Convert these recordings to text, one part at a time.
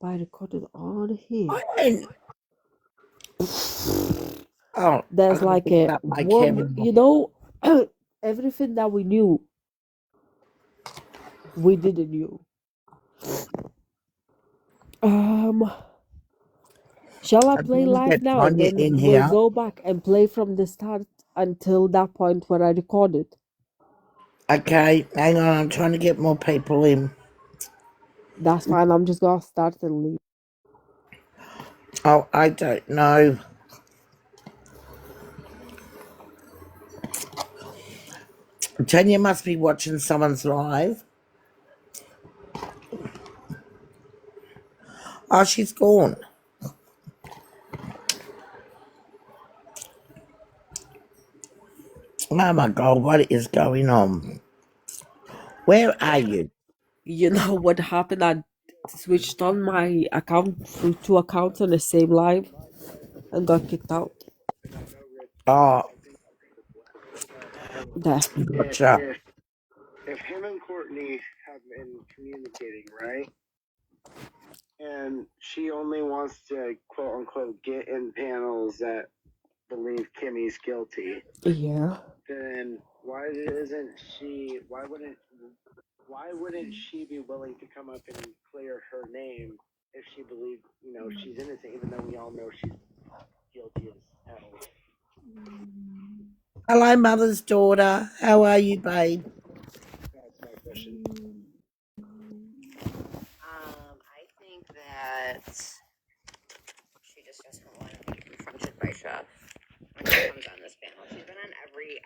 But I recorded on here. I don't. Oh, I There's gotta like pick a up my warm, camera. everything that we knew, we didn't knew. Um, shall I I play didn't live get now and Tanya then in we'll here. go back and play from the start until that point where I recorded? Okay, hang on. I'm trying to get more people in. That's fine. I'm just gonna start and leave. Oh, I don't know. Tanya must be watching someone's live. Oh, she's gone. Oh my God, what is going on? Where are you? You know what happened? I switched on my account through two accounts on the same live and got kicked out. Oh, There. gotcha. If him and Courtney have been communicating, right, and she only wants to quote unquote get in panels that believe Kimmy's guilty, Yeah. then why isn't she? Why wouldn't she be willing to come up and clear her name if she believes she's innocent, even though we all know she's guilty as hell? Hello, mother's daughter. How are you, babe? That's my question. I think that she just doesn't want to be confronted by Chef when she comes on this panel. She's been on every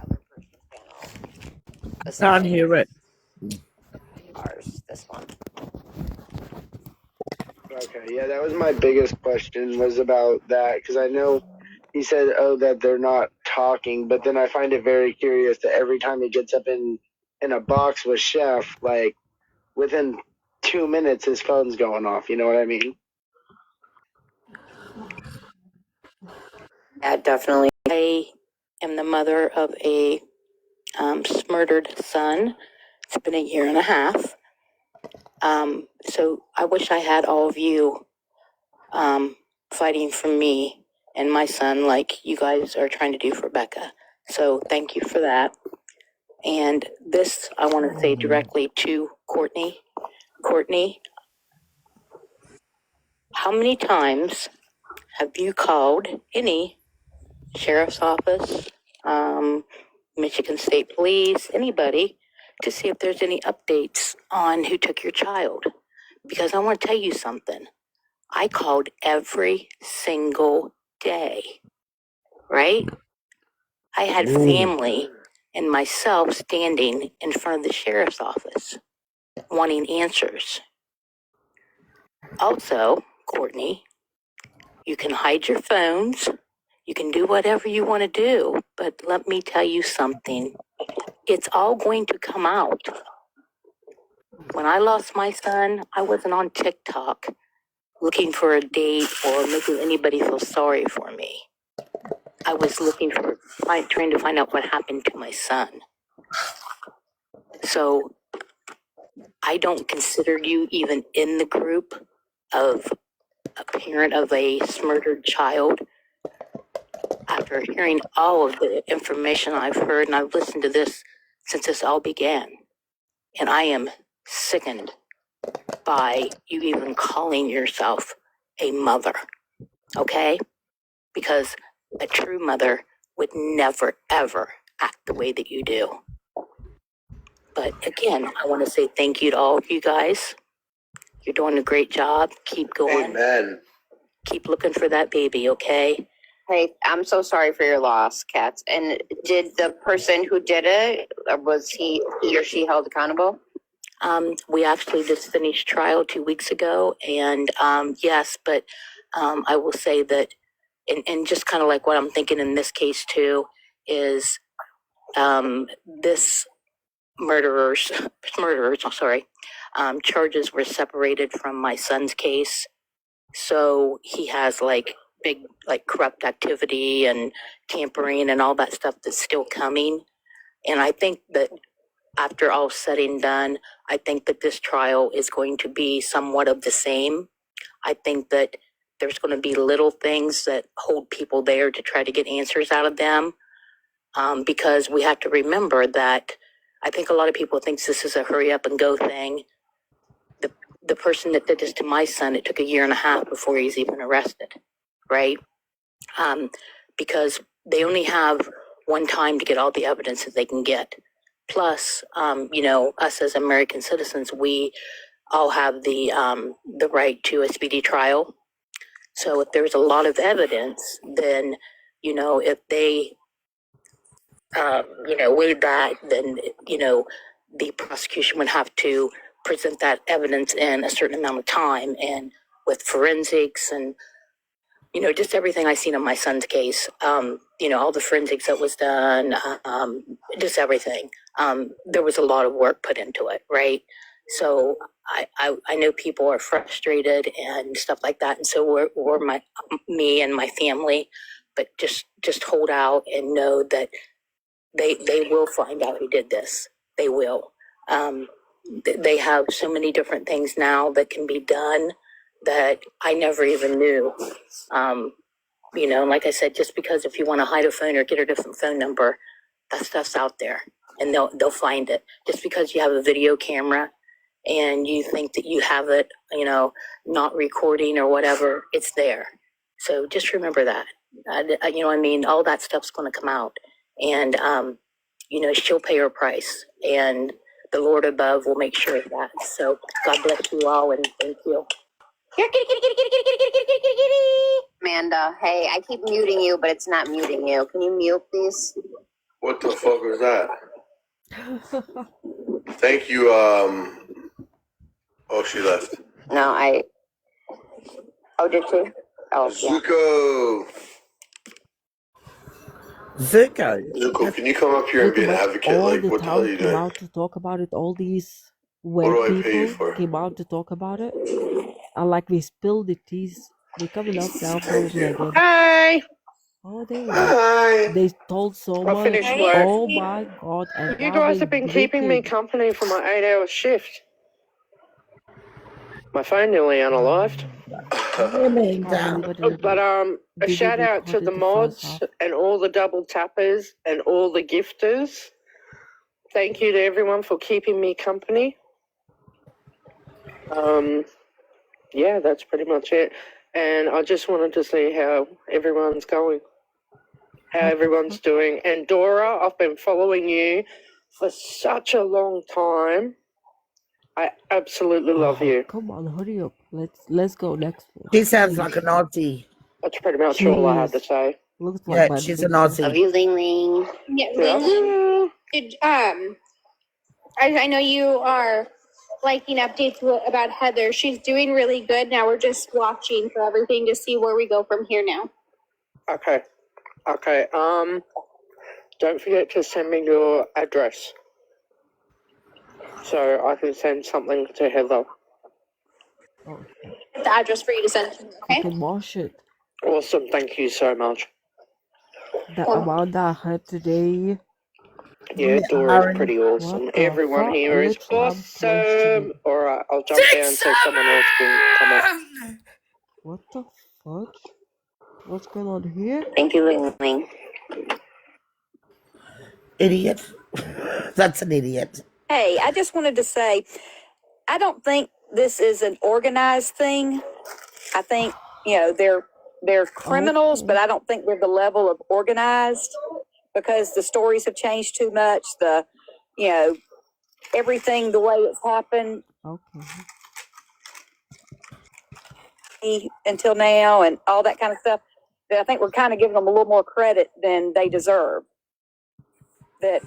other person's panel Can't besides hear it. ours. This one. Okay, yeah, that was my biggest question was about that because I know he said, "Oh, that they're not talking," but then I find it very curious that every time he gets up in a box with Chef, like within 2 minutes, his phone's going off. You know what I mean? Yeah, definitely. I am the mother of a murdered son. It's been 1.5 years. So I wish I had all of you fighting for me and my son like you guys are trying to do for Becca. So thank you for that. And this I want to say directly to Courtney. Courtney, how many times have you called any sheriff's office, Michigan State Police, anybody, to see if there's any updates on who took your child? Because I want to tell you something. I called every single day, right? I had family and myself standing in front of the sheriff's office wanting answers. Also, Courtney, you can hide your phones. You can do whatever you want to do. But let me tell you something. It's all going to come out. When I lost my son, I wasn't on TikTok looking for a date or making anybody feel sorry for me. I was trying to find out what happened to my son. So I don't consider you even in the group of a parent of a murdered child. After hearing all of the information I've heard, and I've listened to this since this all began, and I am sickened by you even calling yourself a mother, okay? Because a true mother would never, ever act the way that you do. But again, I want to say thank you to all of you guys. You're doing a great job. Keep going. Amen. Keep looking for that baby, okay? Hey, I'm so sorry for your loss, Katz. And did the person who did it, was he or she held accountable? We actually just finished trial 2 weeks ago, and yes, but I will say that, and just kind of like what I'm thinking in this case too, is this murderers, charges were separated from my son's case, so he has like big like corrupt activity and tampering and all that stuff that's still coming, and I think that after all said and done, I think that this trial is going to be somewhat of the same. I think that there's going to be little things that hold people there to try to get answers out of them, because we have to remember that I think a lot of people think this is a hurry up and go thing. The person that did this to my son, it took 1.5 years before he's even arrested, right? Because they only have one time to get all the evidence that they can get. Plus, us as American citizens, we all have the right to a speedy trial. So if there's a lot of evidence, then, if they, weigh that, then, the prosecution would have to present that evidence in a certain amount of time, and with forensics and, just everything I seen in my son's case, all the forensics that was done, just everything. There was a lot of work put into it, right? So I know people are frustrated and stuff like that, and so we're me and my family, but just hold out and know that they will find out who did this. They will. They have so many different things now that can be done that I never even knew. Like I said, just because if you want to hide a phone or get a different phone number, that stuff's out there, and they'll find it. Just because you have a video camera and you think that you have it, not recording or whatever, it's there. So just remember that. All that stuff's going to come out, and she'll pay her price, and the Lord above will make sure of that. So God bless you all, and thank you. Here, kitty, kitty, kitty, kitty, kitty, kitty, kitty, kitty, kitty, kitty. Amanda, hey, I keep muting you, but it's not muting you. Can you mute, please? What the fuck was that? Thank you. Oh, she left. No, Oh, did she? Oh, yeah. Zuko, can you come up here and be an advocate? All Like, the what the hell are town you came doing? out to talk about it. All these What do web I pay you people for? came out to talk about it. And like we spilled the teas. They're coming up now probably again. Hi. Oh, they were. Hi. They told so I much. finished work. Oh my god! And You now guys they have been keeping me leaking. company for my 8-hour shift. My phone nearly unalived. Can't believe I didn't. But a Didn't shout out to record the it the first mods half. and all the double tappers and all the gifters. Thank you to everyone for keeping me company. Yeah, that's pretty much it. And I just wanted to see how everyone's going, how everyone's doing. And Dora, I've been following you for such a long time. I absolutely love you. Come on, hurry up. Let's go next one. She sounds like an Aussie. That's pretty much She all I have to is. say. Looks Yeah, like my she's big an sister. Love Aussie. you, Ling Ling. Yeah, Yeah. Ling, did, I know you are liking updates about Heather. She's doing really good. Now we're just watching for everything to see where we go from here now. Okay. Don't forget to send me your address so I can send something to Heather. Oh, The address for you to send to me, okay? fucking bullshit. Awesome. Thank you so much. The amount that I heard today. Yeah, Dora's pretty awesome. What the Everyone fuck? here is Literally, I'm close to awesome. the... All right, I'll jump down so someone else can come up. What the fudge? What's going on here? Thank you, Ling Ling. Idiot. That's an idiot. Hey, I just wanted to say, I don't think this is an organized thing. I think, they're criminals, but I don't think they're the level of organized because the stories have changed too much. Everything, the way it's happened until now and all that kind of stuff, that I think we're kind of giving them a little more credit than they deserve. That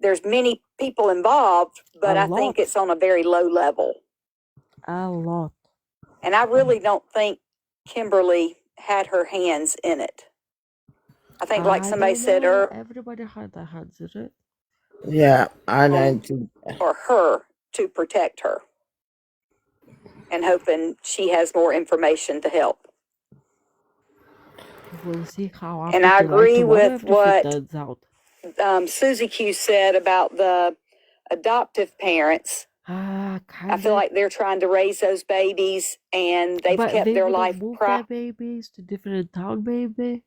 there's many people involved, but I think it's on a very low level. A lot. And I really don't think Kimberly had her hands in it. I think, like somebody said earlier, everybody had their hands in it. Yeah, I don't think. For her to protect her, and hoping she has more information to help. We'll see how. And I agree with what turns out. Susie Q said about the adoptive parents, kind I feel of. like they're trying to raise those babies and they've But kept they their would have life moved their private. babies to different town, maybe.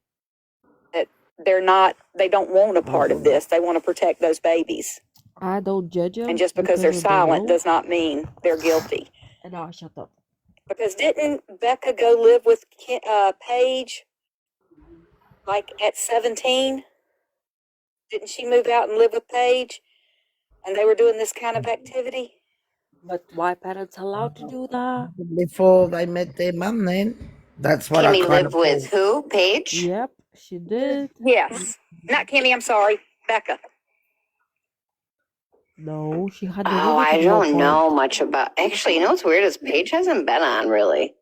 They don't want a part of this. They want to protect those babies. I don't judge them. And just because they're they silent know. does not mean they're guilty. And I'll shut up. Because didn't Becca go live with Paige like at 17? Didn't she move out and live with Paige? And they were doing this kind of activity? But why parents allowed to do that? Before they met their mum, then. That's what Kimmy I kind lived of with thought. who? Paige? Yep, she did. Yes. Not Kimmy, I'm sorry. Becca. No, she had the Oh, room I at one don't point. know much about. Actually, you know what's weird is Paige hasn't been on really.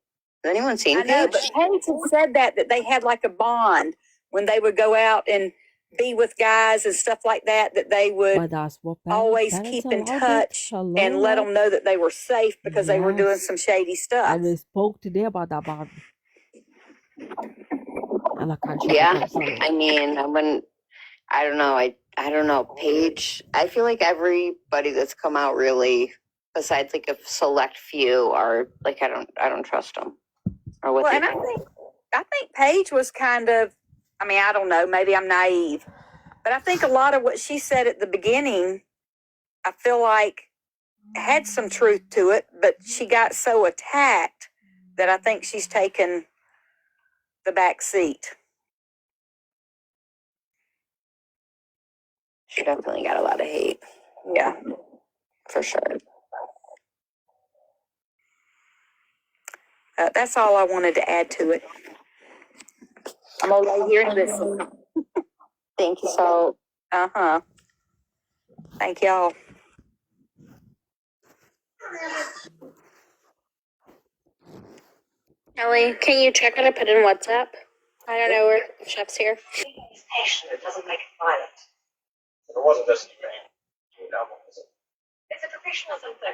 Has anyone seen I know, Paige? but Paige had said that they had like a bond when they would go out and be with guys and stuff like that, that they would But that's what always parents keep in allowed touch it. Hello, and let them know that they were safe because they were doing Yes. some shady stuff. And they spoke today about that bond. And I can't shut Yeah, up, I'm sorry. I mean, I don't know. I don't know. Paige, I feel like everybody that's come out really, besides like a select few, are like I don't trust them. Or what? Well, and I think Paige was kind of, I mean, I don't know, maybe I'm naive, but I think a lot of what she said at the beginning, I feel like had some truth to it, but she got so attacked that I think she's taken the back seat. She definitely got a lot of hate. Yeah, for sure. That's all I wanted to add to it. I'm gonna lay here and listen. Thank you so. Thank y'all. Ellie, can you check what I put in WhatsApp? I don't know where Chef's here. It doesn't make it violent. If it wasn't just it's a professionalism thing.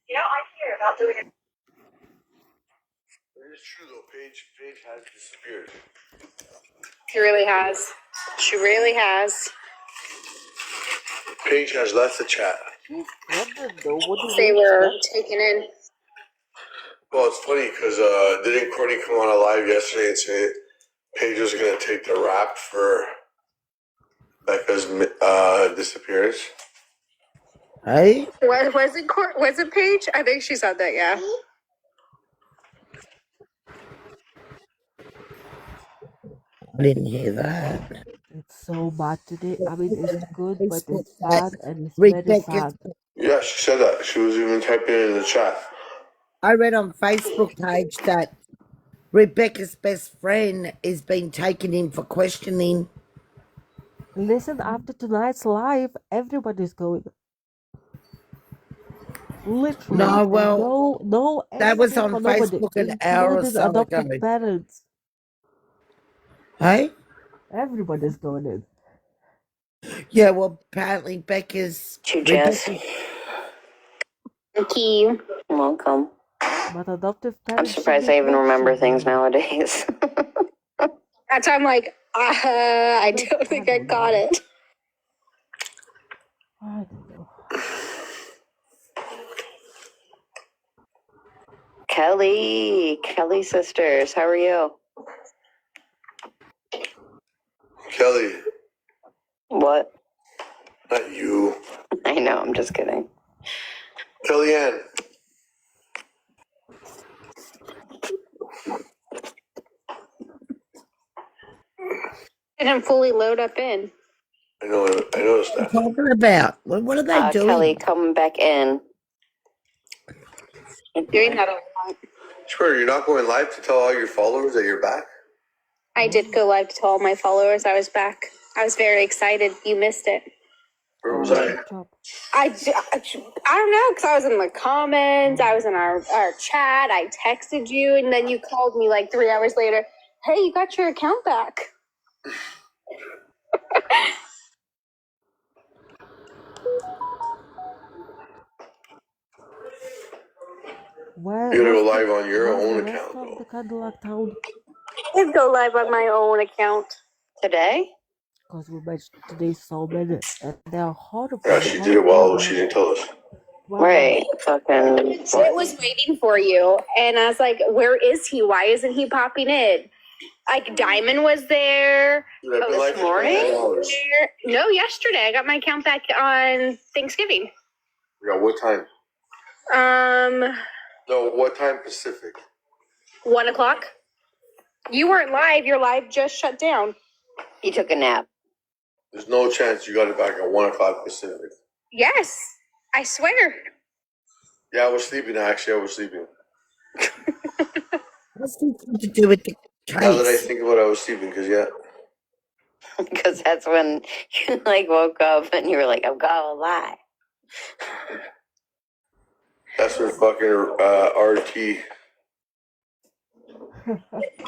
You know, I care about doing it. It is true though. Paige has disappeared. She really has. She really has. Paige has left the chat. They were taken in. Well, it's funny because didn't Courtney come on a live yesterday and say Paige was going to take the rap for Becca's disappearance? Hey? Was it Paige? I think she said that, yeah. I didn't hear that. It's so bad today. I mean, it's good, but Facebook it's bad and it's very Rebecca's, sad. Yeah, she said that. She was even typing it in the chat. I read on Facebook page that Rebecca's best friend is being taken in for questioning. Listen, after tonight's live, everybody's going. Literally. No, well, no that was anything on for nobody, Facebook an hour or including so ago. adopted parents. Hey? Everybody's going in. Yeah, well, apparently Becca's... Jess. Thank you. You're welcome. But adoptive I'm parents. surprised I even remember things nowadays. That's why I'm like, I don't think I got it. I don't know. Kelly sisters, how are you? Kelly. What? Not you. I know, I'm just kidding. Kellyanne. Didn't fully load up in. I noticed that. What are you talking about? What are they doing? Kelly, come back in. Doing that a lot. Sure, you're not going live to tell all your followers that you're back? I did go live to tell all my followers I was back. I was very excited. You missed it. Where was I? I don't know, because I was in the comments, I was in our chat, I texted you, and then you called me like 3 hours later. Hey, you got your account back. Where, You're gonna go live on your own account, though. The Cadillac town. I did go live on my own account. Today? because we mentioned today so many, and they're horrible. Yeah, she did it well. She didn't tell us. Well, Right. Fucking. It was waiting for you, and I was like, "Where is he? Why isn't he popping in?" Like Diamond was there. Dude, I've been This like morning? No, yesterday. I got my account back on Thanksgiving. Yeah, what time? No, what time Pacific? 1 o'clock. You weren't live. Your live just shut down. He took a nap. There's no chance you got it back at 1 o'clock Pacific. Yes, I swear. Yeah, I was sleeping. Actually, I was sleeping. What's this to do with the Now that I case? think about it, I was sleeping because, yeah. Because that's when you like woke up and you were like, I'm gonna lie. That's when fucking RT.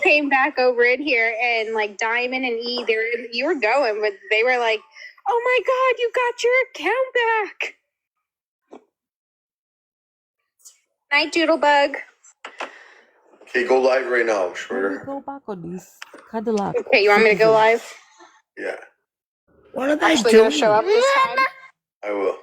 Came back over in here, and like Diamond and E, you were going, but they were like, "Oh my God, you got your account back!" Night, Doodlebug. Okay, go live right now, Can we Schroeder. go back on these Cadillac? Okay, you want me to go live? Yeah, What are they Actually, doing? gonna show up this time. I will.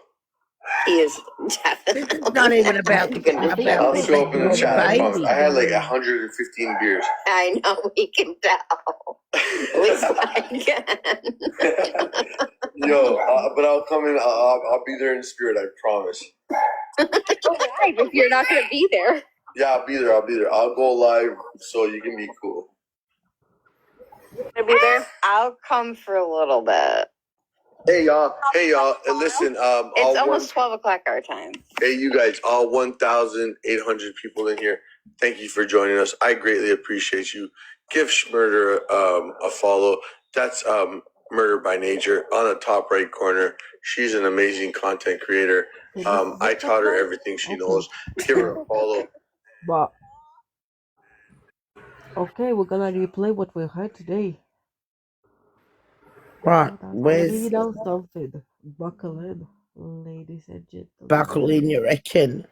He is This definitely is not even about gonna think show I'll up. show up in the your chat. I promise. baby. I had like 115 beers. I know, we can tell. At least I can. Yo, but I'll come in. I'll be there in spirit. I promise. Go live if you're not gonna be there. Yeah, I'll be there. I'll go live so you can be cool. Gonna be there. I'll come for a little bit. Hey y'all. Listen. It's almost 12 o'clock our time. Hey, you guys, all 1,800 people in here. Thank you for joining us. I greatly appreciate you. Give Schmurder a follow. That's Murder by Nature on the top right corner. She's an amazing content creator. I taught her everything she knows. Give her a follow. But okay, we're gonna replay what we heard today. Right, Let where's me know something. Buckle in, ladies and gentlemen. buckle in, you reckon?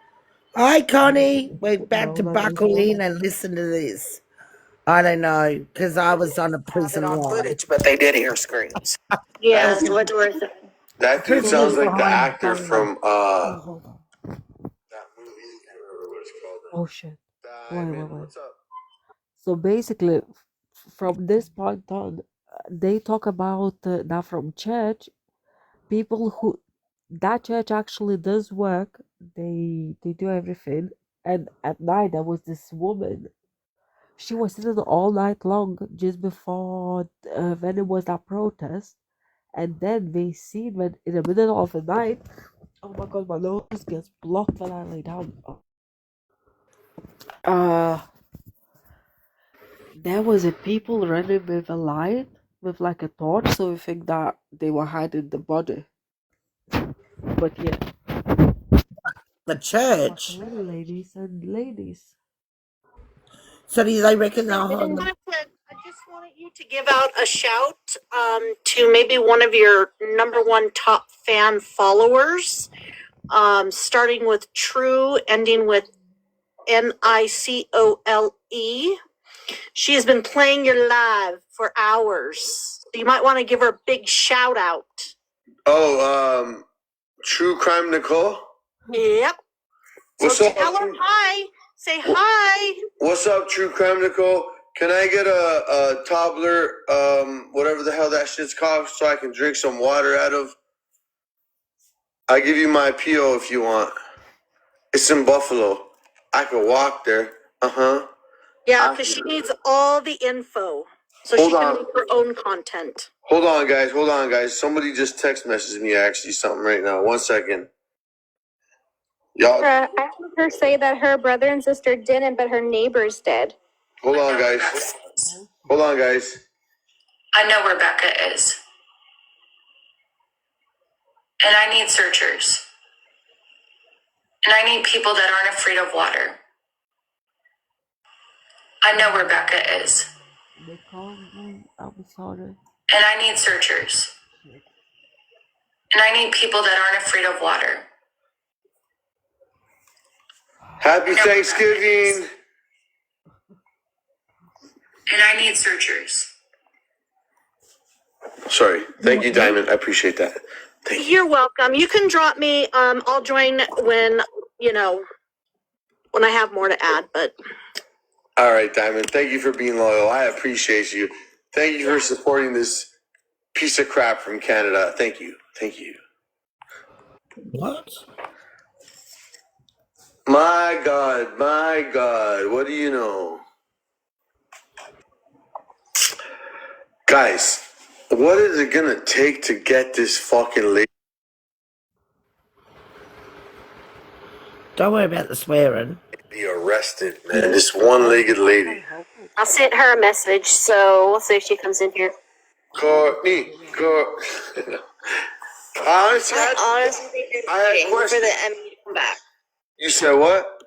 Hi, Connie. We're about to No, not this buckle one. in and listen to this. I don't know, because I was on a prison line. But they did hear screams. Yeah, what were That dude Prison sounds was like the behind actor bars. from Oh, hold on. that movie. I can't remember what it's called. Oh shit. Diamond, Wait. what's up? So basically, from this point on, they talk about now from church, people who that church actually does work. They do everything, and at night there was this woman. She was sitting all night long just before when it was that protest, and then they seen when in the middle of the night. Oh my god, my nose gets blocked when I lay down. There was a people running with a light with like a torch, so we think that they were hiding the body. But yeah, The church. buckle in, ladies and ladies. So do they reckon they'll hold them? I just wanted you to give out a shout to maybe one of your number one top fan followers, starting with True, ending with Nicole. She has been playing your live for hours. So you might want to give her a big shout out. Oh, True Crime Nicole. Yep. What's So up? tell her hi. Say hi. What's up, True Crime Nicole? Can I get a toddler, whatever the hell that shit's called, so I can drink some water out of? I give you my PO if you want. It's in Buffalo. I could walk there. Yeah, because she needs all the info so Hold she can on. make her own content. Hold on, guys. Somebody just text messaged me actually something right now. 1 second. Y'all, I heard her say that her brother and sister didn't, but her neighbors did. hold on, guys. Hold on, guys. I know where Becca is. And I need searchers. And I need people that aren't afraid of water. I know where Becca is. They called me. I'm sorry. And I need searchers. And I need people that aren't afraid of water. Happy Thanksgiving. And I need searchers. Sorry. Thank you, Diamond. I appreciate that. Thank you. You're welcome. You can drop me. I'll join when when I have more to add. But All right, Diamond. Thank you for being loyal. I appreciate you. Thank you for supporting this piece of crap from Canada. Thank you. Thank you. What? My God. My God. What do you know? Guys, what is it going to take to get this fucking lady? Don't worry about the swearing. Be arrested, man. This one-legged lady. I'll send her a message. So we'll see if she comes in here. Courtney, honestly, I honestly think they're I had waiting for questions. the Emmy to come back. You said what?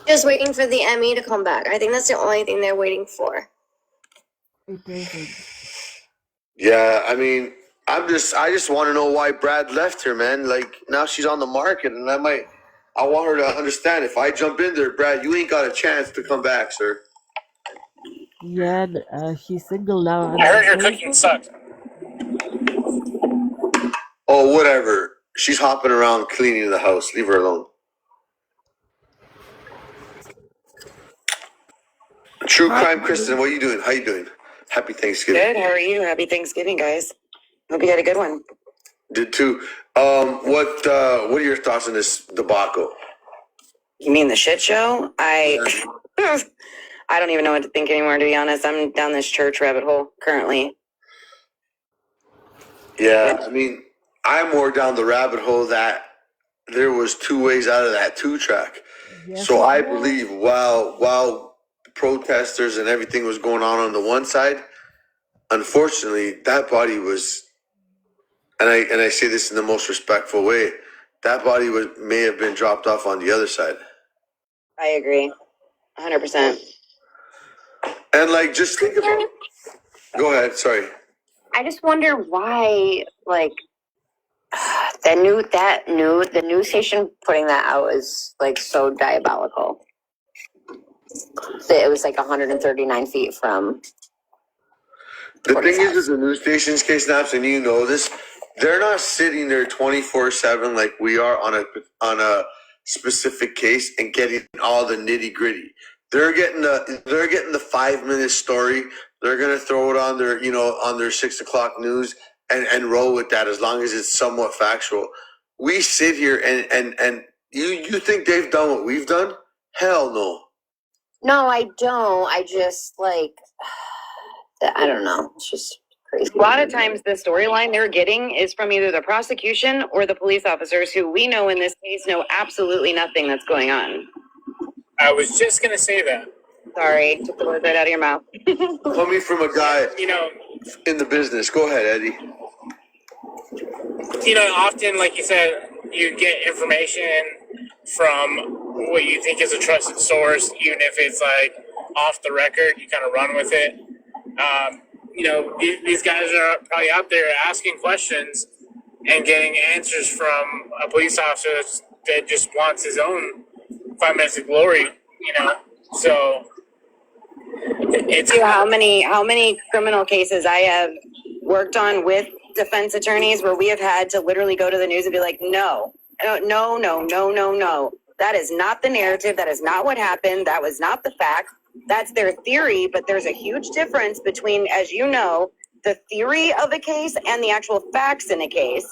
Just waiting for the Emmy to come back. I think that's the only thing they're waiting for. It isn't. Yeah, I mean, I just want to know why Brad left her, man. Like, now she's on the market, and I want her to understand, if I jump in there, Brad, you ain't got a chance to come back, sir. Yeah, she's single now. I heard your cooking sucked. Oh, whatever. She's hopping around cleaning the house. Leave her alone. True Crime Kristen, what are you doing? How you doing? Happy Thanksgiving. Good. How are you? Happy Thanksgiving, guys. Hope you had a good one. Did too. What are your thoughts on this debacle? You mean the shit show? I don't even know what to think anymore, to be honest. I'm down this church rabbit hole currently. Yeah, I mean, I'm more down the rabbit hole that there was two ways out of that two-track. Yes, So I it was. believe while protesters and everything was going on the one side, unfortunately, that body was, and I say this in the most respectful way, that body may have been dropped off on the other side. I agree, 100%. And like, just think about. Go ahead. Sorry. I just wonder why, like, the news station putting that out is like so diabolical. It was like 139 feet from. The thing is, with the news stations, K-Snaps, and you know this, they're not sitting there 24/7 like we are on a specific case and getting all the nitty gritty. They're getting the 5-minute story. They're gonna throw it on their 6 o'clock news and roll with that as long as it's somewhat factual. We sit here and you think they've done what we've done? Hell no. No, I don't. I just like. I don't know. It's just crazy. A lot of times the storyline they're getting is from either the prosecution or the police officers, who we know in this case know absolutely nothing that's going on. I was just going to say that. Sorry, took the words right out of your mouth. Coming from a guy in the business. Go ahead, Eddie. Often, like you said, you get information from what you think is a trusted source, even if it's like off the record, you kind of run with it. These guys are probably out there asking questions and getting answers from a police officer that just wants his own 5 minutes of glory, So it's how many criminal cases I have worked on with defense attorneys where we have had to literally go to the news and be like, no. That is not the narrative. That is not what happened. That was not the fact. That's their theory, but there's a huge difference between, as you know, the theory of a case and the actual facts in a case.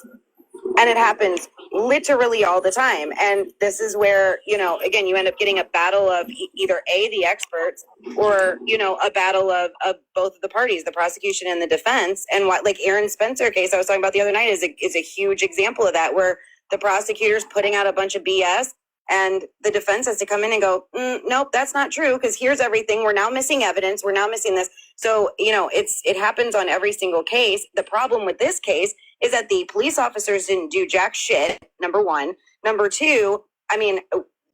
And it happens literally all the time. And this is where, again, you end up getting a battle of either the experts or, a battle of both of the parties, the prosecution and the defense. And what, like Aaron Spencer case I was talking about the other night is a huge example of that, where the prosecutor's putting out a bunch of BS and the defense has to come in and go, nope, that's not true, because here's everything. We're now missing evidence. We're now missing this. So, it happens on every single case. The problem with this case is that the police officers didn't do jack shit, number one. Number two,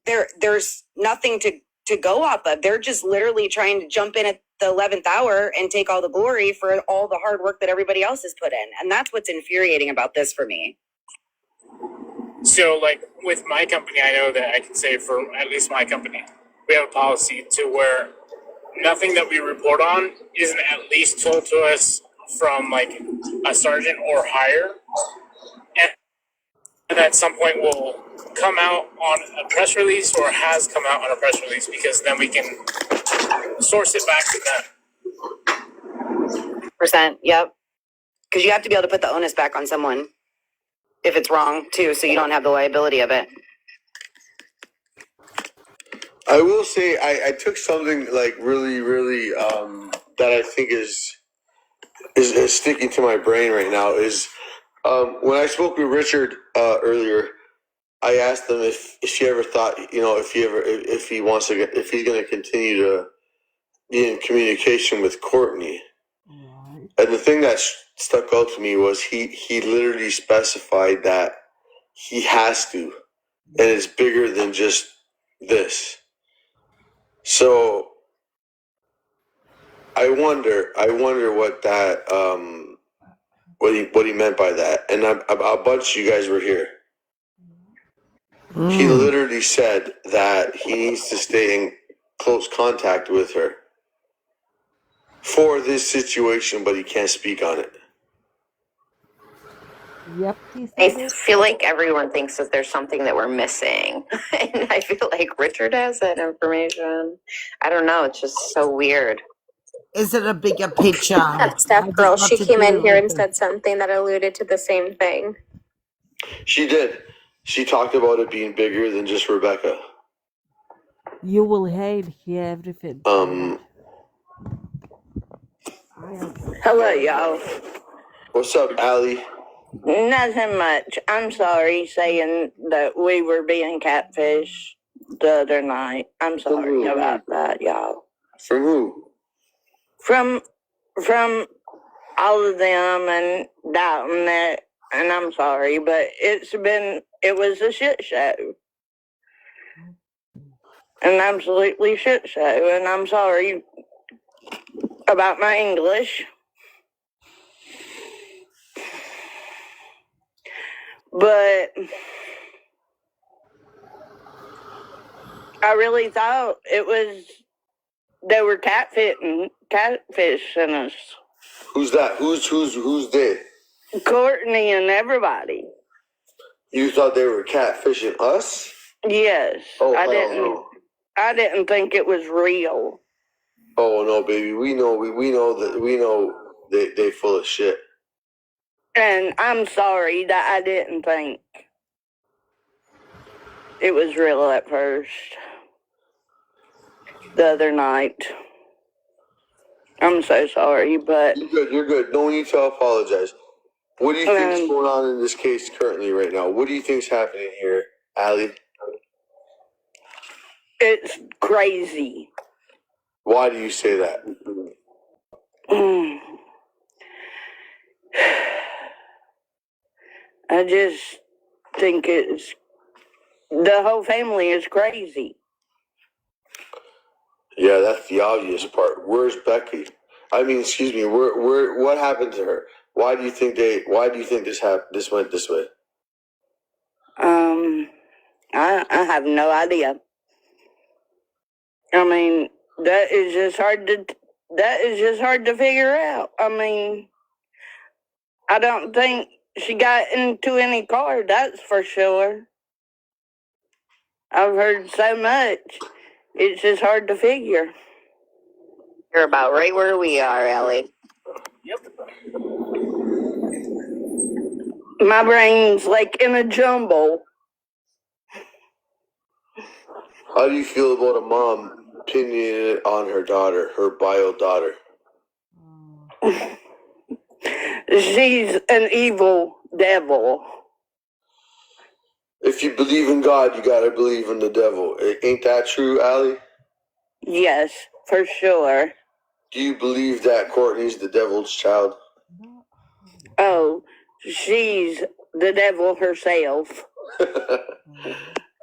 there's nothing to go off of. They're just literally trying to jump in at the 11th hour and take all the glory for all the hard work that everybody else has put in. And that's what's infuriating about this for me. So, like, with my company, I know that I can say for at least my company, we have a policy to where nothing that we report on isn't at least told to us from like a sergeant or higher, and at some point will come out on a press release or has come out on a press release, because then we can source it back to them. Percent. Yep. Because you have to be able to put the onus back on someone if it's wrong too, so you don't have the liability of it. I will say I took something like really that I think is sticking to my brain right now is when I spoke with Richard earlier. I asked him if she ever thought, if he wants to, if he's going to continue to be in communication with Courtney. Right. And the thing that stuck out to me was he literally specified that he has to, and it's bigger than just this. So I wonder what that what he meant by that. And a bunch of you guys were here. He literally said that he needs to stay in close contact with her for this situation, but he can't speak on it. Yep, I feel like everyone thinks that there's something that we're missing. And I feel like Richard has that information. I don't know. It's just so weird. Is it a bigger picture? That Steph girl, she came in here and said something that alluded to the same thing. She did. She talked about it being bigger than just Rebecca. You will hate hear everything. Hello, y'all. What's up, Allie? Nothing much. I'm sorry saying that we were being catfished the other night. I'm sorry about that, y'all. From who? From all of them and doubting it. And I'm sorry, but it was a shit show. An absolutely shit show. And I'm sorry about my English. But I really thought they were catfishing us. Who's that? Who's they? Courtney and everybody. You thought they were catfishing us? Yes. Oh, I didn't think it was real. Oh no, baby. We know they full of shit. And I'm sorry that I didn't think it was real at first. The other night. I'm so sorry, but... You're good. No need to apologize. What do you think is going on in this case currently right now? What do you think is happening here, Allie? It's crazy. Why do you say that? I just think the whole family is crazy. Yeah, that's the obvious part. Where's Becky? Excuse me. What happened to her? Why do you think this happened? This went this way? I have no idea. That is just hard to figure out. I don't think she got into any car, that's for sure. I've heard so much. It's just hard to figure. You're about right where we are, Ellie. Yep. My brain's like in a jumble. How do you feel about a mom pinning it on her daughter, her bio daughter? She's an evil devil. If you believe in God, you gotta believe in the devil. Ain't that true, Allie? Yes, for sure. Do you believe that Courtney's the devil's child? Oh, she's the devil herself.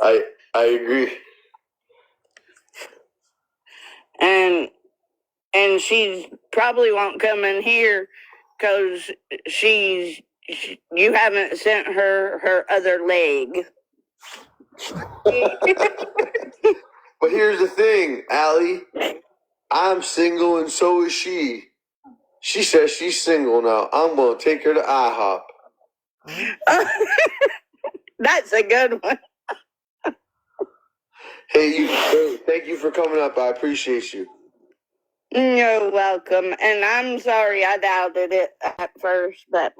I agree. And she probably won't come in here because you haven't sent her other leg. But here's the thing, Allie. I'm single and so is she. She says she's single now. I'm going to take her to IHOP. That's a good one. Hey, thank you for coming up. I appreciate you. You're welcome. And I'm sorry I doubted it at first, but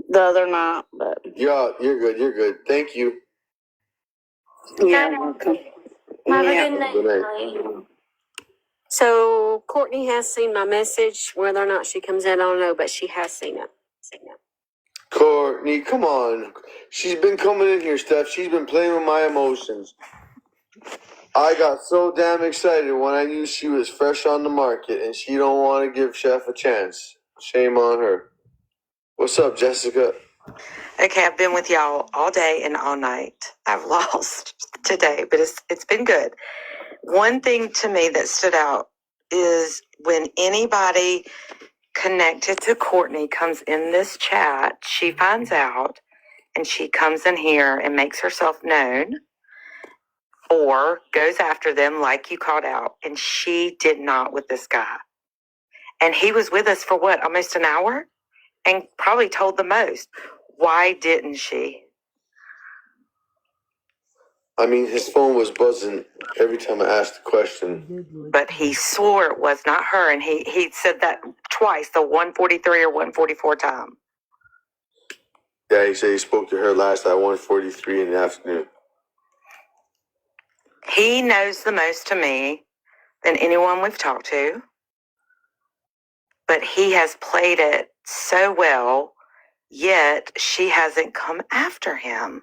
the other night. But Yeah, you're good. You're good. Thank you. you're welcome. Have Yeah. a good night, Good night. Kelly. So Courtney has seen my message. Whether or not she comes in, I don't know, but she has seen it. Courtney, come on. She's been coming in here, Steph. She's been playing with my emotions. I got so damn excited when I knew she was fresh on the market and she don't want to give Chef a chance. Shame on her. What's up, Jessica? Okay, I've been with y'all all day and all night. I've lost today, but it's been good. One thing to me that stood out is when anybody connected to Courtney comes in this chat, she finds out and she comes in here and makes herself known or goes after them like you called out. And she did not with this guy. And he was with us for what, almost an hour? And probably told the most. Why didn't she? I mean, his phone was buzzing every time I asked a question. But he swore it was not her, and he said that twice, the 143 or 144 time. Yeah, he said he spoke to her last at 1:43 in the afternoon. He knows the most to me than anyone we've talked to. But he has played it so well, yet she hasn't come after him.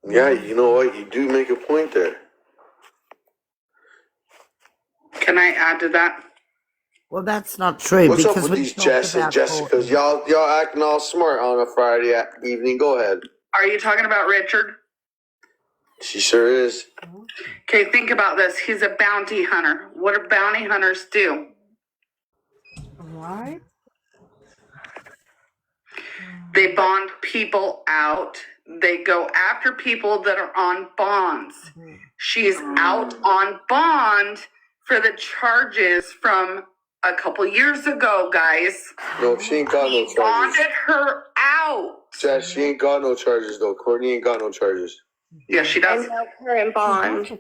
Yeah, you know what? You do make a point there. Can I add to that? Well, that's not true. What's up because with we these talked about Jessicas? Y'all acting all smart on a Friday evening. Go ahead. Are you talking about Richard? She sure is. Okay, think about this. He's a bounty hunter. What do bounty hunters do? Right? They bond people out. They go after people that are on bonds. She's out on bond for the charges from a couple years ago, guys. No, she ain't got no charges. Bonded her out. Jess, she ain't got no charges, though. Courtney ain't got no charges. Yeah, she does. And no current bond.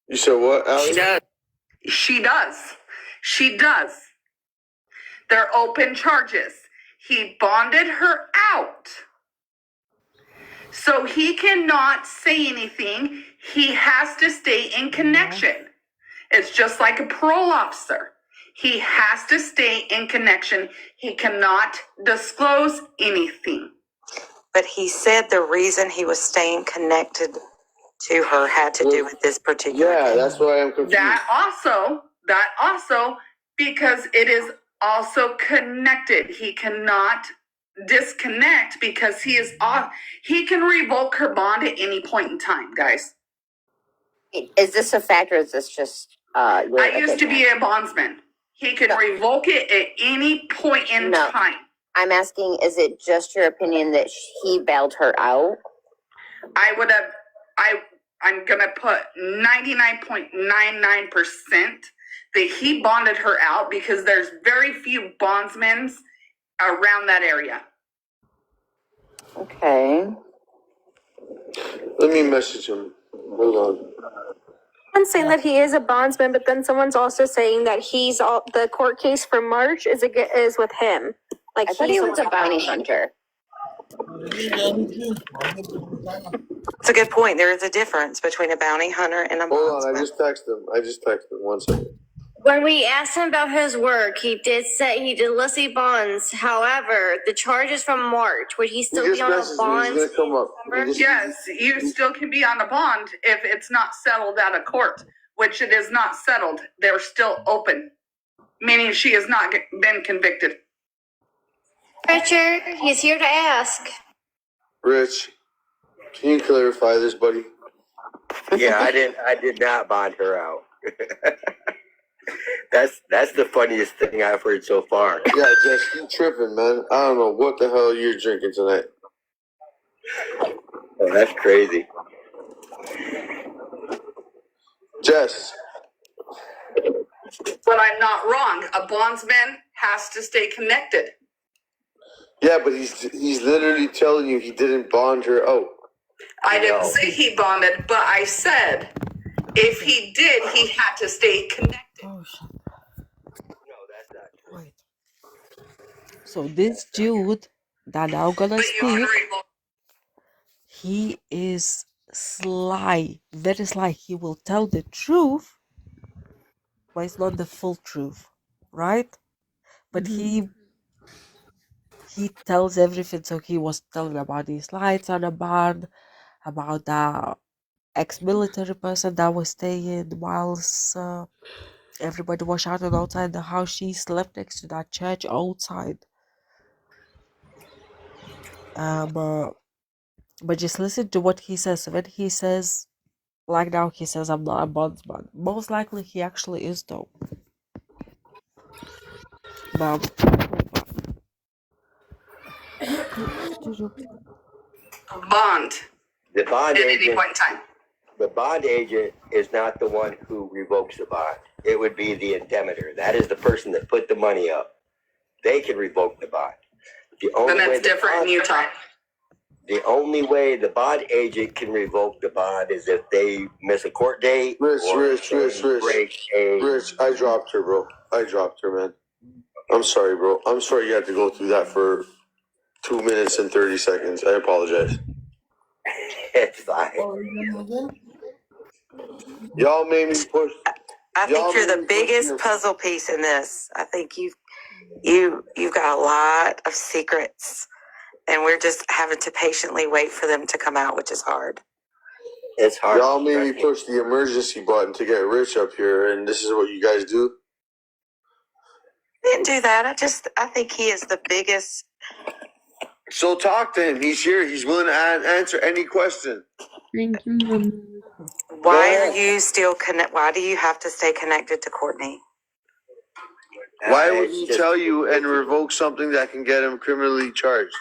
You said what, Alex? She does. She does. She does. They're open charges. He bonded her out. So he cannot say anything. He has to stay in connection. It's just like a parole officer. He has to stay in connection. He cannot disclose anything. But he said the reason he was staying connected to her had to do with this particular Yeah, case. that's why I'm confused. That also, because it is also connected. He cannot disconnect because he is off. He can revoke her bond at any point in time, guys. Is this a fact or is this just your I used to opinion? be a bondsman. He could revoke it at any point in time. I'm asking, is it just your opinion that he bailed her out? I'm going to put 99.99% that he bonded her out because there's very few bondsmen around that area. Okay. Let me message him. Hold on. Someone's saying that he is a bondsman, but then someone's also saying that he's all the court case for March is with him. Like I thought he was a bounty hunter. It's a good point. There is a difference between a bounty hunter and a Hold on, I just texted him. 1 second. When we asked him about his work, he did say he did illicit bonds. However, the charges from March, would he still be on a bond? He's gonna come up. Yes, you still can be on a bond if it's not settled out of court, which it is not settled. They're still open, meaning she has not been convicted. Richard, he's here to ask. Rich, can you clarify this, buddy? Yeah, I did not bond her out. That's the funniest thing I've heard so far. Yeah, Jess, you tripping, man. I don't know what the hell you're drinking tonight. Oh, that's crazy. Jess, But I'm not wrong. A bondsman has to stay connected. Yeah, but he's literally telling you he didn't bond her out. I didn't say he bonded, but I said if he did, he had to stay connected. Oh, shit. No, that's not true. Wait. So this Jude that now gonna speak, he is sly, very sly. He will tell the truth, but it's not the full truth, right? But he tells everything. So he was telling about these lights on the barn, about the ex-military person that was staying whilst everybody was shouting outside the house. She slept next to that church outside. But just listen to what he says. When he says, like now, he says, I'm not a bondsman. Most likely, he actually is, though. Now, Bond. The bond At any agent. point in time. The bond agent is not the one who revokes the bond. It would be the indemnitor. That is the person that put the money up. They can revoke the bond. Then that's different in Utah. The only way the bond agent can revoke the bond is if they miss a court date. Rich, break a. Rich, I dropped her, bro. I dropped her, man. I'm sorry, bro. I'm sorry you had to go through that for 2 minutes and 30 seconds. I apologize. It's fine. Y'all made me push. I think you're the biggest puzzle piece in this. I think you've got a lot of secrets, and we're just having to patiently wait for them to come out, which is hard. It's hard. Y'all made me push the emergency button to get Rich up here, and this is what you guys do? I didn't do that. I think he is the biggest. So talk to him. He's here. He's willing to answer any question. Why are you still why do you have to stay connected to Courtney? Why would he tell you and revoke something that can get him criminally charged?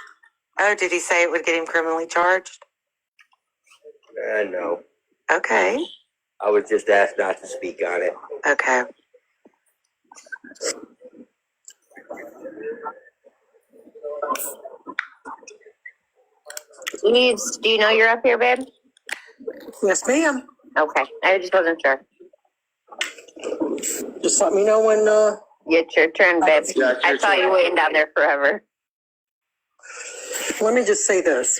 Oh, did he say it would get him criminally charged? No. Okay. I was just asked not to speak on it. Okay. Do you know you're up here, babe? Yes, ma'am. Okay, I just wasn't sure. Just let me know when. It's your turn, babe. I saw you waiting down there forever. Let me just say this.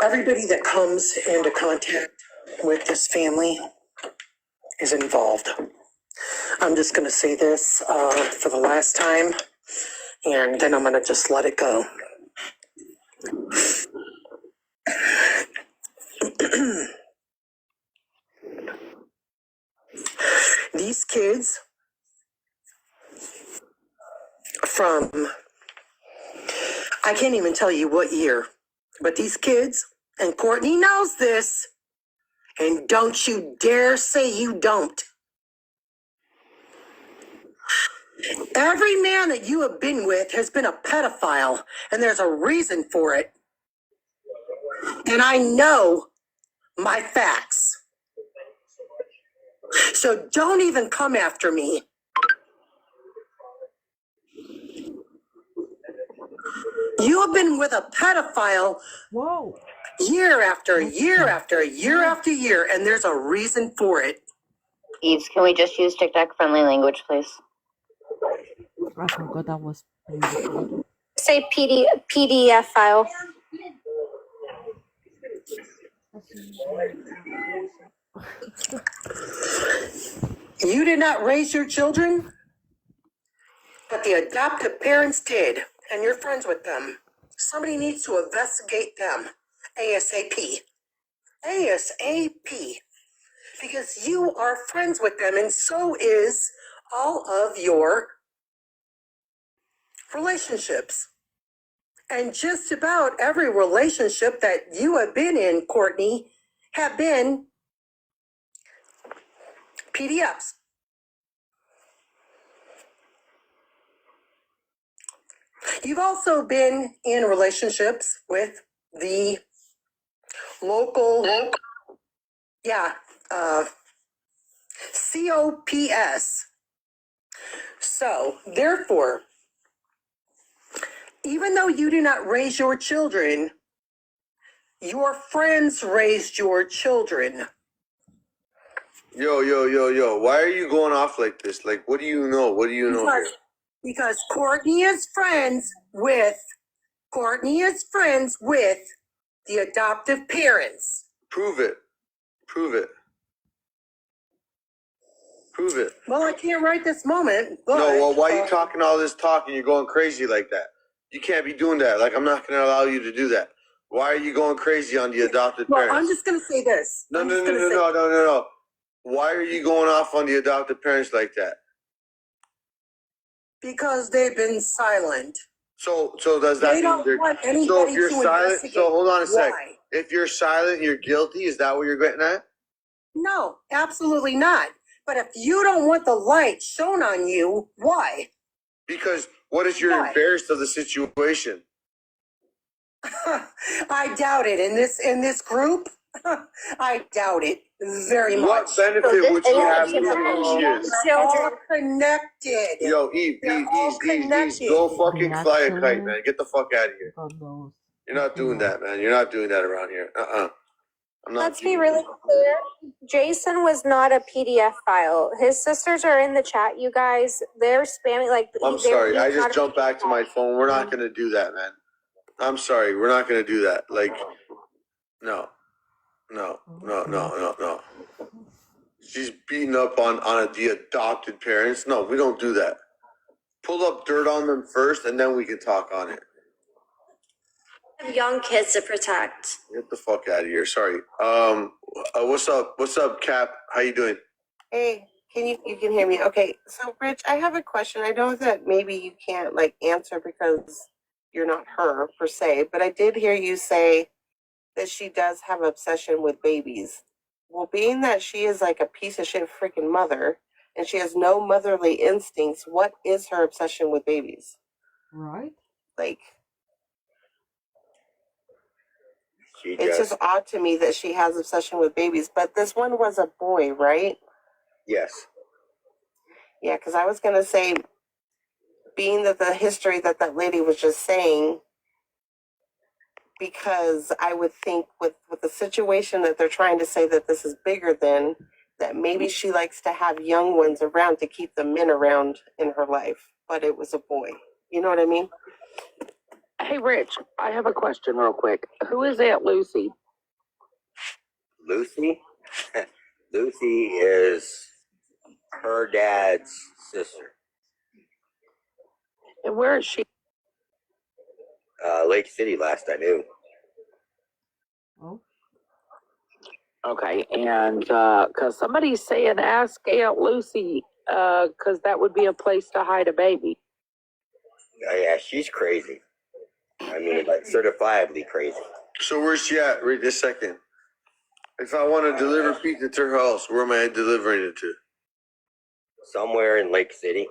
Everybody that comes into contact with this family is involved. I'm just going to say this for the last time, and then I'm going to just let it go. These kids from, I can't even tell you what year, but these kids, and Courtney knows this, and don't you dare say you don't. Every man that you have been with has been a pedophile, and there's a reason for it. And I know my facts. So don't even come after me. You have been with a pedophile year after year after year after year, and there's a reason for it. Eves, can we just use TikTok friendly language, please? I forgot that was pre-recorded. Say PDF file. You did not raise your children, but the adoptive parents did, and you're friends with them. Somebody needs to investigate them ASAP. ASAP. Because you are friends with them, and so is all of your relationships. And just about every relationship that you have been in, Courtney, have been PDFs. You've also been in relationships with the local, yeah, COPS. So, therefore, even though you do not raise your children, your friends raised your children. Yo. Why are you going off like this? Like, what do you know? What do you know here? Because Courtney is friends with the adoptive parents. Prove it. Well, I can't right this moment. But, no, well, why are you talking all this talk and you're going crazy like that? You can't be doing that. Like, I'm not going to allow you to do that. Why are you going crazy on the adopted parents? I'm just going to say this. No. Why are you going off on the adopted parents like that? Because they've been silent. So does that they mean don't want anybody so if you're to silent, investigate? so hold on a sec. Why? If you're silent, you're guilty. Is that what you're getting at? No, absolutely not. But if you don't want the light shown on you, why? Because what if you're embarrassed of the situation? I doubt it. In this group, I doubt it very much. What benefit would you have losing these kids? They're all connected. Yo, Eve, go fucking fly a kite, man. Get the fuck out of here. You're not doing that, man. You're not doing that around here. I'm not. Let's be really clear. Jason was not a PDF file. His sisters are in the chat, you guys. They're spamming like. I'm sorry. I just jumped back to my phone. We're not gonna do that, man. I'm sorry. We're not gonna do that. Like, no. She's beating up on the adopted parents. No, we don't do that. Pull up dirt on them first, and then we can talk on it. Young kids to protect. Get the fuck out of here. Sorry. What's up? What's up, Cap? How you doing? Hey, you can hear me? Okay. So, Rich, I have a question. I know that maybe you can't answer because you're not her per se, but I did hear you say that she does have an obsession with babies. Well, being that she is like a piece of shit freaking mother and she has no motherly instincts, what is her obsession with babies? Right. It's just odd to me that she has obsession with babies, but this one was a boy, right? Yes. Yeah, because I was going to say, being that the history that lady was just saying, because I would think with the situation that they're trying to say that this is bigger than, that maybe she likes to have young ones around to keep the men around in her life, but it was a boy. You know what I mean? Hey, Rich, I have a question real quick. Who is Aunt Lucy? Lucy? Lucy is her dad's sister. And where is she? Lake City, last I knew. Oh. Okay, and because somebody's saying ask Aunt Lucy, because that would be a place to hide a baby. Yeah, she's crazy. I mean, certifiably crazy. So where's she at? Wait a second. If I want to deliver pizza to her house, where am I delivering it to? Somewhere in Lake City.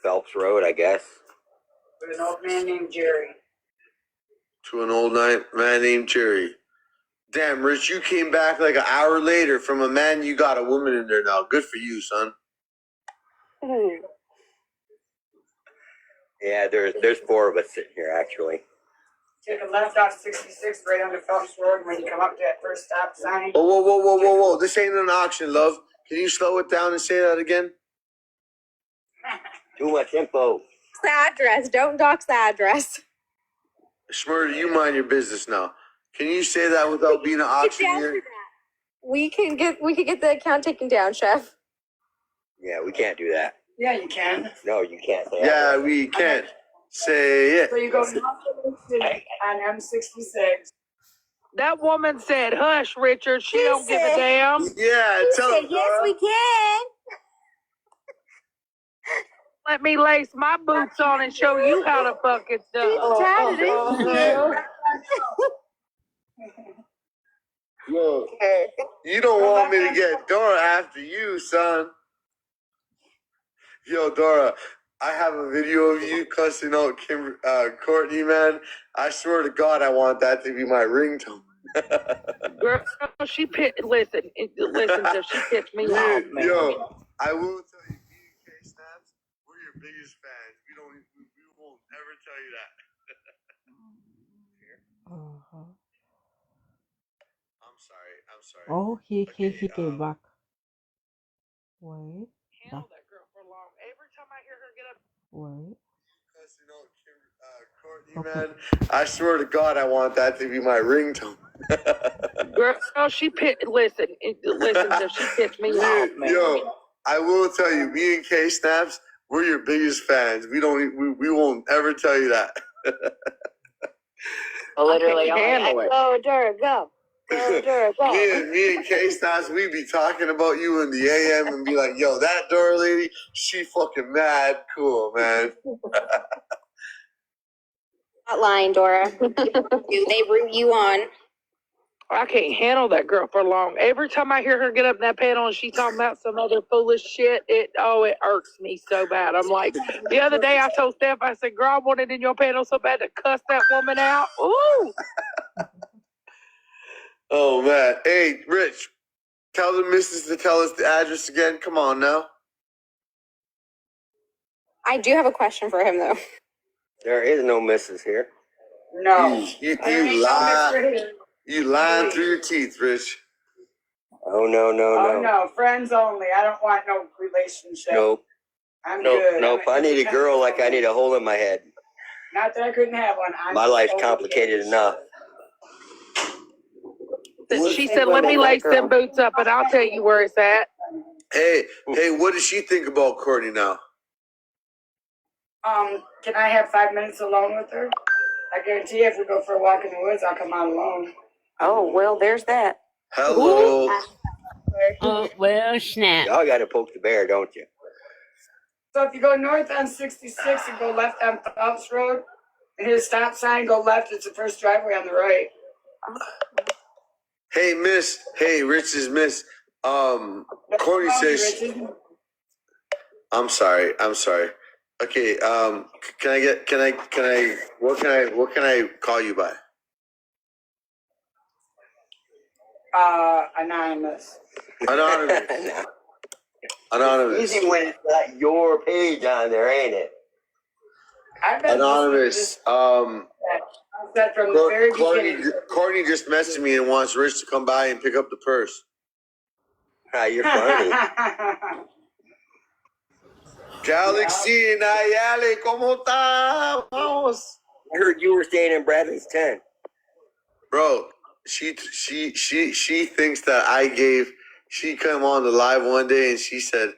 Phelps Road, I guess. With an old man named Jerry. To an old man named Jerry. Damn, Rich, you came back like an hour later from a man. You got a woman in there now. Good for you, son. Yeah, there's 4 of us sitting here, actually. Take a left off 66 right under Phelps Road when you come up to that first stop sign. Oh, whoa. This ain't an auction, love. Can you slow it down and say that again? Too much info. The address. Don't dox the address. Schmurder, you mind your business now. Can you say that without being an auctioneer? We can get the account taken down, Chef. Yeah, we can't do that. Yeah, you can. No, you can't say Yeah, that. we can. Say it. So you go north of City on M66. That woman said, hush, Richard. She don't give a damn. Yeah, tell her. Yes, we can. Let me lace my boots on and show you how to fuck it's done. Yo, you don't want me to get Dora after you, son. Yo, Dora, I have a video of you cussing out Courtney, man. I swear to God, I want that to be my ringtone. Girl, she listen, if she pissed me off, man. Yo, I will tell you, me and K-Snaps, we're your biggest fans. We won't ever tell you that. I'm sorry. Oh, he came back. Wait. Handle that girl for long. Every time I hear her get up. Wait. Courtney, man, I swear to God, I want that to be my ringtone. Girl, listen, if she pissed me off, man. Yo, I will tell you, me and K-Snaps, we're your biggest fans. We won't ever tell you that. Literally, handle it. Go, Dura, go. Go, Dura, go. me and K-Snaps, we be talking about you in the AM and be like, yo, that Dora lady, she fucking mad cool, man. Not lying, Dora. They root you on. I can't handle that girl for long. Every time I hear her get up in that panel and she talking about some other foolish shit, it irks me so bad. I'm like, the other day I told Steph, I said, girl, I wanted in your panel so bad to cuss that woman out. Ooh. Oh, man. Hey, Rich, tell the missus to tell us the address again. Come on now. I do have a question for him, though. There is no missus here. No. You lie. You lying through your teeth, Rich. Oh, no. No, friends only. I don't want no relationship. Nope. I'm good. Nope. I need a girl like I need a hole in my head. Not that I couldn't have one. My life's complicated enough. She said, let me lace them boots up and I'll tell you where it's at. Hey, what does she think about Courtney now? Can I have 5 minutes alone with her? I guarantee you if we go for a walk in the woods, I'll come out alone. Oh, well, there's that. Hello. Oh, well, snap. Y'all got to poke the bear, don't you? So if you go north on 66 and go left on Phelps Road, and hit a stop sign, go left, it's the first driveway on the right. Hey, miss. Hey, Rich's miss. Courtney says. I'm sorry. Okay. What can I call you by? Anonymous. Anonymous. Easy when it's not your page on there, ain't it? Anonymous. That from the very beginning. Courtney just messaged me and wants Rich to come by and pick up the purse. You're funny. Galaxy Nayeli, ¿cómo estamos? I heard you were staying in Bradley's tent. Bro, she thinks that she come on the live one day and she said,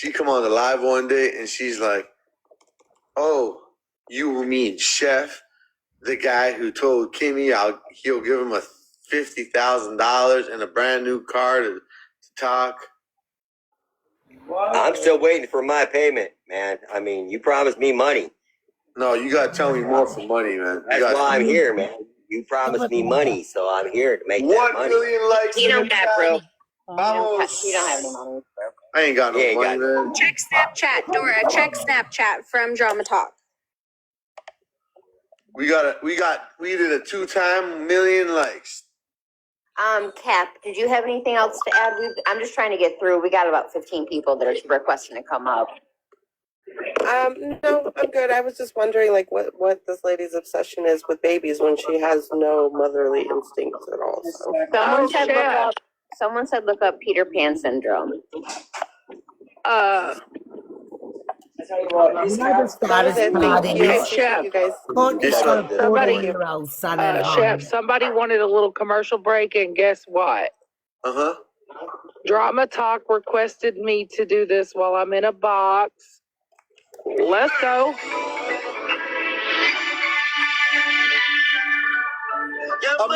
and she's like, oh, you mean Chef, the guy who told Kimmy he'll give him a $50,000 and a brand new car to talk. I'm still waiting for my payment, man. I mean, you promised me money. No, you gotta tell me more for money, man. That's why I'm here, man. You promised me money, so I'm here to make that 1 money. million likes. You don't have, bro. You Vamos. don't have any money, bro. I ain't got no money, man. Check Snapchat, Dora. Check Snapchat from Drama Talk. We did a 2-time million likes. Cap, did you have anything else to add? I'm just trying to get through. We got about 15 people that are requesting to come up. No, I'm good. I was just wondering, like, what this lady's obsession is with babies when she has no motherly instincts at all. So. Someone said look up Peter Pan syndrome. Chef, somebody wanted a little commercial break, and guess what? Drama Talk requested me to do this while I'm in a box. Let's go. A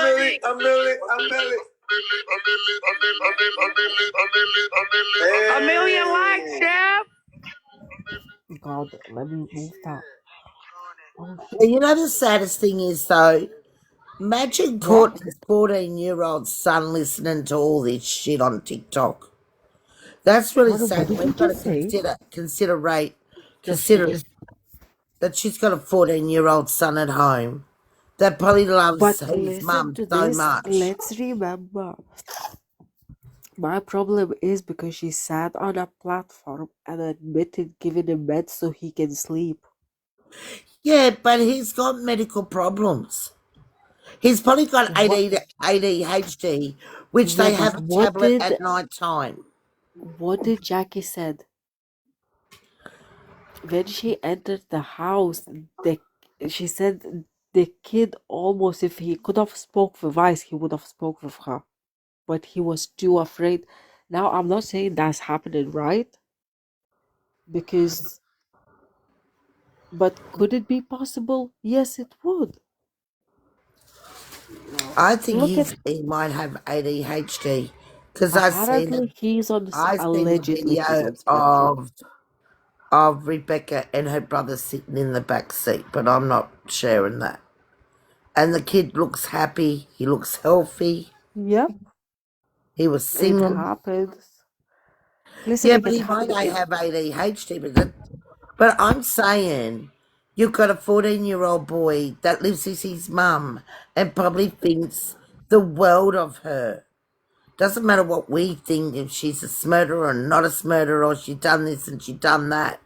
million likes, Chef. God, let me move that. You know the saddest thing is though, imagine Courtney's 14-year-old son listening to all this shit on TikTok. That's really sad. We've got to consider consider that she's got a 14-year-old son at home that probably loves But his listen mum to so this. much. Let's remember, my problem is because she sat on a platform and admitted giving him meds so he can sleep. Yeah, but he's got medical problems. He's probably got What? ADHD, which Yeah, they but have a tablet at night time. what did Jackie said? When she entered the house, she said the kid almost, if he could have spoke with Vice, he would have spoke with her, but he was too afraid. Now, I'm not saying that's happening, right? Because, but could it be possible? Yes, it would. I think Look at, he might have ADHD because apparently he's on, I seen the allegedly he's video on spectrum. of Rebecca and her brother sitting in the back seat, but I'm not sharing that. And the kid looks happy. He looks healthy. Yep, He was it singing. happens. Listen, Yeah, if but it he might happened, have ADHD. But I'm saying you've got a 14-year-old boy that lives with his mum and probably thinks the world of her. Doesn't matter what we think, if she's a smurderer or not a smurderer, or she done this and she done that.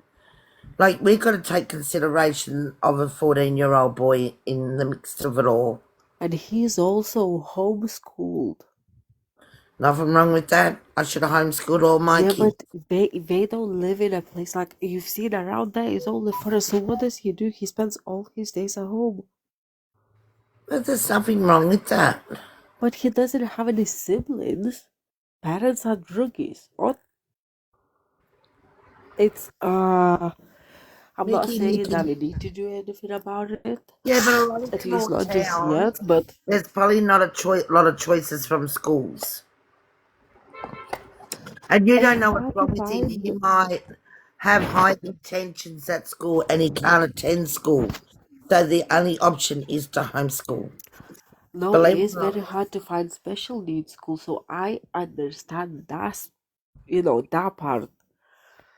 Like, we've got to take consideration of a 14-year-old boy in the mix of it all. and he's also homeschooled. Nothing wrong with that. I should have homeschooled all my Yeah, kids. but they don't live in a place like you've seen around there. It's only for us. So what does he do? He spends all his days at home. But there's nothing wrong with that. But he doesn't have any siblings. Parents are druggies. What? It's I'm not saying that we need to do anything about it. Yeah, but a lot of At least small not just towns, yet. But there's probably not a lot of choices from schools. And you it's don't know what's hard to wrong with him. He find. might have high intentions at school and he can't attend school. So the only option is to homeschool. No, it Believe it is or not. very hard to find special needs schools. So I understand that part.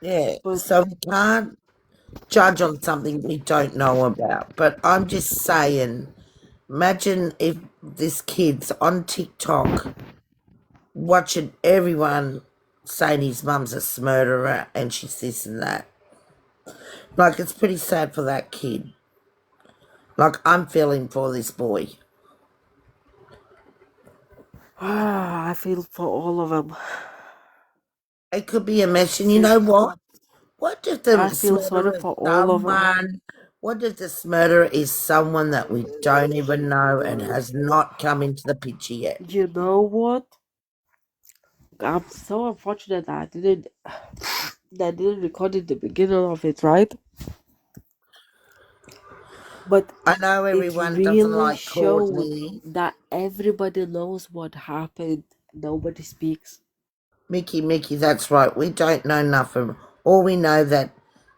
Yeah, But so we can't judge on something we don't know about. But I'm just saying, imagine if this kid's on TikTok watching everyone saying his mum's a murderer and she's this and that. Like, it's pretty sad for that kid. Like, I'm feeling for this boy. I feel for all of them. It could be a mess, and you know what? What if the I feel sorry murderer is for all of them. someone? What if this murderer is someone that we don't even know and has not come into the picture yet? You know what? I'm so unfortunate that I didn't record in the beginning of it, right? But I know it everyone doesn't really like showed Courtney. that everybody knows what happened. Nobody speaks. Mickey, that's right. We don't know nothing. All we know that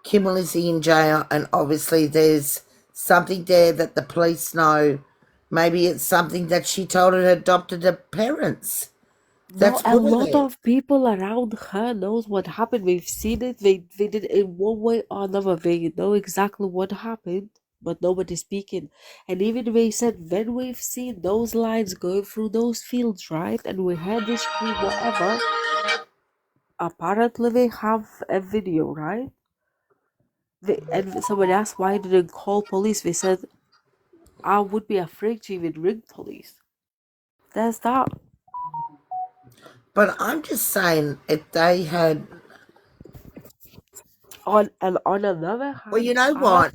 Kimberly's in jail, and obviously there's something there that the police know. Maybe it's something that she told her adopted parents. No, That's a good of lot it. of people around her knows what happened. We've seen it. They did in one way or another. They know exactly what happened, but nobody's speaking. And even they said when we've seen those lines going through those fields, right? And we heard the scream, whatever. Apparently, they have a video, right? And somebody asked why didn't call police. They said I would be afraid to even ring police. There's that. But I'm just saying, if they had... On another Well, you hand, know what?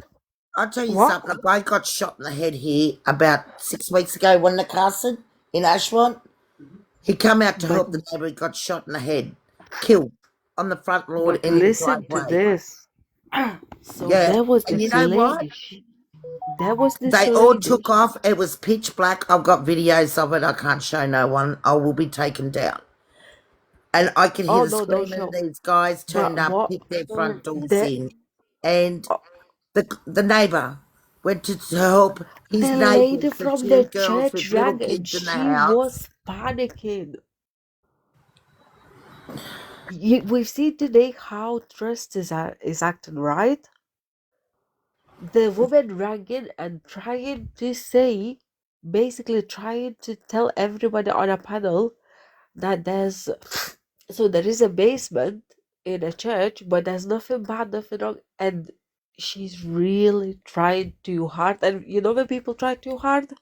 I'll tell you what? something. A bloke got shot in the head here about 6 weeks ago, wasn't it, Carson? In Ashwant. He come out to But help the neighbour. He got shot in the head. Killed. On the front lawn but in his listen to driveway. this. So Yeah. there was And you this know what? lady. There was this They all lady. took off. It was pitch black. I've got videos of it. I can't show no one. I will be taken down. And I could hear Oh the no, don't screaming. show. These guys turned But up, what? kicked their front doors The in. And the neighbour went to help his the neighbours, lady the from two the girls church with little rang and kids in the she house. was panicking. We've seen today how Trust is acting, right? the woman rang in and trying to say, basically trying to tell everybody on a panel that there is a basement in a church, but there's nothing bad, nothing wrong, and she's really trying too hard. And you know when people try too hard,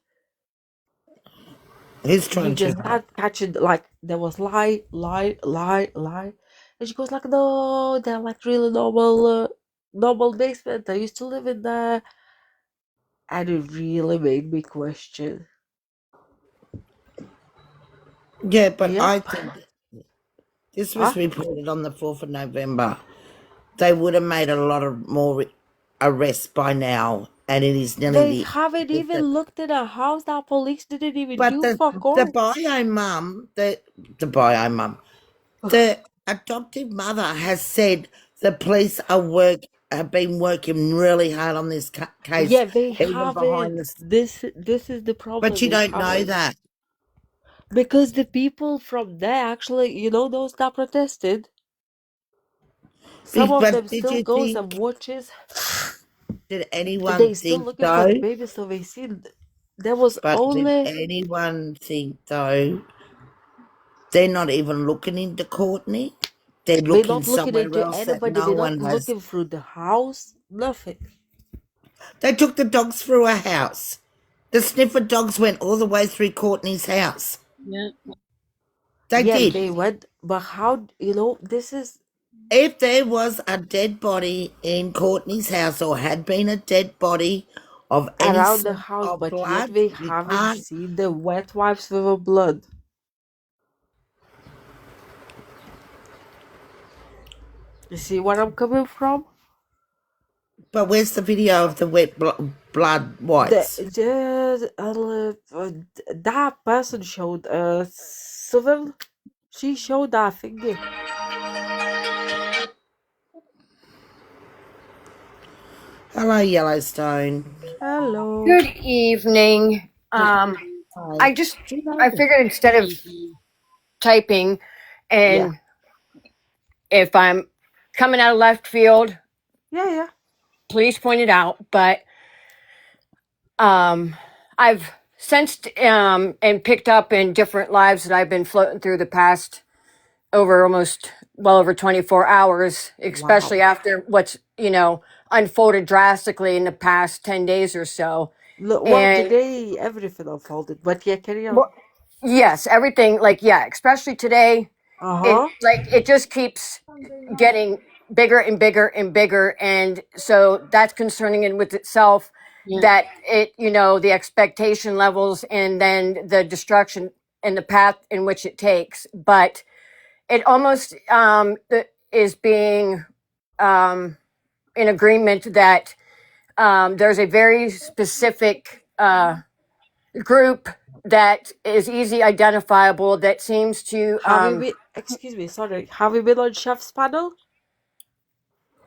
Who's you trying to? just start catching, like there was lie, lie, lie, lie, and she goes like, no, they're like really normal basement. I used to live in there, and it really made me question. Yeah, but I Yep. think this was Huh? reported on the 4th of November. They would have made a lot of more arrests by now, and it is nearly They the haven't even looked in a house. That police didn't even but do fuck the all. bio mum, the bio mum, the adoptive mother has said the police have been working really hard on this case, Yeah, they even behind haven't. the. This is the But problem. you They don't know haven't. that Because the people from there actually, those that protested, some of But them did still you goes and think? watches. Did anyone They still think looking for the though? baby, so they see there was But did only anyone think though? They're not even looking into Courtney. They're we're looking not looking somewhere into else that anybody. no We're not one has. looking through the house. Nothing. They took the dogs through a house. The sniffer dogs went all the way through Courtney's house. Yeah. They Yeah, did. they went, but how? This is If there was a dead body in Courtney's house or had been a dead body of any around the sort house, of but yet blood, we you haven't can't. seen the wet wipes with the blood. You see where I'm coming from? But where's the video of the wet blood wipes? That person showed Civil. She showed that thingy. Hello, Yellowstone. Hello. Good evening. Hi. I figured instead of typing Yeah. and if I'm coming out of left field, Yeah. please point it out. But I've sensed and picked up in different lives that I've been floating through the past over 24 hours, especially Wow. after what's, unfolded drastically in the past 10 days or so. Look, well, And today everything unfolded, but yeah, carry on. well, yes, everything, especially today, Uh-huh. it just keeps getting bigger and bigger and bigger, and so that's concerning in with itself, Yeah. that the expectation levels and then the destruction and the path in which it takes. But it almost is being in agreement that there's a very specific group that is easy identifiable that seems to Have you been, excuse me, sorry, have you been on Chef's panel?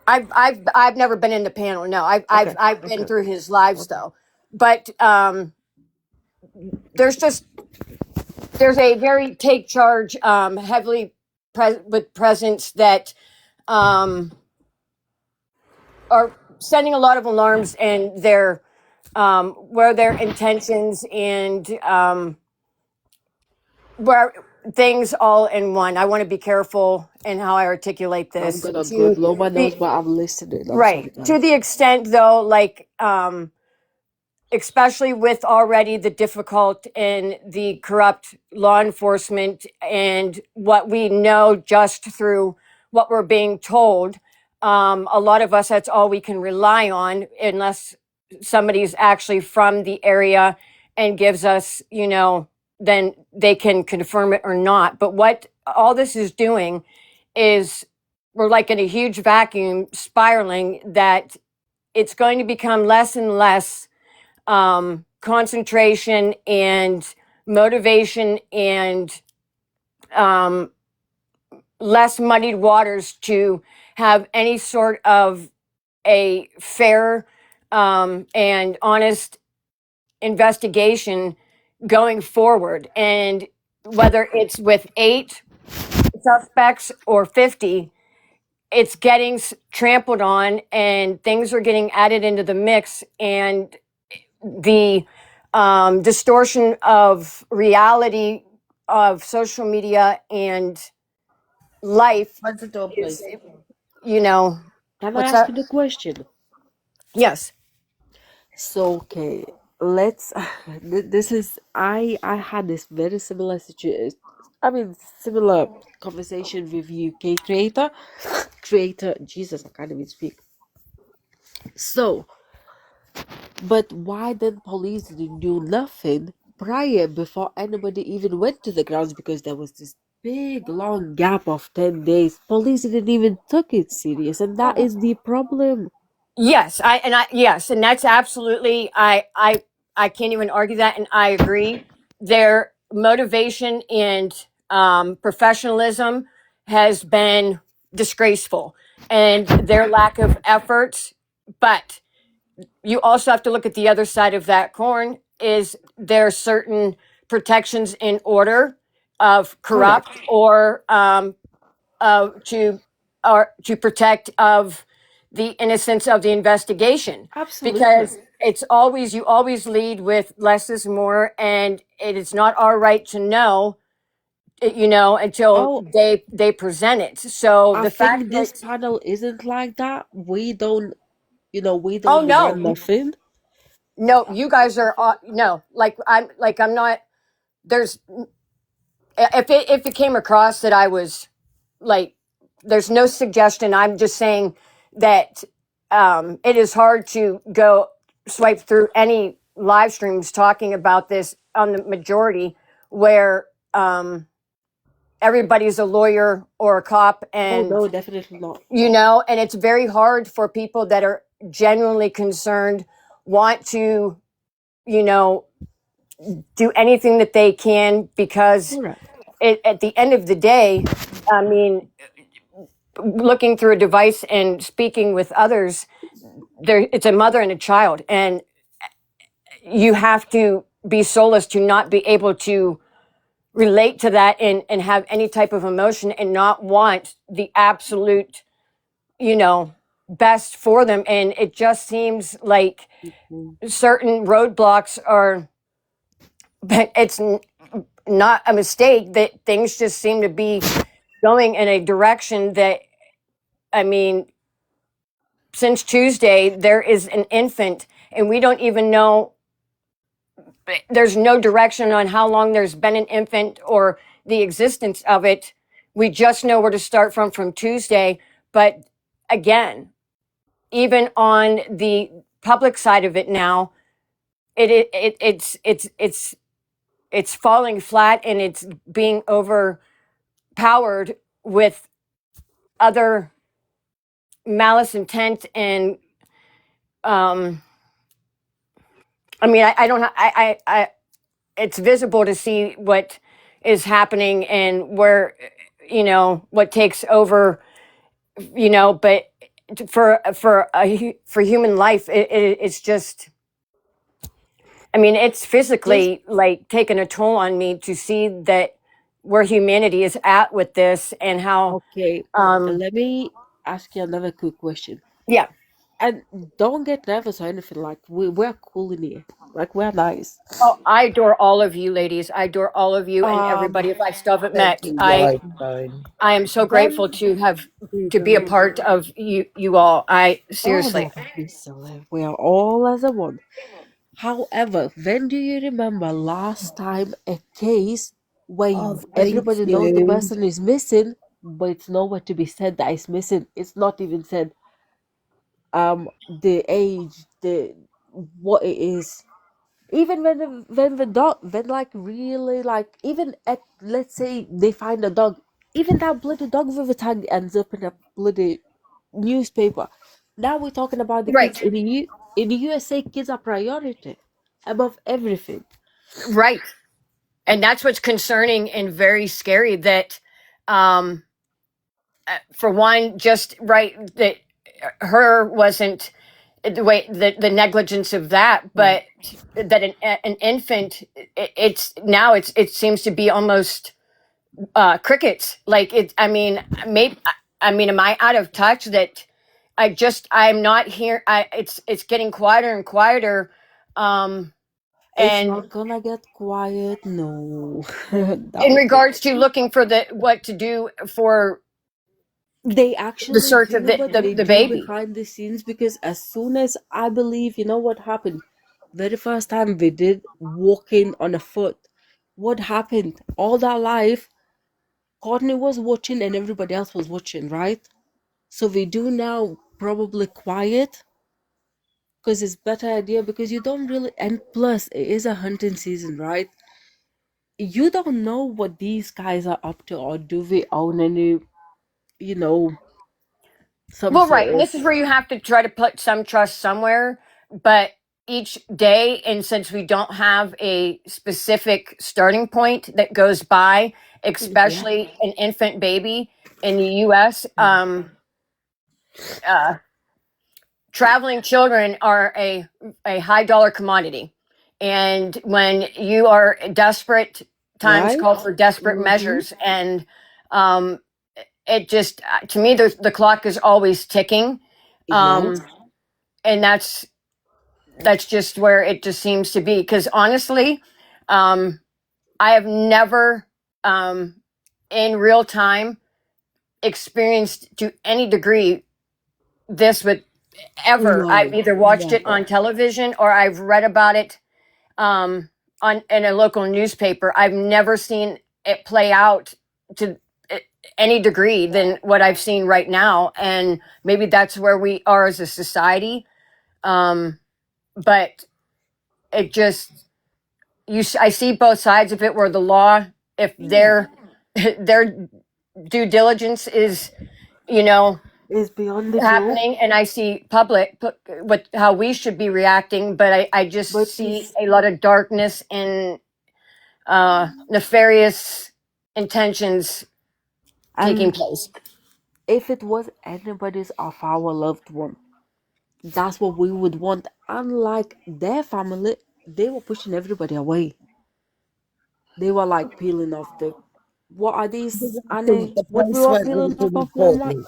I've never been in the panel. No, Okay. I've been through his lives though. But there's a very take charge, heavily with presence that are sending a lot of alarms, and their where their intentions and where things all in one. I want to be careful in how I articulate I'm this gonna go to blow my nose, the but I'm listening. I'm sorry, right, to guys. the extent though, especially with already the difficult and the corrupt law enforcement and what we know just through what we're being told. A lot of us, that's all we can rely on unless somebody's actually from the area and gives us, then they can confirm it or not. But what all this is doing is we're like in a huge vacuum spiraling that it's going to become less and less concentration and motivation and um, less muddied waters to have any sort of a fair and honest investigation going forward. And whether it's with 8 suspects or 50, it's getting trampled on, and things are getting added into the mix, and the distortion of reality of social media and life What's the door, is, please? you know, Can I what's ask that? you the question? Yes. So okay, let's. This is I had this very similar situation. I mean, similar conversation with UK creator. Jesus, I can't even speak. So, but why then police didn't do nothing prior before anybody even went to the grounds? Because there was this big long gap of 10 days. Police didn't even took it serious, and that is the problem. Yes, yes, and that's absolutely I can't even argue that, and I agree. Their motivation and professionalism has been disgraceful, and their lack of efforts. But you also have to look at the other side of that coin. Is there certain protections in order of corrupt Correct. or to protect of the innocence of the investigation, Absolutely. because it's always you always lead with less is more, and it is not our right to know, until Oh, they present it. So I the fact think this that, panel isn't like that. We oh don't demand no, nothing. no, you guys are no, I'm not. There's if it came across that I was like, there's no suggestion. I'm just saying that it is hard to go swipe through any live streams talking about this on the majority where everybody's a lawyer or a cop, Oh and no, definitely not. and it's very hard for people that are genuinely concerned, want to, you know do anything that they can, because Correct. at the end of the day, I mean, looking through a device and speaking with others, there it's a mother and a child, and you have to be soulless to not be able to relate to that, and have any type of emotion, and not want the absolute, best for them. And it just seems like Mhm. certain roadblocks are, but it's not a mistake, that things just seem to be going in a direction that, I mean, since Tuesday, there is an infant, and we don't even know. There's no direction on how long there's been an infant or the existence of it. We just know where to start from Tuesday. But again, even on the public side of it now, it's falling flat, and it's being overpowered with other malice intent, and um I mean, I don't I it's visible to see what is happening, and where, what takes over, but for human life, it's just, I mean, it's This physically like taking a toll on me to see that where humanity is at with this, and how okay. um Let me ask you another quick question. yeah. And don't get nervous or anything. Like we're cool in here. Like we're nice. Oh, I adore all of you ladies. I adore all of you and Um. everybody if I still haven't Thank met. you, I Yellow Phone. I am so grateful When to have we to be a part of you all. I Oh seriously. no, don't be silly. We are all as a one. However, when do you remember last time a case where Oh, thank everybody knows the you. person is missing, but it's nowhere to be said that it's missing? It's not even said the age, the what it is. Even when the dog, when like really like, even at, let's say they find a dog, even that bloody dog with a tag ends up in a bloody newspaper. Now we're talking about the kids Right. in in the USA. Kids are priority above everything. Right. And that's what's concerning and very scary, that um for one, just right, that her wasn't the way, the negligence of that, Correct. but that an infant, it's now, it seems to be almost crickets, like it, I mean, maybe. I mean, am I out of touch that I'm not here? It's getting quieter and quieter. It's And not gonna get quiet. No, in doubt it. regards to looking for what to do for They the actually search of do, but they the do baby. behind the scenes because as soon as I believe, you know what happened? Very first time we did walking on a foot. What happened? All that life, Courtney was watching and everybody else was watching, right? So we do now probably quiet because it's better idea because you don't really, and plus it is a hunting season, right? You don't know what these guys are up to, or do we own any, you know, some Well, right. And sort this of. is where you have to try to put some trust somewhere. But each day, and since we don't have a specific starting point that goes by, Yeah. especially an infant baby in the US, uh, traveling children are a high dollar commodity. And when you are desperate, times Right? call for desperate Mm-hmm. measures. And um, it just, to me, the clock is always ticking. Yes. And that's just where it just seems to be. Because honestly, um, I have never in real time experienced to any degree this with ever. I've No, either watched it never. on television or I've read about it on in a local newspaper. I've never seen it play out to any degree than what I've seen right now, and maybe that's where we are as a society. But it just I see both sides of it where the law, if Yeah. their due diligence is, you know, It's beyond the joke. happening, and I see what how we should be reacting, but I just But you see a lot of darkness and nefarious intentions taking and place. if it was anybody's of our loved one, that's what we would want. Unlike their family, they were pushing everybody away. They were like peeling off the. What are these, Annie? The What we police were weren't peeling off working of with Walmart? Courtney.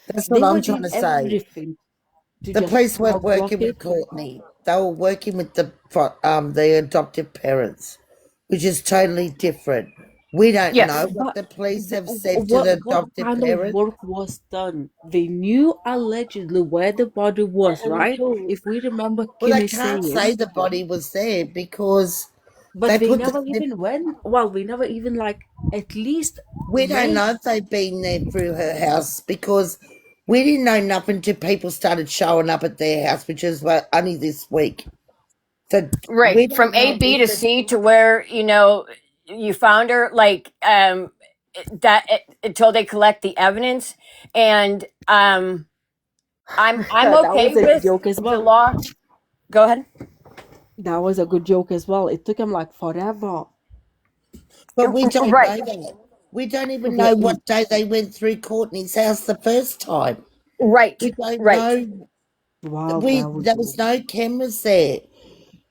That's what They I'm were trying doing to say. everything to The just police weren't cock block working it. with Courtney. They were working with the adoptive parents, which is totally different. We don't know Yes. what But the police have said to the what adoptive kind of parents. work was done? They knew allegedly where the body was, And right? If we remember well, they Kimmy can't saying, say the body was there because but they we put never the. even went. Well, we never even like at least We don't made. know if they've been there through her house because we didn't know nothing until people started showing up at their house, which is only this week. So Right. we From don't A, know B if to the. C to where, you found her, like, until they collect the evidence. And I'm That okay was a with joke as the well. law. Go ahead. That was a good joke as well. It took him like forever. But we don't Right. know that. We don't even Yeah, know what day they went through Courtney's house the first time. Right. We don't Right. know. wow, that was There was no cameras there,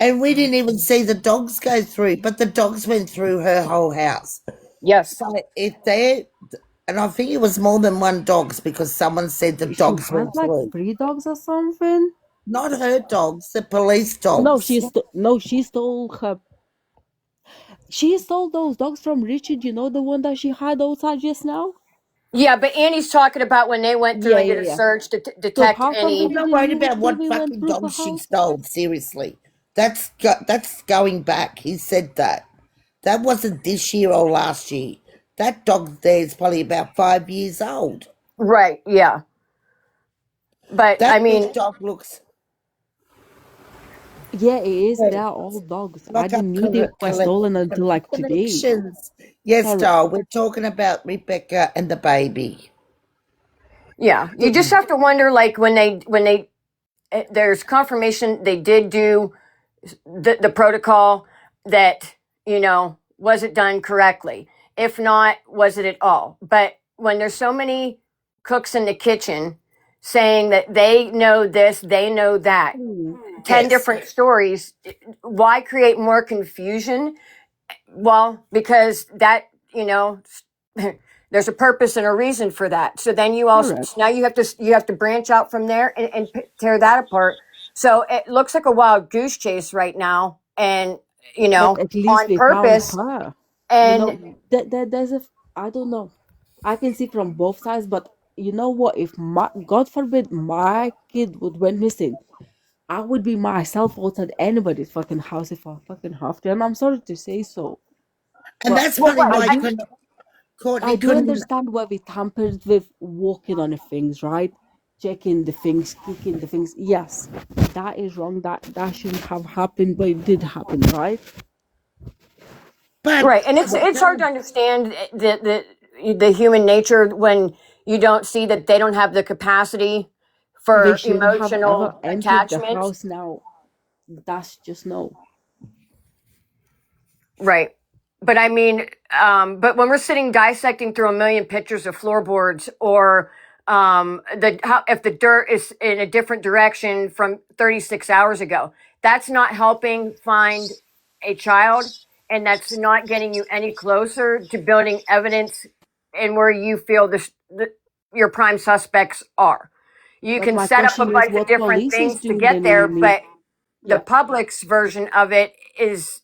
and we didn't even see the dogs go through. But the dogs went through her whole house. Yes. So if they, and I think it was more than one dogs because someone said the she dogs has went like through. 3 dogs or something. Not her dogs, the police No, dogs. she stole her. She stole those dogs from Richard. You know the one that she had outside just now. Yeah, but Annie's talking about when they went through Yeah, and did yeah, a yeah. search to So detect how come we I'm any. not didn't worried use about when what we went fucking through her dogs she house? stole. Seriously, that's going back. He said that. That wasn't this year or last year. That dog there is probably about 5 years old. Right. Yeah. But That I big mean, dog looks Yeah, it is. good. They're all dogs. I Lock up didn't knew they were stolen until like today. connections. Yes, Correct. doll. We're talking about Rebecca and the baby. yeah, you just Yeah. have to wonder, like, when they there's confirmation they did do the protocol, that was it done correctly? If not, was it at all? But when there's so many cooks in the kitchen saying that they know this, they know that, 10 Yes. different stories, why create more confusion? Well, because that, There's a purpose and a reason for that. So then you also Correct. now you have to branch out from there and tear that apart. So it looks like a wild goose chase right now, and But at least on we found purpose. her. You know, And there's a, I don't know. I can see from both sides, but you know what? If my, God forbid, my kid would went missing, I would be myself outside anybody's fucking house if I fucking have to. And I'm sorry to say so. And But that's probably I why do Courtney I do couldn't. understand why we tampered with walking on the things, right? Checking the things, kicking the things. Yes, that is wrong. That shouldn't have happened, but it did happen, right? But right, and it's hard to understand the human nature when you don't see that they don't have the capacity They for shouldn't have ever emotional entered the attachment. house now. That's just no. Right. But I mean, but when we're sitting dissecting through a million pictures of floorboards, or if the dirt is in a different direction from 36 hours ago, that's not helping find a child, and that's not getting you any closer to building evidence and where you feel your prime suspects are. You But can my set up a question is, bunch of what different police is things to doing get then, there, Anniemay? but the Yeah, public's version of it is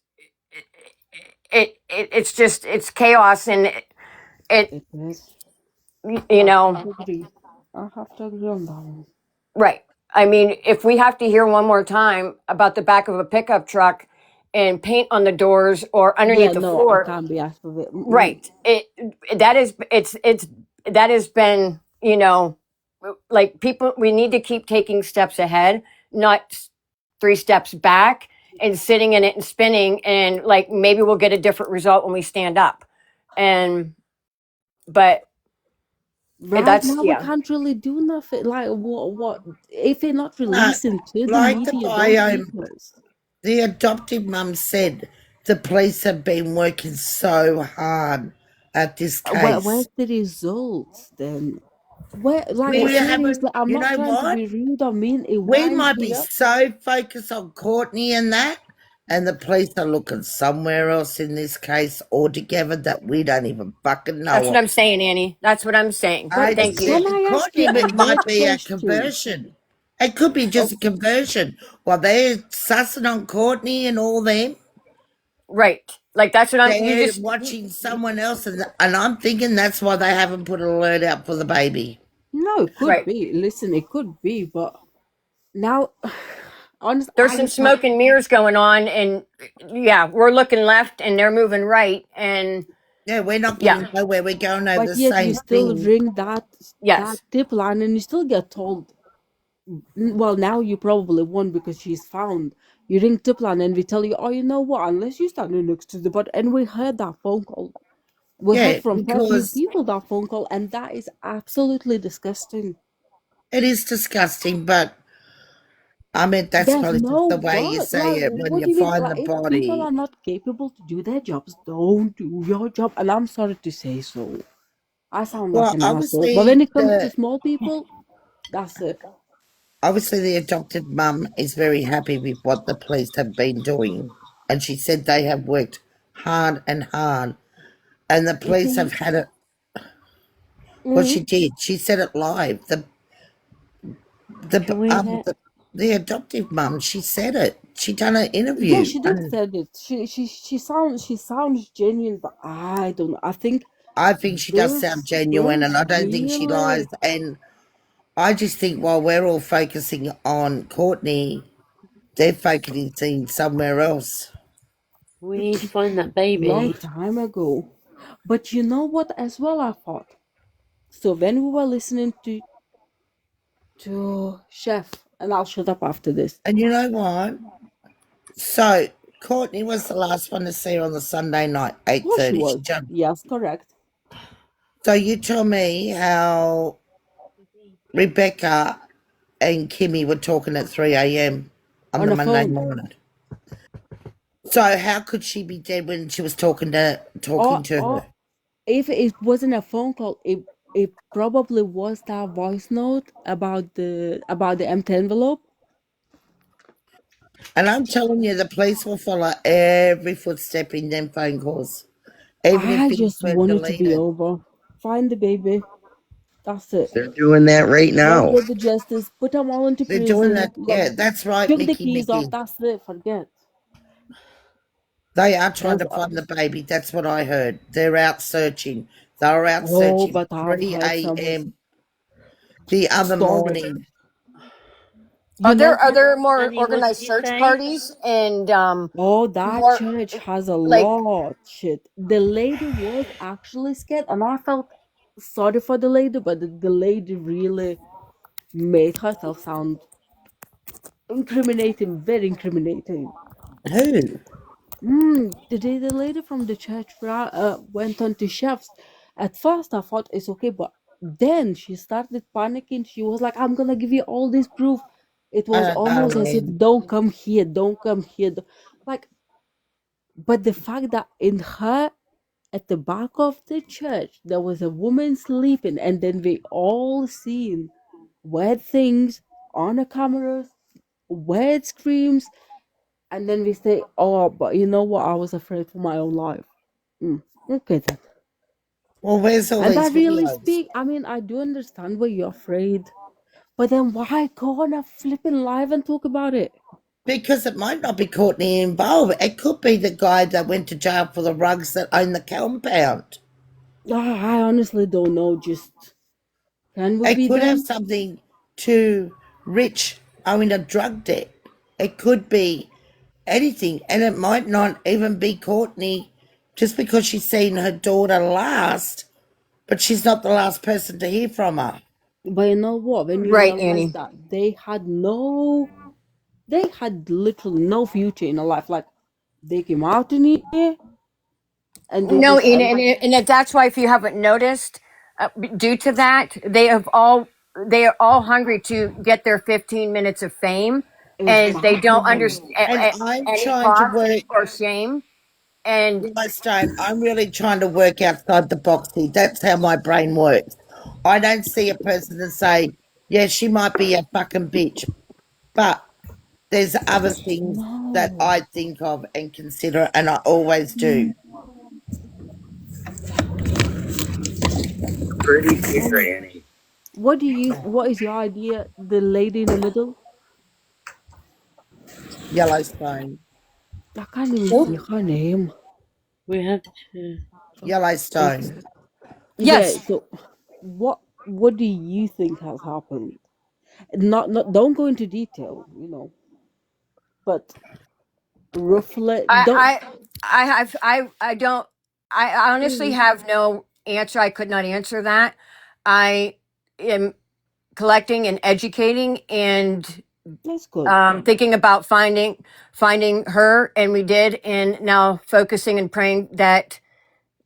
it's just it's chaos, and it it is. you I have know. to agree. I have to agree on that one. Right. I mean, if we have to hear one more time about the back of a pickup truck and paint on the doors or Yeah, underneath the no, I floor, can't be asked for it. Mm-mm. right, that is it's that has been, like, people, we need to keep taking steps ahead, not 3 steps back and sitting in it and spinning, and like maybe we'll get a different result when we stand up. And but Right that's, now, we yeah. can't really do nothing. Like, what? If they're not uh, releasing to the like the media, those biome, videos. the adoptive mum said the police have been working so hard at this Where's case. the results then? Where, like, We seriously, haven't, I'm you not know trying to what? be rude or mean. We Why is might the be so focused on Courtney and that, and the police are looking somewhere else in this case altogether that we don't even fucking That's know what of. I'm saying, Annie. That's what I'm saying. But I Thank just you. can think I ask Courtney you a might weird be a question? conversion. It could be just Oh, a conversion. While they're sussing on Courtney and all them, Right. Like, that's what you they're just, watching someone else, and I'm thinking that's why they haven't put an alert out for the baby. no, it could right. be. Listen, it could be, but now, honest, There's I some just can't. smoke and mirrors going on, and yeah, we're looking left and they're moving right. And Yeah, we're not yeah, getting nowhere. We're going over But the yet you same still thing. ring that yes. tip line, and you still get told. Well, now you probably won't because she's found. You ring tip line, and we tell you, oh, you know what? Unless you stand next to the body, and we heard that phone call. We heard Yeah, from quite a few because people that phone call, and that is absolutely disgusting. it is disgusting, but I mean, that's There's probably just no the way you but. say Like, it when what you do you mean? find the Like, if people body. are not capable to do their jobs, don't do your job. And I'm sorry to say so. I sound like Well, an asshole. But when it comes to small people, that's it. obviously the adopted mum is very happy with what the police have been doing, and she said they have worked hard and hard, and the If police have he, had it. Well, mm, she did. She said it live. can we hear? The adoptive mum. She said it. She done an Yeah, interview, she did and said it. She sounds genuine, but I don't know. I think I think she does sound genuine, and this I don't think she lies. really And I just think while we're all focusing on Courtney, they're focusing somewhere else. We need to find that long baby. time ago. But you know what? As well, I thought. So when we were listening to Chef, and I'll shut up after this. And you know what? So Courtney was the last one to see her on the Sunday night, Oh, she 8:30. She was. jumped. Yes, correct. So you tell me how Rebecca and Kimmy were talking at 3 a.m. on On the a Monday phone. morning. So how could she be dead when she was talking to Or her? if it wasn't a phone call, it probably was that voice note about the empty envelope. And I'm telling you, the police will follow every footstep in them phone calls, even if I things just were want it to be deleted. over. Find the baby. That's it. They're doing that right Work now. with the justice. Put them all into They're doing prison. that. Yeah, that's right, Took the Mickey keys off. Mickey. That's it. Forget. They are trying There's, to find the baby. That's what I heard. They're out searching. They were out oh, searching but I've 3 heard some a.m. the other stories. morning. You know Are what? there more Annie, what did organized you search say? parties and Oh, that more church has a like lot shit. The lady was actually scared, and I felt sorry for the lady, but the lady really made herself sound incriminating, very incriminating. Who? The lady from the church went on to chefs. At first, I thought it's okay, but then she started panicking. She was like, "I'm gonna give you all this proof." It I was don't know, almost as if, man. "Don't come here, don't come here." Like, but the fact that in her at the back of the church there was a woman sleeping, and then we all seen weird things on the cameras, weird screams, and then we say, "Oh, but you know what? I was afraid for my own life." Okay then. Well, where's all And these that really videos? speak. I mean, I do understand why you're afraid, but then why go on a flipping live and talk about it? Because it might not be Courtney involved. It could be the guy that went to jail for the rugs that own the compound. I honestly don't know. Just can we It be could have them? something to Rich owing a drug debt. It could be anything. And it might not even be Courtney just because she's seen her daughter last, but she's not the last person to hear from her. But you know what? When you right, realize Annie? that they had literally no future in a life. Like they came out in here and they No, just and that's why if you haven't noticed, due to that, they are all hungry to get their 15 minutes of fame, and they don't exactly. understand And I'm any trying to cost work, or shame. And Stone, I'm really trying to work outside the box here. That's how my brain works. I don't see a person and say, yeah, she might be a fucking bitch, but there's other things that No. I think of and consider, and I always do. Pretty clear, Oh, Annie. what is your idea? The lady in the middle? Yellowstone. I can't even see Oop, her name. We have to. It's Yellowstone. yeah, yes, so what do you think has happened? Not don't go into detail, but roughly don't. I don't. I honestly have no answer. I could not answer that. I am collecting and educating and That's good. thinking about finding her, and we did, and now focusing and praying that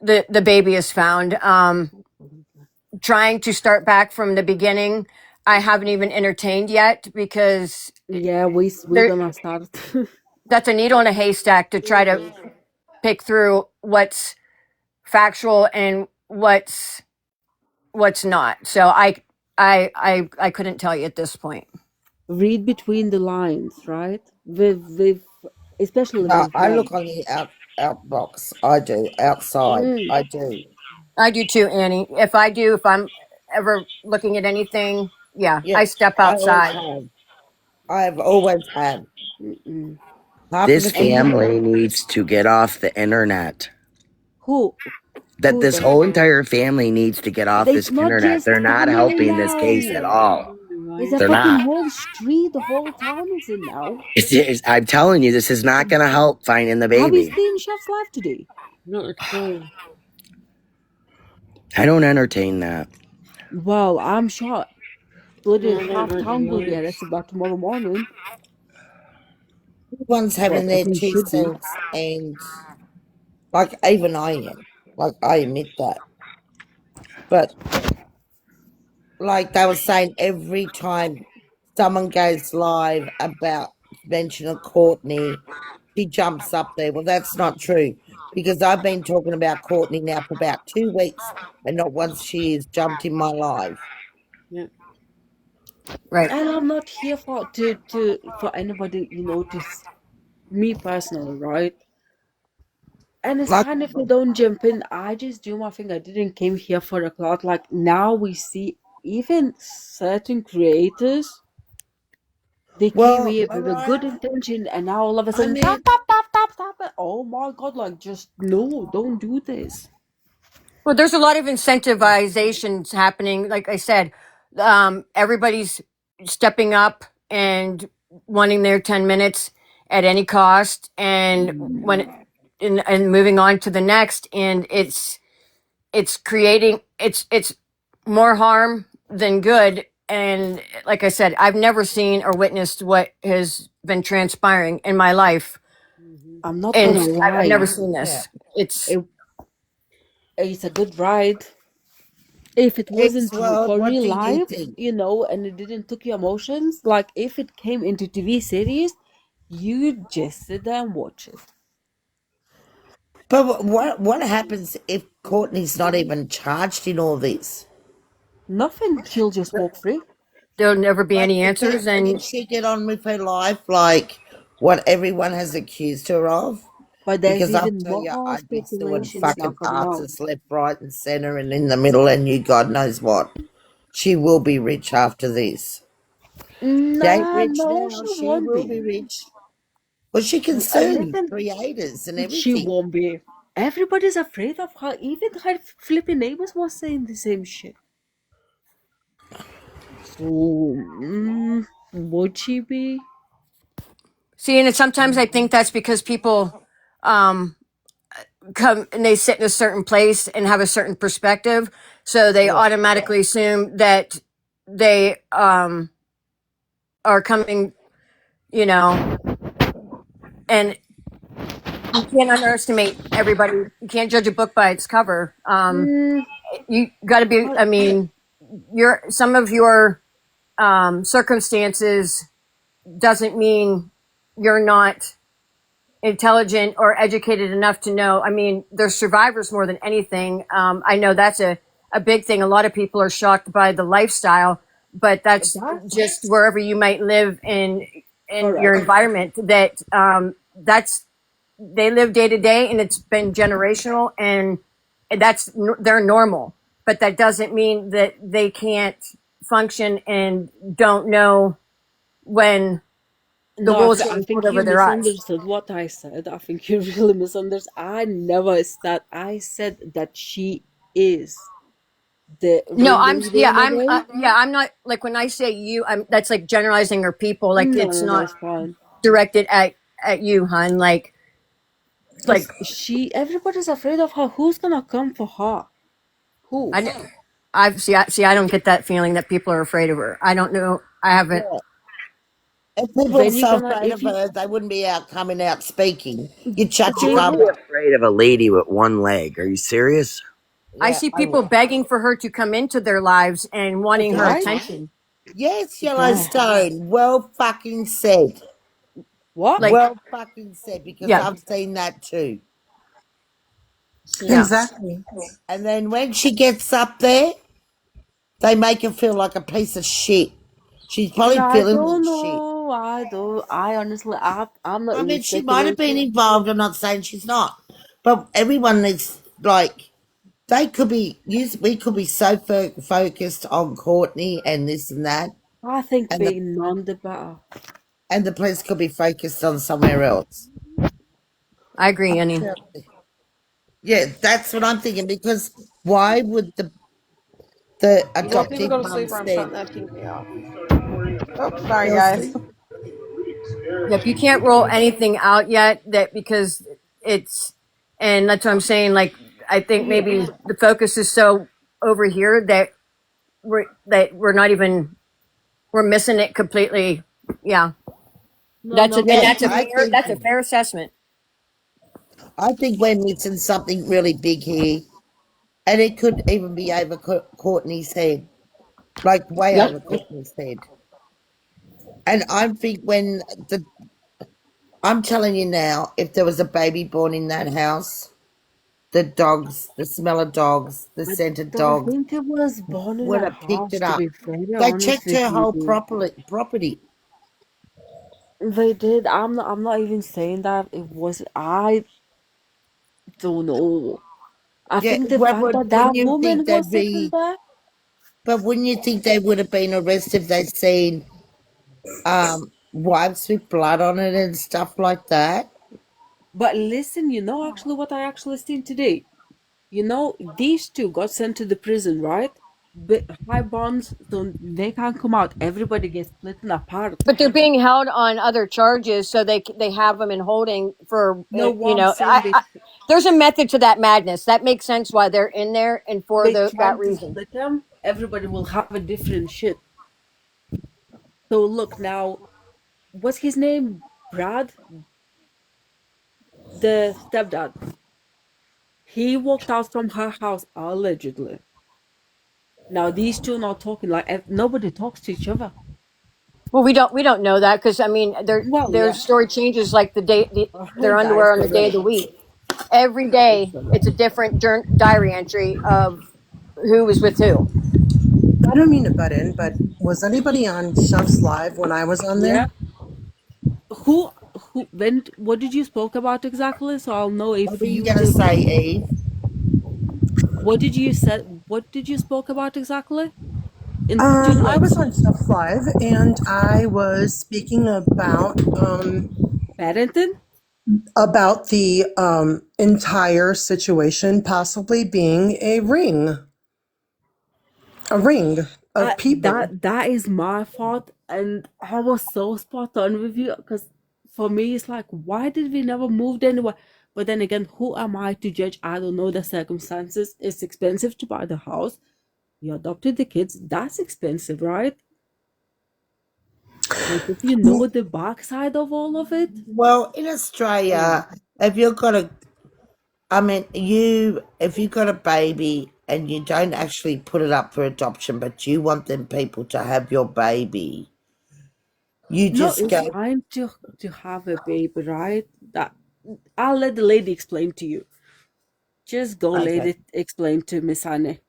the baby is found. Trying to start back from the beginning. I haven't even entertained yet because Yeah, we're there gonna start. that's a needle in a haystack to try to pick through what's factual and what's not. So I couldn't tell you at this point. Read between the lines, right? With especially No, with I her. look on the outbox. I do. Outside. Mm. I do. I do too, Annie. If I'm ever looking at anything, yeah, Yeah, I step I always outside. have. I have always had. Mm-mm. Half of This the things. family needs to get off the internet. Who That who this does? whole entire family needs to get off It's this not internet. just They're not family helping this case at now. all. It's a They're fucking not. whole street. The whole town is in now. I'm telling you, this is not going to help finding the Have you baby. seen Chef's Life today? Not at all. I don't entertain that. Well, I'm sure bloody No, I don't half like the town will get lives. us about tomorrow morning. Everyone's having Well, at their least two should be. cents, and like even I am. Like I admit that. But like they were saying, every time someone goes live about mention of Courtney, she jumps up there. Well, that's not true because I've been talking about Courtney now for about 2 weeks, and not once she has jumped in my life. Yeah. Right. And I'm not here for anybody, me personally, right? And it's Like, fine if they don't jump in. I just do my thing. I didn't came here for a cloud. Like now we see even certain creators, they came well, here with a good Mariah, intention, and now all of a I sudden, tap mean, tap tap tap tap. Oh my God! Like just no, don't do this. Well, there's a lot of incentivizations happening. Like I said, everybody's stepping up and wanting their 10 minutes at any cost, and and moving on to the next. And it's creating it's more harm than good. And like I said, I've never seen or witnessed what has been transpiring in my life, I'm not and gonna I've never lie. seen yeah, this. It's It, it's a good ride. If it X wasn't World, for what real do you life, think? and it didn't took your emotions, like if it came into TV series, you just sit there and watch it. But what happens if Courtney's not even charged in all this? Nothing. She'll just walk free. there'll never be But any answers. can And she get on with her life like what everyone has accused her of? But there's Because I'll even tell you, more I'd be suing speculations now fucking coming out. artists left, right, and center, and in the middle, and you God knows what. She will be rich after this. She ain't Nah, rich no, now. she She won't will be. be rich. Well, she can sue Listen, creators and she everything. won't be. Everybody's afraid of her. Even her flipping neighbors was saying the same shit. So, would she be? see, and sometimes I think that's because people um, come and they sit in a certain place and have a certain perspective, so they Yeah. automatically assume that they are coming, you know. And you can't underestimate everybody. You can't judge a book by its cover. Mm, You got to be. but I mean, your some of your circumstances doesn't mean you're not intelligent or educated enough to know. I mean, they're survivors more than anything. I know that's a big thing. A lot of people are shocked by the lifestyle, but that's that's just wherever you might live in your correct. environment. That's they live day to day, and it's been generational, and that's they're normal. But that doesn't mean that they can't function and don't know when the No, wolves I getting pulled think you over their eyes. misunderstood what I said. I think you really misunderstood. I never said. I said that she is the No, ringleader in a way. I'm not like when I say you, I'm that's like generalizing or people, like No, it's no, no, not it's fine. directed at you, hun. Like Because everybody's afraid of her. Who's gonna come for her? Who? I I don't get that feeling that people are afraid of her. I don't know. I haven't. Yeah. If people were When you so gonna, afraid if of you, her, they wouldn't be out coming out speaking. You'd shut your they Who would gob be would, up. afraid of a lady with one leg? Are you serious? I Yeah, see I people would. begging for her to come into their lives and wanting her right? attention. Yes, Guy, Yellowstone. Well fucking said. what? Like, Well fucking said, because yeah, I've seen that too. yeah. Exactly. And then when she gets up there, they make her feel like a piece of shit. She's probably I feeling don't like shit. know. I don't. I honestly, I'm not I even mean, she might have been speculating. involved. I'm not saying she's not. But everyone needs, like, they could be, we could be so focused on Courtney and this and that. I think And the, being none the better. and the police could be focused on somewhere else. I agree, Annie. Yeah, that's what I'm thinking. Because why would the You want people to adoptive go to mum sleep or I'm said, shutting that TV off. Oh, sorry guys. Chelsea? Yep, you can't roll anything out yet that because it's, and that's what I'm saying. Like, I think Yeah. maybe the focus is so over here that we're not even we're missing it completely. Yeah, No, no, and Yeah, because that's a fair assessment. I think we're missing something really big here. And it could even be over Courtney's head. Like way yeah, over Courtney's head. And I think I'm telling you now, if there was a baby born in that house, the dogs, the smell of dogs, the I scent of don't dogs think it was born in would a have picked house. it To up. be very They honest checked with her you, whole dude. property. They did. I'm not. I'm not even saying that it was. I don't know. I Yeah, think the well, fact that wouldn't that you woman think they'd was sitting be? there. But wouldn't you think they would have been arrested if they'd seen wipes with blood on it and stuff like that? But listen, you know actually what I actually seen today? You know, these two got sent to the prison, right? But high bonds, so they can't come out. Everybody gets split apart. But they're being held on other charges, so they have them in holding for No, what I'm saying, there's a method to that madness. That makes sense why they're in there, and for they that trying to reason. split them. Everybody will have a different shit. So look now, what's his name? Brad, the stepdad. He walked out from her house allegedly. Now these two not talking like nobody talks to each other. Well, we don't know that because I mean Well, their yeah, story changes like their that is underwear on the day of correct. the week. Every That is day, correct. it's a different diary entry of who was with who. I don't mean to butt in, but was anybody on Chef's Live when I was on Yeah. there? Who when what did you spoke about exactly? So I'll know What if were you you going to did. say, Eve? What did you said? What did you spoke about exactly? In two I was words. on Chef's Live and I was speaking Parenting. about the entire situation possibly being a ring of people. That is my fault, and I was so spot on with you because for me it's like, why did we never moved anywhere? But then again, who am I to judge? I don't know the circumstances. It's expensive to buy the house. You adopted the kids. That's expensive, right? Like if you know the backside of all of it. Well, in Australia, if you've got a, I mean, if you've got a baby and you don't actually put it up for adoption, but you want them people to have your baby, you No, just it's go, fine to have a baby, right? That I'll let the lady explain to you. Just go, okay, lady, explain to Miss Annie.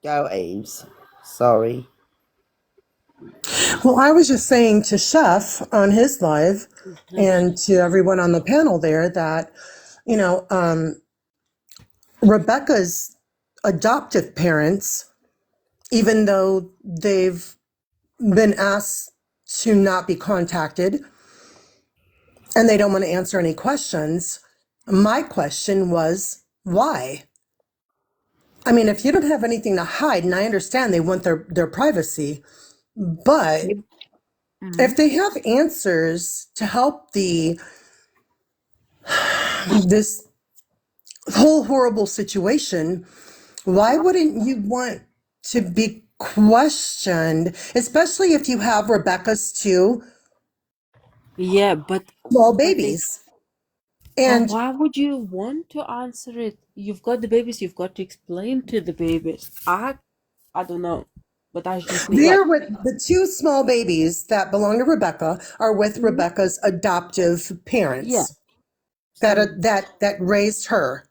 go, Eves. Sorry. Well, I was just saying to Chef on his live Mhm. and to everyone on the panel there that, you know, Rebecca's adoptive parents, even though they've been asked to not be contacted and they don't want to answer any questions, my question was, why? I mean, if you don't have anything to hide, and I understand they want their privacy, but Mhm. if they have answers to help this whole horrible situation, why wouldn't you want to be questioned, especially if you have Rebecca's two Yeah, small but they babies? but And why would you want to answer it? You've got the babies, you've got to explain to the babies. I don't know. But I just need like they're with the two small babies that belong to Rebecca are with Mhm. Rebecca's adoptive Yeah. parents So that raised her.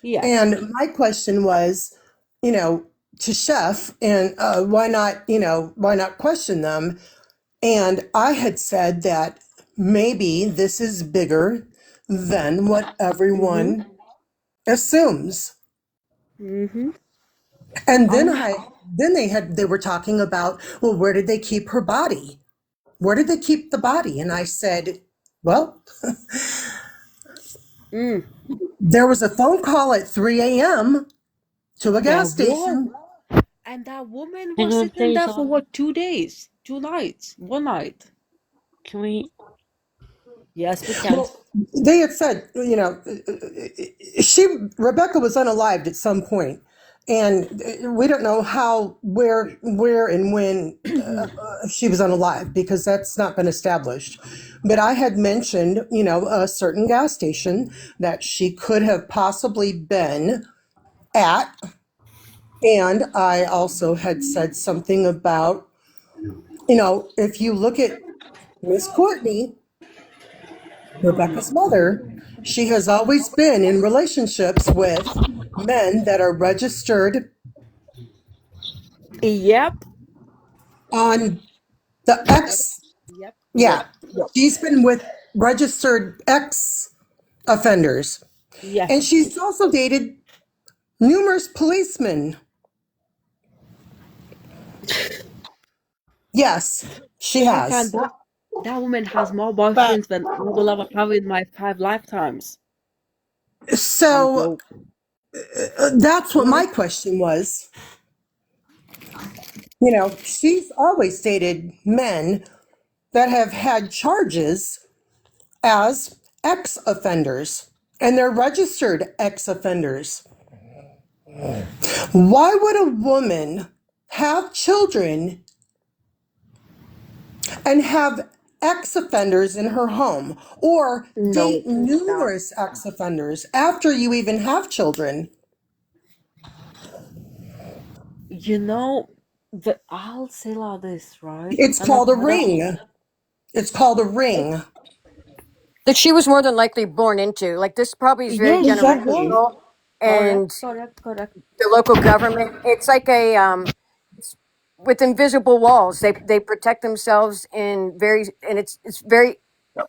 yeah. And my question was, you know, to Chef, and why not question them? And I had said that maybe this is bigger than what Mhm. everyone assumes. Mhm. And then I'm they were talking about, well, where did they keep her body? Where did they keep the body? And I said, well, mm, there was a phone call at 3 a.m. to a there gas was. station. And that woman Can was I sitting say there for something? what, 2 days, 2 nights, one night. Can we? Yes, we can. Well, they had said, she Rebecca was unalived at some point, and we don't know where, and when she was unalive because that's not been established. But I had mentioned, a certain gas station that she could have possibly been at, and I also had said something about, if you look at Miss Courtney, Rebecca's mother, she has always been in relationships with men that are registered Yep. on the ex. Yep. Yep. Yeah, she's been with registered ex offenders. Yes. And she's also dated numerous policemen. Yes, she has. That woman has more boyfriends than I will ever have in my 5 lifetimes. So that's what my question was. You know, she's always dated men that have had charges as ex-offenders, and they're registered ex-offenders. Why would a woman have children and have ex-offenders in her home, or date numerous ex-offenders after you even have children? You know, I'll say like this, right? It's And I called a cannot. ring. It's called a ring. That she was more than likely born into. Like this probably is very Yes, she was. generational, and Correct. the local government. It's like a it's with invisible walls. They protect themselves in very, and it's very.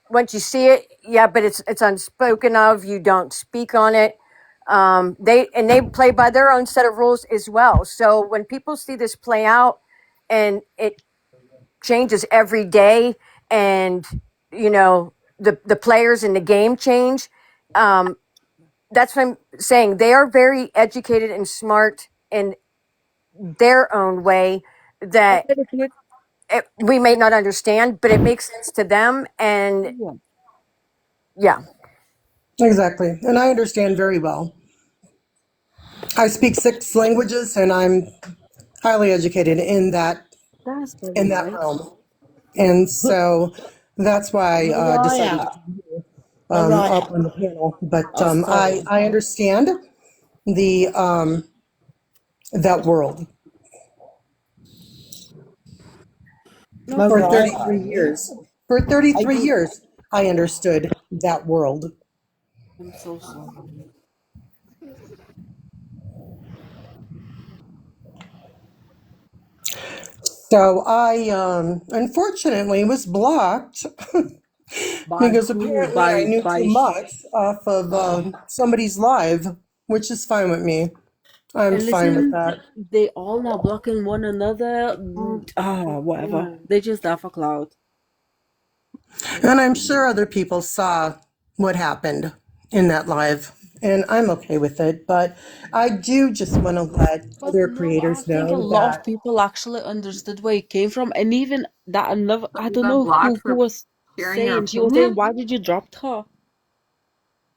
Once you see it, yeah, but it's unspoken of. You don't speak on it. They play by their own set of rules as well. So when people see this play out, and it changes every day, and you know the players in the game change. That's what I'm saying. They are very educated and smart in their own way that we may not understand, but it makes sense to them. And yeah. Exactly. And I understand very well. I speak 6 languages and I'm highly educated in that That's very nice. realm. And so that's why I decided to come up on the panel. But I understand the that world. For 33 years. For 33 years, I understood that world. I'm so sorry. So I unfortunately was blocked By because who? apparently I knew By too much off of somebody's live, which is fine with me. I'm and fine with listen, that. they all now blocking one another. Whatever. They just there for cloud. And I'm sure other people saw what happened in that live, and I'm okay with it. But I do just want to let But other no, I creators think a know lot of that people actually understood where it came from, and even that another. I You don't got know blocked who for was sharing your saying. She was saying, opinion? "Why did you drop her?"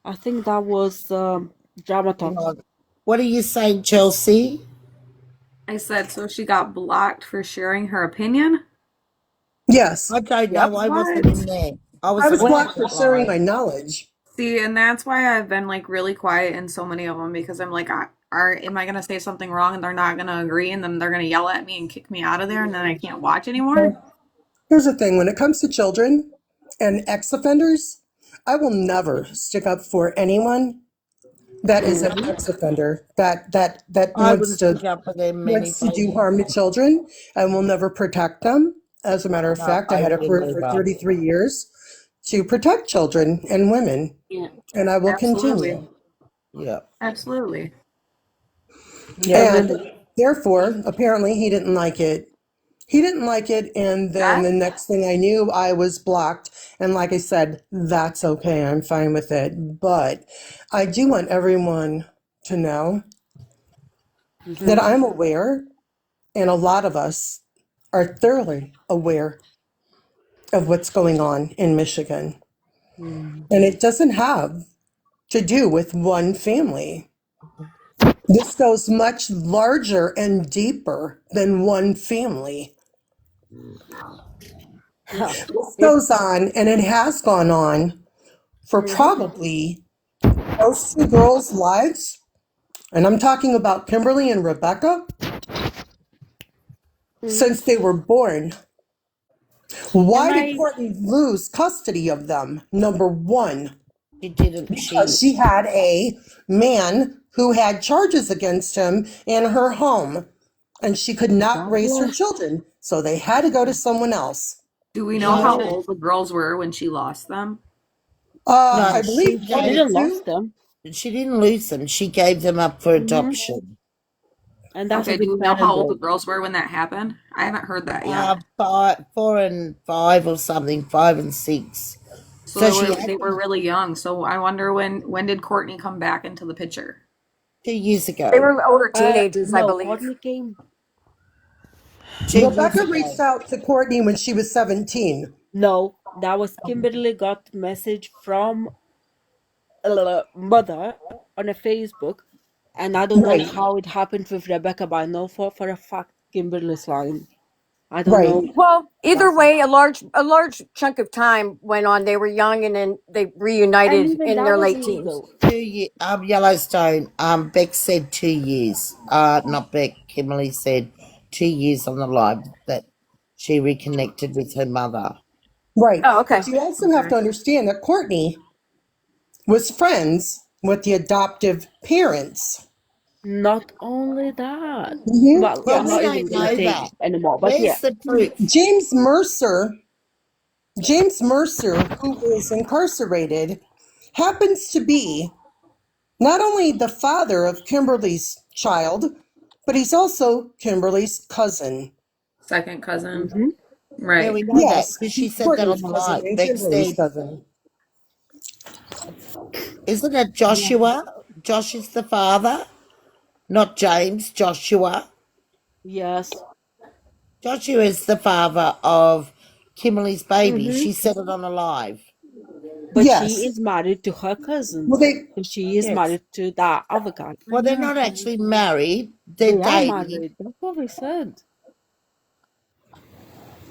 I think that was Drama Talk. What are you saying, Chelsea? I said, so she got blocked for sharing her opinion? yes, I don't know. I wasn't in What? there. I I was was on a blocked for different sharing line. my knowledge. See, and that's why I've been like really quiet in so many of them because I'm like, am I gonna say something wrong and they're not gonna agree and then they're gonna yell at me and kick me out of there and then I can't watch anymore? Here's the thing: when it comes to children and ex-offenders, I will never stick up for anyone that is an ex-offender that I wouldn't stick up for them many wants to do times. harm to children and will never protect them. As a matter of No, fact, I I had a wouldn't career for either. 33 years to protect children and women, Yeah, and I will Absolutely. continue. Yeah. Absolutely. yeah. And Really. therefore, apparently, he didn't like it. He didn't like it, and then That the next thing I knew, I was blocked. And like I said, that's okay. I'm fine with it. But I do want everyone to know that I'm aware, and a lot of us are thoroughly aware of what's going on in Michigan. And it doesn't have to do with one family. This goes much larger and deeper than one family. This It. goes on, and it has gone on for probably those 2 girls' lives. And I'm talking about Kimberly and Rebecca since they were born. Can Why did I? Courtney lose custody of them? Number one, She didn't. because she had a man who had charges against him in her home, and she could not God raise her bless. children, so they had to go to someone else. do we know You how know, old the girls were when she lost them? No, I believe she she one gave. and didn't lost two. them. She didn't lose them. She gave them up for adoption. And that's Okay, do we know how old the independent. girls were when that happened? I haven't heard that yet. 4 and 5 or something, 5 and 6. So So she had they were them really young. So I wonder when did Courtney come back into the picture? 2 years They ago. were older teenagers, I No, believe. Courtney came. 2 years Rebecca ago. reached out to Courtney when she was 17. No, that was Kimberly got message from mother on a Facebook, and I don't know Right, how it happened with Rebecca, but I know for a fact Kimberly's lying. I don't right. know. Well, either That's way, a large chunk of time went on. They were young, and then they and reunited even in that their was late teens. illegal. 2 years. Yellowstone. Beck said 2 years. Not Beck. Kimberly said 2 years on the live that she reconnected with her mother. Right. Oh, okay. But you also have Okay. to understand that Courtney was friends with the adoptive parents. Not only that, well, Well, I'm Yes. we not even don't gonna know say that. anymore. But yeah, Where's the proof? James Mercer, who is incarcerated, happens to be not only the father of Kimberly's child, but he's also Kimberly's cousin. Second cousin. hmm Yeah, Right. we know that Yes, because she he's said that on Courtney's the cousin live. and Beck Kimberly's said, cousin. isn't it yeah, Joshua? Josh is the father, not James, Joshua. yes, Joshua is the father of Kimberly's baby. hmm She said it on a live. but she Yes. is married to her cousin, Well, they so she is Yes. married to that other guy. Well, they're not actually married. They're They are dating. married. That's what we said.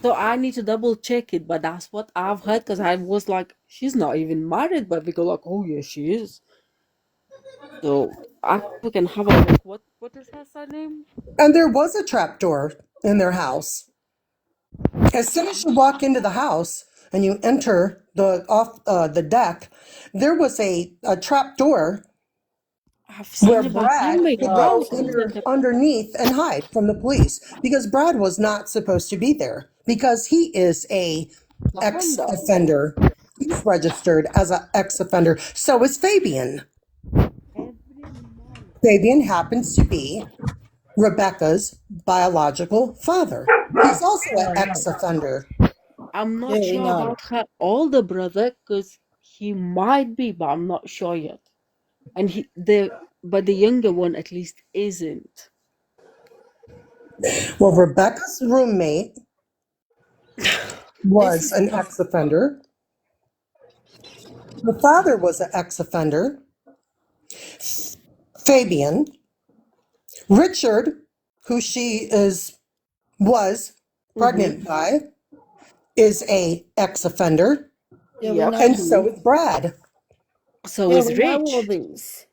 So I need to double check it, but that's what I've heard because I was like, she's not even married, but we go like, oh yeah, she is. So we can have a look. What is her surname? and there was a trapdoor in their house. As soon as you walk into the house and you enter the deck, there was a trap door I've where seen it, but I can't Brad make could out go something. underneath and hide from the police because Brad was not supposed to be there because he is a Offender. ex-offender. He's registered as an ex-offender. So is Fabian. Every month. Fabian happens to be Rebecca's biological father. He's also an ex-offender. I'm Yeah, not we sure know. about her older brother because he might be, but I'm not sure yet. And but the younger one at least isn't. Well, Rebecca's roommate This was is an ex-offender. The father was an ex-offender. Fabian, Richard, who she is was Mm-hmm. pregnant by, is a ex-offender, yeah, we Yep. know and so this. is Brad. So Yeah, is we know all Rich. this.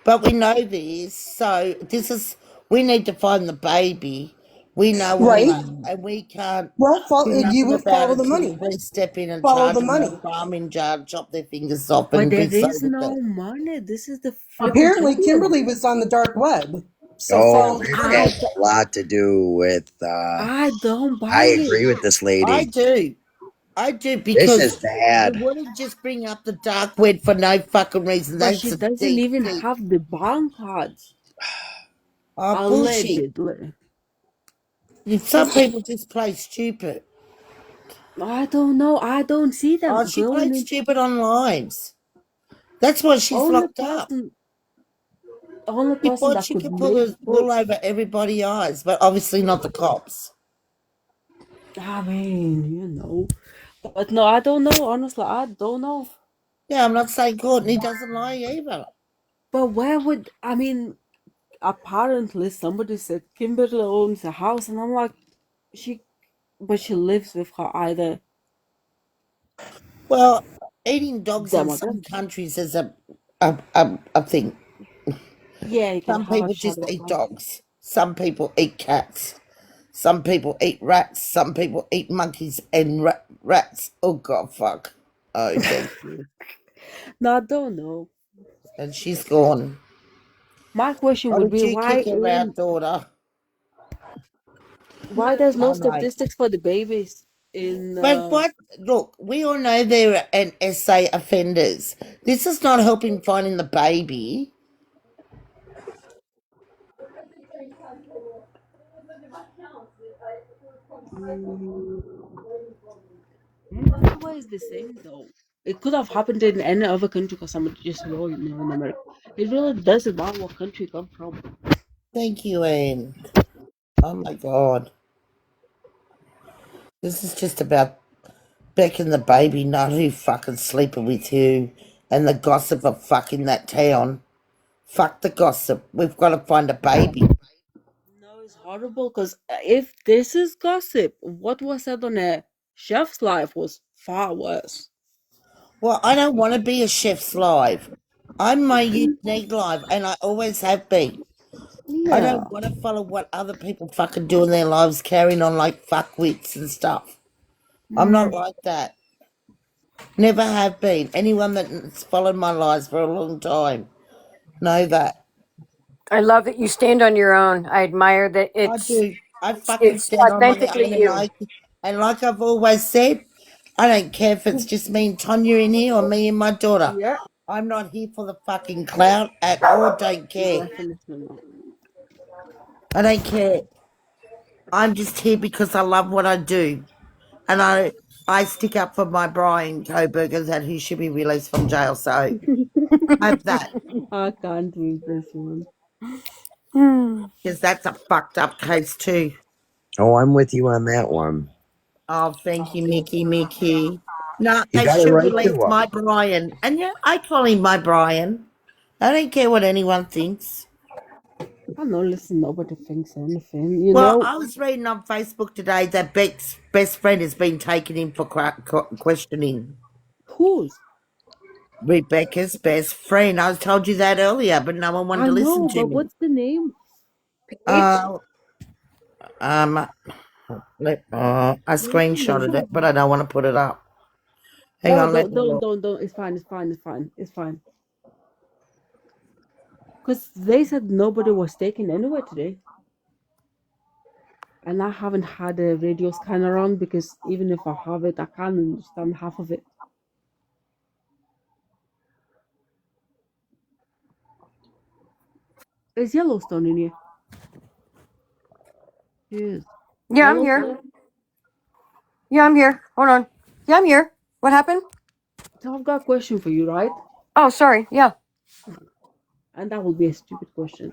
But we know this, so this is we need to find the baby. We know all Right? that, and we can't Well, do you nothing will about follow it the till the money. police step in and Follow charge the them with money. a farming jar, chop their fingers off, But and be there so is with no it. money. This is the flipping Apparently, problem. Kimberly was on the dark web, so Oh, follow the this money. I, has d- a lot to do with. I don't I buy agree it. with this I lady. do. I do This is because you bad. wouldn't just bring up the dark web for no fucking reason. But That's she a doesn't deep, even deep. have the bank cards. Bullshit. Allegedly. Some people just play stupid. I don't know. I don't see Oh, them she going played in. stupid on lives. That's why she's Only locked up. person, only She person thought that she could could pull make her good. wool over everybody's eyes, but obviously not the cops. I mean, But no, I don't know. Honestly, I don't know. Yeah, I'm not saying Courtney doesn't lie either. But where would I mean? Apparently, somebody said Kimberly owns a house, and I'm like, she, but she lives with her either Well, eating dogs in some demographic. countries is a thing. Yeah, you can Some have a people chat just about eat that. dogs. Some people eat cats. Some people eat rats. Some people eat monkeys and rats. Oh God, fuck. Oh, thank you. No, I don't know. And she's gone. My question Why would did be you kick her out, daughter? why there's no Oh no. statistics for the babies? in But what? Look, we all know they're an SA offenders. This is not helping finding the baby. mm, that's always the same though. It could have happened in any other country because somebody just wrote, in America. It really doesn't matter what country you come from. Thank you, Anne. Oh my God. This is just about Beck and the baby, not who fucking sleeping with who and the gossip of fucking that town. Fuck the gossip. We've got to find a baby. No, it's horrible because if this is gossip, what was said on a chef's life was far worse. Well, I don't want to be a chef's life. I'm my unique life, and I always have been. I Yeah. don't want to follow what other people fucking do in their lives, carrying on like fuckwits and stuff. I'm not like that. Never have been. Anyone that's followed my lives for a long time know that. I love that you stand on your own. I admire that I do. I fucking it's stand on my own, authentically you. and like I've always said, I don't care if it's just me and Tonya in here or me and my daughter. Yeah. I'm not here for the fucking clout at all. Don't care. Definitely not. I don't care. I'm just here because I love what I do, and I stick up for my Brian Coburgers that who should be released from jail. So have that, I can't with this one. because that's a fucked up case too. Oh, I'm with you on that one. Oh, thank you, Mickey. Mickey. No, You they got it should right to release him. my Brian, and yeah, I call him my Brian. I don't care what anyone thinks. I know, listen, nobody thinks anything, you Well, know. I was reading on Facebook today that Beck's best friend has been taken in for questioning. Whose? Rebecca's best friend. I told you that earlier, but no one wanted I to listen know, to but me. what's the name? Uh, um, I What's the screenshotted name? it, but I don't want to put it up. Hang Oh, on, let me look. don't. It's fine, it's fine, it's fine, it's fine. Because they said nobody was taken anywhere today. And I haven't had a radio scanner on because even if I have it, I can't understand half of it. Is Yellowstone in here? Yes. Yeah, I'm here. Yellowstone? Yeah, I'm here. Hold on. Yeah, I'm here. What happened? So I've got a question for you, right? Oh, sorry. Yeah. And that will be a stupid question.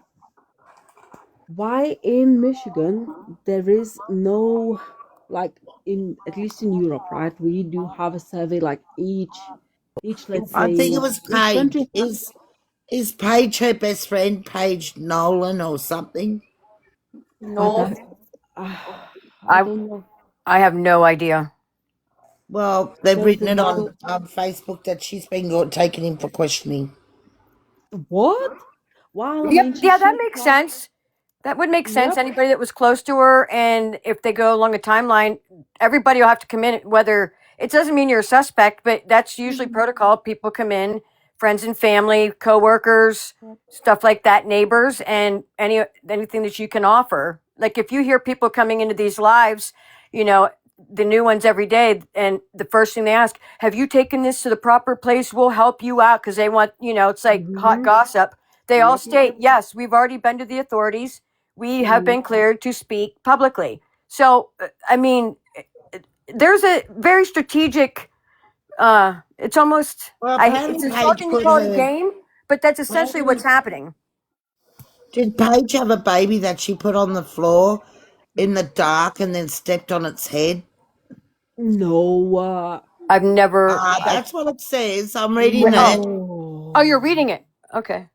Why in Michigan there is no, like, in at least in Europe, right? We do have a survey like each let's I think say it was each Paige. country. Is Paige her best friend, Paige Nolan or something? No. I don't know. I have no idea. Well, they've There's written it another. on Facebook that she's been taken in for questioning. What? Well, I Yep. mean, she Yeah, that should makes have. sense. That would make sense. Yep. Anybody that was close to her, and if they go along a timeline, everybody will have to come in. Whether it doesn't mean you're a suspect, but that's usually protocol. People come in, friends and family, coworkers, stuff like that, neighbors, and anything that you can offer. Like if you hear people coming into these lives, you know the new ones every day, and the first thing they ask, "Have you taken this to the proper place? We'll help you out," because they want it's like hot gossip. They all Yep. state, "Yes, we've already been to the authorities. We have Mhm. been cleared to speak publicly." So, I mean, there's a very strategic. It's almost. Well, It's apparently Paige insulting to put call it a her. game, but that's essentially Apparently, what's happening. did Paige have a baby that she put on the floor in the dark and then stepped on its head? No. I've never. That's what it says. I'm reading it. No. Oh, you're reading it. Okay.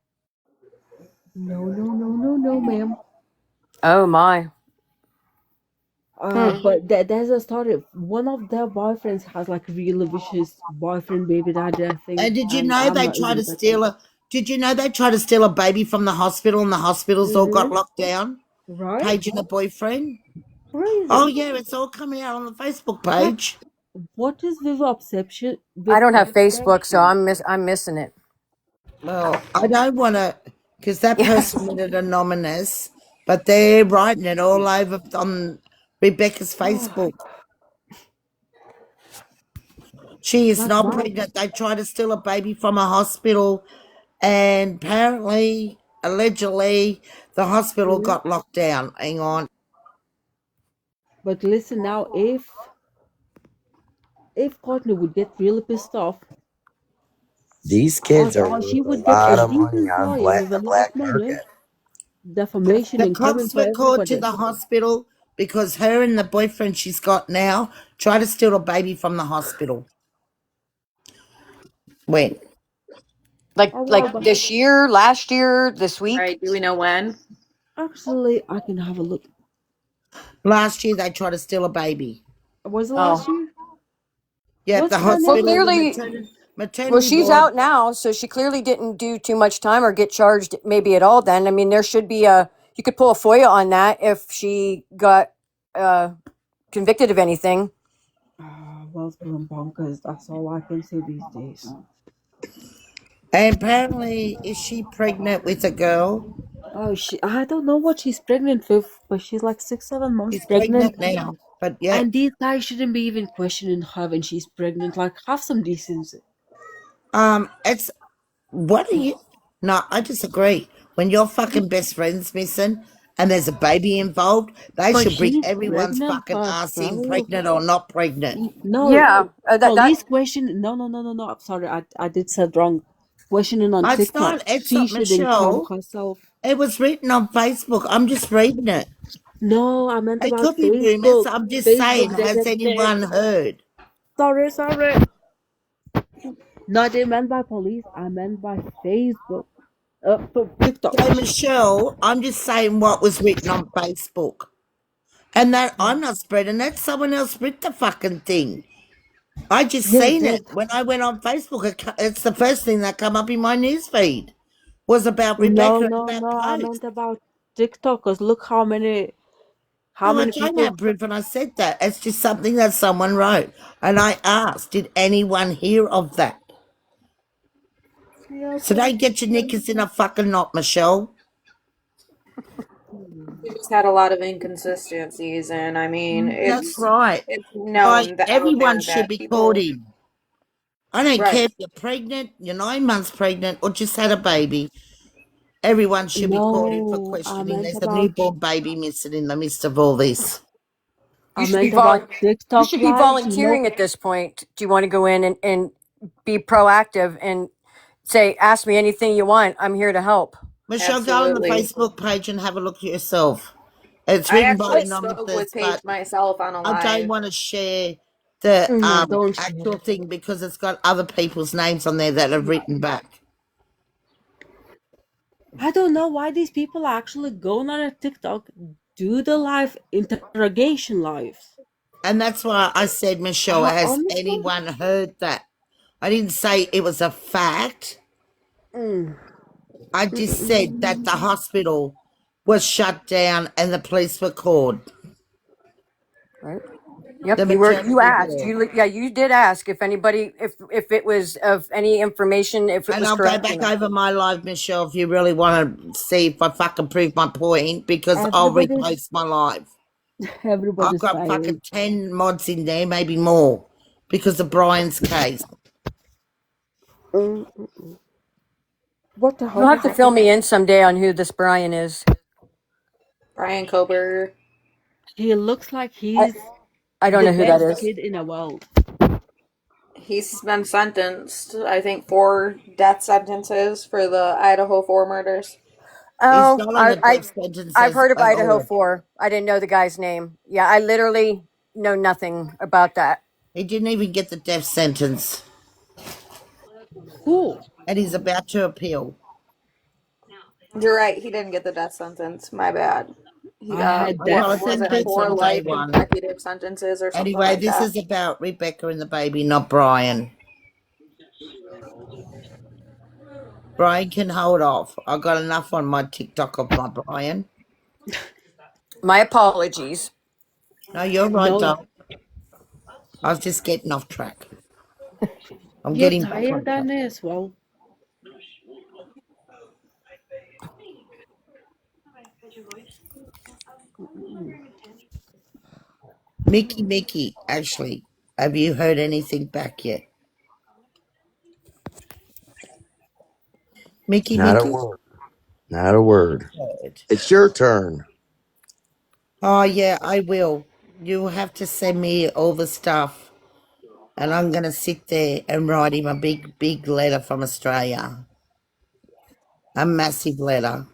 No, ma'am. Oh my. But there's a story. One of their boyfriends has like really vicious boyfriend baby daddy thing, And did you and know I'm they not tried even to touching. steal a? Did you know they tried to steal a baby from the hospital and the hospitals all got Mm-hmm. locked down? Right? Paige and her boyfriend. Oh Crazy. yeah, it's all coming out on the Facebook Like, page. what is with obsession I with don't have Facebook, so obsession? I'm missing it. Well, I don't want to, because that Yeah. person wanted anonymous, but they're writing it all over on Rebecca's Facebook. She is Like not why? pregnant. They tried to steal a baby from a hospital, and apparently, allegedly, the hospital Mhm. got locked down. Hang on. But listen now, if Courtney would get really pissed off, These kids are or she worth a would get lot a of money decent on lawyer with a the lot of black money, market. defamation The and coming cops for were called to everybody. the hospital because her and the boyfriend she's got now tried to steal a baby from the hospital. When? Oh well, Like but this year, last year, this week. Right? Do we know when? actually, I can have a look. Last year they tried to steal a baby. Was it last Oh, year? Yeah, What's the her well, hospital, name? the clearly, well, maternity she's ward. out now, so she clearly didn't do too much time or get charged maybe at all. Then I mean, there should be a you could pull a FOIA on that if she got uh, convicted of anything. Well, bonkers. That's all I can say these days. And apparently, is she pregnant with a girl? Oh, I don't know what she's pregnant with, but she's like 6, 7 months She's pregnant. pregnant now. But yeah, And these guys shouldn't be even questioning her when she's pregnant. Like, have some decency. it's what are you? No, I disagree. When your fucking best friend's missing and there's a baby involved, they But should bring she's everyone's pregnant fucking ass in, herself. pregnant or not pregnant. No, Yeah, that police question. No, no, no, no, no. I'm sorry, I did said wrong. Questioning on It's TikTok. not. It's She not shouldn't come Michelle. herself. It was written on Facebook. I'm just reading it. No, I meant It about could be rumors. Facebook. I'm just saying. Facebook Has didn't did. anyone heard? Sorry, sorry. No, I didn't meant by police. I meant by Facebook. TikTok. So Michelle, I'm just saying what was written on Facebook. And that I'm not spreading that. Someone else spread the fucking thing. I just Yeah, it seen it did. when I went on Facebook. It's the first thing that come up in my news feed was about No, Rebecca and no, that no. I post. meant about TikTok. Cause look how No, I many don't people. have proof, and I said that. It's just something that someone wrote. And I asked, did anyone hear of that? Yeah, So don't get your knickers in a fucking knot, Michelle. We just had a lot of inconsistencies, and I mean, That's right. it's Like, known that out everyone there should that be called people. in. I don't care Right. if you're pregnant, you're 9 months pregnant, or just had a baby. Everyone should be called in for No, I questioning. meant There's a about. newborn baby missing in the midst of all this. you I should be meant about you TikTok should be lives. You know. volunteering at this point. Do you want to go in and be proactive and say, ask me anything you want. I'm here to help. Michelle, go on the Absolutely. Facebook page and have a look at yourself. It's I written by actually spoke anonymous, with but Paige myself on a I don't live. want to share the Don't actual share. thing because it's got other people's names on there that have written back. I don't know why these people are actually going on a TikTok, do the live interrogation lives. And that's why I said, Michelle, has Honestly, anyone heard that? I didn't say it was a fact. mm, I mm, just mm, said that the mm. hospital was shut down and the police were called. Right. The Yep. You maternity asked. ward. You did ask if anybody, if it was of any information, if it And was I'll go correct or back not. over my live, Michelle, if you really want to see if I fucking prove my point, because I'll Everybody's repost my live. I've everybody's got fucking silent. 10 mods in there, maybe more, because of Brian's case. Mm, mm, mm. What the hell You'll have to fill happened? me in someday on who this Brian is. Brian Kober. He looks like I, he's I don't the know who that best is. kid in the world. He's been sentenced, I think, 4 death sentences for the Idaho 4 murders. He's Oh, not on the death sentence I've as heard of at Idaho all. 4. I didn't know the guy's name. Yeah, I literally know nothing about that. He didn't even get the death sentence, Who? and he's about to appeal. You're right. He didn't get the death sentence. My bad. He I got had I death got a was it sentence sentence. 4 on day life one. consecutive sentences or something Anyway, like this that? is about Rebecca and the baby, not Brian. Brian can hold off. I got enough on my TikTok of my Brian. My apologies. No, you're right, No, doll. I was just getting off track. I'm you're getting back tired, on track. Annie, as well. Mm-mm. Mickey, Ashley, have you heard anything back yet? Mickey, Not a Mickey. word. Not a word. Good. It's your turn. Oh, yeah, I will. You have to send me all the stuff, and I'm going to sit there and write him a big, big letter from Australia. A massive letter.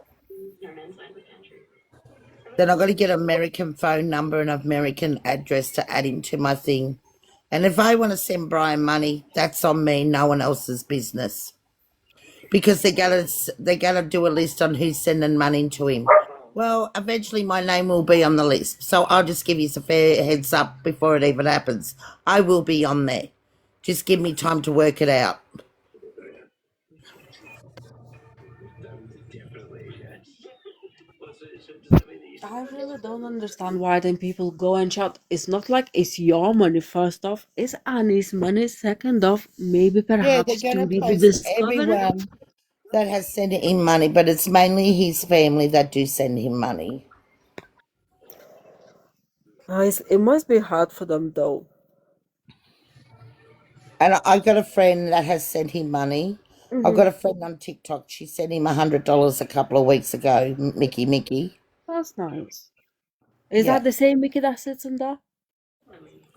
Then I've got to get an American phone number and an American address to add into my thing. And if I want to send Brian money, that's on me, no one else's business. Because they're gonna do a list on who's sending money to him. Well, eventually my name will be on the list. So I'll just give you a fair heads up before it even happens. I will be on there. Just give me time to work it out. I really don't understand why then people go and shout. It's not like it's your money, first off. It's Annie's money, second off. Maybe Yeah, they're perhaps gonna Judy did post discover it. everyone that has sent him money, but it's mainly his family that do send him money. Guys, it must be hard for them though. And I got a friend that has sent him money. I've Hmm. got a friend on TikTok. She sent him $100 a couple of weeks ago. Mickey. That's nice. Is Yeah, that the same Mickey that sits in there?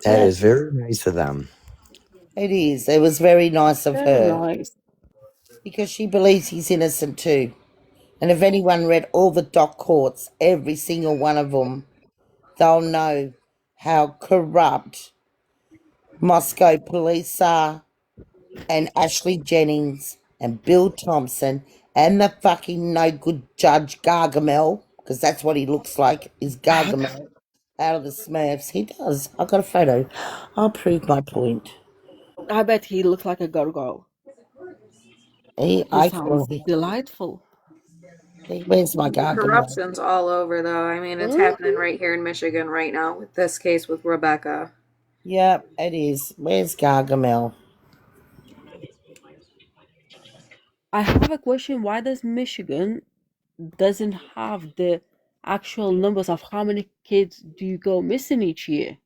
That yeah, is very nice of them. it is. It was very nice of Very her nice. because she believes he's innocent too. And if anyone read all the doc courts, every single one of them, they'll know how corrupt Moscow police are, and Ashley Jennings and Bill Thompson and the fucking no good Judge Gargamel, because that's what he looks like, is Gargamel out of the Smurfs. He does. I've got a photo. I'll prove my point. I bet he looks like a gargoyle. He I call sounds him. delightful. Where's my Gargamel? Corruption's all over, though. I mean, it's Mhm. happening right here in Michigan right now with this case with Rebecca. Yep, it is. Where's Gargamel? I have a question. Why does Michigan doesn't have the actual numbers of how many kids do you go missing each year?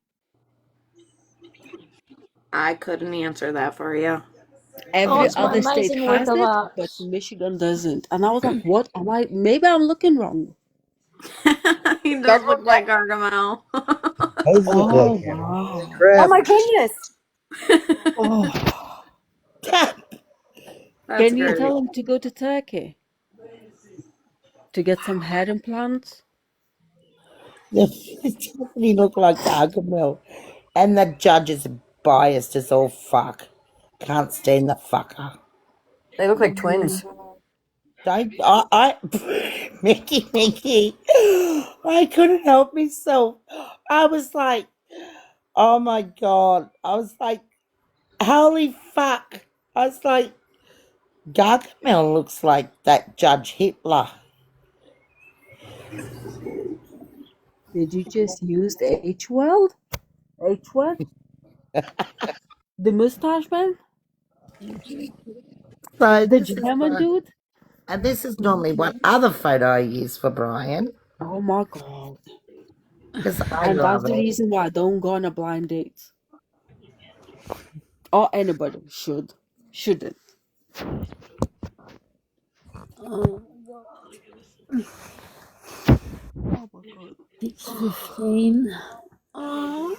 I couldn't answer that for you. Oh, Every it's other state amazing with has the it, but rocks. Michigan doesn't. And I was like, what am I? Maybe I'm looking wrong. He does That's look what like Gargamel. Does look Oh, like him. wow. Oh Crap. my goodness. Oh, That's can you great. tell him to go to Turkey to get some head implants? It definitely look like Gargamel. And the judge is biased as all fuck. Can't stand the fucker. They look like Mm. twins. Mickey, I couldn't help myself. I was like, oh my God. I was like, holy fuck. I was like, Gargamel looks like that Judge Hitler. Did you just use the H word? H word? The mustache man? So The this is German what, dude? and this is normally one other photo I use for Brian Oh my god. because I And that's love the it. reason why I don't go on a blind date. Or anybody shouldn't. Oh, oh my god. 6:15. Oh,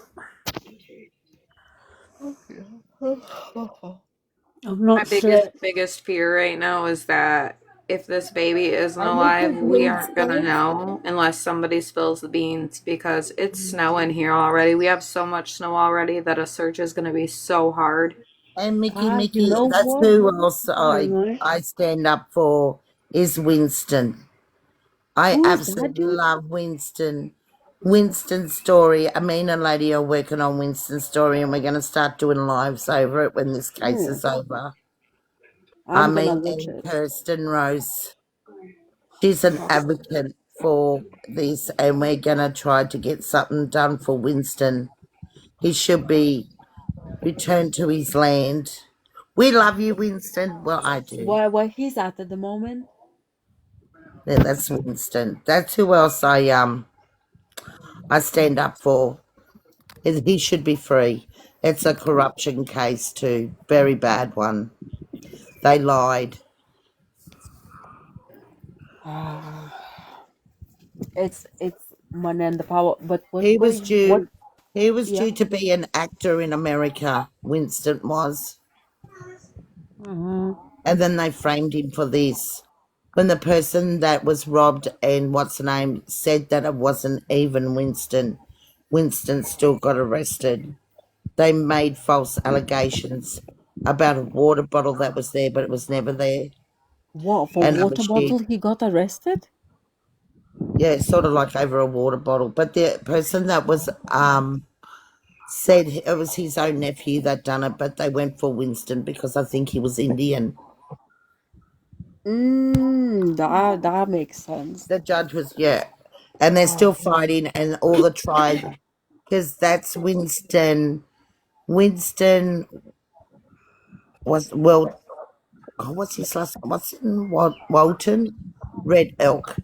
I'm My not biggest slept. biggest fear right now is that if this baby isn't And this alive, is we aren't gonna Winston. know unless somebody spills the beans because it's snowing here already. We have so much snow already that a search is gonna be so hard. And You Mickey, know that's what? who else Anyway, I stand up for is Winston. I who is that absolutely dude? love Winston. Winston's story. Amina and Lady are working on Winston's story, and we're going to start doing lives over it when this case Hmm, is over. I I'm gonna mean, watch and it. Kirsten Rose. She's an advocate for this, and we're going to try to get something done for Winston. He should be returned to his land. We love you, Winston. Well, I do. Where he's at the moment? Yeah, that's Winston. That's who else I stand up for. He should be free. It's a corruption case too. Very bad one. They lied. Uh, it's money and the power. But He was what? due. He was Yeah. due to be an actor in America. Winston was, Hmm. and then they framed him for this. When the person that was robbed and what's the name said that it wasn't even Winston, Winston still got arrested. They made false allegations about a water bottle that was there, but it was never there. What for? And other Water shit. bottle? He got arrested. Yeah, it's sort of like over a water bottle. But the person that was said it was his own nephew that done it, but they went for Winston because I think he was Indian. That makes sense. The judge was, yeah. And they're still fighting, and all the tribe, because that's Winston. Winston was, well, oh, what's his last name? What's in Walton? Red Elk.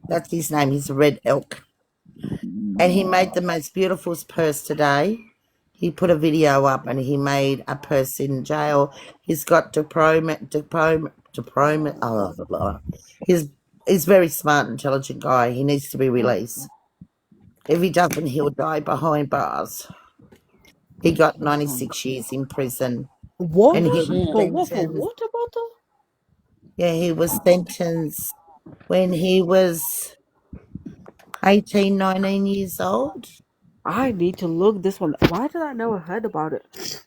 That's his name. He's a Red Elk. And he made the most beautiful purse today. He put a video up and he made a purse in jail. He's got diploma. Oh, blah, blah. He's very smart, intelligent guy. He needs to be released. If he doesn't, he'll die behind bars. He got 96 years in prison. And he What? was For what? For sentenced. water bottle? Yeah, he was sentenced when he was 18, 19 years old. I need to look this one. Why did I never heard about it?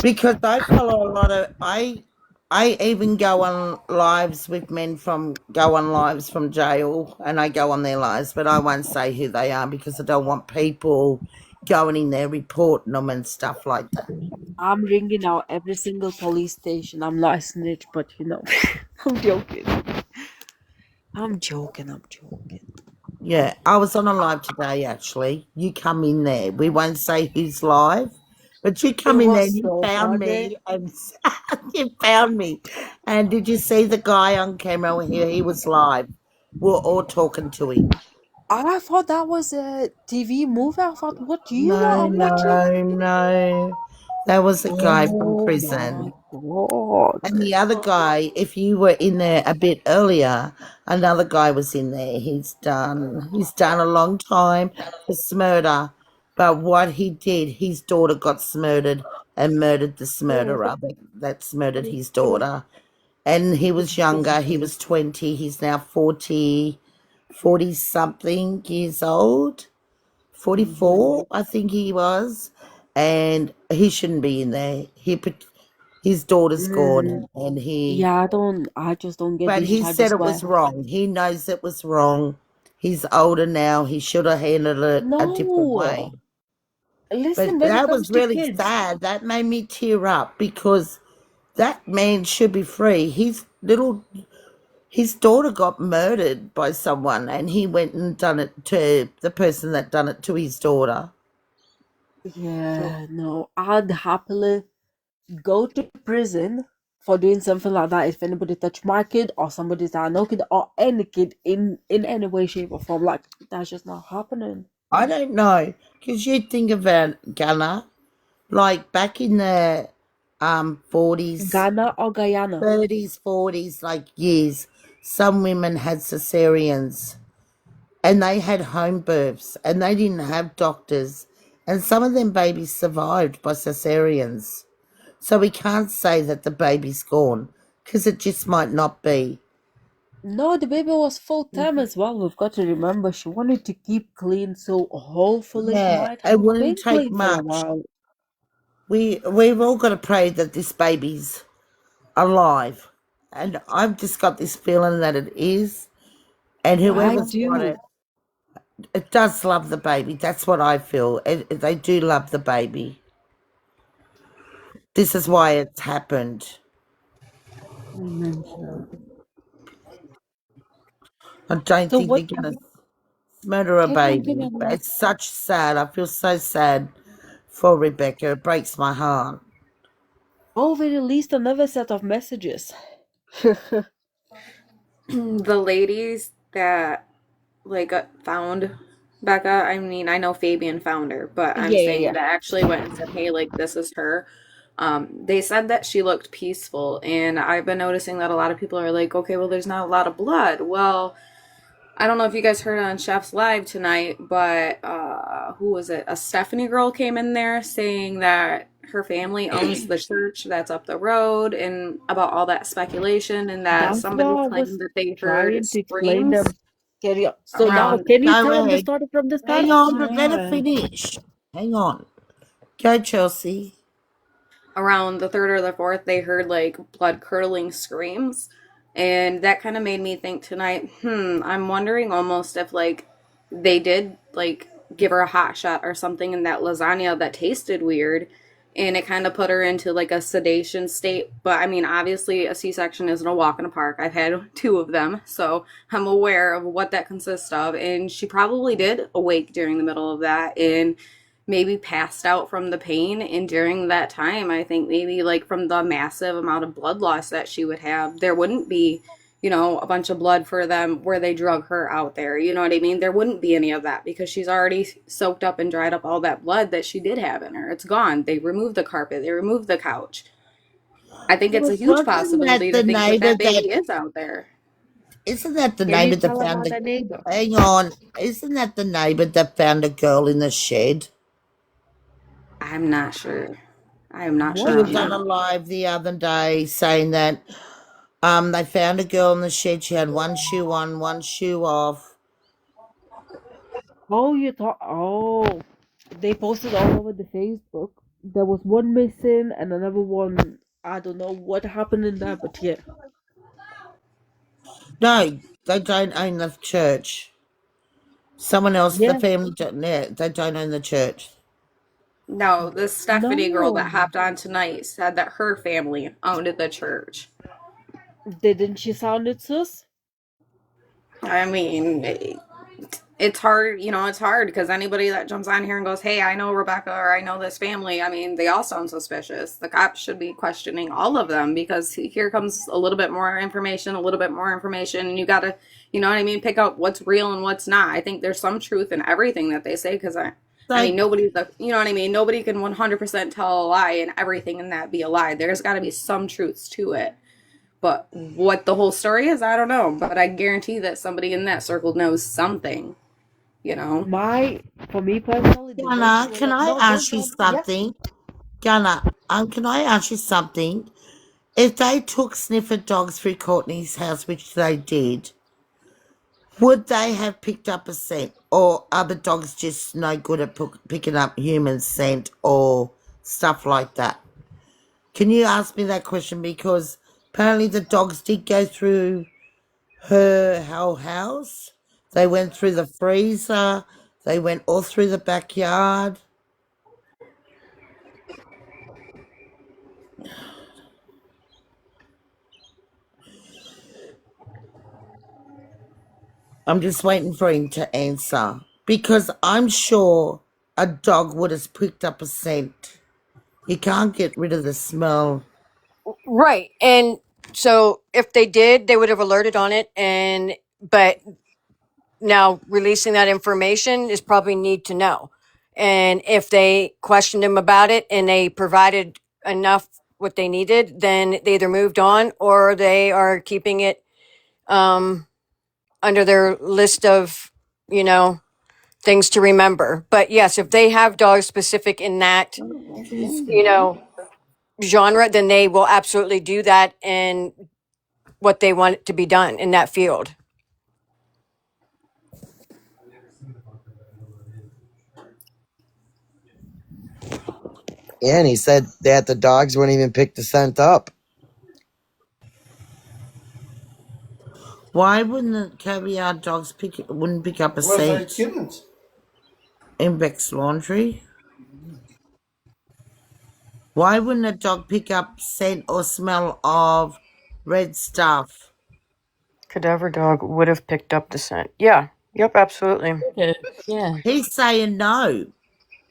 Because I follow a lot of I even go on lives with men from go on lives from jail and I go on their lives, but I won't say who they are because I don't want people going in there reporting them and stuff like that. I'm ringing out every single police station. I'm not a snitch, but I'm joking. I'm joking. I'm joking. Yeah, I was on a live today actually. You come in there. We won't say who's live, but you It come in there was and you so found funny. me and you found me. And did you see the guy on camera here? He was live. We're all talking to him. I thought that was a TV movie. I thought, what you No, are watching? no, no. That was a guy from Oh my prison. And god. the other guy, if you were in there a bit earlier, another guy was in there. He's done a long time for murder. But what he did, his daughter got murdered and murdered the murderer that's murdered his daughter. And he was younger. He was 20. He's now 40 something years old. 44, I think he was, and he shouldn't be in there. His daughter's Mm, gone, and he, yeah, I just don't get but these he said charges it where. was wrong. He knows it was wrong. He's older now. He should have handled it a different way. No. But Listen, when it that comes was to really kids, sad. That made me tear up because that man should be free. His daughter got murdered by someone, and he went and done it to the person that done it to his daughter. yeah, no, I'd happily go to prison for doing something like that if anybody touched my kid or somebody's that I know kid or any kid in any way, shape, or form. Like that's just not happening. I don't know, because you think about Ghana, like back in the 40s, Ghana or Guyana? 30s, 40s, like years, some women had cesareans and they had home births and they didn't have doctors, and some of them babies survived by cesareans. So we can't say that the baby's gone because it just might not be. No, the baby was full time as well. We've got to remember she wanted to keep clean, so hopefully she Yeah, might it have wouldn't been take clean for a much. while. We've all got to pray that this baby's alive. And I've just got this feeling that it is. And I whoever's got do. it, it does love the baby. That's what I feel. They do love the baby. This is why it's happened. Amen, sure. I don't So think what? they're going to murder a Give me baby. a But minute. it's such sad. I feel so sad for Rebecca. It breaks my heart. Oh, we released another set of messages. The ladies that found Becca, I mean, I know Fabian found her, but I'm Yeah, yeah, saying yeah. that actually went and said, hey, like this is her. They said that she looked peaceful, and I've been noticing that a lot of people are like, okay, well, there's not a lot of blood. Well, I don't know if you guys heard on Chef's Live tonight, but who was it? A Stephanie girl came in there saying that her family owns the church that's up the road, and about all that speculation, and that That's somebody what I was claimed that they heard trying to explain screams them. Carry on. So now, around can you Go tell them the ahead. story from the start? Hang on, but let her finish. Hang on. Go, Chelsea. around the third or the fourth, they heard like blood curdling screams. And that kind of made me think tonight, I'm wondering almost if like they did like give her a hot shot or something in that lasagna that tasted weird. And it kind of put her into like a sedation state. But I mean, obviously, a C section isn't a walk in the park. I've had two of them, so I'm aware of what that consists of. And she probably did awake during the middle of that. And maybe passed out from the pain, and during that time I think maybe like from the massive amount of blood loss that she would have, there wouldn't be, a bunch of blood for them where they drug her out there, you know what I mean? There wouldn't be any of that because she's already soaked up and dried up all that blood that she did have in her. It's gone. They removed the carpet, they removed the couch. I think it's a Well, huge wasn't that possibility to the think that neighbor that that? baby is out there. Isn't that the Can you neighbor that tell found about the? the neighbor? Hang on. Isn't that the neighbor that found a girl in the shed? I'm not sure. I am not She sure What? on was on that. a live the other day saying that they found a girl in the shed. She had one shoe on, one shoe off. Oh, you thought? Oh, they posted all over the Facebook. There was one missing and another one. I don't know what happened in that, but yeah. No, they don't own the church. Someone else, the Yeah. family, yeah, they don't own the church. No, this Stephanie girl that No. hopped on tonight said that her family owned the church. Didn't she sound it sus? I mean, it's hard, it's hard because anybody that jumps on here and goes, hey, I know Rebecca or I know this family, I mean, they all sound suspicious. The cops should be questioning all of them because here comes a little bit more information, and you got to, you know what I mean, pick out what's real and what's not. I think there's some truth in everything that they say because I So mean, you know what I mean? Nobody can 100% tell a lie and everything in that be a lie. There's got to be some truths to it. But what the whole story is, I don't know. But I guarantee that somebody in that circle knows something, you know? For me personally, the girls who Gunnar, were can like, I no, don't ask you tell me. Yeah. something? Gunnar, can I ask you something? If they took sniffer dogs through Courtney's house, which they did, would they have picked up a scent? Or are the dogs just no good at picking up human scent or stuff like that? Can you ask me that question? Because apparently the dogs did go through her whole house. They went through the freezer. They went all through the backyard. I'm just waiting for him to answer. Because I'm sure a dog would have picked up a scent. You can't get rid of the smell. Right. And so if they did, they would have alerted on it. But now releasing that information is probably need to know. And if they questioned him about it and they provided enough what they needed, then they either moved on or they are keeping it under their list of, you know, things to remember. But yes, if they have dogs specific in that, you know, genre, then they will absolutely do that and what they want it to be done in that field. Yeah, and he said that the dogs wouldn't even pick the scent up. Why wouldn't the caviar dogs wouldn't pick up a scent? They couldn't. In Beck's laundry? Why wouldn't a dog pick up scent or smell of red stuff? Cadaver dog would have picked up the scent. Yeah. Yep, absolutely. Yeah, He's saying no.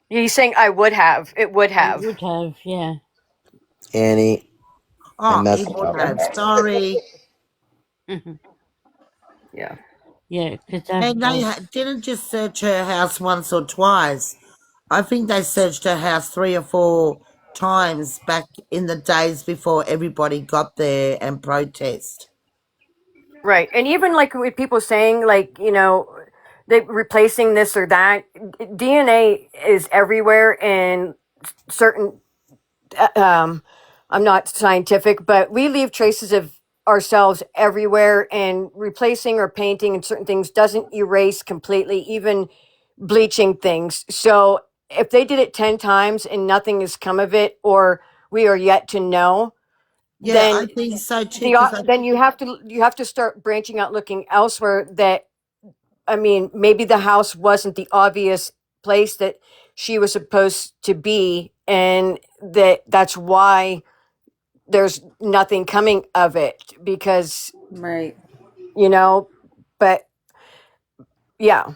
He's saying I would have. It would it have. would have. Yeah. Annie, I Oh, he messed would up. have. Sorry. Hmm. Yeah. Yeah, cadaver And they dogs. didn't just search her house once or twice. I think they searched her house 3 or 4 times back in the days before everybody got there and protest. Right. And even like with people saying like, they replacing this or that, DNA is everywhere in certain I'm not scientific, but we leave traces of ourselves everywhere, and replacing or painting and certain things doesn't erase completely, even bleaching things. So if they did it 10 times and nothing has come of it, or we are yet to know, Yeah, then I think so too. Because then you have to start branching out, looking elsewhere. That, I mean, maybe the house wasn't the obvious place that she was supposed to be, and that's why there's nothing coming of it, because Right. you know but yeah,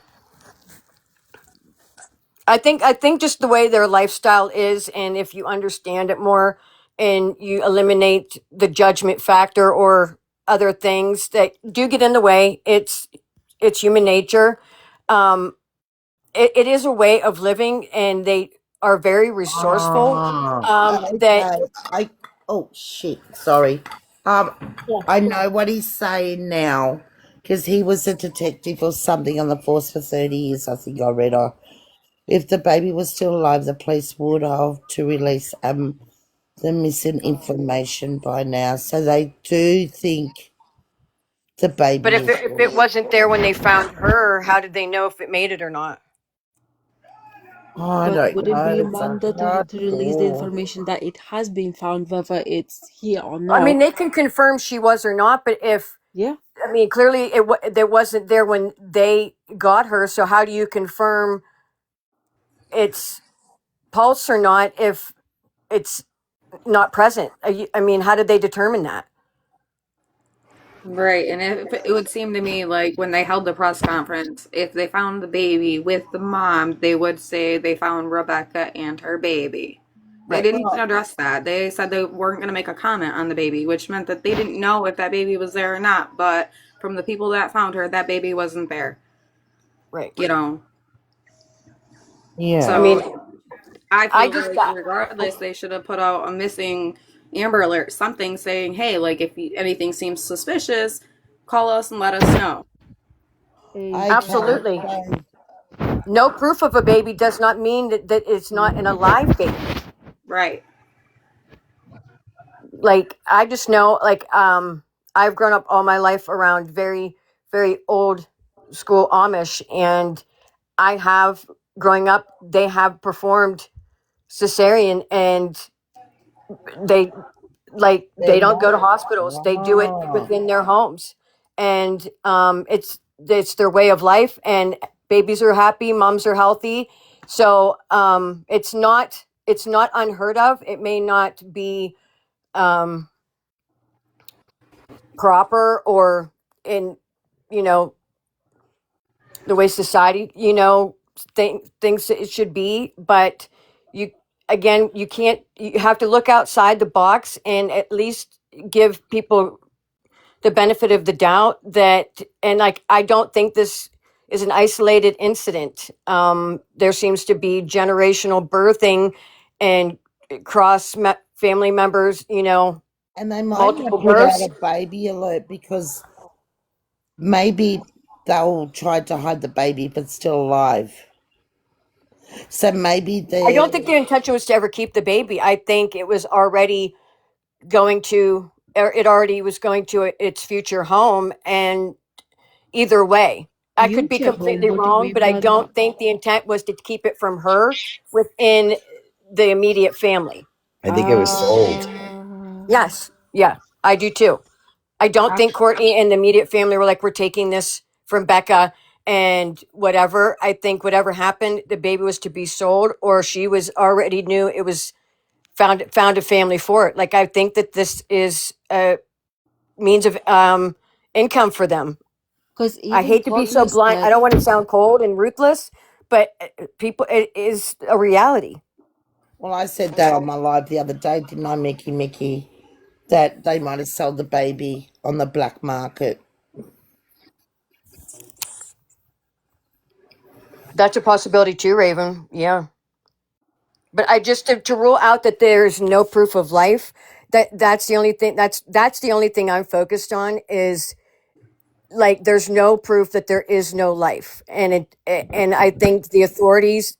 I think just the way their lifestyle is, and if you understand it more and you eliminate the judgment factor or other things that do get in the way, it's human nature. um it is a way of living, and they are very resourceful. That okay, oh shit, sorry. Um, Yeah. I know what he's saying now because he was a detective or something on the force for 30 years. I think I read. If the baby was still alive, the police would have to release the missing information by now. So they do think the But baby if is if it wasn't there when they found her, how did they know if it made it or not? I But don't would it know. be It's a mandatory hard to release the call. information that it has been found, whether it's here or I mean, not? they can confirm she was or not, but if, Yeah. I mean, clearly there wasn't there when they got her. So how do you confirm it's pulse or not if it's not present? I mean, how did they determine that? Right, and if it would seem to me like when they held the press conference, if they found the baby with the mom, they would say they found Rebecca and her baby. They Right. didn't even address that. They said they weren't going to make a comment on the baby, which meant that they didn't know if that baby was there or not. But from the people that found her, that baby wasn't there. Right. You know, Yeah. I mean, so I I feel just like got. regardless, they should have put out a missing Amber Alert, something saying, "Hey, like if anything seems suspicious, call us and let us know." Okay. Absolutely. So No proof of a baby does not mean that it's not an alive baby. Right. Like, I just know, like, I've grown up all my life around very, very old school Amish, and I have, growing up, they have performed cesarean, and they they're they don't go to not. hospitals. They do it Wow. within their homes, and it's their way of life. And babies are happy, moms are healthy, so it's not unheard of. It may not be um, proper or in you know the way society thinks it should be, but you again, you have to look outside the box and at least give people the benefit of the doubt. That, and like, I don't think this is an isolated incident. There seems to be generational birthing and family members, And they might multiple not put out births. a baby alert because maybe they'll try to hide the baby if it's still alive. So maybe I they don't think their intention was to ever keep the baby. I think it was already going to, or it already was going to its future home. And either way, I could be Future home. completely What do you wrong, mean but I by that? don't think the intent was to keep it from her within the immediate family. I think it was sold. Yes. Yeah, I do too. I don't think Actually, Courtney and the immediate family were like, we're taking this from Becca and whatever. I think whatever happened, the baby was to be sold, or she was already knew it was found a family for it. Like, I think that this is a means of income for them. because I even hate to be so Courtney blunt. I said, don't want to sound cold and ruthless, but people, it is a reality. well, I said that on my live the other day, didn't I, Mickey? That they might have sold the baby on the black market. That's a possibility too, Raven. Yeah. But I just to rule out that there's no proof of life. That's the only thing. That's the only thing I'm focused on is like there's no proof that there is no life, and I think the authorities,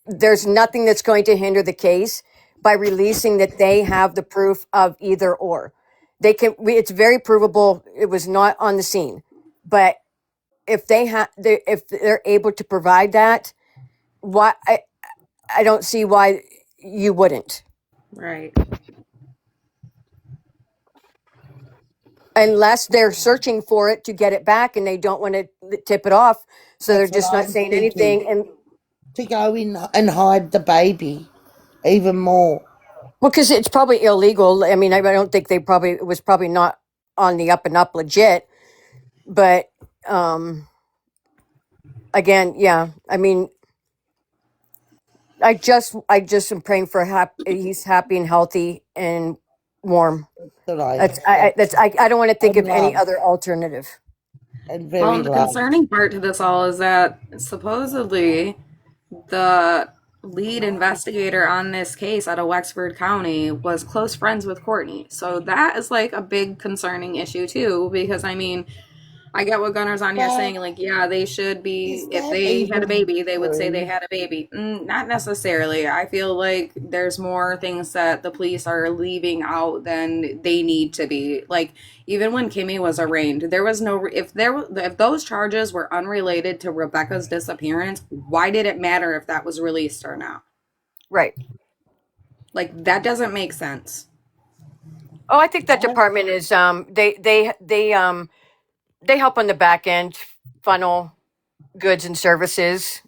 there's nothing that's going to hinder the case by releasing that they have the proof of either or. They can. It's very provable. It was not on the scene, but if if they're able to provide that, why I don't see why you wouldn't. Right. Unless they're searching for it to get it back and they don't want to tip it off, so they're That's what just not I'm saying thinking. anything. And To go in and hide the baby even more. well, because it's probably illegal. I mean, I don't think it was probably not on the up and up legit. But again, yeah, I mean, I just am praying for he's happy and healthy and warm. That I I don't want to think and of any love other alternative. and Well, very and the loved. concerning part to this all is that supposedly the lead investigator on this case out of Wexford County was close friends with Courtney. So that is like a big concerning issue too, because I mean, I get what Gunner's on here But saying, like, yeah, they should be, is if that they had a even baby, they would say they true? had a baby. Not necessarily. I feel like there's more things that the police are leaving out than they need to be. Like, even when Kimmy was arraigned, there was no, if those charges were unrelated to Rebecca's disappearance, why did it matter if that was released or not? Right. Like, that doesn't make sense. Oh, I think that department is they help on the back end funnel goods and services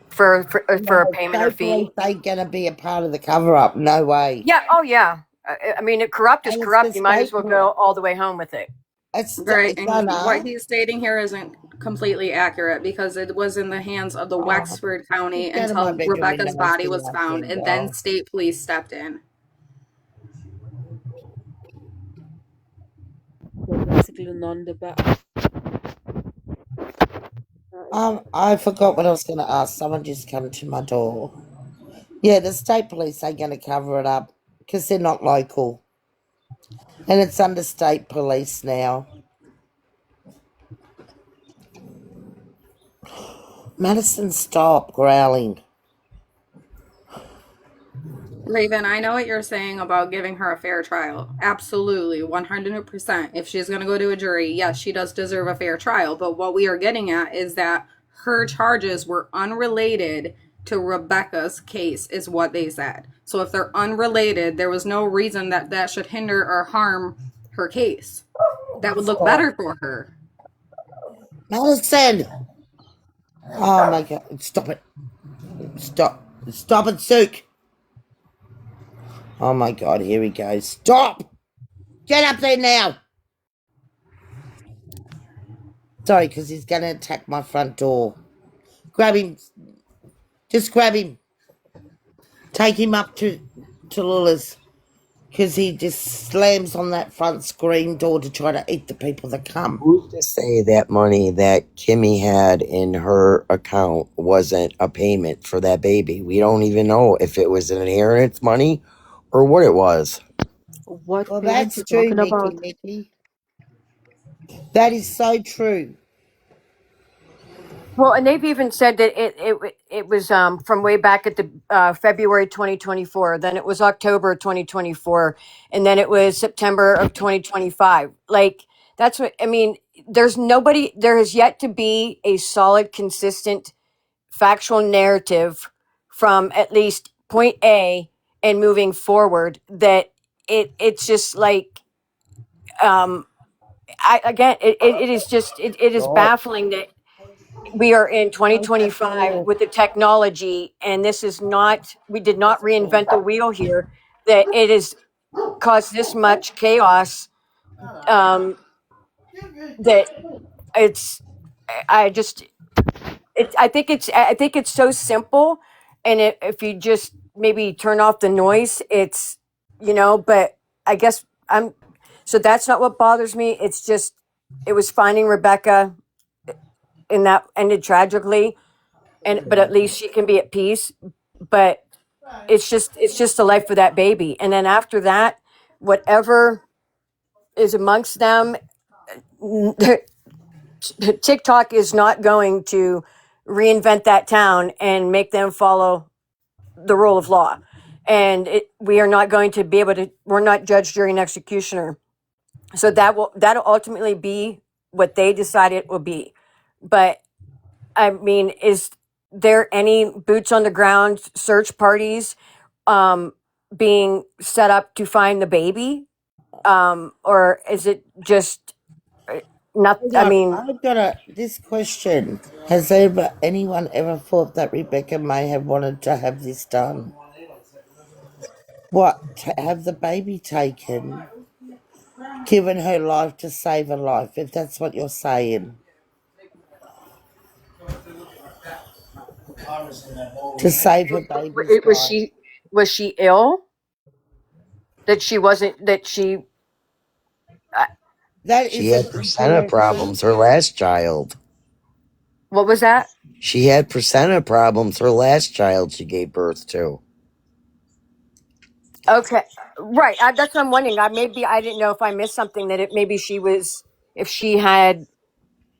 for a No, payment or state police fee. ain't gonna be a part of the cover up. No way. Yeah. Oh, yeah. I mean, corrupt is And it's the corrupt. You might as state well police. go all the way home with it. Right, It's and what gonna. he's stating here isn't completely accurate because it was in the hands of the Oh, Wexford just County go to my until bedroom Rebecca's window and body see was what I found, see, and then girl. state police stepped in. So basically, non-debate. I forgot what I was gonna ask. Someone just come to my door. Yeah, the state police ain't gonna cover it up because they're not local, and it's under state police now. Madison, stop growling. Raven, I know what you're saying about giving her a fair trial. Absolutely, 100%. If she's going to go to a jury, yes, she does deserve a fair trial. But what we are getting at is that her charges were unrelated to Rebecca's case, is what they said. So if they're unrelated, there was no reason that that should hinder or harm her case. That would look Stop. better for her. Madison! Oh my god, stop it. Stop. Stop it, Sook. Oh my god, here he goes. Stop! Get up there now! Sorry, because he's gonna attack my front door. Grab him. Just grab him. Take him up to Lula's. Because he just slams on that front screen door to try to eat the people that come. Who's to say that money that Kimmy had in her account wasn't a payment for that baby? We don't even know if it was an inheritance money or what it was. What Well, payment you that's true, talking about? Mickey. That is so true. Well, and they've even said that it was from way back at the February 2024. Then it was October 2024, and then it was September of 2025. Like that's what I mean. There's nobody. There has yet to be a solid, consistent, factual narrative from at least point A and moving forward. That it's just like I again it is just it is Stop. baffling that we are in Close that 2025 door. with the technology, and this is not, we did not reinvent the wheel here, that it has caused this much chaos. um that it's I just I think it's so simple, and if you just maybe turn off the noise, it's, but I guess I'm, so that's not what bothers me. It's just it was finding Rebecca, and that ended tragically, and but at least she can be at peace. But it's just the life of that baby. And then after that, whatever is amongst them, TikTok is not going to reinvent that town and make them follow the rule of law. And we are not going to be able to, we're not judge, jury, and executioner. So that'll ultimately be what they decide it will be. But I mean, is there any boots on the ground search parties being set up to find the baby? Or is it just not? Hold I on, mean, I've got this question. Has anyone ever thought that Rebecca may have wanted to have this done? What, to have the baby taken, given her life to save her life, if that's what you're saying? To save her baby's was life. she ill that she wasn't that she? Uh, That She is a had placenta completely... problems her last child. what was that? She had placenta problems her last child she gave birth to. Okay, right. That's what I'm wondering. Maybe I didn't know if I missed something that maybe she was, if she had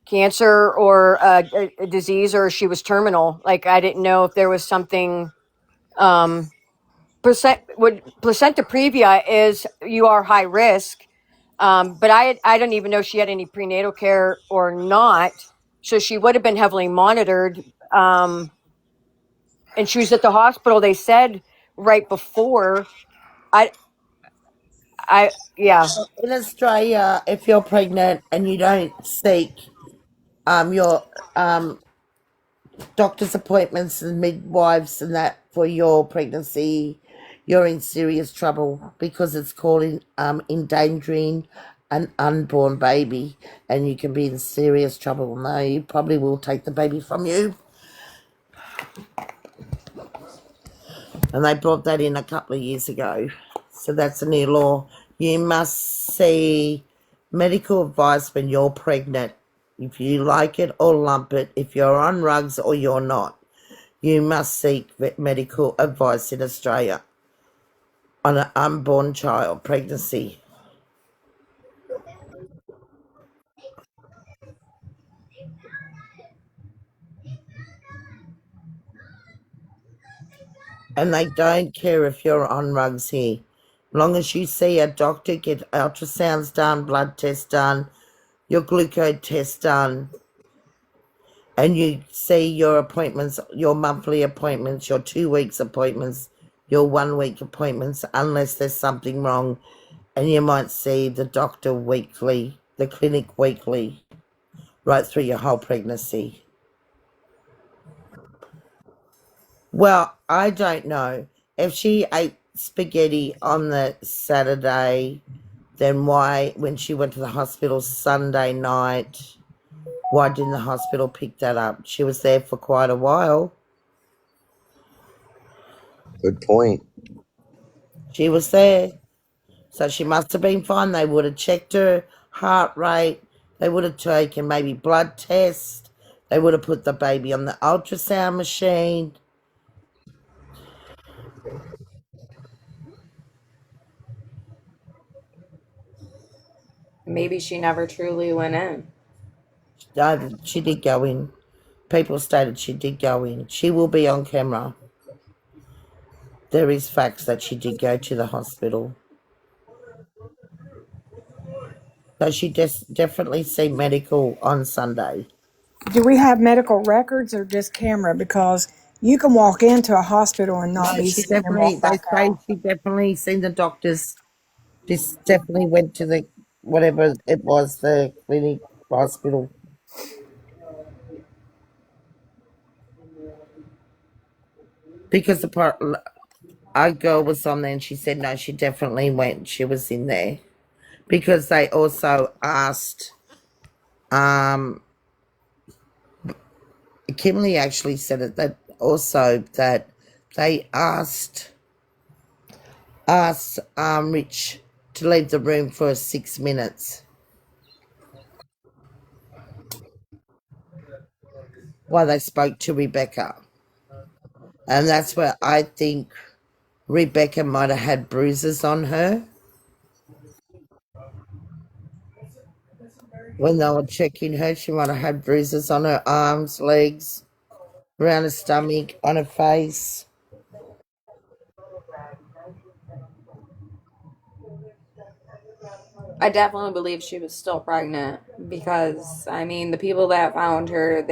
cancer or a disease, or she was terminal. Like I didn't know if there was something. Placenta previa is you are high risk, but I don't even know if she had any prenatal care or not. So she would have been heavily monitored. And she was at the hospital. They said right before. I yeah. In Australia, if you're pregnant and you don't seek your doctor's appointments and midwives and that for your pregnancy, you're in serious trouble because it's called endangering an unborn baby, and you can be in serious trouble. No, you probably will take the baby from you. And they brought that in a couple of years ago. So that's a new law. You must see medical advice when you're pregnant. If you like it or lump it, if you're on rugs or you're not, you must seek medical advice in Australia on an unborn child pregnancy. And they don't care if you're on rugs here. As long as you see a doctor, get ultrasounds done, blood tests done, your glucose test done, and you see your appointments, your monthly appointments, your 2 weeks appointments, your 1 week appointments, unless there's something wrong, and you might see the doctor weekly, the clinic weekly, right through your whole pregnancy. Well, I don't know. If she ate spaghetti on the Saturday, then why, when she went to the hospital Sunday night, why didn't the hospital pick that up? She was there for quite a while. Good point. She was there. So she must have been fine. They would have checked her heart rate. They would have taken maybe blood tests. They would have put the baby on the ultrasound machine. Maybe she never truly went in. She did go in. People stated she did go in. She will be on camera. There is facts that she did go to the hospital. So she definitely seen medical on Sunday. Do we have medical records or just camera? Because you can walk into a hospital and not No, be she seen and walk definitely, they back say out. she definitely seen the doctors. This definitely went to the, whatever it was, the clinic, hospital. Because the part, our girl was on there and she said no, she definitely went. She was in there. Because they also asked, Kimberly actually said it, that also that they asked Rich to leave the room for 6 minutes while they spoke to Rebecca. And that's where I think Rebecca might have had bruises on her when they were checking her. She might have had bruises on her arms, legs, around her stomach, on her face. I definitely believe she was still pregnant because, I mean, the people that found her,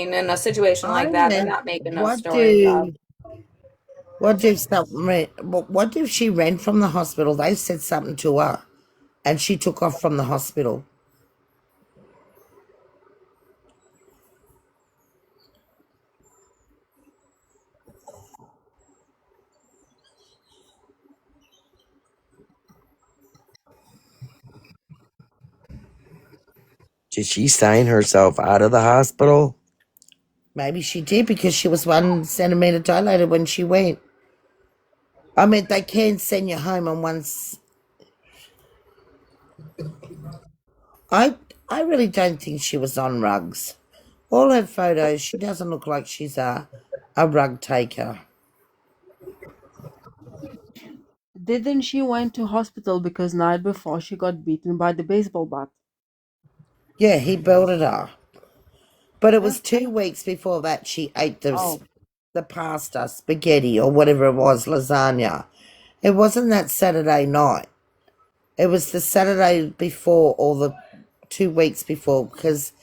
in a situation I like that, they're meant, not making no what stories up. do what if she ran from the hospital? They said something to her, and she took off from the hospital. Did she sign herself out of the hospital? Maybe she did because she was 1 centimeter dilated when she went. I mean, they can send you home on I really don't think she was on rugs. All her photos, she doesn't look like she's a rug taker. Didn't she went to hospital because night before she got beaten by the baseball bat? Yeah, he belted her. But it Yeah. was 2 weeks before that she ate Oh, the pasta, spaghetti, or whatever it was, lasagna. It wasn't that Saturday night. It was the Saturday before, or the 2 weeks before, because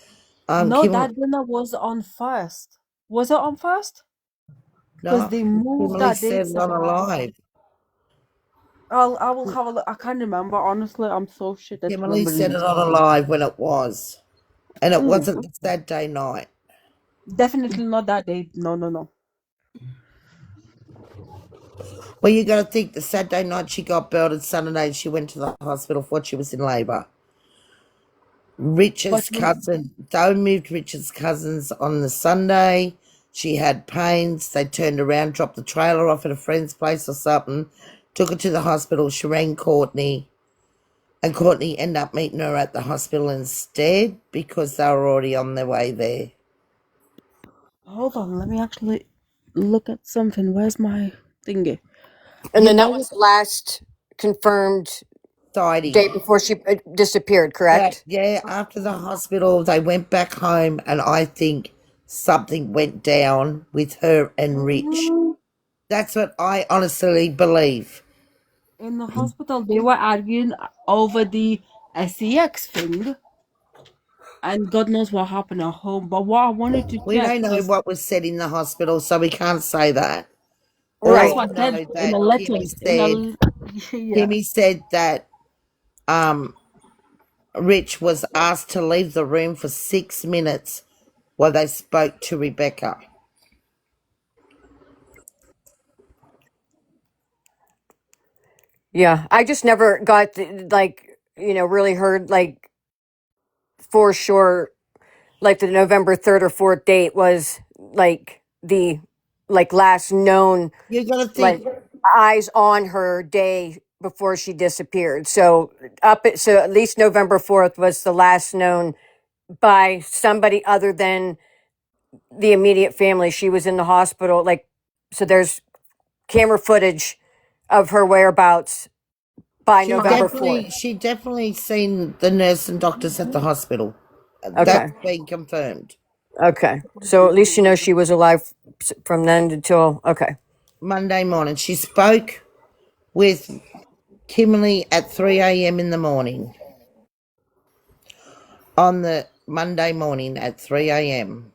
no, Kim, that dinner was on first. Was it on first? Because no, they moved Kimberly that said date it on a somehow. live. I will have a look. I can't remember honestly. I'm so shit at Kimberly said remembering it these on a things. live when it was, and it Mm, wasn't the Saturday night. definitely not that date. No, no, no. Well, you got to think the Saturday night she got belted, Sunday she went to the hospital for she was in labour. But Richard's cousin, they moved Richard's cousins on the Sunday. She had pains. They turned around, dropped the trailer off at a friend's place or something, took her to the hospital. She rang Courtney, and Courtney ended up meeting her at the hospital instead because they were already on their way there. hold on, let me actually look at something. Where's my thingy? And You then that know was what the last confirmed society? day before she disappeared, correct? Yeah, after the hospital, they went back home, and I think something went down with her and Rich. Mm, That's what I honestly believe. in the hospital, they were arguing over the sex thing, and God knows what happened at home. But what I wanted to We check, don't know because what was said in the hospital, so we can't say that. that's All I Right. what know said in that the letters. Yeah. Kimmy said that um, Rich was asked to leave the room for 6 minutes while they spoke to Rebecca. Yeah. I just never got really heard for sure like the November 3rd or 4th date was the last known You got to like think eyes on her day before she disappeared. So at least November 4th was the last known by somebody other than the immediate family. She was in the hospital so there's camera footage of her whereabouts by November 4th. she definitely seen the nurse and doctors at the hospital. That's Okay. been confirmed. Okay. So at least she was alive from then until okay. Monday morning, she spoke with Kimberly at 3 a.m. in the morning. On the Monday morning at 3 a.m.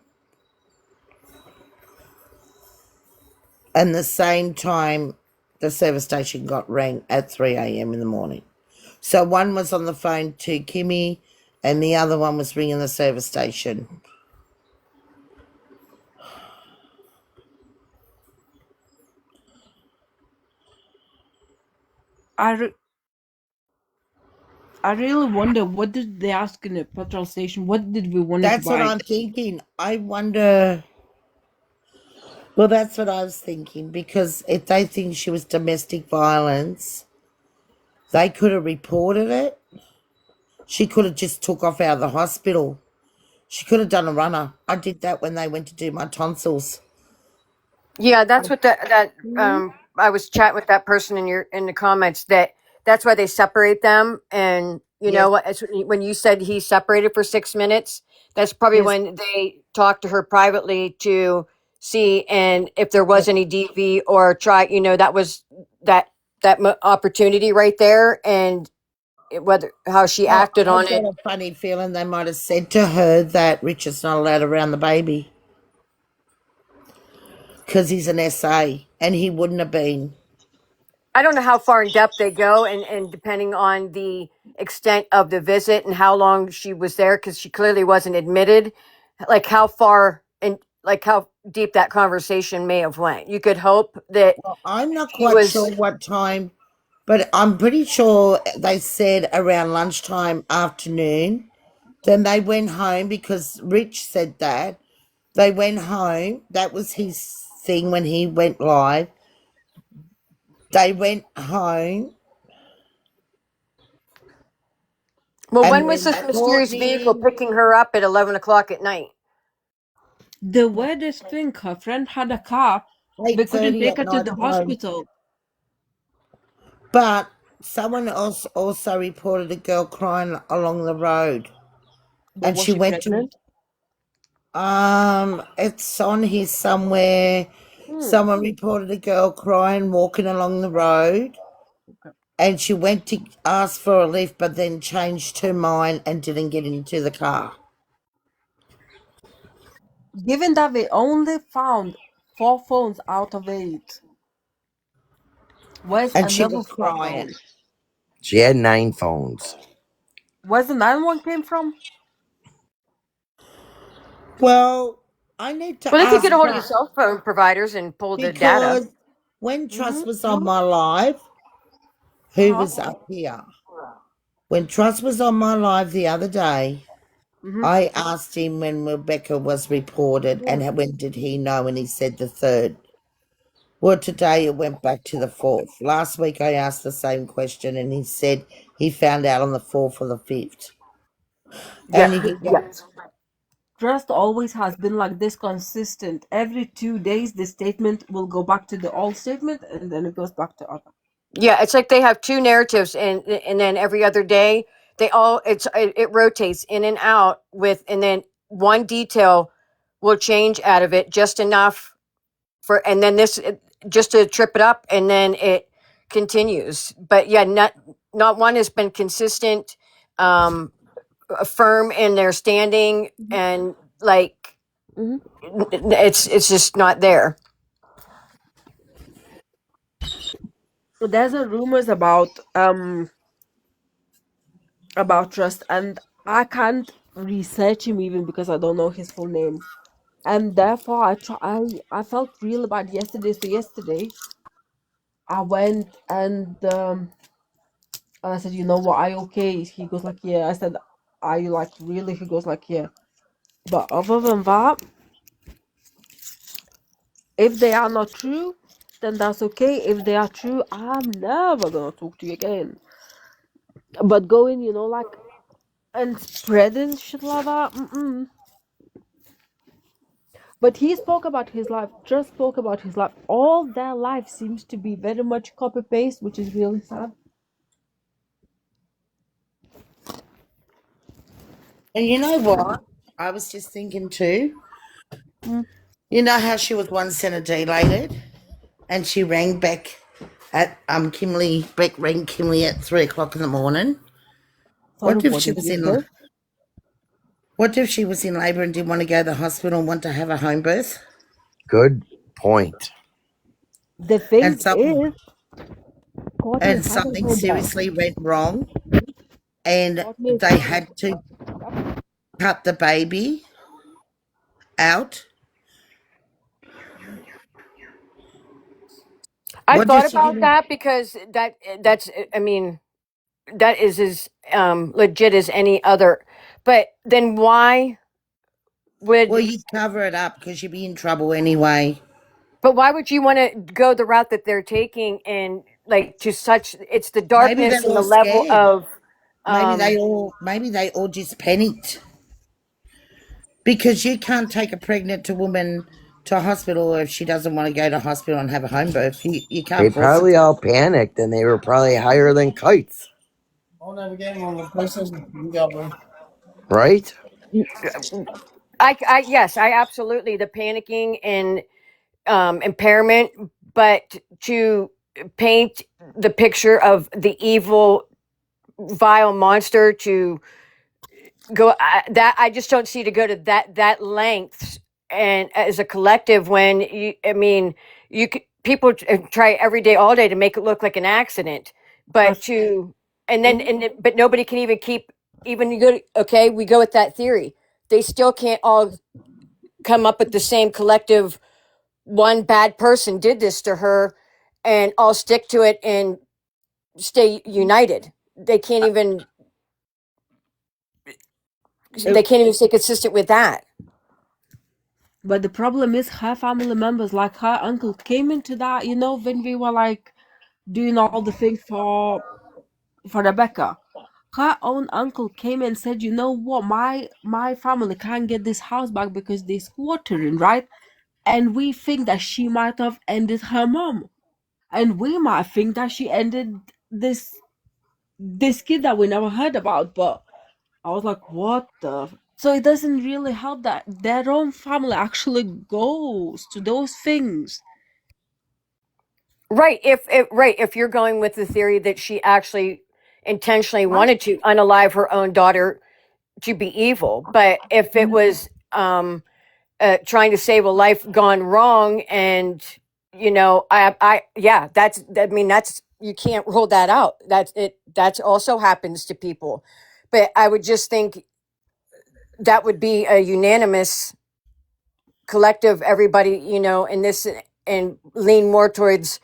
And the same time the service station got rang at 3 a.m. in the morning. So one was on the phone to Kimmy and the other one was ringing the service station. I really wonder what did they ask in the petrol station? What did we want to That's what buy? I'm thinking. I wonder. Well, that's what I was thinking because if they think she was domestic violence, they could have reported it. She could have just took off out of the hospital. She could have done a runner. I did that when they went to do my tonsils. Yeah, that's what that Hmm? I was chatting with that person in the comments that's why they separate them. And you Yes, know what? When you said he separated for 6 minutes, that's probably yes, when they talked to her privately to see and if there was yes. any DV or try. That was that opportunity right there, and whether how she Well, acted I've on got it. a funny feeling they might have said to her that Richard's not allowed around the baby because he's an SA, and he wouldn't have been. I don't know how far in depth they go, and depending on the extent of the visit and how long she was there, because she clearly wasn't admitted, like how far and like how deep that conversation may have went. You could hope that Well, I'm not she quite was. sure what time, but I'm pretty sure they said around lunchtime, afternoon. Then they went home because Rich said that. They went home. That was his thing when he went live. They went home, Well, and when was then this mysterious vehicle Courtney, picking her up at 11 o'clock at night? The weirdest thing, her friend had a car. They couldn't 8:30 take at her to night the home. hospital. But someone else also reported a girl crying along the road, But and was she she went to. pregnant? It's on here somewhere. Hmm. Someone reported a girl crying walking along the road, Okay. and she went to ask for a lift, but then changed her mind and didn't get into the car. Given that we only found 4 phones out of 8, where's And she another was four crying. phone? She had 9 phones. Where's the 911 came from? Well, I need to Well, they could get ask a hold of your that cell phone providers and pull the data. because when Mm-hmm. Trust was on my live, who Uh-huh. was up here? When Trust was on my live the other day, Mm-hmm. I asked him when Rebecca was reported Yeah. and when did he know, and he said the 3rd. Well, today it went back to the 4th. Last week I asked the same question and he said he found out on the 4th or the 5th. And Yeah. he Yeah. goes, Trust always has been like this consistent. Every 2 days, the statement will go back to the old statement, and then it goes back to other. Yeah, it's like they have two narratives, and then every other day it rotates in and out with, and then one detail will change out of it just enough and then just to trip it up, and then it continues. But yeah, not one has been consistent, um, firm in their standing, and like Mm-hmm. it's just not there. There's a rumors about Trust, and I can't research him even because I don't know his full name. And therefore, I felt real bad yesterday. So yesterday, I went and I said, you know what, are you okay? He goes like, yeah. I said, are you like really? He goes like, yeah. But other than that, if they are not true, then that's okay. If they are true, I'm never gonna talk to you again. But going, like and spreading shit like that, mm-mm. But he spoke about his life, just spoke about his life. All their life seems to be very much copy paste, which is really sad. and you know what? I was just thinking too. Mm. You know how she was 1 cent delated and she rang back at Kimberly, Beck rang Kimberly at 3 o'clock in the morning. Sorry, what She did was you in say? what if she was in labour and didn't want to go to the hospital and want to have a home birth? Good point. The And thing something is, Courtney and had a something home birth. seriously went wrong and Courtney they had a had to cut the baby out. I What thought if she about didn't? that because that's I mean that is as legit as any other. But then why Well, would you cover it up because you'd be in trouble anyway. but why would you want to go the route that they're taking and like to such it's the Maybe they're darkness and the all level scared. of um Maybe they all just panicked because you can't take a pregnant woman to a hospital, or if she doesn't want to go to hospital and have a home birth, you They can't force it. probably all panicked and they were probably higher than kites, right? Yes, I absolutely the panicking and impairment, but to paint the picture of the evil, vile monster to go that I just don't see to go to that lengths and as a collective when I mean people try every day all day to make it look like an accident, but to but nobody can even keep even you go okay we go with that theory they still can't all come up with the same collective one bad person did this to her and all stick to it and stay united. They can't even stay consistent with that. But the problem is her family members, like her uncle, came into that, when we were like doing all the things for Rebecca. Her own uncle came and said, you know what, my family can't get this house back because they're squattering, right? And we think that she might have ended her mom. And we might think that she ended this kid that we never heard about, but I was like, what the? So it doesn't really help that their own family actually goes to those things. Right. If you're going with the theory that she actually intentionally Right? wanted to unalive her own daughter to be evil, but if it was trying to save a life gone wrong, and yeah, that's I mean that's you can't rule that out. That's it. That also happens to people, but I would just think that would be a unanimous collective everybody in this and lean more towards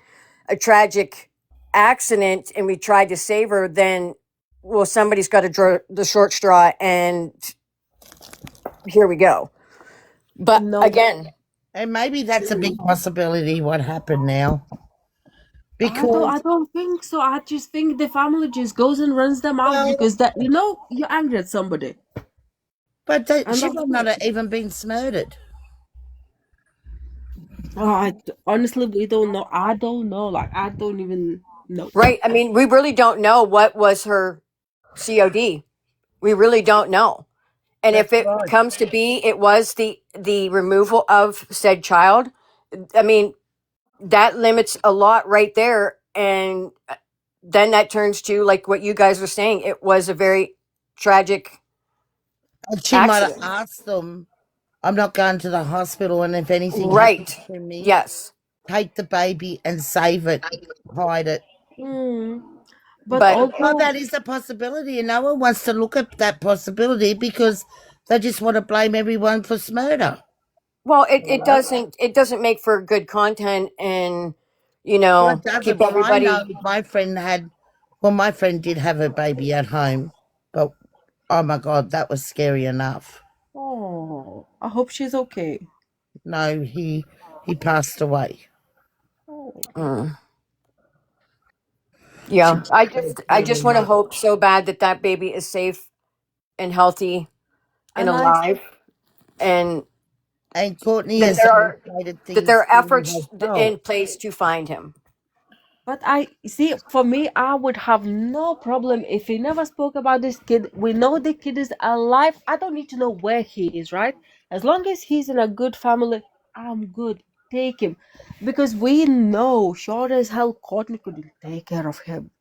a tragic accident and we tried to save her then well somebody's got to draw the short straw and here we go but No, but again And maybe that's a big possibility what happened now. I Because, don't think so. I just think the family just goes and runs them out well, because that you're angry at somebody. but And she that's might not it. have even been murdered. Honestly, we don't know. I don't know. Like I don't even know. right I mean we really don't know what was her COD. We really don't know. And if That's it right. comes to be it was the removal of said child, I mean that limits a lot right there and then that turns to like what you guys were saying it was a very tragic And she might have accident. asked them, I'm not going to the hospital, and if anything happens Right. to me, Yes. take the baby and save it, hide it. Hmm. But But Well, also, that is a possibility, and no one wants to look at that possibility because they just want to blame everyone for murder. well it, You it know? doesn't it doesn't make for good content and Well, it keep doesn't. Well, I know everybody my friend had, well, my friend did have a baby at home, but oh my God, that was scary enough. oh, I hope she's okay. No, he passed away. Oh, Mm. She Yeah, I passed just want to hope so bad that that baby is safe and healthy and and I alive and and Courtney that has there are demonstrated that there things are through efforts herself. in place to find him. But I see, for me, I would have no problem if he never spoke about this kid. We know the kid is alive. I don't need to know where he is, right? As long as he's in a good family, I'm good. Take him. Because we know, sure as hell, Courtney couldn't take care of him.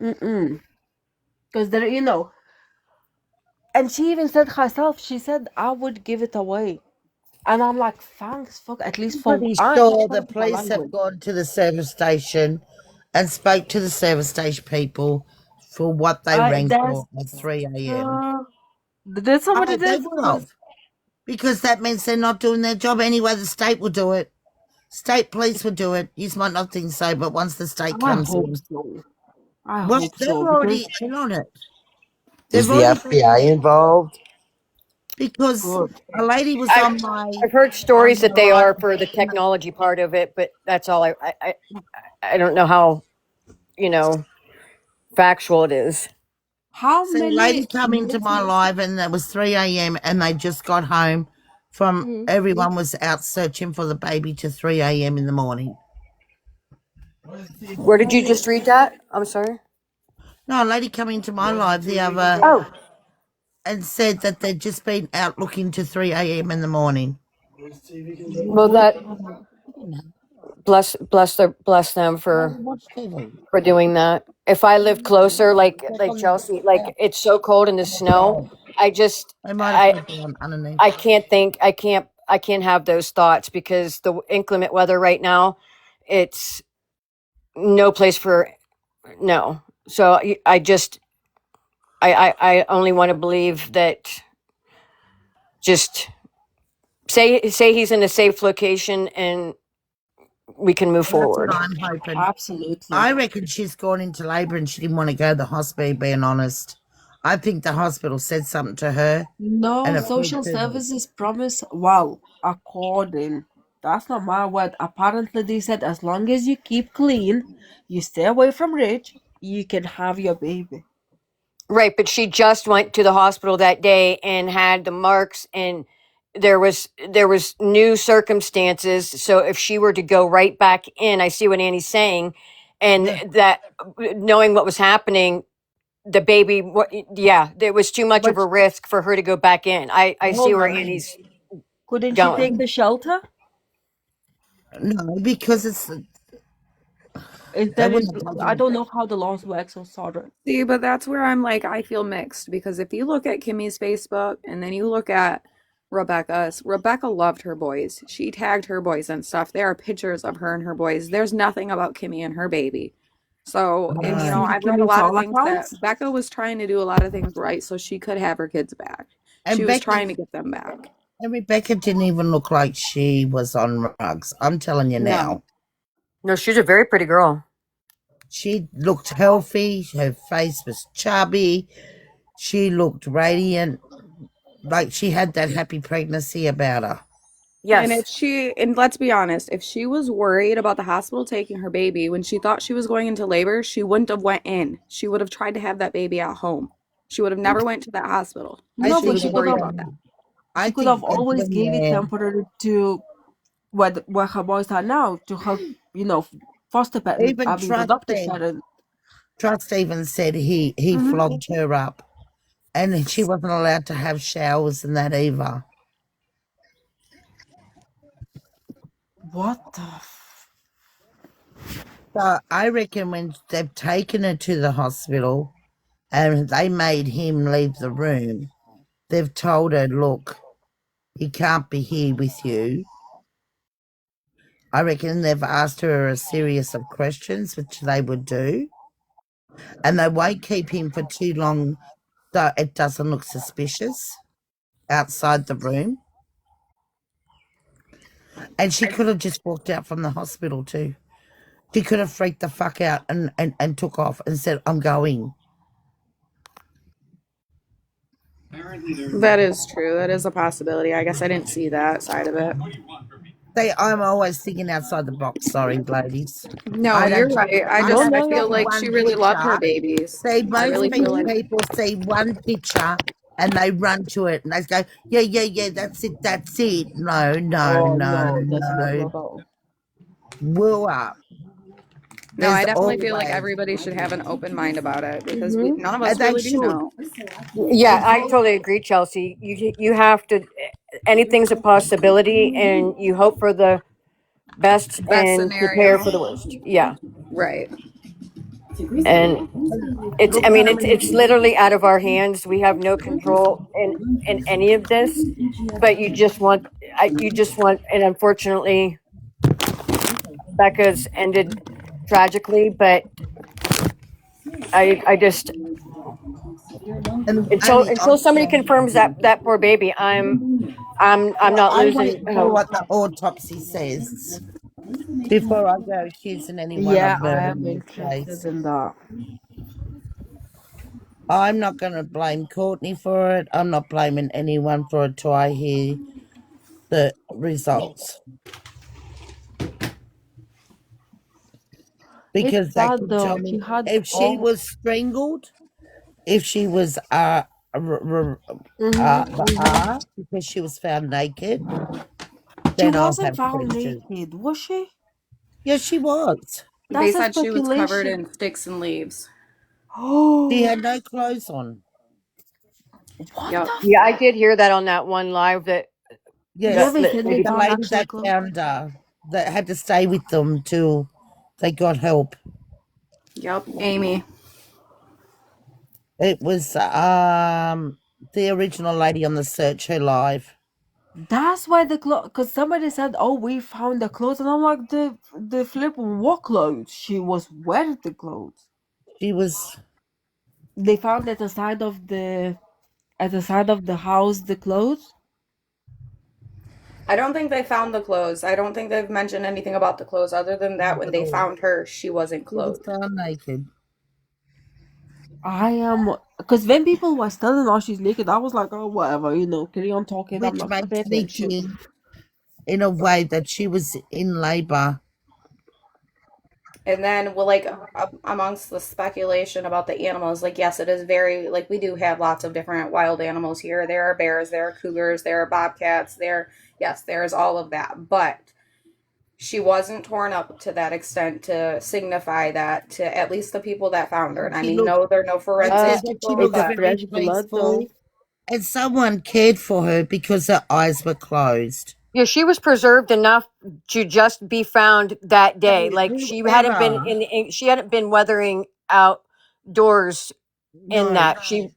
Mm-mm. Because there, and she even said herself, she said, I would give it away. And I'm like, thanks, fuck, at least I'm for, pretty I'm sure sorry the for my police have language. gone to the service station and spoke to the service station people for what they rang There's, for at 3 a.m. did somebody Oh, they did? will have. Because that means they're not doing their job anyway. The state will do it. State police will do it. You might not think so, but once the state I comes hope in, so. I well, hope they're so because already in on it. Is They've the already been FBI involved? because good. a lady was I've I've heard on stories my that they live. are for the technology part of it, but that's all I don't know how, you know, factual it is. How So a lady many come into my missing? live and it was 3 a.m. and they just got home from everyone was out searching for the baby to 3 a.m. in the morning. Where did you just read that? I'm sorry. No, a lady come into my live the other and said that they'd just been out looking to 3 a.m. in the morning. Well, that bless them for doing that. If I lived closer, like Chelsea, like it's so cold in the snow, I just They might have put it on underneath. I can't have those thoughts because the inclement weather right now, it's no place for no. So I only want to believe that just say he's in a safe location and we can move That's what forward. I'm hoping. Absolutely. I reckon she's gone into labour and she didn't want to go to the hospital, being honest. I think the hospital said something to her. No, And it social freaked her out. services promise, well, according, that's not my word. Apparently, they said as long as you keep clean, you stay away from rich, you can have your baby. Right, but she just went to the hospital that day and had the marks, and there was new circumstances. So if she were to go right back in, I see what Annie's saying, and that knowing what was happening, the baby, yeah, there was too much of But a risk for her to go back in. I see hold where on, Annie's couldn't she take going. the shelter? No, because it's Is they there is, wouldn't have I taken don't know how the laws work, so sorry. See, but that's where I'm like, I feel mixed because if you look at Kimmy's Facebook and then you look at Rebecca's, Rebecca loved her boys. She tagged her boys and stuff. There are pictures of her and her boys. There's nothing about Kimmy and her baby. So, Have you and you know, seen I've read a Kimmy's lot of all things that accounts? Becca was trying to do a lot of things right so she could have her kids back. She and was Becky trying to get them back. and Rebecca didn't even look like she was on drugs. I'm telling you No. now. No, she's a very pretty girl. She looked healthy, her face was chubby, she looked radiant, like she had that happy pregnancy about her. And Yes. if she, and let's be honest, if she was worried about the hospital taking her baby when she thought she was going into labor, she wouldn't have went in. She would have tried to have that baby at home. She would have never went to that hospital I if No, she but think was she that could worried have about that. I she could have think that always when gave it temporary to where her boys are now to help, foster parent, even adopted parent. Trust even said he Hmm. flogged her up, and she wasn't allowed to have showers and that either. What the? So I reckon when they've taken her to the hospital and they made him leave the room, they've told her, look, he can't be here with you. I reckon they've asked her a series of questions, which they would do, and they won't keep him for too long so it doesn't look suspicious outside the room. And she could have just walked out from the hospital too. She could have freaked the fuck out and took off and said, I'm going. That is true. That is a possibility. I guess I didn't see that side of it. I'm always thinking outside the box, sorry, ladies. No, you're right. I I No, just, don't I no, see feel no. like she one really loved her picture. babies. See, I most really feel these like, people see one picture and they run to it and they go, yeah, yeah, yeah, that's it, that's it. No, no, Oh no, no, definitely no. not. Woo up. no, I There's definitely feel like always, everybody should have an open mind about it because Mm-hmm. none of and us they really do should. know. Yeah, I totally agree, Chelsea. You have to, anything's a possibility, and you hope for the best Best and prepare scenario. for the worst. Yeah, Right. and Look how many, it's literally out of our hands. We have no control in any of this. But you just want, and unfortunately, Becca's ended tragically. But I just and only until somebody also, confirms that poor baby, I'm well, not I wait losing for hope. what the autopsy says before I go accusing anyone Yeah, of I murder am in this interested case. in that. I'm not going to blame Courtney for it. I'm not blaming anyone for it till I hear the results. It's Because that sad could tell though. She me had if she all. was strangled, if she was the R because she was found naked, She then I'll wasn't have found questions. naked, was she? Yes, she was. They That's a said she was covered speculation. in sticks and leaves. She Oh, had no clothes on. what Yep. the Yeah, I fuck? did hear that on that one live that Yeah, Yes, they said they the found lady actual that clothes. found her that had to stay with them till they got help. Yep. Amy. It was the original lady on the Search Her Live. That's why the clothes, because somebody said, "Oh, we found the clothes," and I'm like, "The flip, what clothes? She was wearing the clothes. She was. They found at the side of the house the clothes." I don't think they found the clothes. I don't think they've mentioned anything about the clothes other than that when they No, found her, she wasn't she was clothed. found naked, I am, because when people were telling her she's naked, I was like, "Oh, whatever, carry on talking. I'm which not gonna pay makes me attention." think, in a way, that she was in labour. And then, well, like amongst the speculation about the animals, like yes, it is very like we do have lots of different wild animals here. There are bears, there are cougars, there are bobcats, yes, there's all of that. But she wasn't torn up to that extent to signify that to at least the people that found her. And I She mean, looked. no, there are no It said forensic that she people, looked It's but very fresh blood, peaceful, though. and someone cared for her because her eyes were closed. yeah, she was preserved enough to just be found that So day. Like whoever, she hadn't been weathering outdoors in no, that. She.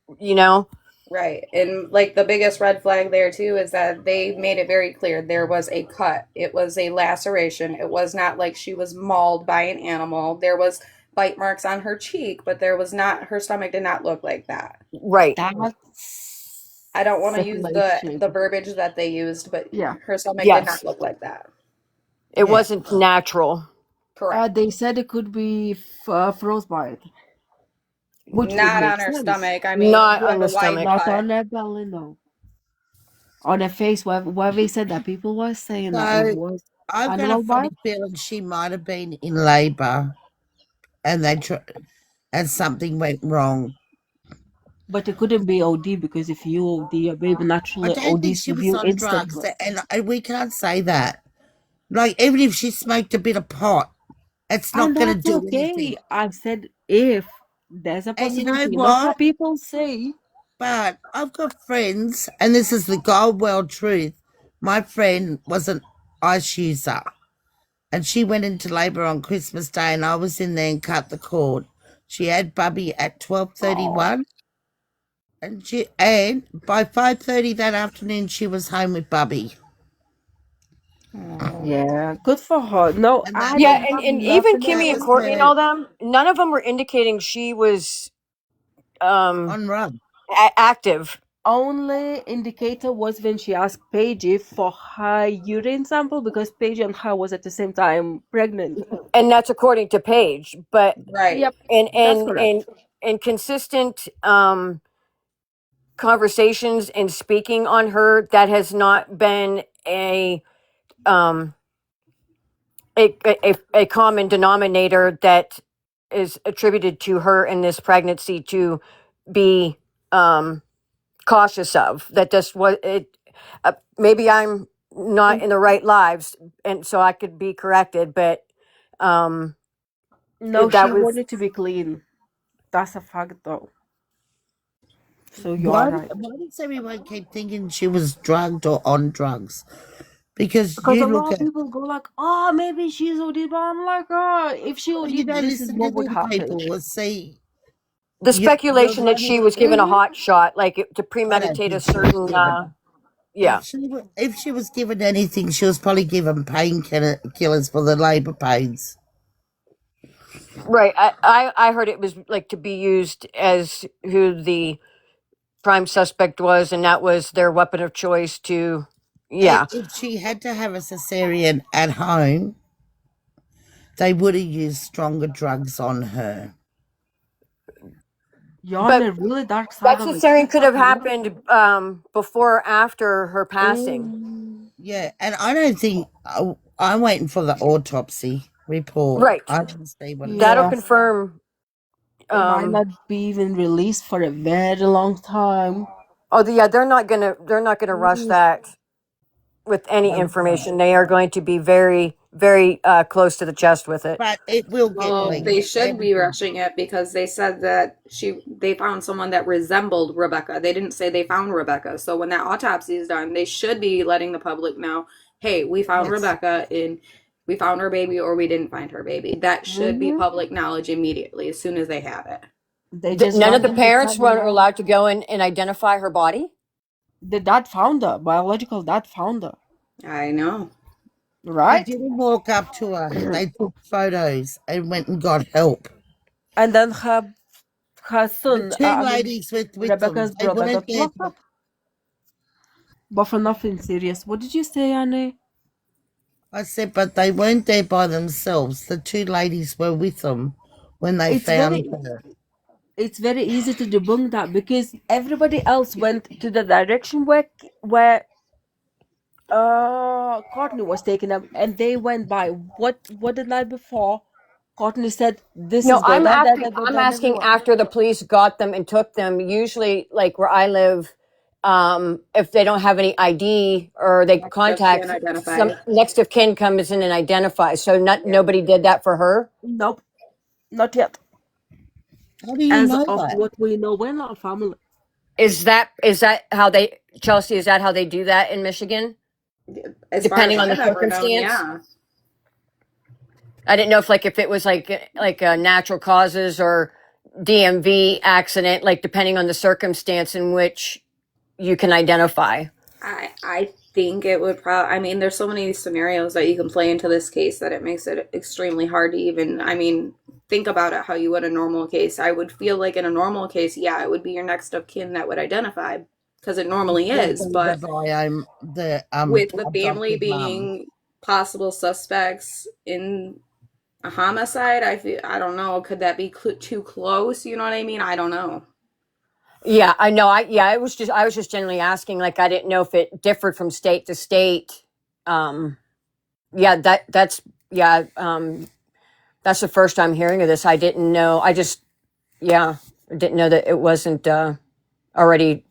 right. And like the biggest red flag there too is that they made it very clear there was a cut. It was a laceration. It was not like she was mauled by an animal. There was bite marks on her cheek, but there was not her stomach did not look like that. Right. That's I don't want to use the speculation. verbiage that they used, but Yeah. her stomach did not Yes. look like that. It yeah. wasn't natural. Correct. They said it could be frostbite, which would Not make on her sense. stomach. I mean, Not you on have the a wide stomach. Not cut. on their belly, no. On their face, where they said that people were saying that it So was I've got a animal funny bite, feeling she might have been in labour, and and something went wrong. but it couldn't be OD because if you OD, your baby I naturally don't think ODs she with was you on drugs, instantly. and we can't say that. Like, even if she smoked a bit of pot, it's And not going to that's do anything. okay. I've said if there's a And you know possibility. You know how what? people say, But I've got friends, and this is the gold world truth. My friend was an ice user, and she went into labour on Christmas Day, and I was in there and cut the cord. She had Bubby at oh, 12:31, and by 5:30 that afternoon she was home with Bubby. yeah, good for her. No, And I Yeah, don't that and, have and even nothing that Kimmy and was against Courtney and her all them, none of them were indicating she was um on run. active. only indicator was when she asked Paige for her urine sample because Paige and her was at the same time pregnant. And that's according to Paige. But Right. Yep, in that's in correct. in in consistent conversations and speaking on her, that has not been um a common denominator that is attributed to her in this pregnancy to be cautious of. That just what it maybe I'm not in the right lives, and so I could be corrected, but um No, that she was. wanted to be clean. That's a fact, though. So you are Why, right. why does everyone keep thinking she was drugged or on drugs? Because Because you a look lot of at, people go like, "Oh, maybe she's OD," but I'm like, "Oh, if she well, you OD, don't this is listen to what would them happen." people. See, The you're speculation that she running. was given a Mm-hmm. hot shot, like to I don't premeditate a think she was certain, given. yeah, If she was given anything, she was probably given painkillers for the labour pains. right. I heard it was like to be used as who the prime suspect was, and that was their weapon of choice to, And yeah, if she had to have a cesarean at home, they would have used stronger drugs on her. You're on but the really dark side that of it. cesarean could have Okay. happened before or after her passing. Mm, Yeah, and I don't think I'm waiting for the autopsy report. Right. I don't see what it That'll yeah. says. confirm It might not be even released for a very long time. yeah, they're not gonna rush that with any That's right. information. They are going to be very, very close to the chest with it. But it will get Well, leaked. they should be Everything. rushing it because they said that they found someone that resembled Rebecca. They didn't say they found Rebecca. So when that autopsy is done, they should be letting the public know, hey, we found Yes. Rebecca and we found her baby or we didn't find her baby. That should be Hmm. public knowledge immediately as soon as they have it. They just None of the randomly parents found were her. allowed to go in and identify her body. The dad found her, biological dad found her, I know. They right? didn't walk up to her. They took photos and went and got help. And then her The son, two I mean ladies with them, Rebecca's they brother, weren't got there. locked up, but for nothing serious. What did you say, Annie? I said, but they weren't there by themselves. The two ladies were with them when they It's found very, her. it's very easy to debunk that because everybody else went to the direction where Courtney was taken up, and they went by what the night before. Courtney said, "This No, is there, there, there, there, I'm there, and asking everywhere." after the police got them and took them. Usually, like where I live, if they don't have any ID or they Next of kin contact some identified. next of kin comes in and identifies. So Yeah. nobody did that for her. Nope, not yet. How do you As know of that? what we know, we're not family. Is that how they Chelsea? Is that how they do that in Michigan? As far as Depending on the I've ever known, circumstance. yeah. I didn't know if it was like natural causes or DMV accident, like depending on the circumstance in which you can identify. I think it would probably, I mean, there's so many scenarios that you can play into this case that it makes it extremely hard to even, I mean, think about it how you would a normal case. I would feel like in a normal case, yeah, it would be your next of kin that would identify because it normally Will is. be But the biome, the with the family adopted mum. being possible suspects in a homicide, I don't know. Could that be too close? You know what I mean? I don't know. Yeah, I know. I was just generally asking. Like, I didn't know if it differed from state to state. Yeah, that's yeah. That's the first I'm hearing of this. I didn't know. I didn't know that it wasn't already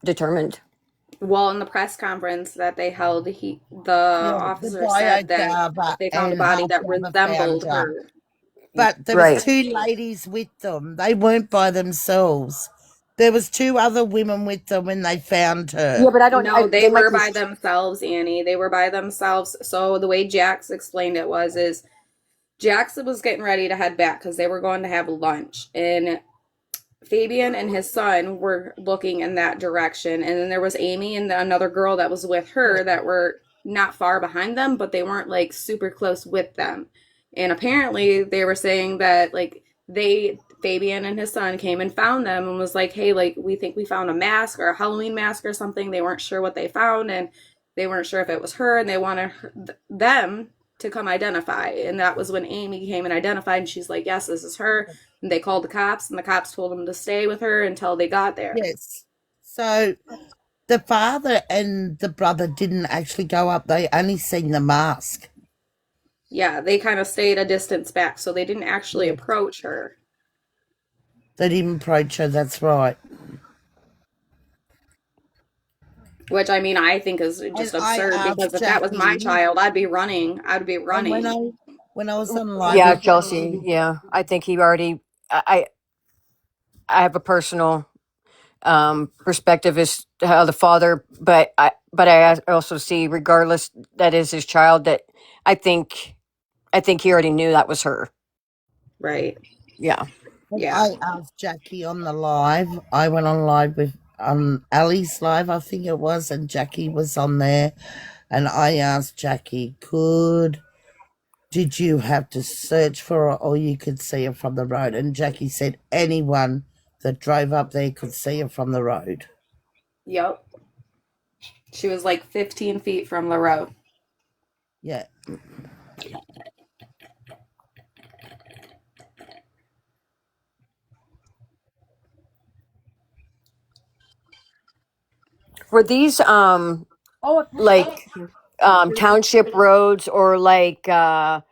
determined. Well, in the press conference that they held, the Yeah, the officer said that biodata they found a and body her that brother found resembled her. her. But there was Right. two ladies with them. They weren't by themselves. There was two other women with them when they found Yeah, her. but I don't. No, they They might were be. by themselves, Annie. They were by themselves. So the way Jax explained it is Jax was getting ready to head back because they were going to have lunch, and Fabian and his son were looking in that direction. And then there was Amy and another girl that was with her that were not far behind them, but they weren't like super close with them. And apparently they were saying that like Fabian and his son came and found them and was like, hey, like we think we found a mask or a Halloween mask or something. They weren't sure what they found and they weren't sure if it was her and they wanted them to come identify. And that was when Amy came and identified and she's like, yes, this is her. And they called the cops, and the cops told them to stay with her until they got there. Yes. So the father and the brother didn't actually go up. They only seen the mask. Yeah, they kind of stayed a distance back, so they didn't actually Yes. approach her. They didn't approach her. That's right. Which, I mean, I think is And just I absurd because asked if that was my Jackie, child, I'd be running. I'd be and running. when I was on live Yeah, with Chelsea. Yeah, I think he already. I have a personal perspective as to how the father, but I also see, regardless that is his child, that I think he already knew that was her. Right. Yeah. Yeah. I asked Jackie on the live. I went on live with Ali's live, I think it was, and Jackie was on there. And I asked Jackie, did you have to search for her or you could see her from the road? And Jackie said anyone that drove up there could see her from the road. Yep. She was like 15 feet from the road. Yeah. Were these like township roads or like power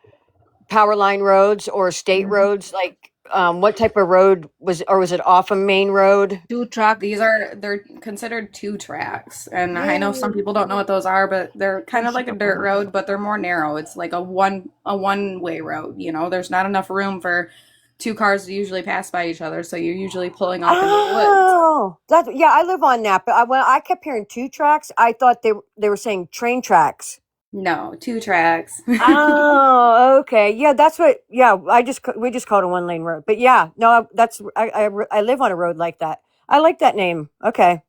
line roads or state roads? Like what type of road was it off a main road? 2 track. They're considered 2 tracks, and I know some Yeah. people don't know what those are, but they're kind of like a dirt road, but they're more narrow. It's like a one-way road. There's not enough room for 2 cars to usually pass by each other, so you're usually pulling off into the woods. Oh, yeah, I live on that, but when I kept hearing 2 tracks, I thought they were saying train tracks. No, 2 tracks. Oh, okay. Yeah, that's what. Yeah, we just called it 1 lane road. But yeah, no, that's I live on a road like that. I like that name. Okay,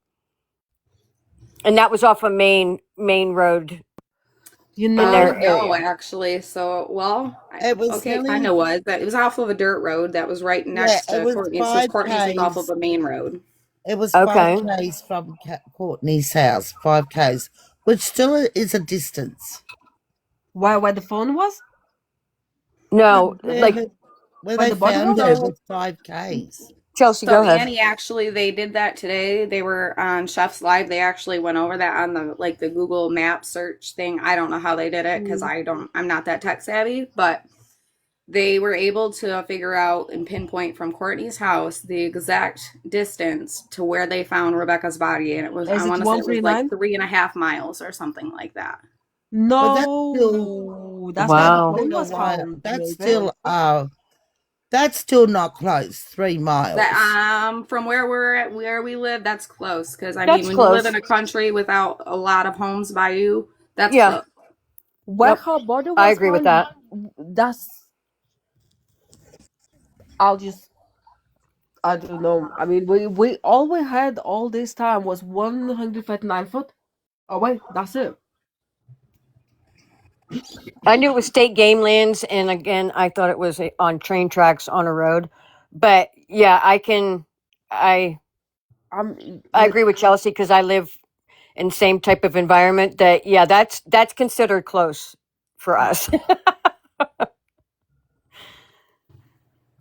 and that was off a main road You in their know, No, area. actually. So, well, It was okay, kind of nearly, was. That it was off of a dirt road that was right yeah, next it to was Courtney's, because five Courtney's was off of Ks. a main road. It was five Okay. Ks from Courtney's house, 5 Ks, which still is a distance. where the phone was? No, No, like where Where they the body found was? her So, was 5 Ks. Chelsea, so go ahead. Annie, actually, they did that today. They were on Chef's Live. They actually went over that on the Google Map search thing. I don't know how they did it because Mm. I'm not that tech savvy, but they were able to figure out and pinpoint from Courtney's house the exact distance to where they found Rebecca's body, and I Is it want to say it was like 139? 3.5 miles or something like that. But that's still, No, that's where that's the Wow. phone still a was while. found, maybe. That's still not close, 3 miles. That from where we live, that's close. Because I mean, That's when you live close. in a country without a lot of homes by you, that's Yeah. close. Where Yep. her body I was agree with found, that. that's, I'll just, I don't know. I mean, we all we had all this time was 139 foot away. That's it. I knew it was state game lands, and again, I thought it was on train tracks on a road. But yeah, I I The, agree with Chelsea because I live in the same type of environment. That yeah, that's considered close for us.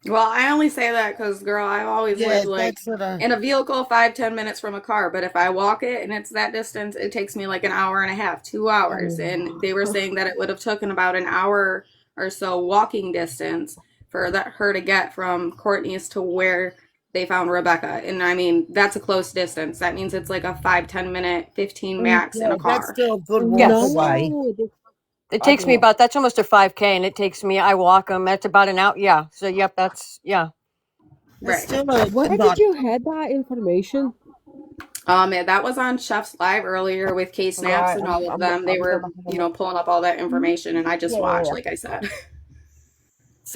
Well, I only say that because, girl, I've always Yeah, lived like that's what I. in a vehicle 5-10 minutes from a car. But if I walk it and it's that distance, it takes me like an hour and a half, 2 hours. And they were saying that it would have taken about an hour or so walking distance for her to get from Courtney's to where they found Rebecca. And I mean, that's a close distance. That means it's like a 5-10 minute, 15 max in Yeah, a that's car. still a good walk Yes. away. no, It I takes don't me know. about that's almost a 5K, and it takes me I walk them. That's about an hour. Yeah. So yep, that's yeah. It's Right. still a Where did not. you had that information? Yeah, that was on Chef's Live earlier with K All Snaps right, and all of them. They I'm were, gonna have a look. pulling up all that information, and I just watched, Yeah, like I said.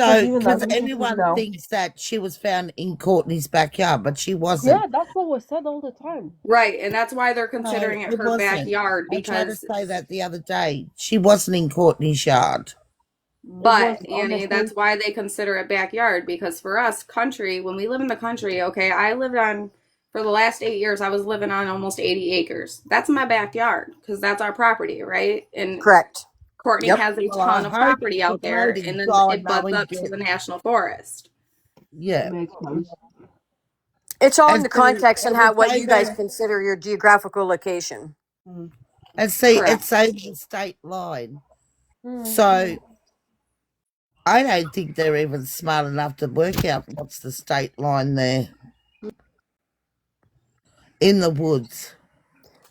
because So, even I'm because interested everyone now. thinks that she was found in Courtney's backyard, but she wasn't. Yeah, that's what was said all the time. Right, and that's why they're No, considering it it her wasn't. backyard I tried to because, say that the other day. She wasn't in Courtney's yard. It but was on the Annie, same. that's why they consider it backyard because for us, country, when we live in the country, okay, for the last 8 years, I was living on almost 80 acres. That's my backyard because that's our property, right? And Correct. Courtney Yep. has a Well, I ton of hope property the out there, voting and then God it butts knowing up to get. the national forest. Yeah. Makes sense. It's all in And the see, context and it how was what you guys over. consider your geographical location. Mm. And see, Correct. it's over the state line. Mm. So I don't think they're even smart enough to work out what's the state line there in the woods.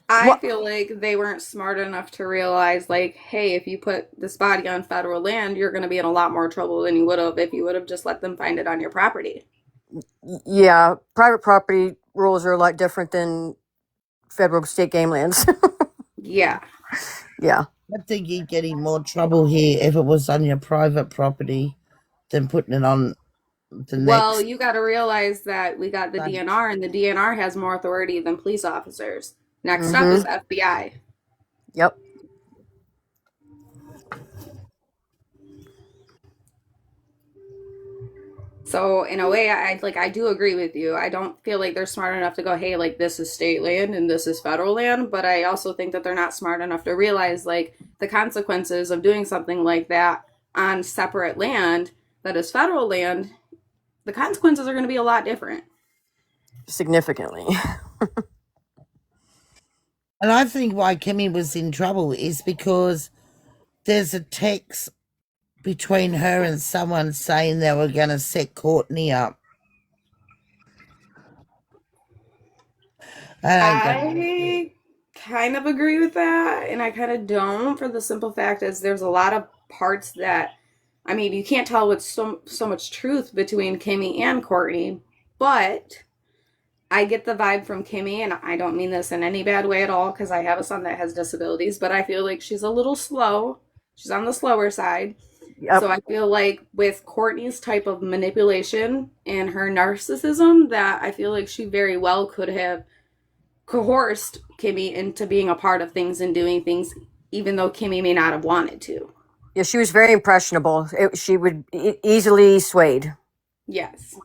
I What? feel like they weren't smart enough to realize, like, hey, if you put this body on federal land, you're going to be in a lot more trouble than you would have if you would have just let them find it on your property. Yeah, private property rules are a lot different than federal state game lands. Yeah. Yeah. I think you'd get in more trouble here if it was on your private property than putting it on the Well, next you got to realize that we got the state. DNR, and the DNR has more authority than police officers. Next up is Mm-hmm. FBI. Yep. So in a way, I do agree with you. I don't feel like they're smart enough to go, hey, like this is state land and this is federal land. But I also think that they're not smart enough to realize like the consequences of doing something like that on separate land that is federal land. The consequences are going to be a lot different. Significantly. And I think why Kimmy was in trouble is because there's a text between her and someone saying they were going to set Courtney up. I kind of agree with that, and I kind of don't, for the simple fact is there's a lot of parts that, I mean, you can't tell with so much truth between Kimmy and Courtney, but I get the vibe from Kimmy, and I don't mean this in any bad way at all because I have a son that has disabilities, but I feel like she's a little slow. She's on the slower side. Yep. So I feel like with Courtney's type of manipulation and her narcissism, that I feel like she very well could have coerced Kimmy into being a part of things and doing things, even though Kimmy may not have wanted to. Yeah, she was very impressionable. She would easily swayed. Yes.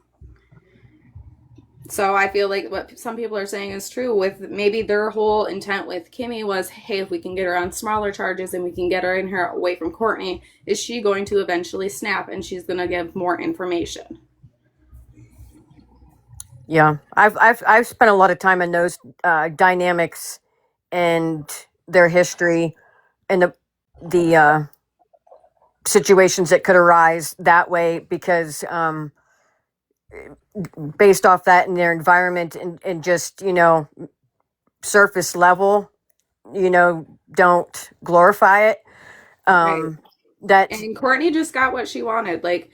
So I feel like what some people are saying is true with maybe their whole intent with Kimmy was, hey, if we can get her on smaller charges and we can get her in here away from Courtney, is she going to eventually snap and she's going to give more information? Yeah, I've spent a lot of time in those dynamics and their history and the situations that could arise that way because based off that and their environment and just surface level, don't glorify it. Right. That And Courtney just got what she wanted. Like,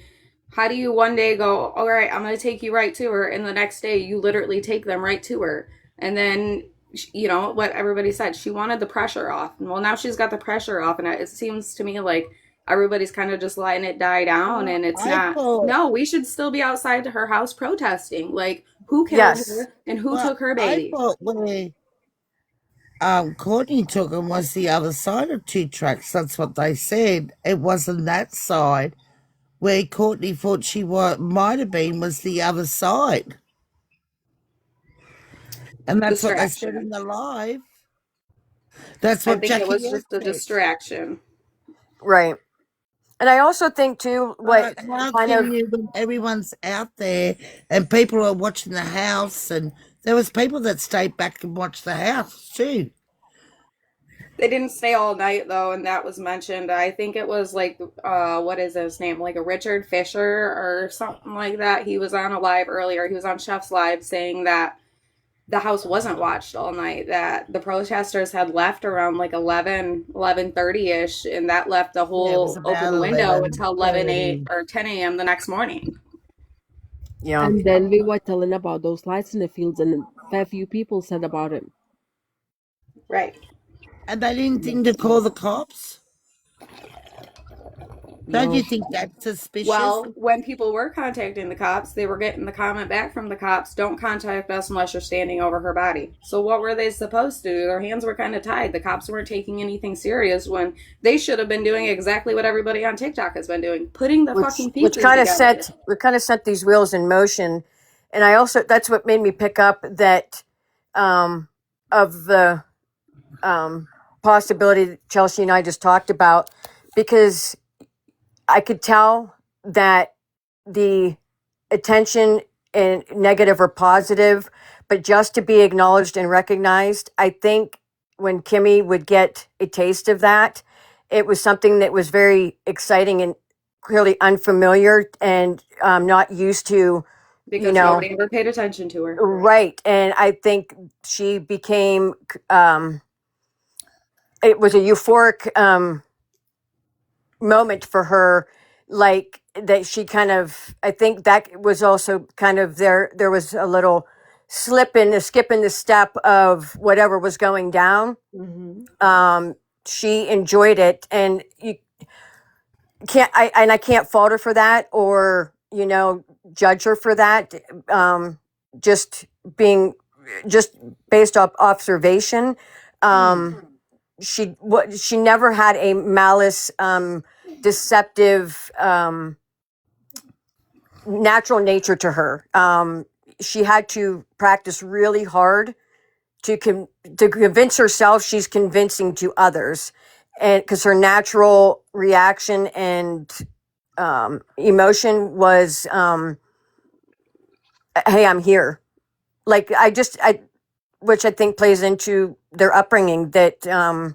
how do you one day go, all right, I'm going to take you right to her, and the next day you literally take them right to her? And then, what everybody said, she wanted the pressure off. Well, now she's got the pressure off, and it seems to me like everybody's kind of just letting it die down, and it's not. No, we should still be outside to her house protesting. Like, who killed her and who took her baby? I thought where Courtney took him was the other side of 2 tracks. That's what they said. It wasn't that side. Where Courtney thought she might have been was the other side. And that's what they said in the live. That's what I think Jackie it was O just a said. distraction. right. And I also think too, what How kind can of you, when everyone's out there and people are watching the house, and there was people that stayed back and watched the house too. They didn't stay all night though, and that was mentioned. I think it was like, what is his name? Like a Richard Fisher or something like that. He was on a live earlier. He was on Chef's Live saying that the house wasn't watched all night, that the protesters had left around like 11:30ish, and that left the whole open window until 11 or 10 a.m. the next morning. Yeah. And then we were telling about those lights in the fields, and a fair few people said about it. Right. And they didn't think to call the cops? Don't you think that's suspicious? Well, when people were contacting the cops, they were getting the comment back from the cops, don't contact us unless you're standing over her body. So what were they supposed to do? Their hands were kind of tied. The cops weren't taking anything serious when they should have been doing exactly what everybody on TikTok has been doing, putting the fucking pieces which kind of together. set these wheels in motion. And I also, that's what made me pick up that of the possibility that Chelsea and I just talked about, because I could tell that the attention and negative or positive, but just to be acknowledged and recognized. I think when Kimmy would get a taste of that, it was something that was very exciting and clearly unfamiliar and not used to, Because nobody ever paid attention to her. right. And I think she became, it was a euphoric moment for her, like that she kind of, I think that was also kind of there was a little skip in the step of whatever was going down. She enjoyed it, and you I can't fault her for that or judge her for that. Just based off observation. She never had a malice, deceptive, natural nature to her. She had to practice really hard to convince herself she's convincing to others, and because her natural reaction and emotion was, "Hey, I'm here." Like which I think plays into their upbringing. That and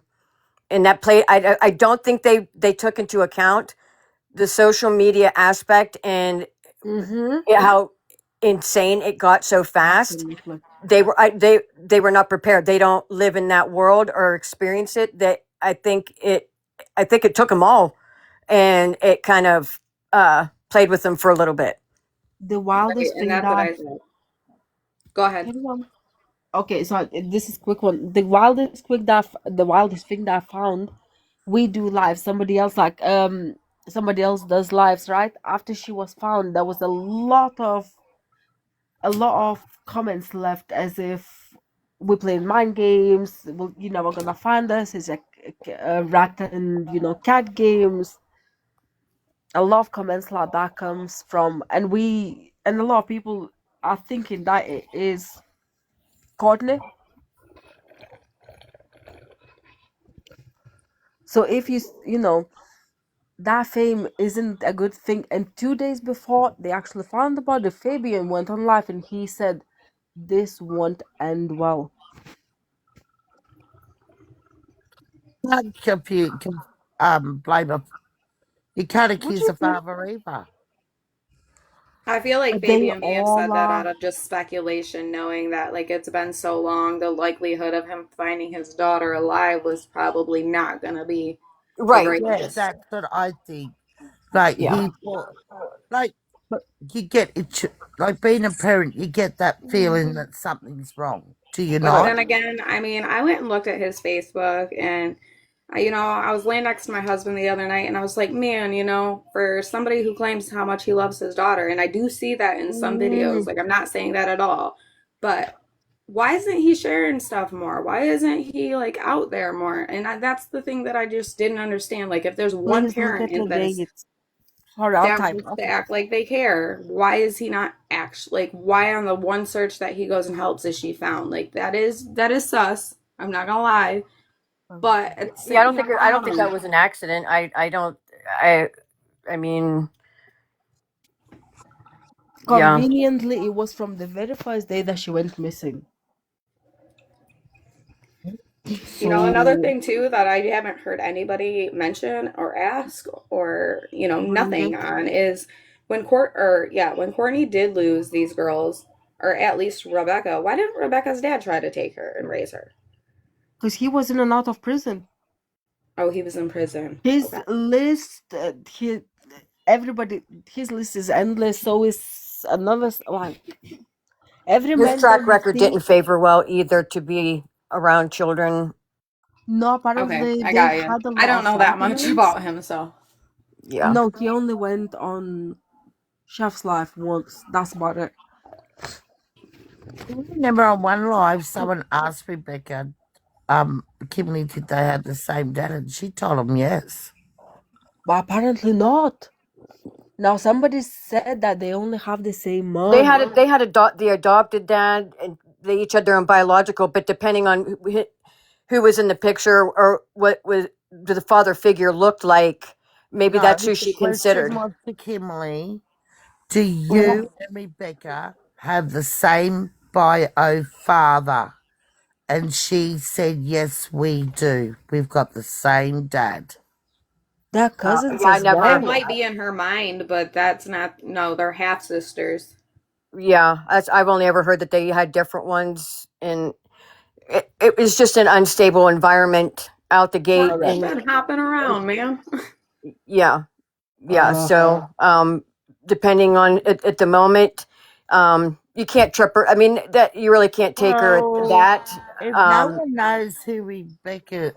that play. I don't think they took into account the social media aspect and how insane it got so fast. Absolutely. They were not prepared. They don't live in that world or experience it. That I think it took them all, and it kind of played with them for a little bit. The Right, wildest and thing that's what that I said. Go ahead. Carry on. Okay, so this is quick one. The wildest thing that I found. We do live. Somebody else does lives, right? After she was found, there was a lot of comments left as if we're playing mind games. Well, we're gonna find us. It's a rat and cat games. A lot of comments like that comes from, and a lot of people are thinking that it is Courtney. So if that fame isn't a good thing. And 2 days before they actually found the body, Fabian went on live and he said, "This won't end well." Can't blame a. You can't What do accuse you a think? father either. I feel like They Fabian may have all said that are out of just speculation, knowing that like it's been so long, the likelihood of him finding his daughter alive was probably not gonna be the Right. Yeah, greatest. that's what I think. Like Yeah. like but you get it, like being a parent, you get that feeling that something's wrong. Do you But not? then again, I mean, I went and looked at his Facebook and I was laying next to my husband the other night and I was like, man, for somebody who claims how much he loves his daughter, and I do see that in some videos, mm, like I'm not saying that at all, but why isn't he sharing stuff more? Why isn't he like out there more? And that's the thing that I just didn't understand. Like, if there's one please look parent at the that is dates. Sorry, I'll that type. wants to Okay. act like they care, why is he not actually like? Why on the one search that he goes and helps is she found? Like that is sus. I'm not gonna lie, but at the Yeah, same time, I I don't don't think know. that was an accident. I don't I I mean, yeah. Conveniently, it was from the very first day that she went missing. Another So thing too that I haven't heard anybody mention or ask or Courtney nothing did. on is when Courtney did lose these girls, or at least Rebecca. Why didn't Rebecca's dad try to take her and raise her? Because he was in and out of prison. Oh, he was in prison. His Okay. list, everybody, his list is endless. So is like every His man that track you record see. didn't favor well either to be around children. No, Okay, apparently I they got you. had a I lot don't of know that much arguments. about him, so. Yeah. No, he only went on Chef's Life once. That's about it. I remember on one live, someone asked Rebecca, Kimberly, did they have the same dad? And she told them yes. But apparently not. Now somebody said that they only have the same They mom. had the adopted dad, and they each had their own biological. But depending on who was in the picture or what was the father figure looked like, maybe No, that's who the she question considered. was to Kimberly, do Mhm. you and Rebecca have the same bio father? And she said, yes, we do. We've got the same dad. They're cousins Yeah, I as That never. well. might be in her mind, but that's not. No, they're half sisters. Yeah, I've only ever heard that they had different ones, and it was just an unstable environment out the gate, Courtney's Correct. and been hopping around, man. yeah, yeah. Uh, So, depending on at the moment, you can't trip her. I mean, that you really can't take her at Well, that. if no Um, one knows who Rebecca,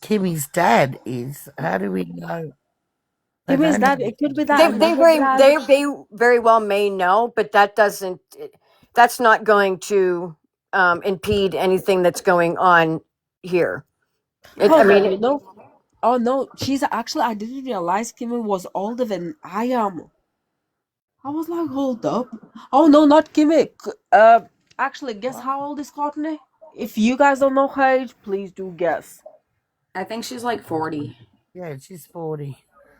Kimmy's dad is, how do we know? They Kim is don't that know. it could be that another dad. they very well may know, but that doesn't. That's not going to impede anything that's going on here. I Hold on, mean, Oh no, she's actually. I didn't realize Kimmy was older than I am. I was like, hold up. Oh no, not Kimmy. Actually, guess how old is Courtney? If you guys don't know her age, please do guess. I think she's like 40. Yeah, she's 40.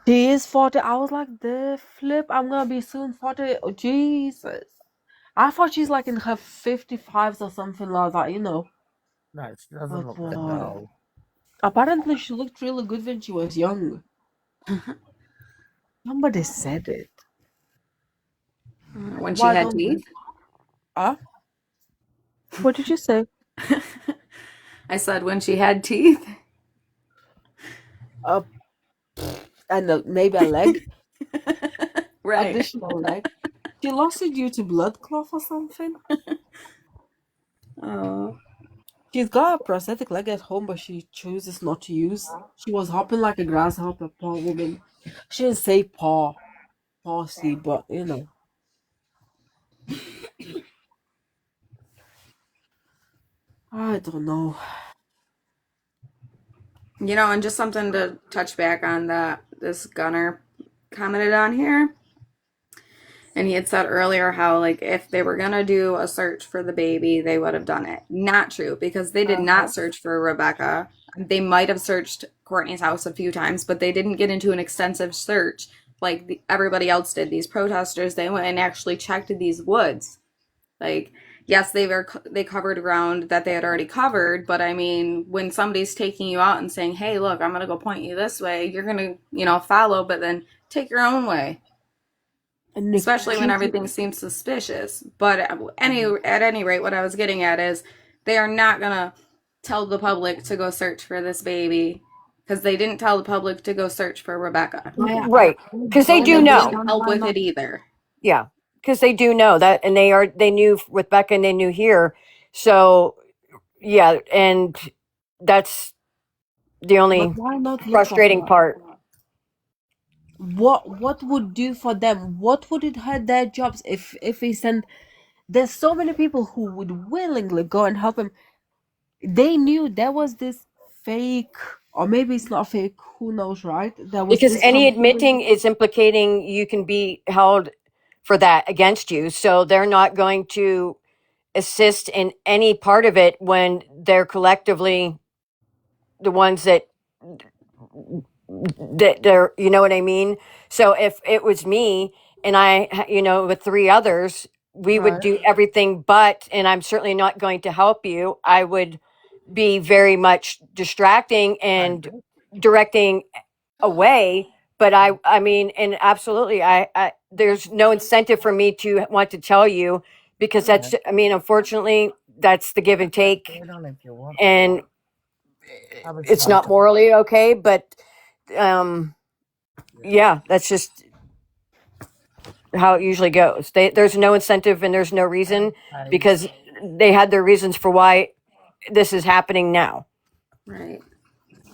She is 40. I was like, the flip. I'm gonna be soon 40. Oh, Jesus. I thought she's like in her 55s or something like that. No, she doesn't But look that old. apparently she looked really good when she was young. Somebody said it. When she Why had don't teeth? what did you say? I said when she had teeth. And maybe a leg, Right. additional leg. She lost it due to blood clot or something. Oh. She's got a prosthetic leg at home, but she chooses not to use. She was hopping like a grasshopper, poor woman. She didn't say pawsy, but you know. I don't know. You know, and just something to touch back on that this gunner commented on here. And he had said earlier how, like, if they were going to do a search for the baby, they would have done it. Not true, because they did not search for Rebecca. They might have searched Courtney's house a few times, but they didn't get into an extensive search like everybody else did. These protesters, they went and actually checked these woods. Like, yes, they covered ground that they had already covered, but I mean, when somebody's taking you out and saying, "Hey, look, I'm going to go point you this way," you're going to, follow, but then take your own way. And Especially when everything seems suspicious. But at any rate, what I was getting at is they are not gonna tell the public to go search for this baby because they didn't tell the public to go search for Rebecca. Right, because they do And they know. didn't help with it either. Yeah, because they do know that, and they knew with Becca, and they knew here. So yeah, and that's the only But why not look for frustrating her? part. What would do for them? What would it hurt their jobs if we send? There's so many people who would willingly go and help him. They knew there was this fake, or maybe it's not fake. Who knows, right? There was Because this any completely. admitting is implicating, you can be held for that against you. So they're not going to assist in any part of it when they're collectively the ones that they're, you know what I mean? So if it was me and with three others, we would Right. do everything but, and I'm certainly not going to help you. I would be very much distracting and directing away. But I mean, and absolutely, there's no incentive for me to want to tell you because I mean, unfortunately, that's the give and take, and it's not morally okay. But yeah, that's just how it usually goes. There's no incentive and there's no reason because they had their reasons for why this is happening now. Right.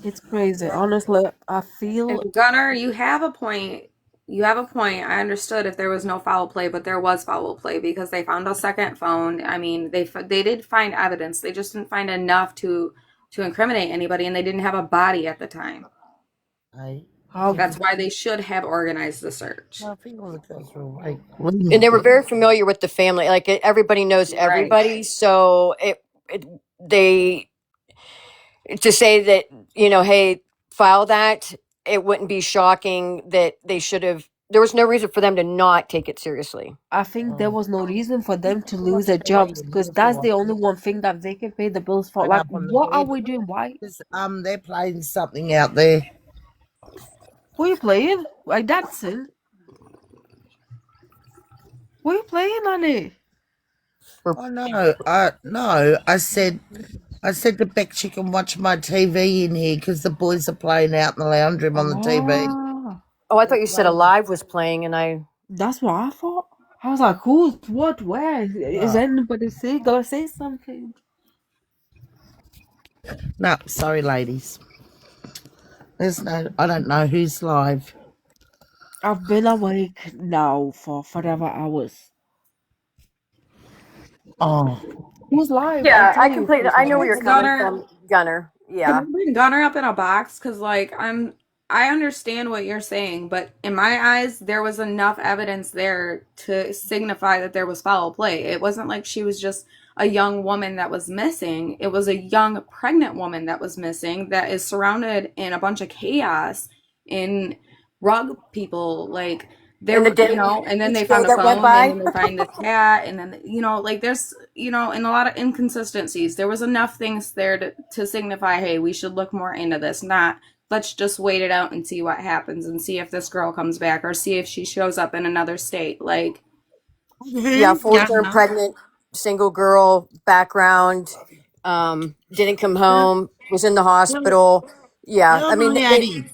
It's crazy. Honestly, I feel. And Gunner, you have a point. You have a point. I understood if there was no foul play, but there was foul play because they found a second phone. I mean, they did find evidence. They just didn't find enough to incriminate anybody, and they didn't have a body at the time. That's why they should have organized the search. And they were very familiar with the family. Like everybody knows Right. everybody, so they to say that hey, file that. It wouldn't be shocking that they should have. There was no reason for them to not take it seriously. I think there was no reason for them to lose their jobs because that's the only one thing that they can pay the bills for. Like, what are we doing? Why? They're playing something out there. Who are you playing? Like dancing? What are you playing, Annie? Oh no, no. I said to Beck she can watch my TV in here because the boys are playing out in the lounge room on the TV. Oh, I thought you said Alive was playing, and I. That's what I thought. I was like, who's what? Where is anybody gonna say something? No, sorry, ladies. I don't know who's live. I've been awake now for forever hours. Oh, who's live? I'll Yeah, tell you I who's know where live. you're coming from, Gunner. Can Yeah. we bring Gunner up in a box? Because, like, I understand what you're saying, but in my eyes, there was enough evidence there to signify that there was foul play. It wasn't like she was just a young woman that was missing. It was a young pregnant woman that was missing that is surrounded in a bunch of chaos in rug people. Like, there And the were, day, and then each they day found a that went phone, and by. then they find this cat, and then, like there's, and a lot of inconsistencies. There was enough things there to signify, hey, we should look more into this, not let's just wait it out and see what happens and see if this girl comes back or see if she shows up in another state. Like, Yeah, fourth term pregnant, single girl background, didn't come home, was in the hospital. Yeah, I mean,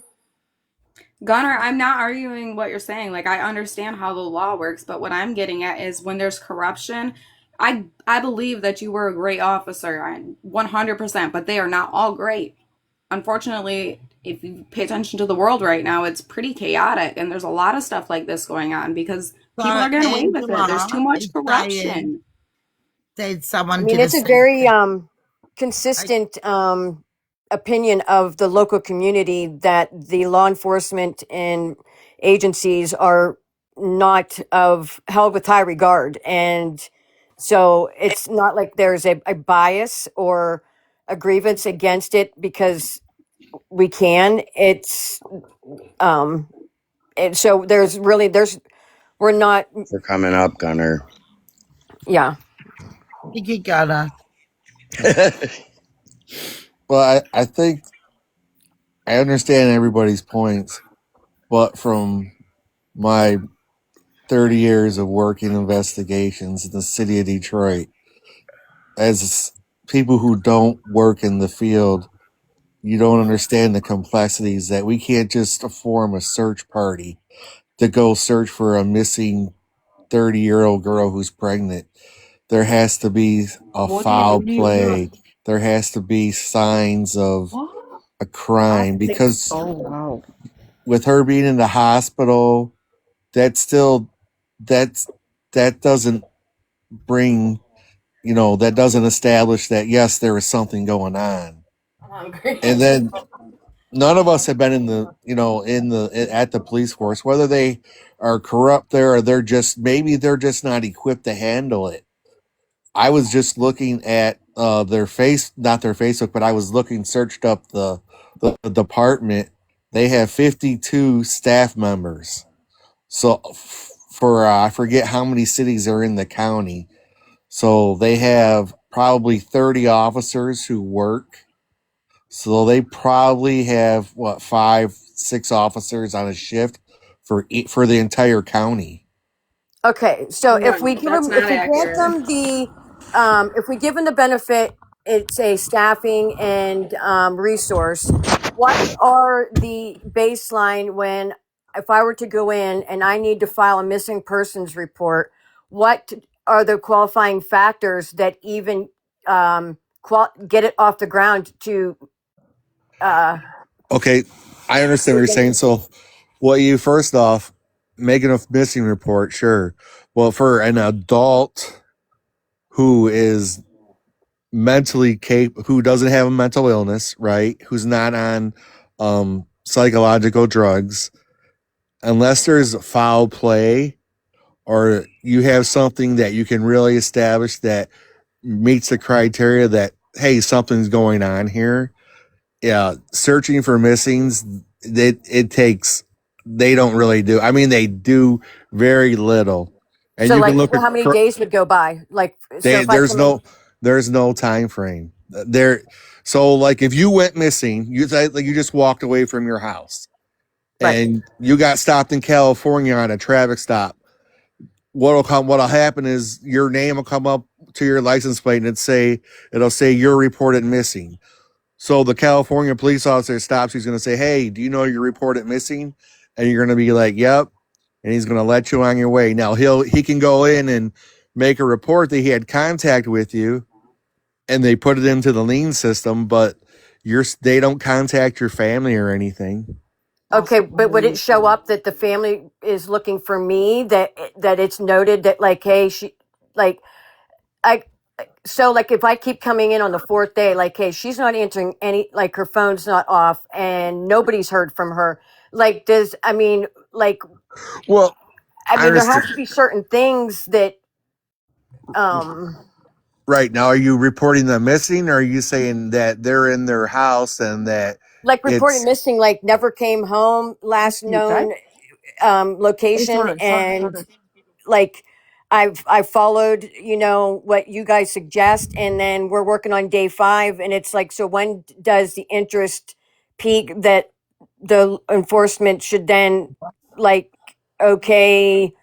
Gunnar, I'm not arguing what you're saying. Like, I understand how the law works, but what I'm getting at is when there's corruption, I believe that you were a great officer, 100%, but they are not all great. Unfortunately, if you pay attention to the world right now, it's pretty chaotic, and there's a lot of stuff like this going on because people are getting away with it. There's too much corruption. Said I someone mean, did a it's a same very thing. consistent opinion of the local community that the law enforcement and agencies are not of held with high regard, and so it's not like there's a bias or a grievance against it because we can. And so we're not. For coming up, Gunner. Yeah. You gotta. Well, I think I understand everybody's points, but from my 30 years of working investigations in the city of Detroit, as people who don't work in the field, you don't understand the complexities that we can't just form a search party to go search for a missing 30-year-old girl who's pregnant. There has to be a foul play. There has to be signs of a crime because with her being in the hospital, that's still that's that doesn't bring that doesn't establish that yes there is something going on. And then none of us have been in the at the police force, whether they are corrupt there or they're just not equipped to handle it. I was just looking at not their Facebook, but I was searched up the department. They have 52 staff members. So for I forget how many cities are in the county. So they have probably 30 officers who work. So they probably have what 5, 6 officers on a shift for the entire county. Okay, so if we no, give that's them, not if we grant accurate. them if we give them the benefit, it's a staffing and resource. What are the baseline when, if I were to go in and I need to file a missing persons report, what are the qualifying factors that even get it off the ground to? Okay, I understand what you're saying. So, first off, making a missing report, sure. Well, for an adult who is mentally capable, who doesn't have a mental illness, right? Who's not on psychological drugs, unless there's foul play or you have something that you can really establish that meets the criteria that hey something's going on here. Yeah, searching for missings, it takes, they don't really do, I mean they do very little. And So, you can like, look at how many days would go by? Like, so if I there's come in, no time frame there. So like if you went missing, you just walked away from your house right? and you got stopped in California on a traffic stop, what'll happen is your name will come up to your license plate and it'll say you're reported missing. So the California police officer stops, he's going to say, hey, do you know you're reported missing? And you're going to be like, yep. And he's going to let you on your way. Now he can go in and make a report that he had contact with you and they put it into the lien system, but they don't contact your family or anything. Okay, but would it show up that the family is looking for me? That it's noted that, like, hey, like, I, so like if I keep coming in on the fourth day, like, hey, she's not answering any, like her phone's not off, and nobody's heard from her. Like, Well, I I mean, there understand. has to be certain things that, Right now, are you reporting them missing, or are you saying that they're in their house and that like reported it's missing, like never came home, last known location, and like I've followed, what you guys suggest, and then we're working on day 5, and it's like, so when does the interest peak that the enforcement should then, like, okay,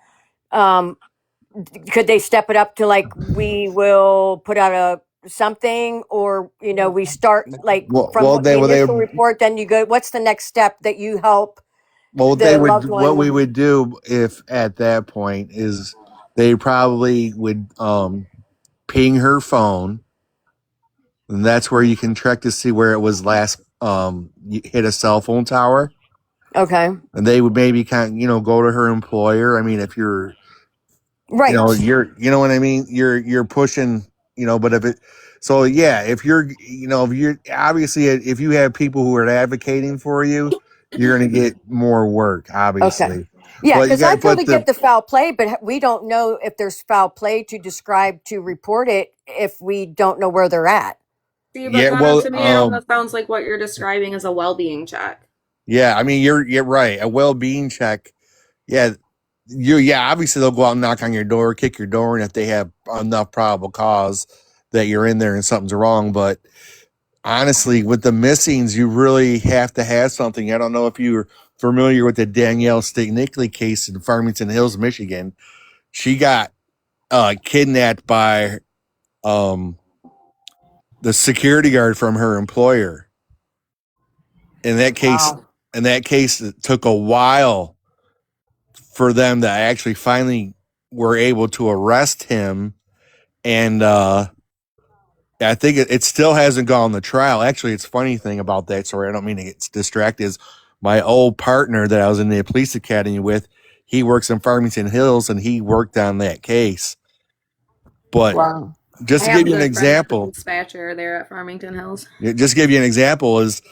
could they step it up to, like, we will put out a something, or we start, like, from Well, the they initial report, then you go, what's the next step that you help they the loved would what we one? would do if at that point is they probably would ping her phone, and that's where you can check to see where it was last hit a cell phone tower. Okay. And they would maybe go to her employer. I mean, if you're Right. you know what I mean, you're pushing, but if it so yeah, if you're if you're obviously if you have people who are advocating for you, you're going to get more work, Okay. obviously. Yeah, But you because I got but totally the get the foul play, but we don't know if there's foul play to describe, to report it, if we don't know where they're at. See, but yeah, Donna, well, to me, it almost sounds like what you're describing as a well-being check. yeah, I mean, you're right. A well-being check. Yeah, obviously they'll go out and knock on your door, kick your door, and if they have enough probable cause that you're in there and something's wrong. But honestly, with the missings, you really have to have something. I don't know if you're familiar with the Danielle Sticknickley case in Farmington Hills, Michigan. She got kidnapped by the security guard from her employer. In that case, Wow. it took a while for them to actually finally were able to arrest him. And I think it still hasn't gone to trial. Actually, it's funny thing about that story. I don't mean to get distracted. Is my old partner that I was in the police academy with, he works in Farmington Hills and he worked on that case. But Wow. just I to have give a you an good friend that's a example, dispatcher there at Farmington Hills. just to give you an example is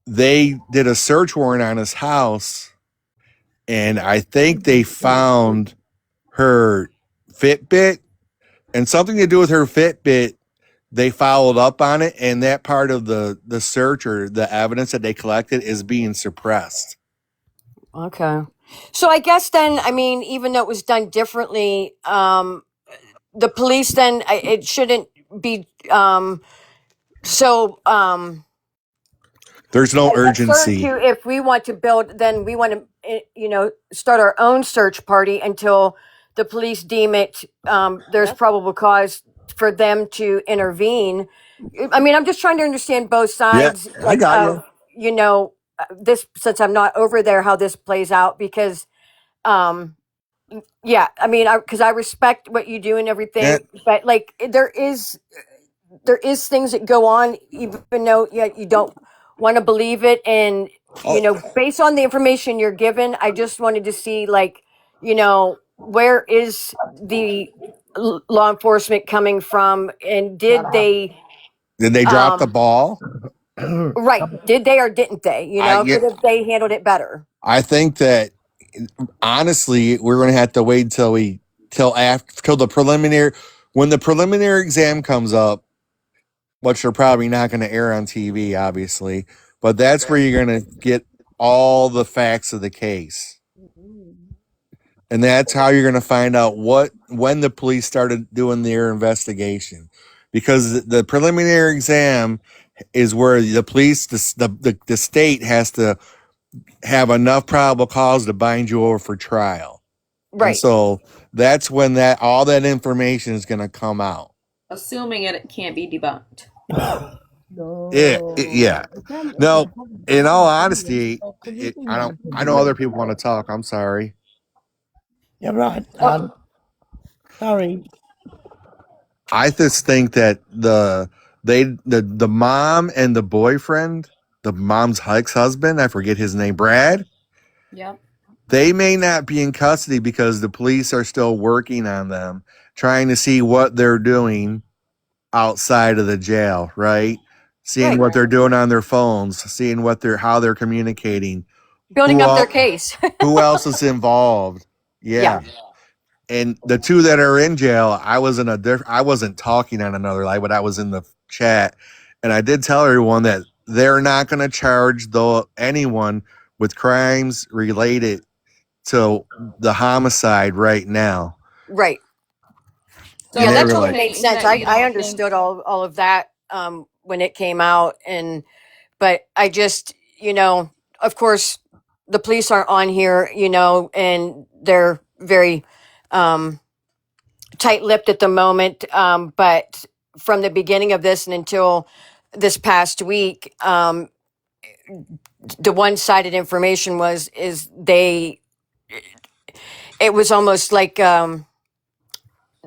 they did a search warrant on his house, and I think they found her Fitbit and something to do with her Fitbit. They followed up on it, and that part of the search or the evidence that they collected is being suppressed. Okay. So I guess then, I mean, even though it was done differently, the police then, it shouldn't be so There's no absurd urgency. to, if we want to build, then we want to, start our own search party until the police deem it, there's probable cause for them to intervene. I mean, I'm just trying to understand both Yeah, sides, I like, got you. of, this, since I'm not over there, how this plays out, because, yeah, I mean, because I respect what you do and Yeah. everything, but, like, there is things that go on, even though, yeah, you don't want to believe it, and Oh, based on the information you're given, I just wanted to see, like, where is the law enforcement coming from, and did they did they drop the um ball? right, did they or didn't they, I yeah, could have they handled it better? I think that honestly, we're going to have to wait till the preliminary when the preliminary exam comes up, which they're probably not going to air on TV, obviously. But that's where you're going to get all the facts of the case, and that's how you're going to find out when the police started doing their investigation, because the preliminary exam is where the police, the state has to have enough probable cause to bind you over for trial. And Right. so that's when that all that information is going to come out. Assuming it can't be debunked. Yeah. No, in all honesty, I know other people want to talk. I'm sorry. You're right. Sorry. I just think that the mom and the boyfriend, the mom's ex-husband, I forget his name, Brad, Yep. they may not be in custody because the police are still working on them, trying to see what they're doing outside of the jail, right? Seeing Right. what they're doing on their phones, seeing how they're communicating. Building Who up their else case. who else is involved? Yeah. Yeah. And the two that are in jail, I wasn't talking on another line, but I was in the chat, and I did tell everyone that they're not going to charge anyone with crimes related to the homicide right now. Right. So Yeah, And they that were you're totally like, makes saying sense. that I you I don't think understood all of that when it came out, but I just, of course, the police aren't on here, you know, and they're very tight-lipped at the moment. But from the beginning of this and until this past week, the one-sided information it was almost like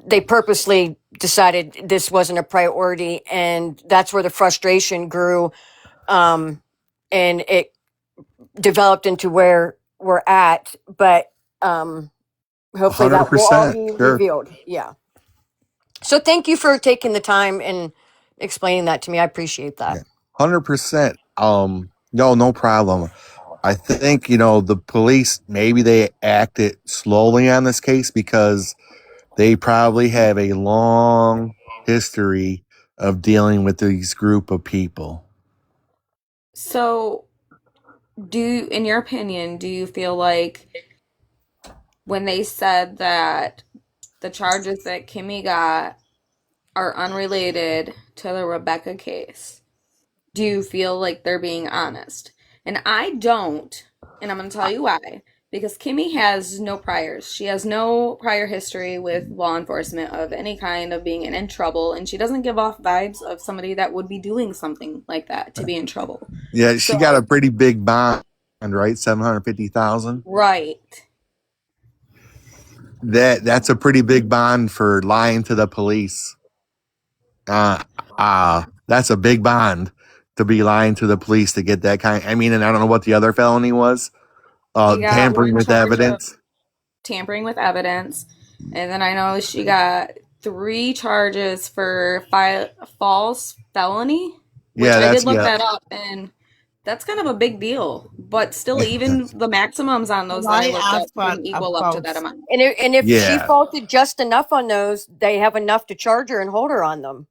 they purposely decided this wasn't a priority, and that's where the frustration grew, and it developed into where we're at. But hopefully that will all 100%. be Sure. revealed. Yeah. So thank you for taking the time and explaining that to me. I appreciate that. Yeah. 100%. No problem. I think, the police, maybe they acted slowly on this case because they probably have a long history of dealing with these group of people. So, in your opinion, do you feel like when they said that the charges that Kimmy got are unrelated to the Rebecca case, do you feel like they're being honest? And I don't, and I'm going to tell you why. Because Kimmy has no priors. She has no prior history with law enforcement of any kind of being in trouble, and she doesn't give off vibes of somebody that would be doing something like that to be in trouble. Yeah, she got a So, pretty big bond, right? 750,000. right. That's a pretty big bond for lying to the police. That's a big bond to be lying to the police to get that kind. I mean, and I don't know what the other felony was. She got Tampering one with charge of evidence. tampering with evidence, and then I know she got 3 charges for false felony, which Yeah, I did that's look yeah. that up, and that's kind of a big deal. But still, even the maximums on those Can that I I looked up ask for didn't a equal up to that false? amount. And if she Yeah. faulted just enough on those, they have enough to charge her and hold her on them.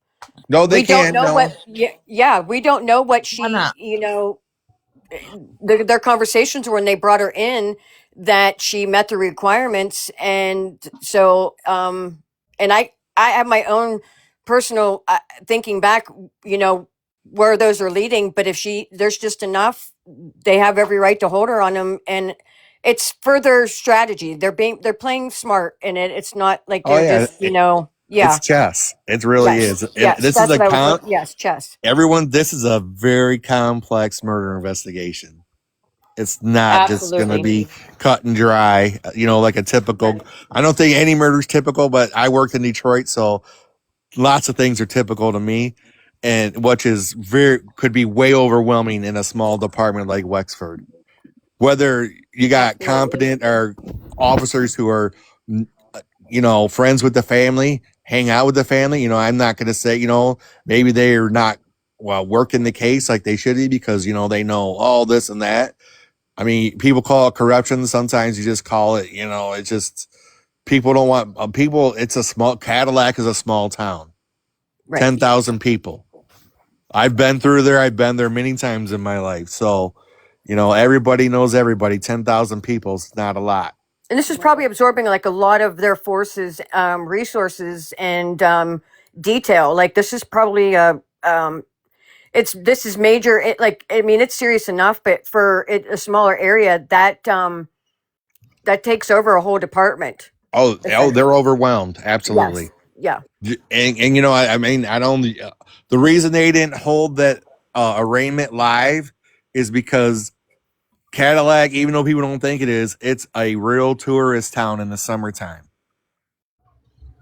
No, they We don't can't. know No. what. Yeah, we don't know what Anna, she. You know, their conversations when they brought her in that she met the requirements, and so and I have my own personal thinking back, you know, where those are leading. But if there's just enough, they have every right to hold her on them, and it's further strategy. They're playing smart in it. It's not like Oh they're yeah, just, yeah. it's chess. It really Yes, is. And yes, this is that's a what I was looking. Yes, chess. everyone. This is a very complex murder investigation. It's not just going to Absolutely. be cut and dry. Like a typical. I don't think any murder is typical, but I worked in Detroit, so lots of things are typical to me, and which is could be way overwhelming in a small department like Wexford. Whether you got Absolutely. competent or officers who are, friends with the family, hang out with the family. I'm not going to say, maybe they're not working the case like they should be because they know all this and that. I mean, people call it corruption. Sometimes you just call it, it's just people don't want people. It's a small Cadillac is a small town, Right. 10,000 people. I've been through there. I've been there many times in my life. So, everybody knows everybody. 10,000 people is not a lot. And this is probably absorbing like a lot of their forces, resources, and detail. Like this is probably this is major. I mean, it's serious enough, but for a smaller area, that takes over a whole department. Oh, Essentially. they're overwhelmed. Yes. Absolutely. Yeah. And I mean, I don't. The reason they didn't hold that arraignment live is because Cadillac, even though people don't think it is, it's a real tourist town in the summertime.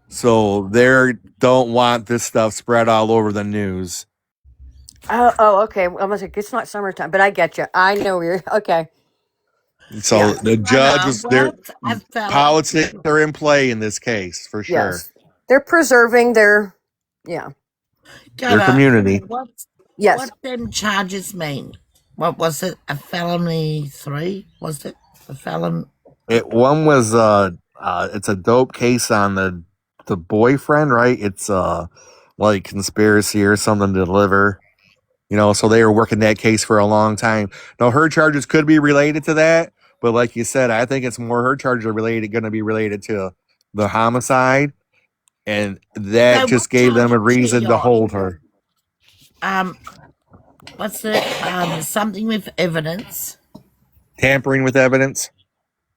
So they don't want this stuff spread all over the news. Oh, okay. I was like, it's not summertime, but I get you. I know you're okay. So Yeah. the judge was there. what I felt, Politics are in play in this case for sure. Yes. They're preserving their. Yeah. Their Jenna, community. Yes. what them charges mean? What was it? A felony 3? Was it a felon? One was it's a dope case on the boyfriend, right? It's like conspiracy or something to deliver. So they were working that case for a long time. Now her charges could be related to that, but like you said, I think it's more her charges are going to be related to the homicide, and that So just what gave them a charge is reason she to on? hold her. What's it? Something with evidence. Tampering with evidence.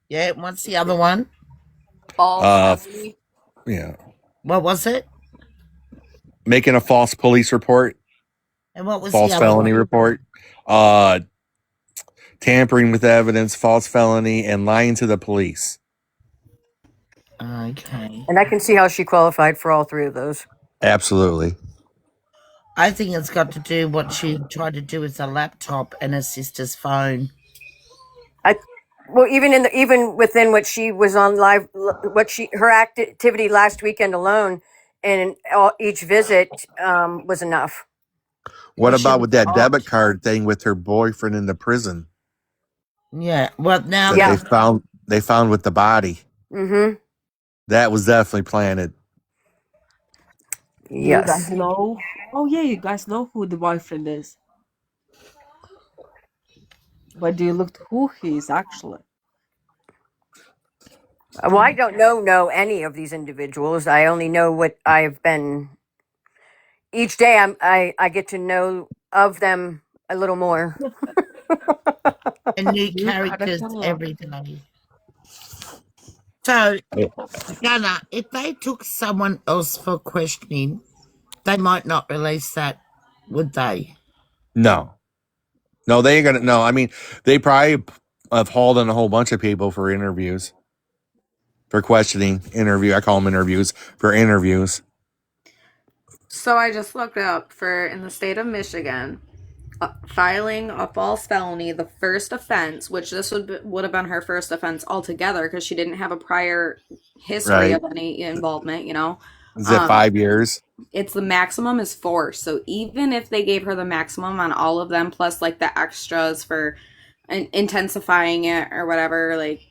Yeah, what's the other one? False felony. Yeah. What was it? Making a false police report. And what was false the other felony one? report. Tampering with evidence, false felony, and lying to the police. Okay. And I can see how she qualified for all three of those. Absolutely. I think it's got to do what she tried to do with the laptop and her sister's phone. Well, even within what she was on live, her activity last weekend alone, and each visit was enough. What about with that debit card thing with her boyfriend in the prison? Yeah. Well, now that they found with the body. Mm-hmm. That was definitely planted. You guys know? Oh yeah, you guys know who the boyfriend is. But do you look who he is actually? Well, I don't know any of these individuals. I only know what I've been. Each day, I get to know of them a little more. And new characters every day. So, Gunnar, if they took someone else for questioning, they might not release that, would they? No, they ain't gonna. No, I mean, they probably have hauled in a whole bunch of people for interviews, for questioning interview. I call them interviews for interviews. So I just looked up for in the state of Michigan, filing a false felony, the first offense, which this would have been her first offense altogether because she didn't have a prior history Right. of any involvement. Is it 5 years? It's the maximum is 4. So even if they gave her the maximum on all of them, plus like the extras for intensifying it or whatever, like,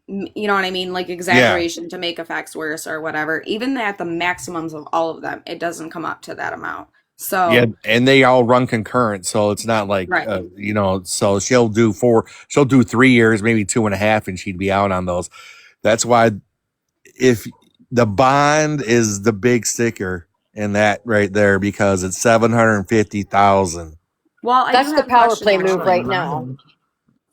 you know what I mean? Like exaggeration to make effects worse or whatever, even at the maximums of all of them, it doesn't come up to that amount. So Yeah, and they all run concurrent, so it's not like Right. So she'll do 3 years, maybe 2.5, and she'd be out on those. That's why if the bond is the big sticker in that right there, because it's $750,000. Well, That's the power play move right now.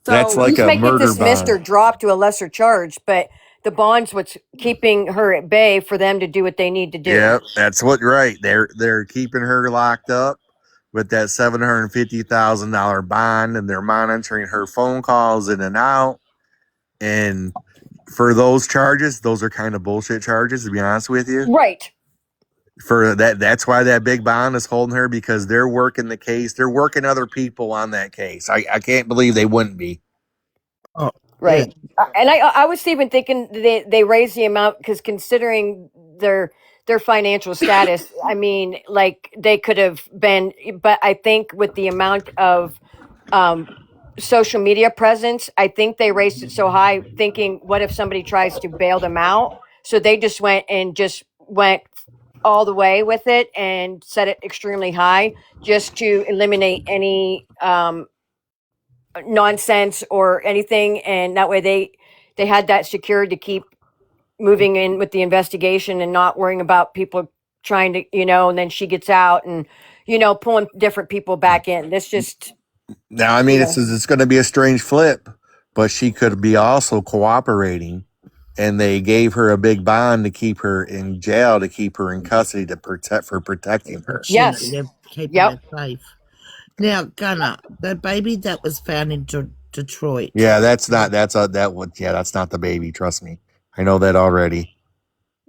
That's like These a may get murder dismissed or bond. dropped to a lesser charge, but the bond's what's keeping her at bay for them to do what they need to do. Yeah, that's what. Right, they're keeping her locked up with that $750,000 bond, and they're monitoring her phone calls in and out. And for those charges, those are kind of bullshit charges, to be honest with you. Right. For that's why that big bond is holding her, because they're working the case. They're working other people on that case. I can't believe they wouldn't be. Oh, right. And I was even thinking they raised the amount because considering their financial status, I mean, like they could have been, but I think with the amount of social media presence, I think they raised it so high, thinking, what if somebody tries to bail them out? So they just went all the way with it and set it extremely high just to eliminate any nonsense or anything, and that way they had that secured to keep moving in with the investigation and not worrying about people trying to, and then she gets out and pulling different people back in. This just Now, I mean, it's going to be a strange flip, but she could be also cooperating, and they gave her a big bond to keep her in jail, to keep her in custody, to protecting her. Yes. They're keeping her safe. Now, Gunnar, the baby that was found in Detroit. Yeah, that's not the baby. Trust me, I know that already.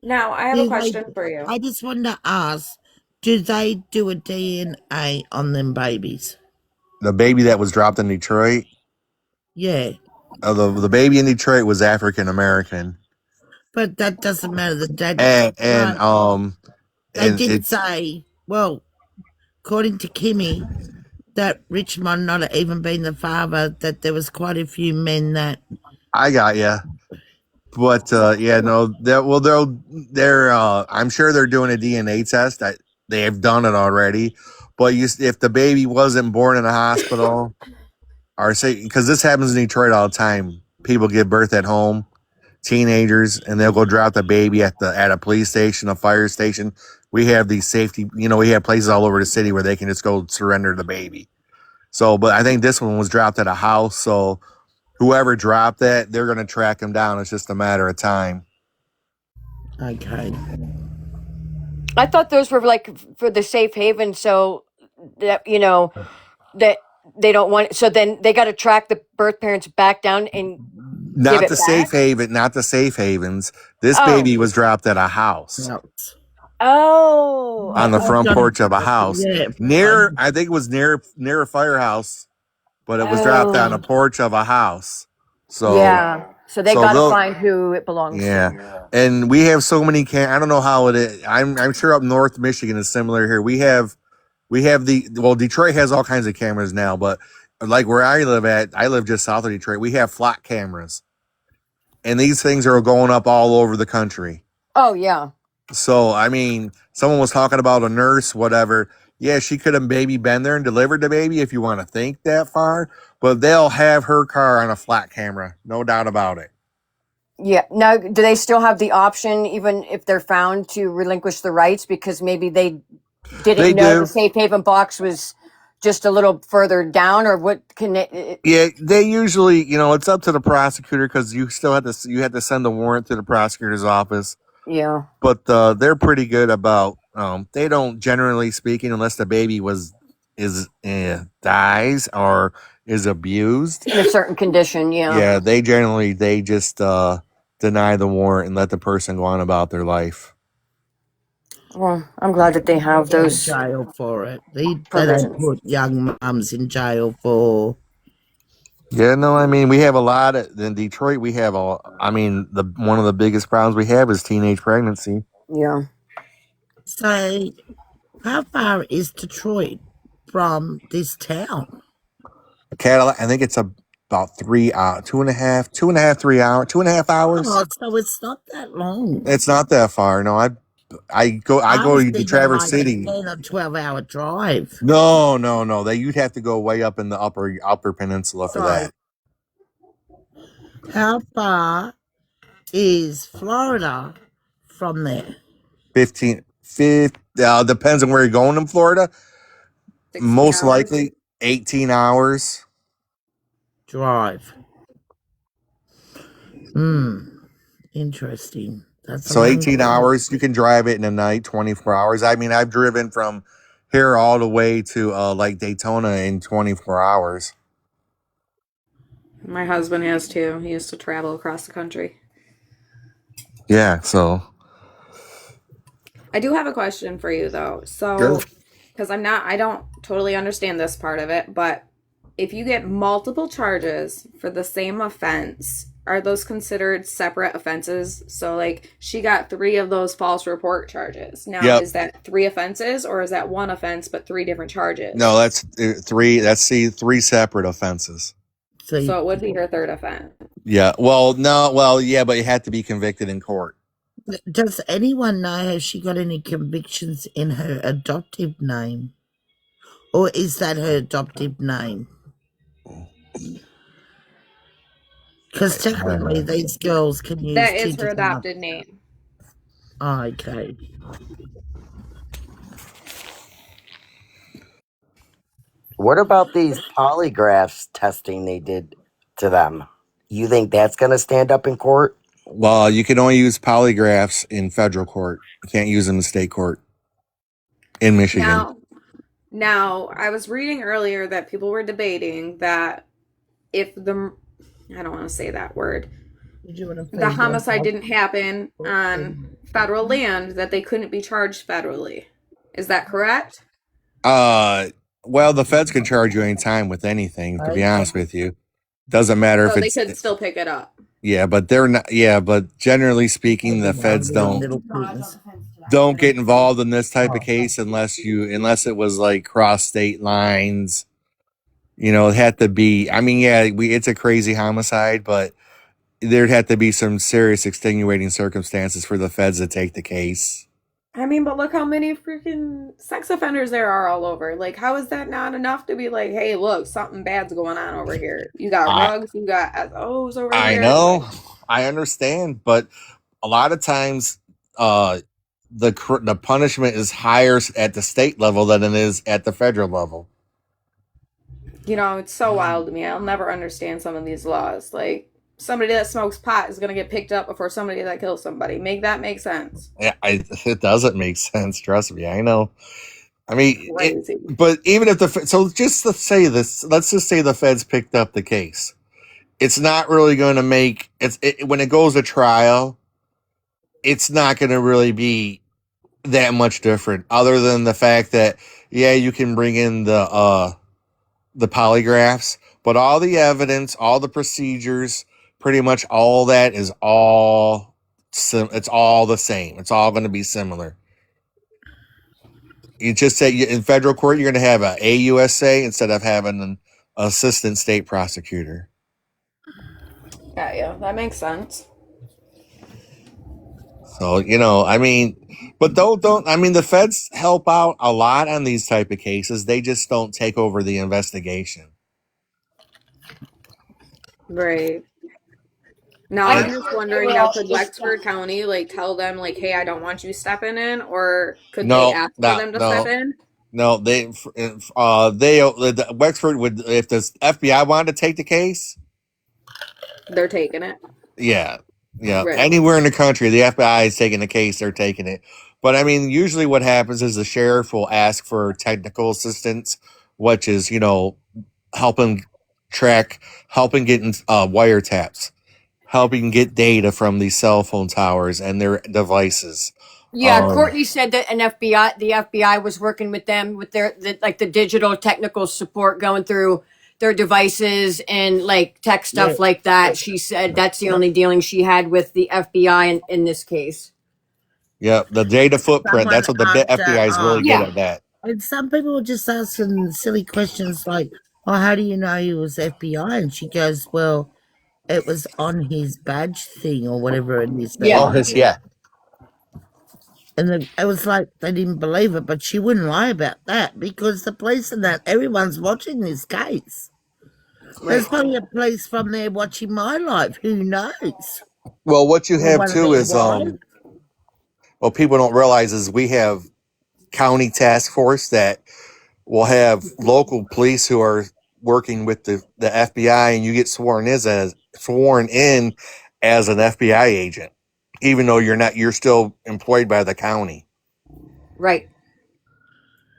Now, I have a question for you. I just wanted to ask, do they do a DNA on them babies? The baby that was dropped in Detroit. Yeah. The baby in Detroit was African American. But that doesn't matter. The dad. They did say, well, according to Kimmy, that Richmond not even being the father, that there was quite a few men that. I got you. But they're I'm sure they're doing a DNA test. They have done it already. But if the baby wasn't born in a hospital, or say, because this happens in Detroit all the time, people give birth at home, teenagers, and they'll go drop the baby at a police station, a fire station. We have these safety, we have places all over the city where they can just go surrender the baby. So, but I think this one was dropped at a house. So whoever dropped that, they're going to track him down. It's just a matter of time. Okay. I thought those were like for the safe haven, so that that they don't want. So then they got to track the birth parents back down and give Not the it safe back. haven, not the safe havens. This Oh, baby was dropped at a house. oh, On the I've front done, porch of a house yeah. near, I think it was near a firehouse, but it was dropped on a oh, porch of a house. So, yeah. So they so got to they'll, find who it belongs yeah. to. And we have so many I don't know how it is. I'm sure up north Michigan is similar here. We have Detroit has all kinds of cameras now, but like where I live just south of Detroit. We have flat cameras, and these things are going up all over the country. Oh yeah. So, I mean, someone was talking about a nurse, whatever. Yeah, she could have maybe been there and delivered the baby if you want to think that far, but they'll have her car on a flat camera. No doubt about it. Yeah. Now, do they still have the option, even if they're found, to relinquish the rights because maybe they They didn't know the do. safe haven box was just a little further down, or what? Yeah, they usually, it's up to the prosecutor because you had to send a warrant to the prosecutor's office. Yeah. But they're pretty good about they don't, generally speaking, unless the baby dies or is abused. In a certain condition. Yeah. Yeah, they just deny the warrant and let the person go on about their life. Well, I'm glad that they have In those jail for it. They don't provisions. put young mums in jail for. Yeah, no, I mean, we have a lot in Detroit. We have one of the biggest problems we have is teenage pregnancy. Yeah. So, how far is Detroit from this town? Cadillac, I think it's about 3 hours, 2.5, 2.5, 3 hours, 2.5 hours. Oh, so it's not that long. It's not that far. No, I I go was to thinking Traverse like a City. 10 or 12-hour drive. No. You'd have to go way up in the upper peninsula for that. How far is Florida from there? 15 depends on where you're going in Florida. 16 Most hours. likely 18 hours. Drive. Interesting. That's a So long 18 drive. hours, you can drive it in a night, 24 hours. I mean, I've driven from here all the way to like Daytona in 24 hours. My husband has too. He used to travel across the country. Yeah, so I do have a question for you though. sure. So, because I don't totally understand this part of it, but if you get multiple charges for the same offense, are those considered separate offenses? So, like, she got 3 of those false report charges. Now, Yep. is that 3 offenses or is that 1 offense but 3 different charges? No, that's three. That's 3 separate offenses. So it would be her 3rd offense. Yeah. Well, no. Well, yeah, but you had to be convicted in court. Does anyone know, has she got any convictions in her adoptive name? Or is that her adoptive name? Because technically these girls can use That 2 is her different. adopted name. Oh, okay. What about these polygraphs testing they did to them? You think that's going to stand up in court? Well, you can only use polygraphs in federal court. You can't use them in state court in Michigan. Now, I was reading earlier that people were debating that if I don't want to say that word, the homicide didn't happen on federal land, that they couldn't be charged federally. Is that correct? Well, the feds can charge you anytime with anything, to be honest with you. Doesn't matter So if they it's. could still pick it up. Yeah, but they're not. Yeah, but generally speaking, the feds don't get involved in this type of case unless it was like cross state lines. It had to be. I mean, yeah, it's a crazy homicide, but there'd have to be some serious extenuating circumstances for the feds to take the case. I mean, but look how many freaking sex offenders there are all over. Like, how is that not enough to be like, hey, look, something bad's going on over here? You got rugs, you got SOs over here. I know, I understand, but a lot of times, the punishment is higher at the state level than it is at the federal level. You know, it's so wild to me. I'll never understand some of these laws. Like, somebody that smokes pot is going to get picked up before somebody that kills somebody. Make that make sense. Yeah, it doesn't make sense. Trust me, I know. I mean, Crazy. but even if so just to say this, let's just say the feds picked up the case. It's not really going to make when it goes to trial. It's not going to really be that much different, other than the fact that yeah, you can bring in the polygraphs, but all the evidence, all the procedures, pretty much all that is it's all the same. It's all going to be similar. You just say in federal court, you're going to have a AUSA instead of having an assistant state prosecutor. Yeah, that makes sense. So, I mean, but don't I mean the feds help out a lot on these type of cases. They just don't take over the investigation. Right. Now I I'm just just wonder, wondering now, well, could just Wexford County like tell them like, hey, I don't want you stepping in, or could they No, ask for not them to step no. in? No, Wexford would, if the FBI wanted to take the case. They're taking it. Yeah, yeah. Right. Anywhere in the country, the FBI is taking the case. They're taking it. But I mean, usually what happens is the sheriff will ask for technical assistance, which is helping track, helping get wiretaps, helping get data from these cell phone towers and their devices. yeah, Courtney said that the FBI was working with them with like the digital technical support going through their devices and like tech stuff like that. She said that's the only dealing she had with the FBI in this case. Yeah, the data footprint. Someone That's what the after, FBI is really good at that. and some people were just asking silly questions like, "Oh, how do you know he was FBI?" And she goes, "Well, it was on his badge thing or whatever it is that Yeah. he Oh, did." yeah. And it was like they didn't believe it, but she wouldn't lie about that because the police and that everyone's watching this case. There's Right. probably a police from there watching my life. Who knows? Well, what you Or have one of too their is wives. what people don't realize is we have county task force that will have local police who are working with the FBI, and you get sworn in as an FBI agent, even though you're not. You're still employed by the county. Right.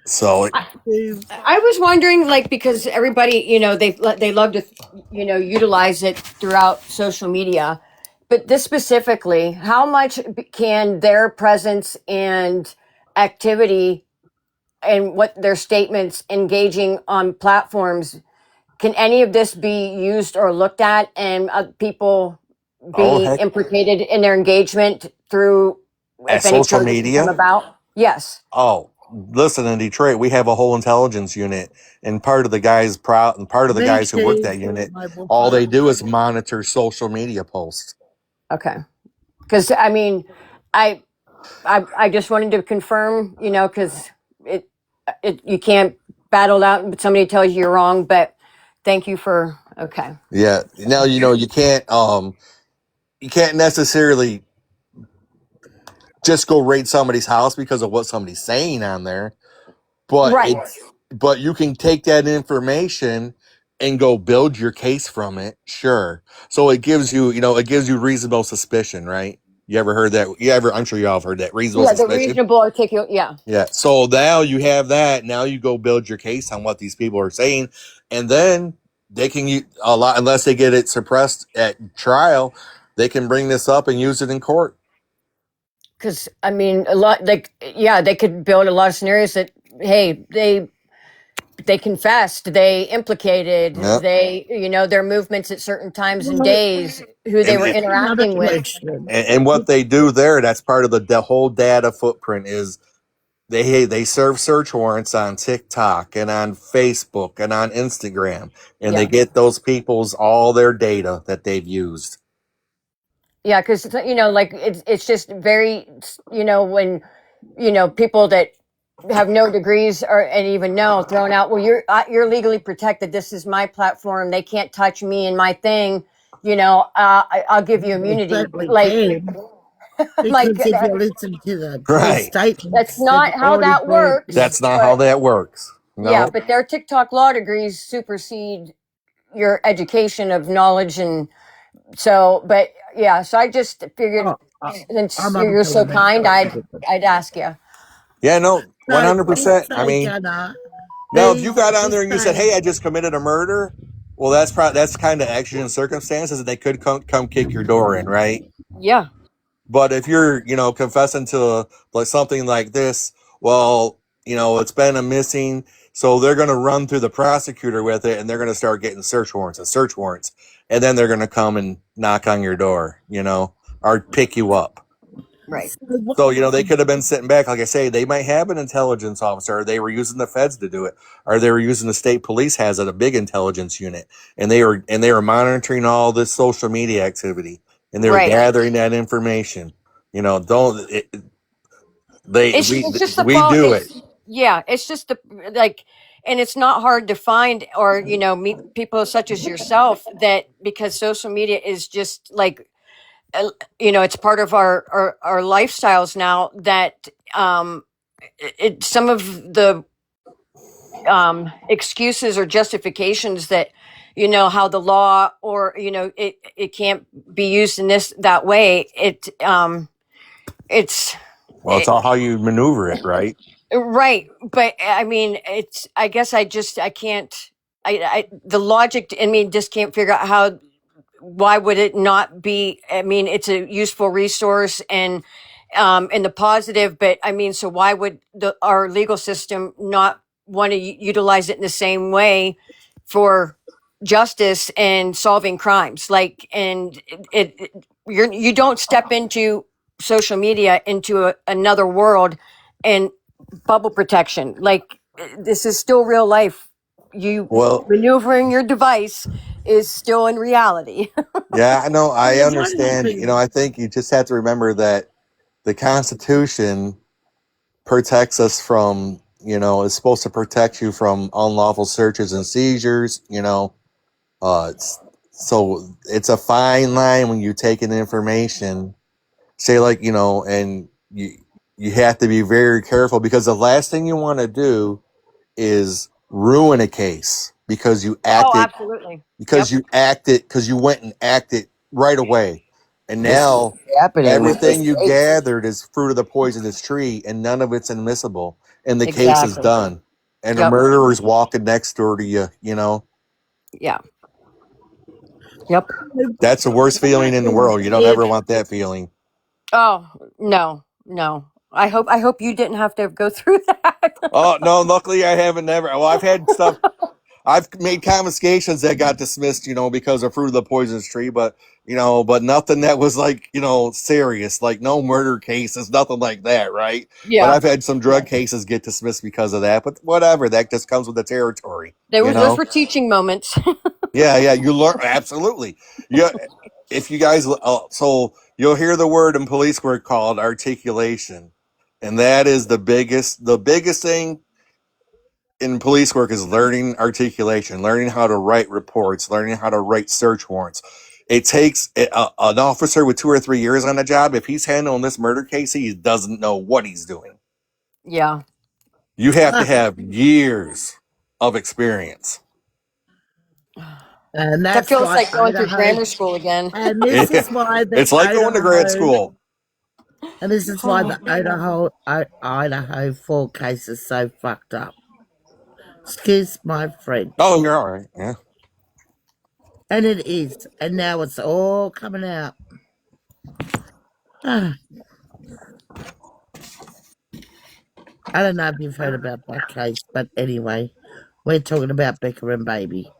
So I was wondering, like, because everybody, they love to, utilize it throughout social media, but this specifically, how much can their presence and activity and what their statements engaging on platforms, can any of this be used or looked at and people oh be heck, implicated in their engagement through at if any social charges become media. about? Yes. Oh, listen, in Detroit, we have a whole intelligence unit, and part of the Me guys who work too, that for unit, my all whooper. they do is monitor social media posts. Okay. Because I mean, I I just wanted to confirm, because it you can't battle out, but somebody tells you you're wrong. But thank you for okay. Yeah. Now you can't necessarily just go raid somebody's house because of what somebody's saying on there, but Right. but you can take that information and go build your case from it. Sure. So it gives you reasonable suspicion, right? You ever heard that? I'm sure you all have heard that reasonable Yeah, the suspicion. reasonable articulate. Yeah. Yeah. So now you have that. Now you go build your case on what these people are saying, and then they can use a lot, unless they get it suppressed at trial, they can bring this up and use it in court. Because I mean, a lot like yeah, they could build a lot of scenarios that hey, they confessed, they implicated, Yeah. their movements at certain times and Well, days, who they And, were and another interacting with. question. and what they do there, that's part of the whole data footprint is they serve search warrants on TikTok and on Facebook and on Instagram, and they Yeah. get those people's all their data that they've used. Yeah, because like it's just very when people that have no degrees or and even know thrown out. Well, you're legally protected. This is my platform. They can't touch me and my thing. I'll give you They immunity. certainly Like, can, like because if you listen to the police Right. that's statements, they've not how already that brought works. That's not how But that works. Yeah, No. but their TikTok law degrees supersede your education of knowledge. And so, but yeah, so I just figured, Oh, since I'm you're talking so about kind, something different. I'd ask you. Yeah, no, So if 100%. I they mean, gonna now if you got on this there and you said, day, "Hey, I just committed a murder," well, that's kind of exigent circumstances that they could come kick your door in, right? Yeah. But if you're, confessing to like something like this, well, it's been a missing, so they're going to run through the prosecutor with it, and they're going to start getting search warrants, and then they're going to come and knock on your door, or pick you up. Right. so what, So, they could have been sitting back, like I say, they might have an intelligence officer, or they were using the feds to do it, or they were using the state police has it, a big intelligence unit, and they were monitoring all this social media activity, and they were Right. gathering that information. Don't it, they It's just the we fault. do it. It's yeah. It's just the like, and it's not hard to find or meet people such as yourself that because social media is just like it's part of our lifestyles now that some of the excuses or justifications that how the law or it can't be used in that way it's Well, it's all how you maneuver it, right? right, but I mean, I guess I can't. The logic in me just can't figure out how. Why would it not be? I mean, it's a useful resource and in the positive, but I mean, so why would our legal system not want to utilize it in the same way for justice and solving crimes? Like, and you don't step into social media into another world and bubble protection. Like this is still real life. You Well, maneuvering your device is still in reality. yeah, I know, I well, one understand. thing, I think you just have to remember that the Constitution protects us from, is supposed to protect you from unlawful searches and seizures. So it's a fine line when you take in information. Say like, and you have to be very careful because the last thing you want to do is ruin a case because you Oh, acted absolutely. because Yep. you acted because you went and acted right away, and This is now happening with this everything you case. gathered is fruit of the poisonous tree, and none of it's admissible, and the case is Exactly. done, and a Yep. murderer's walking next door to you. Yeah. Yep. That's the worst what feeling in the happens world. You don't if ever want that feeling. Oh, no, no. I hope you didn't have to go through that. Oh no, luckily I haven't never. Well, I've had stuff. I've made confiscations that got dismissed, because of fruit of the poisonous tree, but nothing that was like, serious, like no murder cases, nothing like that, right? But Yeah. I've had some drug cases get dismissed because of that, but whatever, that just comes with the territory, Those were teaching moments. Yeah, yeah, you learn absolutely. Yeah, if you guys, so you'll hear the word in police work called articulation, and that is the biggest thing in police work is learning articulation, learning how to write reports, learning how to write search warrants. It takes an officer with 2 or 3 years on the job. If he's handling this murder case, he doesn't know what he's doing. Yeah. You have to have years of experience. and That that's feels what like going through Idaho, grammar school again. and this is Yeah. why the It's like going to grad Idaho, school. and this is why the Idaho 4 case is so fucked up. Excuse my Oh, French. you're all right. Yeah. And it is. And now it's all coming out. I don't know if you've heard about that case, but anyway, we're talking about Becca and Baby.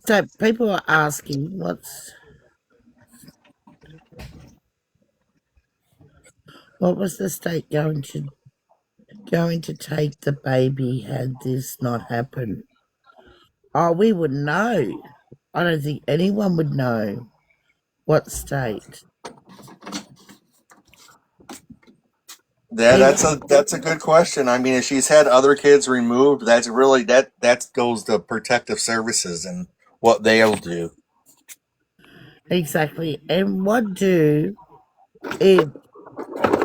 So people are asking what was the state going to take the baby had this not happened? Oh, we wouldn't know. I don't think anyone would know what state. Yeah, Even that's a good question. I mean, if she's had other kids removed, that's really that goes to protective services and what they'll do. exactly. And what do if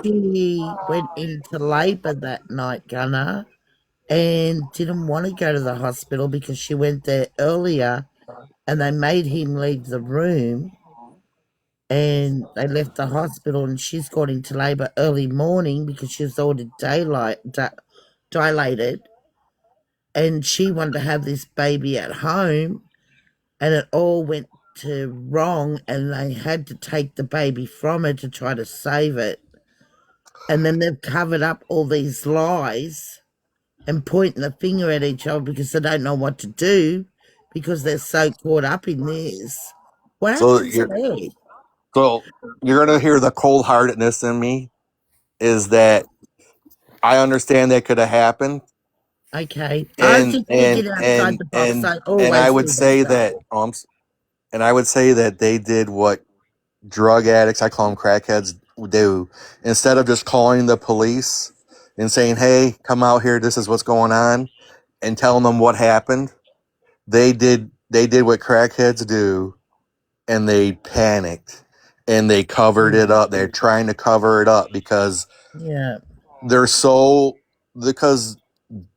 She went into labour that night, Gunner, and didn't want to go to the hospital because she went there earlier and they made him leave the room and they left the hospital and she's gone into labour early morning because she was ordered dilated and she wanted to have this baby at home and it all went to wrong and they had to take the baby from her to try to save it. And then they've covered up all these lies and pointing the finger at each other because they don't know what to do because they're so caught up in this. What So happens you're there? so you're gonna hear the cold heartedness in me is that I understand that could have happened. Okay. I was And just and thinking outside and the box. and I and I always would do that say stuff. that and I would say that they did what drug addicts, I call them crackheads, do. Instead of just calling the police and saying, "Hey, come out here, this is what's going on," and telling them what happened, they did what crackheads do, and they panicked and they covered it up. They're trying to cover it up Yeah. they're so because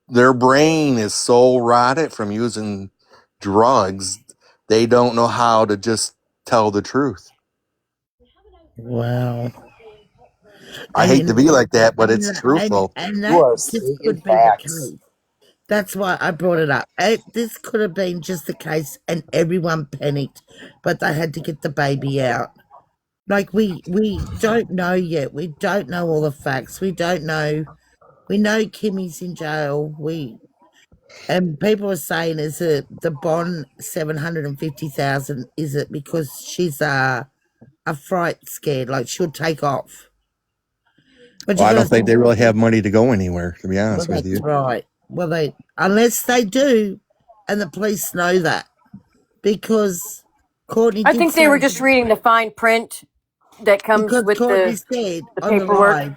their brain is so rotted from using drugs, they don't know how to just tell the truth. Wow. I hate to be like that, but And it's truthful. and You that are just stating could be the facts. case. That's why I brought it up. This could have been just the case, and everyone panicked, but they had to get the baby out. Like we don't know yet. We don't know all the facts. We don't know. We know Kimmy's in jail. And people are saying, is it the bond 750,000? Is it because she's a fright scared, like she'll take off? But Well, you I got don't to think think. they really have money to go anywhere, to be Well, honest with that's you. right. Well, they unless they do, and the police know that because Courtney I did think they were say just reading the fine print that comes because with Courtney said the on the paperwork. live,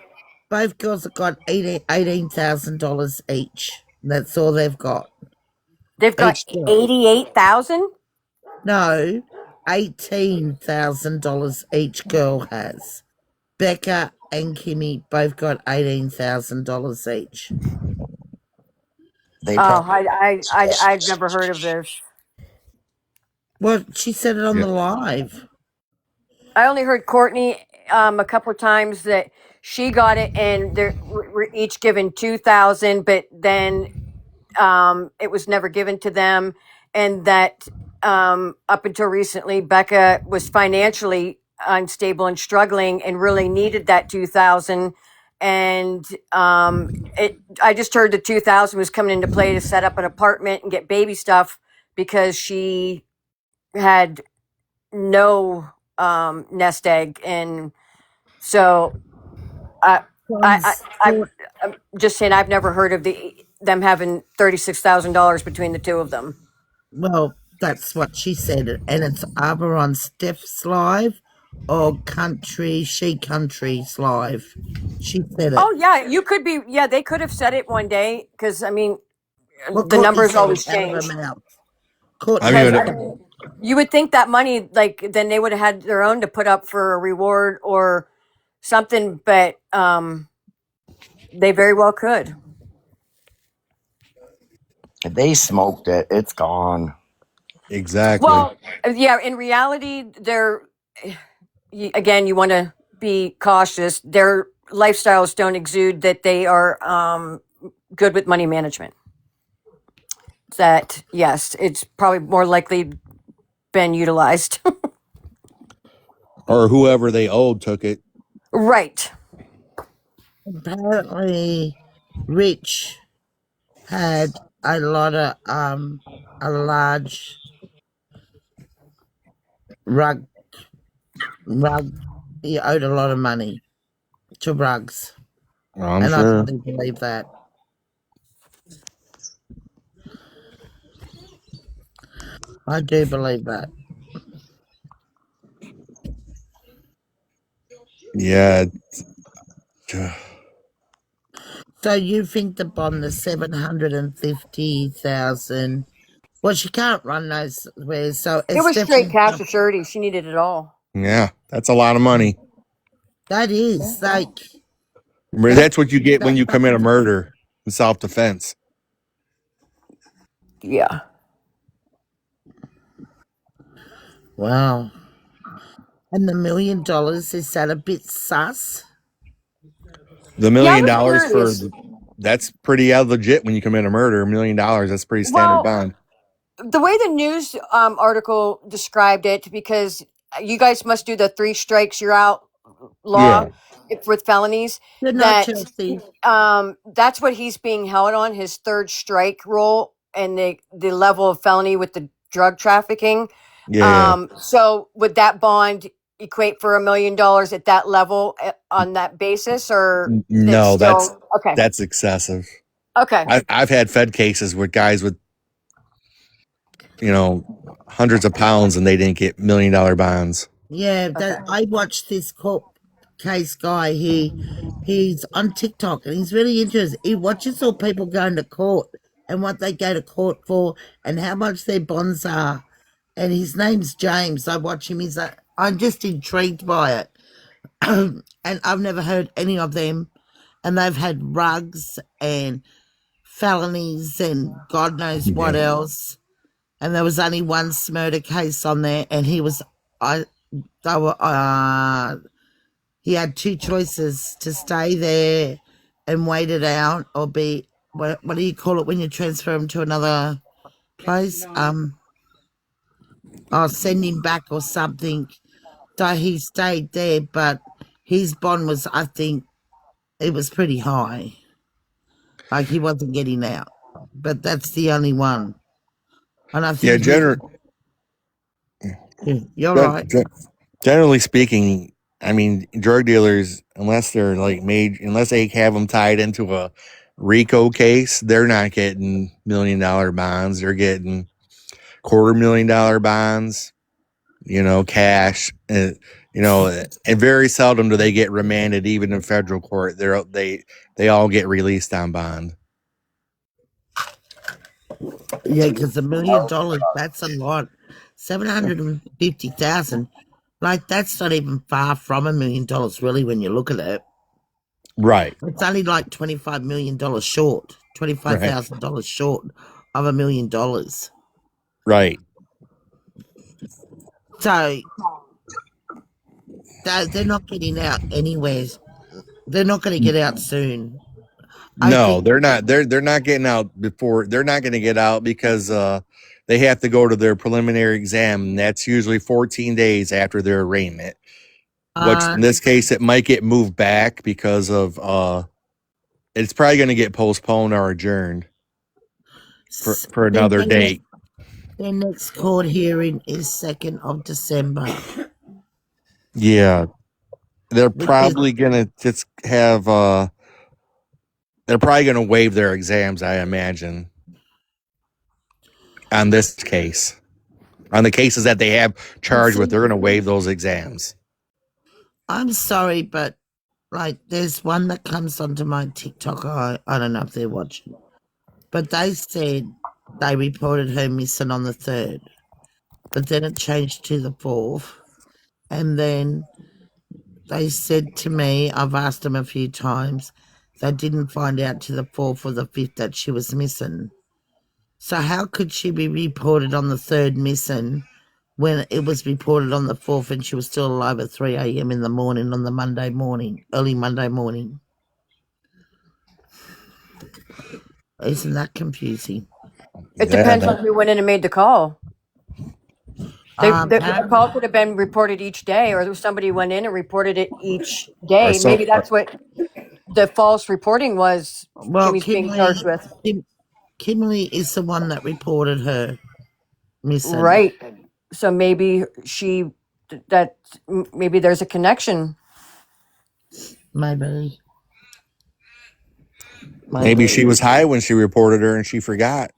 both girls have got $18,000 each. That's all they've got. They've got Each girl. 88,000. No, $18,000 each girl has. Becca and Kimmy both got $18,000 each. They Oh, probably. I've never heard of this. Well, she said it on the Yep. live. I only heard Courtney a couple of times that she got it, and we're each given 2,000, but then it was never given to them, and that up until recently, Becca was financially unstable and struggling, and really needed that 2,000. And I just heard the 2,000 was coming into play to set up an apartment and get baby stuff because she had no nest egg, and so I, From I'm just saying I've never heard of them having $36,000 between the two of them. Well, that's what she said, and it's either on Steph's live or She Country's live. She said it. Oh yeah, you could be. Yeah, they could have said it one day because I mean Well, the Courtney numbers said it always out of her change. mouth. I Courtney Because did mean, I say mean, it. you would think that money, like then they would have had their own to put up for a reward or something, but they very well could. They smoked it. It's gone. exactly. Well, yeah, in reality, again, you want to be cautious. Their lifestyles don't exude that they are good with money management. That, yes, it's probably more likely been utilized. Or whoever they owed took it. Right. Apparently, Rich had a lot of a large rug rug. He owed a lot of money to rugs, I'm and I sure. fully believe that. I do believe that. Yeah. So you think the bond, the 750,000? Well, she can't run those wares, so It it's was straight definitely cash or surety. She needed it all. Yeah, that's a lot of money. that is like That's That's what you get when you commit a murder in self defense. Yeah. wow. And the $1 million, is that a bit sus? The Yeah, I million was dollars for curious. that's pretty legit when you commit a murder. $1 million, that's pretty standard Well, bond. the way the news article described it, because you guys must do the three strikes you're out law Yeah. with felonies, Good night, that Chelsea. that's what he's being held on, his third strike rule, and the level of felony with the drug trafficking. Yeah. So would that bond equate for $1 million at that level, on that basis, or it's No, still okay? that's excessive. Okay. I've had Fed cases with guys with, you know, hundreds of pounds and they didn't get $1 million bonds. Yeah, Okay. that I watched this court case guy. He's on TikTok and he's really interested. He watches all people going to court and what they go to court for and how much their bonds are. And his name's James. I watch him. I'm just intrigued by it. And I've never heard any of them. And they've had rugs and felonies and God knows what Yeah. else. And there was only one murder case on there, and he was, they were, he had two choices: to stay there and wait it out, or be, what do you call it when you transfer him to another place? I'll send him back or something. So he stayed there, but his bond was, I think, it was pretty high. Like he wasn't getting out, but that's the only one. And I Yeah, think you're right. generally speaking, I mean, drug dealers, unless they're like made, unless they have them tied into a RICO case, they're not getting $1 million bonds. They're getting $250,000 bonds, cash. And very seldom do they get remanded, even in federal court. They all get released on bond. Yeah, because $1 million, that's a lot. 750,000, like that's not even far from $1 million, really, when you look at it. Right, It's only like $25 million short, right, $25,000 short of $1 million. right. So they're not getting out anywhere. They're not going to get out soon. I No, think. they're not. They're not getting out before. They're not going to get out because they have to go to their preliminary exam. And that's usually 14 days after their arraignment. Which in this case, it might get moved back because of it's probably going to get postponed or adjourned for another date. Their next court hearing is 2nd of December. Yeah, they're Which is, probably going to just have. They're probably going to waive their exams, I imagine, on this case. On the cases that they have charged with, they're going to waive those exams. I'm sorry, but like there's one that comes onto my TikTok. I don't know if they're watching, but they said they reported her missing on the 3rd, but then it changed to the 4th. And then they said to me, I've asked them a few times, they didn't find out to the 4th or the 5th that she was missing. So how could she be reported on the 3rd missing when it was reported on the 4th and she was still alive at 3 a.m. in the morning on the Monday morning, early Monday morning? Isn't that confusing? It depends on who went in and made the call. The call could have been reported each day, or somebody went in and reported it each day. Maybe that's what the false reporting was. Well, Kimmy's being charged with. Kimberly is the one that reported her missing. Right. So maybe maybe there's a connection. Maybe. Maybe she was high when she reported her and she forgot.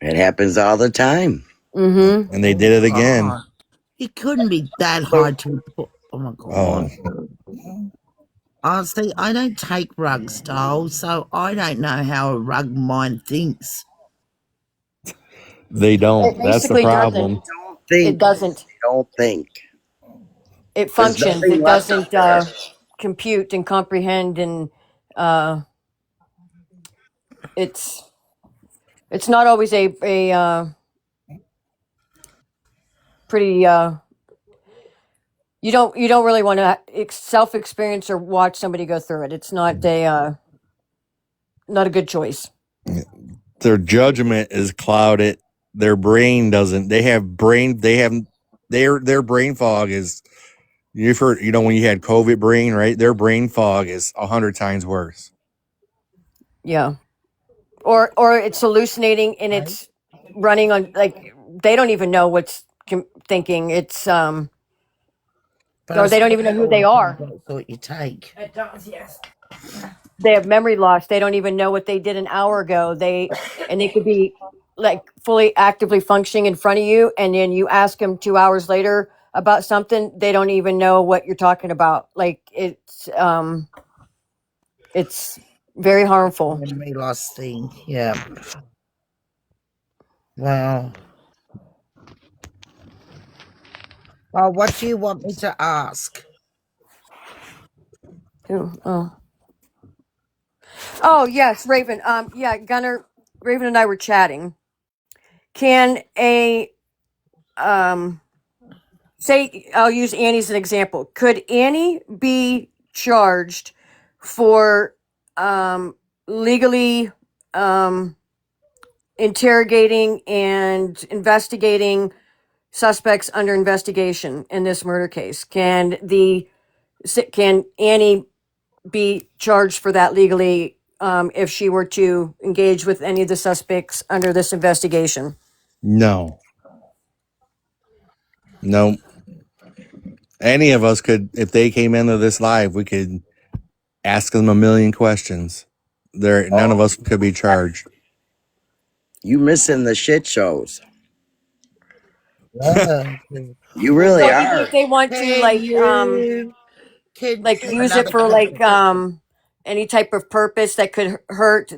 It happens all the time. Mm-hmm. And they did it again. It couldn't be that hard to report. Oh my God. Honestly, I don't take rugs, doll, so I don't know how a rug mind thinks. They don't. It That's the basically problem. It doesn't. Don't think. It There's functions. nothing It left up doesn't there. compute and comprehend, and it's not always a pretty you don't really want to self experience or watch somebody go through it. It's not a good choice. Their judgment is clouded. Their brain doesn't. They have brain. They have their brain fog is. You've heard, when you had COVID brain, right? Their brain fog is 100 times worse. Yeah, or it's hallucinating and it's running on, like, they don't even know what's thinking. It's or they don't even know who they are. That's what you take. It does, yes. They have memory loss. They don't even know what they did an hour ago. They could be like fully actively functioning in front of you, and then you ask them 2 hours later about something, they don't even know what you're talking about. Like, it's very harmful. Memory loss thing. Yeah. Wow. Well, what do you want me to ask? Oh yes, Raven. Yeah, Gunnar, Raven and I were chatting. Can a say, I'll use Annie as an example. Could Annie be charged for legally interrogating and investigating suspects under investigation in this murder case? Can Annie be charged for that legally if she were to engage with any of the suspects under this investigation? No. Any of us could, if they came into this live, we could ask them a million questions. None of us could be charged. You missing the shit shows. Yeah. You really So even are. if they want to, like, use it for like any type of purpose that could hurt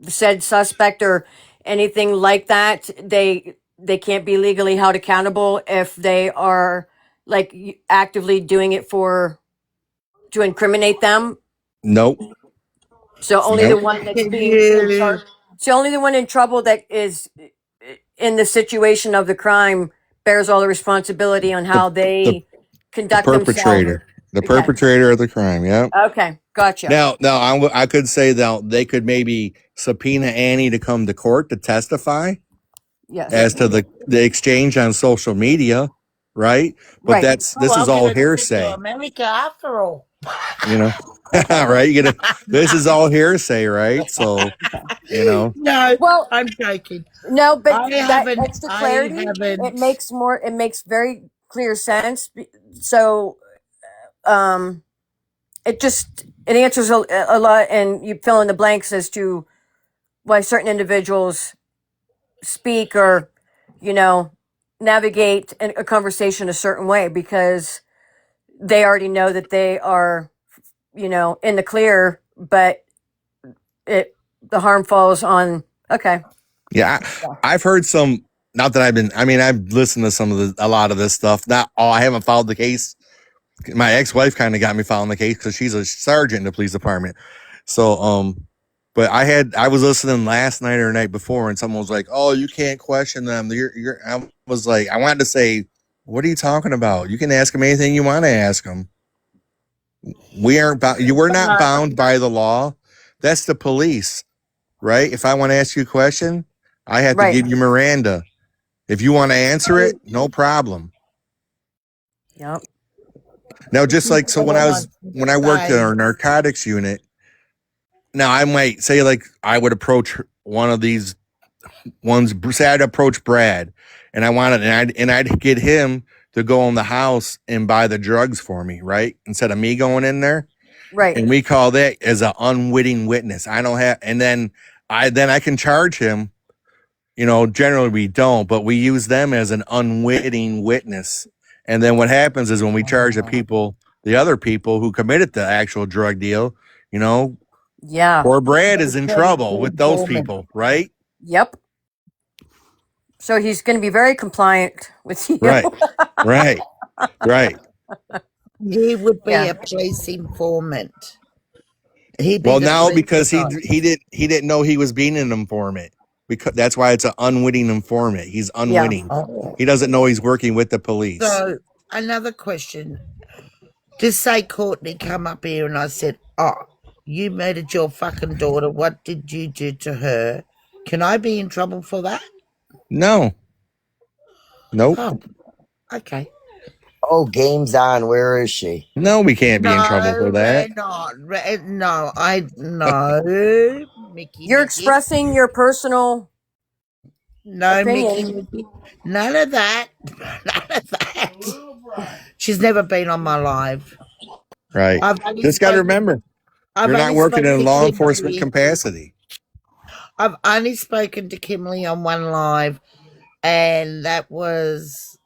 said suspect or anything like that, they can't be legally held accountable if they are like actively doing it to incriminate them. Nope. So only the one that's being in charge. So only the one in trouble that is in the situation of the crime bears all the responsibility on how they conduct themselves. The Okay. perpetrator of the crime. Yeah. Okay, gotcha. Now, I could say that they could maybe subpoena Annie to come to court to testify Yes. as to the exchange on social media, right? But Right. this is all hearsay. America, after all. Right? This is all hearsay, right? So, No, well, I'm joking. No, but I that haven't. extra I clarity, haven't. it makes very clear sense. So, it answers a lot, and you fill in the blanks as to why certain individuals speak or, navigate a conversation a certain way, because they already know that they are, in the clear, but the harm falls on. Okay. Yeah, I've heard some. Not that I've listened to a lot of this stuff. Not all. I haven't followed the case. My ex-wife kind of got me following the case because she's a sergeant in the police department. So, but I was listening last night or the night before, and someone was like, "Oh, you can't question them." I was like, I wanted to say, "What are you talking about? You can ask them anything you want to ask them. We aren't bound. We're not bound by the law. That's the police, right? If I want to ask you a question, I have to give you Miranda. If you want to answer it, no problem." Yep. Now, just like, so when I worked in our narcotics unit, now I might say, like, I would approach one of these ones, say I'd approach Brad, and I'd get him to go in the house and buy the drugs for me, right? Instead of me going in there. Right. And we call that as an unwitting witness. I don't have, and then I can charge him. Generally we don't, but we use them as an unwitting witness. And then what happens is when we charge the other people who committed the actual drug deal, Yeah. poor Brad is in trouble with those people, right? Yep. So he's going to be very compliant with you. Right. He would be Yeah. a police informant. He'd be Well, the now police because he guy. didn't know he was being an informant. Because that's why it's an unwitting informant. He's Yeah. unwitting. Oh. He doesn't know he's working with the police. So, another question. Just say Courtney come up here and I said, oh, you murdered your fucking daughter. What did you do to her? Can I be in trouble for that? No. Nope. Oh, okay. Oh, game's on. Where is she? No, we can't be in trouble No, for we're that. not. No, no. You're Mickey. expressing your personal No, opinion. Mickey. None of that. None of that. She's never been on my live. Right. I've only Just got to spoken. remember, I've you're not only working spoken in to law enforcement Kimberly. capacity. I've only spoken to Kimberly on one live, and that was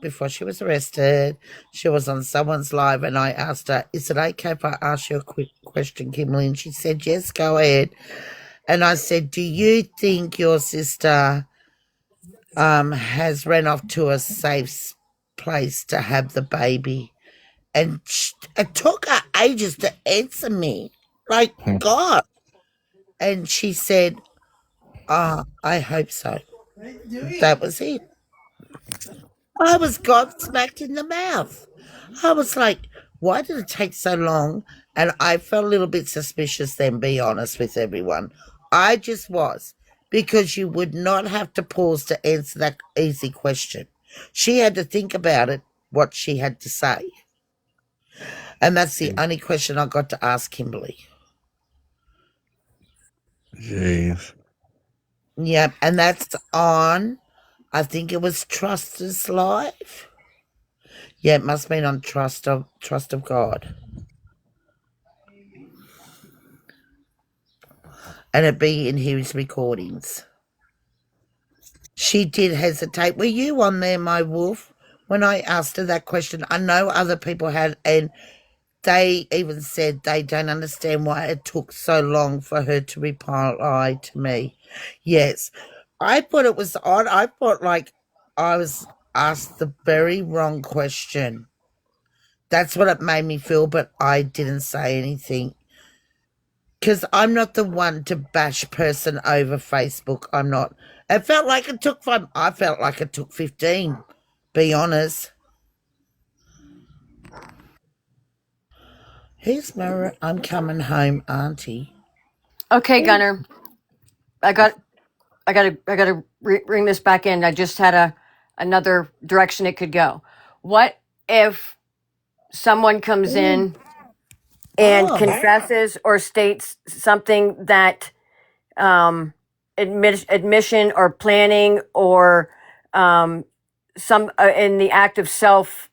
before she was arrested. She was on someone's live, and I asked her, "Is it okay if I ask you a quick question, Kimberly?" And she said, "Yes, go ahead." And I said, "Do you think your sister has ran off to a safe place to have the baby?" And it took her ages to answer me. Like, God. And she said, I hope so. That was it. I was gobsmacked in the mouth. I was like, why did it take so long? And I felt a little bit suspicious then, be honest with everyone. I just was. Because you would not have to pause to answer that easy question. She had to think about it, what she had to say. And that's the only question I got to ask Kimberly. Jeez. Yep, and that's on, I think it was Trust's Live. Yeah, it must have been on Trust of God. And it'd be in his recordings. She did hesitate. Were you on there, my wolf, when I asked her that question? I know other people had, and they even said they don't understand why it took so long for her to reply to me. Yes. I thought it was odd. I thought like I was asked the very wrong question. That's what it made me feel, but I didn't say anything. Because I'm not the one to bash person over Facebook. I'm not. It felt like it took 5. I felt like it took 15. Be honest. Here's Mara. I'm coming home, Auntie. Okay, Gunner. I gotta bring this back in. I just had another direction it could go. What if someone comes in and Oh, confesses or states something that admission or planning or some in the act of self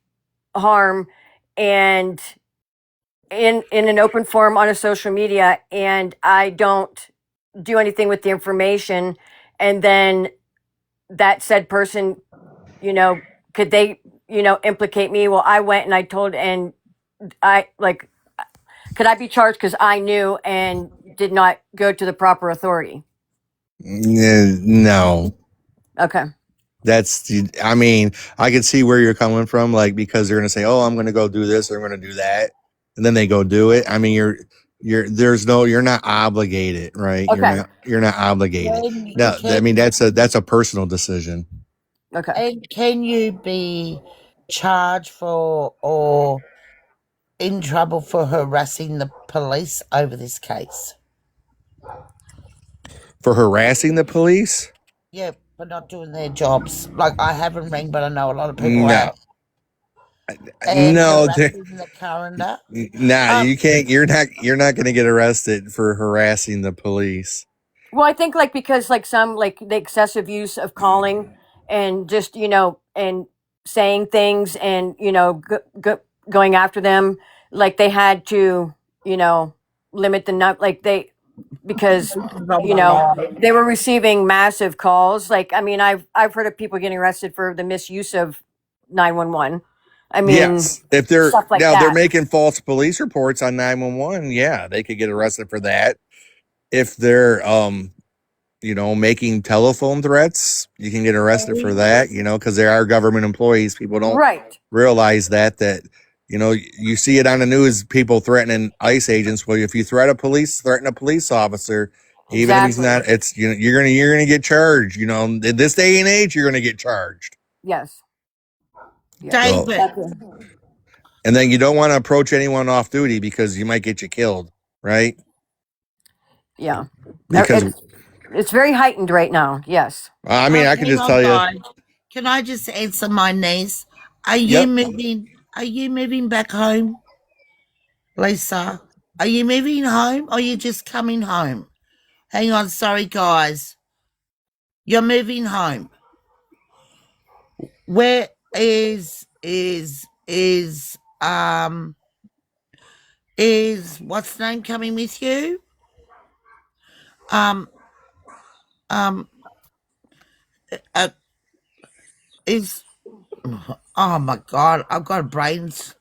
harm and in an open forum on a social media, and I don't do anything with the information, and then that said person, could they, implicate me? Well, I went and I told, and I like, could I be charged because I knew and did not go to the proper authority? No. Okay. I mean, I can see where you're coming from, like, because they're going to say, oh, I'm going to go do this, or I'm going to do that. And then they go do it. I mean, you're not obligated, right? Okay. You're not obligated. No, I mean, that's a personal decision. Okay. And can you be charged for or in trouble for harassing the police over this case? For harassing the police? Yeah, for not doing their jobs. Like I haven't rang, but I know a lot of people No. have. And No, harassing the coroner. nah, you can't. You're not going to get arrested for harassing the police. Well, I think because some the excessive use of calling and just and saying things and going after them, like they had to limit the because they were receiving massive calls. Like, I mean, I've heard of people getting arrested for the misuse of 911. I mean, yes, if they're stuff like now that. they're making false police reports on 911, yeah, they could get arrested for that. If they're making telephone threats, you can get arrested for that, because they are government employees. People don't Right. realize that You know, you see it on the news, people threatening ICE agents. Well, if you threaten a police officer, even if he's Exactly. not, it's, you know, you're gonna get charged. You know, in this day and age, you're gonna get charged. Yes. Yes. So, David, and then you don't want to approach anyone off duty because you might get you killed, right? Yeah. Because It's very heightened right now. Yes. I mean, I can hang just on, tell you, guys. Can I just answer my niece? Are you yep. moving? Are you moving back home, Lisa? Are you moving home, or are you just coming home? Hang on, sorry, guys. You're moving home. Where is what's the name coming with you? Um uh, is oh my god, I've got brains.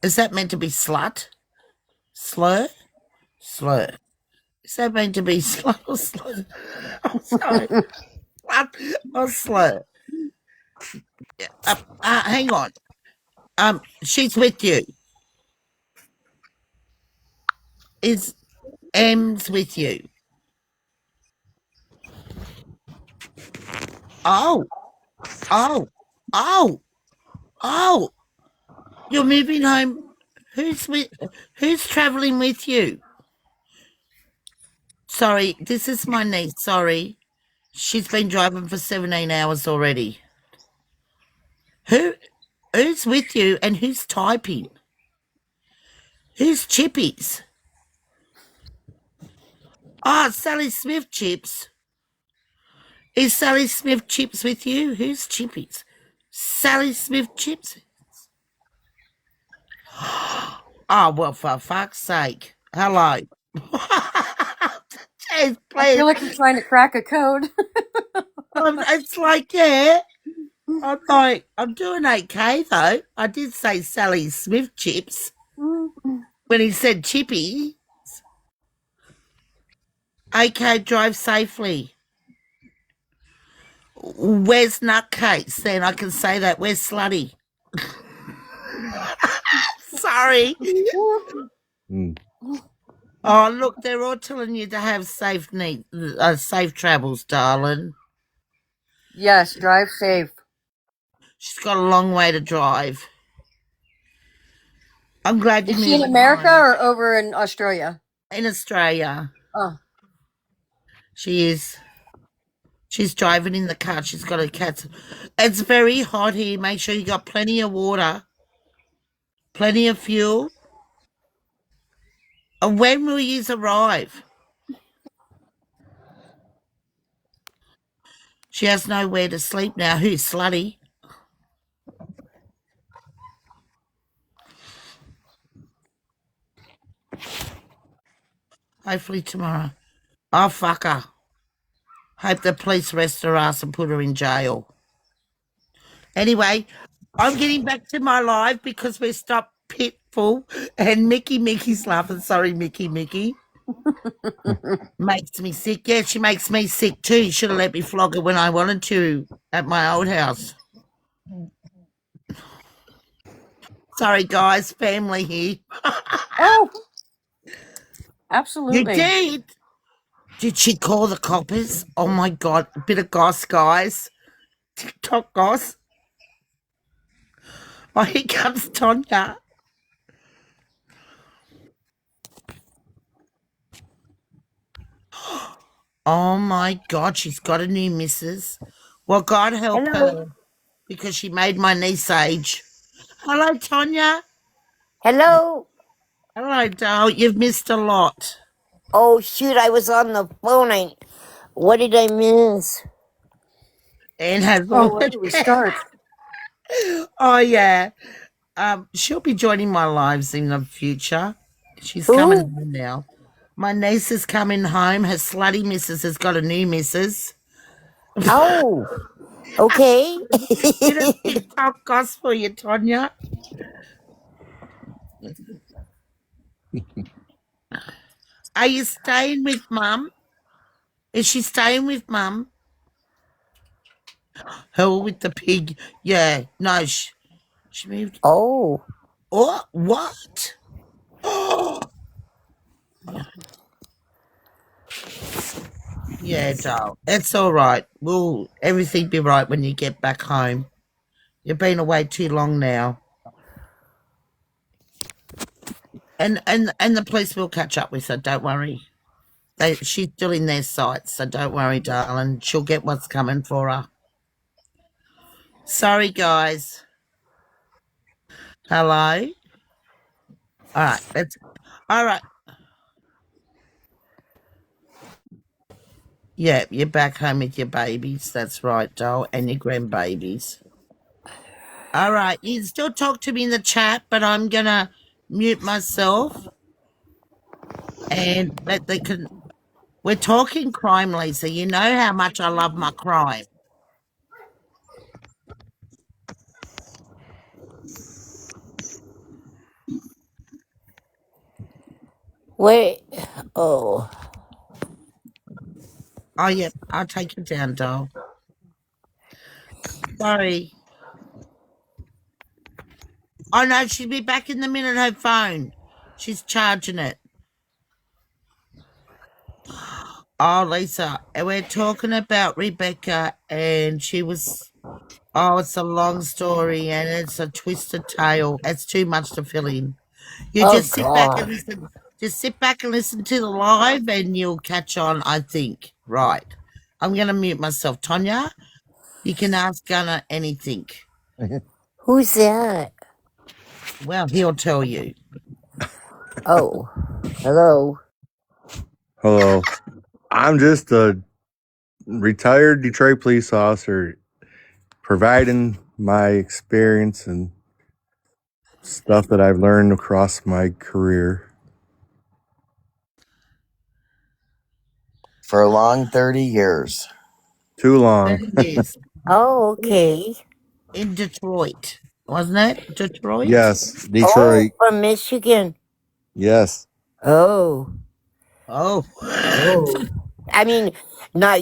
Is that meant to be slut? Slur? Slur. Is that meant to be slut or slur? I'm sorry. Slut or slur? Hang on. She's with you. Is M's with you? Oh, oh, oh, oh. You're moving home. Who's traveling with you? Sorry, this is my niece, sorry. She's been driving for 17 hours already. Who's with you and who's typing? Who's Chippies? Oh, Sally Smith Chips. Is Sally Smith Chips with you? Who's Chippies? Sally Smith Chips? Oh, well, for fuck's sake. Hello. Jeez, I please. feel like you're trying to crack a code. It's like, yeah. I'm like, I'm doing okay, though. I did say Sally Smith Chips when he said Chippy. Okay, drive safely. Where's Nutcase? Then I can say that. Where's Slutty? Sorry. Oh, look, they're all telling you to have safe travels, darling. Yes, drive safe. She's got a long way to drive. I'm glad you're Is she in moving America home. or over in Australia? In Australia. Oh. She is. She's driving in the car. She's got a cat. It's very hot here. Make sure you got plenty of water, plenty of fuel. And when will you arrive? She has nowhere to sleep now. Who's Slutty? Hopefully tomorrow. Oh, fuck her. Hope the police arrest her ass and put her in jail. Anyway, I'm getting back to my live because we stopped Pitfall and Mickey's laughing. Sorry, Mickey. Makes me sick. Yeah, she makes me sick too. You should have let me flog her when I wanted to at my old house. Sorry, guys. Family here. Oh, You absolutely. did? Did she call the coppers? Oh, my God. A bit of goss, guys. TikTok goss. Oh, here comes Tonya. Oh, my God. She's got a new missus. Well, God help her because she made my niece age. Hello, Tonya. Hello. Hello, doll. You've missed a lot. Oh shoot, I was on the phone. What did I miss? And has Oh, all where do we start? Oh yeah. She'll be joining my lives in the future. She's coming Who? home now. My niece is coming home. Her slutty missus has got a new missus. Oh, okay. Bit of TikTok goss for you, Tonya. Are you staying with Mum? Is she staying with Mum? Hell with the pig. Yeah, no, She moved. Oh. What? Yeah, doll. It's all right. Will everything be right when you get back home? You've been away too long now. And the police will catch up with her, don't worry. She's still in their sights, so don't worry, darling. She'll get what's coming for her. Sorry, guys. Hello? All right, all right. Yeah, you're back home with your babies. That's right, doll, and your grandbabies. All right, you can still talk to me in the chat, but I'm gonna mute myself and that they can. We're talking crime, Lisa. You know how much I love my crime. Wait. Oh. Oh, yeah, I'll take you down, doll. Sorry. Oh, no, she'll be back in the minute, her phone. She's charging it. Oh, Lisa, and we're talking about Rebecca, and she was. Oh, it's a long story, and it's a twisted tale. It's too much to fill in. You Oh just sit back and God. listen. Just sit back and listen to the live, and you'll catch on, I think. Right. I'm going to mute myself. Tonya, you can ask Gunnar anything. Who's that? Well, he'll tell you. Oh. Hello. Hello. I'm just a retired Detroit police officer providing my experience and stuff that I've learned across my career. For a long 30 years. Too long. 30 years Oh, okay. in Detroit, wasn't it? Detroit? Yes, Oh, Detroit. from Michigan. Yes. Oh. Oh. Oh. I mean, not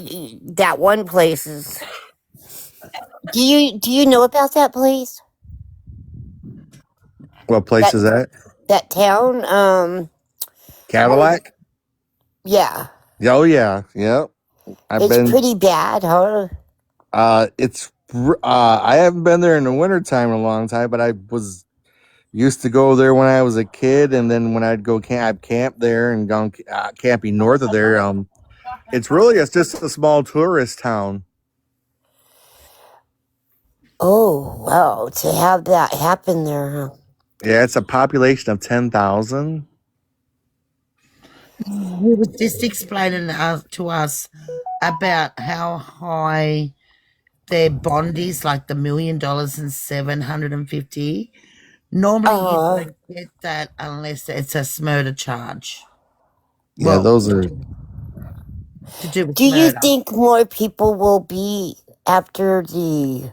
that one place is. Do you know about that place? What place That is that? that town? Where? Cadillac? Yeah. Oh yeah. Yep. I've It's been pretty bad, huh? I haven't been there in the wintertime in a long time, but I was used to go there when I was a kid, and then when I'd go camp there and gone camping north of there. It's just a small tourist town. Oh, wow. To have that happen there, huh? Yeah, it's a population of 10,000. He was just explaining to us about how high their bond is, like the $1,000,000 and 750. Normally, you Uh, don't get that unless it's a murder charge. Yeah, Well, those are. to do with do you murder. think more people will be after the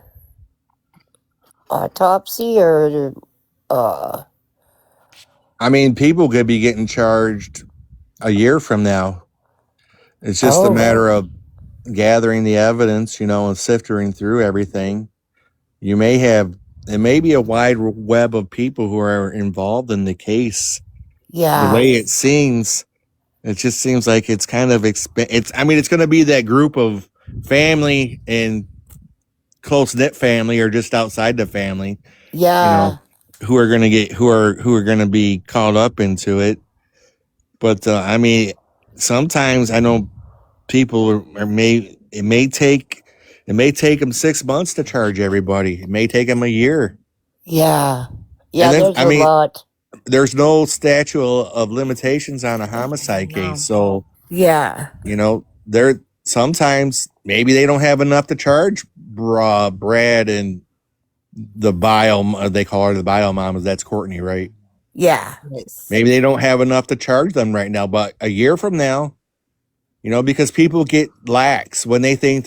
autopsy or I mean, people could be getting charged a year from now. It's just a oh, matter of gathering the evidence, and sifting through everything. You may have, it may be a wide web of people who are involved in the case. The yeah, way it just seems like it's kind of, it's going to be that group of family and close knit family or just outside the family, you know, yeah, who are going to be caught up into it. But, I mean, sometimes I know people it may take them 6 months to charge everybody. It may take them a year. yeah, And yeah, then, there's I a mean, lot. there's no statute of limitations on a homicide case. No. So, Yeah, they're sometimes maybe they don't have enough to charge Brad and the bio, they call her the bio mom. That's Courtney, right? yeah, Yes. Maybe they don't have enough to charge them right now, but a year from now, because people get lax when they think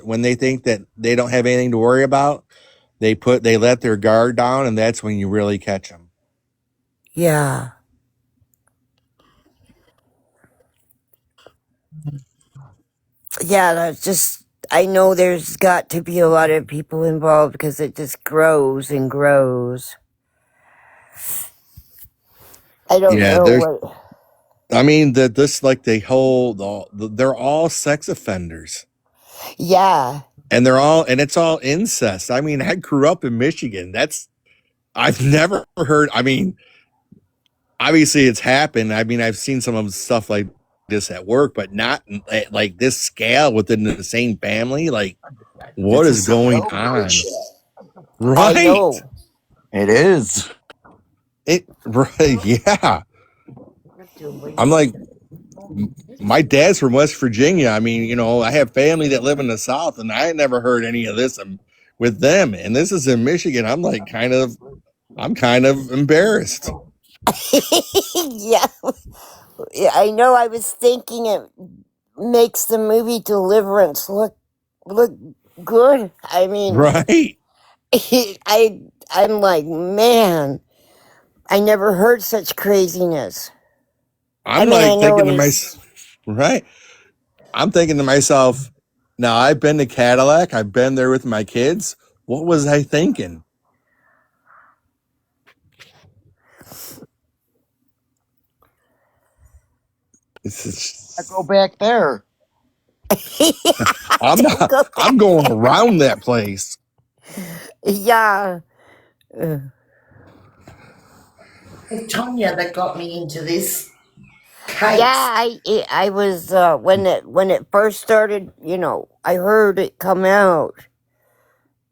when they think that they don't have anything to worry about, they let their guard down, and that's when you really catch them. yeah, yeah. That's just I know there's got to be a lot of people involved because it just grows and grows. I don't Yeah, know there's. what. I mean that this like they hold all. They're all sex offenders, Yeah. and they're all and it's all incest. I mean, I grew up in Michigan. That's I've never heard. I mean, obviously it's happened. I mean, I've seen some of the stuff like this at work, but not at like this scale within the same family. Like, what This is is some going hillbilly on? shit. I Right. know. It is. It right. Yeah. I'm like, my dad's from West Virginia. I mean, I have family that live in the South, and I never heard any of this with them. And this is in Michigan. I'm kind of embarrassed. Yeah. Yeah, I know. I was thinking it makes the movie Deliverance look good. I mean, Right. I'm like, man, I never heard such craziness. I I'm mean, I like know thinking it to is. myself, right? I'm thinking to myself, now I've been to Cadillac. I've been there with my kids. What was I thinking? This I go is, back there. I'm Don't not, go I'm back going there. around that place. Yeah. It's Tonya that got me into this. Yeah, Kate. I was when it first started, I heard it come out.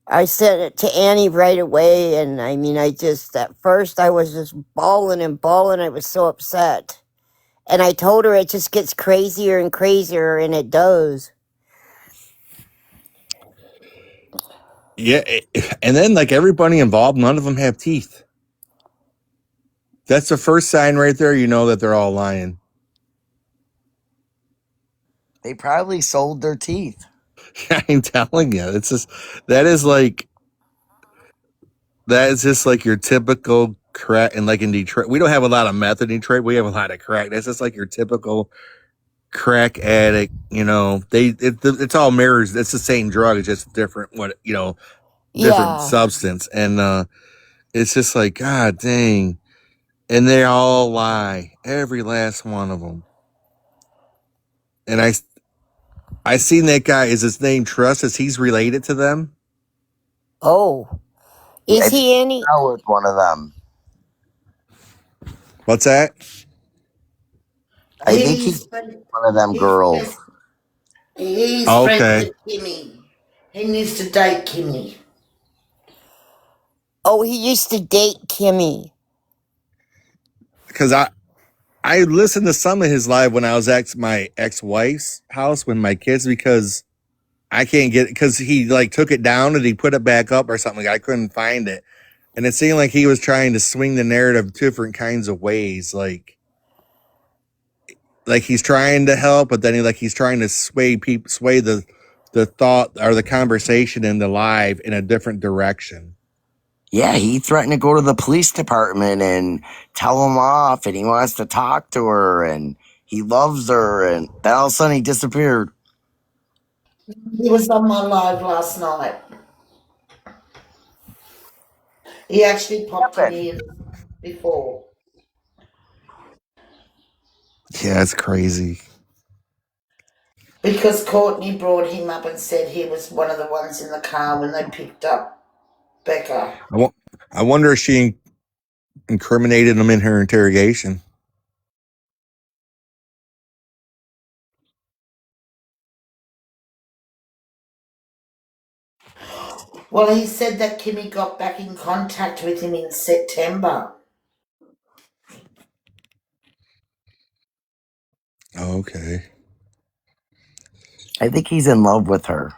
I sent it to Annie right away, and I mean, at first I was just bawling and bawling. I was so upset, and I told her it just gets crazier and crazier, and it does. Yeah. And then like everybody involved, none of them have teeth. That's the first sign right there. You know that they're all lying. They probably sold their teeth. I'm telling you, it's just, that is like, that is just like your typical crack. And like in Detroit, we don't have a lot of meth in Detroit. We have a lot of crack. That's just like your typical crack addict. It's all mirrors. It's the same drug. It's just different. Different Yeah. substance. And it's just like, God dang. And they all lie. Every last one of them. And I seen that guy. Is his name Trust? Is he's related to them? Oh, Yeah, is I think he any? I was one of them. What's that? I think he's He's one of them he's girls. friends, he's friends Okay. with Kimmy. He needs to date Kimmy. Oh, he used to date Kimmy. Because I listened to some of his live when I was at my ex-wife's house with my kids, because I can't get it, because he like took it down and he put it back up or something. I couldn't find it. And it seemed like he was trying to swing the narrative different kinds of ways. Like he's trying to help, but then he's trying to sway the thought or the conversation in the live in a different direction. Yeah, he threatened to go to the police department and tell them off, and he wants to talk to her, and he loves her, and then all of a sudden he disappeared. He was on my live last night. He actually popped in here before. Yeah, it's crazy. Because Courtney brought him up and said he was one of the ones in the car when they picked up Becca. I wonder if she incriminated him in her interrogation. Well, he said that Kimmy got back in contact with him in September. Okay. I think he's in love with her.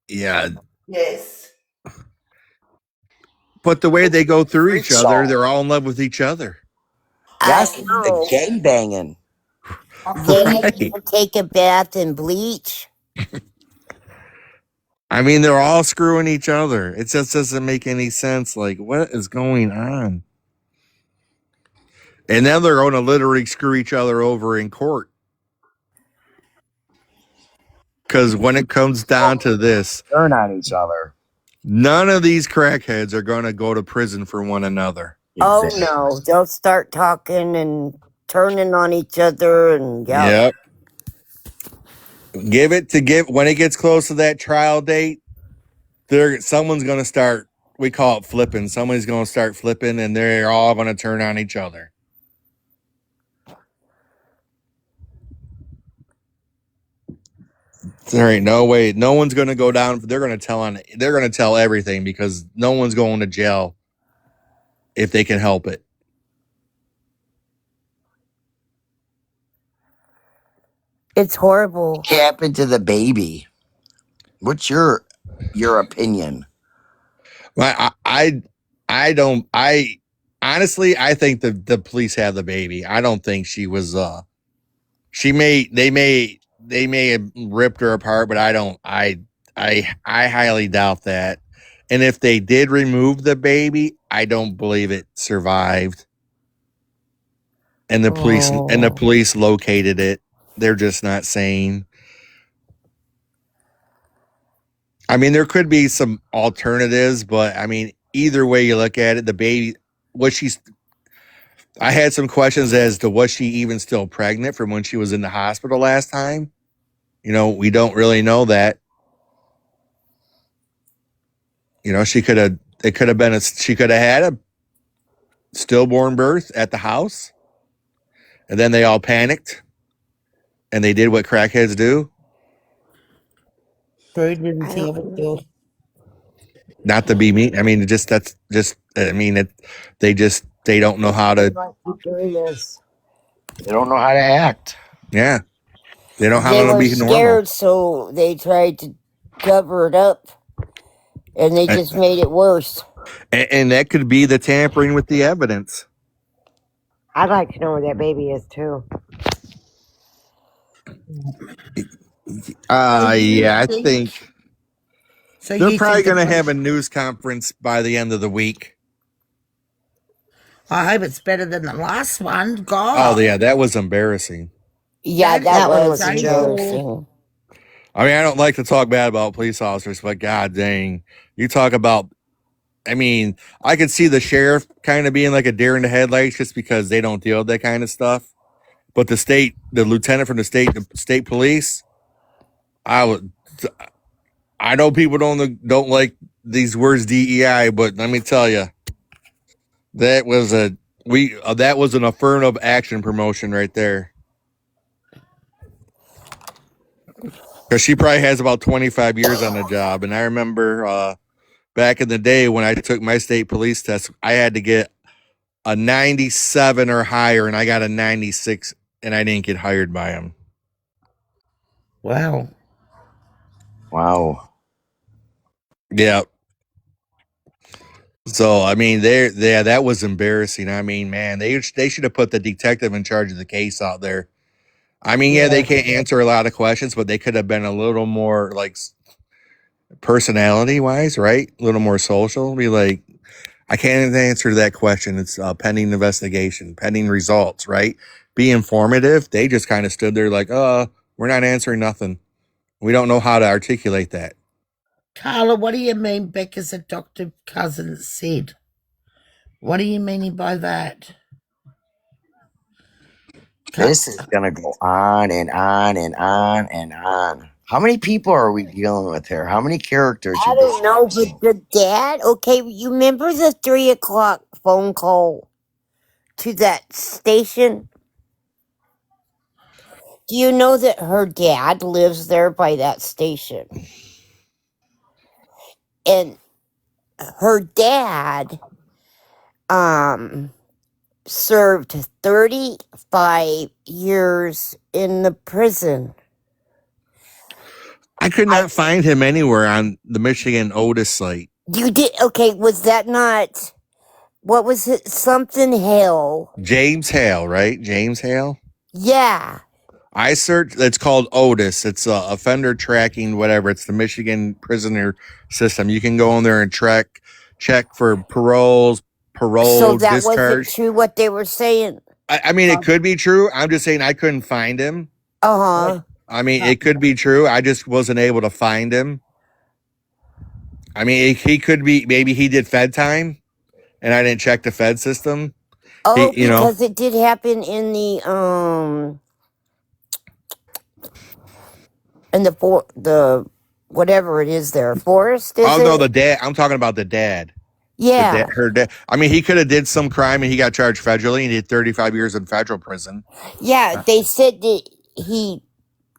Yeah. Yes. But the way they go through Freak each other, show. they're all in love with each other. I Yes, the know. gang banging. Then they Right. even take a bath in bleach. I mean, they're all screwing each other. It just doesn't make any sense. Like, what is going on? And now they're going to literally screw each other over in court. because when it comes down to this, turn on each other. none of these crackheads are going to go to prison for one another. Oh no, they'll start talking and turning on each other, and Yep. When it gets close to that trial date, someone's going to start. We call it flipping. Somebody's going to start flipping, and they're all going to turn on each other. There ain't no way. No one's going to go down. They're going to tell everything because no one's going to jail if they can help it. It's horrible. What happened to the baby? What's your opinion? Well, I don't. I honestly, I think the police have the baby. I don't think she was. They may have ripped her apart, but I don't. I highly doubt that. And if they did remove the baby, I don't believe it survived. And the police located it. They're just not saying. I mean, there could be some alternatives, but I mean, either way you look at it, the baby I had some questions as to was she even still pregnant from when she was in the hospital last time? We don't really know that. She could have had a stillborn birth at the house, and then they all panicked and they did what crackheads do. Troy didn't see it. Not to be mean. I mean, they don't know how to. Keep doing this. They don't know how to act. Yeah, they don't know They how to were be normal. scared, so they tried to cover it up, and they just made it worse. And that could be the tampering with the evidence. I'd like to know where that baby is too. Yeah, I think they're probably going to police- have a news conference by the end of the week. I hope it's better than the last one. God. Oh, yeah, that was embarrassing. Yeah, that one was embarrassing. I mean, I don't like to talk bad about police officers, but god dang, you talk about. I mean, I could see the sheriff kind of being like a deer in the headlights just because they don't deal with that kind of stuff. But the lieutenant from the state police, I know people don't like these words DEI, but let me tell you, that was an affirmative action promotion right there. Because she probably has about 25 years on the job, and I remember back in the day when I took my state police test, I had to get a 97 or higher, and I got a 96, and I didn't get hired by him. Wow. Yeah. So I mean, that was embarrassing. I mean, man, they should have put the detective in charge of the case out there. I mean, yeah, they can't answer a lot of questions, but they could have been a little more like personality wise, right? A little more social. Be like, I can't answer that question. It's pending investigation, pending results, right? Be informative. They just kind of stood there like, we're not answering nothing. We don't know how to articulate that. Carla, what do you mean Becca's adoptive cousin said? What do you mean by that? This is gonna go on and on and on and on. How many people are we dealing with here? How many characters? I don't know, but the dad. Okay, you remember the 3:00 phone call to that station? Do you know that her dad lives there by that station? And her dad served 35 years in the prison. I could not find him anywhere on the Michigan Otis site. You did? Okay, was that not, what was it? Something Hale. James Hale, right? James Hale? Yeah. I searched, it's called Otis. It's offender tracking, whatever. It's the Michigan prisoner system. You can go in there and check for parole, So that discharge. wasn't true what they were saying? I mean, it could be true. I'm just saying I couldn't find him. Uh-huh. I mean, it could be true. I just wasn't able to find him. I mean, he could be. Maybe he did Fed time, and I didn't check the Fed system. Oh, You know. because it did happen in the whatever it is there. Forest, is Oh no, it? the dad. I'm talking about the dad. The dad, Yeah. her dad. I mean, he could have did some crime and he got charged federally and he did 35 years in federal prison. Yeah, they said that he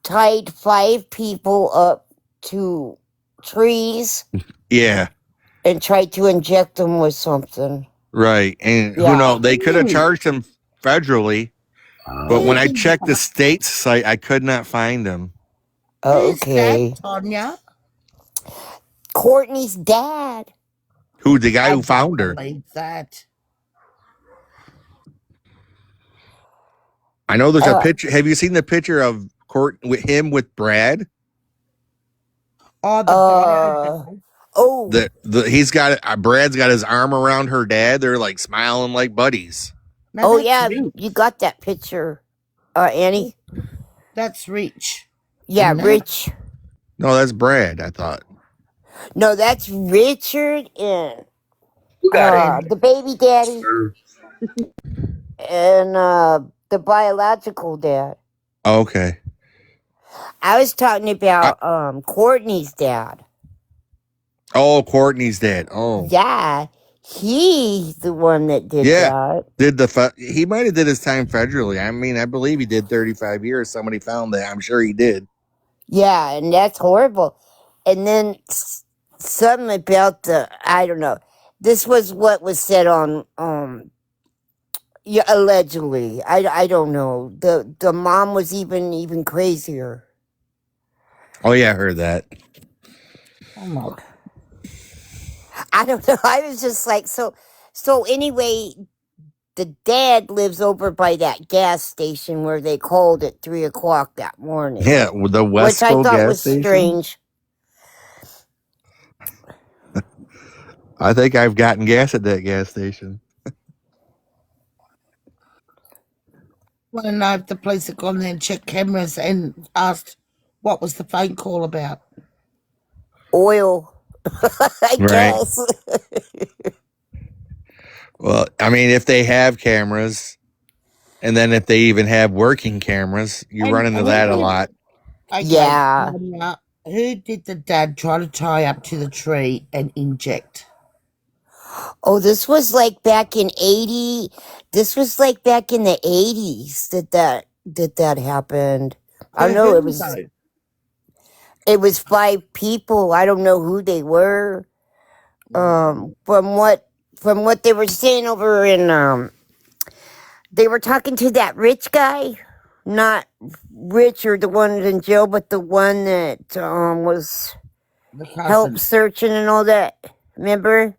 tied 5 people up to trees Yeah, and tried to inject them with something. right. And who Yeah. knows? They could have charged him federally, but when I checked the state site, I could not find him. Who's that, Okay. Tonya? Courtney's dad. Who, the guy I who don't found her? believe that. I know there's a Uh, picture. Have you seen the picture of Court with him with Brad? Oh, the daughter. uh, oh, He's got Brad's got his arm around her dad. They're like smiling like buddies. Now oh that's yeah, Rich. you got that picture, Annie? That's Rich. Yeah, Isn't it? Rich. No, that's Brad. I thought. No, that's Richard and You got it. the baby daddy and the biological dad. Okay. I was talking about Courtney's dad. Oh, Courtney's dead. Oh, Yeah, he's the one that did yeah. that. He might have did his time federally. I mean, I believe he did 35 years. Somebody found that. I'm sure he did. Yeah, and that's horrible. And then something about I don't know. This was what was said on yeah, allegedly. I don't know. The mom was even crazier. Oh yeah, I heard that. Oh my. I don't know. I was just like so anyway, the dad lives over by that gas station where they called at 3 o'clock that morning. Yeah, with the Which I Wesco thought gas was station. strange. I think I've gotten gas at that gas station. Want to know if the police had gone there and checked cameras and asked what was the phone call about? Oil. I Right. guess. Well, I mean, if they have cameras, and then if they even have working cameras, you run into that a lot. Okay, Yeah. Tonya, who did the dad try to tie up to the tree and inject? Oh, this was like back in 80. This was like back in the 80s that happened. I don't know. It was 5 people. I don't know who they were. From what they were saying over in they were talking to that rich guy, not Richard, the one in jail, but the one that was help searching and all that. Remember?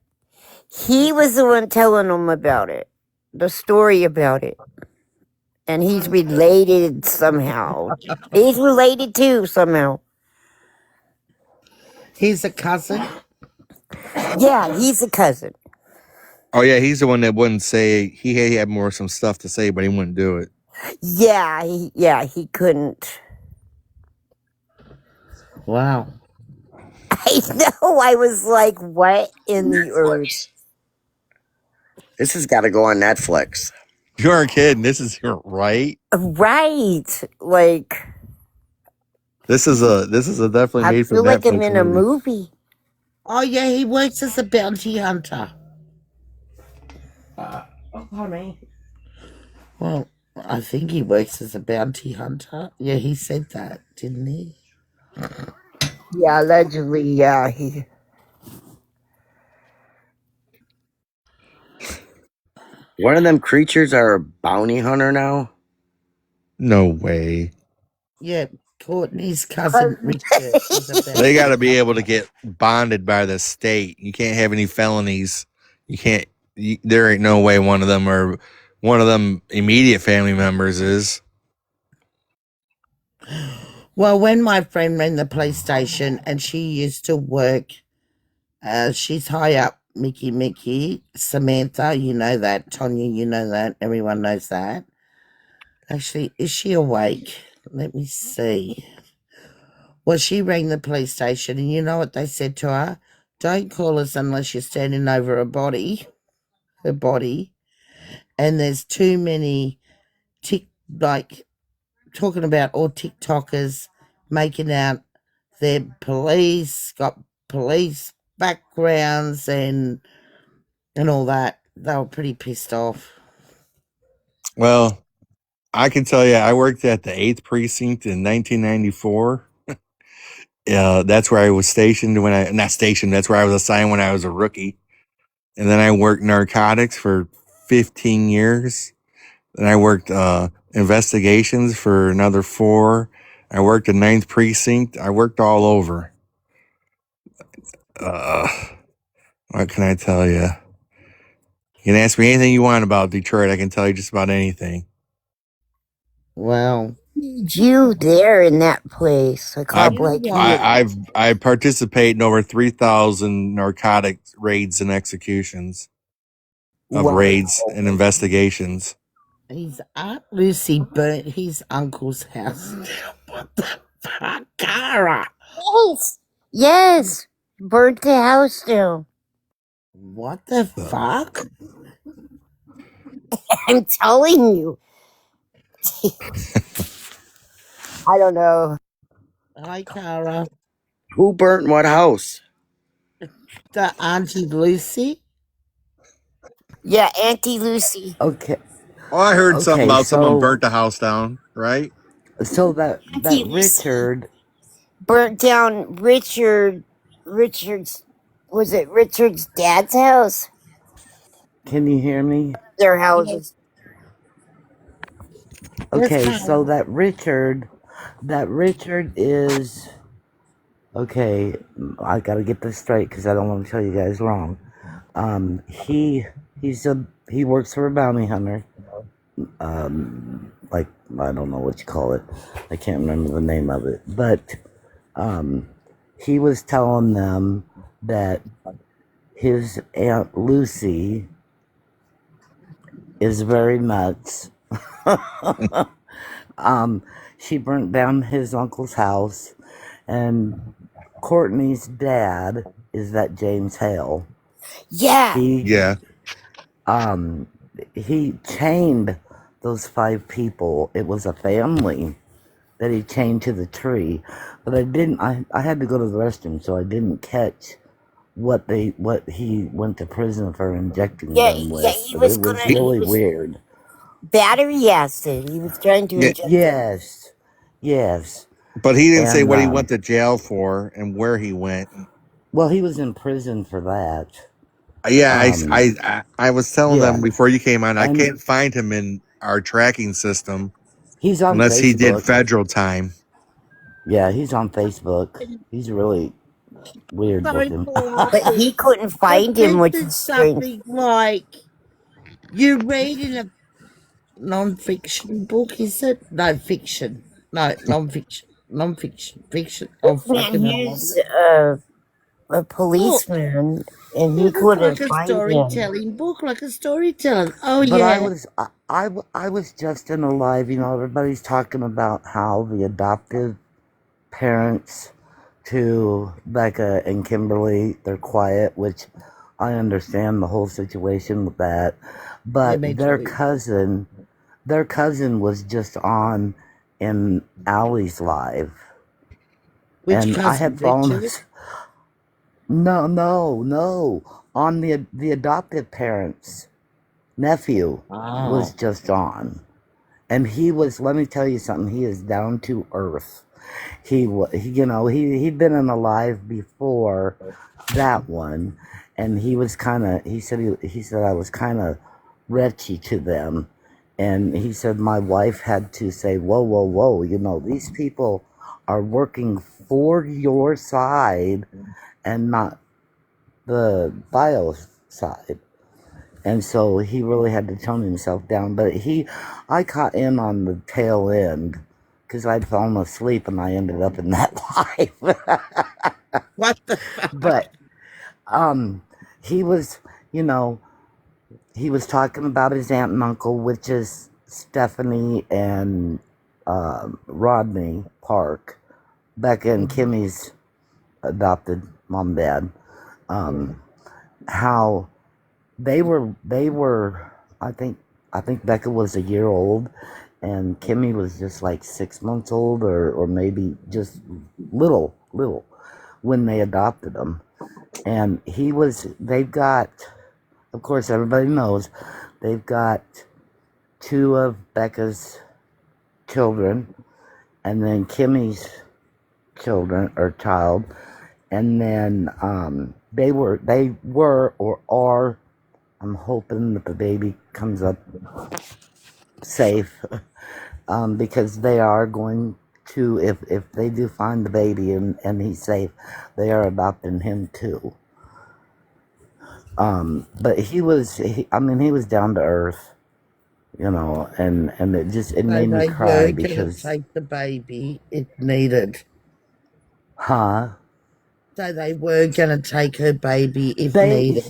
He was the one telling them about it, the story about it. And he's related somehow. He's related too, somehow. He's a cousin? Yeah, he's a cousin. Oh yeah, he's the one that wouldn't say he had more some stuff to say, but he wouldn't do it. Yeah, he couldn't. Wow. I know. I was like, what in the earth? This has got to go on Netflix. You aren't kidding. This is right. Right. Like, This is a definitely I made for feel like I'm Netflix in a movie. movie. Oh yeah, he works as a bounty hunter. Oh, pardon me. Well, I think he works as a bounty hunter. Yeah, he said that, didn't he? Yeah, allegedly, yeah. One of them creatures are a bounty hunter now. No way. Yeah, Courtney's cousin Richard is a bounty They got to be able to get bonded by the state. You can't have any felonies. You can't. There ain't no way one of them immediate family members is. Well, when my friend ran the police station and she used to work, she's high up, Mickey, Samantha, you know that, Tonya, you know that, everyone knows that. Actually, is she awake? Let me see. Well, she rang the police station, and you know what they said to her? Don't call us unless you're standing over her body. And there's too many talking about all TikTokers making out they're police, got police backgrounds and all that. They were pretty pissed off. Well, I can tell you, I worked at the 8th Precinct in 1994. That's where I was stationed not stationed, that's where I was assigned when I was a rookie. And then I worked narcotics for 15 years. Then I worked investigations for another 4. I worked at 9th Precinct. I worked all over. What can I tell you? You can ask me anything you want about Detroit. I can tell you just about anything. Well, You there in that place? I called I participate in over 3,000 narcotics raids and executions of raids and investigations. His Aunt Lucy burnt his uncle's house down. What the fuck, Cara? Yes, burnt the house down. What the fuck? I'm telling you. I don't know. Hi, Cara. Who burnt what house? The Auntie Lucy? Yeah, Auntie Lucy. Okay. Oh, I heard something Okay, about someone so burnt the house down, right? that Auntie Lucy Richard, burnt down Richard's, was it Richard's dad's house? can you hear me? Their houses. Okay, so that Richard is okay. I gotta get this straight because I don't want to tell you guys wrong. He works for a bounty hunter. Like I don't know what you call it. I can't remember the name of it, but he was telling them that his Aunt Lucy is very nuts. She burnt down his uncle's house, and Courtney's dad is that James Hale. Yeah. He chained those 5 people. It was a family that he chained to the tree. But I had to go to the restroom, so I didn't catch what he went to prison for injecting them with. He But was it was gonna. really weird. Battery acid. He was trying to inject them. Yes. But he didn't say And what he went to jail for and where he went. well, he was in prison for that. Yeah, I was telling them Yeah. before you came on, I And can't find him in our tracking system he's on unless he did Facebook. federal time. Yeah, he's on Facebook. He's really weird looking. But he couldn't find him, which is strange. Something like you're reading a non-fiction book, is it? No, fiction. No, non-fiction. Non-fiction. Fiction. Oh, fucking hell. He's a policeman, and he It's couldn't like a find him. storytelling book, like a storytelling. Oh, But yeah. I was just in a live, everybody's talking about how the adoptive parents to Becca and Kimberly, they're quiet, which I understand the whole situation with that. But their cousin was just on in Allie's live. Which and I cousin, had fallen. Richard? No. On the adoptive parents' nephew was just on. And he was, let me tell you something, he is down to earth. He'd been in a live before that one, and he was kind of, he said I was kind of wretchy to them. And he said my wife had to say, whoa, these people are working for your side and not the bio side. And so he really had to tone himself down. But I caught in on the tail end because I'd fallen asleep and I ended up in that live. What the fuck? But he was, he was talking about his aunt and uncle, which is Stephanie and Rodney Park. Becca and Kimmy's adopted mom and dad, how they were I think Becca was a year old and Kimmy was just like 6 months old or maybe just little when they adopted him. And they've got, of course everybody knows, they've got two of Becca's children and then Kimmy's children or child, and then they were or are, I'm hoping that the baby comes up safe, because they are going to, if they do find the baby and he's safe, they are adopting him too. But he was down to earth, and it So made me they cry were going to because, take the baby if needed. huh? So they were going to take her baby if They needed.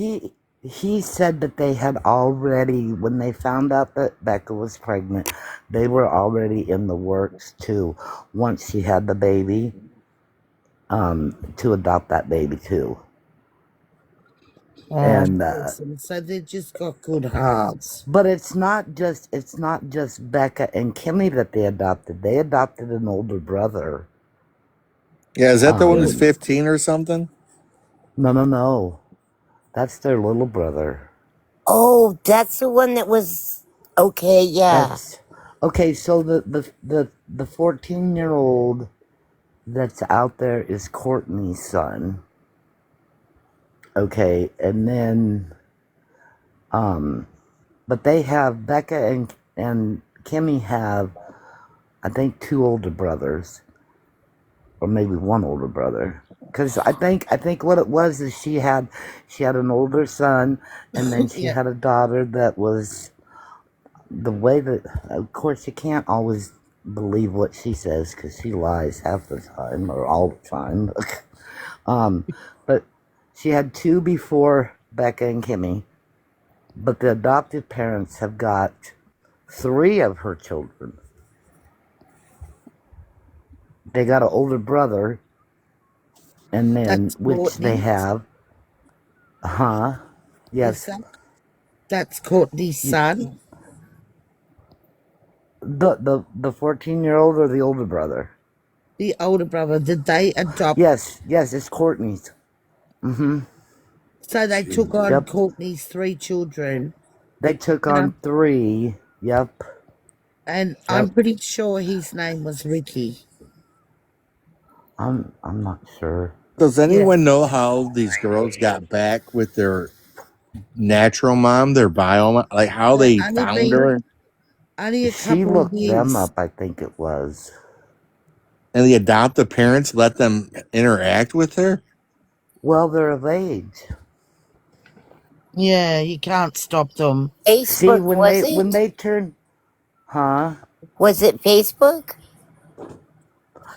he said that they had already, when they found out that Becca was pregnant, they were already in the works too. Once she had the baby, to adopt that baby too. Oh, And awesome. So they've just got good hearts. but it's not just Becca and Kimmy that they adopted. They adopted an older brother. Yeah, is that the one who's Um, 15 or something? no, that's their little brother. Oh, that's the one that was okay. Yeah. That's okay. So the 14-year-old that's out there is Courtney's son. Okay, and then but they have Becca and Kimmy have, I think, two older brothers, or maybe one older brother. Because I think what it was is she had an older son, and then she Yeah. had a daughter that was the way that, of course, you can't always believe what she says because she lies half the time or all the time. But she had two before Becca and Kimmy, but the adoptive parents have got three of her children. They got an older brother, and then That's which they Courtney. have, Is yes, that's Courtney's son? the 14-year-old or the older brother. The older brother. Did they adopt? Yes, it's Courtney's. Mm-hmm. So they took on Yep. Courtney's three children. They took And on three. Yep. I'm pretty sure his name was Ricky. I'm not sure. Does Yeah. anyone know how these girls got back with their natural mom, their bio mom, like how they Only found been her? only a She couple of looked them years. up, I think it was. And the adoptive parents let them interact with her? Well, they're of age. Yeah, you can't stop them. See, Facebook, was when it? they turn, huh? Was it Facebook?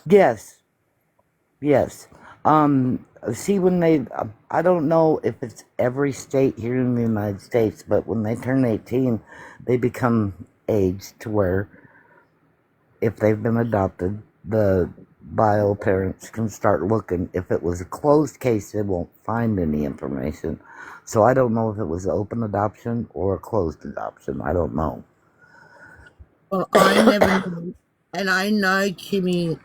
Yes, yes. See, when they, I don't know if it's every state here in the United States, but when they turn 18, they become aged to where if they've been adopted, the bio parents can start looking. If it was a closed case, they won't find any information. So I don't know if it was open adoption or a closed adoption. I don't know. Well, I never knew. And I know Kimmy,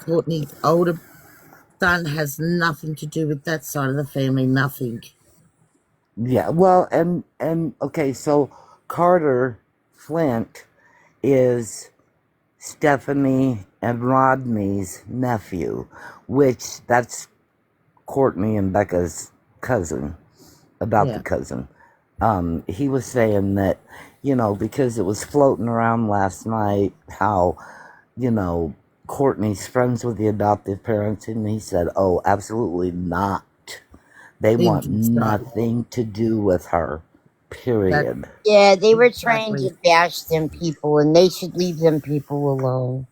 Courtney's older son has nothing to do with that side of the family. Nothing. Yeah, well, and okay, so Carter Flint is Stephanie and Rodney's nephew, which that's Courtney and Becca's cousin, Yeah. adopted cousin. He was saying that, because it was floating around last night how, Courtney's friends with the adoptive parents, and he said, "Oh, absolutely not. They want Interesting. nothing to do with her. That Period." Yeah, they were trying exactly. to bash them people, and they should leave them people alone.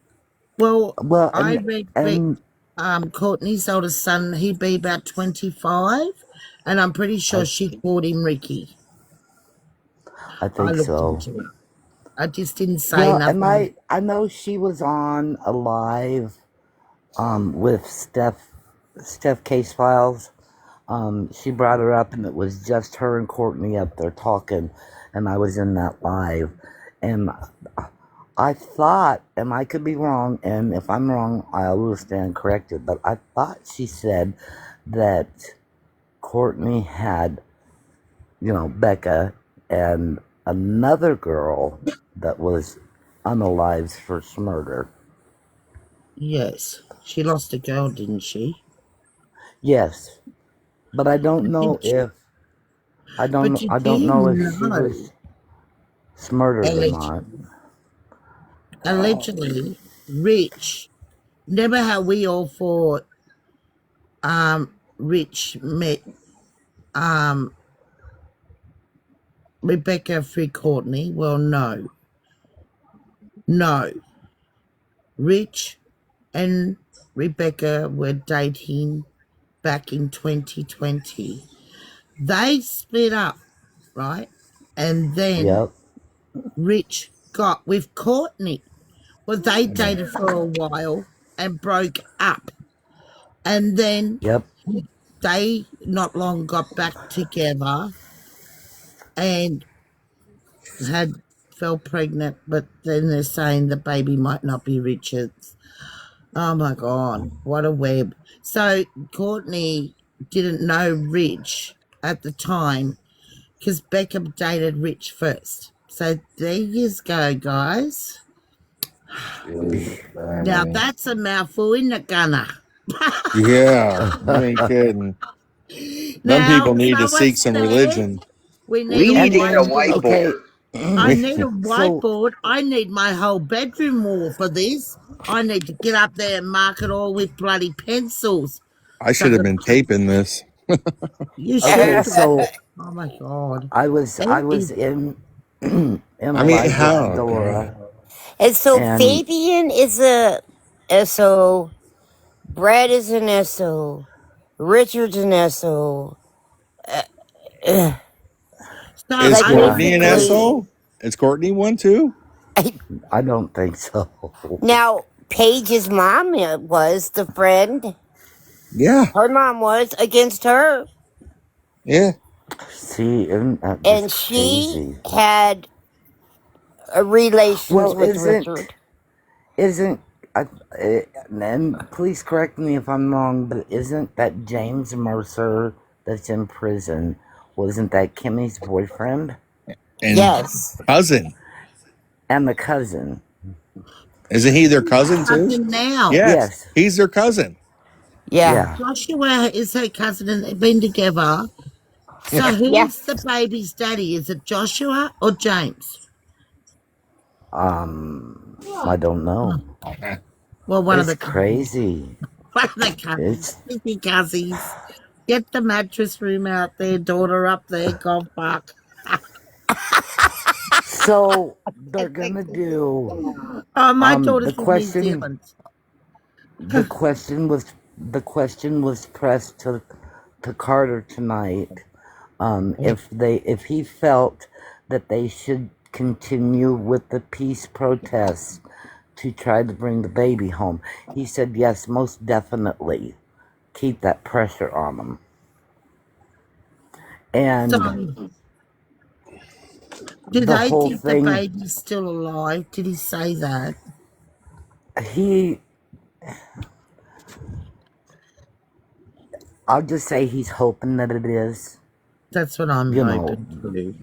Well, Well, I read and Courtney's oldest son, he'd be about 25, and I'm pretty sure I she called him Ricky. I I think looked so. into it. I just didn't say Well, and nothing. I know she was on Alive with Steph Case Files. She brought her up, and it was just her and Courtney up there talking, and I was in that live, and I thought, and I could be wrong, and if I'm wrong, I will stand corrected, but I thought she said that Courtney had, Becca and another girl that was unalived for murder. Yes. She lost a girl, didn't she? Yes, but I don't know Did she? if I But don't you I don't do know if she know, was murdered or not. allegedly, Rich. Remember how we all thought Rich met Rebecca through Courtney? Well, no. No. Rich and Rebecca were dating back in 2020. They split up, right? And then Yep, Rich got with Courtney. Well, they dated for a while and broke up. And then yep. they not long got back together and had fell pregnant, but then they're saying the baby might not be Richard's. Oh my God, what a web. So Courtney didn't know Rich at the time because Becca dated Rich first. So there you go, guys. Now that's a mouthful, isn't it, Gunner? Yeah, you ain't kidding. Them Now, people need to seek someone some said religion. we need We a need to get a whiteboard. okay. I need a So whiteboard. I need my whole bedroom wall for this. I need to get up there and mark it all with bloody pencils. I So should have the been taping this. you okay, should. so Oh my God. I was It I was is. in I a mean, live with how? Yeah. Dora, And so and Fabian is a SO, Brad is an SO, Richard's an SO. Uh, So Is like I need yeah, Courtney to an know. basically, asshole? Is Courtney one too? I don't think so. now Paige's mom was the friend. Yeah. Her mom was against her, Yeah. See, isn't that and just she crazy? had relations Well, with Richard. isn't and please correct me if I'm wrong, but isn't that James Mercer that's in prison? Wasn't that Kimmy's boyfriend And Yes. cousin. and the cousin? Isn't he their cousin too? Cousin now. Yes. Yes, He's their cousin. Yeah. yeah. Joshua is her cousin and they've been together. So Yeah. who's the baby's daddy? Is it Joshua or James? I don't know. Well, one of It's the cousins. crazy. One of the cousins. It's Sissy cousins. Get the mattress room out there, daughter up there, golf park. so they're gonna do Oh, my the daughter's from New question Zealand. the question was pressed to Carter tonight, if he felt that they should continue with the peace protests to try to bring the baby home. He said yes, most definitely keep that pressure on them. So, And do the they whole think the thing, baby's still alive? Did he say that? he I'll just say he's hoping that it is, That's what I'm you know. hoping too.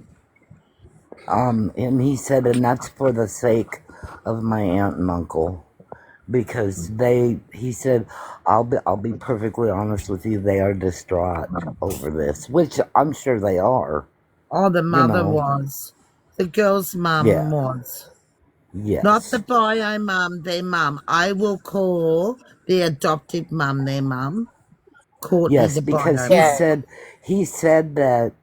And he said, and that's for the sake of my aunt and uncle, because he said, I'll be perfectly honest with you, they are distraught over this, which I'm sure they are, Oh, the you mother know. was. The girl's mum Yeah, was. Not the yes, bio mum, their mum. I will call the adopted mum their mum. Courtney, yes, the because bio he mum. Yeah. said that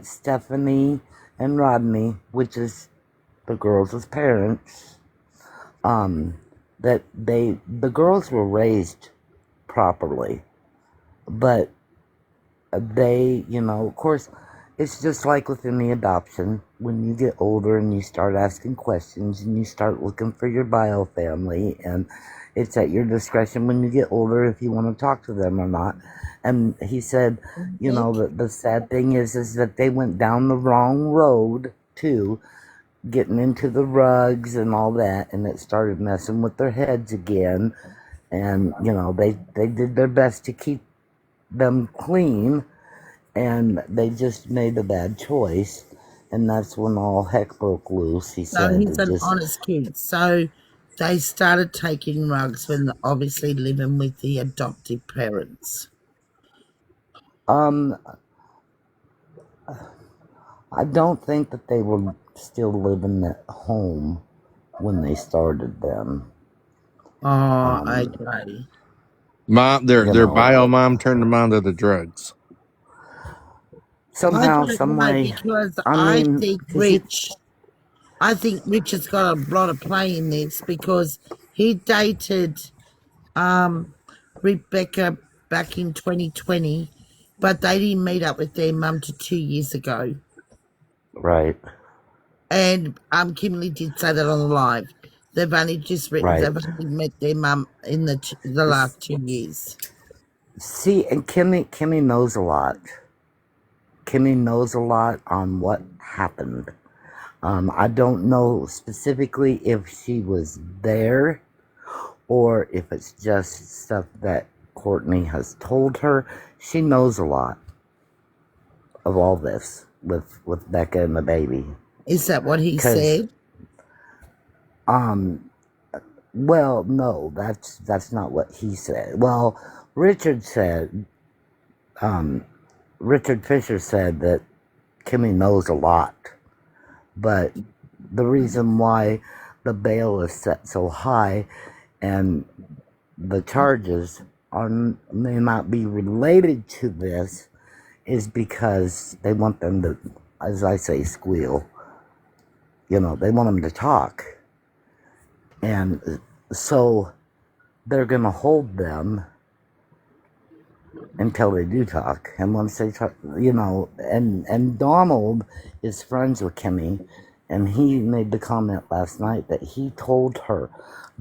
Stephanie and Rodney, which is the girls' parents, um, that the girls were raised properly, but they, of course, it's just like with any adoption. When you get older and you start asking questions and you start looking for your bio family, and it's at your discretion when you get older if you want to talk to them or not. And he said, you know, the sad thing is that they went down the wrong road too, getting into the rugs and all that, and it started messing with their heads again. And you know, they did their best to keep them clean, and they just made a bad choice, and that's when all heck broke loose. He So said he's it an just honest kid. So they started taking rugs when they're obviously living with the adoptive parents. um I don't think that they were still living at home when they started them. Oh, okay. Mom, You their know, bio mom turned them on to the drugs. I somehow, don't some know way. because I mean, because he I think Rich has got a lot of play in this because he dated Rebecca back in 2020, but they didn't meet up with their mum to 2 years ago. right, And Kimberly did say that on the live. They've only right. met their mum in the last 2 years. See, and Kimmy knows a lot. Kimmy knows a lot on what happened. I don't know specifically if she was there or if it's just stuff that Courtney has told her. She knows a lot of all this with Becca and the baby. Is that what he Because, said? well, no, that's not what he said. Well, Richard said, Richard Fisher said that Kimmy knows a lot, but the reason why the bail is set so high and the charges may not be related to this is because they want them to, as I say, squeal. You know, they want them to talk. And so they're going to hold them until they do talk. And once they talk, you know, and Donald is friends with Kimmy, and he made the comment last night that he told her,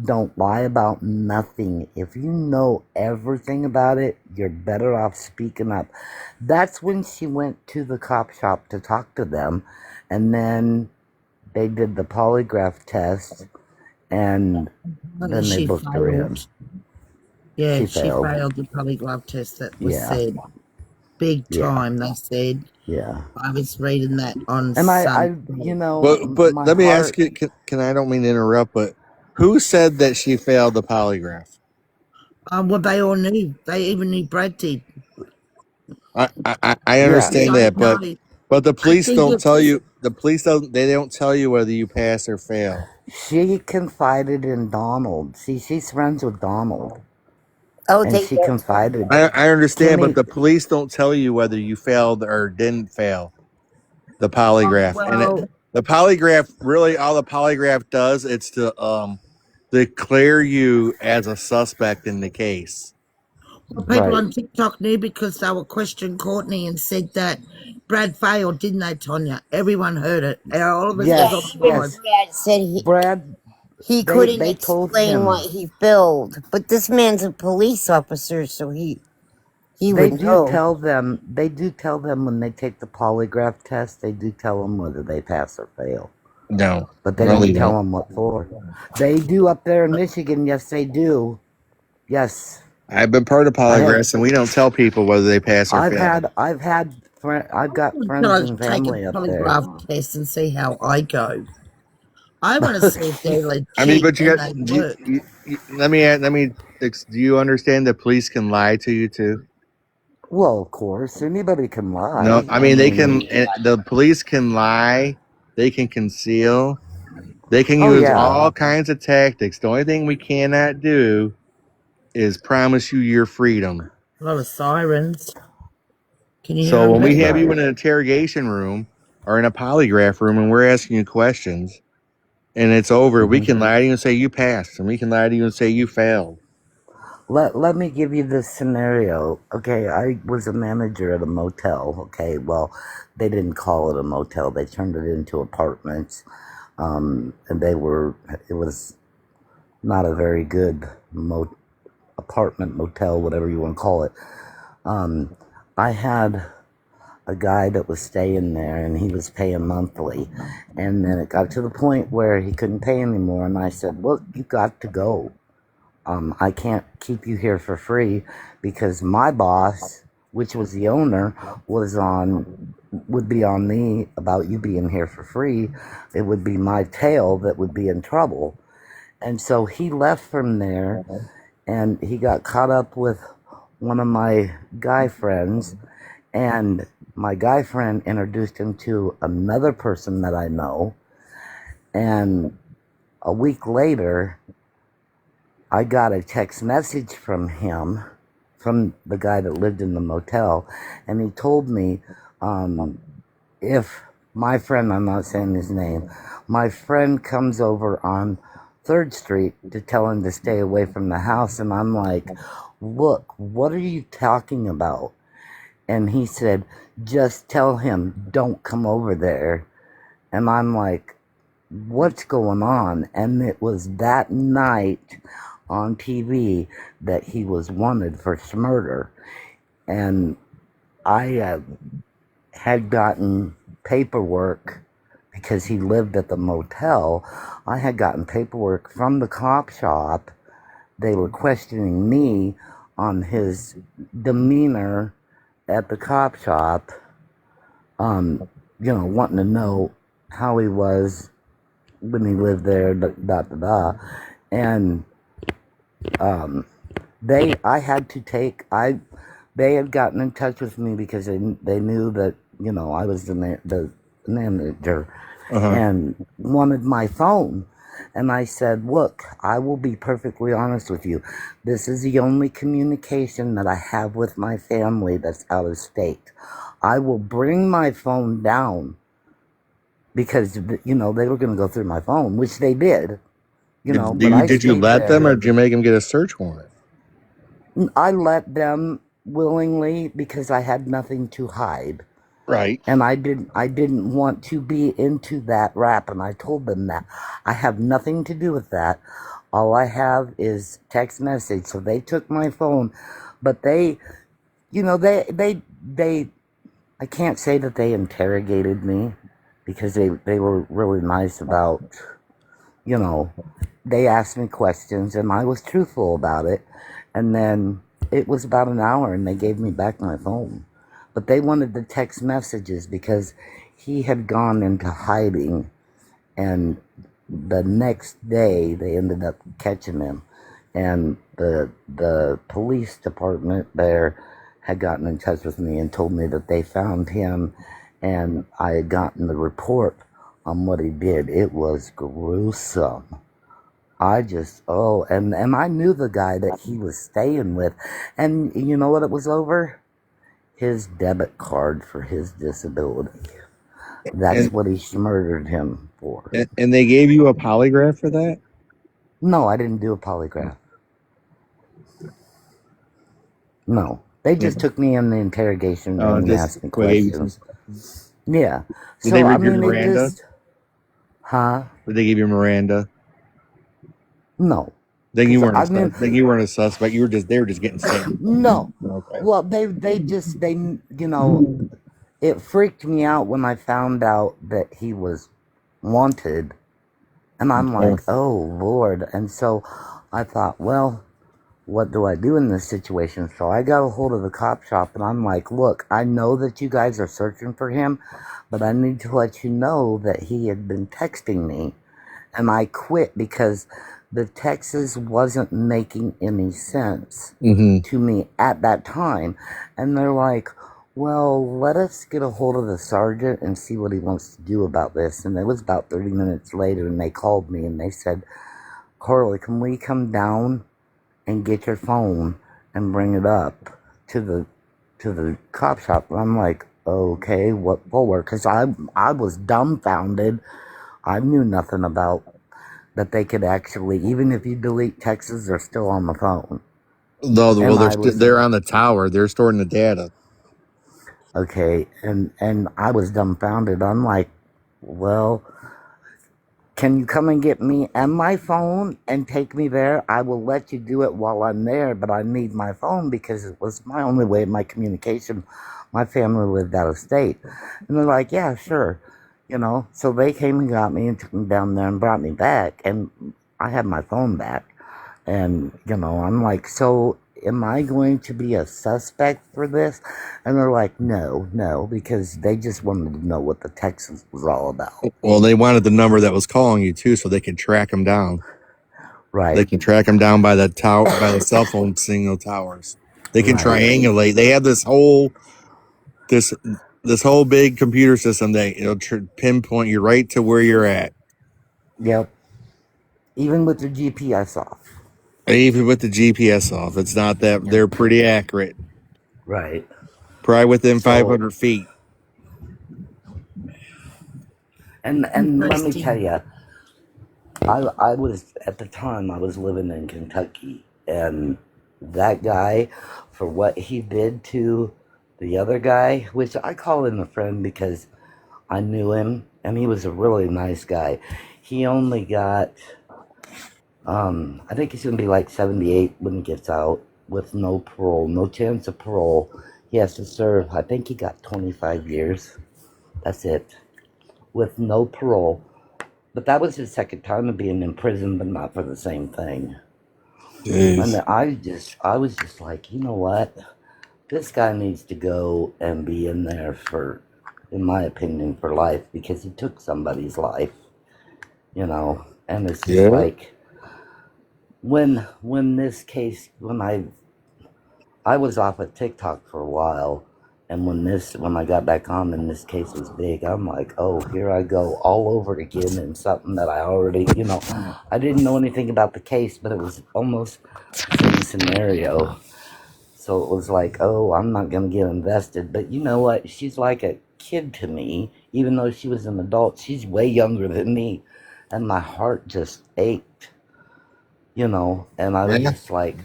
don't lie about nothing. If you know everything about it, you're better off speaking up. That's when she went to the cop shop to talk to them, and then they did the polygraph test, and then they She booked her in. failed. Yeah, She she failed. failed the polygraph test that was Yeah, said. Big yeah, time, they said. yeah. I was reading that on And you Sunday. know, But my let me ask heart. you, can I don't mean to interrupt, but who said that she failed the polygraph? Well, they all knew. They even knew Brad did. I Yeah, I understand that, don't know. but the I police think don't tell it's you. The police don't tell you whether you pass or fail. she confided in Donald. See, she's friends with Donald, Oh, and they she did. confided. I understand, but Kimmy, the police don't tell you whether you failed or didn't fail the polygraph. And well. the polygraph, really, all the polygraph does, it's to declare you as a suspect in the case. Well, people right? on TikTok knew because they were questioning Courtney and said that Brad failed, didn't they, Tonya? Everyone heard it. And all of us Yeah, was on Yes, the even live. yes. Brad said Brad, he they couldn't they told explain him. what he filled. But this man's a police officer, so he They would do know. tell them. They do tell them when they take the polygraph test. They do tell them whether they pass or fail, No, but they no, don't they tell don't. them what for. They do up there in Michigan. Yes, they do. Yes, I've been part of I have. polygraphs, and we don't tell people whether they pass or fail. I've got Until friends I and take a family up there. polygraph test and see how I go. I want to see if they're I mean, legit but you and got. they work. Let me. Do you understand that police can lie to you too? Well, of course, anybody can No, lie. I I mean they mean, can. The police can lie. They can conceal. They can oh use yeah, all kinds of tactics. The only thing we cannot do is promise you your freedom. A lot of sirens. Can you hear So them, when we Beck? have you right. in an interrogation room or in a polygraph room and we're asking you questions and it's over, we Hmm. can lie to you and say you passed, and we can lie to you and say you failed. Let me give you this scenario. Okay, I was a manager at a motel. Okay, well, they didn't call it a motel. They turned it into apartments. And it was not a very good apartment, motel, whatever you want to call it. I had a guy that was staying there and he was paying monthly. And then it got to the point where he couldn't pay anymore. And I said, look, you got to go. I can't keep you here for free because my boss, which was the owner, would be on me about you being here for free. It would be my tail that would be in trouble. And so he left from there and he got caught up with one of my guy friends, and my guy friend introduced him to another person that I know. And a week later, I got a text message from him, from the guy that lived in the motel, and he told me if my friend, I'm not saying his name, my friend comes over on 3rd Street to tell him to stay away from the house. And I'm like, look, what are you talking about? And he said, just tell him, don't come over there. And I'm like, what's going on? And it was that night on TV that he was wanted for murder. And I had gotten paperwork because he lived at the motel. I had gotten paperwork from the cop shop. They were questioning me on his demeanor at the cop shop, wanting to know how he was when he lived there, and they had gotten in touch with me because they knew that I was the manager, and wanted my phone. And I said, look, I will be perfectly honest with you. This is the only communication that I have with my family that's out of state. I will bring my phone down because, they were going to go through my phone, which they did. Did you let them, or did you make them get a search warrant? I let them willingly because I had nothing to hide. Right. And I didn't want to be into that rap, and I told them that. I have nothing to do with that. All I have is text message. So they took my phone, but they I can't say that they interrogated me because they were really nice about, they asked me questions and I was truthful about it. And then it was about an hour and they gave me back my phone. But they wanted the text messages because he had gone into hiding, and the next day they ended up catching him. And the police department there had gotten in touch with me and told me that they found him, and I had gotten the report on what he did. It was gruesome. And I knew the guy that he was staying with, and you know what it was over? His debit card for his disability. That's what he murdered him for. And they gave you a polygraph for that? No, I didn't do a polygraph. No, they just took me in the interrogation room and asked me questions. Yeah. Did they read your Miranda? Did they give you Miranda? No. Then you weren't a suspect. They were just getting sent. No. Okay. Well, they it freaked me out when I found out that he was wanted, and I'm like, oh Lord. And so I thought, well, what do I do in this situation? So I got a hold of the cop shop and I'm like, look, I know that you guys are searching for him, but I need to let you know that he had been texting me. And I quit because the texts wasn't making any sense to me at that time. And they're like, well, let us get a hold of the sergeant and see what he wants to do about this. And it was about 30 minutes later and they called me and they said, Carly, can we come down and get your phone and bring it up to the cop shop? And I'm like, okay, what for? Because I was dumbfounded. I knew nothing about that they could actually, even if you delete texts, they're still on the phone. No, well, And I was they're on the tower. They're storing the data. okay, and I was dumbfounded. I'm like, well, can you come and get me and my phone and take me there? I will let you do it while I'm there, but I need my phone because it was my only way of my communication. My family lived out of state. And they're like, yeah, sure. You know, so they came and got me and took me down there and brought me back. And I had my phone back. And, you know, I'm like, so am I going to be a suspect for this? And they're like, no, no, because they just wanted to know what the text was all about. Well, they wanted the number that was calling you too, so they could track them down. Right. They can track them down by the tower, by the cell phone signal towers. They can Right. triangulate. They have this this whole big computer system that it'll pinpoint you right to where you're at. Yep. Even with the GPS off. Even with the GPS off, it's not that they're pretty accurate. Right. Probably within So, 500 feet. and let me tell you, I was at the time I was living in Kentucky, and that guy, for what he did to the other guy, which I call him a friend because I knew him, and he was a really nice guy. He only got, I think he's gonna be like 78 when he gets out with no parole, no chance of parole. He has to serve. I think he got 25 years. That's it, with no parole. But that was his second time of being in prison, but not for the same thing. And Jeez. I was just like, you know what? This guy needs to go and be in there for, in my opinion, for life because he took somebody's life, you know. And it's just Yeah. like when this case, when I was off of TikTok for a while, and when I got back on and this case was big, I'm like, oh, here I go all over again in something that I already, you know, I didn't know anything about the case, but it was almost the same scenario. So it was like, oh, I'm not gonna get invested. But you know what? She's like a kid to me, even though she was an adult. She's way younger than me, and my heart just ached, you know. And I was Yeah. just like,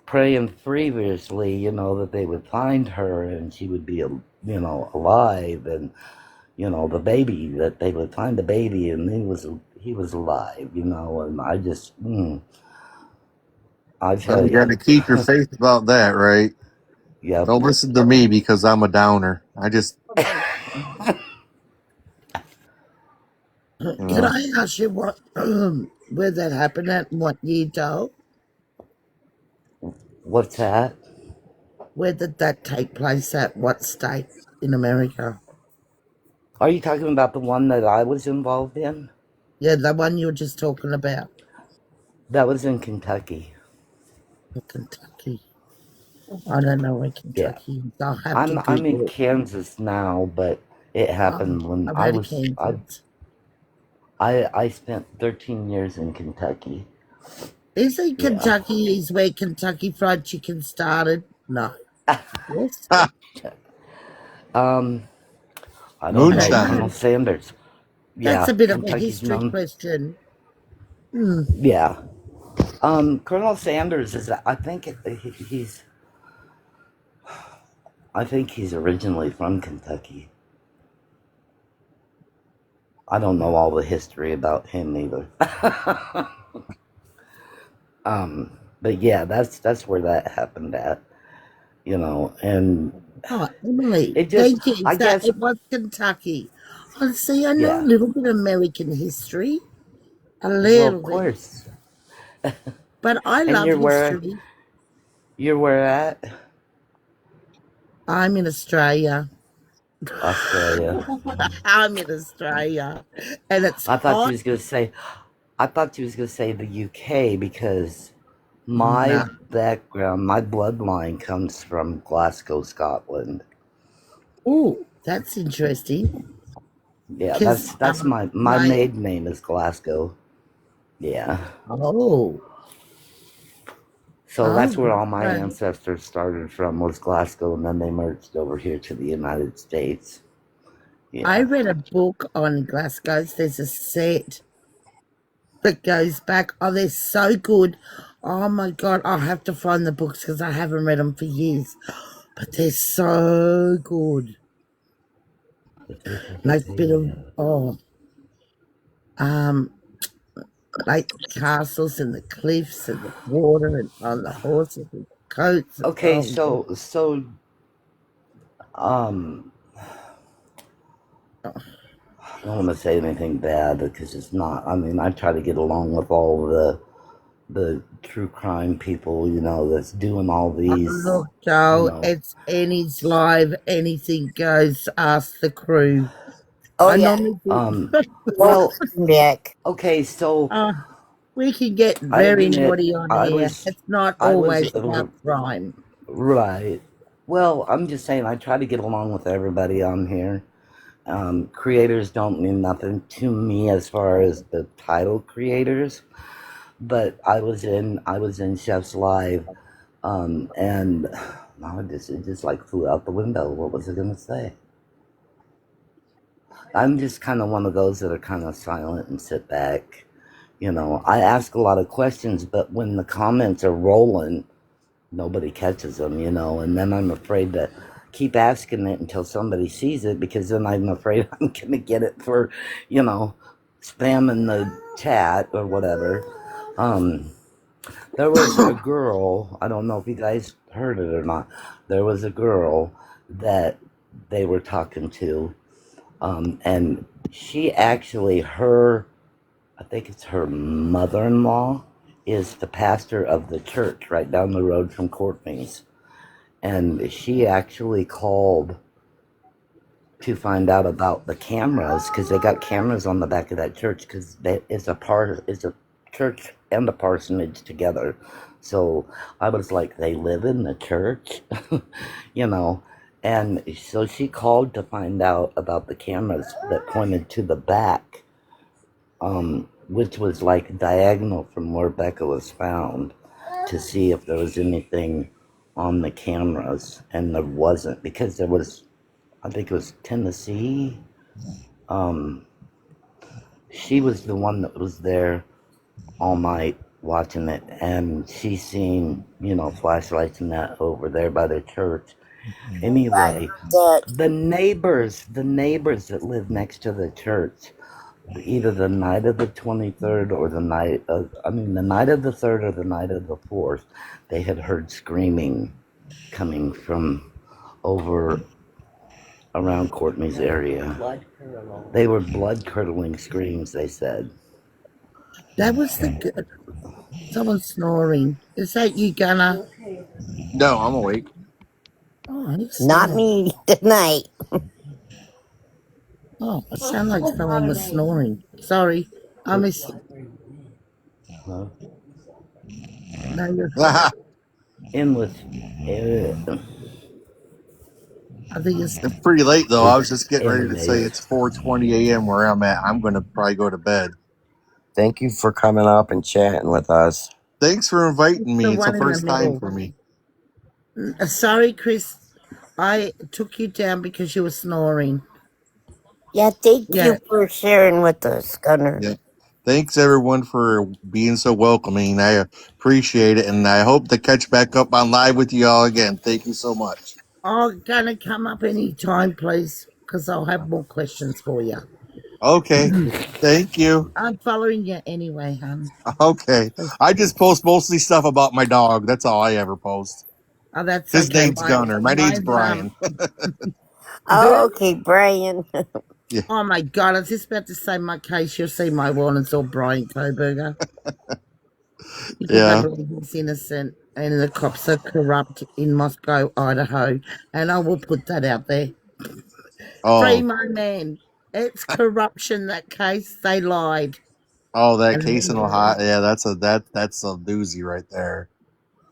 praying feverishly, you know, that they would find her and she would be, you know, alive, and you know, the baby, that they would find the baby and he was alive, you know. And I just, I Well, tell you got you, to keep your faith about that, right? yep. Don't listen to me because I'm a downer. I just, you Can know, I ask you what where that happened at and what year, though? What's that? Where did that take place at? What state in America? Are you talking about the one that I was involved in? Yeah, the one you were just talking about. That was in Kentucky. Kentucky. I don't know where Yeah. Kentucky is. I'll have to I'm in Google it. Kansas now, but it happened when I've I heard of was Kansas. I spent 13 years in Kentucky. Is it Yeah. Kentucky is where Kentucky Fried Chicken started? No. Yes? um, I don't I don't know. know. Colonel Sanders. That's Yeah, a bit of a Kentucky's history known. question. Hmm. Yeah. Colonel Sanders is. I think he's. I think he's originally from Kentucky. I don't know all the history about him either. But yeah, that's where that happened at. You know, and Oh, Emily, it just. thank you. I So guess. it was Kentucky. Oh, see, I know a Yeah. little bit of American history. A Well, of little bit. course. But I And love history. you're where at? I'm in Australia. Australia. I'm in Australia. And it's I thought you hot. was gonna say. I thought you was gonna say the UK because my No. background, my bloodline comes from Glasgow, Scotland. Oh, that's interesting. Yeah, Because that's my my maiden name is Glasgow. Yeah. oh So oh that's where all my right. ancestors started from, was Glasgow, and then they merged over here to the United States. I Yeah. read a book on Glasgow. There's a set that goes back. Oh, they're so good Oh my god, I'll have to find the books because I haven't read them for years. But they're so good. Nice bit of um like the castles and the cliffs and the water and on the horses and coats. Okay, Oh, so um, I don't want to say anything bad because it's not. I mean, I try to get along with all the true crime people, you know, that's doing all these, look, you Joe, know. it's Annie's live. Anything goes. Ask the crew. Oh I yeah. normally do. Welcome Well, back. okay, so We can get I very admit naughty on I here. was It's not I was always about crime. right. Well, I'm just saying I try to get along with everybody on here. Creators don't mean nothing to me as far as the title creators, but I was in Chef's Live, and no, it just like flew out the window. What was I gonna say? I'm just kind of one of those that are kind of silent and sit back. You know, I ask a lot of questions, but when the comments are rolling, nobody catches them, you know, and then I'm afraid to keep asking it until somebody sees it because then I'm afraid I'm going to get it for, you know, spamming the chat or whatever. Um, there was a girl, I don't know if you guys heard it or not, there was a girl that they were talking to, and she actually, I think it's her mother-in-law, is the pastor of the church right down the road from Courtney's. And she actually called to find out about the cameras because they got cameras on the back of that church because it's a church and a parsonage together. So I was like, they live in the church, you know. And so she called to find out about the cameras that pointed to the back, which was like diagonal from where Becca was found, to see if there was anything on the cameras, and there wasn't because there was, I think it was Tennessee. Um, she was the one that was there all night watching it, and she seen, you know, flashlights and that over there by the church. Anyway, That the neighbors that live next to the church, either the night of the 23rd or the night of the 3rd or the night of the 4th, they had heard screaming coming from over around Courtney's area. They were blood curdling screams, they said. That was the good. Someone snoring. Is that you, Gunner? No, I'm awake. Oh, who's not snoring? me tonight. Oh, it sounded like someone was snoring. Sorry, I miss. Huh? No, you're fine. it's Endless. Uh, I think it's. pretty late though. I was it's just getting ready to say animated. it's 4:20 a.m. where I'm at. I'm gonna probably go to bed. Thank you for coming up and chatting with us. Thanks for It's inviting the me. It's the one in the first time middle. for me. Sorry, Chris. I took you down because you were snoring. Yeah, thank Yeah. you for sharing with us, Gunner. Yeah. Thanks everyone for being so welcoming. I appreciate it, and I hope to catch back up on live with you all again. Thank you so much. Oh, gonna come up any time, please, because I'll have more questions for you. Okay. Thank you. I'm following you anyway, hon. Okay. I just post mostly stuff about my dog. That's all I ever post. Oh, that's His okay. name's Gunner. My name's Mine's Brian. Oh, okay, Brian. Yeah. Oh my god, I was just about to say my case. You'll see my one. It's all Brian Koberger because I Yeah. believe he's innocent and the cops are corrupt in Moscow, Idaho, and I will put that out there. Free Oh. my man. It's corruption. That case, they lied. Oh, that case in And Ohio. Yeah, that's a doozy right there.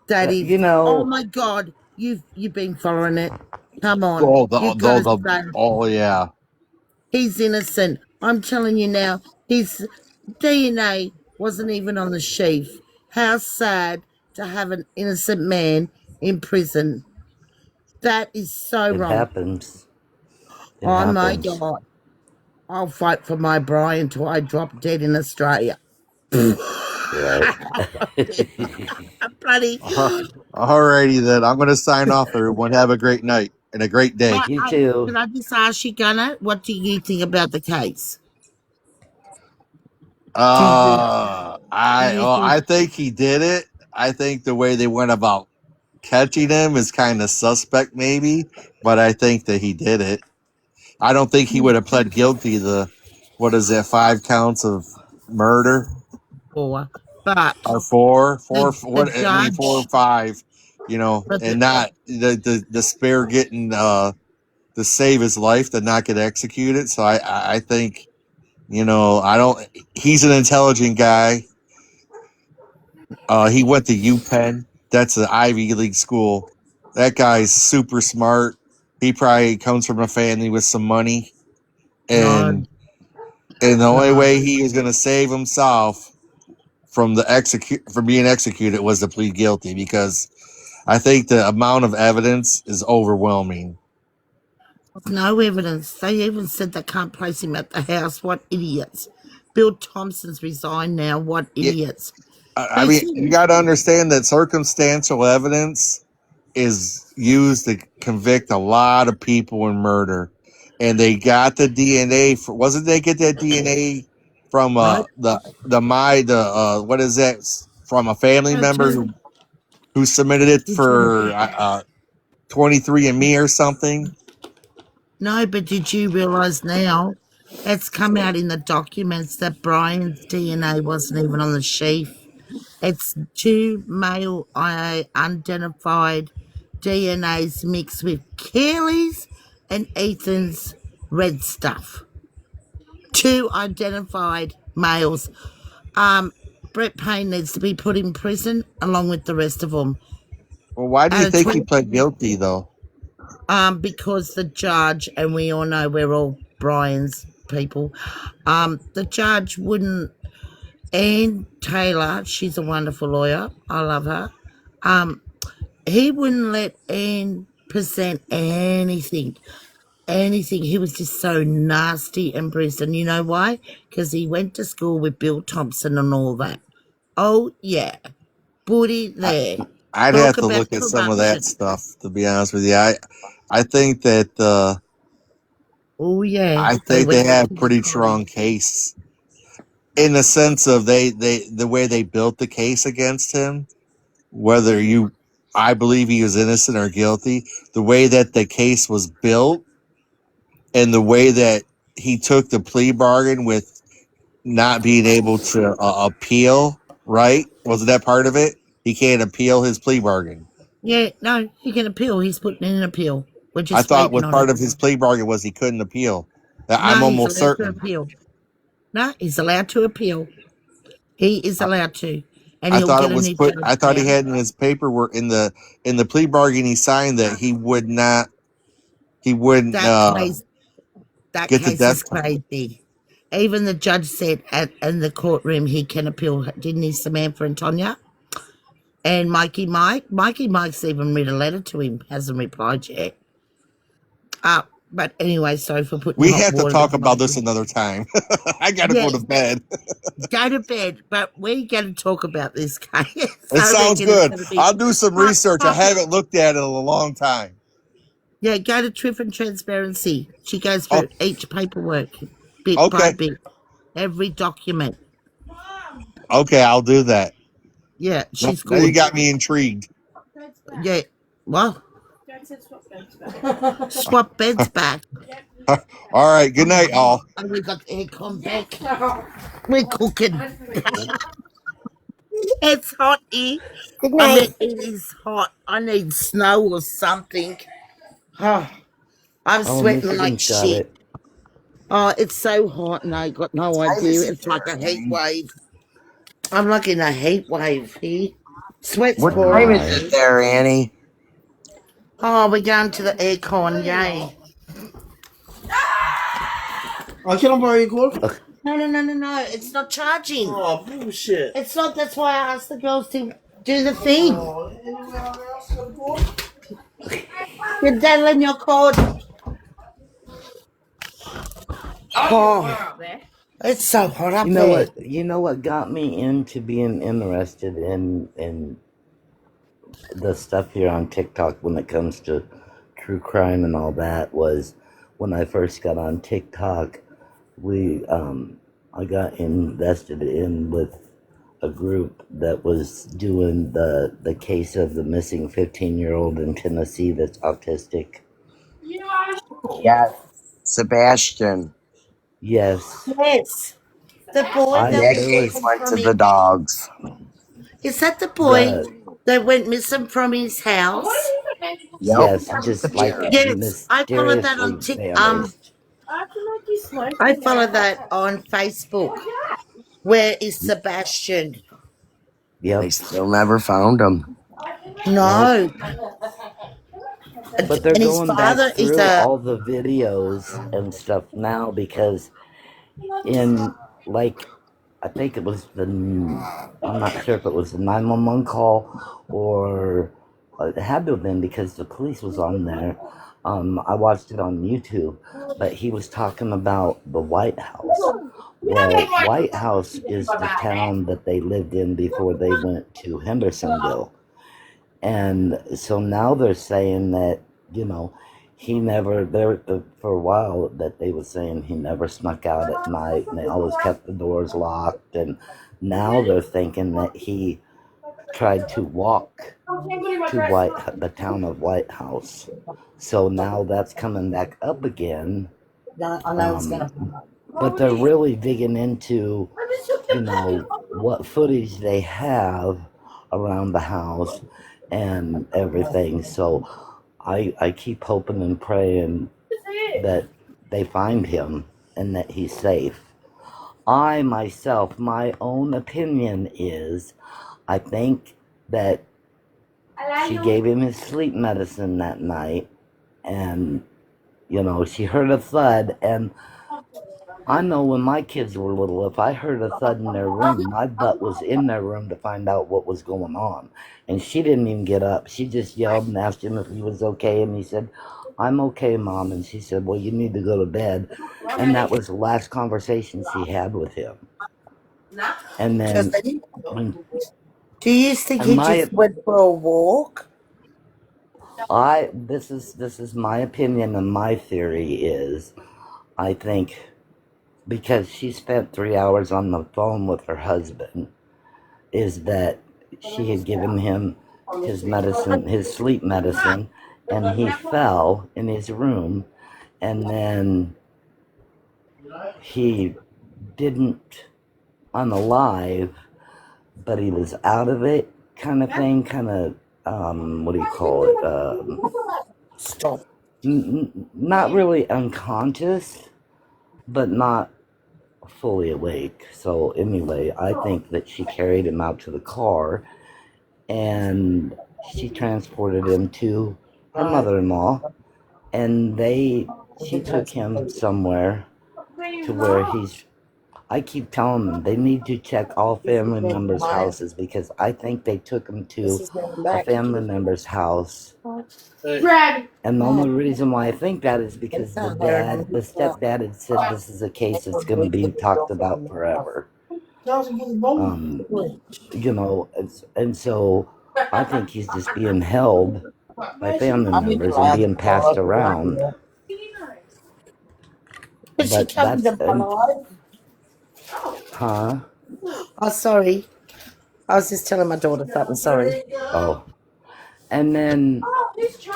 that is. You Oh know, my god, you've been following it. Come on, Oh, you've got to say oh yeah. he's innocent. I'm telling you now, his DNA wasn't even on the sheath. How sad to have an innocent man in prison. That is so it wrong. happens. It Oh my happens. god. I'll fight for my Brian till I drop dead in Australia. Right. Bloody. Alrighty then. I'm gonna sign off, everyone. Have a great night and a great day. But You too. can I just ask you, Gunnar, what do you think about the case? Do you do you think? I think he did it. I think the way they went about catching him is kind of suspect, maybe, but I think that he did it. I don't think he would have pled guilty to what is that, 5 counts of murder Or, but or four, the what I mean, 4 or 5, but the, and not the spare getting to save his life to not get executed. So I think I don't. He's an intelligent guy. He went to UPenn. That's an Ivy League school. That guy's super smart. He probably comes from a family with some money, no, and the only no. way he was going to save himself from being executed was to plead guilty, because I think the amount of evidence is overwhelming. No evidence. They even said they can't place him at the house. What idiots. Bill Thompson's resigned now. What It, idiots. I They mean, said, you got to understand that circumstantial evidence is used to convict a lot of people in murder, and they got the DNA. Wasn't they get that DNA from right? what is that, from a family That's member right. who submitted it Did you? for 23andMe or something? No, but did you realise now? It's come out in the documents that Brian's DNA wasn't even on the sheaf. It's two male unidentified DNAs mixed with Keely's and Ethan's red stuff. Two identified males. Brett Payne needs to be put in prison along with the rest of them. Well, why do you Out of think he 20, pled guilty though? because the judge, and we all know we're all Brian's people, the judge wouldn't. Anne Taylor, she's a wonderful lawyer. I love her. He wouldn't let Anne present anything. Anything. He was just so nasty and bruised. And you know why? Because he went to school with Bill Thompson and all that. Oh, yeah. Booty I, there. I'd Talk have to about look at some of that corruption. stuff, to be honest with you. I think that Oh, yeah. I They think they went to have pretty college. strong case, in the sense of the way they built the case against him. Whether I believe he was innocent or guilty, the way that the case was built, and the way that he took the plea bargain with not being able to appeal. Right? Wasn't that part of it? He can't appeal his plea bargain. Yeah, no, he can appeal. He's putting in an appeal. We're I just thought waiting was on part it. of his plea bargain was he couldn't appeal. I'm No, he's almost allowed to certain. appeal. No, he's allowed to appeal. He is I, allowed to. And I he'll thought get it a was new put. judge I thought he now. had in his paperwork, in the plea bargain he signed, that he would not. He wouldn't That case, that get the case death. is crazy. Even the judge said in the courtroom he can appeal, didn't he, Samantha and Tonya? And Mikey Mike's even read a letter to him, hasn't replied yet. But anyway, sorry for putting We hot have to water talk down about on this you. another time. I gotta Yeah, go to bed. go to bed, but we're going to talk about this case. It I sounds reckon it's good. going to be I'll do some hot research. I topic. haven't looked at it in a long time. Yeah, go to Truth and Transparency. She goes Oh, through each paperwork, bit by okay. bit, every document. Okay, I'll do that. Yeah, she's Now you good. got me intrigued. Yeah, well, swap beds back. All right. Good night, all. And we got the aircon back. We're cooking. It's hot here. Good I night. mean, it is hot. I need snow or something. Oh, I'm Oh, sweating like Michigan's got shit. it. Oh, it's so hot and I got no idea. It's like a heat wave. I'm like in a heat wave here. Sweat's What Oh pouring time is my. it through. there, Annie? Oh, we're going to the aircon, yay. Ugh. No. It's not charging. Oh, bullshit. It's not. That's why I asked the girls to do the thing. You're diddling your cord. Oh. It's so hot up You know there. what? You know what got me into being interested in the stuff here on TikTok when it comes to true crime and all that was when I first got on TikTok. We I got invested in with a group that was doing the case of the missing 15-year-old in Tennessee that's autistic. Yes, Sebastian. Yes, Yes. The boy I that That went there case was missing went from to his... the dogs. Is that the boy the that went missing from his house? Yep, yes, just like disappeared. Yes, I followed that mysteriously on vanished. I followed that on Facebook. Where is Sebastian? They Yep. still never found him. Nope. No. But they're And his going back father is through a... all the videos and stuff now because in like I think it was I'm not sure if it was the 911 call or it had to have been because the police was on there. I watched it on YouTube, but he was talking about the White House. Well, White House is the town that they lived in before they went to Hendersonville. And so now they're saying that, you know, he never, there for a while that they were saying he never snuck out at night and they always kept the doors locked. And now they're thinking that he tried to walk to the town of White House. So now that's coming back up again. No, I know it's Um, gonna come up. but they're really digging into, you know, what footage they have around the house and everything. So I keep hoping and praying that they find him and that he's safe. I myself, my own opinion is, I think that she gave him his sleep medicine that night, and you know she heard a thud, and I know when my kids were little, if I heard a thud in their room, my butt was in their room to find out what was going on. And she didn't even get up. She just yelled and asked him if he was okay. And he said, I'm okay, Mom. And she said, well, you need to go to bed. And that was the last conversation she had with him. And then, when, Do you think and he just went for a walk? this is my opinion and my theory is, I think because she spent 3 hours on the phone with her husband, is that she had given him his medicine, his sleep medicine, and he fell in his room, and then he didn't unalive, but he was out of it, kind of thing, kind of, what do you call it? Stop. Not really unconscious, but not fully awake. So anyway, I think that she carried him out to the car and she transported him to her mother-in-law, and she took him somewhere to where I keep telling them they need to check all family members' houses because I think they took him to a family member's house. And the only reason why I think that is because the stepdad had said this is a case that's going to be talked about forever. You know, and so I think he's just being held by family members and being passed around. But she But told me to run alive. huh? Oh, sorry. I was just telling my daughter something. Sorry. Oh, and then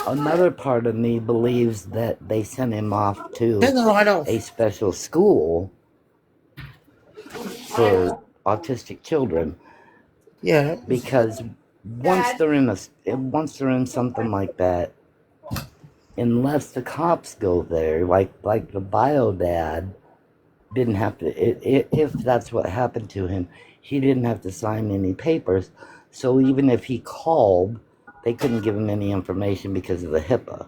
another part of me believes that they sent him off to Turn the light a off. special school for autistic children Yeah. because once they're in something like that, unless the cops go there, like the bio dad didn't have to, if that's what happened to him, he didn't have to sign any papers. So even if he called, they couldn't give him any information because of the HIPAA.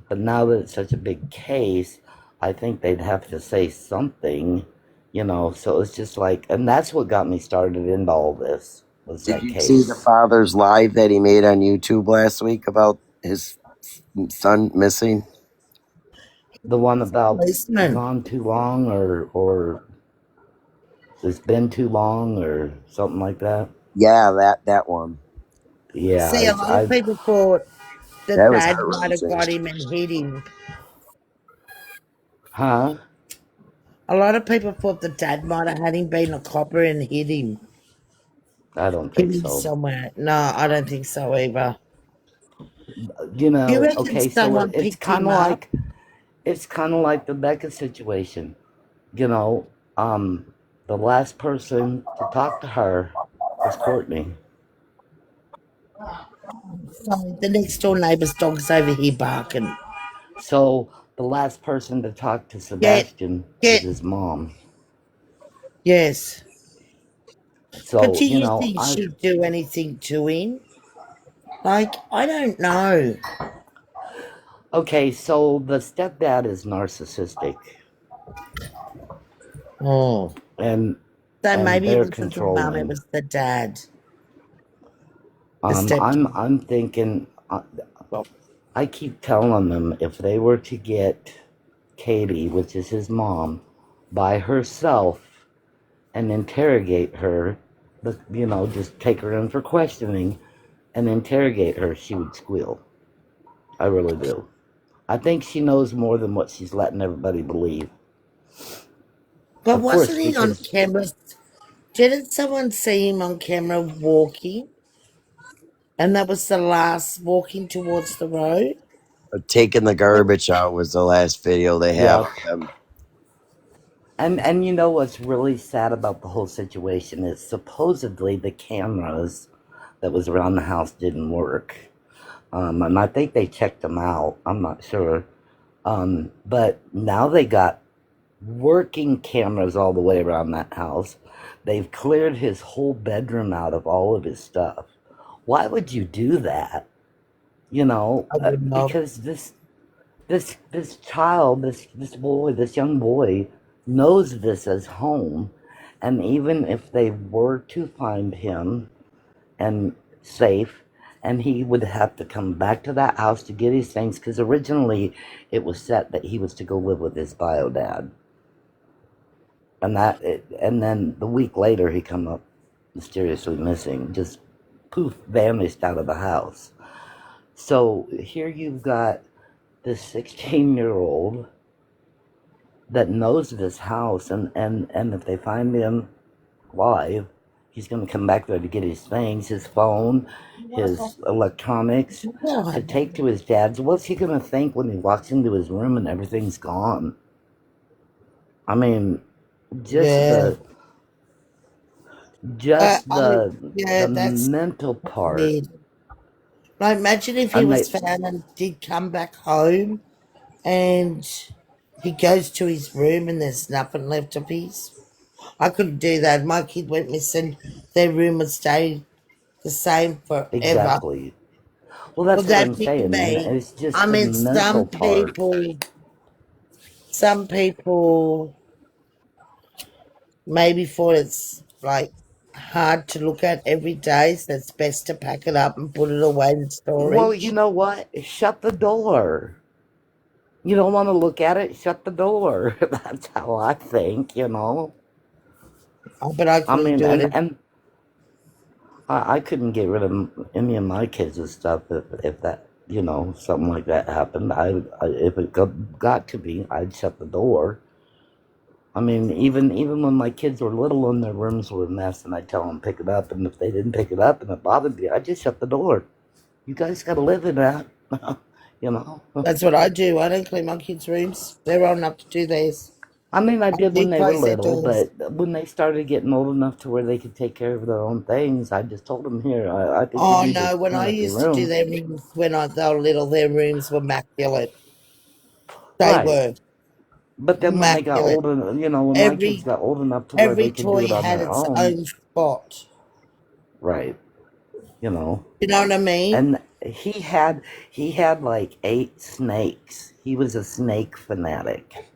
But now that it's such a big case, I think they'd have to say something, you know. So it's just like, and that's what got me started into all this was Did that you see the case. father's live that he made on YouTube last week about his son missing? The one about Policeman. gone too long or It's been too long or something like that. Yeah, that one. Yeah, See, a lot of I people thought the That was dad heart might have wrenching. got him and hit him. huh? A lot of people thought the dad might have had him been a copper and hit him. I don't Hit think him so. somewhere. No, I don't think so either. You You know, reckon okay, so someone it's picked kind him of up? like the Becca situation. You know, the last person to talk to her was Courtney. So the next door neighbour's dog's over here barking. So the last person to talk to Get, Sebastian was get, his mom. yes. But So, do you you know, think she'd do anything to him? Like, I don't know. okay, so the stepdad is narcissistic Oh. and So and maybe it they're wasn't the mum, it controlling. was the dad. The stepdad. I'm thinking I keep telling them if they were to get Katie, which is his mom, by herself and interrogate her, you know, just take her in for questioning and interrogate her, she would squeal. I really do. I think she knows more than what she's letting everybody believe. But Of course, wasn't he on because camera? Didn't someone see him on camera walking? And that was the last walking towards the road? Taking the garbage out was the last video they have yeah, of him. and you know what's really sad about the whole situation is supposedly the cameras that was around the house didn't work. And I think they checked them out. I'm not sure. But now they got working cameras all the way around that house. They've cleared his whole bedroom out of all of his stuff. Why would you do that? You know, I would not. because this child, this boy, this young boy knows this as home, and even if they were to find him and safe, and he would have to come back to that house to get his things, because originally it was set that he was to go live with his bio dad, and then the week later he come up mysteriously missing, just poof, vanished out of the house. So here you've got this 16-year-old that knows this house, and if they find him alive, he's going to come back there to get his things, his phone, his electronics, to God. take to his dad's. What's he going to think when he walks into his room and everything's gone? I mean, just Yeah. the just Yeah, the that's mental part. weird. Like, imagine if he And was they found and did come back home and he goes to his room and there's nothing left of his. I couldn't do that. My kid went missing. Their room would stay the same forever. exactly. Well, Would that's what I'm that be saying. You know, me? it's I just the mean, mental part. some people maybe thought it's like hard to look at every day, so it's best to pack it up and put it away in Well, you storage. know what? Shut the door. You don't want to look at it? Shut the door. That's how I think, you know. Oh, but I I couldn't mean, do it. and I couldn't get rid of any of my kids and stuff if that, you know, something like that happened. If it got to me, I'd shut the door. I mean, even when my kids were little and their rooms were a mess, and I'd tell them pick it up, and if they didn't pick it up and it bothered me, I'd just shut the door. You guys got to live in that, you know. That's what I do. I don't clean my kids' rooms. They're old enough to do theirs. I mean, I I did do when they were close their little, doors. but when they started getting old enough to where they could take care of their own things, I just told them, here, I think you Oh need to no, when clean I up your used to do room. their rooms they were little, their rooms were immaculate. They Right. were But then when they got immaculate. old, and you know, when my kids Every got old enough to where they every could do toy it on had their its own, own spot. right, you know. You know what I mean? And he had like 8 snakes. He was a snake fanatic,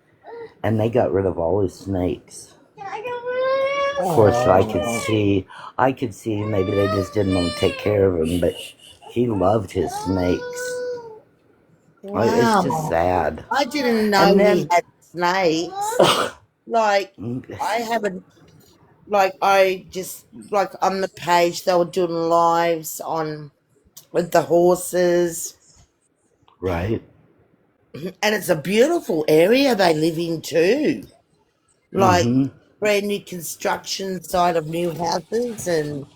and they got rid of all his snakes. Of course, Oh I could see maybe they just didn't want to take care of him, but he loved his snakes. It's just wow. sad. I didn't know And he then, had snakes. Like mm, I haven't. like I just like on the page they were doing lives on with the horses, Right. and it's a beautiful area they live in too. Like Mm-hmm. brand new construction side of new houses and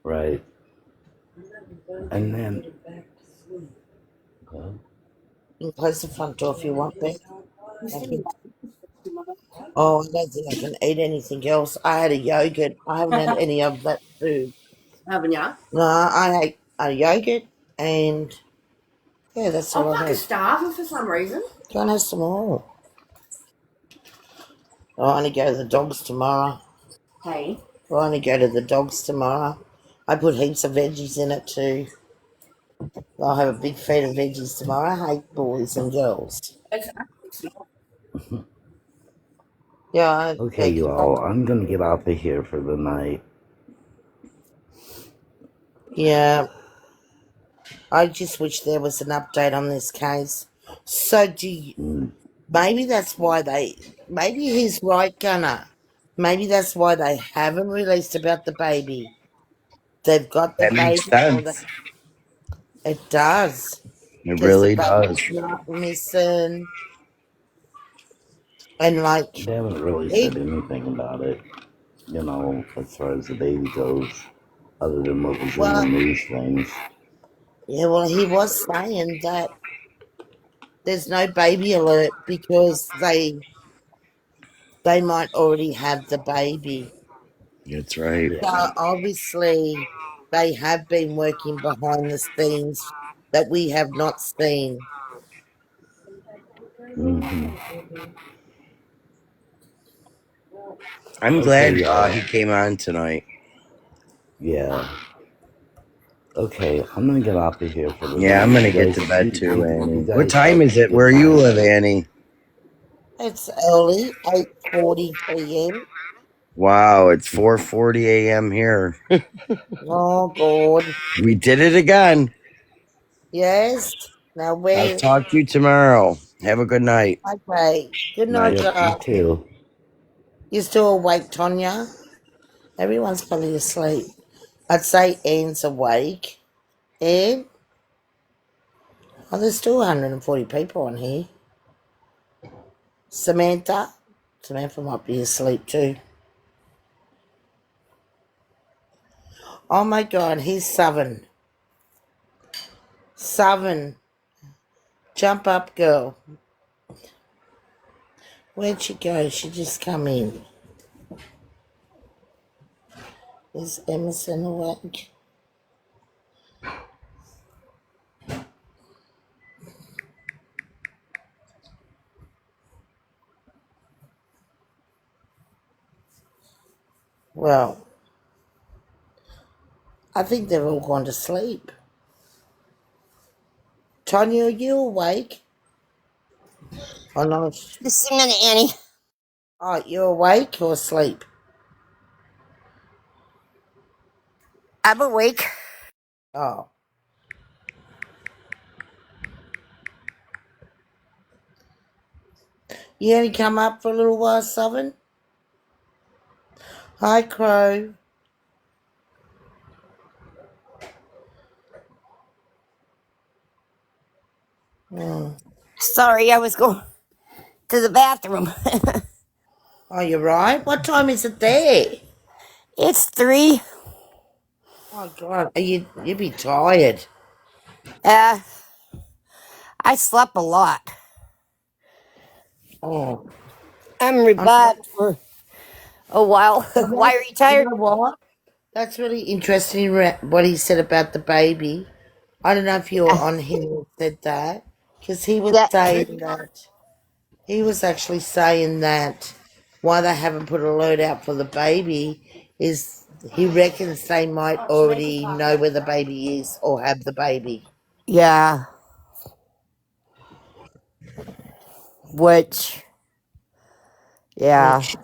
Right. And then close the front door if you want, Beck. Thank you. Oh, I don't think I can eat anything else. I had a yogurt. I haven't had any of that food. Haven't ya? No, I had a yogurt and yeah, that's I'm all I fucking had. starving for some reason. Go and have some more. I want to go to the dogs tomorrow. Hey. I want to go to the dogs tomorrow. I put heaps of veggies in it too. I'll have a big feed of veggies tomorrow. Hey, boys and girls. It's Yeah, okay, they you can. all, I'm gonna get out of here for the night. Yeah, I just wish there was an update on this case. So do you, maybe that's why maybe he's right, Gunner. Maybe that's why they haven't released about the baby. They've got the That makes baby, sense. it does. It Because the really baby's does. not missing. And like, They haven't really said he, anything about it, you know, as far as the baby goes, other than what was in the well, news things. yeah, well, he was saying that there's no baby alert because they might already have the baby. That's right. So Yeah. obviously they have been working behind the scenes that we have not seen. Mm-hmm. I'm Okay, glad y'all. he came on tonight. Yeah. Okay, I'm gonna get out of here for the Yeah, I'm night. gonna You get guys, to bed too, you Annie. What guys time have is a it good where you night. live, Annie? It's early, 8:40 p.m. Wow, it's 4:40 a.m. here. Oh God. We did it again. Yes. Now I'll where talk to you tomorrow. Have a good night. okay. Good night, Night. Yep, you guys. too. You still awake, Tonya? Everyone's probably asleep. I'd say Anne's awake. Anne? Oh, there's still 140 people on here. Samantha? Samantha might be asleep too. Oh my God, here's Southern. Southern. Jump up, girl. Where'd she go? She just come in. Is Emerson awake? Well, I think they've all gone to sleep. Tonya, are you awake? Oh, no. Just a minute, Annie. Oh, you're awake or asleep? I'm awake. Oh. You only come up for a little while, Southern? Hi, Crow. Hmm. Sorry, I was going to the bathroom. Oh, you're right. What time is it there? It's 3. Oh, God. You'd be tired. Uh, I slept a lot. Oh. I'm I'm, revived for a while. Why are you you tired? know what? That's really interesting what he said about the baby. I don't know if you were on him who said that, because he was Yeah, saying that he was actually saying that why they haven't put an alert out for the baby is he reckons they might already know where the baby is or have the baby. yeah. Which, yeah. Which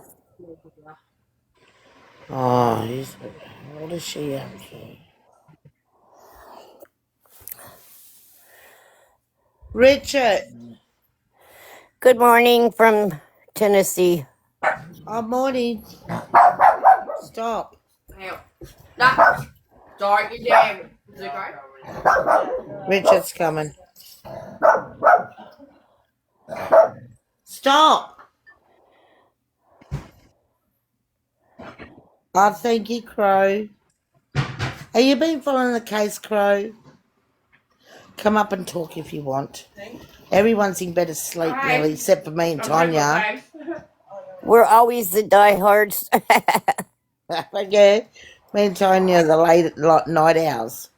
oh, what is she up to? Richard, Good morning from Tennessee. Oh, morning. Stop. Hang on. No. Start your day. Is it okay? Richard's coming. Stop. Oh, thank you, Crow. Have you been following the case, Crow? Come up and talk if you want. Everyone's in bed asleep nearly, except for me and Tanya. We're always the diehards. Yeah, me and Tanya are the late night owls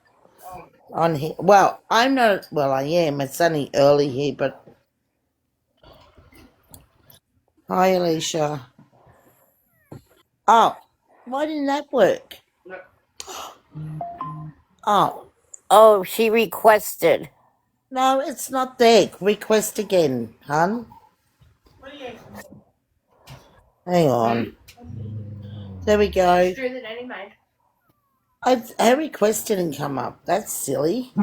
on here. Well, I'm not. Well, I am. It's only early here, but hi, Alicia. Oh, why didn't that work? Oh, Oh, she requested. no, it's not there. Request again, hun. Hang on. There we go. Sure that Anniemay. Her request didn't come up. That's silly.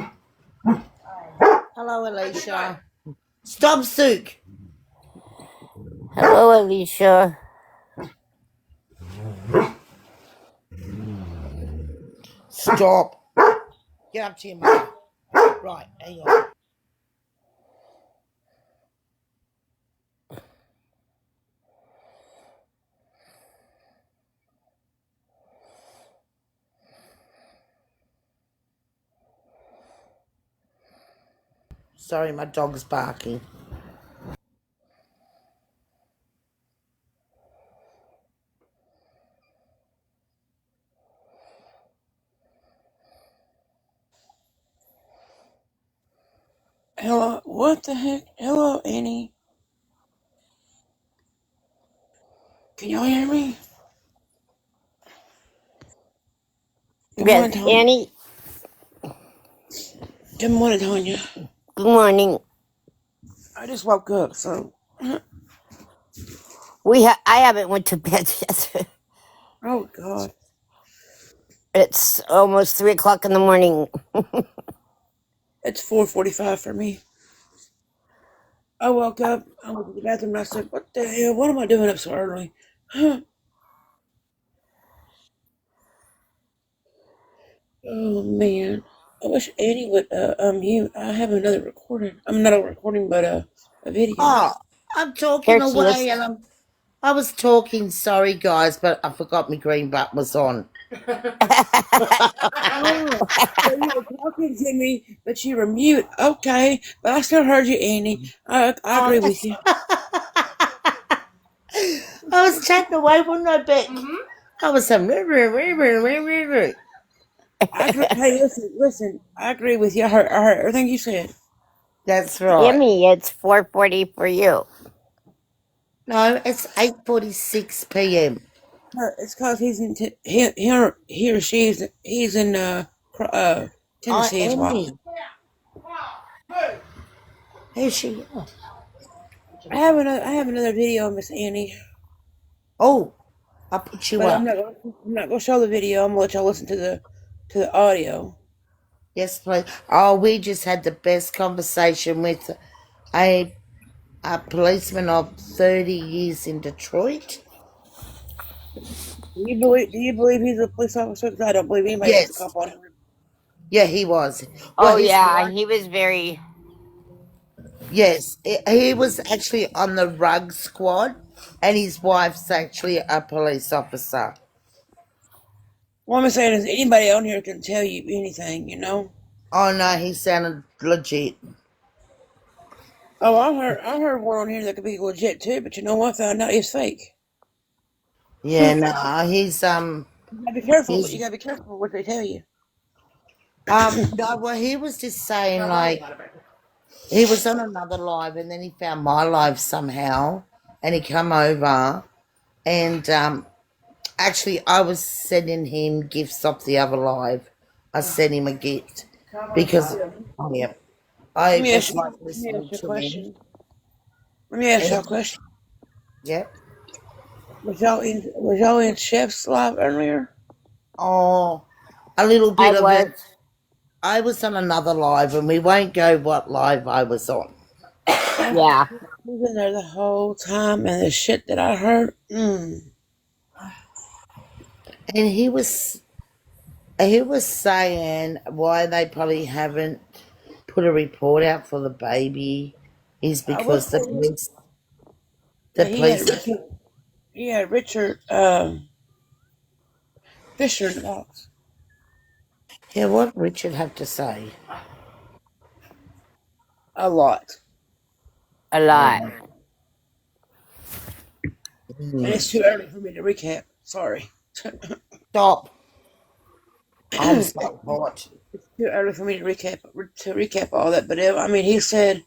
Hello, Alicia. Stop, Sook. Hello, Alicia. Stop. Get up to your mother. Right, hang on. Sorry, my dog's barking. Hello, what the heck? Hello, Annie. Can y'all hear me? Good Yes, morning, Tanya. Annie. Good morning, Tanya. Good morning. I just woke up, so. I haven't went to bed yet. Oh God. It's almost 3:00 in the morning. It's 4:45 for me. I woke up. I went to the bathroom and I said, "What the hell? What am I doing up so early?" Huh? Oh man. I wish Annie would unmute. I have another recording. I'm not a recording, but a video. Oh, I'm talking Here she away is. and I was talking, sorry guys, but I forgot my green button was on. Oh, so you were talking to me, but you were mute. Okay, but I still heard you, Annie. I agree with you. I was chatting away, wasn't I, Beck? I was saying, I agree. Hey, listen. I agree with you. I heard everything you said. that's right. Emmy, it's 4:40 for you. No, it's 8:46 p.m. It's cause he's in he or he's in I Tennessee as am well. here. Who's she? I have another video, Miss Annie, Oh, I'll put you but up. I'm not gonna show the video. I'm gonna let y'all listen to the audio. Yes, please. Oh, we just had the best conversation with a policeman of 30 years in Detroit. Do you believe he's a police officer? 'Cause I don't believe anybody that's a Yes. cop on him. Yeah, he was. Well, Oh, his yeah, wife. he was very. Yes, he was actually on the rug squad, and his wife's actually a police officer. What I'm saying is anybody on here can tell you anything, you know. Oh no, he sounded legit. Oh, I heard one on here that could be legit too, but you know what? I found out it's fake. Yeah, no, he's You gotta be careful. he's You gotta be careful what they tell you. no, well, he was just saying like he was on another live, and then he found my live somehow, and he come over, and actually I was sending him gifts off the other live. I sent him a gift because yeah, I was like Let me listening ask you a to him. question. Let me ask y'all a And, question. yep. Was y'all in Chef's live earlier? Oh, a little I bit of was. it. I was on another live, and we won't go what live I was on. Yeah. He was in there the whole time, and the shit that I heard. And he was saying why they probably haven't put a report out for the baby is I will because say this: the that police. He had Richard Fisher in the box. Yeah, what Richard have to say? A lot, A lot. Um, and it's mm, too early for me to recap. Sorry. Stop! I'm It's so hot. too early for me to recap all that. But I mean, he said,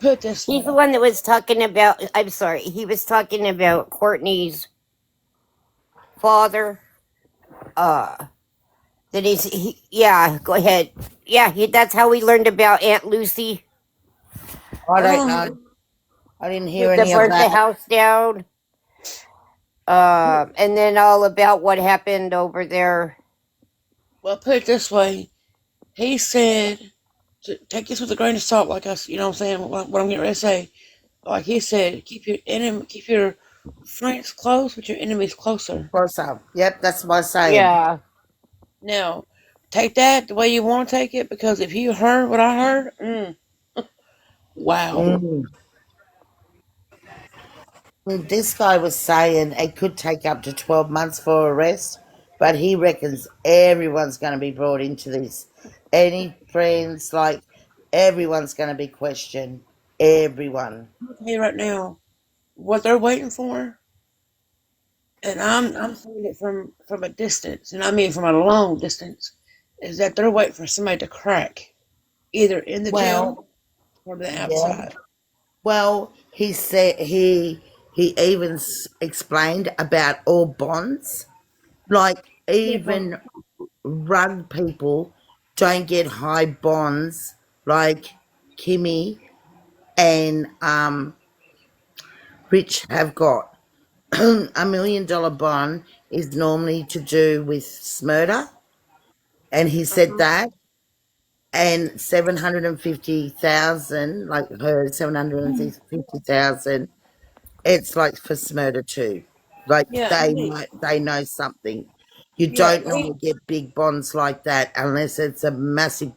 put it this He's the way. one that was talking about. I'm sorry. He was talking about Courtney's father. That yeah, go ahead. Yeah, that's how we learned about Aunt Lucy I don't Um, know. I didn't hear that any of burnt the that. house down. And then all about what happened over there. well, put it this way. He said, take this with a grain of salt, like us. You know what I'm saying? What I'm getting ready to say. Like he said, keep your friends close, but your enemies closer. Close up. Yep, that's what I'm saying. Yeah. Now, take that the way you want to take it, because if you heard what I heard, wow. Mm. Well, this guy was saying it could take up to 12 months for arrest, but he reckons everyone's going to be brought into this. Any friends, like everyone's going to be questioned. Everyone. I'll tell you right now, what they're waiting for, and I'm seeing it from a distance, and I mean from a long distance, is that they're waiting for somebody to crack, either in the jail Well, or the yeah. outside. Well, he said he even explained about all bonds. Like Yeah, but even rug people don't get high bonds like Kimmy and Rich have got. $1 million bond is normally to do with murder, and he said that, and 750,000, like her 750,000, it's like for murder too. Like yeah, they know something. You yeah, don't normally get big bonds like that unless it's a massive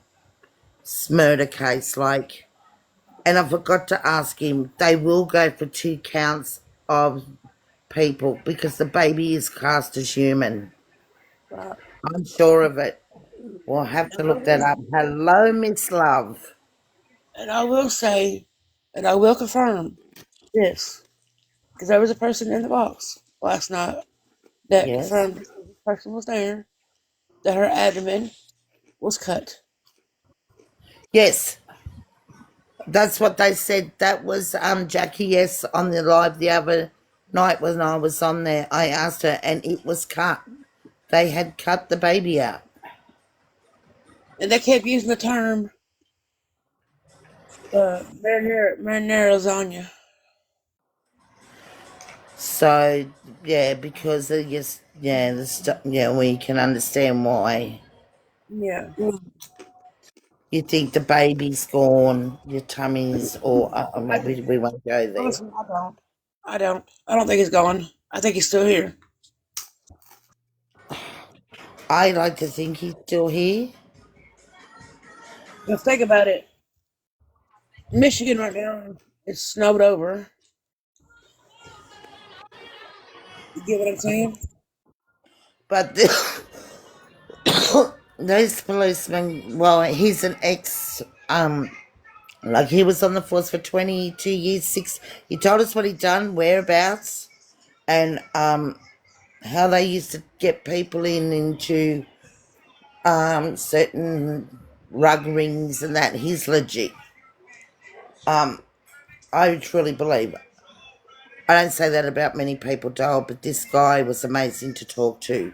murder case. Like, and I forgot to ask him. They will go for 2 counts of people because the baby is cast as human. right. I'm sure of it. We'll have to And I look that will, up. Hello, Miss Love. and I will say, and I will confirm this, because there was a person in the box last night that Yes. confirmed this person was there, that her abdomen was cut. Yes, that's what they said. That was Jackie S on the live the other night when I was on there. I asked her and it was cut. They had cut the baby out. And they kept using the term marinara lasagna. So yeah, because I guess yeah, we can understand why. Yeah. You think the baby's gone, your tummy's, or I, we won't go there. honestly, I don't. I don't. I don't think he's gone. I think he's still here. I like to think he's still here. Just think about it. Michigan right now is snowed over. You get what I'm saying? But those policemen, well, he's an ex, like he was on the force for 22 years, he told us what he'd done, whereabouts, and how they used to get people into certain rug rings and that. He's legit. I truly believe. I don't say that about many people, Dale, but this guy was amazing to talk to.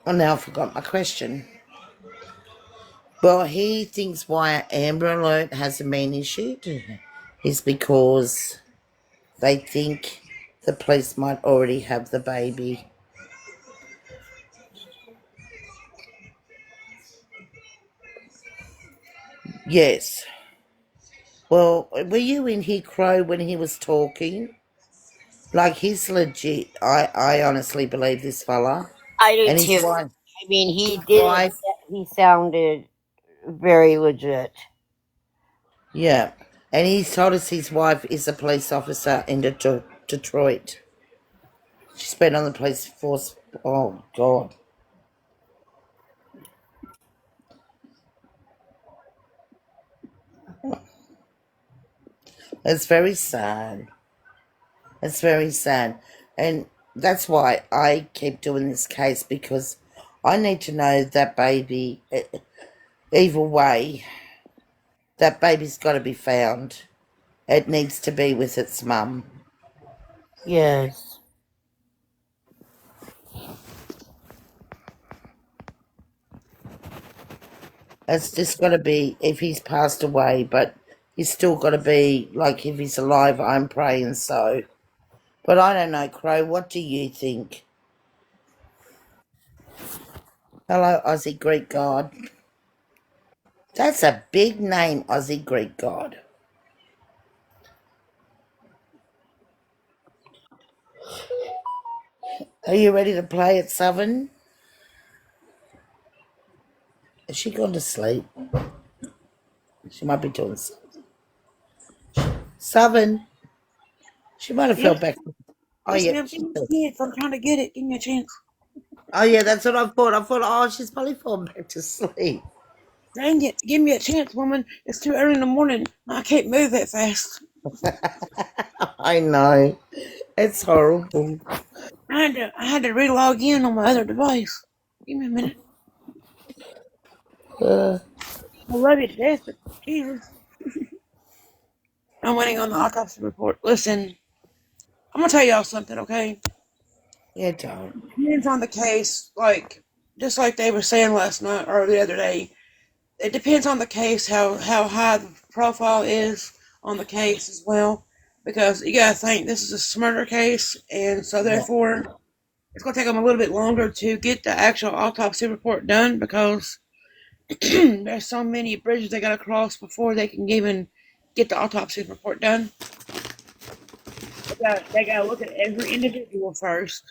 I now forgot my question. Well, he thinks why Amber Alert hasn't been issued is because they think the police might already have the baby. Yes. Well, were you in here, Crow, when he was talking? Like, he's legit. I honestly believe this fella. I do And his too. wife, I mean, he his did. wife, He sounded very legit. yeah. And he told us his wife is a police officer in Detroit. She's been on the police force. Oh, God. It's very sad. It's very sad. And that's why I keep doing this case, because I need to know that baby. Either way, that baby's got to be found. It needs to be with its mum. Yes. It's just got to be, if he's passed away, but he's still got to be, like, if he's alive, I'm praying so. But I don't know, Crow, what do you think? Hello, Aussie Greek God. That's a big name, Aussie Greek God. Are you ready to play at 7? Has she gone to sleep? She might be doing something. 7. She might have fell Yes, back. Oh, yes, yeah. ma'am. Give me a chance. I'm trying to get it. Give me a chance. Oh, yeah, that's what I thought. I thought, oh, she's probably fallen back to sleep. Dang it. Give me a chance, woman. It's too early in the morning. I can't move that fast. I know. It's horrible. I had to re-log in on my other device. Give me a minute. Uh, I love you to death, but Jesus. I'm waiting on the autopsy report. Listen, I'm gonna tell y'all something, okay? yeah, don't. Depends on the case, like just like they were saying last night or the other day. It depends on the case how high the profile is on the case as well, because you gotta think this is a murder case, and so Yeah, therefore it's gonna take them a little bit longer to get the actual autopsy report done because there's so many bridges they gotta cross before they can even get the autopsy report done. They gotta look at every individual first.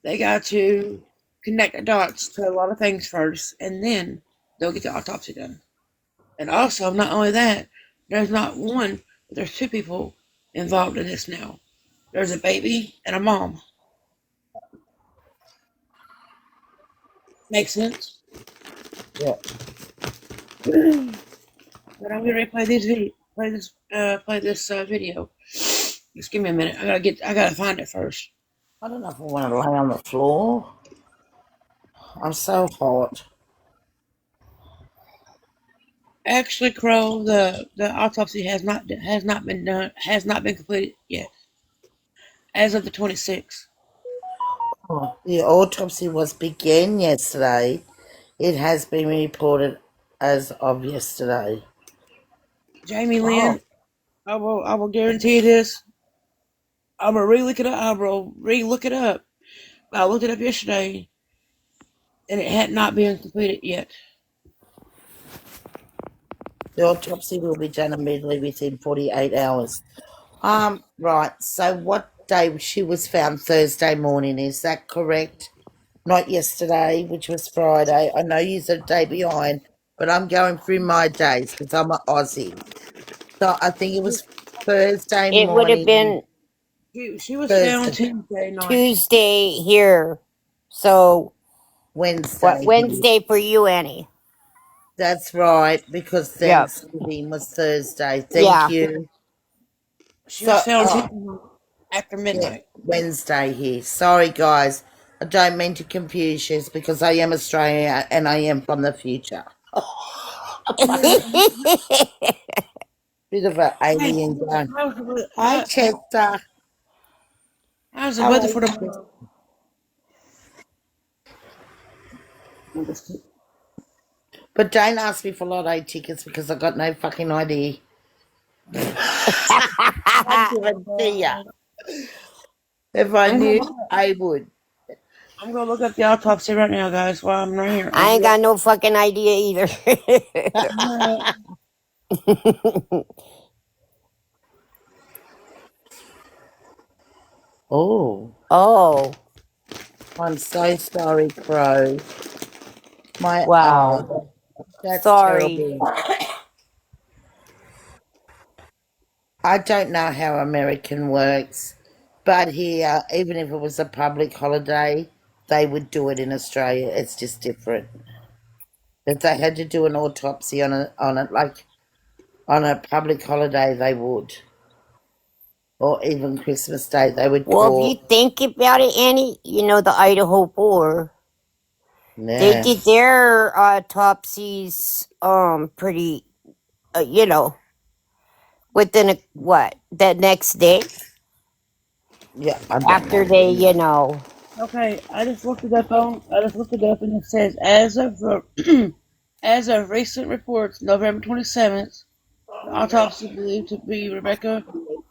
They got to connect the dots to a lot of things first, and then they'll get the autopsy done. And also, not only that, there's not one, but there's two people involved in this now. There's a baby and a mom. Makes sense? yeah. But I'm gonna replay this video. Play this video. Just give me a minute. I gotta find it first. I don't know if I want to lay on the floor. I'm so hot. Actually, Crow, the autopsy has not been completed yet, as of the 26th. Oh, the autopsy was began yesterday. It has been reported as of yesterday. Jamie Oh, Lynn, I will guarantee this. I'm gonna re-look it up. I will re-look it up. I looked it up yesterday, and it had not been completed yet. the autopsy will be done immediately within 48 hours. Right. So what day she was found? Thursday morning, is that correct? Not yesterday, which was Friday. I know you're a day behind, but I'm going through my days because I'm an Aussie. So I think it was Thursday It would have morning. been She was found Thursday, Tuesday night. Tuesday here. So what Wednesday. Wednesday for you, Annie? That's right, because Yep. Thanksgiving was Thursday. Thank Yeah. you. She was So, found Tuesday night after yeah, midnight. Wednesday here. Sorry, guys. I don't mean to confuse you because I am Australian and I am from the future. Bit of an Hey, alien gun. how's the weather? Hi, Chester. How's the How weather are for you? tomorrow? But don't ask me for lotto tickets because I got no fucking idea. I'd give it to ya. If I I'm gonna knew, look up. I would. I'm gonna look up the autopsy right now, guys. While I'm right here, I'll I be ain't right. got no fucking idea either. Back. Oh, Oh, I'm so sorry, Crow. My wow. that's Sorry. terrible. I don't know how American works, but here, even if it was a public holiday, they would do it in Australia. It's just different. If they had to do an autopsy on it, like on a public holiday, they would, or even Christmas Day, they would Well, if you call. think about it, Annie, you know the Idaho 4, they Yeah, did their autopsies pretty, within what, the next day yeah, I don't after know. they, Okay, I just looked it up and it says as of recent reports, November 27th, the autopsy believed to be Rebecca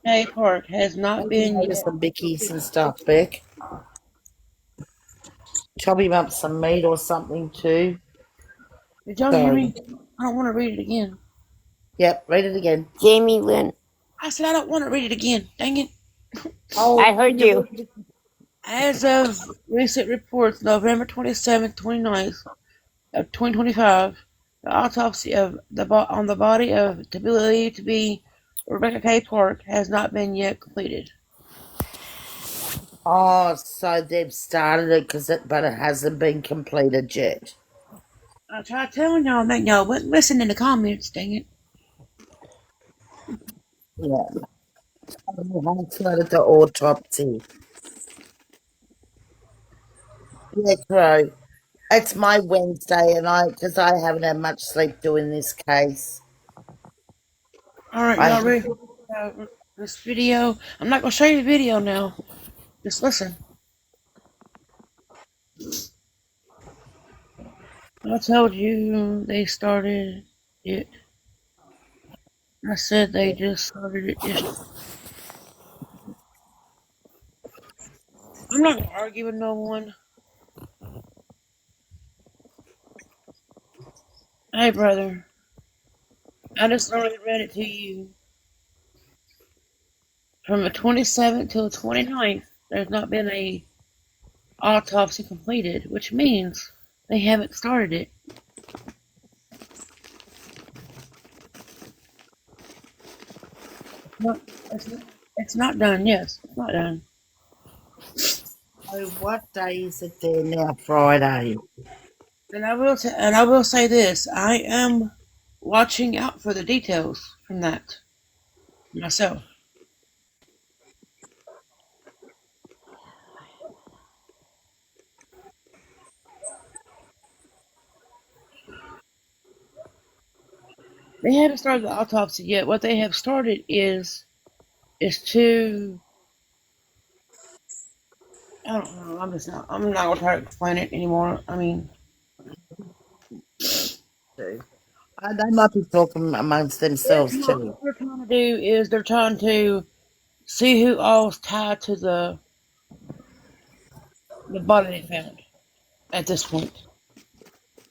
May Park has not Maybe been notice yet the bickies and completed. stuff, Beck. Chop him up some meat or something too. Did y'all hear Sorry. me? I don't want to read it again. Yep, read it again. Jamie Lynn, I said I don't want to read it again. Dang it. Oh, I can heard you you. read it? As of recent reports, November 27th, 29th of 2025, the autopsy of on the body of to be believed to be Rebecca K. Park has not been yet completed. Oh, so they've started it but it hasn't been completed yet. I tried telling y'all that y'all wouldn't listen in the comments, dang it. Yeah, I haven't started the autopsy. Yeah, Crow. It's my Wednesday, and because I haven't had much sleep doing this case. Alright, I y'all ready for this video? I'm not gonna show you the video now. Just listen. I told you they started it. I said they just started it yesterday. I'm not gonna argue with no one. Hey, brother. I just already read it to you. From the 27th till the 29th, there's not been a autopsy completed, which means they haven't started it. It's not, it's not, it's not done. Yes, it's not done. So what day is it there now? Friday. And I will say this: I am watching out for the details from that myself. They haven't started the autopsy yet. What they have started is to I don't know. I'm not gonna try to explain it anymore. I mean, They might be talking amongst themselves too. what they're trying to do is they're trying to see who all's tied to the body they found at this point.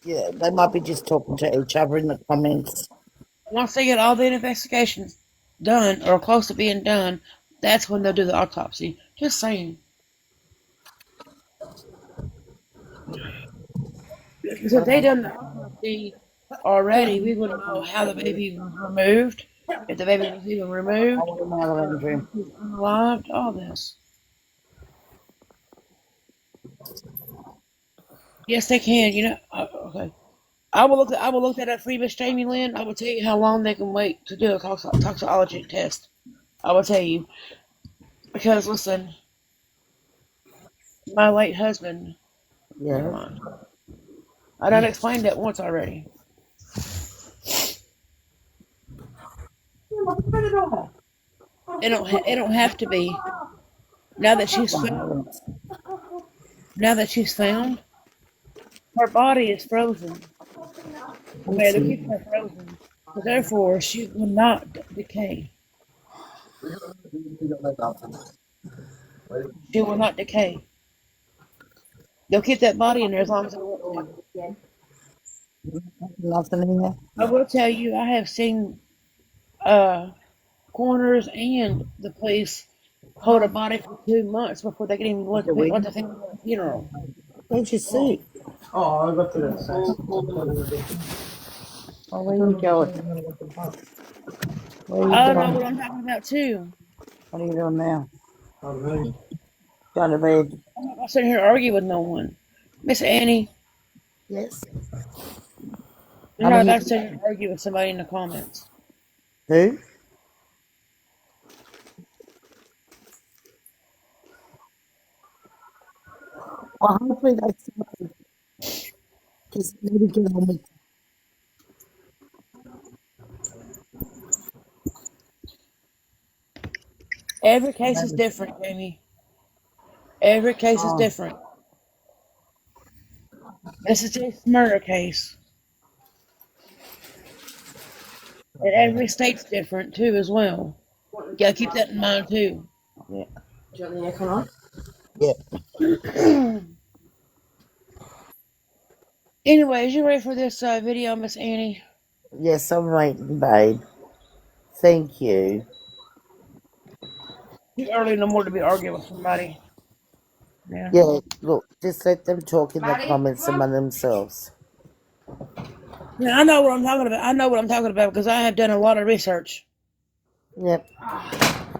Yeah, they might be just talking to each other in the comments. Once they get all the investigations done or close to being done, that's when they'll do the autopsy. Just saying. Because if they done the autopsy already, we would know how the baby was removed, if the baby was even I removed, want to know, or Andrew. if he was unalived, all this. Yes, they can. Okay. I will look that up for you, Miss Jamie Lynn. I will tell you how long they can wait to do a toxicology test. I will tell you because listen, my late husband. Never Yeah. mind. I done explained that once already. It don't have to be. Now that she's found, now that she's found, her body is frozen. Okay, they're keeping her frozen, so therefore she will not decay. She will not decay. They'll keep that body in there as long as they want to. Nothing in there? I will tell you, I have seen. coroners and the police hold a body for 2 months before they can even let the family have a funeral. Where'd you see? Oh, I'll go to the side. Oh, where you going? Where you I know going? what I'm talking about too. What are you doing now? Going to bed. I'm not gonna sit here and argue with no one. Miss Annie, Yes. I'm How not many? about to sit here and argue with somebody in the comments. Who? Well, hopefully that's because maybe get on with. Every case is different, Jamie. Every case is Oh, different. This is a murder case. And every state's different too as well. You gotta keep that in mind too. yeah. Do you want the aircon on? Yeah. Anyways, you ready for this video, Miss Annie? Yes, I'm waiting, babe. Thank you. Too early no more to be arguing with somebody. Yeah. Yeah, look, just let them talk in the Maddie, comments come on. among themselves. Yeah, I know what I'm talking about. I know what I'm talking about because I have done a lot of research. Yep,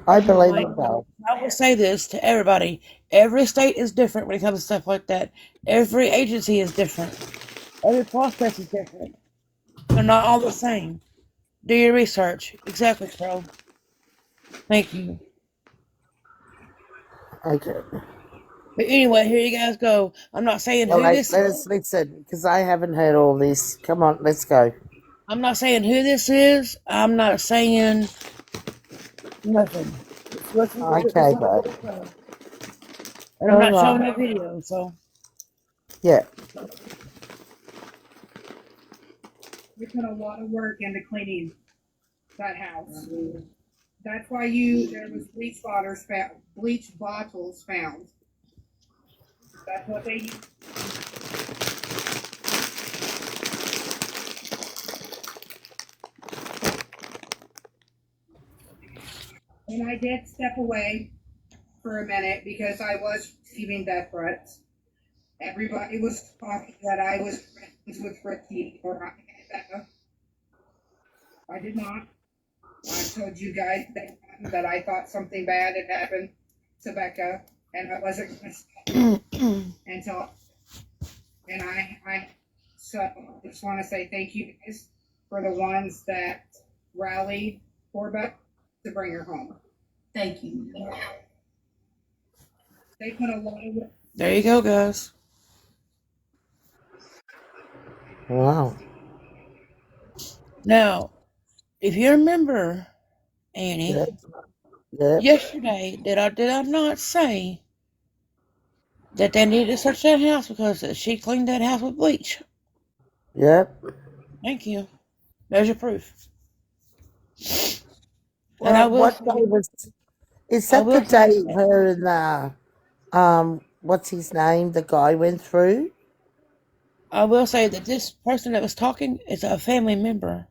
I believe Like, it, though. I will say this to everybody. Every state is different when it comes to stuff like that. Every agency is different. Every process is different. They're not all the same. Do your research. Exactly, Crow. Thank you. Okay. But anyway, here you guys go. I'm not saying Well, who this let is. us listen, because I haven't heard all this. Come on, let's go. I'm not saying who this is. I'm not saying nothing. Just listen to Okay, babe. the show. And I'm All not showing right. no video, so Yeah. We put a lot of work into cleaning that house. That's why there was bleach bottles found. That's what they used. And I did step away for a minute because I was receiving death threats. Everybody was talking that I was friends with Ricky or I did not. I told you guys that I thought something bad had happened to Becca, and I wasn't going to stop until. And I just want to say thank you guys for the ones that rallied for Becca to bring her home. Thank you. They put a lot of work. there you go, guys. Wow. Now, if you remember, Annie, Yep. Yep. yesterday did I not say that they needed to search that house because she cleaned that house with bleach? Yep. Thank you. There's your proof. And Well, what day was? Is I that the will say day that. her and what's his name? The guy went through. I will say that this person that was talking is a family member.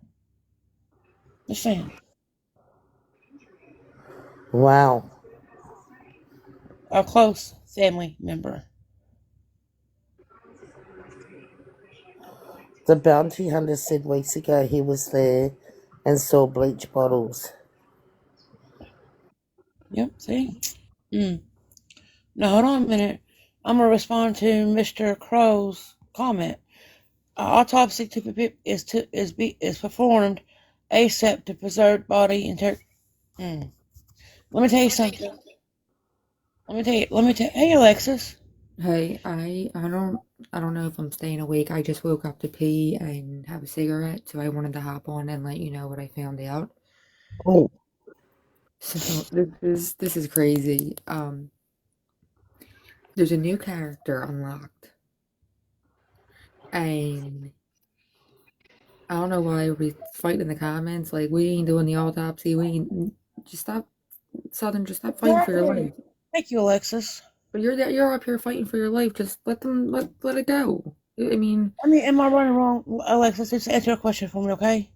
Just saying. Wow. A close family member. The bounty hunter said weeks ago he was there and saw bleach bottles. Yep, see? Now hold on a minute. I'm gonna respond to Mr. Crow's comment. Autopsy is performed ASAP to preserve body integrity. Let me tell you something. Let me tell. Hey, Alexis. Hey, I don't know if I'm staying awake. I just woke up to pee and have a cigarette, so I wanted to hop on and let you know what I found out. Oh. So this is crazy. There's a new character unlocked, and I don't know why everybody's fighting in the comments. Like, we ain't doing the autopsy. We ain't. Just stop, Southern. Just stop fighting for your life. Thank you, Alexis. But you're up here fighting for your life. Just let it go. I mean, am I running wrong, Alexis? Just answer a question for me, okay?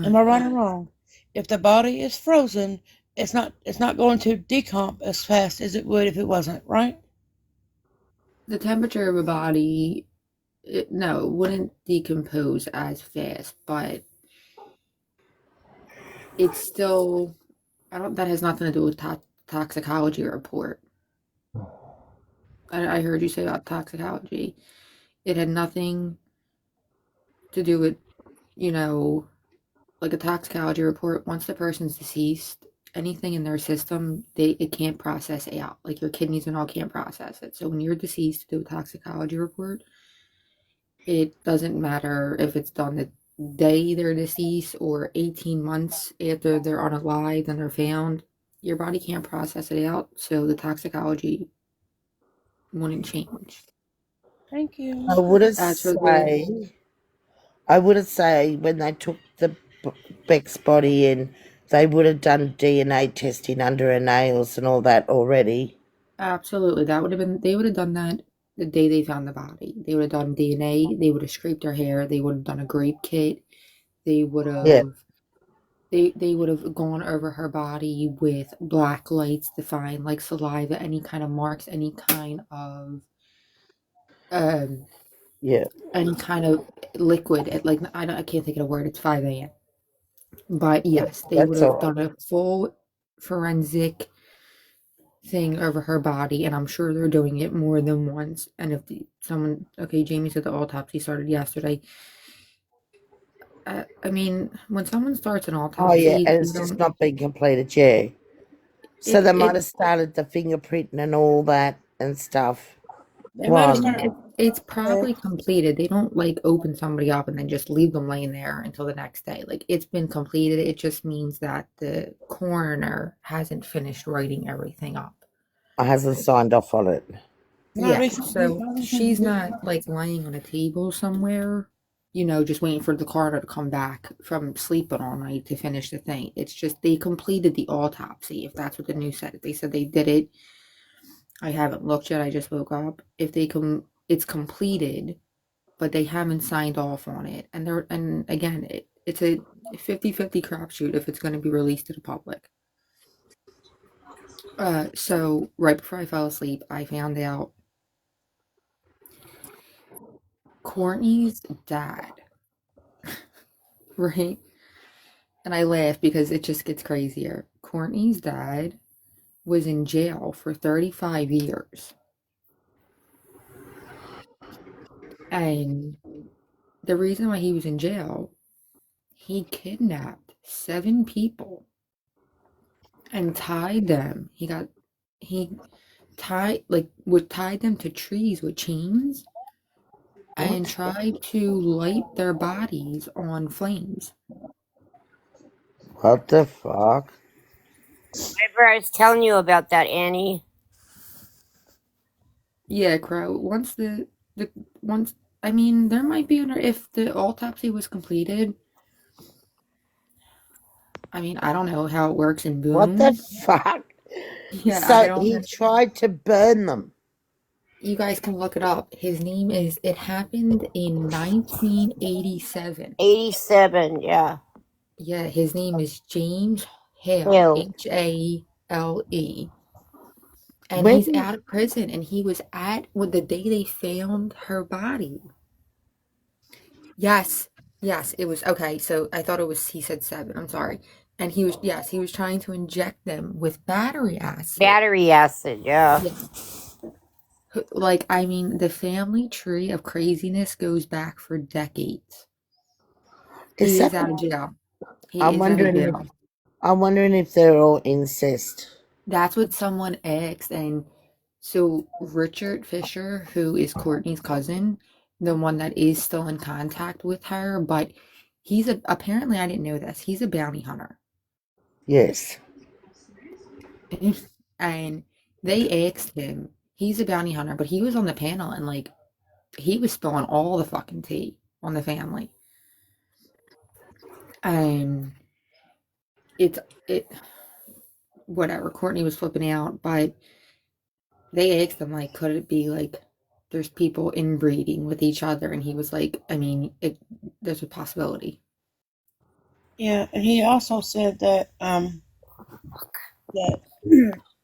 Am I right or wrong? if the body is frozen, it's not going to decomp as fast as it would if it wasn't, right? The temperature of a body, no, it wouldn't decompose as fast, but it's still, I don't, that has nothing to do with toxicology report. I heard you say about toxicology. It had nothing to do with, you know, like a toxicology report. Once the person's deceased, anything in their system, it can't process it out. Like your kidneys and all can't process it. So when you're deceased, to do a toxicology report, it doesn't matter if it's done the day they're deceased or 18 months after they're unalive and they're found. Your body can't process it out, so the toxicology wouldn't change. Thank I you. would As for the say, I would say when they took the Beck's body in, they would have done DNA testing under her nails and all that already. Absolutely, that would have been, they would have done that the day they found the body. They would have done DNA, they would have scraped her hair, they would have done a grape kit, they would Yeah, have they would have gone over her body with black lights to find like saliva, any kind of marks, um yeah, any kind of liquid. Like I can't think of a word. It's 5 a.m. But yes, they would that's all have right. done a full forensic thing over her body, and I'm sure they're doing it more than once. And if someone, okay, Jamie said the autopsy started yesterday. I mean, when someone starts an Oh, yeah, autopsy, and you it's just don't. not been completed, yeah. So It they might it have started the fingerprinting and all that and stuff. They might have One, started. it's probably completed. They don't like open somebody up and then just leave them laying there until the next day. Like it's been completed. It just means that the coroner hasn't finished writing everything up. I hasn't signed off on it. Not Yeah, recently. so she's not like lying on a table somewhere, just waiting for the coroner to come back from sleeping all night to finish the thing. It's just they completed the autopsy, if that's what the news said. They said they did it. I haven't looked yet. I just woke up. If they it's completed, but they haven't signed off on it. And again, it's a 50-50 crapshoot if it's going to be released to the public. So right before I fell asleep, I found out Courtney's dad, right? And I laugh because it just gets crazier. Courtney's dad was in jail for 35 years. And the reason why he was in jail, he kidnapped 7 people and tied them. He would tie them to trees with chains and What? tried to light their bodies on flames. What the fuck? Remember, I was telling you about that, Annie. Yeah, Crow. The once I mean, there might be under if the autopsy was completed. I mean, I don't know how it works in What the Boone. fuck? Yeah, I So don't he know. tried to burn them. You guys can look it up. His name is, it happened in 1987. 87, yeah. Yeah, his name is James Hale, Hill. Hale. And he's When? out of prison, and he was at when the day they found her body. Yes, yes, it was okay. So I thought it was, he said 7. I'm sorry. And he was, yes, he was trying to inject them with battery acid. Battery acid, yeah. Yeah. Like, I mean, the family tree of craziness goes back for decades. Is He that? is out of jail. He I'm is out of wondering if jail. I'm wondering if they're all incest. That's what someone asked. And so Richard Fisher, who is Courtney's cousin, the one that is still in contact with her, but apparently I didn't know this. He's a bounty hunter. Yes. And they asked him, he's a bounty hunter, but he was on the panel and like he was spilling all the fucking tea on the family. And it whatever, Courtney was flipping out, but they asked him like, could it be like there's people inbreeding with each other? And he was like, I mean, there's a possibility. Yeah, and he also said that that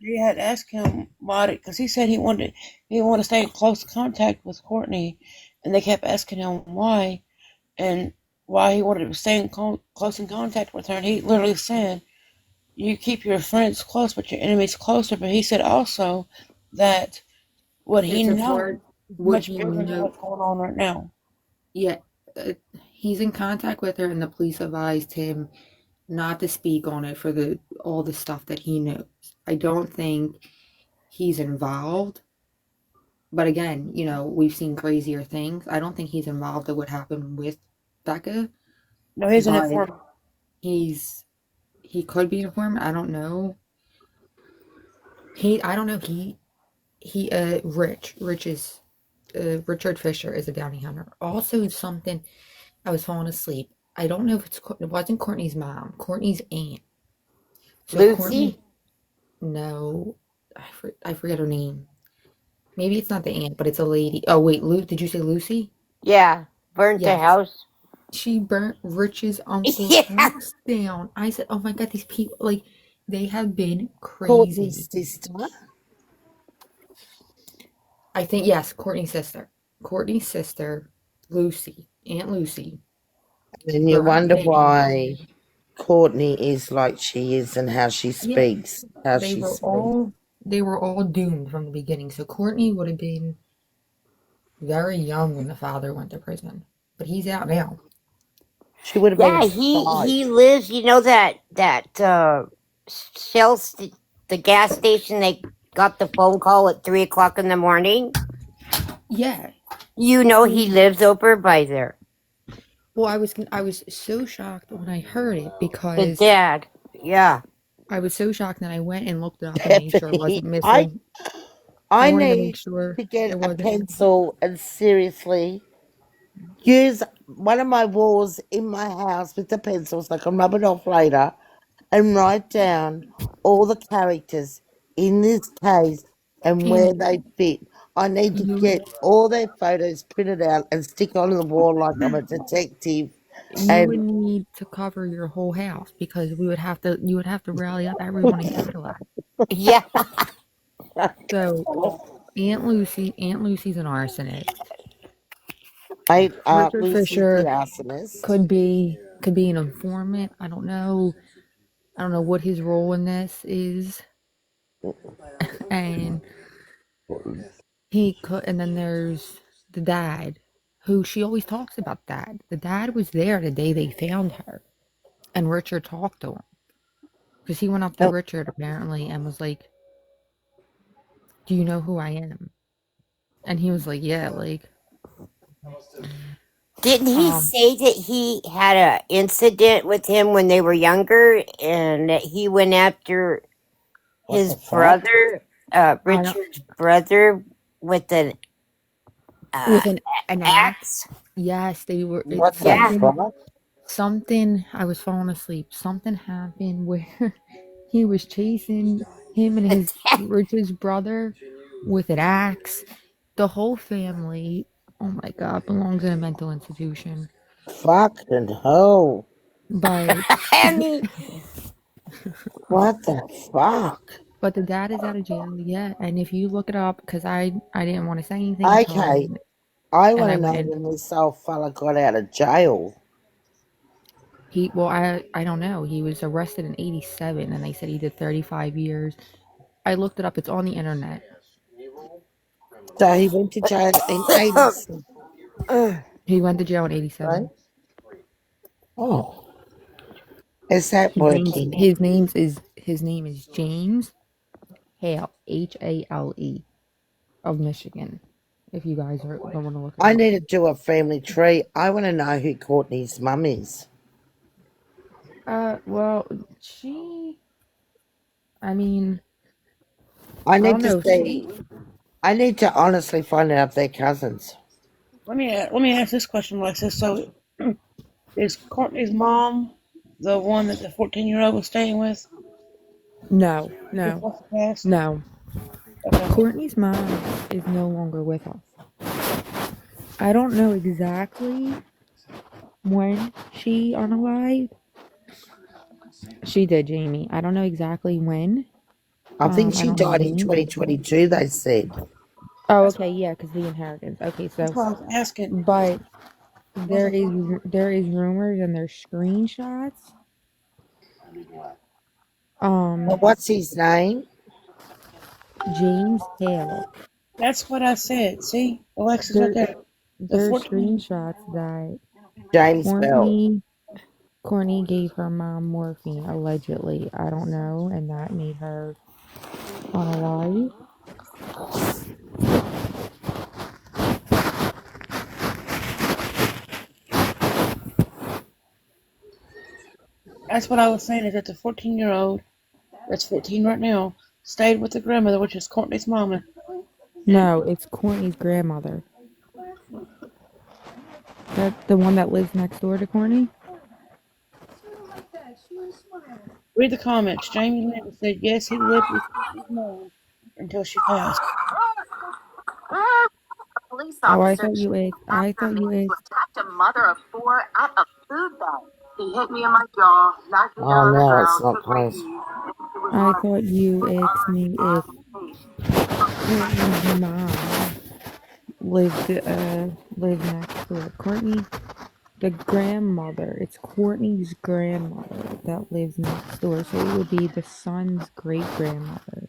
they had asked him why, because he said he wanted to stay in close contact with Courtney, and they kept asking him why and why he wanted to stay in close in contact with her, and he literally said, "You keep your friends close, but your enemies closer." But he said also that what he It's a knows part is what much he bigger than knew. what's going on right now. Yeah, uh, he's in contact with her, and the police advised him not to speak on it for the all the stuff that he knows. I don't think he's involved, but again, we've seen crazier things. I don't think he's involved in what happened with Becca, No, he's an but informant. he's he could be an informant. I don't know. I don't know. Rich is Richard Fisher is a bounty hunter. Also, something I was falling asleep. I don't know if it wasn't Courtney's mom, Courtney's aunt. So Courtney, Lucy? no, I forget her name. Maybe it's not the aunt, but it's a lady. Oh wait, did you say Lucy? Yeah, burnt the Yes. house. She burnt Rich's uncle's Yeah. house down. I said, "Oh my God, these people like they have been Courtney's crazy." sister. I think yes, Courtney's sister. Courtney's sister, Lucy, Aunt Lucy, And you burnt wonder down. why Courtney is like she is and how she Yeah, speaks. How they she were speaks. all they were all doomed from the beginning. So Courtney would have been very young when the father went to prison, but he's out now. She would have been Yeah, 5. he lives, that Shell the gas station, they got the phone call at 3 o'clock in the morning. Yeah. He lives over by there. Well, I was so shocked when I heard it The because dad. Yeah. I was so shocked that I went and looked it up and made sure it wasn't I missing. I I wanted to make need sure to get it a wasn't. pencil and seriously use one of my walls in my house with the pencils. I can rub it off later and write down all the characters in this case and where And they fit. I need to you get all their photos printed out and stick on the wall like I'm a detective. you would And need to cover your whole house because you would have to rally up everyone in Cadillac. Yeah. So Aunt Lucy's an arsonist. Richard Lucy's the Fisher arsonist. could be an informant. I don't know. I don't know what his role in this is. And and then there's the dad, who she always talks about dad. The dad was there the day they found her, and Richard talked to him because he went up to Oh, Richard apparently and was like, "Do you know who I am?" And he was like, "Yeah, like, Didn't he um, say that he had a incident with him when they were younger and that he went after what his the fuck? brother, I don't Richard's brother, with an uh, with an axe." axe? Yes, they were. It's What the Yeah. something. fuck? Something. I was falling asleep. Something happened where he was chasing him and his Richard's brother with an axe. The whole family, oh my God, belongs in a mental institution. Fucking hell. But And he, What the fuck? but the dad is out of jail, yeah. And if you look it up, because I didn't want to say anything until I Okay, went I and want I to know went in. when this old fella got out of jail. I don't know. He was arrested in '87, and they said he did 35 years. I looked it up. It's on the internet. So he went to jail in 86, He went to jail in right? '87. Oh, is that working? His name is James Hale, Hale, of Michigan. If you guys don't want to look it I up. need to do a family tree. I want to know who Courtney's mum is. Well, she. I mean, I I need don't to know. see. I need to honestly find out if they're cousins. Let me ask this question, Alexis. So, is Courtney's mom the one that the 14-year-old was staying with No, before she passed? no. Okay. Courtney's mom is no longer with us. I don't know exactly when she unalived, She did, Jamie. I don't know exactly when. I think I she don't have died in dates. 2022, they said. Oh, That's, okay, yeah, because the inheritance. Okay, that's so, why I was asking. but there Wasn't is there is rumors and there's screenshots. Well, Um, what's his name? James Hale. That's what I said. See, Alexis, right There there. The there's 14. screenshots that James Bell. Courtney gave her mom morphine allegedly. I don't know, and that made her unalive. That's what I was saying. Is that the 14-year-old that's 15 right now stayed with the grandmother, which is Courtney's mama. No, it's Courtney's grandmother. That the one that lives next door to Courtney? Read the comments. Jamie Linda said yes, he lived with his mom until she passed. A police Oh, officer chased I after thought me you to asked. attack a mother of four at a food bank. He hit me in my jaw, knocked me Oh, down on the no, it's ground, not took my close. keys. It was I like thought you they asked already me if had me. Courtney's mom lived next door. Courtney, the grandmother. It's Courtney's grandmother that lives next door, so it would be the son's great grandmother.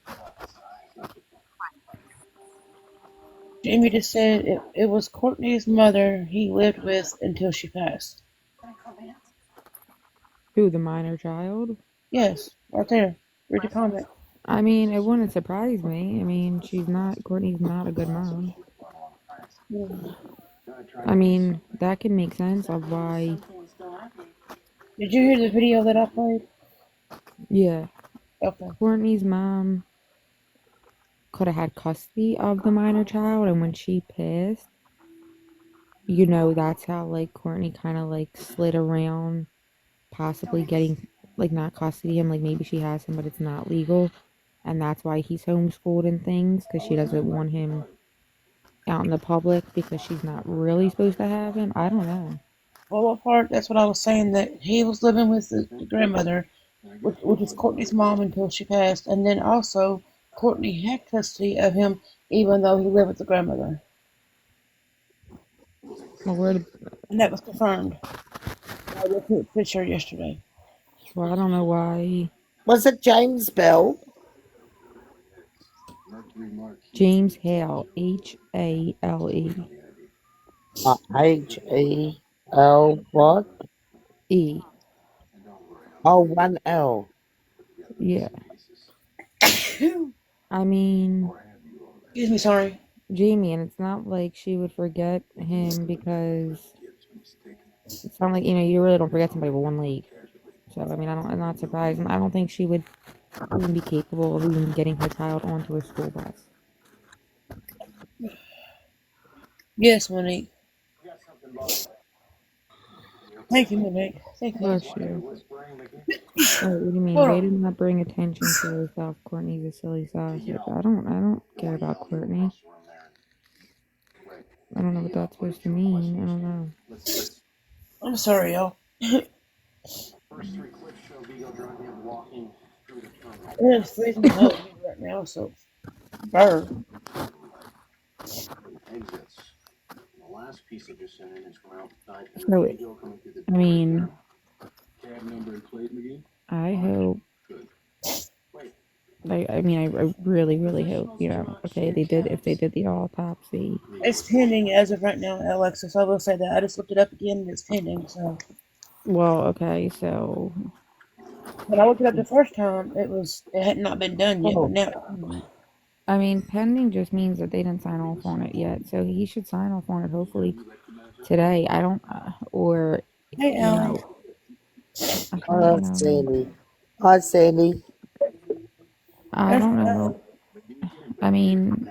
Jamie just said it was Courtney's mother he lived with until she passed. Who, the minor child? Yes, right there. Read the comment. I mean, it wouldn't surprise me. I mean, Courtney's not a good mom. Hmm. I mean, that can make sense of why, Did you hear the video that I played? yeah, Okay. Courtney's mom could have had custody of the minor child, and when she passed, that's how, like, Courtney kind of, like, slid around, possibly getting, like, not custody him, like, maybe she has him, but it's not legal, and that's why he's homeschooled and things, because she doesn't want him out in the public, because she's not really supposed to have him. I don't know. Well, what part? That's what I was saying. That he was living with the grandmother, which is Courtney's mom until she passed, and then also Courtney had custody of him, even though he lived with the grandmother, Well, and that was confirmed by looking at the picture yesterday. I don't know why Was it James Bell? James Hale, Hale, H-E-L what? E. Oh, one L. Yeah. I mean, Excuse me, sorry. Jamie, and it's not like she would forget him because it's not like, you really don't forget somebody with one leg. So, I mean, I'm not surprised. And I don't think she would even be capable of even getting her child onto a school bus. Yes, Monique. Thank you, Monique. Thank you. Bless you. Oh, what do you mean? Hold Way on. to not bring attention to herself. Courtney's a silly sausage. I don't care about Courtney. I don't know what that's supposed to mean. I don't know. I'm sorry, y'all. It's freezing the hell out of me right now, so burr. So, I mean, I hope. I really, really hope. Okay, if they did the autopsy. It's pending as of right now, Alexis. I will say that. I just looked it up again and it's pending, so. Well, okay, so. When I looked it up the first time, it had not been done yet, but Oh, now it's pending. I mean, pending just means that they didn't sign off on it yet. So he should sign off on it hopefully today. I don't, or, Hey, you Allie. know, I oh, don't know. Sandy. Hi, Sandy. I That's don't know. I mean,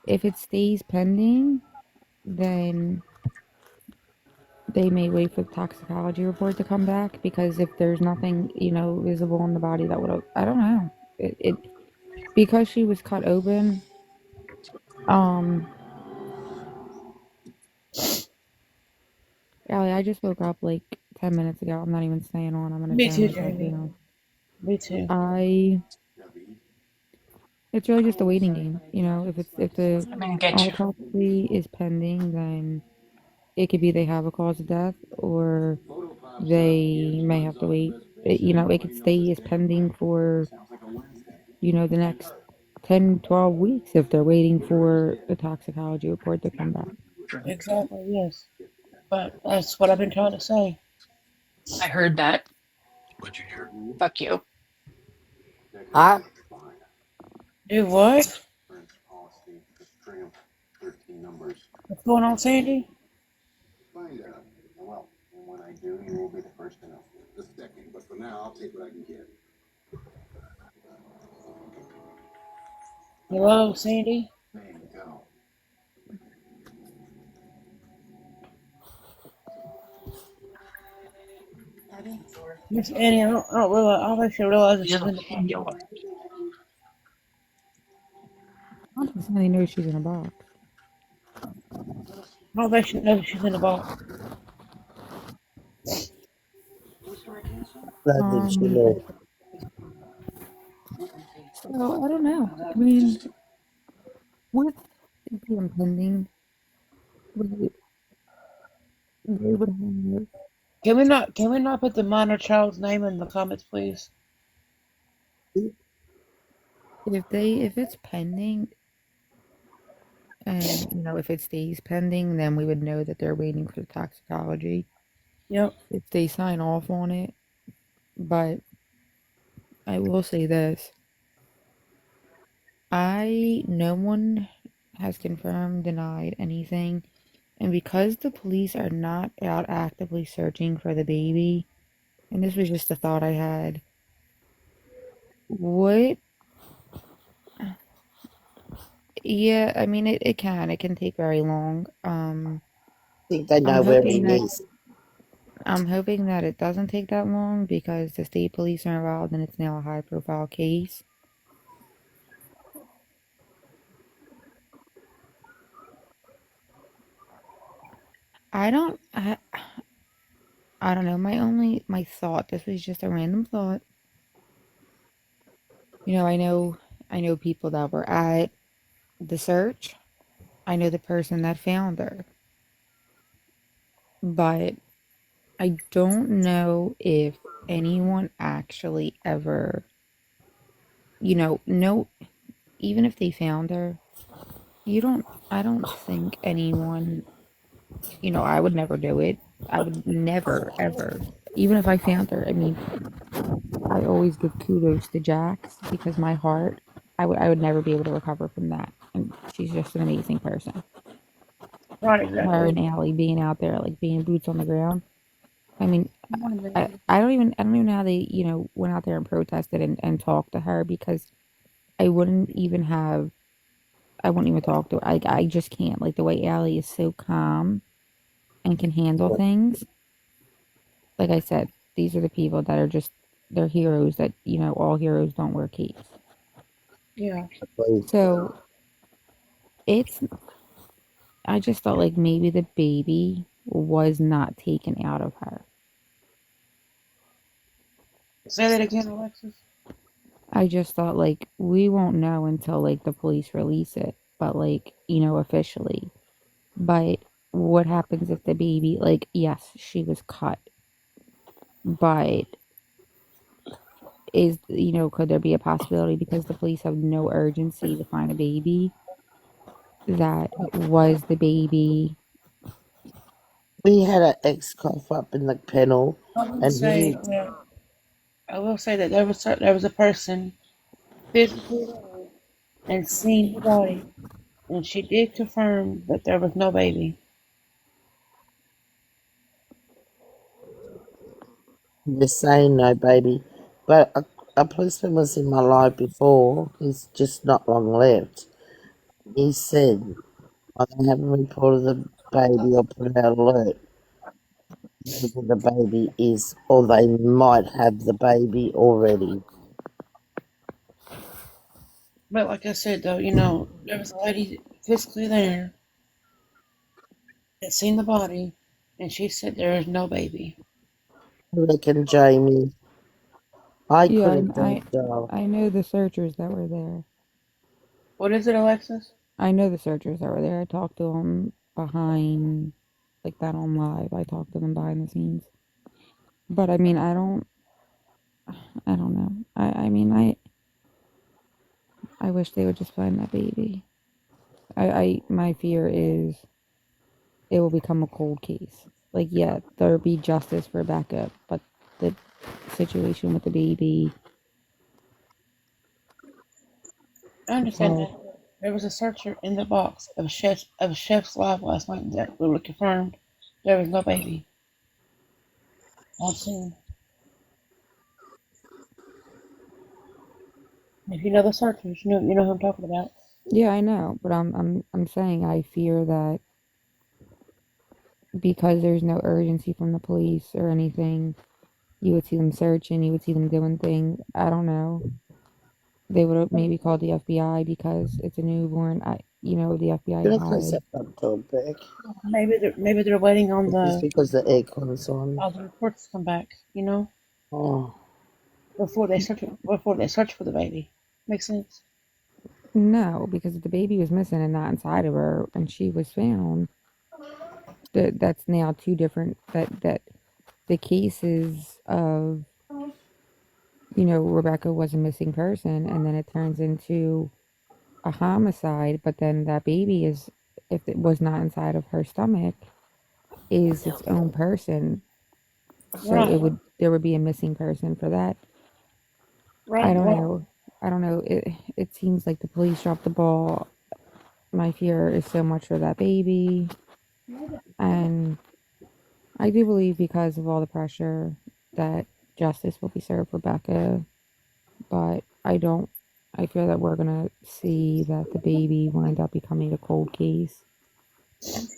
if it stays pending, then they may wait for the toxicology report to come back because if there's nothing, visible in the body that would, I don't know. It because she was cut open. Um, Allie, I just woke up like 10 minutes ago. I'm not even staying on. I'm gonna Me turn too, myself Jamie. down. Me too. I. It's really just a waiting game. You know, if the I mean, get you. autopsy is pending, then it could be they have a cause of death, or they may have to wait. You know, it could stay as pending for the next 10, 12 weeks if they're waiting for the toxicology report to come back. Exactly, yes. But that's what I've been trying to say. I heard that. Fuck you. Huh? Do what? What's going on, Sandy? Hello, Sandy? Miss Annie, I don't realize, I don't think she realizes she's in the box. I don't think somebody knows she's in a box. I don't think she knows she's in the box. I think she Um, knows. so I don't know. I mean, with the impending, we they would have Can we not put the minor child's name in the comments, please? if it's pending, and if it stays pending, then we would know that they're waiting for the toxicology. Yep. If they sign off on it, but I will say this: no one has confirmed, denied anything, and because the police are not out actively searching for the baby, and this was just a thought I had. What? Yeah, I mean it can take very long. I think they I'm know where he hoping that is. I'm hoping that it doesn't take that long because the state police are involved and it's now a high profile case. I don't I, I don't know. My thought, this was just a random thought. I know people that were at the search. I know the person that found her. But I don't know if anyone actually ever, no, even if they found her, I don't think anyone, I would never do it. I would never, ever, even if I found her. I mean, I always give kudos to Jax because my heart, I would never be able to recover from that. And she's just an amazing person. Right, Her exactly. and Allie being out there, like being boots on the ground. I mean, Morning, I, baby. I don't even know how they, went out there and protested and talked to her because I wouldn't even have, I wouldn't even talk to her. I just can't. Like the way Allie is so calm and can handle things. Like I said, these are the people that are just, they're heroes that, all heroes don't wear capes. Yeah. So it's, I just thought like maybe the baby was not taken out of her. Say that again, Alexis. I just thought like we won't know until like the police release it, but like, officially. But what happens if the baby, like, yes, she was cut, but could there be a possibility because the police have no urgency to find a baby that was the baby? We had an ex-cop up in the kennel, I will and say, he I will say that there was a person physically there and seen the body, and she did confirm that there was no baby. was saying no, baby. But a policeman was in my life before. He's just not long left. He said, I haven't reported the baby or put out alert. Whether the baby is, or they might have the baby already. But like I said, though, there was a lady physically there that seen the body, and she said there is no baby. Rick and Jamie. I Yeah, couldn't think so. I know the searchers that were there. What is it, Alexis? I know the searchers that were there. I talked to them behind, like that on live. I talked to them behind the scenes. But I mean, I don't know. I mean, I wish they would just find that baby. My fear is it will become a cold case. Like, yeah, there'll be justice for Becca, but the situation with the baby, I understand well, that. There was a searcher in the box of Chef's Live last night that we were confirmed there was no baby on scene. If you know the searchers, you know who I'm talking about. yeah, I know, but I'm saying I fear that because there's no urgency from the police or anything, you would see them searching, you would see them doing things. I don't know. They would have maybe called the FBI because it's a newborn. The FBI That's what I had. said about Topic. Maybe they're waiting on Just the because the acorn's on. all the reports to come back. Oh. Before they search for the baby. Makes sense. No, because if the baby was missing and not inside of her, and she was found, that's now two different. That the cases of Rebecca was a missing person, and then it turns into a homicide. But then that baby is, if it was not inside of her stomach, is its own person. So Right. there would be a missing person for that. I Right. don't Right. know. I don't know. It seems like the police dropped the ball. My fear is so much for that baby. And I do believe because of all the pressure that justice will be served for Becca. But I don't, I fear that we're going to see that the baby will end up becoming a cold case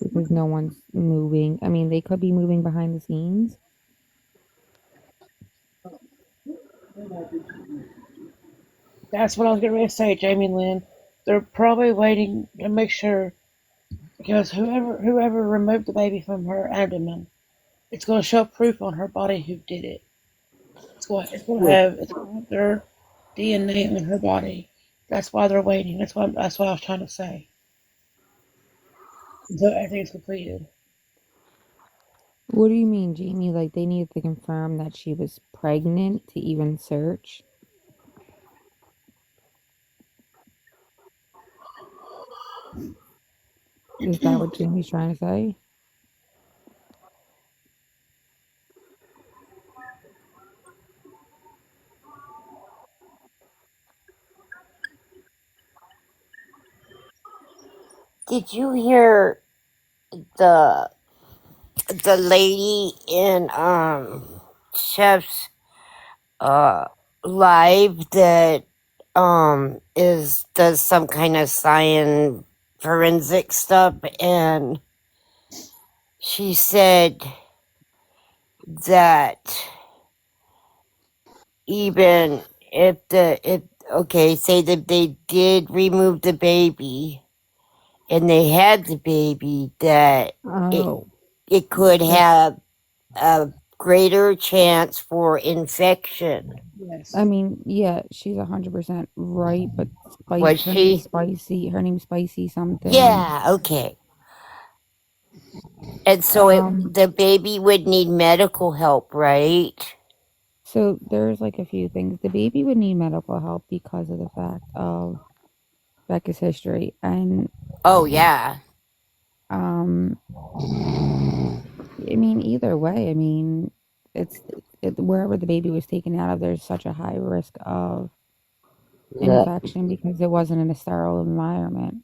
because no one's moving. I mean, they could be moving behind the scenes. That's what I was getting ready to say, Jamie Lynn. They're probably waiting to make sure because whoever removed the baby from her abdomen, it's going to show proof on her body who did it. It's going to have their DNA on her body. That's why they're waiting. That's what I was trying to say. Until everything's completed. What do you mean, Jamie? Like they needed to confirm that she was pregnant to even search? Is that what Jamie's trying to say? Did you hear the the lady in Chef's uh live that is does some kind of science forensic stuff, and she said that even if okay, say that they did remove the baby and they had the baby, that it Oh, it could that have a greater chance for infection. I Yes. mean, yeah, she's 100% right, but Was Her name's she? Spicy. Her name's Spicy something. Yeah, okay. And so Um, the baby would need medical help, right? so there's like a few things. The baby would need medical help because of the fact of Becca's history, and Oh, yeah. um, I mean, either way, I mean, wherever the baby was taken out of, there's such a high risk of Yeah. infection because it wasn't in a sterile environment.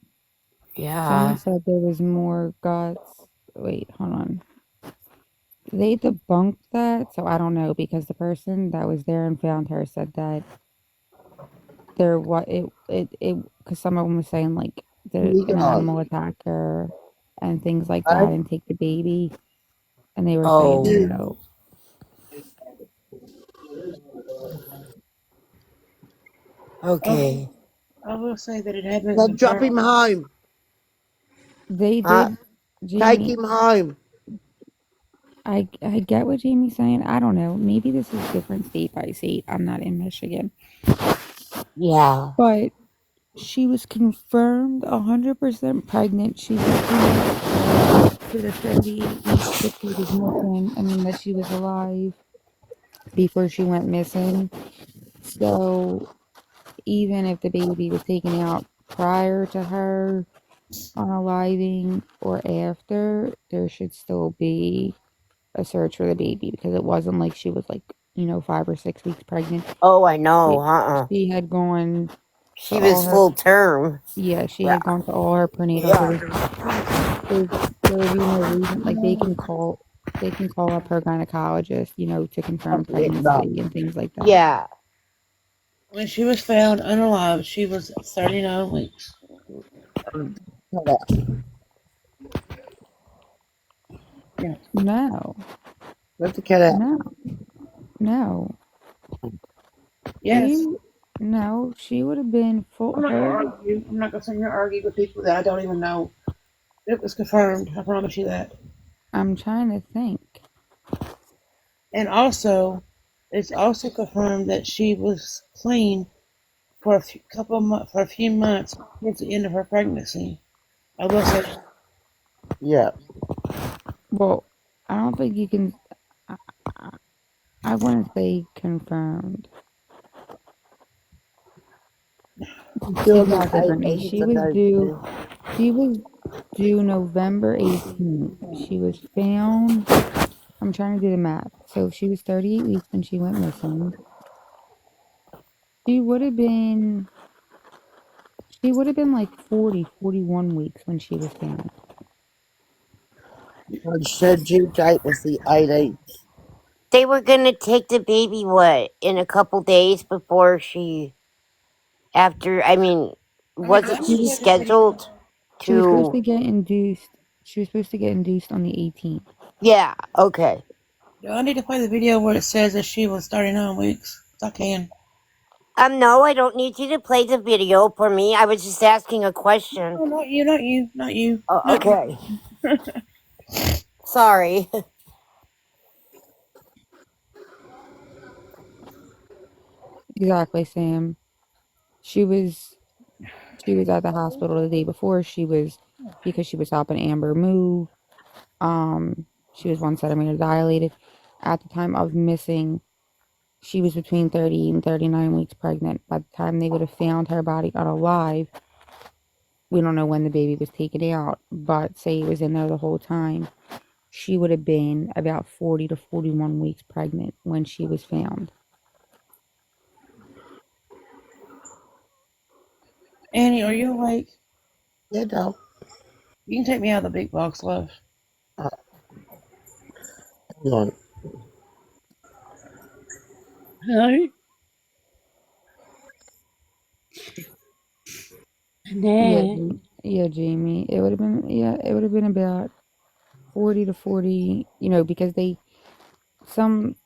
Someone Yeah. said there was more guts. Wait, hold on. They debunked that, so I don't know because the person that was there and found her said that there what it because some of them was saying like You an got animal attacked her and things like I that and take the baby, and they were saying Oh, do. no. I will, okay. I will say that it had been Then drop him confirmed. home. They Uh, did, Take Jamie. him home. I get what Jamie's saying. I don't know. Maybe this is different state by state. I'm not in Michigan. Yeah. But she was confirmed 100% pregnant. She was for the 38 weeks that she was missing. I mean, that she was alive before she went missing. So even if the baby was taken out prior to her unaliving or after, there should still be a search for the baby because it wasn't like she was like, 5 or 6 weeks pregnant. Oh, I know. She, she had gone to She all was her, full term. yeah, she Yeah. had gone to all her prenatal. Yeah. There, there would be no reason, like they can call up her gynecologist, to confirm pregnancy and things like that. Yeah. When she was found unalive, she was 39 weeks. Yeah. No, Let the cat out. no, no. Yes. She would have been full. I'm not gonna Her, argue. I'm not gonna sit here and argue with people that I don't even know. It was confirmed. I promise you that. I'm trying to think. And also, it's also confirmed that she was clean for for a few months towards the end of her pregnancy. I will say. Yeah. Well, I don't think you can. I, I wouldn't say confirmed. Still She's the got different news. I sometimes do. She was due November 18th. She was found. I'm trying to do the math. So she was 38 weeks when she went missing. She would have been. She would have been like 40, 41 weeks when she was found. What said you tight was the I-8. They were gonna take the baby, what, in a couple days before she, after, I mean, wasn't She she was. scheduled She was supposed to, to get induced. She was supposed to get induced on the 18th. yeah, okay. Do I need to play the video where it says that she was 39 weeks? I can. No, I don't need you to play the video for me. I was just asking a question. No, not you, not you, not you. Oh, Not you. okay. Sorry. Exactly, Sam. She was she was at the hospital the day before. Because she was helping Amber move. She was 1 centimeter dilated. At the time of missing, she was between 30 and 39 weeks pregnant. By the time they would have found her body unalive, we don't know when the baby was taken out, but say it was in there the whole time. She would have been about 40 to 41 weeks pregnant when she was found. Annie, are you awake? Yeah, no. You can take me out of the big box, love. Hang on. Hi. Yeah, Nah. yeah, Jamie. It would have been about 40 to 40, because some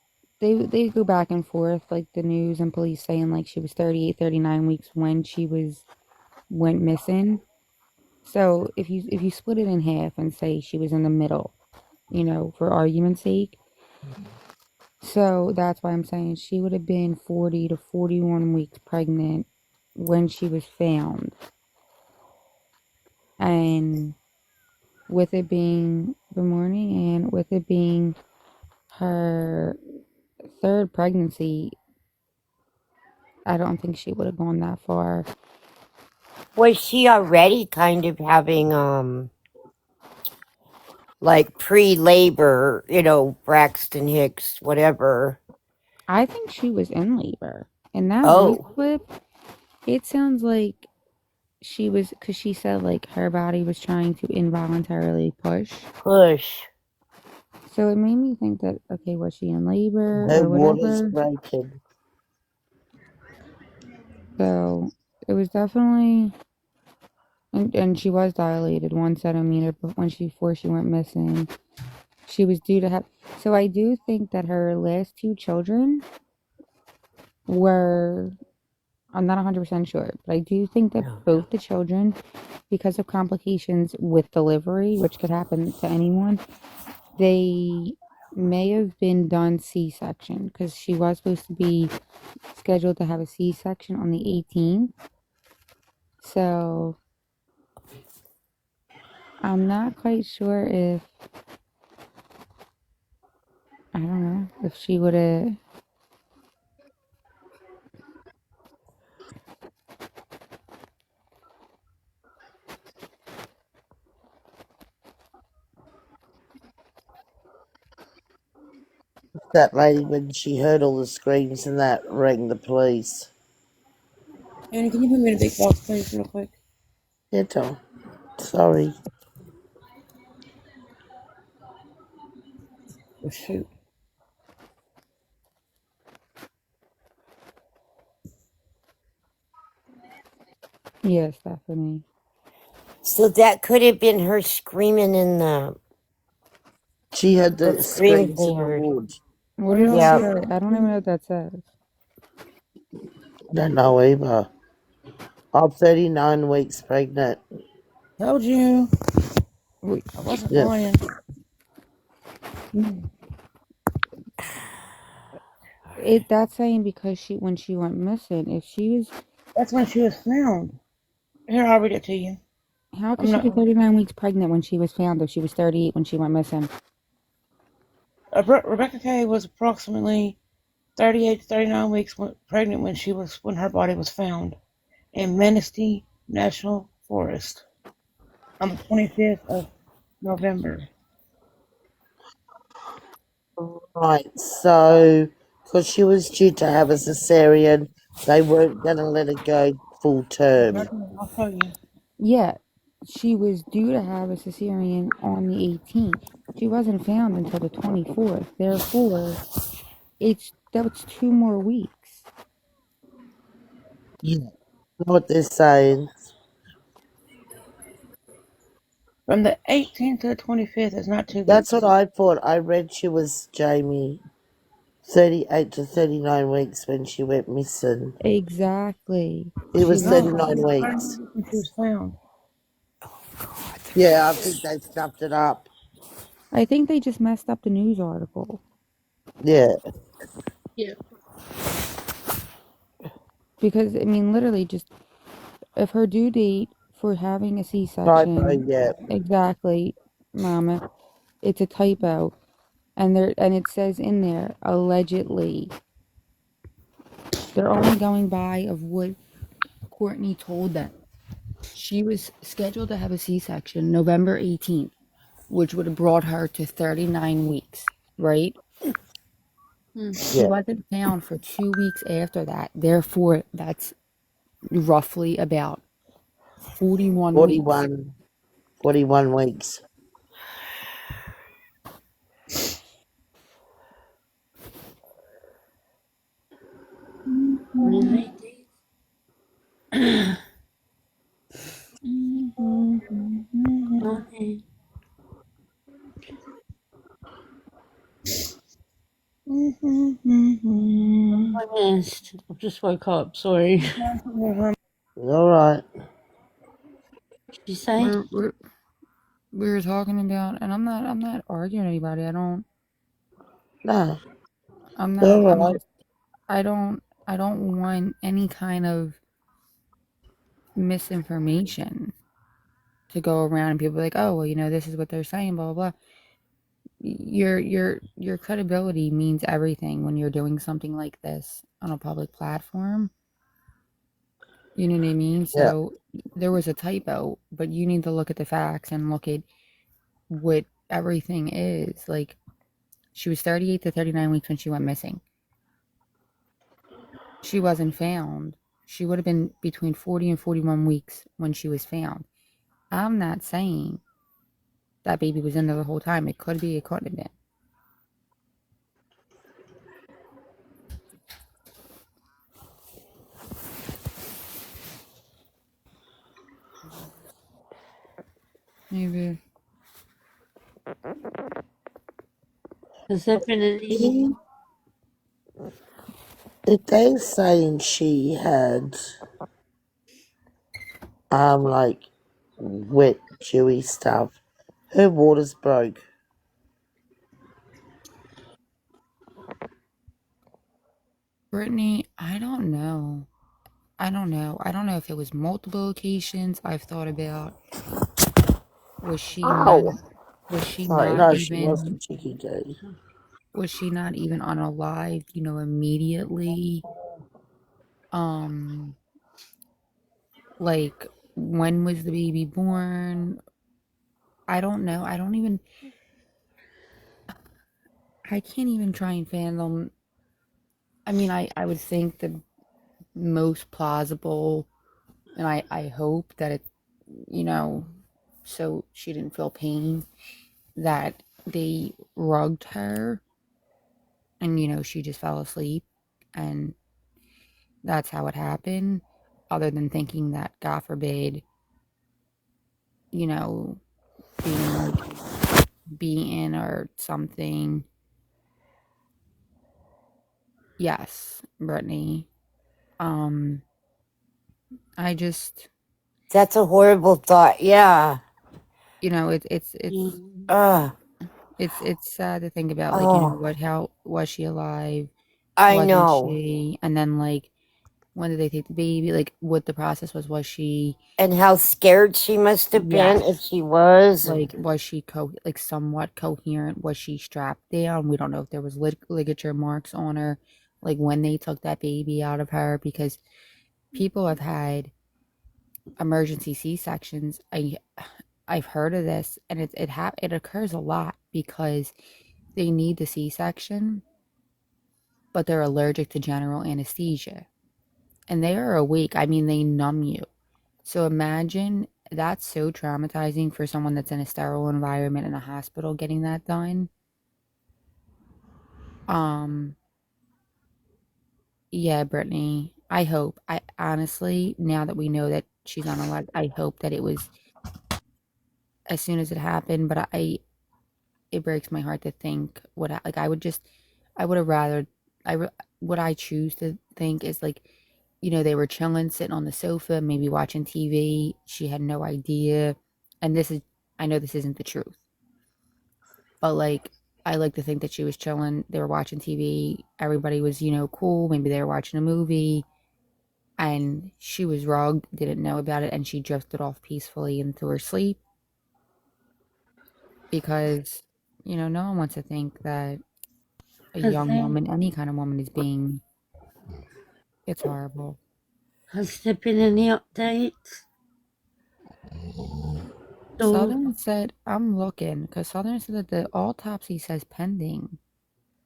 they go back and forth, like the news and police saying like she was 38, 39 weeks when she went missing. So if you split it in half and say she was in the middle, for argument's sake. So that's why I'm saying she would have been 40 to 41 weeks pregnant when she was found. And with it being the morning and with it being her third pregnancy, I don't think she would have gone that far. Was she already kind of having, like pre-labor, Braxton Hicks, whatever? I think she was in labor. In that voice Oh, clip, it sounds like she was, because she said like her body was trying to involuntarily push. push. So it made me think that, okay, was she in labor No or water's whatever? breaking. So it was definitely, and she was dilated 1 centimeter, but before she went missing, she was due to have. So I do think that her last two children were. I'm not 100% sure, but I do think that both the children, because of complications with delivery, which could happen to anyone, they may have been done C-section because she was supposed to be scheduled to have a C-section on the 18th. So I'm not quite sure if, I don't know, if she would have. That lady, when she heard all the screams and that, rang the police. Annie, can you put me in a big box, please, real quick? Yeah, Tom. Sorry. Oh, shoot. Yes, Stephanie. So that could have been her screaming in She heard the the screen screams in the board. wood. What Are does y'all it Yeah. sure? say? I don't even know what that says. I don't know either. I'm 39 weeks pregnant. Told you. Wait, I wasn't Yeah. lying. that's saying because when she went missing, if she was, That's when she was found. Here, I'll read it to you. how could I'm she not. be 39 weeks pregnant when she was found if she was 38 when she went missing? Rebecca Kay was approximately 38 to 39 weeks pregnant when her body was found in Manistee National Forest on the 25th of November. Right. So, because she was due to have a cesarean, they weren't going to let her go full term. I'll show you. Yeah, she was due to have a cesarean on the 18th. She wasn't found until the 24th. Therefore, that's 2 more weeks. Yeah. What they're saying. From the 18th to the 25th is not 2 weeks. That's what I thought. I read she was, Jamie, 38 to 39 weeks when she went missing. Exactly. It She was was. No, 39 she was weeks. pregnant when she was found. Yeah, I think they stuffed it up. I think they just messed up the news article Yeah. Yeah. because I mean, literally, just if her due date for having a Typo, C-section, yeah. exactly, Mama, it's a typo, and it says in there allegedly. They're only going by of what Courtney told them. She was scheduled to have a C-section November 18th, which would have brought her to 39 weeks, right? She Yeah. wasn't found for 2 weeks after that. Therefore, that's roughly about 41 weeks. 41 weeks. Really? Okay. I missed. I just woke up. Sorry. All right. Did you say? We were talking about, and I'm not arguing anybody. No. I'm not, All I'm right. just, I don't want any kind of misinformation to go around and people be like, oh, well, this is what they're saying, blah, blah, blah. Your credibility means everything when you're doing something like this on a public platform. You know what I mean? Yeah. So there was a typo, but you need to look at the facts and look at what everything is. Like, she was 38 to 39 weeks when she went missing. She wasn't found. She would have been between 40 and 41 weeks when she was found. I'm not saying that baby was in there the whole time. It could be, it couldn't have been. Maybe. Because definitely. If they're saying she had, like, wet, dewy stuff, her water's broke. Brittany, I don't know. I don't know. I don't know if it was multiple occasions. I've thought about, was she not Ow! was she Sorry, not no, she was a even cheeky day. was she not even unalive, immediately? Um like, when was the baby born? I don't know. I can't even try and fathom. I mean, I would think the most plausible, and I hope that it, you know, so she didn't feel pain, that they rugged her and, she just fell asleep, and that's how it happened, other than thinking that, God forbid, you know, being like beaten or something. Yes, Brittany. Um, I just, That's a horrible thought. Yeah. Ugh. it's sad to think about, like, Oh, how was she alive? I Wasn't know. she? And then, like, when did they take the baby? Like, what the process was she? And how scared she must have been if Yes. she was. Like, was she like, somewhat coherent? Was she strapped down? We don't know if there was ligature marks on her, like, when they took that baby out of her, because people have had emergency C-sections. I've heard of this, and it occurs a lot because they need the C-section, but they're allergic to general anesthesia, and they are awake. I mean, they numb you. So imagine, that's so traumatizing for someone that's in a sterile environment in a hospital getting that done. Um, yeah, Brittany, I honestly, now that we know that she's on a lot, I hope that it was as soon as it happened, but it breaks my heart to think like, I would have rather, what I choose to think is, like, they were chilling, sitting on the sofa, maybe watching TV. She had no idea. And I know this isn't the truth, but, like, I like to think that she was chilling. They were watching TV. Everybody was, cool. Maybe they were watching a movie, and she was rugged, didn't know about it, and she drifted off peacefully into her sleep, because, no one wants to think that a Has young there woman, any kind of woman, is being, it's horrible. has there been any updates? Or Southern said, I'm looking, because Southern said that the autopsy says pending,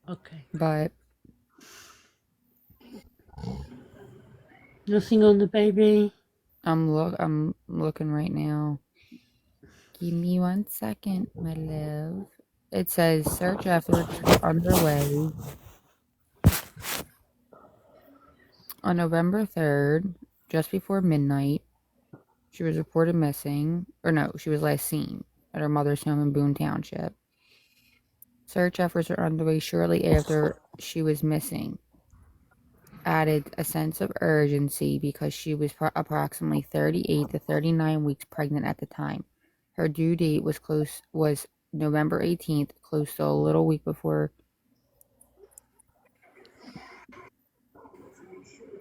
okay, but nothing on the baby. I'm looking right now. Give me 1 second, my love. It says search efforts are underway. On November 3rd, just before midnight, she was reported missing, or no, she was last seen at her mother's home in Boone Township. Search efforts are underway shortly after she was missing. Added a sense of urgency because she was approximately 38 to 39 weeks pregnant at the time. Her due date was November 18th, close to a little week before.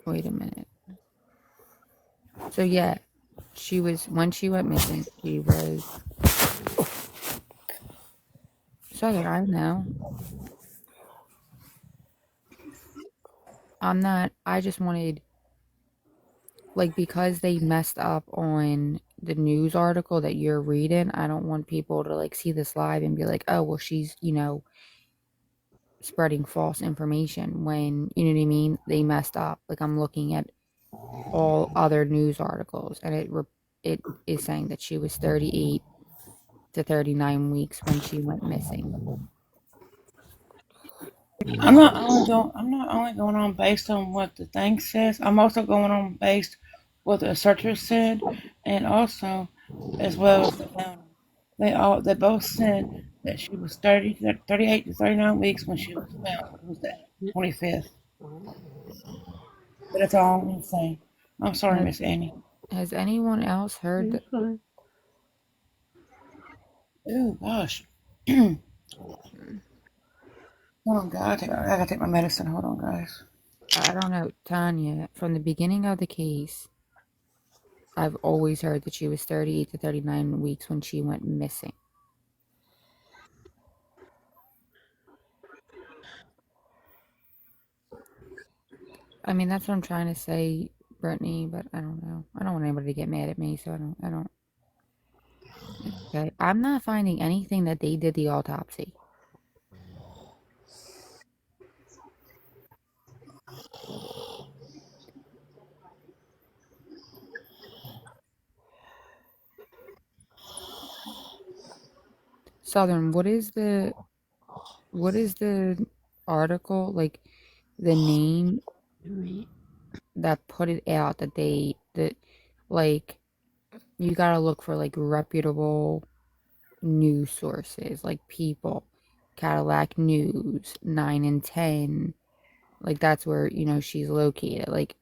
Wait a minute. So yeah, when she went missing, she was Southern. I know. I'm not. I just wanted, like, because they messed up on the news article that you're reading, I don't want people to, like, see this live and be like, oh, well, she's, spreading false information, when, you know what I mean? They messed up. Like, I'm looking at all other news articles, and it is saying that she was 38 to 39 weeks when she went missing. I'm not only going on based on what the thing says. I'm also going on based what the searchers said, and also as well as the county. They both said that she was 38 to 39 weeks when she was found. It was the 25th. But that's all I'm gonna say. I'm sorry, Has, Miss Annie. has anyone else heard? It's fine. Oh gosh. Hold on, guys. I gotta take my medicine. Hold on, guys. I don't know, Tanya, from the beginning of the case, I've always heard that she was 38 to 39 weeks when she went missing. I mean, that's what I'm trying to say, Brittany, but I don't know. I don't want anybody to get mad at me, so I don't. It's okay. I'm not finding anything that they did the autopsy. Southern, what is the article, like the name that put it out that like you gotta look for like reputable news sources, like People, Cadillac News, 9 and 10. Like that's where, she's located. Like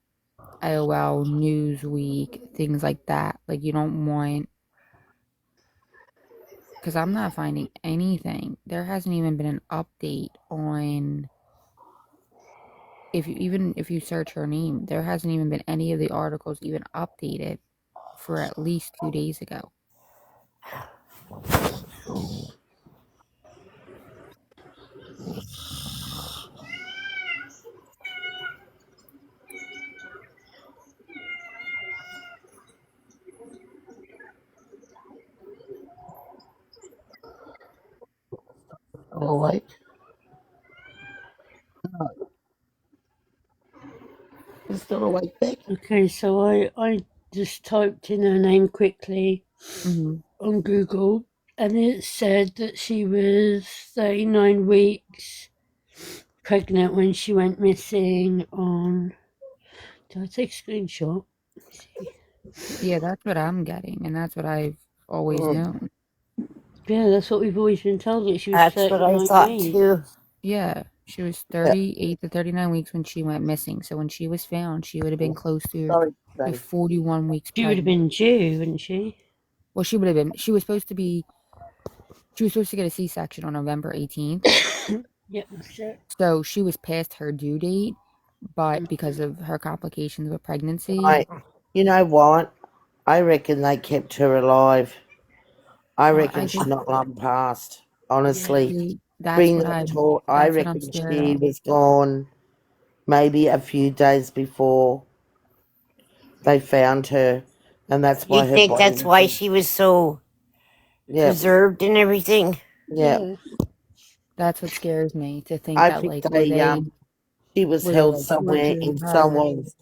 IOL, Newsweek, things like that. Like you don't want, because I'm not finding anything. There hasn't even been an update on, if you search her name, there hasn't even been any of the articles even updated for at least 2 days ago. Oh, like, it's still awake, Beck. Okay, so I just typed in her name quickly Mm-hmm. on Google, and it said that she was 39 weeks pregnant when she went missing on. Did I take a screenshot? Let me see. Yeah, that's what I'm getting, and that's what I've always known. Yeah, that's what we've always been told, that she was That's what I 39 thought weeks. too. Yeah, she was Yeah. 38 to 39 weeks when she went missing. So when she was found, she would have been close to Sorry, buddy. 41 weeks She would have pregnant. been due, wouldn't she? Well, she was supposed to get a C-section on November 18th. Yep, that's it. So she was past her due date, but because of her complications with pregnancy, Right. You know what? I reckon they kept her alive. I well, reckon she's not long past. Yeah. Honestly. see, that's Bring what that I'm, talk. I that's what I'm reckon scared she of. was gone maybe a few days before they found her. And that's You why her think body that's was why in. she was so Yeah. preserved and everything? Yeah. Yeah. That's what scares me, to think I that, think like, were she was they held like somewhere torturing in her? someone's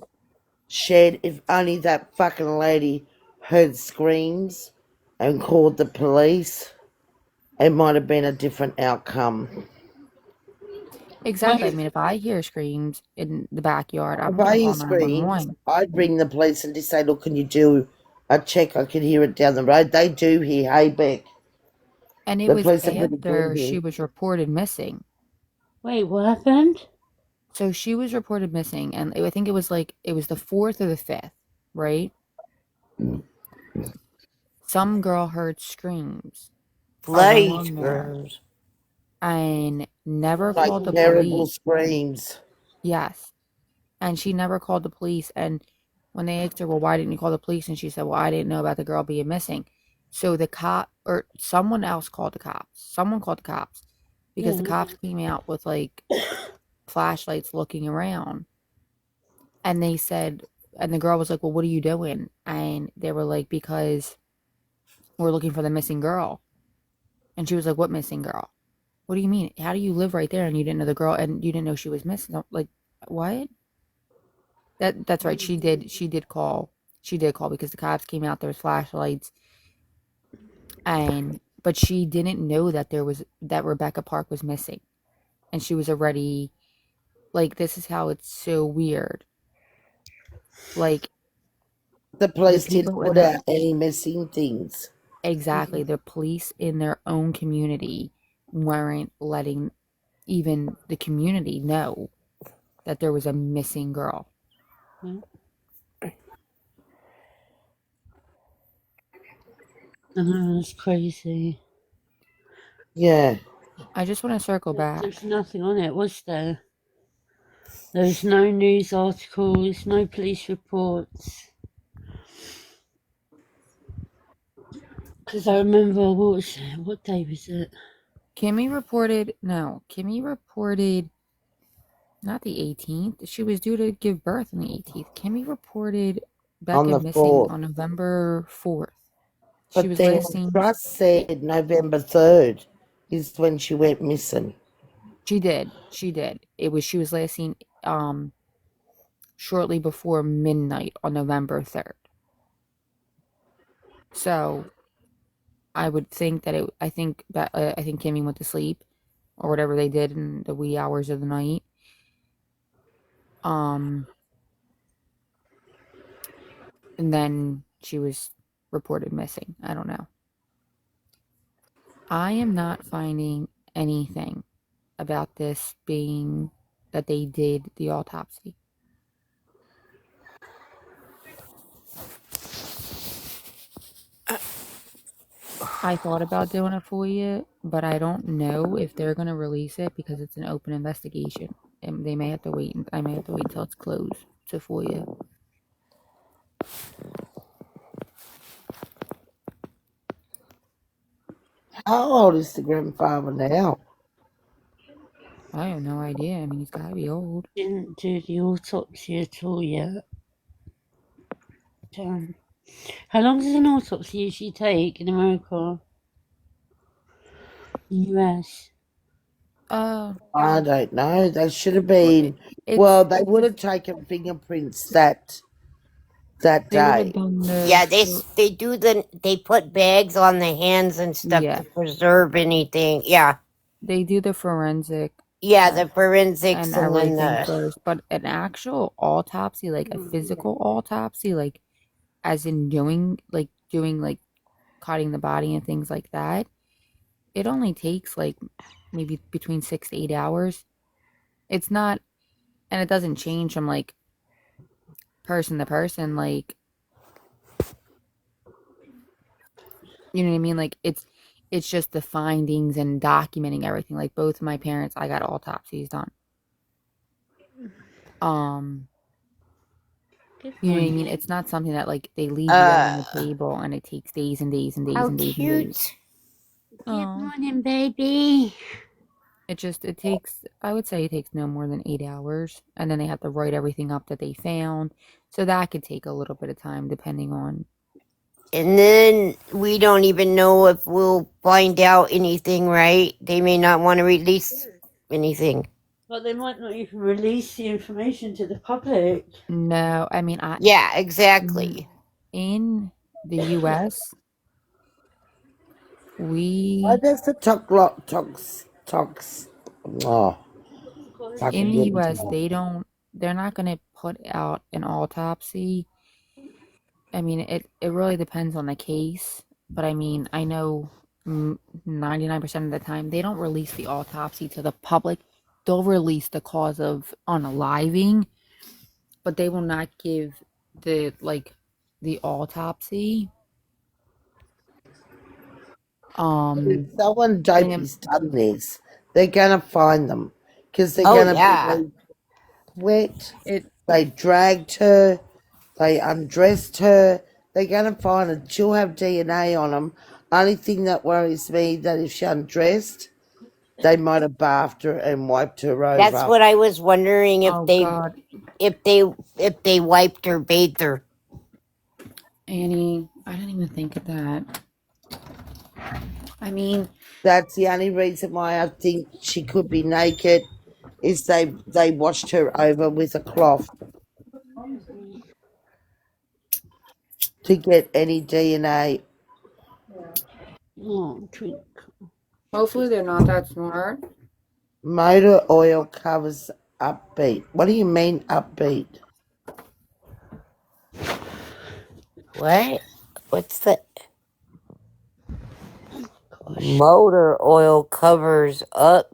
shed. If only that fucking lady heard screams and called the police, it might have been a different outcome. Exactly. I Well, mean, if I hear screams in the backyard, If I'm I gonna hear call screams, 911. I'd ring the police and just say, look, can you do a check? I can hear it down the road. They do hear, hey, Beck. And it The was police are pretty good after here. she was reported missing. wait, what happened? So she was reported missing, and I think it was the fourth or the fifth, right? Some girl heard screams Bloody around there screws. and never Like called the terrible police. screams. Yes. And she never called the police. And when they asked her, well, why didn't you call the police? And she said, well, I didn't know about the girl being missing. So the cop, or someone else called the cops. Someone called the cops because the Yeah. cops came out with like flashlights looking around. And they said, and the girl was like, well, what are you doing? And they were like, because we're looking for the missing girl. And she was like, what missing girl? What do you mean? How do you live right there and you didn't know the girl and you didn't know she was missing? Like, what? That's right. She did call. She did call because the cops came out. There was flashlights, and but she didn't know that Rebecca Park was missing, and she was already like, this is how it's so weird. Like The the police didn't people in put the out any missing things. exactly the police in their own community weren't letting even the community know that there was a missing girl. Yeah. I know, that's crazy. Yeah. I just want to circle There's back. nothing on it, was there? There's no news articles, no police reports. Because I remember, what day was it? Kimmy reported not the 18th. She was due to give birth on the 18th. Kimmy reported On Becca the missing 4th. on November 4th. She But was then last seen. Trust said November 3rd is when she went missing. She did. She was last seen shortly before midnight on November 3rd. So I would think that I think Kimmy went to sleep or whatever they did in the wee hours of the night. And then she was reported missing. I don't know. I am not finding anything about this being that they did the autopsy. I thought about doing it for you, but I don't know if they're going to release it because it's an open investigation. And they may have to wait. I may have to wait until it's closed to for you. How old is the grandfather now? I have no idea. I mean, he's got to be old. Didn't do the autopsy at all yet. How long does an autopsy usually take in America? US? I don't know. They should have been. It's Well, they would have taken fingerprints that they would have day. done Yeah, they put bags on the hands and stuff yeah. to preserve anything. Yeah. They do the forensic Yeah, the forensics and and then everything the first, but an actual autopsy, like a physical autopsy, like as in doing like cutting the body and things like that, it only takes like maybe between 6 to 8 hours. It's not, and it doesn't change from like person to person, like you know what I mean? Like it's just the findings and documenting everything. Like both of my parents, I got autopsies done. Good You for know what I you. mean? It's not something that like they leave you out on the table and it takes days and days and days how and days and days. cute. Good Oh, morning, baby. it takes, I would say it takes no more than 8 hours, and then they have to write everything up that they found. So that could take a little bit of time depending on. And then we don't even know if we'll find out anything, right? They may not want to release anything. But they might not even release the information to the public. No, I mean Yeah, exactly. in the US, Why we does the oh, in the fucking good US time. they're not going to put out an autopsy. I mean, it really depends on the case, but I mean, I know 99% of the time they don't release the autopsy to the public. They'll release the cause of unaliving, but they will not give the autopsy. If Um, someone and then dopey's done this, they're gonna find them because they're Oh, gonna yeah. be wet. it They dragged her. They undressed her. They're gonna find her. She'll have DNA on them. Only thing that worries me that if she undressed, they might have bathed her and wiped her That's over. what I was wondering oh God, if they wiped or bathed her. Annie, I didn't even think of that. I mean, That's the only reason why I think she could be naked is they washed her over with a cloth to get any DNA. Oh, Twink. hopefully they're not that smart. Motor oil covers upbeat. What do you mean upbeat? What? What's the motor oil covers up?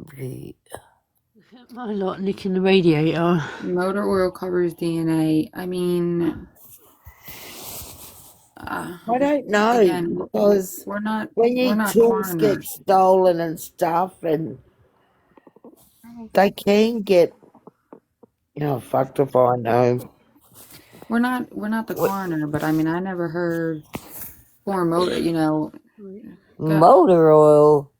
My lot licking the radiator. Motor oil covers DNA. I mean, I don't know again, because we're not when we're your not tools get coroners. stolen and stuff, and they can get Oh, fucked if I know. We're not the coroner, but I mean, I never heard or motor. Motor oil.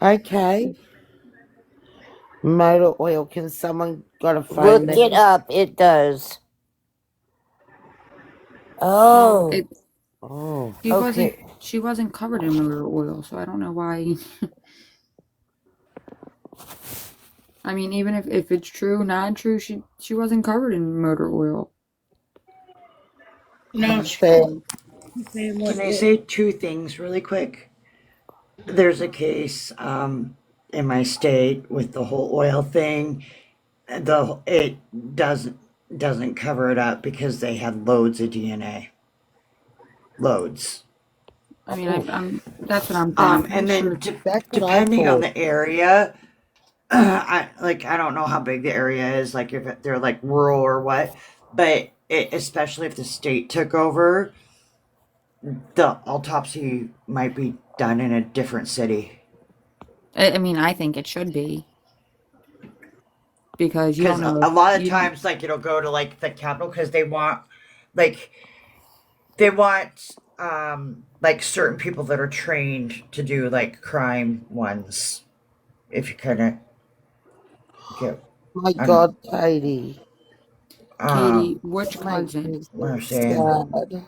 Okay. Motor oil. Can someone got a phone? Look it up. It does. Well, Oh. Oh. Okay. she wasn't covered in motor oil, so I don't know why. I mean, even if it's true, not true, she wasn't covered in motor oil. No, Fair. can I say two things really quick? There's a case in my state with the whole oil thing. It doesn't cover it up because they had loads of DNA. Loads. I mean, that's what I'm saying. I'm pretty And then sure. depending on the area, I don't know how big the area is, like if they're like rural or what, but especially if the state took over, the autopsy might be done in a different city. I mean, I think it should be because you don't Because know a lot of you don't. times, like it'll go to like the capital because like they want like certain people that are trained to do like crime ones. If you kind of get, My God, Katie. Katie, which Makes cousin? me so sad.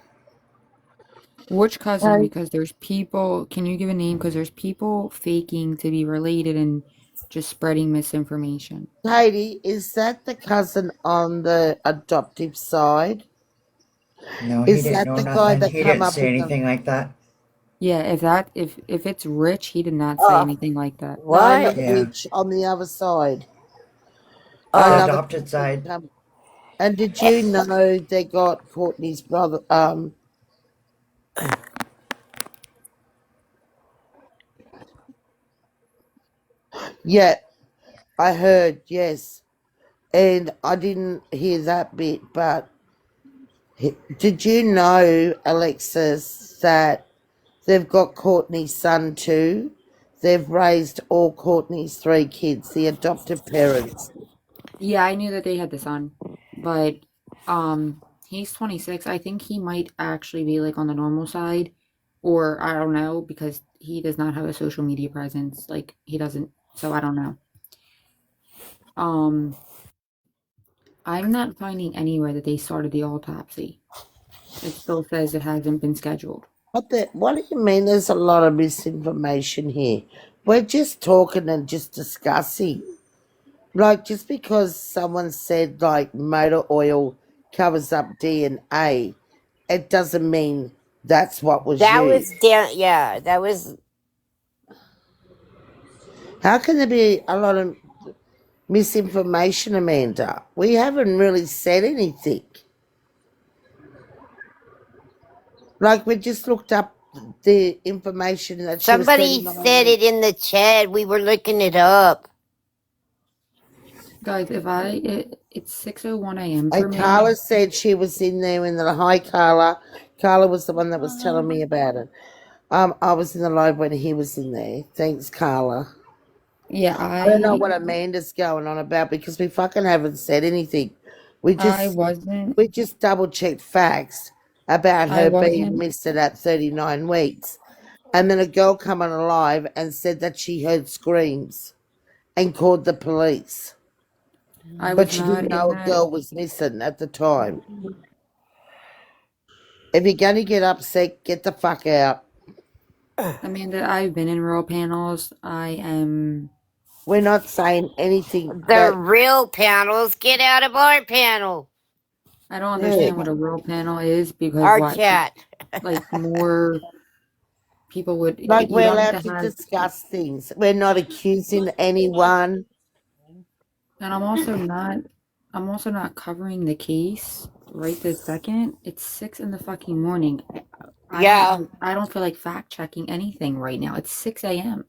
Which cousin? Hey, Because there's people. Can you give a name? Because there's people faking to be related and just spreading misinformation. Katie, is that the cousin on the adoptive side? no, he Is didn't that know the guy nothing. that He come didn't up say with the? anything like that. Yeah, if it's Rich, he did not say Oh, anything like that. what? No, not Yeah. Rich on the other side. The Another adopted cousin side. come. And did you know they got Courtney's brother? Yeah, I heard. Yes, and I didn't hear that bit. But did you know, Alexis, that they've got Courtney's son too? They've raised all Courtney's 3 kids, the adoptive parents. Yeah, I knew that they had the son, but he's 26. I think he might actually be like on the normal side, or I don't know because he does not have a social media presence. Like he doesn't, so I don't know. Um, I'm not finding anywhere that they started the autopsy. It still says it hasn't been scheduled. What do you mean there's a lot of misinformation here? We're just talking and just discussing. Like, just because someone said, like, motor oil covers up DNA, it doesn't mean that's what was That used. was down. Yeah, that was. How can there be a lot of misinformation, Amanda? We haven't really said anything. Like, we just looked up the information that she was Somebody 39 said it weeks. in the chat. We were looking it up. Guys, it's 6:01 a.m. for And me. Carla said she was in there in the hi Carla. Carla was the one that was telling me about it. I was in the live when he was in there. Thanks, Carla. Yeah, I don't know what Amanda's going on about because we fucking haven't said anything. We I just wasn't we just double checked facts about I her being wasn't missing at 39 weeks. And then a girl come on alive and said that she heard screams and called the police. I But was she not didn't in know a that. girl was missing at the time. If you're gonna get upset, get the fuck out. Amanda, I've been in rural panels. We're not saying anything The that real panels. Get out of our panel. I don't yeah. understand what a rural panel is because Our what chat. like more people would Like you we're don't need allowed to to have. discuss things. We're not accusing anyone. And I'm also not covering the case right this second. It's 6 in the fucking morning. Yeah. I don't feel like fact checking anything right now. It's 6 a.m.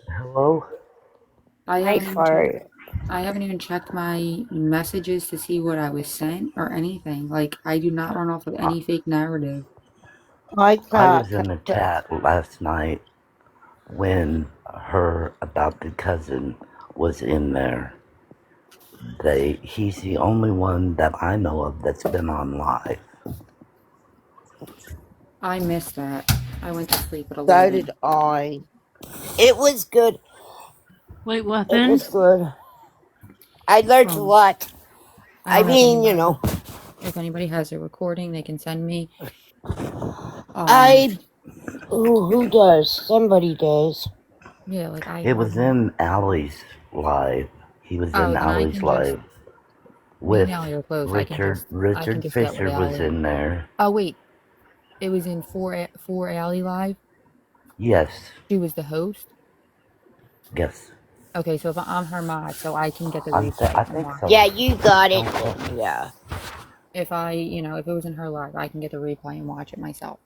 Hello? I Hi, haven't even checked Fart. I haven't even checked my messages to see what I was sent or anything. Like I do not run off of any fake narrative. I I can't. was in the chat last night. when her adopted cousin was in there. He's the only one that I know of that's been on live. I missed that. I went to sleep at So 11. did I. It was good. Wait, what It happened? was good. I learned a Um, lot. I I don't know if mean, anybody has a recording they can send me. I. Who does? Somebody does. Yeah, like I It have. was in Allie's live. He was Oh, in then I Allie's can just. live Me and with Allie are close. Richard. I can Richard just get with Fisher was Allie. in there. Oh wait, it was in four Allie live. Yes. She was the host. Yes. Okay, so if I'm her mod, so I can get the I replay and think watch so. Yeah, you got it. Don't quote me. Yeah. if if it was in her live, I can get the replay and watch it myself.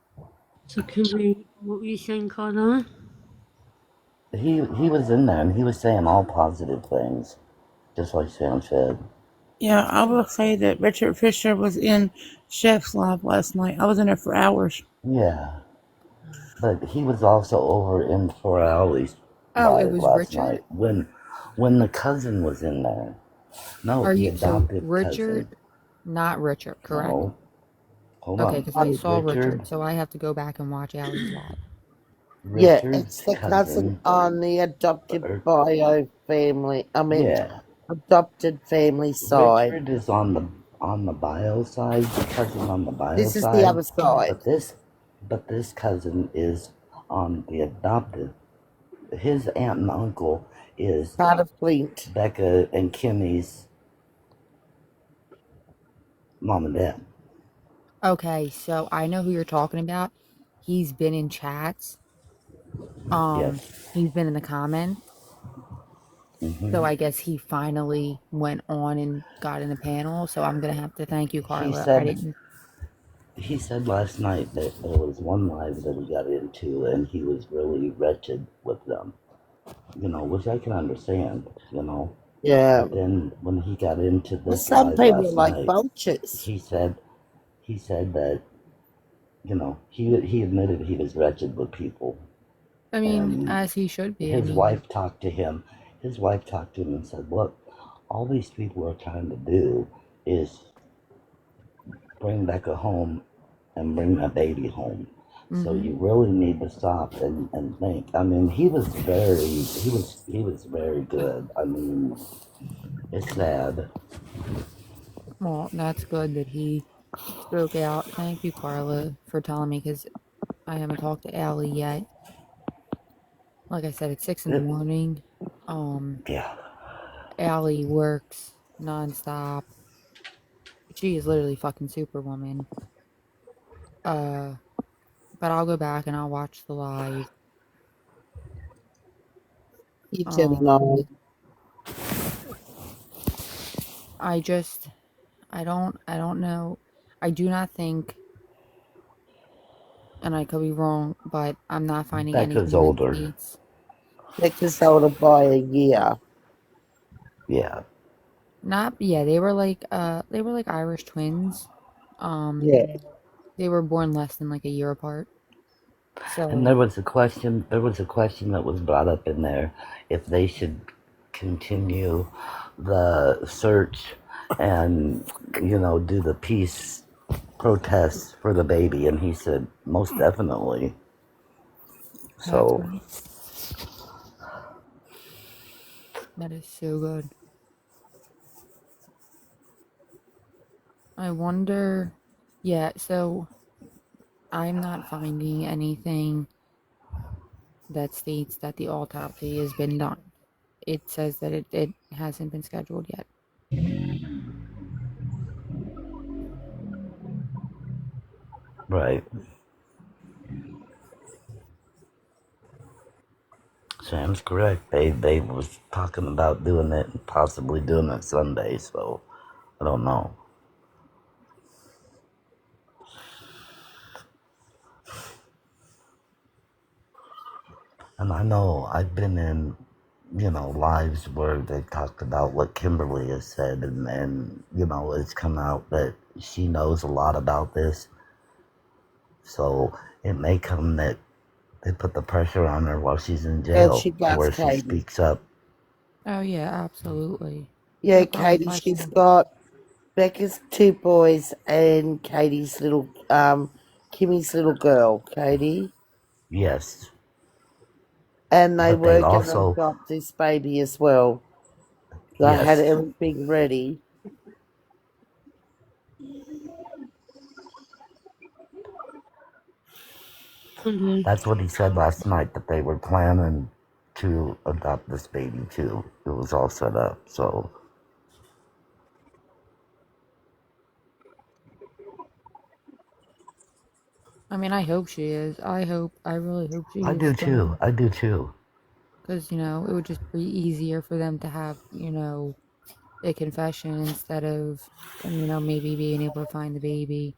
So can we? What were you saying, Carla? He was in there and he was saying all positive things, just like Sam said. Yeah, I will say that Richard Fisher was in Chef's Live last night. I was in there for hours. Yeah, but he was also over in For Alley's Oh, it live was last Richard. night when the cousin was in there. No, Are the you so adopted cousin. Richard? Not Richard, correct? No, hold Okay, on. because I saw Richard, Richard, so I have to go back and watch Allie's live. Yeah, it's Richard's the cousin cousin. on the adopted bio family. I mean, Yeah, adopted family side. Richard is on the bio side, the cousin on the bio This is the side, other side. but this cousin is on the adopted. His aunt and uncle is Part of Flint. Becca and Kimmy's mom and dad. Okay, so I know who you're talking about. He's been in chats. Yes. He's been in the comments. So I guess he finally went on and got in the panel. So I'm gonna have to thank you, He Carla. I said didn't. he said last night that there was one live that he got into and he was really wretched with them. Which I can understand, Yeah. But then when he got into Well, this some live people are last like night, vultures. he said that, he admitted he was wretched with people. I mean, And as he should be. I his mean, wife talked to him. His wife talked to him and said, "Look, all these people are trying to do is bring Becca home and bring that baby home. So you really need to stop and think." I mean, he was very good. I mean, it's sad. well, that's good that he spoke out. Thank you, Carla, for telling me because I haven't talked to Allie yet. Like I said, it's 6 in the morning. Yeah. Allie works nonstop. She is literally fucking Superwoman. But I'll go back and I'll watch the live. You Um, Gemini. I don't know. I do not think, and I could be wrong, but I'm not finding Becca's anything that older. states. Becca's older by a year. Yeah. Not, yeah, they were like Irish twins. Um, Yeah. they were born less than like a year apart. And So, there was a question that was brought up in there if they should continue the search and do the peace protests for the baby, and he said most definitely. that's So good. That is so good. I wonder, yeah, so I'm not finding anything that states that the autopsy has been done. It says that it hasn't been scheduled yet. right, Sam's correct. They was talking about doing it and possibly doing it Sunday, so I don't know. And I know I've been in, lives where they talked about what Kimberly has said, and it's come out that she knows a lot about this. So it may come that they put the pressure on her while she's in And jail she to does, where she Katie. speaks up. Oh yeah, absolutely. Yeah, They're probably Katie, she's questioning. got Becca's two boys and Katie's little, Kimmy's little girl, Katie. Yes, And they but they were going to also adopt this baby as well. They had yes. everything ready. Okay. That's what he said last night, that they were planning to adopt this baby too. It was all set up. So I mean, I hope she is. I really hope I she's do too. gonna, I do too. because it would just be easier for them to have a confession instead of maybe being able to find the baby.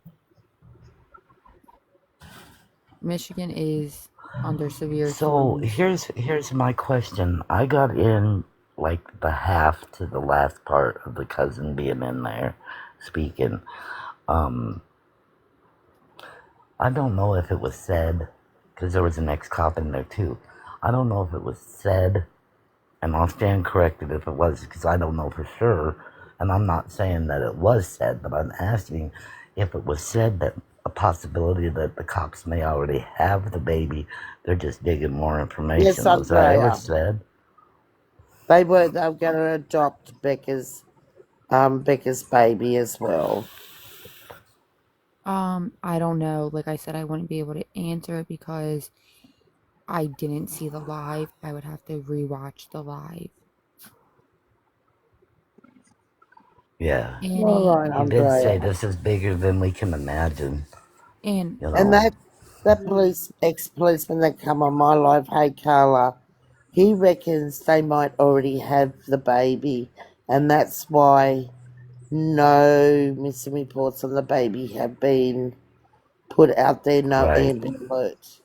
Michigan is under severe So siege. here's my question. I got in like the half to the last part of the cousin being in there speaking. Um, I don't know if it was said, because there was an ex-cop in there too. I don't know if it was said, and I'll stand corrected if it was, because I don't know for sure. And I'm not saying that it was said, but I'm asking if it was said that a possibility that the cops may already have the baby. They're just digging more Yes, information. Was that ever Andrea. said? They were going to adopt Becca's baby as well. I don't know. Like I said, I wouldn't be able to answer it because I didn't see the live. I would have to rewatch the live. Yeah. All Annie, right, He did say Andrea. this is bigger than we can imagine. and You And know. that ex-policeman that come on my live, hey Carla, he reckons they might already have the baby, and that's why no missing reports on the baby have been put out there, no Right. Amber Alert.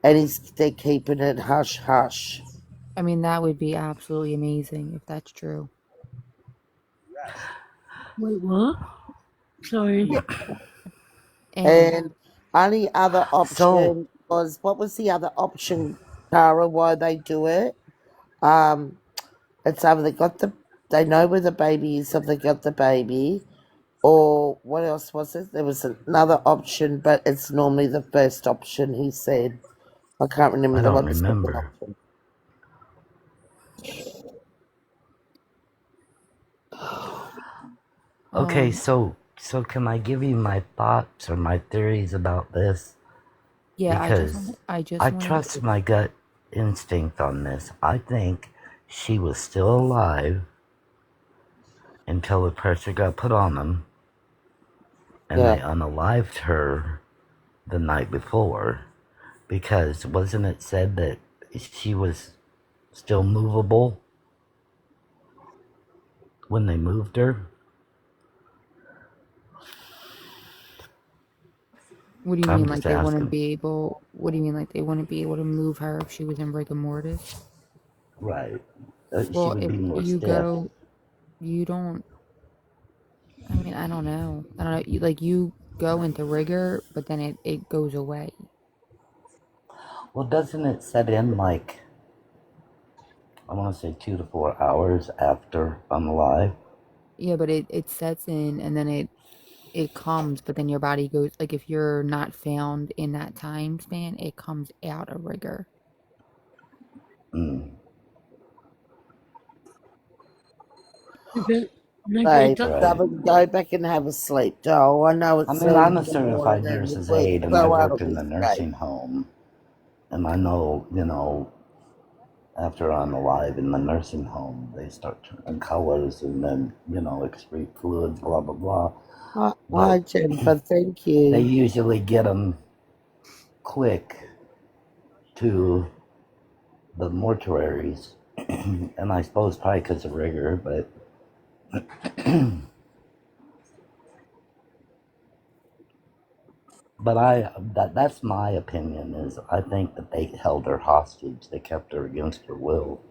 And they're keeping it hush hush. I mean that would be absolutely amazing if that's true. Wait, what? Sorry. Yeah. And And only other So option was, what was the other option, Tara, why they do it? Um, it's either they know where the baby is, if they got the baby, or what else was it? There was another option, but it's normally the first option, he said. I can't remember I don't what the second remember. option. Okay, um so can I give you my thoughts or my theories about this? yeah, Because I just I wanted trust my gut instinct on this. I think she was still alive until the pressure got put on them and Yeah. they unalived her the night before. Because wasn't it said that she was still movable when they moved her? What do you I'm mean, like just they wouldn't asking. be able? What do you mean, like they wouldn't be able to move her if she was in rigor mortis? Right. She Well, would if be more you stiff. go, you don't. I mean, I don't know. I don't know. You go into rigor, but then it goes away. Well, doesn't it set in like, I want to say 2 to 4 hours after I'm alive? Yeah, but it sets in and then it comes, but then your body goes like if you're not found in that time span, it comes out of rigor. Mm. Okay. Okay. Babe, That, Right. go back and have a sleep, doll. I know I it's mean, early I'm in a the morning certified and you nurse's work aide and I so hard worked on in this the day. nursing home. And I know, after I'm alive in the nursing home, they start turning colors and then, excrete fluids, blah, blah, blah. Hi, But Jennifer. Thank they you. usually get them quick to the mortuaries. And I suppose probably because of rigor, but but that's my opinion is I think that they held her hostage. They kept her against her will.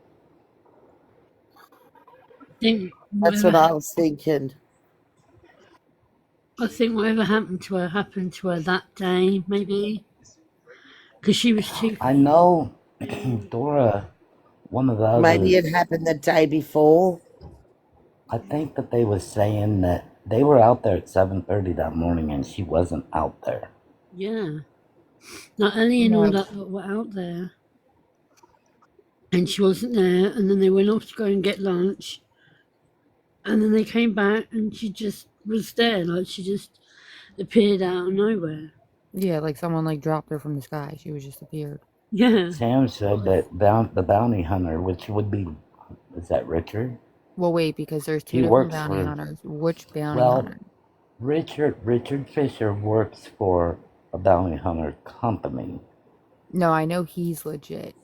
think That's whatever what I was thinking. I think whatever happened to her that day. Maybe because she was too. I know Dora, one of the Maybe it others, happened the day before. I think that they was saying that they were out there at 7:30 that morning and she wasn't out there. Yeah. Not Ellie and all No. that lot were out there, and she wasn't there. And then they went off to go and get lunch, and then they came back, and she just was there, like she just appeared out of nowhere. Yeah, like someone like dropped her from the sky. She was just appeared. Yeah. Sam said that the bounty hunter, which would be, is that Richard? Well, wait, because there's two He different works bounty for, hunters. Which bounty well, hunter? Richard Fisher works for a bounty hunter company. No, I know he's legit.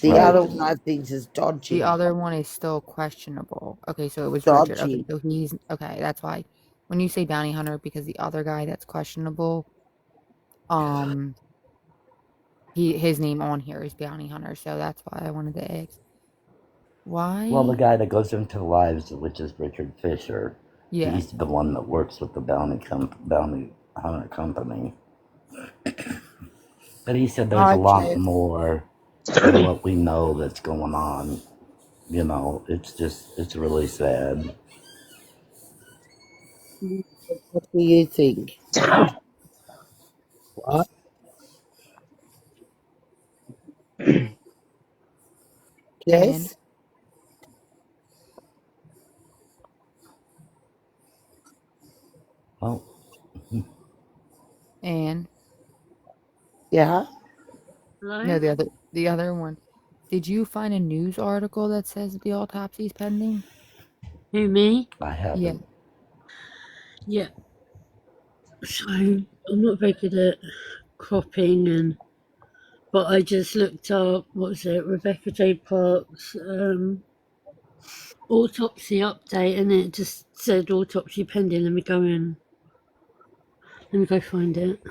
The Right. other one I think is The dodgy. other one is still questionable. Okay, so it was Richard. Okay, Dodgy. so he's okay. That's why when you say bounty hunter, because the other guy that's questionable, um, his name on here is bounty hunter. So that's why I wanted to ask. Well, the Why? guy that goes into the lives, which is Richard Fisher, Yeah. he's the one that works with the bounty hunter company. But he said there's a Hi, lot Jess. more than what we know that's going on. You know, it's really sad. What do you think? What? And Jess? Well, and Yeah? no, Hello? the other one. Did you find a news article that says that the autopsy is pending? Who, me? I Yeah. haven't. Yeah. So I'm not very good at cropping, and but I just looked up what was it, Rebecca J. Park's autopsy update, and it just said autopsy pending. Let me go find it.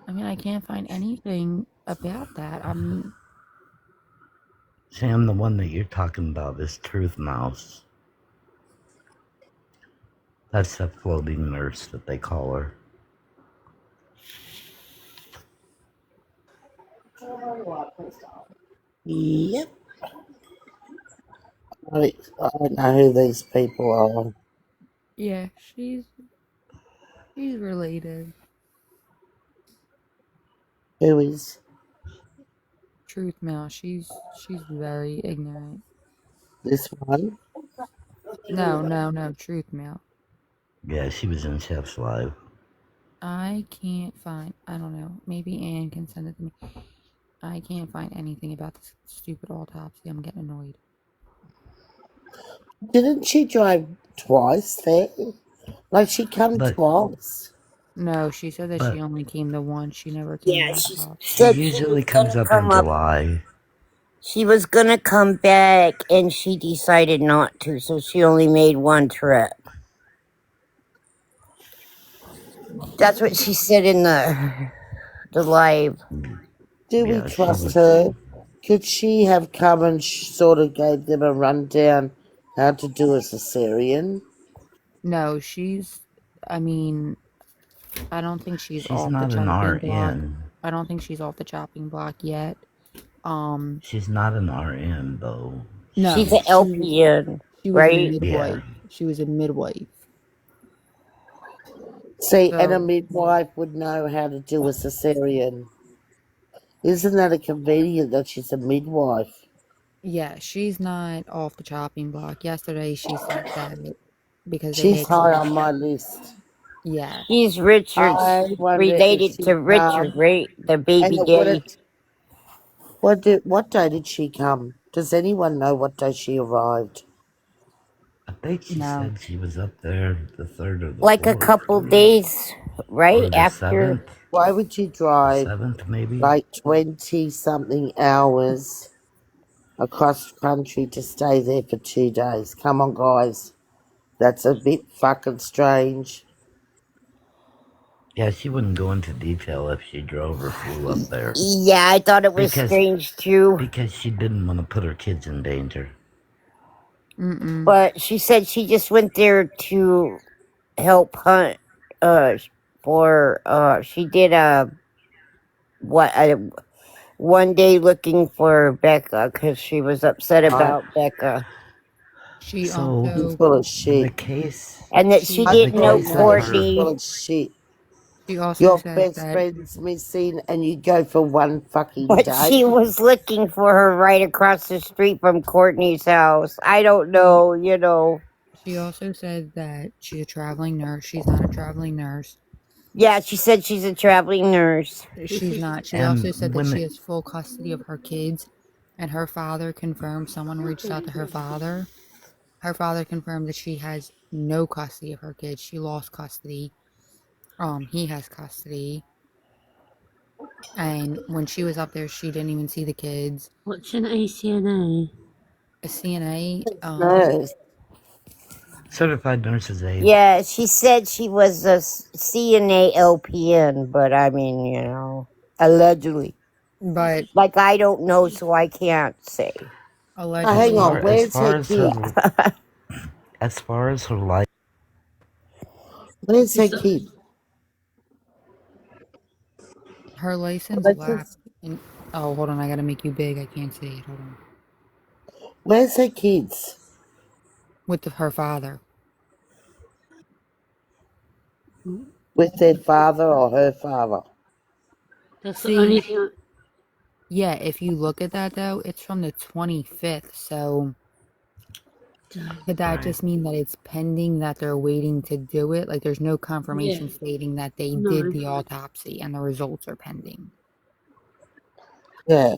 I mean, I can't find anything about that. Sam, the one that you're talking about is Truth Mouse. That's the floating nurse that they call her. Yep. I don't know who these people are. Yeah, she's related. Who is? Truth Mouse. She's very ignorant. This one? No, Truth Mouse. Yeah, she was in Chef's Live. I can't find. I don't know. Maybe Anne can send it to me. I can't find anything about this stupid autopsy. I'm getting annoyed. Didn't she drive twice there? Like she come But twice. No, she said that she but only came to one. She never came Yeah, to she she autopsy. said she usually was comes gonna up in come up. July. She was gonna come back, and she decided not to, so she only made one trip. That's what she said in the live. Do we Yeah, she trust was. her? Could she have come and sort of gave them a rundown how to do a cesarean? No, she's. I mean, I don't think she's She's off the not an chopping block. RN. I don't think she's off the chopping block yet. She's not an RN though. She's No, an LPN, she was a right? Yeah. midwife. She was a midwife. See, and a So midwife would know how to do a cesarean. Isn't that a convenient that she's a midwife? yeah, she's not off the chopping block. Yesterday she said that because they She's had high said on my list. yes. She's Richard's I wonder if related she to Richard, come. right? The And baby daddy. what day did she come? Does anyone know what day she arrived? I think she No. said she was up there the 3rd or the Like a 4th. couple days, right Or the after. 7th. Why would you The drive 7th, maybe? like 20 something hours across country to stay there for 2 days? Come on, guys. That's a bit fucking strange. Yeah, she wouldn't go into detail if she drove or flew up there. Yeah, I thought it was Because strange too. because she didn't want to put her kids in danger. Mm-mm. But she said she just went there to help hunt. Uh, for she did what one day looking for Becca because she was upset Right? about Becca She So He's also full of in the shit. case, and that she I in the didn't swear know to case God, of he's her, full Courtney. of shit. she also Your said best that friend's missing and you go for one fucking But day. she was looking for her right across the street from Courtney's house. I don't she know, you know. she also said that she's a traveling nurse. She's not a traveling nurse. Yeah, she said she's a traveling nurse. She's not. She also said and that when she the, has full custody of her kids, and her father confirmed someone reached out to her father. Her father confirmed that she has no custody of her kids. She lost custody. He has custody. And when she was up there, she didn't even see the kids. What's an ACNA? A CNA, Nurse. certified nurses aide, Yeah, she said she was a CNA LPN, but I mean, you know, allegedly. but Like, I don't know, so I can't say. Oh, hang allegedly, on, as where's her far as her kid? as far as her life. Where's her Is kid? her license Let's lapsed. just, And oh, hold on, I gotta make you big. I can't say it. Hold on. where's her kids? With her father. With their father or her father? that's the See, only thing. yeah, if you look at that though, it's from the 25th. So could that Right. just mean that it's pending that they're waiting to do it? Like there's no Yeah, confirmation stating that they did no. the autopsy and the results are pending. Yeah.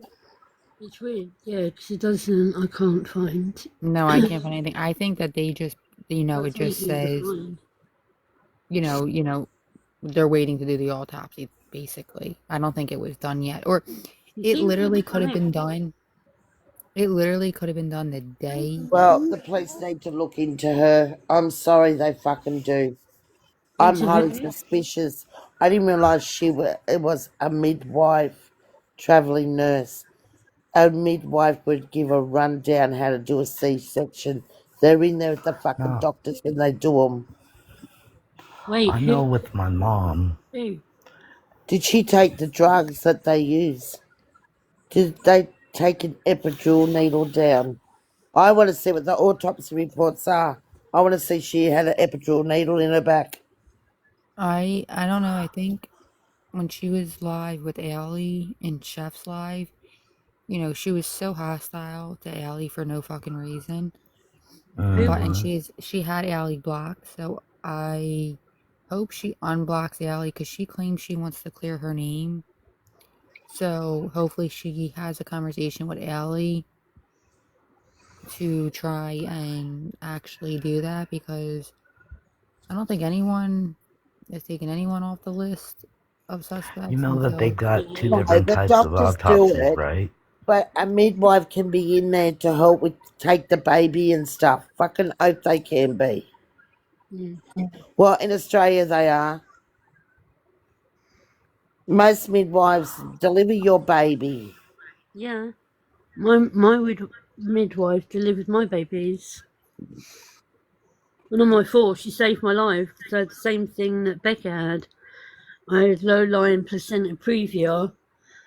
It's weird. Yeah, because it doesn't. I can't find. No, I can't find anything. I think that they just, it That's just easy to says, find. you know, they're waiting to do the autopsy, basically. I don't think it was done yet. Or It it seems literally could have incorrect. been done. It literally could have been done the day. Well, the police need to look into her. I'm sorry they fucking do. I'm Into highly who? suspicious. I didn't realise it was a midwife, travelling nurse. A midwife would give a rundown how to do a C-section. They're in there with the fucking Now doctors when they do them. Wait, I know who? with my mom, Who? Did she take the drugs that they use? Did they take an epidural needle down? I want to see what the autopsy reports are. I want to see she had an epidural needle in her back. I don't know. I think when she was live with Allie in Chef's Live, she was so hostile to Allie for no fucking reason. Who But and was? hmm she had Allie blocked, so I hope she unblocks Allie because she claims she wants to clear her name. So hopefully she has a conversation with Allie to try and actually do that because I don't think anyone is taking anyone off the list of you suspects know that they until got two No, different the types of doctors do autopsies, it, right? but a midwife can be in there to help with take the baby and stuff. Fucking hope they can be. Mm. Well, in Australia they are. Most midwives deliver your baby. Yeah, my midwife delivered my babies. Well, on my four, she saved my life because I had the same thing that Becca had. I had low-lying placenta previa,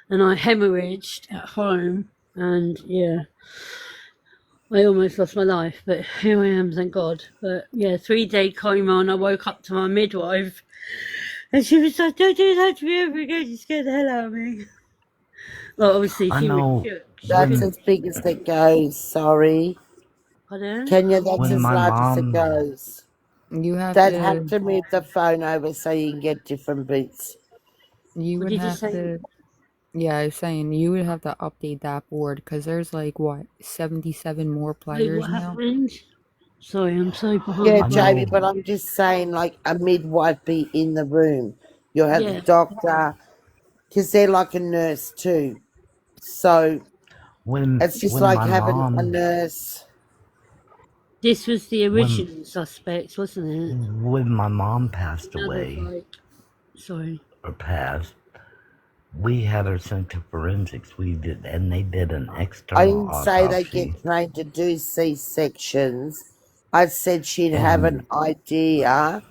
and I hemorrhaged at home, and yeah, I almost lost my life, but here I am, thank God. But yeah, 3 day coma, and I woke up to my midwife, and she was like, "Don't do that to me ever again." She scared the hell out of me. Well, obviously, I she was know shook. She That's couldn't. when as big as it goes, sorry. Pardon? Kenya, that's when as my large as it mom goes. you have They'd have to to move the phone over so you can get different bits. you What would did you have say? to yeah, I was saying you would have to update that board because there's like what 77 more Wait, players what now. happened? Sorry, I'm so Yeah, I behind. Jamie, know but I'm just saying, like, a midwife be in the room. You'll have the Yeah, doctor, because they're like a nurse too. So it's just when like my having a mom nurse. this was the when original suspects, wasn't it? when my mom passed Now there's away like, sorry. or passed, we had her sent to forensics. We did, and they did an I external didn't say they get autopsy. trained to do C-sections. I said she'd have an And idea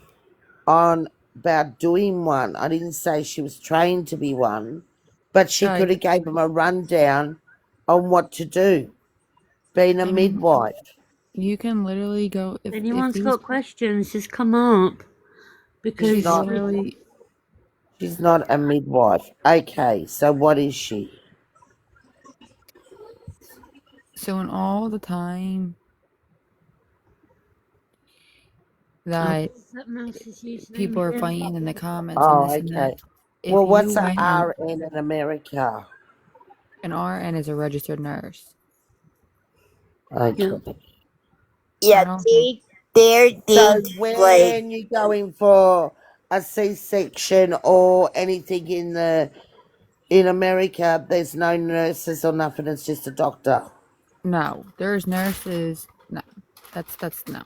on about doing one. I didn't say she was trained to be one. but she Guys, could have gave him a rundown on what to do, being a I mean, midwife. you can literally go If if anyone's these got questions, just come up She's she's because not. literally She's not a midwife. Okay, so what is she? so in all the time oh, that what's that mouse's username people are again? fighting in the comments and Oh, this and that, okay. if Well, you what's a went, RN in America? an RN is a registered nurse. Okay. Yeah. I Yeah, don't think So they'd like when you going for a C-section or anything in America, there's no nurses or nothing. It's just a doctor. no, there's nurses. No, that's no.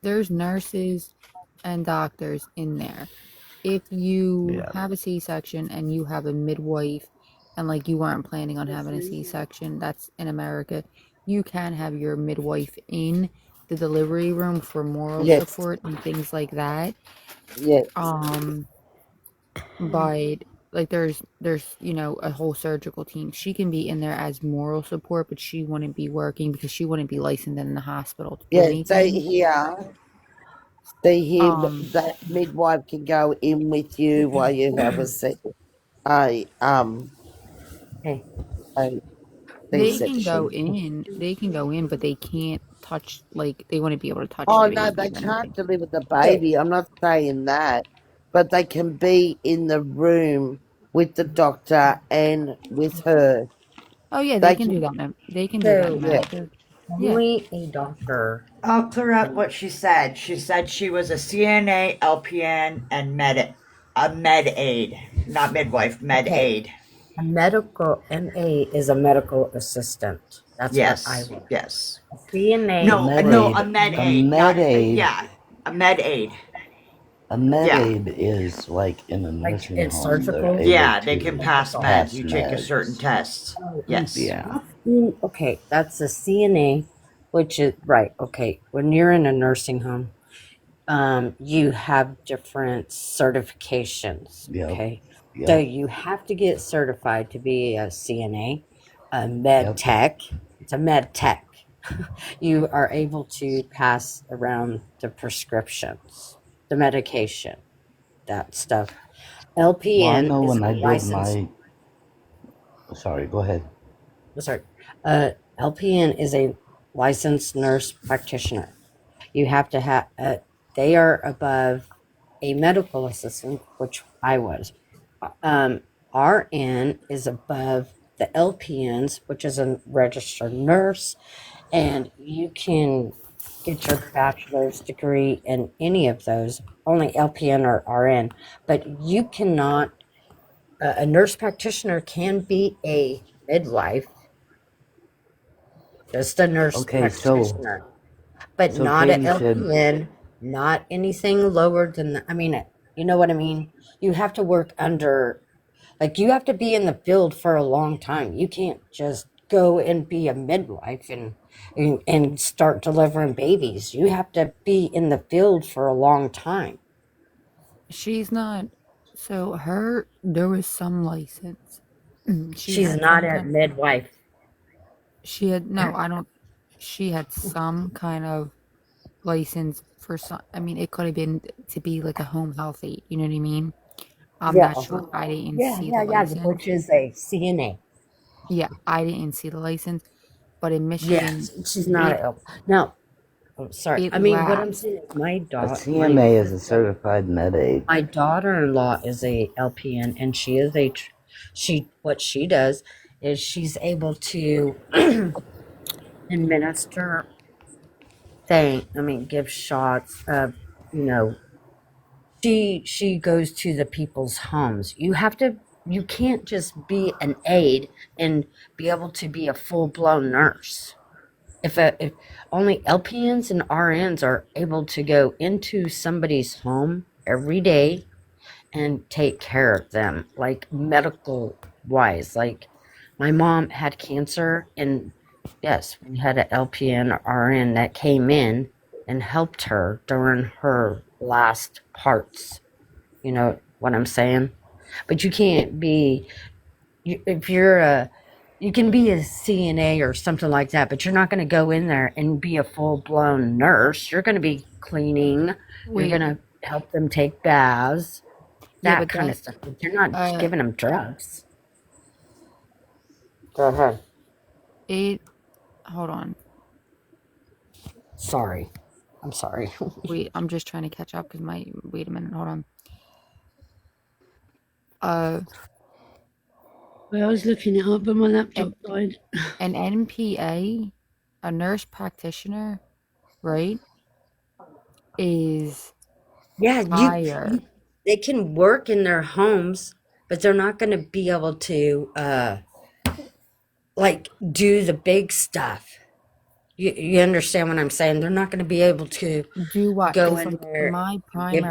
There's nurses and doctors in there. If you Yeah. have a C-section and you have a midwife and like you weren't planning on having a C-section, that's in America, you can have your midwife in the delivery room for moral Yes. support and things like that. Yes. Um, but like there's a whole surgical team. She can be in there as moral support, but she wouldn't be working because she wouldn't be licensed in the hospital to do Yeah. So anything. here, that midwife can go in with you while you have a um Hey. a They can go C-section. in, but they can't touch, like, they wouldn't be able to touch Oh the no, baby they or can't anything. deliver the Yeah. baby. I'm not saying that, but they can be in the room with the doctor and with her. Oh, yeah, they They can do can, that. They can do that in So, yeah, America. Yeah. only a doctor. I'll clear up what she said. She said she was a CNA, LPN, and a med aid, not midwife, med Okay, aid. a medical MA is a medical assistant. That's what I Yes, was. yes. A CNA No, was a med A aid, med not aid. yeah, a med aid. A med Yeah, aid is like in a like nursing in home. They're surgical. able yeah. They can to pass Surgical. meds. pass You take a certain meds. test. Oh, Yes. Yeah. okay, that's a CNA, which is right. Okay, when you're in a nursing home, you have different certifications. Yep. Okay, so Yep. you have to get certified to be a CNA, a med Yep. tech. It's a med tech. You are able to pass around the prescriptions, the medication, that stuff. Well, I LPN know is when a I did licensed. my. Sorry, go ahead. Sorry, LPN is a licensed nurse practitioner. You have to have. They are above a medical assistant, which I was. Um, RN is above the LPNs, which is a registered nurse, and you can get your bachelor's degree in any of those, only LPN or RN, but you cannot, a nurse practitioner can be a midwife, just a nurse Okay, practitioner, but so not an Katie said, LPN, not anything lower than, I mean, you know what I mean? You have to work under, like, you have to be in the field for a long time. You can't just go and be a midwife and start delivering babies. You have to be in the field for a long time. She's not, so there was some license. She She's had not some a kind, midwife. she had, no, I don't, she had some kind of license for some, I mean, it could have been to be like a home health aide, you know what I mean? I'm Yeah, not sure. I didn't yeah, see the yeah, yeah. license. Which is a CNA. Yeah, I didn't see the license, but in Michigan, Yes, she's not it a. No, I'm sorry. it I mean, what I'm lapsed. saying is my a daughter, CMA is a certified med aid. my daughter-in-law is a LPN, and she is she what she does is she's able to administer give shots of, you know, she goes to the people's homes. You can't just be an aide and be able to be a full-blown nurse. If only LPNs and RNs are able to go into somebody's home every day and take care of them, like medical wise. Like my mom had cancer, and yes, we had an LPN or RN that came in and helped her during her last parts. You know what I'm saying? But you can't be if you're a, you can be a CNA or something like that, but you're not going to go in there and be a full blown nurse. You're going to be cleaning. You're going Wait, to help them take baths, yeah, that but kind that of stuff. But you're not uh, giving them drugs. Go ahead. it. Hold on. Sorry. I'm sorry. Wait, I'm just trying to catch up because my. Wait a minute. Hold on. Uh, Well, I was looking it up, but my laptop an died. an NPA, a nurse practitioner, right, is Yeah, higher. they can work in their homes, but they're not going to be able to like do the big stuff. You understand what I'm saying? They're not going to be able to Do what? go Because in like there and give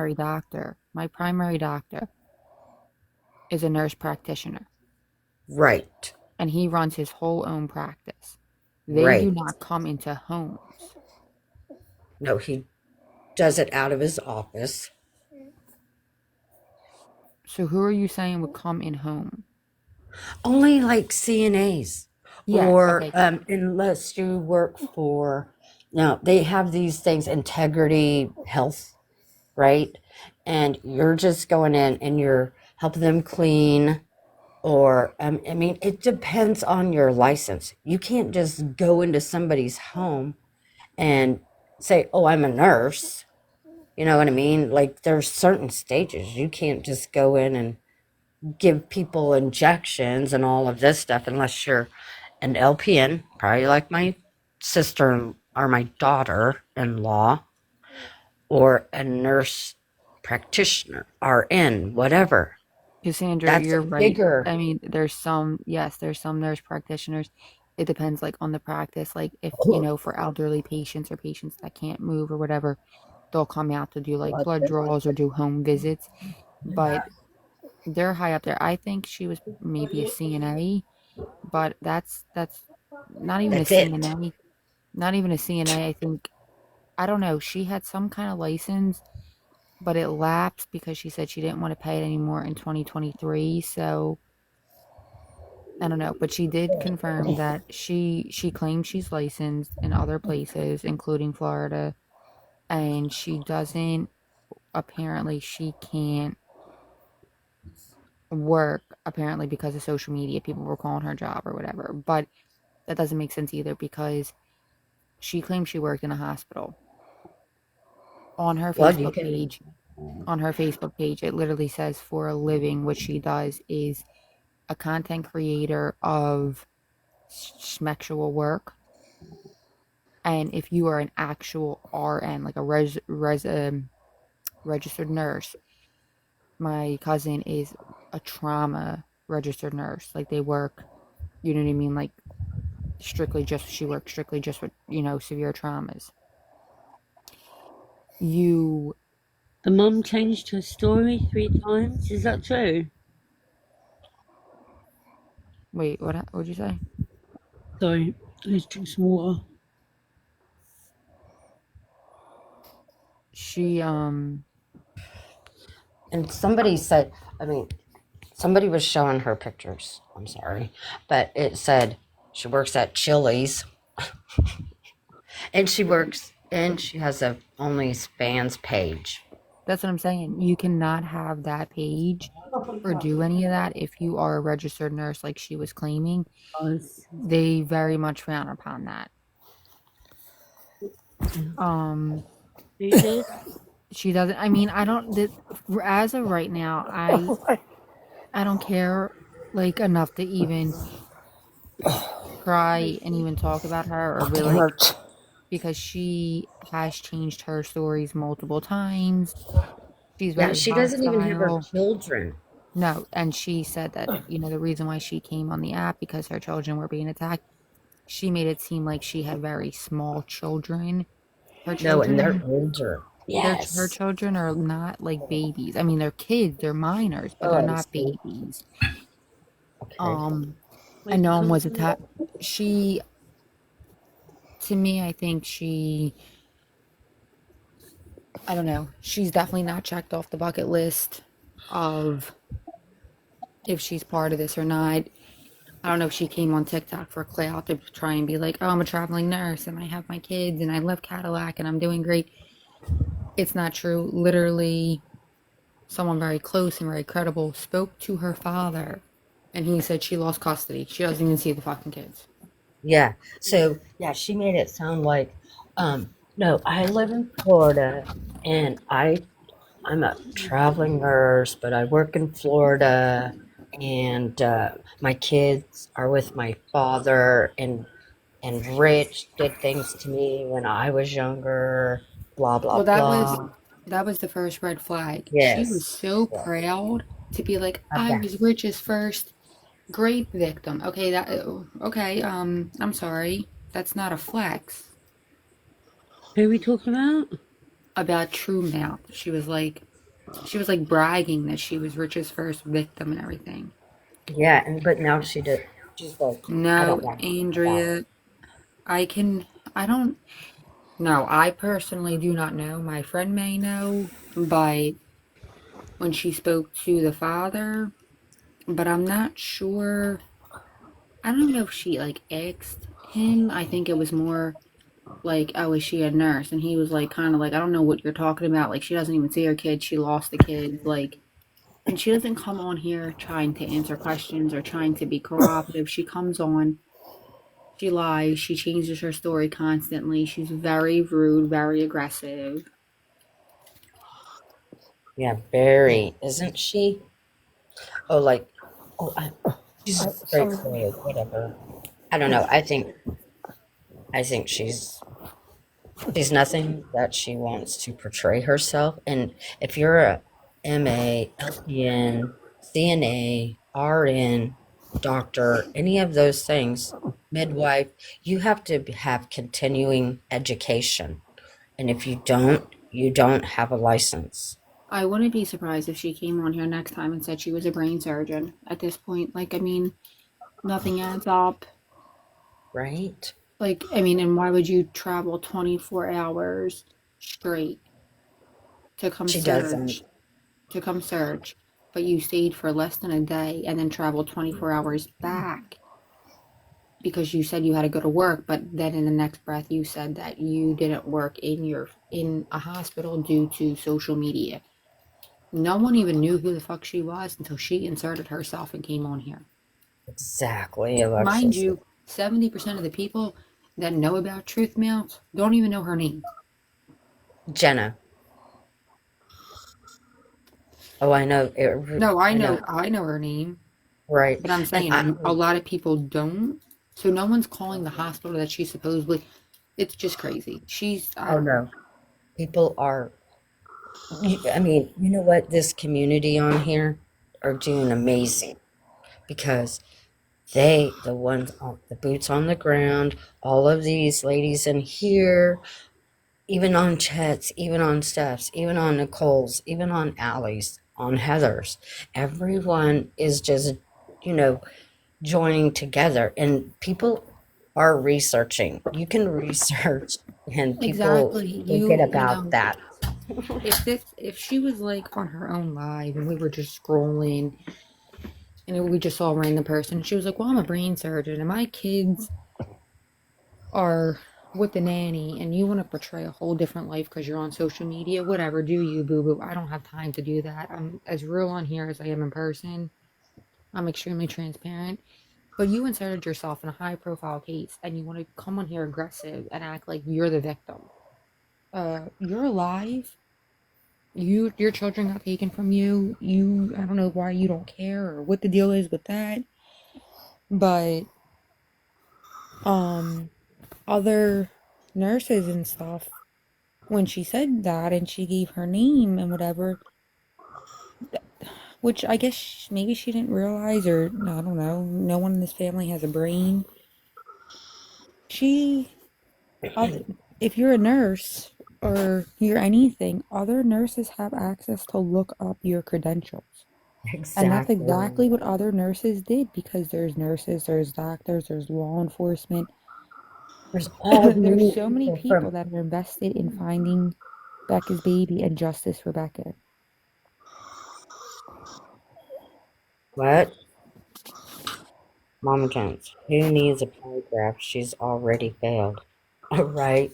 my primary doctor is a nurse practitioner, right, and he runs his whole own practice. They do right. not come into homes. No, he does it out of his office. So who are you saying would come in home? Only like CNAs, Yes. or Okay. unless you work for. Now they have these things, integrity health, right? And you're just going in and you're helping them clean, or I mean, it depends on your license. You can't just go into somebody's home and say, "Oh, I'm a nurse." You know what I mean? Like there's certain stages. You can't just go in and give people injections and all of this stuff unless you're an LPN, probably like my sister or my daughter-in-law, or a nurse practitioner, RN, whatever. Cassandra, That's a you're right. bigger. I mean, there's some nurse practitioners. It depends like on the practice. Like if, for elderly patients or patients that can't move or whatever, they'll come out to do like blood draws or do home visits. But they're high up there. I think she was maybe a CNA, but that's not even a That's it. CNA. Not even a CNA. I think I don't know. She had some kind of license, but it lapsed because she said she didn't want to pay it anymore in 2023. So I don't know, but she did confirm that she claims she's licensed in other places, including Florida, and she doesn't. Apparently, she can't work. Apparently, because of social media, people were calling her job or whatever. But that doesn't make sense either because she claims she worked in a hospital on her Well, you Facebook can. page. On her Facebook page, it literally says for a living, what she does is a content creator of sexual work. And if you are an actual RN, like a registered nurse, my cousin is a trauma registered nurse. Like they work, you know what I mean? Like she works strictly just with, severe traumas. You, The mum changed her story 3 times. Is that true? wait, what'd you say? Sorry, I just took some water. She, And somebody said, I mean, somebody was showing her pictures. I'm sorry, but it said she works at Chili's, and she has a OnlyFans page. that's what I'm saying. You cannot have that page or do any of that if you are a registered nurse like she was claiming. Guys, They very much frown upon that. Um, who did? she doesn't. I mean, I don't. As of right now, I don't care like enough to even try and even talk about her or really Fucking like hurts. because she has changed her stories multiple times. She's Yeah, very she doesn't even have her hostile. children. No, and she said that, the reason why she came on the app because her children were being attacked. She made it seem like she had very small children. Her No, and they're children, older. her Yes. children are not like babies. I mean, they're kids, they're minors, but Oh, they're I not see. babies. Okay. Um, and Wait, no one so was attacked. She, to me, I think I don't know. She's definitely not checked off the bucket list of if she's part of this or not. I don't know if she came on TikTok for clout to try and be like, oh, I'm a traveling nurse and I have my kids and I love Cadillac and I'm doing great. It's not true. Literally, someone very close and very credible spoke to her father and he said she lost custody. She doesn't even see the fucking kids. Yeah. So yeah, she made it sound like, no, I live in Florida and I'm a traveling nurse, but I work in Florida and my kids are with my father and Rich did things to me when I was younger, blah blah Well, blah. that was the first red flag. She was Yes. so Yeah. proud to be like, Of I that. was Rich's first grape victim. Okay, okay, I'm sorry. That's not a flex. Who are we talking about? About True Mouth. She was like bragging that she was Rich's first victim and everything. Yeah, and but now she did. She's like, I No, don't want anything about it. Andrea, I can, I don't, no, I personally do not know. My friend may know, but when she spoke to the father, but I'm not sure. I don't even know if she like asked him. I think it was more like, oh, is she a nurse? And he was like, kind of like, I don't know what you're talking about. Like, she doesn't even see her kids. She lost the kids. Like, and she doesn't come on here trying to answer questions or trying to be cooperative. She comes on, she lies, she changes her story constantly. She's very rude, very aggressive. Yeah, very, isn't she? Oh, like, oh, she's straightforward, whatever. I don't know. I think she's nothing that she wants to portray herself. And if you're a MA, LPN, CNA, RN, doctor, any of those things, midwife, you have to have continuing education. And if you don't have a license, I wouldn't be surprised if she came on here next time and said she was a brain surgeon at this point. Like, I mean, nothing adds up. right? Like, I mean, and why would you travel 24 hours straight to come She doesn't. search, to come search, but you stayed for less than a day and then traveled 24 hours back because you said you had to go to work, but then in the next breath you said that you didn't work in a hospital due to social media. No one even knew who the fuck she was until she inserted herself and came on here. Exactly, Mind Alexis. you, 70% of the people that know about Truth Mount don't even know her name. Jenna. Oh, I know. No, I know. I know her name, Right. but I'm And saying a lot of people don't. So no one's calling the hospital that she supposedly. It's just crazy. I oh don't know. no. People are, I mean, you know what? This community on here are doing amazing because the ones on the boots on the ground, all of these ladies in here, even on Chet's, even on Steph's, even on Nicole's, even on Allie's, on Heather's, everyone is just, you know, joining together and people are researching. You can research and people Exactly. forget You about know, that. if she was like on her own live and we were just scrolling and we just saw a random person, she was like, "Well, I'm a brain surgeon and my kids are with the nanny," and you want to portray a whole different life because you're on social media, whatever, do you, boo boo? I don't have time to do that. I'm as real on here as I am in person. I'm extremely transparent. But you inserted yourself in a high profile case and you want to come on here aggressive and act like you're the victim. You're alive. Your children got taken from you. I don't know why you don't care or what the deal is with that. But um other nurses and stuff, when she said that and she gave her name and whatever, which I guess maybe she didn't realize, or I don't know, no one in this family has a brain. She, other, if you're a nurse or you're anything, other nurses have access to look up your credentials. And that's Exactly. exactly what other nurses did because there's nurses, there's doctors, there's law enforcement. There's all There's many so many people people from that are invested in finding Becca's baby and justice for Becca. what? Mama Jones, who needs a polygraph? She's already failed. All right.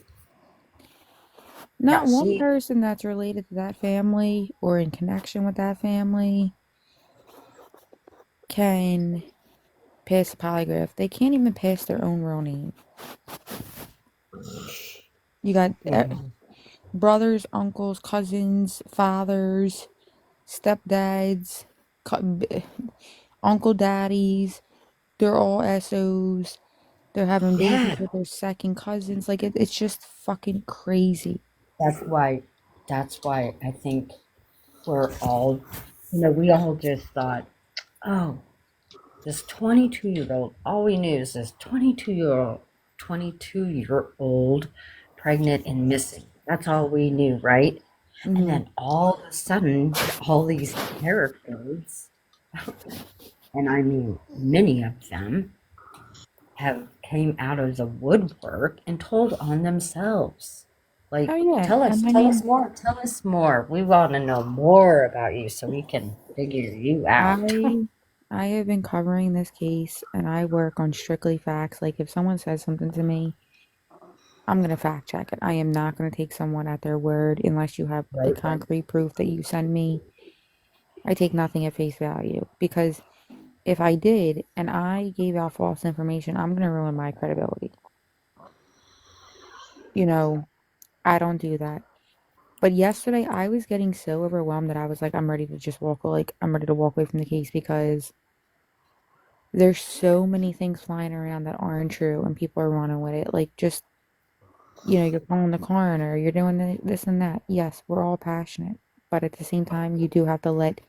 Yeah, Not one she. person that's related to that family or in connection with that family can pass a polygraph. They can't even pass their own real name. You got Mhm. brothers, uncles, cousins, fathers, stepdads, uncle daddies. They're all SOs. They're having babies Yeah, with their second cousins. Like it's just fucking crazy. that's why. That's why I think we're all. We all just thought, oh, this 22-year-old. All we knew is this 22-year old pregnant and missing. That's all we knew, right? And Hmm. then all of a sudden, all these characters, and I mean many of them, have came out of the woodwork and told on themselves. Oh Like, yeah, tell us, and I tell us mean, more, tell us more. We want to know more about you so we can figure you out. I I have been covering this case, and I work on strictly facts. Like if someone says something to me, I'm gonna fact check it. I am not gonna take someone at their word unless you have a Right? concrete proof that you send me. I take nothing at face value because if I did and I gave out false information, I'm gonna ruin my credibility. You know, I don't do that. But yesterday I was getting so overwhelmed that I was like, I'm ready to just I'm ready to walk away from the case because there's so many things flying around that aren't true and people are running with it. Like just, you're calling the coroner, you're doing this and that. Yes, we're all passionate, but at the same time, you do have to let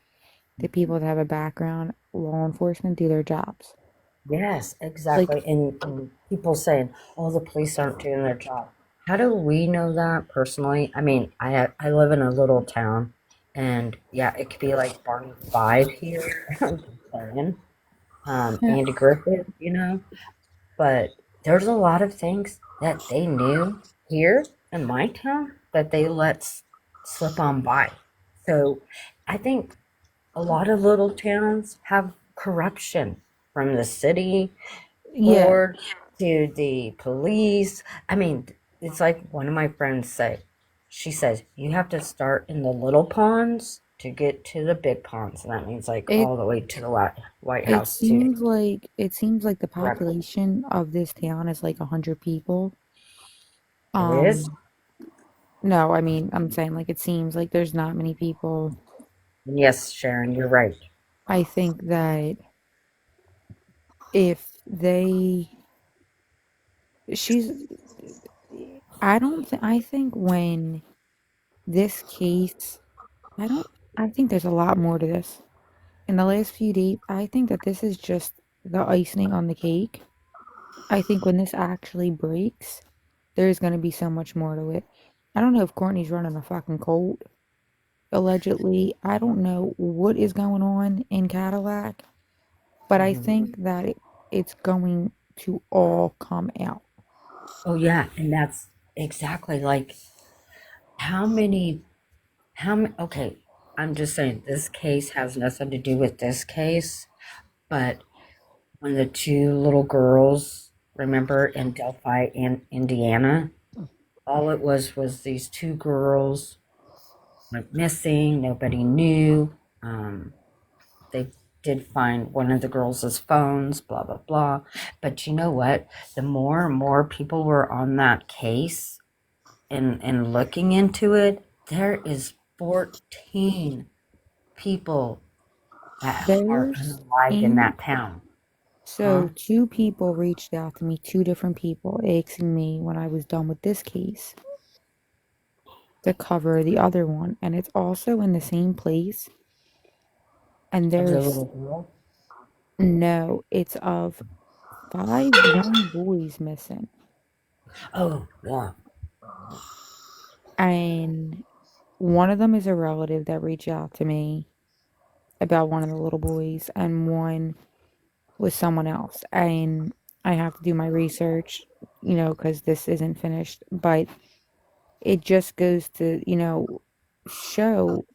the people that have a background, law enforcement, do their jobs. Yes, Like, exactly. And people saying, "Oh, the police aren't doing their job." How do we know that personally? I mean, I live in a little town, and yeah, it could be like Barney Five here. I'm just saying, yeah, Andy Griffith. But there's a lot of things that they knew here in my town that they let slip on by. So I think a lot of little towns have corruption from the city yeah, board to the police. I mean, it's like one of my friends say. She says you have to start in the little ponds to get to the big ponds, and that means like it all the way to the White it House too. seems like the Correct. population of this town is like 100 people. It is. Um, no, I mean, I'm saying like it seems like there's not many people. And yes, Sharon, you're right. I think that if they she's I don't th I think when this case I don't I think there's a lot more to this. In the last few days, I think that this is just the icing on the cake. I think when this actually breaks, there's gonna be so much more to it. I don't know if Courtney's running a fucking cult, allegedly. I don't know what is going on in Cadillac, but I Mhm. think that it's going to all come out. Oh yeah, and that's exactly like how many okay, I'm just saying this case has nothing to do with this case, but when the two little girls, remember in Delphi and Indiana, all it was these two girls went missing, nobody knew. They did find one of the girls' phones, blah blah blah. But you know what? The more and more people were on that case and looking into it, there is 14 people that are There's unalived in in that town. Huh? So two people reached out to me, two different people, asking me when I was done with this case to cover the other one. And it's also in the same place. And Of the there's little girl? no, it's of 5 young boys missing. Oh, yeah. And one of them is a relative that reached out to me about one of the little boys, and one was someone else. And I have to do my research, because this isn't finished. But it just goes to, show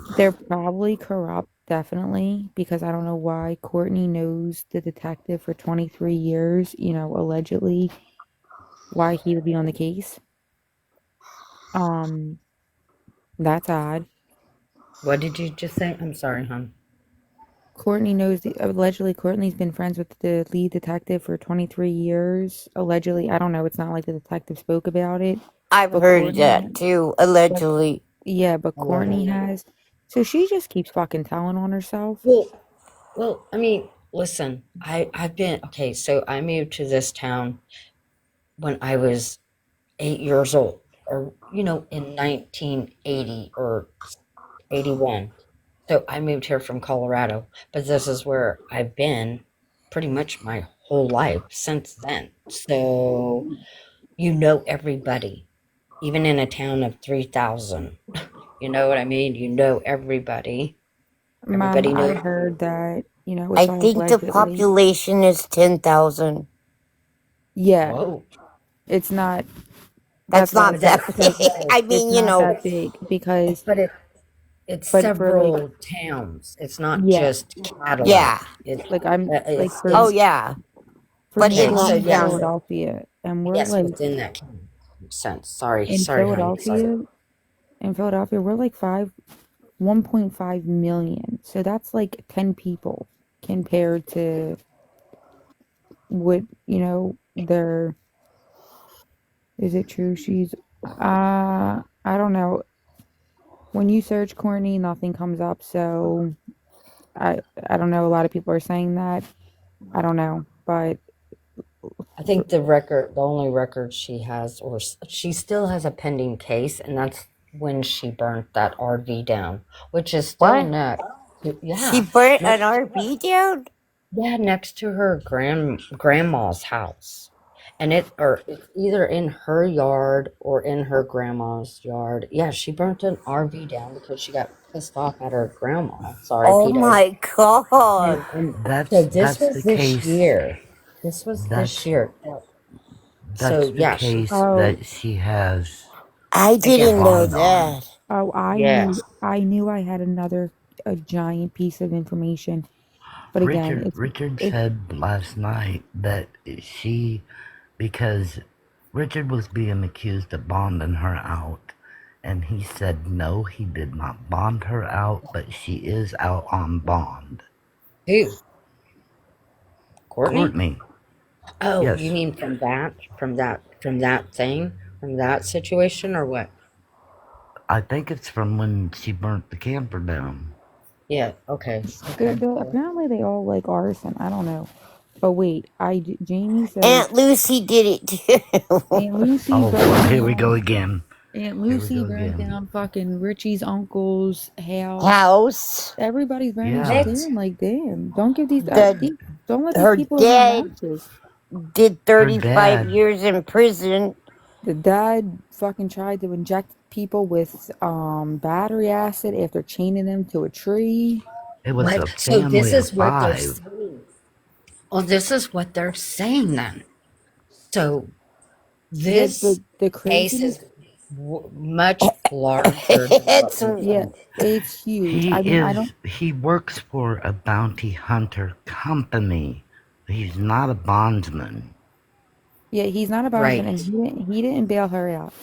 they're probably corrupt. definitely, because I don't know why Courtney knows the detective for 23 years, allegedly, why he would be on the case. Um, that's odd. What did you just say? I'm sorry, hon. Courtney knows allegedly Courtney's been friends with the lead detective for 23 years. Allegedly, I don't know. It's not like the detective spoke about it, I've but heard Courtney, that too, but allegedly. yeah, but Courtney Allegedly. has. So she just keeps fucking telling on herself. Well, I mean, listen, I've been okay, so I moved to this town when I was 8 years old, or in 1980 or 81. So I moved here from Colorado, but this is where I've been pretty much my whole life since then. So you know everybody, even in a town of 3,000. You know what I mean? You know everybody. Mom, Everybody I knows. heard that, I it's all think the allegedly. population is 10,000. Yeah, Whoa. it's not, That's that's why I not was like, that big. because I it's mean, not that big, because, But it's but for like, several towns. It's not yeah, just Cadillac. yeah. It's like I'm, like it's Oh, it's yeah. for But me, I okay. in grew up So each in yes, town. Philadelphia, and we're yes, like, within that makes sense. Sorry, in sorry, honey. Sorry. Philadelphia, we're like 1.5 million. So that's like 10 people compared to what, is it true I don't know. When you search Courtney, nothing comes up. So I don't know. A lot of people are saying that. I don't know, but I think the only record she has, or she still has a pending case, and that's when she burnt that RV down, which is still What? next. She Yeah, burnt an next. RV down? Yeah, next to her grandma's house. And it's either in her yard or in her grandma's yard. Yeah, she burnt an RV down because she got pissed off at her grandma. Sorry, Oh Pedo. my god. And so this That's was the this case. year. This was this That's year. So that's the yeah, she case oh, that she has I I didn't guess. know bond on. that. oh, Yes. I knew I had a giant piece of information, but again, Richard it's said last night that because Richard was being accused of bonding her out, and he said no, he did not bond her out, but she is out on bond. Who? Courtney? Courtney, Oh, you yes, mean from that thing? From that situation or what? I think it's from when she burnt the camper down. Yeah, okay. Okay. apparently they all like arson. I don't know. But wait, Jamie said Aunt Lucy did it too. Aunt Lucy Oh, burnt here we go down again. Aunt Here we Lucy go burnt again. down fucking Richie's uncle's house. House. Everybody's burning shit Yeah, What? down. Like, damn, don't give these The don't let these her people in on dad matches. did her 35 dad. years in prison. The dad fucking tried to inject people with battery acid after chaining them to a tree. It was a What? So this family of is what they're five. saying. Oh, this is what they're saying then. So Yeah, this the case craziness. is much larger than what It's we Yeah, think. it's huge. He I mean, I is don't. he works for a bounty hunter company. He's not a bondsman. Yeah, he's not a bondsman, and Right. he didn't bail her out.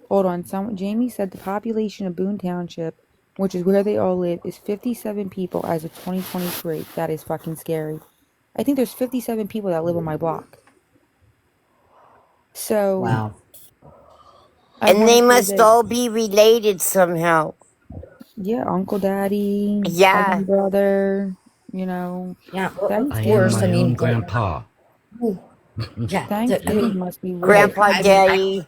Hold on, Jamie said the population of Boone Township, which is where they all live, is 57 people as of 2023. That is fucking scary. I think there's 57 people that live on my block. So Wow. I and want they to say must that, all be related somehow. yeah, Uncle Daddy, Yeah. cousin brother, you know, Yeah, well, of I am Thanksgiving. course. I my mean, own grandpa. yeah. I Thanksgiving mean, must be right. weird. Grandpa I mean, Daddy.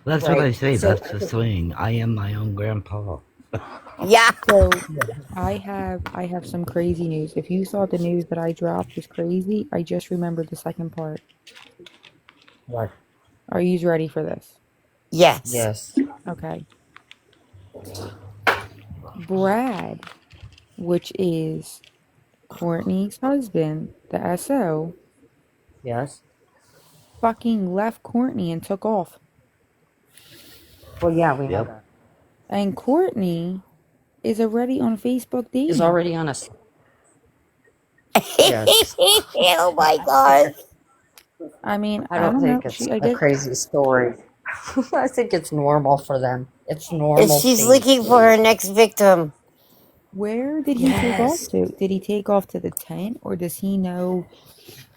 That's what I right. say. So That's the saying. I am my own grandpa. Yeah. So I have some crazy news. If you thought the news that I dropped was crazy, I just remembered the second part. what? Are you ready for this? Yes. Yes. Okay. Brad, which is Courtney's husband, the SO, Yes. fucking left Courtney and took off. Well, yeah, we know Yep. that. And Courtney is already on Facebook Is dating. already on a. Yes. Oh my I don't think god. it's, I mean, I I don't don't know. think it's She, I a guess, crazy story. I think it's normal for them. It's And normal she's stage. looking for her next victim. where did he take off Yes. to? Did he take off to the tent, or does he know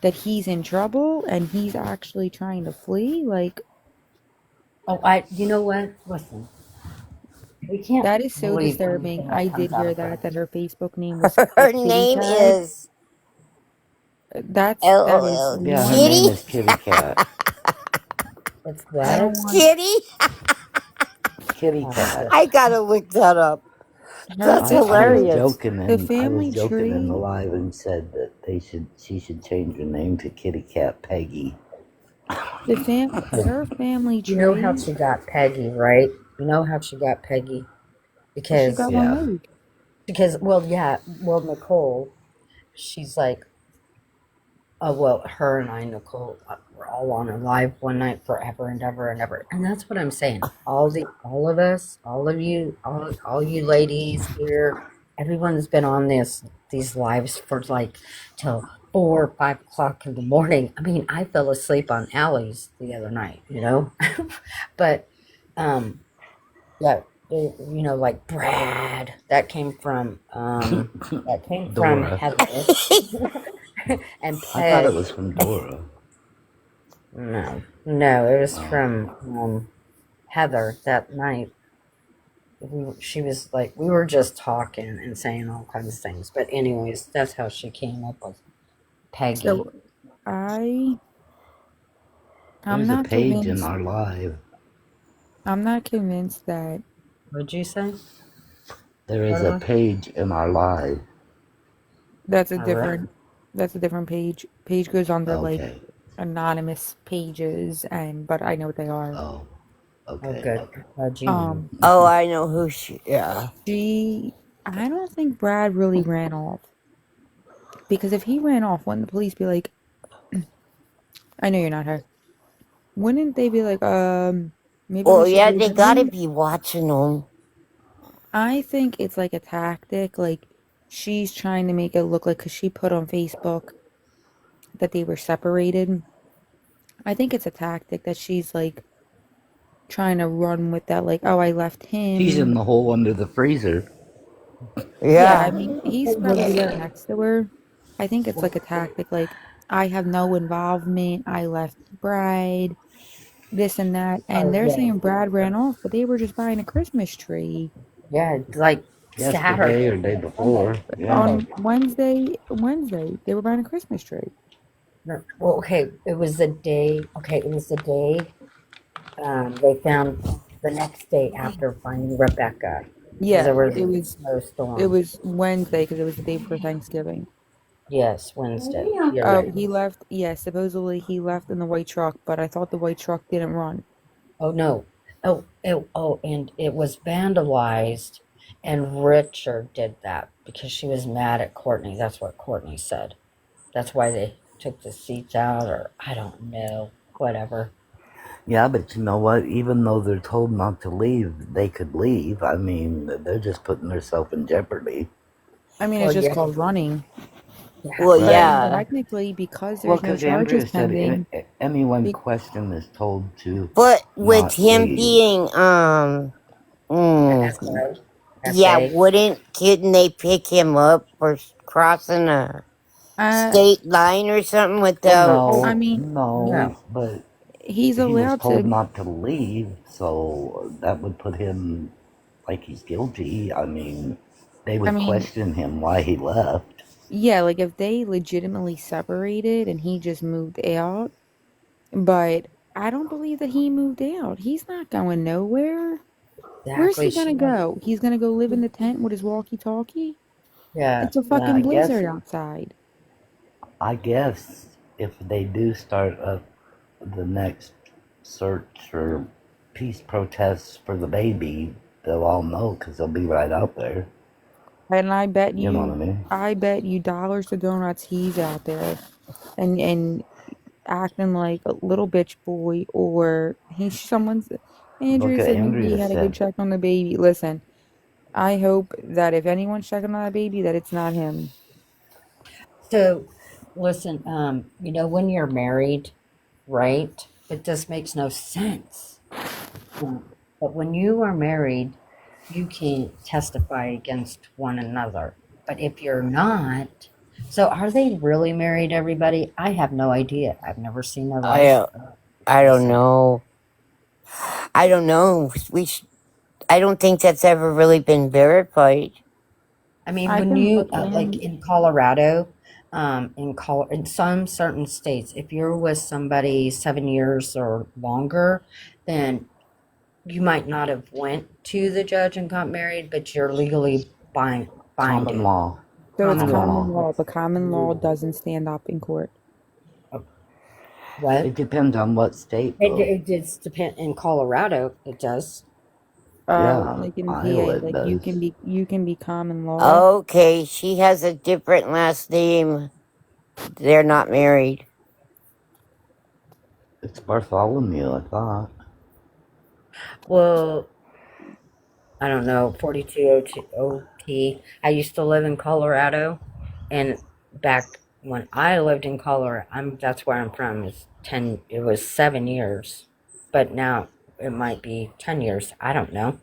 that he's in trouble and he's actually trying to flee? Like, Oh, you know what? Listen, we can't that is so believe disturbing. anything that I comes did out hear of her. that her Facebook name was a Her kitty name cat. is That is LOL Yeah, her one. name Kitty. is Kitty Cat. It's I what? don't want Kitty. Kitty Uh, Cat. I gotta look that up. her That's I was hilarious. joking the and I was family joking in the tree. live and said that she should change her name to Kitty Cat Peggy. Her family you know how tree. she got Peggy, right? You know how she got Peggy Cause she because got one Yeah. leg. well, yeah, well, Nicole, she's like, oh well, her and I, Nicole, were all on a live one night forever and ever and ever, and that's what I'm saying. All of us, all of you, all you ladies here, everyone's been on these lives for like till 4 or 5 o'clock in the morning. I mean, I fell asleep on Allie's the other night, but yeah, like Brad. That came from Dora. Heather. And I thought it Peg. was from Dora. No, it was Oh. from Heather that night. She was like, we were just talking and saying all kinds of things. But anyways, that's how she came up with Peggy. So I I'm There's a not page in convinced. our live. I'm not convinced that What'd you say? There is a Carla? page in our live. that's a Oh, really? different that's a different page. Page goes under like Okay. anonymous pages, and but I know what they are. Oh. Oh, Okay. good. Glad you know. Um, Oh, I know who she. Yeah. she I don't think Brad really ran off, because if he ran off, wouldn't the police be like, I know you're not her? Wouldn't they be like, maybe we Well, should yeah, leave they gotta him? be watching them. I think it's like a tactic, like she's trying to make it look like, because she put on Facebook that they were separated. I think it's a tactic that she's like trying to run with that, like, oh, I left She's in him. the hole under the freezer. Yeah, I Yeah. mean, he's What probably is right that? next to her. I think it's like a tactic, like, I have no involvement. I left Brad, this and that. And Oh, they're yeah. saying Brad ran off, but they were just buying a Christmas tree Yeah, like Yesterday or Saturday. day before. Yeah. Sunday. on Wednesday. They were buying a Christmas tree. No, well, okay, it was the day. Okay, it was the day they found the next day after finding Rebecca because Yeah, there was it a was it snowstorm. was Wednesday because it was the day before Thanksgiving. Yes, Wednesday. You're Oh, right. he left. Yeah, supposedly he left in the white truck, but I thought the white truck didn't run. Oh no. And it was vandalized, and Richard did that because she was mad at Courtney. That's what Courtney said. That's why they took the seats out, or I don't know, whatever. Yeah, but you know what? Even though they're told not to leave, they could leave. I mean, they're just putting themselves in jeopardy. I mean, it's Well, just yeah, called running. yeah, Well, But I Right. mean, yeah. technically, because Well, there's no because charges Andrea said pending, anyone be, questioned is told to But with not him leave. being the mm, yeah, SA. couldn't they pick him up for crossing a uh, state line or something Well, without? I no, mean, No. no, but he's he was allowed told to. not to leave, so that would put him like he's guilty. I mean, they I would mean, question him why he left. yeah, like if they legitimately separated and he just moved out, but I don't believe that he moved out. He's not going nowhere. Where's Exactly. he gonna go? He's gonna go live in the tent with his walkie-talkie? Yeah. It's a I fucking guess blizzard outside. I guess if they do start up the next search or peace protests for the baby, they'll all know because they'll be right out there. And You know what I mean? I bet you dollars to donuts he's out there and acting like a little bitch boy, or he's someone's. Look Andrea at said maybe he Andrea had a good said, check on the baby. Listen, I hope that if anyone's checking on that baby, that it's not him. So, listen, when you're married, right? It just makes no sense. But when you are married, you can testify against one another. But if you're not, so are they really married, everybody? I have no idea. I've never seen their I license. I don't So, know. I don't know. I don't think that's ever really been verified. I mean, I when can you look like in. in Colorado, in some certain states, if you're with somebody 7 years or longer, then you might not have went to the judge and got married, but you're legally Common binded. law. So it's Common Common common law. law. law, but common law doesn't stand up in court. What? It depends on what state, though. It just depend in Colorado. It does. Yeah, Like in Iowa PA, it like does. you can be common law. Okay, she has a different last name. They're not married. It's Bartholomew, I thought. Well, I don't know. 4202 OT. I used to live in Colorado, and back when I lived in Colorado, that's where I'm from. Is 10. It was 7 years, but now it might be 10 years. I don't know,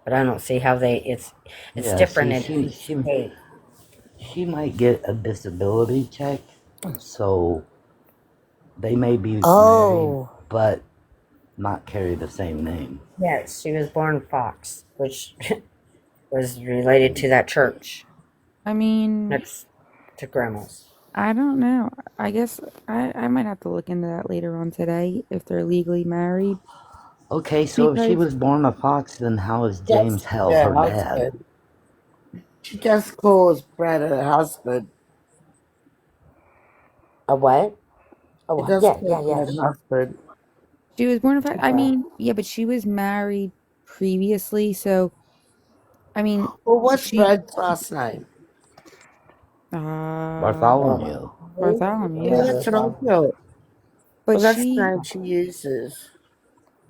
but I don't see how they. It's Yeah, different see, in each state. she might get a disability check, so they may be married, Oh, but not carry the same name. Yes, she was born Fox, which was related to that church I mean, next to Grandma's. I don't know. I guess I might have to look into that later on today if they're legally married Okay, so if she because was born a fox, then how is That's James Hell her her dad? husband. She just calls Brad her husband. A what? She Oh, does yeah, call yeah, yeah. Brad husband. she was born a fact. I Well, mean, yeah, but she was married previously, so I mean, Well, what's she Brad's last name? uh Bartholomew. Bartholomew, Yeah, yeah. that's what I thought. But Well, that's the name she uses.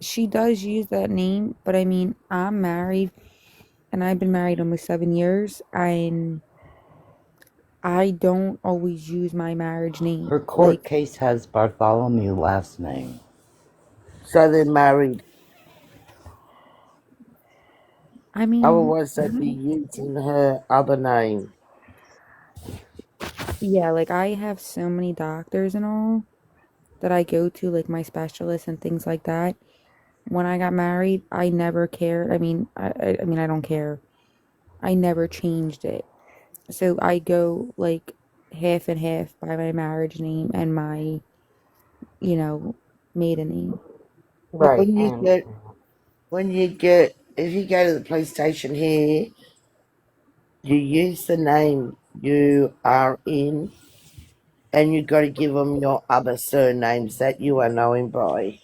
she does use that name, but I mean, I'm married and I've been married almost 7 years, and I don't always use my marriage name. Her court Like, case has Bartholomew last name. So they're married. I mean, Otherwise, they'd be using her other name. yeah, like I have so many doctors and all that I go to, like my specialists and things like that. When I got married, I never cared. I mean, I don't care. I never changed it. So I go like half and half by my marriage name and my, you know, maiden name. But right. And if you go to the police station here, you use the name you are in, and you got to give them your other surnames that you are known by.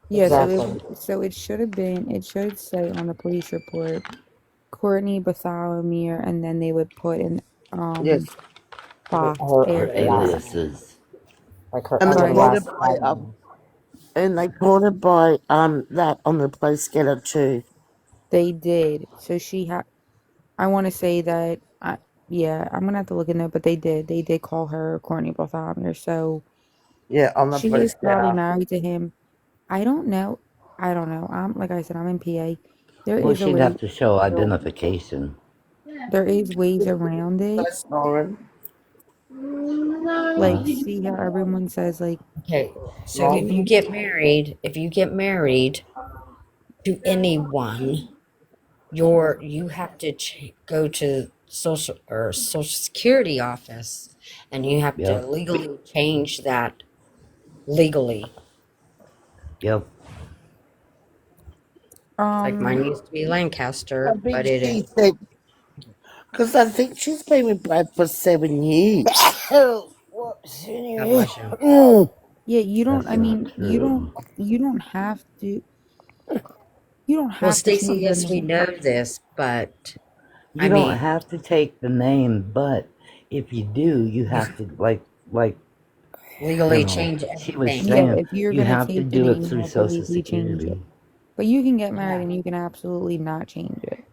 Yeah, exactly. so it should have been, it should say on the police report, Courtney Bartholomew, and then they would put in Yes, Fox Her Her after last that. name, aliases. like her and they other But called it last by five names. that on the police getter too. they did. So she had, I want to say that, yeah, I'm gonna have to look in there, but they did. They did call her Courtney Bartholomew. So Yeah, on the she is police probably getter. married to him. I don't know. I don't know. Like I said, I'm in PA. There Well, is a she'd way. have to show identification. There is ways around it. That's Lauren. Like, Huh? see how everyone says like, Okay, so Lauren. if you get married to anyone, you have to go to social security office, and you have to Yep. legally change that legally. Yep. Like um, mine used to be I Lancaster, think but it she is. said, because I think she's been with Brad for 7 years. whoops. God bless you. yeah, you don't. That's I not mean, true. you don't have to. You don't Well, have to Stacy, change your yes, we name. know this, but I You don't mean, have to take the name, but if you do, you have to like legally change she was everything. Yeah, saying, if you're you gonna have to take the do it name, you through have to Social legally change it. Security. But you can get married Yeah. and you can absolutely not change it.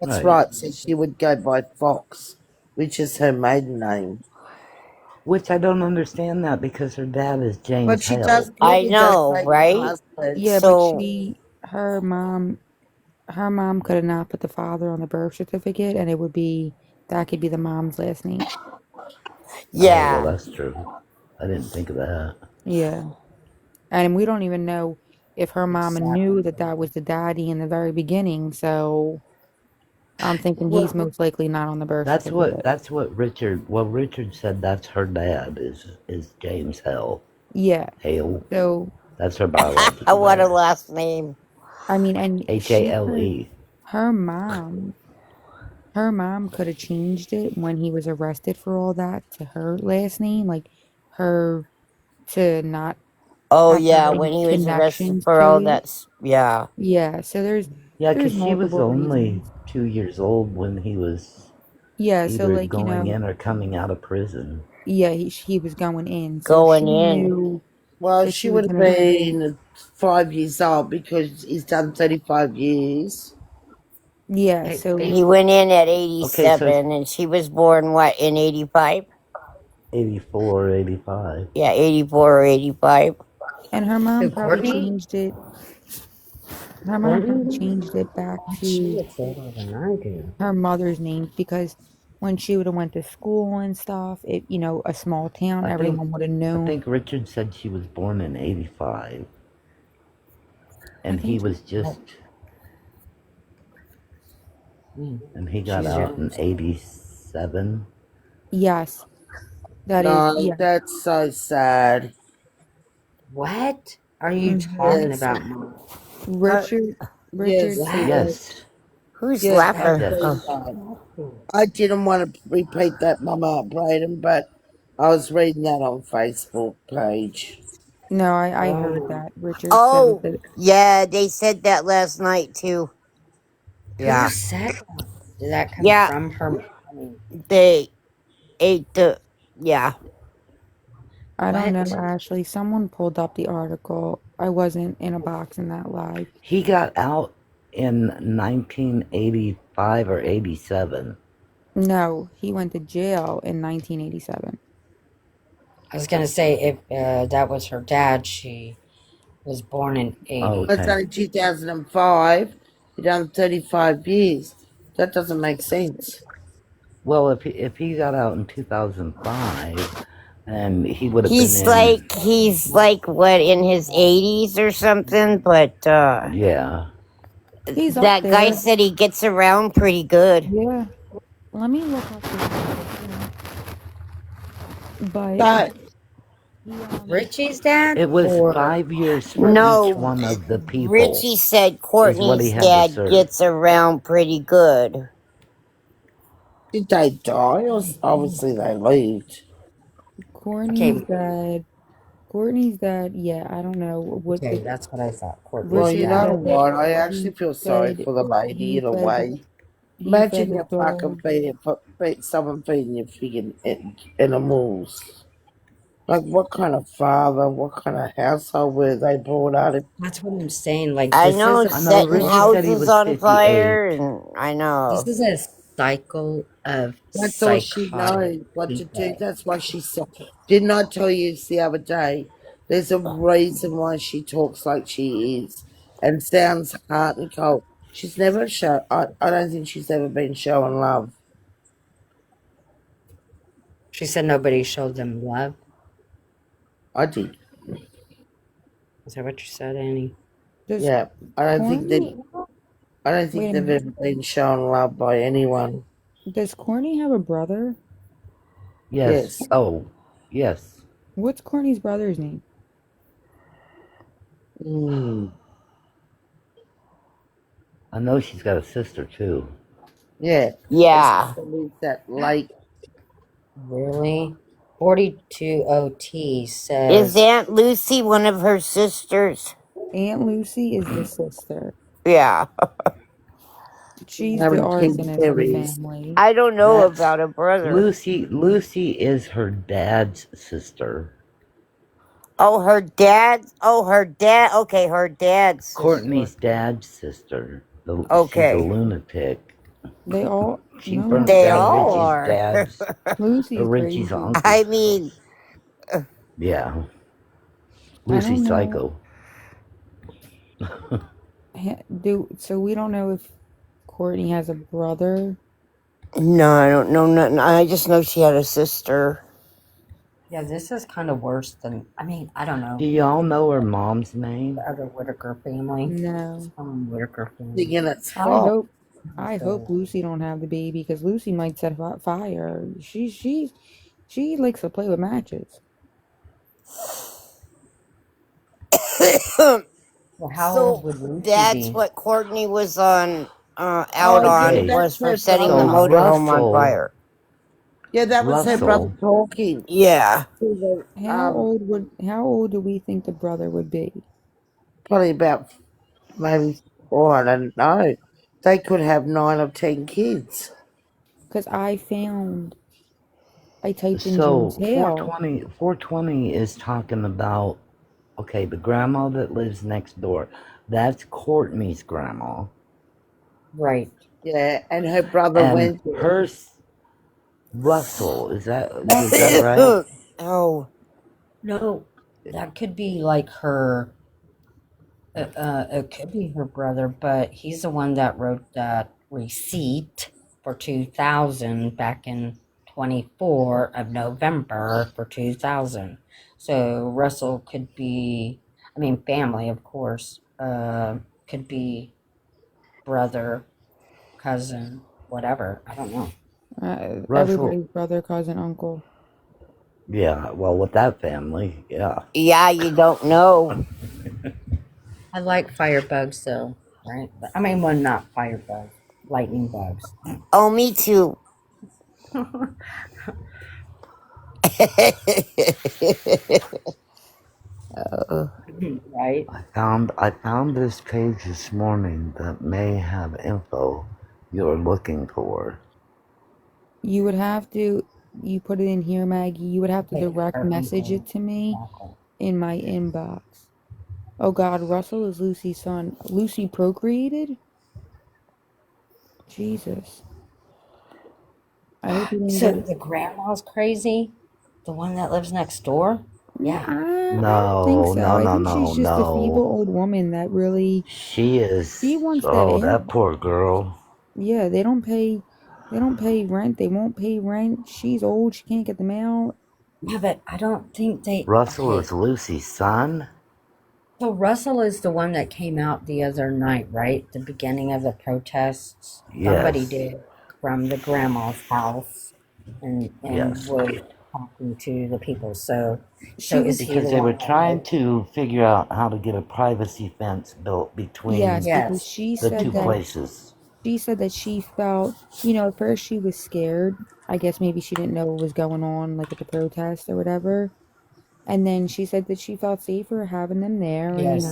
That's Right. right. So she would go by Fox, which is her maiden name. Which I don't understand that because her dad is But James she does Hale. I clearly does know, say her right? husband. Yeah, but So, her mom could have not put the father on the birth certificate, and it would be that could be the mom's last name. Oh, well, yeah. that's true. I didn't think of that. Yeah, and we don't even know if her mama knew that Exactly. that was the daddy in the very beginning. So I'm thinking he's Well, most likely not on the birth That's what certificate. that's what Richard. Well, Richard said that's her dad is James Hale. Yeah. Hale. So That's her biological What a dad. last name. I mean, and Hale. her mom, her mom could have changed it when he was arrested for all that to her last name, like her to not Oh, have yeah, any when he was arrested connections for to all it. that. Yeah. Yeah, so Yeah, there's because she was multiple only reasons. 2 years old when he was Yeah, so either like, going in or coming out of prison. yeah, he was going in, so she Going in. knew well, that she she was would have gonna. been 5 years old because he's done 35 years. Yeah, Hey, so He went in at okay, so 87, and she was born, what, in 85? 84, 85. Yeah, 84 or 85. and her mom Who, probably Courtney? changed it. Her mom probably Courtney? changed it back God, she to looks older than I do. her mother's name because when she would have went to school and stuff, it a small town, I think everyone would have I known. think Richard said she was born in 85 I and he think was just Well, mm, and he got she's out young. in 87. yes, that is No, yeah. that's so sad. What are you hmm talking Yes. about, Mom? Richard Yes, Richard he What? was. Yes. Who's Yes, That I've laughing? is seen Yes. Oh, that. shocking. I didn't want to repeat that, Mama Braden, but I was reading that on Facebook page. No, I heard Oh, that. Richard said oh, that. yeah, they said that last night, too. who Yeah. said that? Did that come Yeah, from her? I mean, they ate the. Yeah. I don't know, what? Ashley. Someone pulled up the article. I wasn't in a box in that live. He got out in 1985 or 87. No, he went to jail in 1987. I was gonna say if that was her dad, she was born in Oh, 80. It's okay. only 2005. He done 35 years. That doesn't make sense. Well, if he got out in 2005, and he would have been He's in, like, what, in his 80s or something? But, yeah. He's up that guy there. said he gets around pretty good. Yeah. Let me look up his but But he Richie's dad, It was or 5 years for each No, one of the people, Richie said is what he Courtney's had to dad serve. gets around pretty good. did they die? Or obviously they lived. okay, Courtney's dad, yeah, I don't know what okay, the that's what I thought. Courtney's Well, you Richard know dad. said what? I he actually feel sorry fed for the lady he in a fed way. he fed Imagine his you fucking dog. someone feeding you freaking animals. Like, what kind of father, what kind of household were they brought out of? That's what I'm saying. Like I this know is it's I know setting Richie said he houses was on fire, 58. and I this know. is a cycle of That's all she psychotic knows what to do. people. That's why she said. Didn't I tell you the other day? There's a reason why she talks like she is and sounds heart and cold. She's never show. I don't think she's ever been showing love. She said nobody showed them love. I did. Is that what you said, Annie? Does Yeah. I don't think that. Corny I don't wait think a they've minute. ever been shown love by anyone. Does Corny have a brother? Yes. Yes. Oh, yes. What's Corny's brother's name? Mm. I know she's got a sister too. Yeah. The Yeah. sister lives at Lake. Really? 42 OT Is says Aunt Lucy one of her sisters? Aunt Lucy is the sister. Yeah. She's the Having King arsonist in the Terry's. family. I don't know That's about a brother. Lucy is her dad's sister. Oh, her dad? Oh, her dad. Okay, her dad's sister. Courtney's dad's sister. She's a Okay. lunatic. They all She no, burnt They down all Richie's are. dad's or Lucy's Richie's crazy. I uncle's mean, house. Yeah, I don't Lucy's know. psycho. Do so we don't know if Courtney has a brother. no, I don't know nothing. I just know she had a sister. Yeah, this is kind of worse than, I mean, I don't Do know. y'all know her mom's name? The other Whitaker family. It's No. from Whitaker family. Thinking it's I fault. hope I hope So, Lucy don't have the baby because Lucy might set fire. She likes to play with matches. well, how old So would Lucy that's be? what Courtney was on out Oh, yeah, on, Okay, that's was for her setting the so brother. motorhome on Russell, fire. Yeah, that was her brother Russell, talking. Yeah. To the, How old do we think the brother would be? probably about maybe, oh, I don't know. They could have 9 or 10 kids. Because I typed in June so Tail. 420 is talking about, okay, the grandma that lives next door. That's Courtney's grandma. Right. Yeah, and her brother And went there. Russell, is that right? Oh. No, that could be like her. It could be her brother, but he's the one that wrote that receipt for 2000 back in 24 of November for 2000. So Russell could be, I mean, family, of course, could be brother, cousin, whatever. I don't know. Russell, Everybody's brother, cousin, uncle. yeah, well, with that family, yeah. Yeah, you don't know. I like firebugs, though, right? I mean, well, not firebugs, lightning bugs. Oh, me too. Oh. Right? I found this page this morning that may have info you're looking for. You would have to, you put it in here, Maggie. You would have to Hey, direct her message uncle it to me Michael. in my inbox. Oh God, Russell is Lucy's son. Lucy procreated? Jesus. I hope you didn't So get. the grandma's crazy? The one that lives next door? Yeah. I don't think No, so. no, I no, think no, she's just a feeble no. old woman that really She she is. wants that Oh, air. that poor girl. Yeah, they don't pay rent. They won't pay rent. She's old. She can't get them out. Yeah, but I don't think they. Russell Okay. is Lucy's son? So Russell is the one that came out the other night, right? The beginning of the protests. Somebody Yes, did from the grandma's house and yes. was talking to the people. So She is was he Because the they one were that trying wrote? to figure out how to get a privacy fence built between yes, because Yes. the two places. she said that she felt, at first she was scared. I guess maybe she didn't know what was going on, like at the protest or whatever. And then she said that she felt safer having them there, and Yes.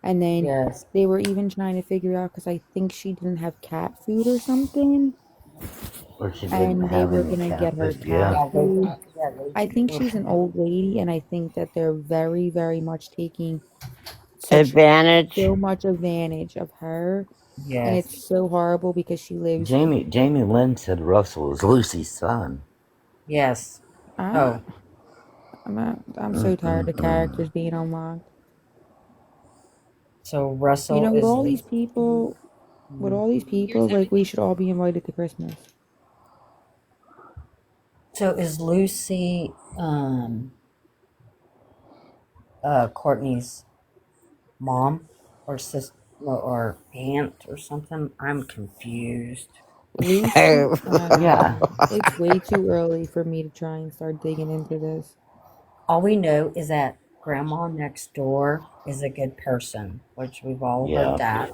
and then Yes. they were even trying to figure out because I think she didn't have cat food or something, Or she didn't and they have were any gonna get cat her food, cat yeah. Yeah, they food. yeah, they I think were she's an trying. old lady, and I think that they're very, very much taking Advantage. so much advantage of her, and Yes. it's so horrible because she lives. Jamie Lynn said Russell is Lucy's son. Yes. I, Oh, I'm so tired of Mm-mm-mm. characters being unlocked. so Russell With is all these Lucy. people, like we should all be invited to Christmas. So is Lucy Courtney's mom or sister or aunt or something? I'm confused. Lucy, Yeah. it's way too early for me to try and start digging into this. All we know is that grandma next door is a good person, which we've all heard Yeah. that.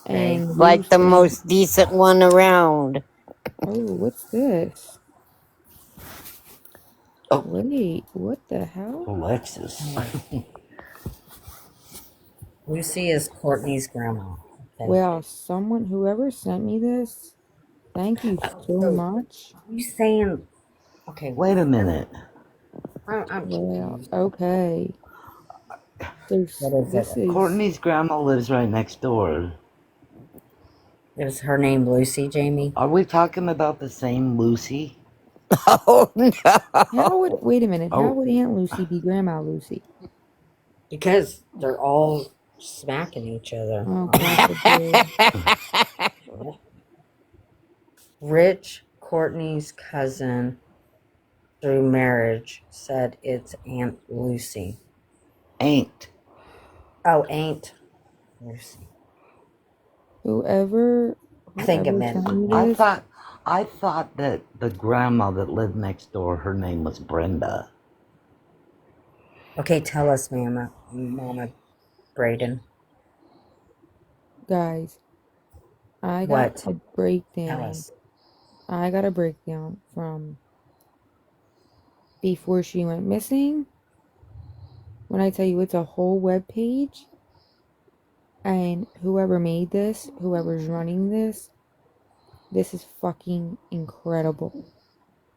Okay. And Like the Lucy, most decent one around. oh, what's this? Oh, Wait, what the hell? Alexis. Oh, Lucy is Courtney's grandma. Okay. Well, whoever sent me this, thank you so So much. you saying okay, Wait a minute. I'm Well, confused. okay. What is it? This is Courtney's grandma lives right next door. Is her name Lucy, Jamie? Are we talking about the same Lucy? Oh no! How would wait a minute? How Oh, would Aunt Lucy be Grandma Lucy? Because they're all smacking each other. Oh, God forbid. Rich, Courtney's cousin through marriage, said it's Aunt Lucy. ain't. Oh, ain't Lucy. Whoever I think it sent meant me I this, thought I thought that the grandma that lived next door, her name was Brenda. Okay, tell us, Mama Braden. guys, I got What? a Tell breakdown. us. I got a breakdown from before she went missing. When I tell you it's a whole web page, and whoever made this, whoever's running this is fucking incredible.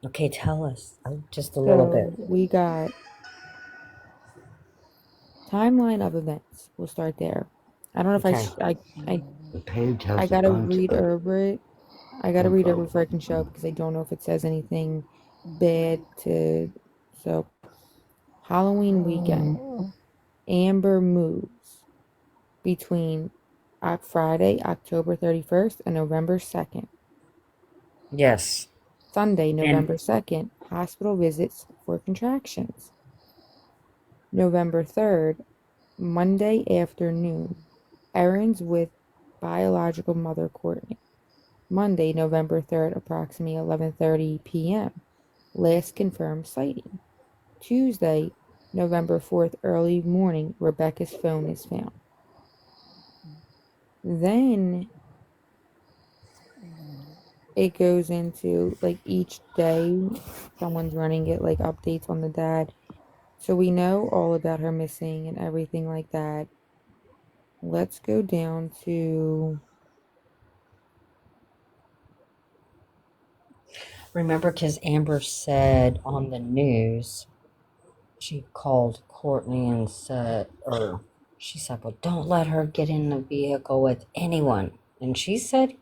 Okay, tell us. Just a little bit. So we got timeline of events. We'll start there. I don't know if Okay. The page I has a gotta bunch read of over it. I gotta read every info. freaking show because I don't know if it says anything bad to. So Halloween weekend, Amber moves between Friday, October 31st and November 2nd. Yes. Sunday, And November 2nd, hospital visits for contractions. November 3rd, Monday afternoon, errands with biological mother Courtney. Monday, November 3rd, approximately 11:30 p.m. Last confirmed sighting. Tuesday, November 4th, early morning, Rebecca's phone is found. Then it goes into like each day, someone's running it like updates on the dad. So we know all about her missing and everything like that. Let's go down to remember, because Amber said on the news, she called Courtney and said, or she said, well, don't let her get in the vehicle with anyone. And she said,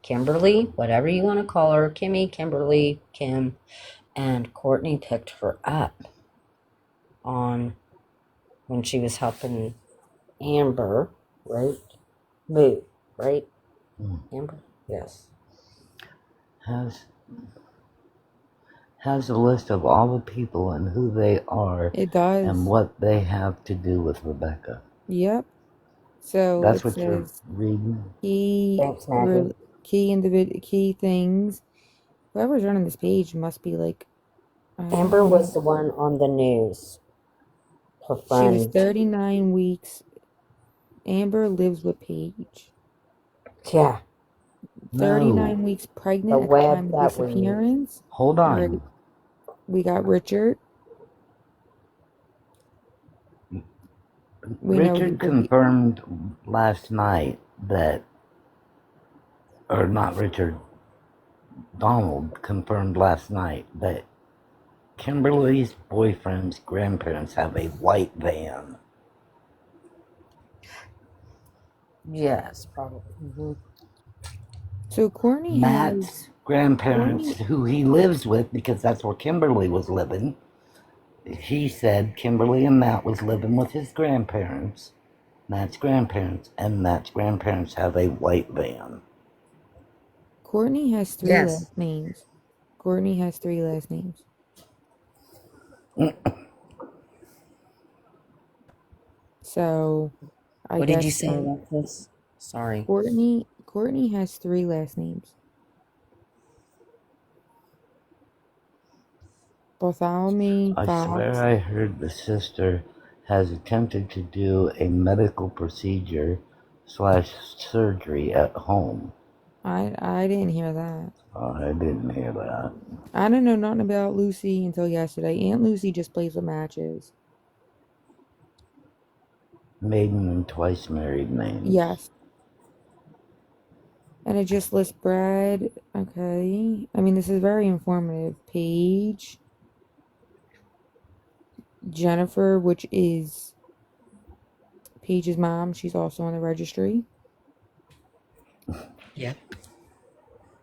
Kimberly, whatever you want to call her, Kimmy, Kimberly, Kim, and Courtney picked her up on when she was helping Amber, right? Move, right? Amber? Yes. Has a list of all the people and who they are it and does. what they have to do with Rebecca. Yep. So That's it what you're says reading? key Thanks, Maggie. key things. Whoever's running this page must be like I don't Amber was know. the one on the news. Her She was friend. 39 weeks. Amber lives with Paige. Yeah. 39 No. weeks The pregnant at the time web of that we. disappearance. Hold All right. on. We got Richard. We know Richard he confirmed last night that, or not Richard, Donald confirmed last night that Kimberly's boyfriend's grandparents have a white van. Yes, probably. Mm-hmm. So Courtney Matt's has grandparents, Courtney who he lives with because that's where Kimberly was living, he said Kimberly and Matt was living with his grandparents, Matt's grandparents, and Matt's grandparents have a white van. Courtney has three Yes. last names. Courtney has three last names. So I What did you guess say about this? Sorry. Courtney has three last names. Bartholomew I swear Fox. I heard the sister has attempted to do a medical procedure slash surgery at home. I didn't hear that. Oh, I didn't hear that. I didn't know nothing about Lucy until yesterday. Aunt Lucy just plays with matches. Maiden and twice married names. Yes. And it just lists Brad. Okay. I mean, this is very informative. Paige, Jennifer, which is Paige's mom. She's also on the registry.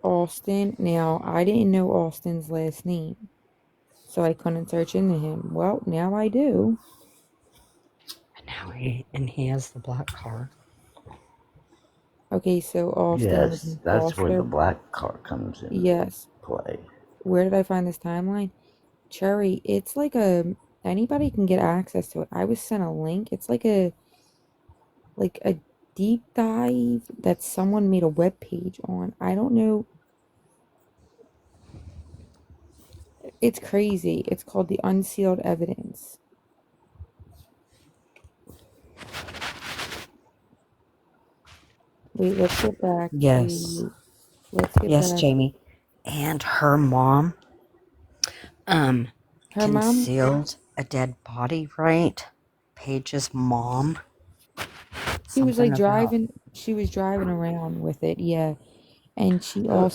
Austin. Now, I didn't know Austin's last name, so I couldn't search into him. Well, now I do. And he has the black car. Okay, so Austin was Yes, in that's where the foster. black car comes in Yes. play. Where did I find this timeline? Cherry, it's like anybody can get access to it. I was sent a link. It's like a deep dive that someone made a web page on. I don't know. It's crazy. It's called the Unsealed Evidence. Wait, let's get back Yes. to let's get Yes, back. Jamie. And her mom Her mom, concealed a dead body, right? Paige's mom. she was Something like about she was driving around with it, yeah. And Oh,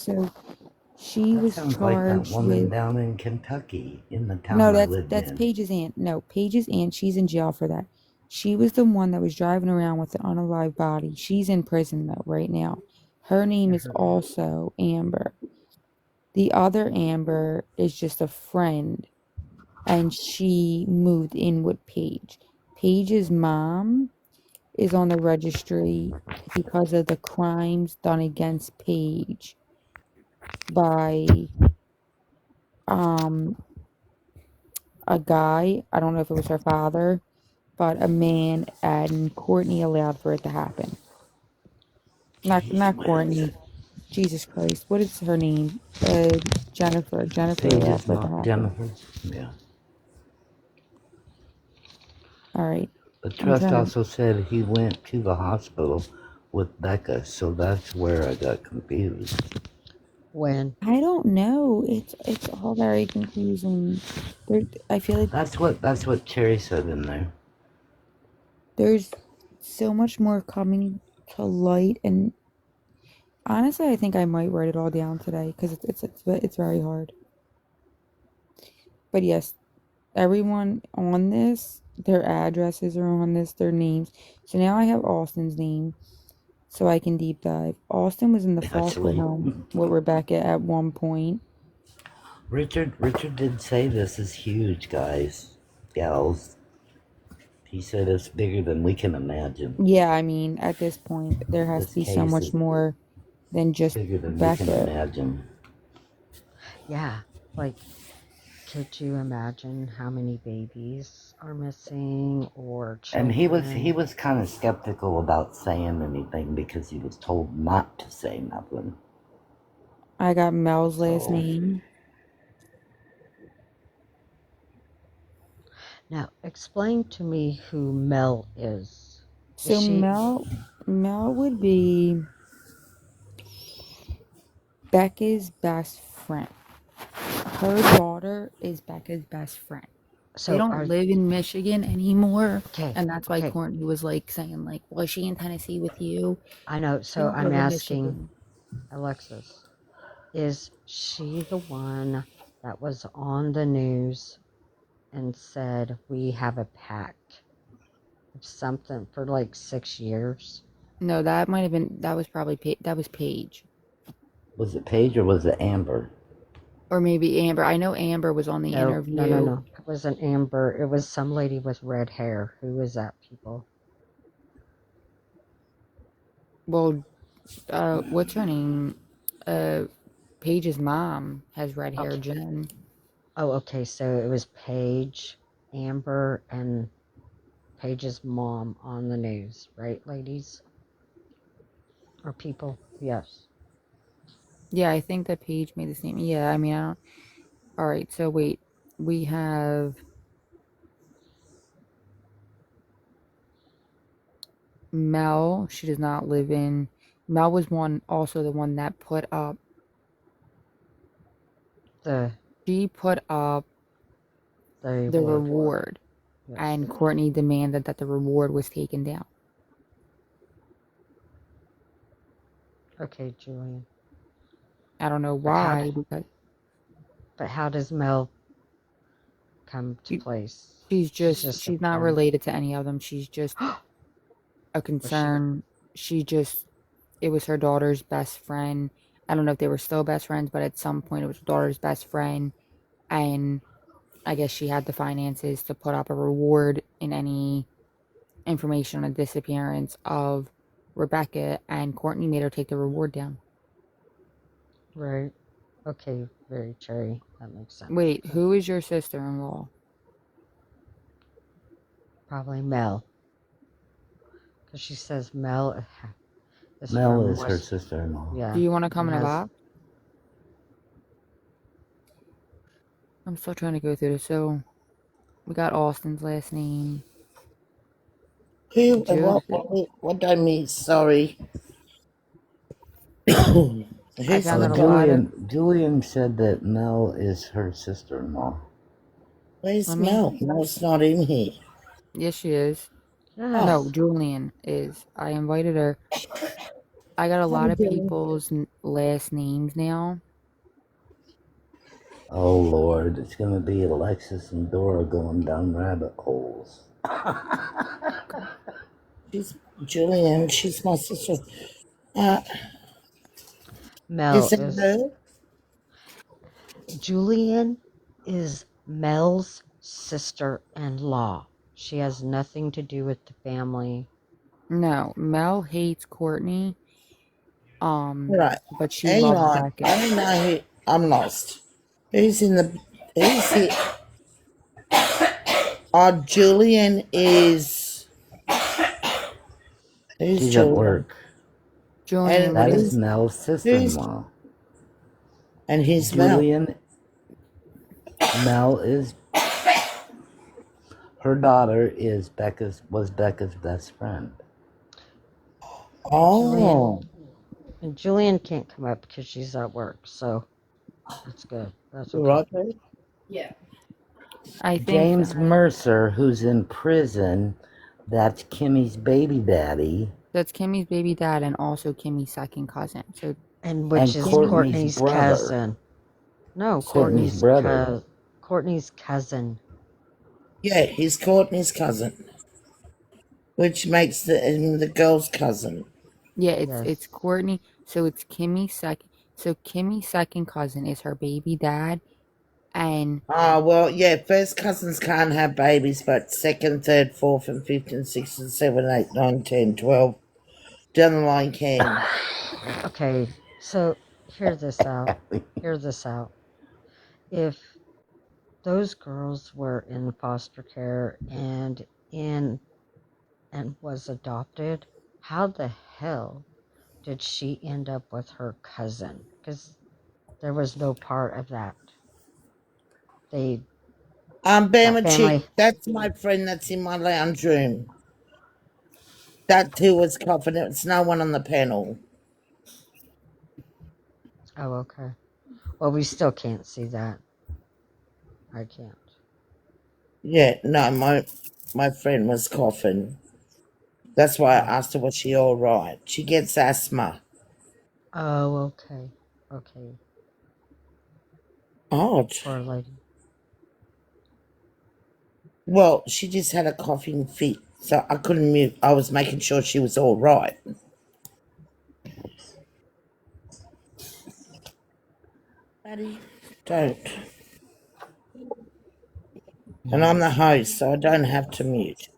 she that was sounds like that charged woman with. down in Kentucky, in the No, town I lived that's in. Paige's aunt. No, Paige's aunt, she's in jail for that. She was the one that was driving around with the unalive body. She's in prison though right now. Her name is also Amber. The other Amber is just a friend, and she moved in with Paige. Paige's mom is on the registry because of the crimes done against Paige by um a guy. I don't know if it was her father, but a man, and Courtney allowed for it to happen. Not Courtney. Jesus Christ. What is her name? Jennifer. Jennifer allowed Paige's for it to mom, happen. Jennifer. Yeah. All right. The I'm trust trying to. also said he went to the hospital with Becca, so that's where I got confused. when. I don't know. It's all very confusing. There, I feel like That's what Cherry said in there. there's so much more coming to light, and honestly, I think I might write it all down today because it's very hard. But yes, everyone on this, their addresses are on this, their names. So now I have Austin's name, so I can deep dive. Austin was in the foster Actually, home with Rebecca at one point. Richard did say this is huge, guys, gals. He said it's bigger than we can imagine. Yeah, I mean, at this point, there has to This be so case much is more than just bigger than we can Becca. imagine. Yeah. Like, could you imagine how many babies are missing or And children? he was kind of skeptical about saying anything because he was told not to say nothing. I got Mel's last So name. Now, explain to me who Mel is. Is So she Mel would be Becca's best friend. Her daughter is Becca's best friend. They so don't are live in Michigan anymore, okay, and that's why okay. Courtney was like saying like, "Was she in Tennessee with you?" I know, They so don't I'm live in asking Michigan. Alexis, is she the one that was on the news and said we have a pact of something for like 6 years? No, that might have been that was probably that was Paige, was it Paige or was it Amber? or maybe Amber. I know Amber was on the No, no, no, interview. no. It wasn't Amber. It was some lady with red hair. Who was that, people? Well, what's her name? Uh, Paige's mom has red hair, Okay. Jen. Oh, okay. So it was Paige, Amber, and Paige's mom on the news, right, ladies? Or people? Yes. Yeah, I think that Paige made the same. Yeah, I mean, I don't. All right, so wait, we have Mel. She does not live in. Mel was also the one that put up. The She put up the reward. reward, Yes. and Courtney demanded that the reward was taken down. Okay, Julian. I don't know But why, because how does Mel come to she, place? She's just a she's not friend. related to any of them. She's just a Was she? concern. She just it was her daughter's best friend. I don't know if they were still best friends, but at some point it was her daughter's best friend, and I guess she had the finances to put up a reward in any information on the disappearance of Rebecca, and Courtney made her take the reward down. Right. Okay, very Cherry. That makes sense. Wait, who is your sister-in-law? Probably Mel. Because she says Mel is Mel from is her West. sister-in-law. Yeah. Do you want to come and in a has box? I'm still trying to go through this. So we got Austin's last name. Who? Joseph. What do I mean? Sorry. I Who's found the that a guy? lot of. Julian said that Mel is her sister-in-law. Where's Let me. Mel? Mel's not in here. Yes, she is. Oh, No, Yes. Julian is. I invited her. I got a how lot you of doing? people's last names now. Oh Lord, it's gonna be Alexis and Dora going down rabbit holes. She's Julian. She's my sister. Uh, Mel is it is. her? Julian is Mel's sister-in-law. She has nothing to do with the family. No, Mel hates Courtney. Right. But she Hang loves on. I Becca. don't know who. I'm lost. Who's in the? Who's here? Oh, Julian is. Who's She's at Julian? work. Julian, And what That is is who's Mel's who's sister-in-law. and who's Mel? Julian, Mel is her daughter is Becca's best friend. Julian Oh, and Julian can't come up because she's at work, so that's good. That's you okay. right there. Yeah. I think James that Mercer, who's in prison, that's Kimmy's baby daddy, that's Kimmy's baby dad and also Kimmy's second cousin. So And which and is Kimmy, Courtney's Courtney's brother. cousin. No, Courtney's brother. Courtney's cousin. Yeah, he's Courtney's cousin, which makes the girl's cousin. yeah, it's Yes. Courtney. So it's Kimmy's second. So Kimmy's second cousin is her baby dad, and Oh, well, yeah, first cousins can't have babies, but second, third, fourth, and fifth, and sixth, and seven, eight, nine, 10, 12 down the line can. Okay, so hear this out. Hear this out. If those girls were in foster care and was adopted, how the hell did she end up with her cousin? Because there was no part of that. That Bama Chick, family. that's my friend that's in my lounge room. That too was confident. It's no one on the panel. Oh, okay. Well, we still can't see that. I can't. Yeah, no, my friend was coughing. That's why I Oh. asked her, was she all right? She gets asthma. Oh, okay. Okay. Odd. Poor lady. Well, she just had a coughing fit, so I couldn't mute. I was making sure she was all right. Maddie, don't. And I'm the host, so I don't have to mute.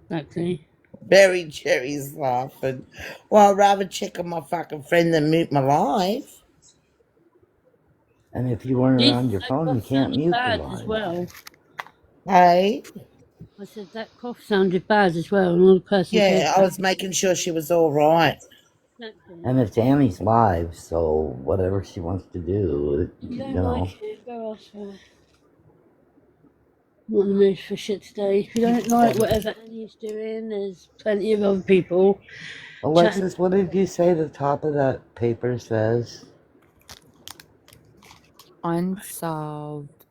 Exactly. Barry Jerry's laughing. Well, I'd rather check on my fucking friend than mute my live. And if you weren't This around your that phone, you cough can't sounded mute the bad as live. well. Hey? I said that cough sounded bad as well. Another person came Yeah, I back. was making sure she was all right. Exactly. And it's Annie's live, so whatever she wants to do, If you you don't know. like it, go elsewhere. Not in the mood for shit today. If you don't like whatever Annie's doing, there's plenty of other people chatting. Alexis, what did you say the top of that paper says? unsolved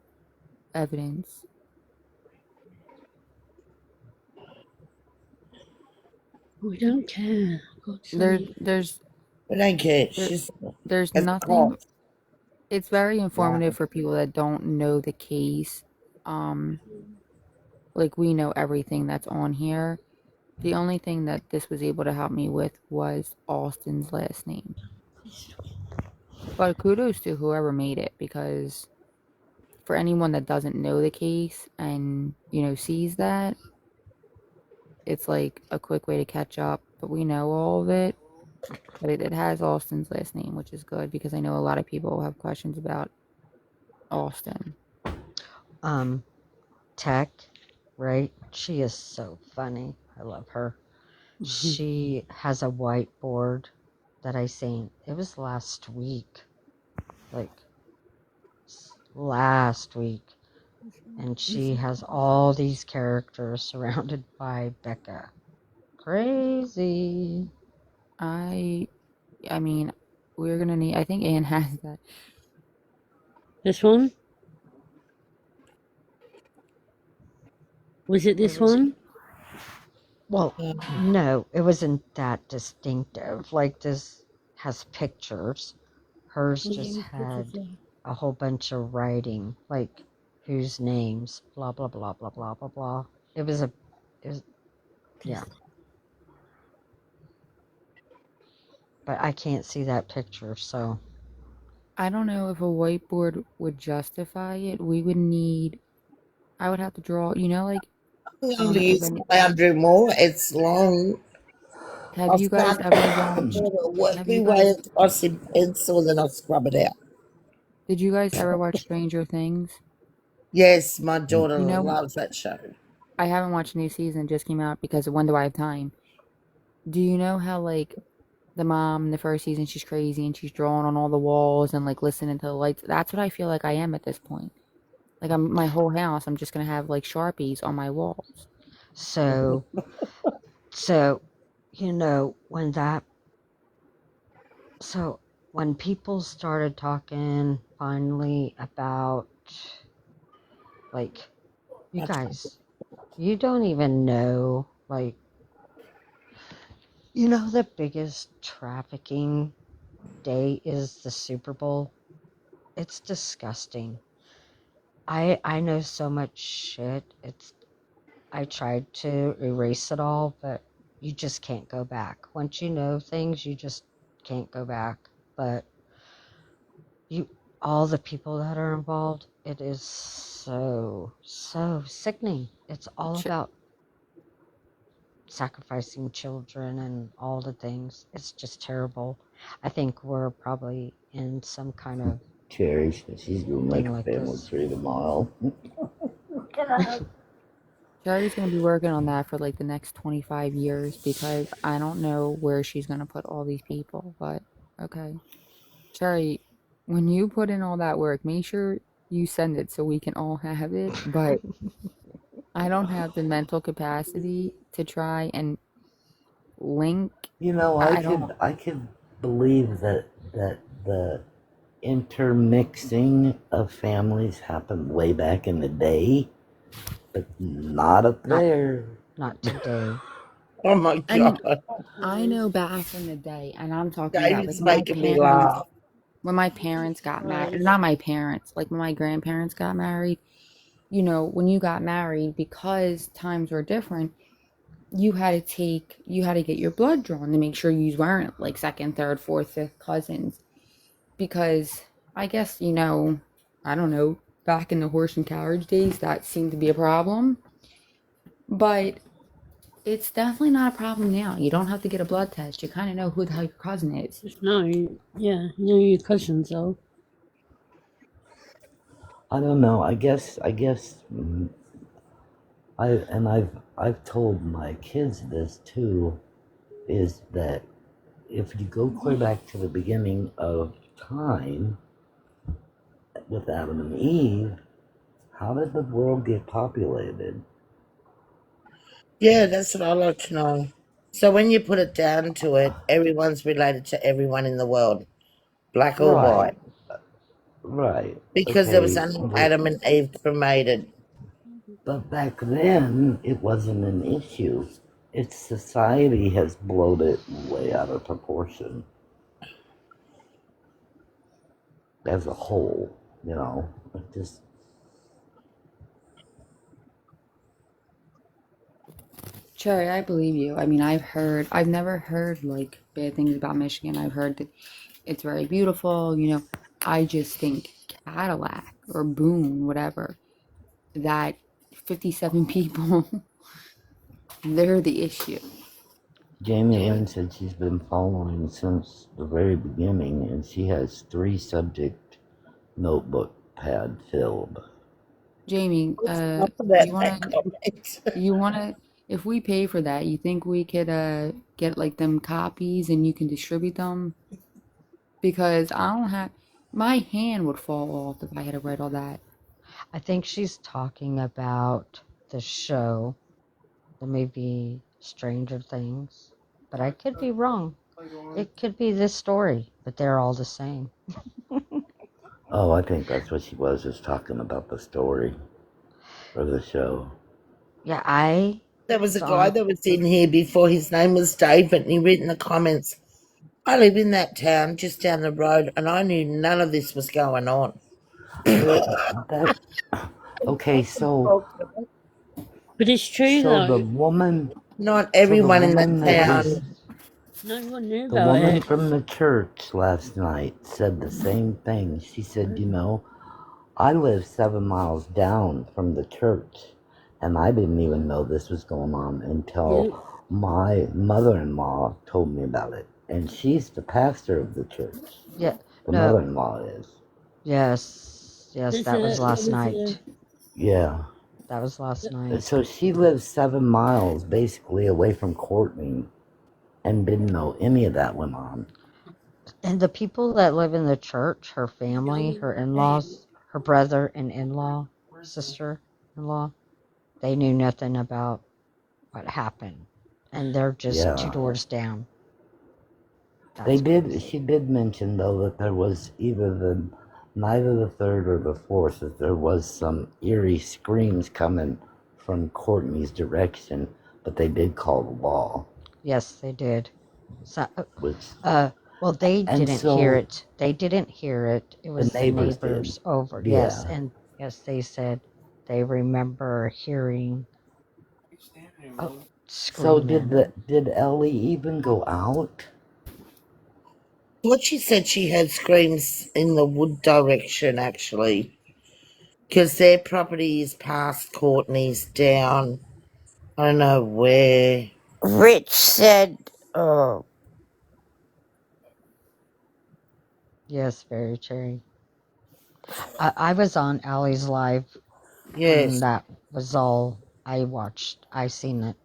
evidence. We don't care. God's There, sake. there's, We don't care. there, She's there's has a nothing. cough. It's very informative Right. for people that don't know the case. Um, like we know everything that's on here. The only thing that this was able to help me with was Austin's last name. But kudos to whoever made it, because for anyone that doesn't know the case and, sees that, it's like a quick way to catch up. But we know all of it. But it has Austin's last name, which is good because I know a lot of people have questions about Austin. Tech, right? She is so funny. I love her. She has a whiteboard that I seen. It was last week, like last week, and she has all these characters surrounded by Becca. Crazy. I mean, we're gonna need. I think Anne has that. This one? Was it Where this was it? one? Well, no, it wasn't that distinctive. Like this has pictures. Hers just had a whole bunch of writing, like whose names, blah blah blah blah blah blah blah. It was, yeah, but I can't see that picture, so I don't know if a whiteboard would justify it. We would need. I would have to draw. Like, I don't know if Use any. Andrew Moore. It's long. Have I'll you guys start ever watched? work Have my you way guys? across in pencil, then I'll scrub it out. Did you guys ever watch Stranger Things? Yes, my daughter You know, loves that show. I haven't watched a new season. Just came out because when do I have time? Do you know how like the mom in the first season, she's crazy and she's drawing on all the walls and like listening to the lights? That's what I feel like I am at this point. Like I'm my whole house. I'm just gonna have like Sharpies on my walls. so so when that when people started talking finally about, like, you guys, you don't even know, like, the biggest trafficking day is the Super Bowl. It's disgusting. I know so much shit. I tried to erase it all, but you just can't go back. Once you know things, you just can't go back. But you all the people that are involved, it is so sickening. It's all Ch- about sacrificing children and all the things. It's just terrible. I think we're probably in some kind of Cherry says she's gonna make thing a like family this. tree tomorrow. Sherry's gonna be working on that for like the next 25 years because I don't know where she's gonna put all these people. But okay, Sherry, when you put in all that work, make sure you send it so we can all have it. But I don't have the mental capacity to try and link. I I don't. could believe that the intermixing of families happened way back in the day, but not up Not there. not today. Oh my I mean, god, I know back in the day, and I'm talking about like David's making me laugh. when my parents got married, not my parents, like when my grandparents got married, when you got married, because times were different, you had to get your blood drawn to make sure you weren't like second, third, fourth, fifth cousins. Because I guess, I don't know, back in the horse and carriage days, that seemed to be a problem. But it's definitely not a problem now. You don't have to get a blood test. You kind of know who the hell your cousin is. No, yeah, you know your cousins though. I don't know. I guess I've told my kids this too, is that if you go clear back to the beginning of time with Adam and Eve, how did the world get populated? Yeah, that's what I like to know. So when you put it down to it, everyone's related to everyone in the world, black or Right, white, right. because there was Okay, only Adam and Eve cremated. but back then it wasn't an issue. Its society has blown it way out of proportion as a whole. It just Cherry, I believe you. I mean, I've never heard like bad things about Michigan. I've heard that it's very beautiful, you know. I just think Cadillac or Boone, whatever, that 57 people, they're the issue. Jamie Lynn said she's been following since the very beginning, and she has 3 subject notebook pad filled. Jamie, Enough of that, you that wanna, comment. you wanna, if we pay for that, you think we could get like them copies and you can distribute them? Because I don't have, my hand would fall off if I had to write all that. I think she's talking about the show, the movie Stranger Things, but I could be wrong. It could be this story, but they're all the same. Oh, I think that's what she was, just talking about the story for the show. Yeah, I There was a guy saw. that was in here before. His name was David, and he wrote in the comments, I live in that town just down the road, and I knew none of this was going on. That okay, But it's true the though. woman, Not so the everyone in that woman that was town. No one knew the about woman it. from the church last night said the same thing. She said, you know, I live 7 miles down from the church, and I didn't even know this was going on until Yeah. my mother-in-law told me about it. And she's the pastor of the church. Yeah, The no, mother-in-law is. yes, that was That last was night. Yeah. That was last night. So she lives 7 miles basically away from Courtney and didn't know any of that went on. And the people that live in the church, her family, her in-laws, her brother and in-law, sister-in-law, they knew nothing about what happened. And they're just 2 Yeah. doors down. They That's did. crazy. She did mention though that there was neither the third or the fourth. That there was some eerie screams coming from Courtney's direction, but they did call the law. Yes, they did. So, Which well, they and didn't hear so it. They didn't hear it. It the was the neighbors did. neighbors over. Yes, Yeah. and yes, they said they remember hearing So screaming. did Ellie even go out? What she said, she heard screams in the wood direction, actually, because their property is past Courtney's down. I don't know where. Rich said, oh, Yes, very cherry. I was on Allie's live when Yes. that was all I watched. I seen it.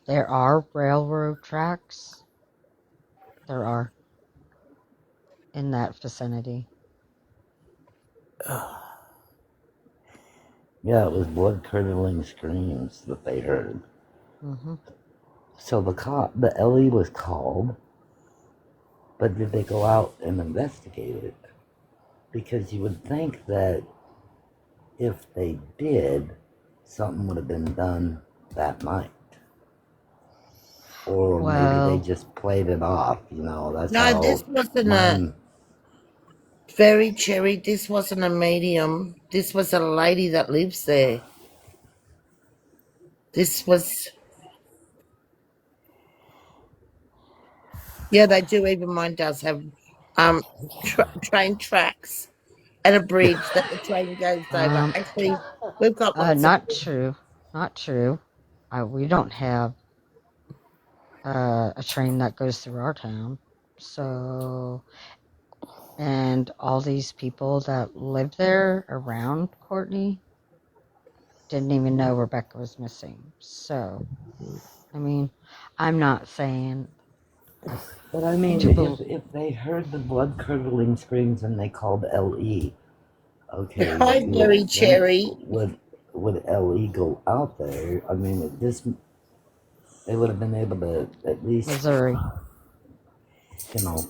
There are railroad tracks. There are in that vicinity. Yeah, it was blood-curdling screams that they heard. Mm-hmm. So the Ellie was called, but did they go out and investigate it? Because you would think that if they did, something would have been done that night. Or maybe they Well, just played it off, you know, that's No, how this wasn't a mine, very cherry. This wasn't a medium. This was a lady that lives there. This was, yeah, they do. Even mine does have train tracks and a bridge that the train goes over. um, Actually, we've got lots of. not true. Not true. We don't have a train that goes through our town. So, and all these people that live there around Courtney didn't even know Rebecca was missing. So, I mean, I'm not saying but I mean, to believe. if they heard the blood-curdling screams and they called LE, okay, Hi, you would Berry think, Cherry. would LE go out there? I mean, they would have been able to at least, Missouri,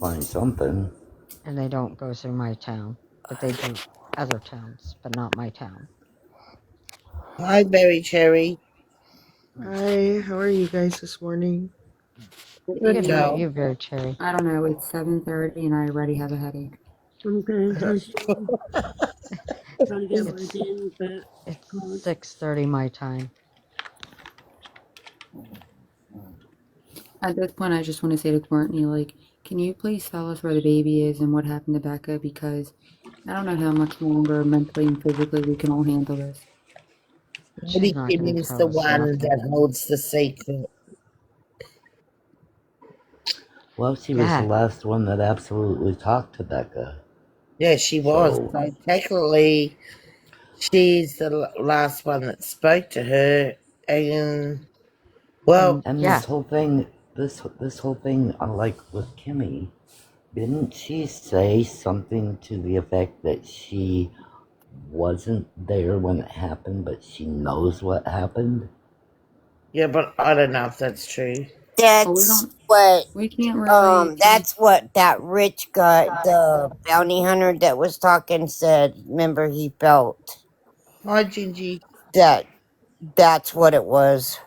find something. and they don't go through my town, but they do other towns, but not my town. Hi, Berry Cherry. Hi, how are you guys this morning? Good Good. How are girl. you, Very Cherry? I don't know. It's 7:30 and I already have a headache. I'm good. How's you? Trying to get work It's in, but it's God. 6:30 my time. At this point, I just want to say to Courtney, like, Can you please tell us where the baby is and what happened to Becca? Because I don't know how much longer mentally and physically we can all handle this. Maybe She's not going to Kimmy's the tell us one nothing. that holds the secret. Well, she was the Yeah. last one that absolutely talked to Becca. Yeah, she was. So, So technically, she's the last one that spoke to her. And, well, and Yeah. this whole thing, this whole thing, like with Kimmy, didn't she say something to the effect that she wasn't there when it happened, but she knows what happened? yeah, but I don't know if that's true. Well, That's what we can't really. that's what that rich guy, the bounty hunter that was talking, said. Remember, he felt Hi, Gingy. that that's what it was.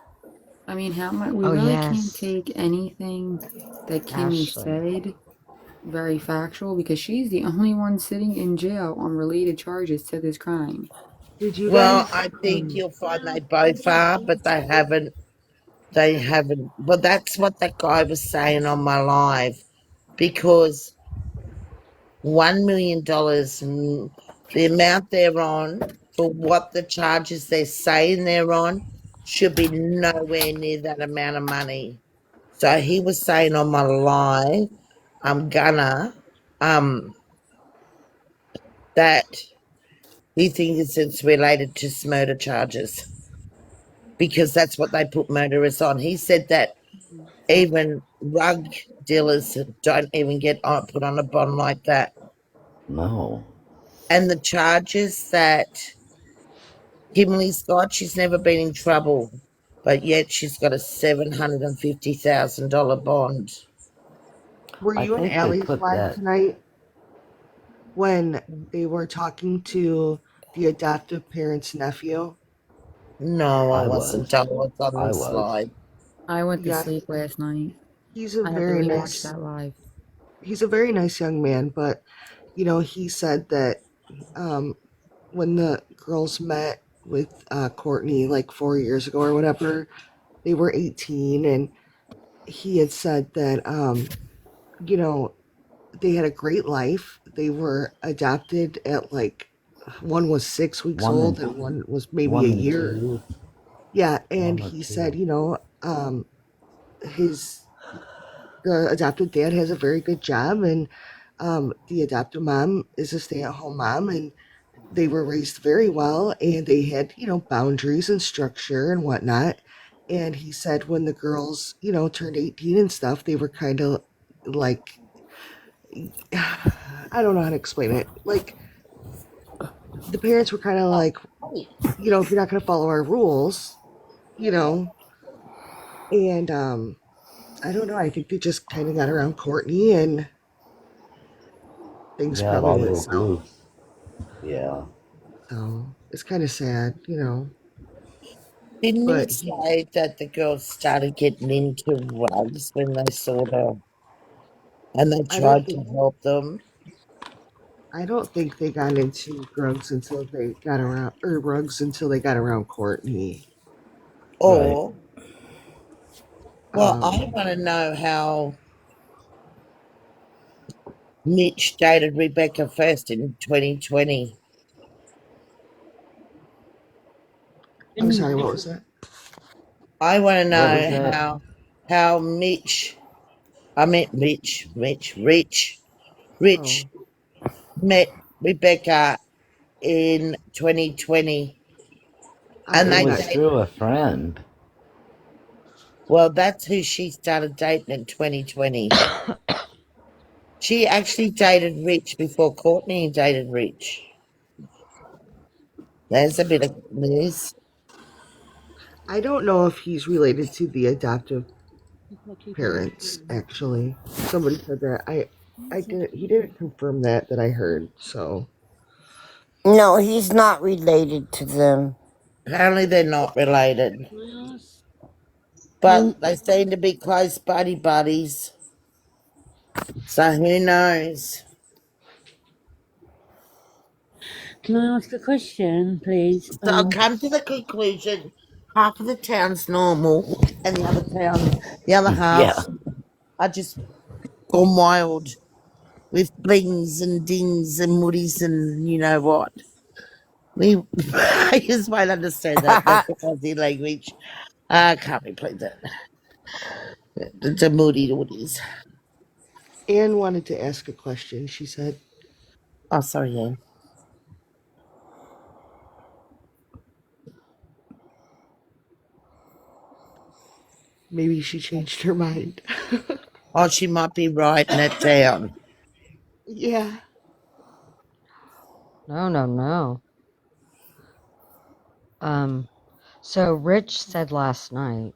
I mean, how much we Oh, really can't yes. take anything that Kimmy Ashley. said very factual because she's the only one sitting in jail on related charges to this crime. Did you Well, guys I think you'll find they both are, but they haven't. They haven't. Well, that's what that guy was saying on my live because $1 million, the amount they're on for what the charges they're saying they're on, should be nowhere near that amount of money. So he was saying on my live, I'm gonna, that he thinks it's related to murder charges because that's what they put murderers on. He said that even rug dealers don't even get put on a bond like that. No. And the charges that Kimberly's got, she's never been in trouble, but yet she's got a $750,000 bond. were I you in think they Allie's put live that. tonight when they were talking to the adoptive parent's nephew? No, I I wasn't. was. I was on I the was. slide. I went to Yeah, sleep last night. he's a I have to very rewatch nice that live. he's a very nice young man, but he said that um when the girls met with Courtney like 4 years ago or whatever, they were 18, and he had said that you know they had a great life. They were adopted at like one was 6 weeks One old and and one was maybe a one and year. two. Yeah, and One or he said, two. his the adopted dad has a very good job, and the adoptive mom is a stay-at-home mom, and they were raised very well, and they had boundaries and structure and whatnot. And he said when the girls turned 18 and stuff, they were kind of like, I don't know how to explain it, like the parents were kind of like, if you're not going to follow our rules, you know and I don't know, I think they just kind of got around Courtney, and things Yeah, it probably all went goes south. loose. Yeah. So it's kind of sad. Didn't he But he, say that the girls started getting into rugs when they saw the, and they I don't tried to think help them? I don't think they got into drugs until they got around, or rugs until they got around Courtney. Right. Or, well, I Um, want to know how Mitch dated Rebecca first in 2020. I'm sorry, what was that? I want to What was know that? how Rich Oh, met Rebecca in 2020, and It I'm they not was dated. sure. through a friend. Well, that's who she started dating in 2020. She actually dated Rich before Courtney dated Rich. There's a bit of news. I don't know if he's related to the adoptive parents. Actually, somebody said that. I didn't. He didn't confirm that I heard. So No, he's not related to them. Apparently, they're not related, but Can they seem to be close buddies. So who knows? can I ask a question, please? So I've come to the conclusion half of the town's normal, and the other half Yeah. are just Gone wild with blings and dings and woodies and you know what. We, I just won't understand that. That's the Aussie language. I can't repeat that. The moody woodies. Anne wanted to ask a question, she said. Oh, sorry, Anne. Maybe she changed her mind. Oh, she might be writing it down. Yeah. No, no, no. So Rich said last night.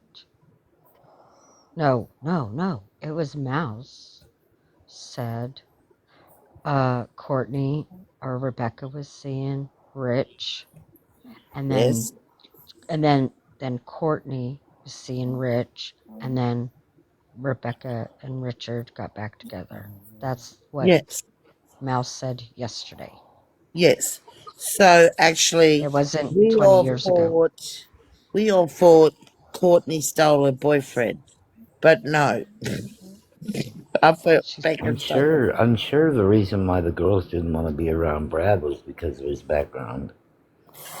No, no, no. It was Mouse said Courtney or Rebecca was seeing Rich, and then Yes. and then Courtney was seeing Rich, and then Rebecca and Richard got back together. That's what Yes. Mouse said yesterday. Yes. So actually, It wasn't we 20 all years ago. thought we all thought Courtney stole her boyfriend, but no, I thought Becca stole her. I'm sure the reason why the girls didn't want to be around Brad was because of his background.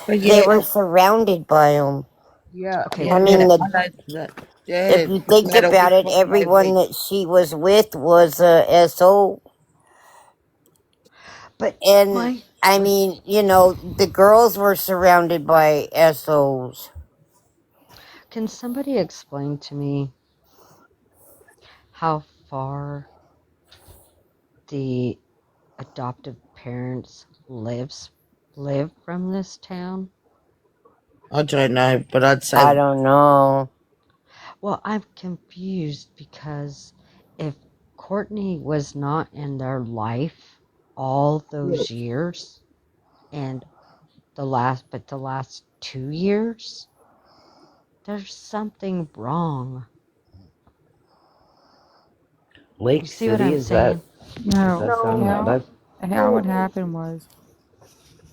But They yeah, were surrounded by him. Yeah. Okay, I yeah, mean, I know that. Yeah, if you no think matter about which it, one they everyone reach. that she was with was a SO. but And my I mean, the girls were surrounded by SOs. can somebody explain to me how far the adoptive parents live from this town? I don't know, but I'd say I don't know. Well, I'm confused because if Courtney was not in their life all those years and the last 2 years, there's something wrong. You Lake see what City I'm is that? saying? Does No, that sound how that? how it happened was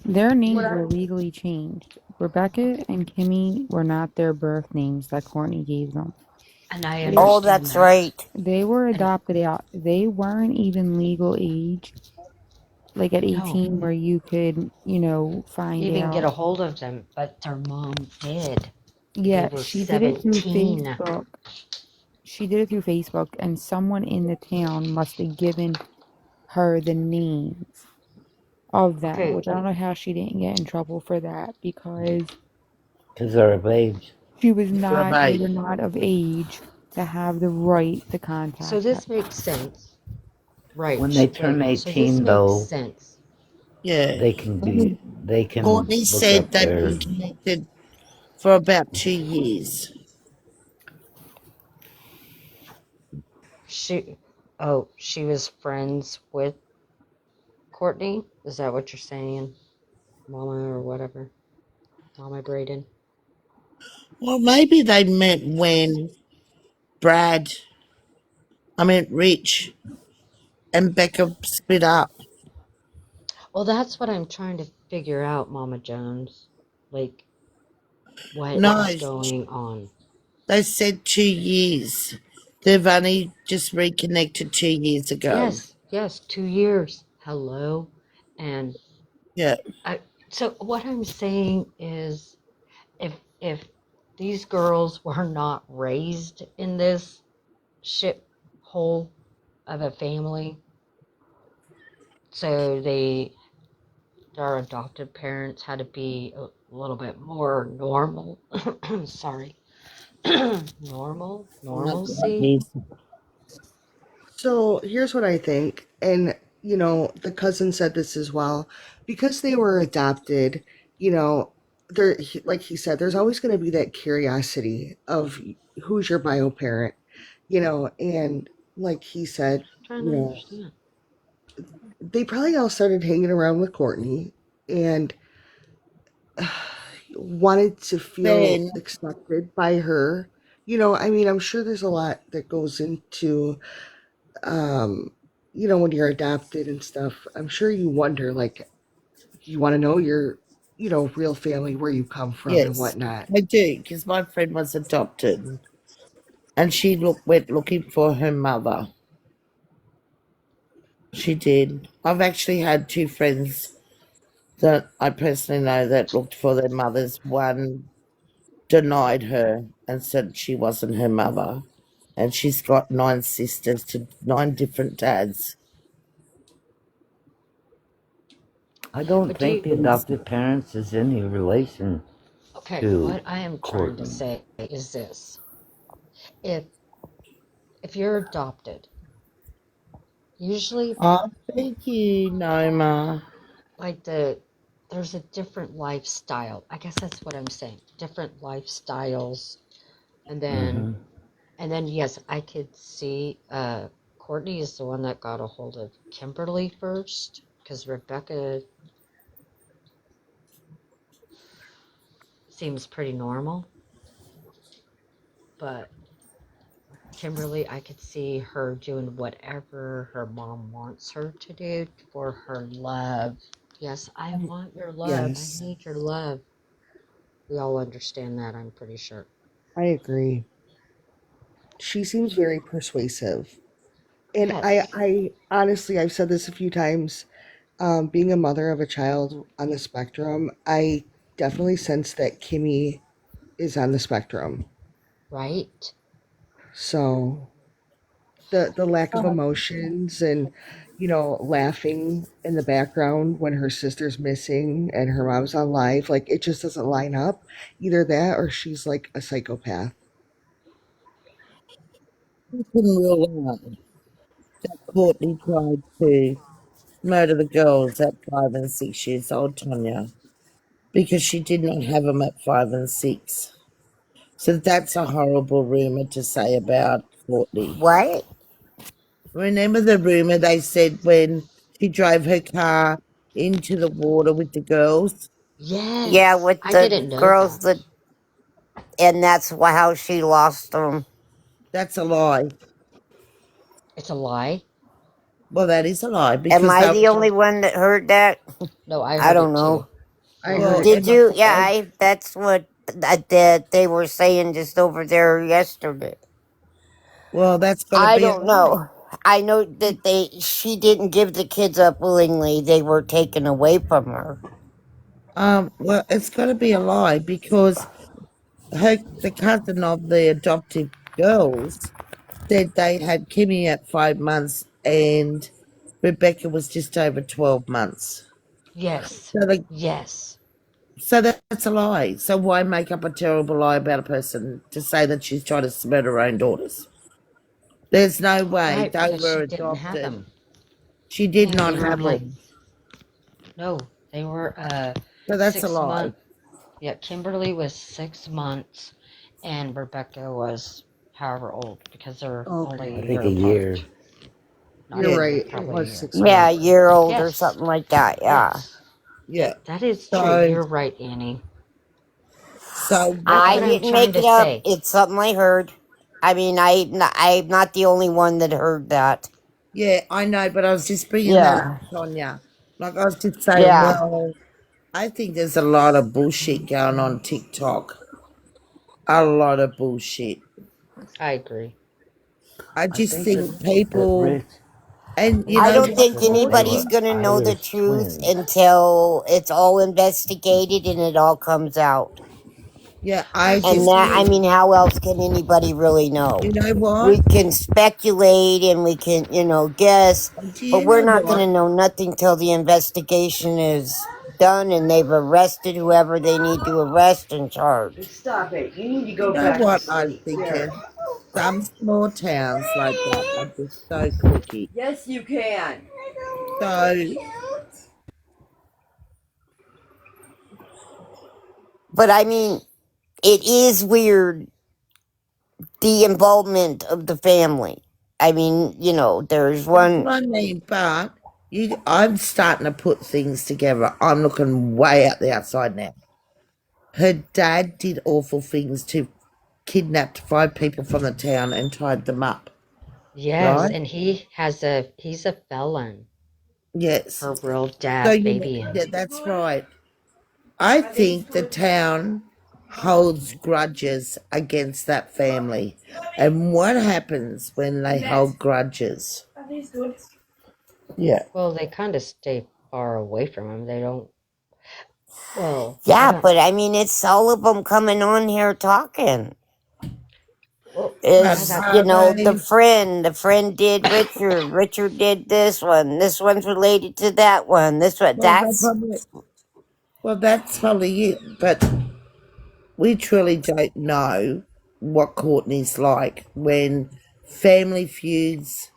their What names I were legally changed. Rebecca and Kimmy were not their birth names that Courtney gave them. And I They Oh, understand that's that. right. they were And adopted out. They weren't even legal age, like at no, 18, where you could, find even get a out. hold of them, but their mom did. They Yeah, were she did it through 17. Facebook. She did it through Facebook, and someone in the town must have given her the names of them, Okay, which I don't know how she didn't get in trouble for that because Because they're of age. they right. were not of age to have the right to so contact her. this makes sense. Right, When they turn wait, so this 18, makes though, sense. Yeah. they can Courtney look said up they've their. been connected for about 2 years. She, she was friends with Courtney? Is that what you're saying? Mama or whatever? Mama Braden? Well, maybe they met when Brad, Rich and Becca split up. Well, that's what I'm trying to figure out, Mama Jones. Like, what No, is going on? they said 2 years. They've only just reconnected 2 years ago. Yes, 2 years. Hello. And Yeah. so what I'm saying is if these girls were not raised in this shit hole of a family, so their adopted parents had to be a little bit more normal. Sorry. Normalcy. So here's what I think. And, the cousin said this as well. Because they were adopted, you know, like he said, there's always going to be that curiosity of who's your bio parent, and like he said, Trying you to know, understand. they probably all started hanging around with Courtney and wanted to feel Then, accepted by her. I'm sure there's a lot that goes into um, when you're adopted and stuff. I'm sure you wonder, like, you want to know your, real family, where you come from and yes, whatnot. I do, because my friend was adopted and she went looking for her mother. She did. I've actually had two friends that I personally know that looked for their mothers. One denied her and said she wasn't her mother. And she's got 9 sisters to 9 different dads. I don't But do think you, the adopted parents is any relation okay, to what I am trying to Courtney. say is this. If if you're adopted, usually Oh, thank you, Noma. like there's a different lifestyle. I guess that's what I'm saying. Different lifestyles. And then Mm-hmm. and then yes, I could see Courtney is the one that got a hold of Kimberly first because Rebecca seems pretty normal, but Kimberly, I could see her doing whatever her mom wants her to do for her love. Yes, I want your love. I Yes, need your love. We all understand that, I'm pretty sure. I agree. She seems very persuasive. And Yes, I honestly, I've said this a few times. Being a mother of a child on the spectrum, I definitely sense that Kimmy is on the spectrum. right? So the lack of emotions and laughing in the background when her sister's missing and her mom's on live, like it just doesn't line up. Either that or she's like a psychopath. You can rule out that Courtney tried to murder the girls at 5 and 6 years old, Tonya, because she did not have them at 5 and 6. So that's a horrible rumor to say about Courtney. What? Remember the rumor they said when she drove her car into the water with the girls? Yeah, Yes, with I the didn't know girls that. that, and that's how she lost them. That's a lie. It's a lie. Well, that is a lie Am because I they the were, only one that heard that? No, I I heard don't it too. know. I heard well, it Did and too. you? Yeah, they, that's what that they were saying just over there yesterday. well, that's got to I be a don't lie. know. I know that she didn't give the kids up willingly. They were taken away from her. Well, it's got to be a lie because the cousin of the adopted girls said they had Kimmy at 5 months and Rebecca was just over 12 months. Yes, So, yes. that's a lie. So why make up a terrible lie about a person to say that she's trying to murder her own daughters? There's no way Right, they because were she didn't have adopted. them. She did Yeah, not they were have like, them. no, they were So that's a six lie. month. Yeah, Kimberly was 6 months, and Rebecca was however old because they're only Okay, I a think year a apart. year. Not you're Yeah, even right. It probably a was year. Yeah, a 6 months. year old or Yes, something like that. Yeah. yes, yeah. that is true. So, You're right, Annie. That's I what I'm didn't trying make to it up. say. It's something I heard. I mean, I'm not the only one that heard that. yeah, I know, but I was just bringing that up, Yeah. Sonia. Like I was just saying, Yeah. well, I think there's a lot of bullshit going on TikTok. A lot of bullshit. I agree. I I just think think that people, Rich. I and you think I know that don't what, think they Courtney? anybody's were gonna know the Irish truth twins. until it's all investigated and it all comes out. Yeah, I That's And just that, I think, mean, how else can anybody really know? you know what? We can speculate and we can, guess, Do but you we're know not going what? to know nothing till the investigation is done and they've arrested whoever they need to arrest and charge. Stop it. You need to You go know back to what I'm sleep. There. thinking? Some small towns like that are just so clicky. Yes, you can. So, But I mean, it is weird the involvement of the family. I mean, there's that's one. what I mean, but I'm starting to put things together. I'm looking way out the outside now. Her dad did awful things to kidnapped 5 people from the town and tied them up, yes, right? and he's a felon. Yes. Her real So dad, you know, baby. yeah, that's right. I think the town holds grudges against that family. And what happens when they hold grudges? Are these good? Yeah. Well, they kind of stay far away from him. They don't. Well, I Yeah, don't. but I mean, it's all of them coming on here talking. Well, yeah, Is, that. you know, They, the friend did Richard did this one's related to that one, this one, well, they that's, probably, well, that's probably it. But we truly don't know what Courtney's like when family feuds,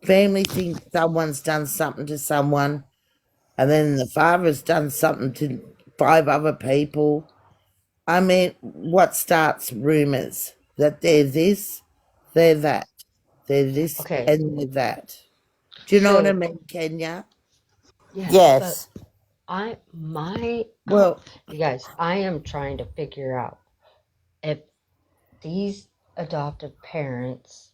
family thinks someone's done something to someone, and then the father's done something to five other people. I mean, what starts rumors that they're this, they're that, they're this, Okay, and they're that. Do you know what I so mean, Kenya? yes, but yes. I my Well, you guys, I am trying to figure out if these adoptive parents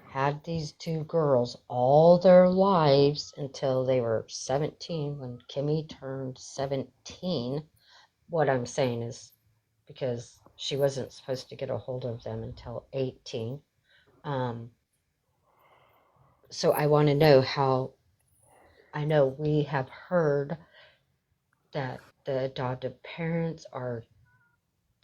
had these two girls all their lives until they were 17 when Kimmy turned 17. What I'm saying is because she wasn't supposed to get a hold of them until 18. Um, so I want to know how. I know we have heard that the adoptive parents are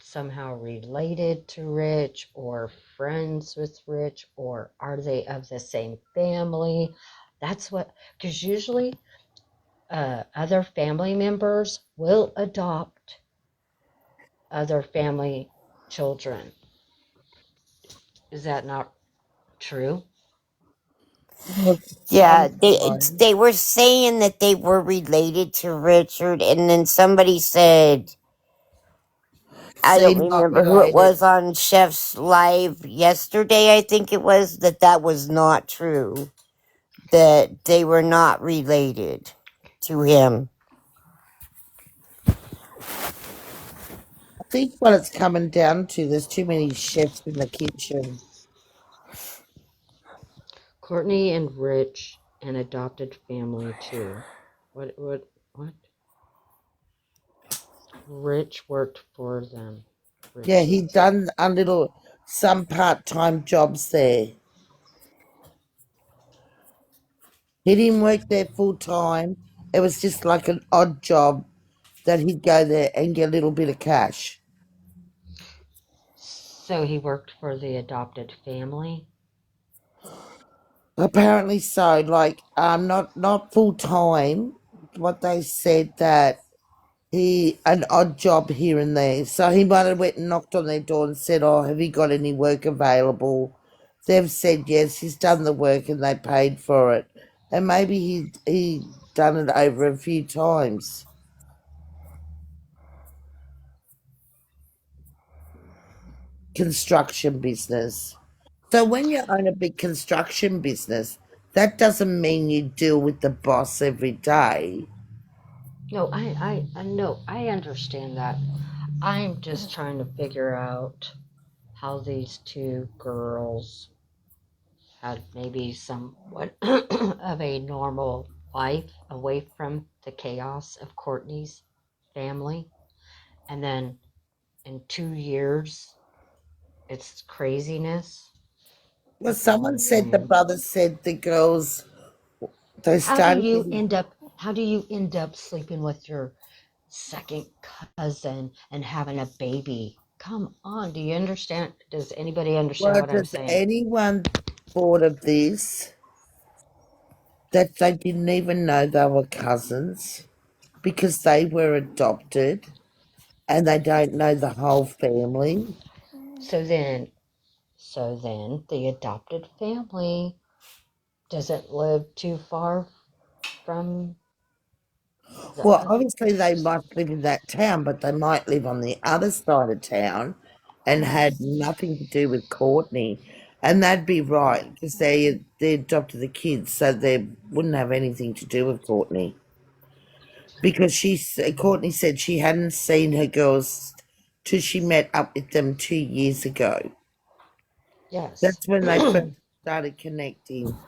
somehow related to Rich or friends with Rich, or are they of the same family? That's what, because usually other family members will adopt other family children. Is that not true? Yeah, sometimes. they were saying that they were related to Richard, and then somebody said, I See, don't not remember who it related. was on Chef's Live yesterday, I think it was, that that was not true, that they were not related to him. I think what it's coming down to, there's too many chefs in the kitchen. Courtney and Rich, an adopted family too. What? Rich worked for them. Yeah, Rich. he done a little, some part-time jobs there. He didn't work there full time. It was just like an odd job that he'd go there and get a little bit of cash. So he worked for the adopted family. Apparently so, like not full time. What they said that he an odd job here and there. So he might have went and knocked on their door and said, "Oh, have you got any work available?" They've said yes. He's done the work and they paid for it, and maybe he done it over a few times. Construction business. So when you own a big construction business, that doesn't mean you deal with the boss every day. No, I know, I understand that. I'm just trying to figure out how these two girls had maybe somewhat of a normal life away from the chaos of Courtney's family. And then in 2 years, it's craziness. Well, That's all someone I'm said the saying. brother said the girls they How do started you getting. end up how do you end up sleeping with your second cousin and having a baby? Come on, do you understand? Does anybody understand Well, what I'm does saying? anyone thought of this that they didn't even know they were cousins because they were adopted and they don't know the whole family? So then the adopted family doesn't live too far from the Well, other. obviously they must live in that town, but they might live on the other side of town and had Yes. nothing to do with Courtney. And that'd be right because they adopted the kids, so they wouldn't have anything to do with Courtney. Because Courtney said she hadn't seen her girls till she met up with them 2 years ago. Yes. That's when they first started connecting.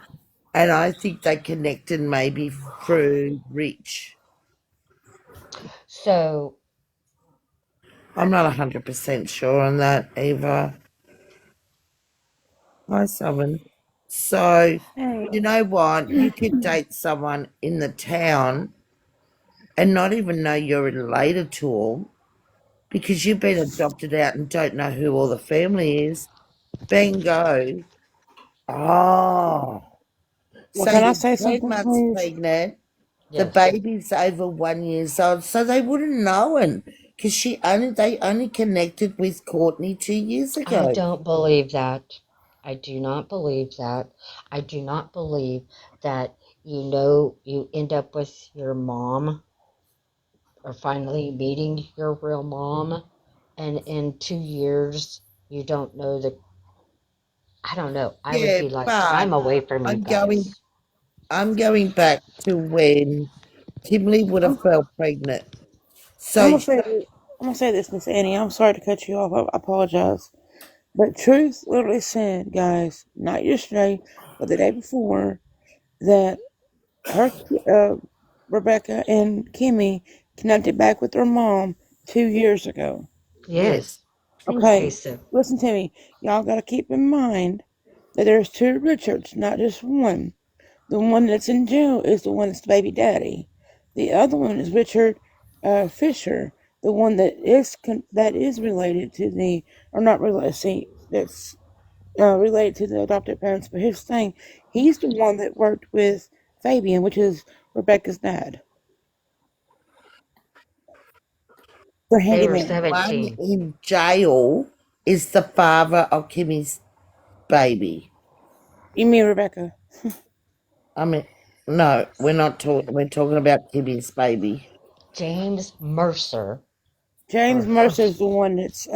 And I think they connected maybe through Rich. So I'm not 100% sure on that, Eva. Hi, Simon. So, Hey, you know what? You could date someone in the town and not even know you're related to them because you've been adopted out and don't know who all the family is. Bingo. Oh. well, So can I you're say 10 something, months please? pregnant. The Yes. baby's over 1 year old, so they wouldn't know it because they only connected with Courtney 2 years I ago. don't believe that. I do not believe that. I do not believe that you end up with your mom or finally meeting your real mom, and in 2 years you don't know the. I don't know. I would Yeah, be like, but I'm away from you I'm going guys. I'm going back to when Kimberly would have I'm, fell pregnant. I'm So gonna say this. I'm gonna say this, Miss Annie. I'm sorry to cut you off. I apologize. But Truth literally said, guys, not yesterday, but the day before, that her, Rebecca and Kimmy connected back with their mom 2 years ago. yes, Yes, in Okay, case of. listen to me. Y'all gotta keep in mind that there's two Richards, not just one. The one that's in jail is the one that's the baby daddy. The other one is Richard Fisher, the one that is related to the, or not related. See, that's related to the adopted parents. But here's the thing: he's the one that worked with Fabian, which is Rebecca's dad, for They were handyman. one 17. in jail is the father of Kimmy's baby. You mean Rebecca? I mean, no, we're not talking. We're talking about Kimmy's baby. James Mercer, James or Mercer is the one that's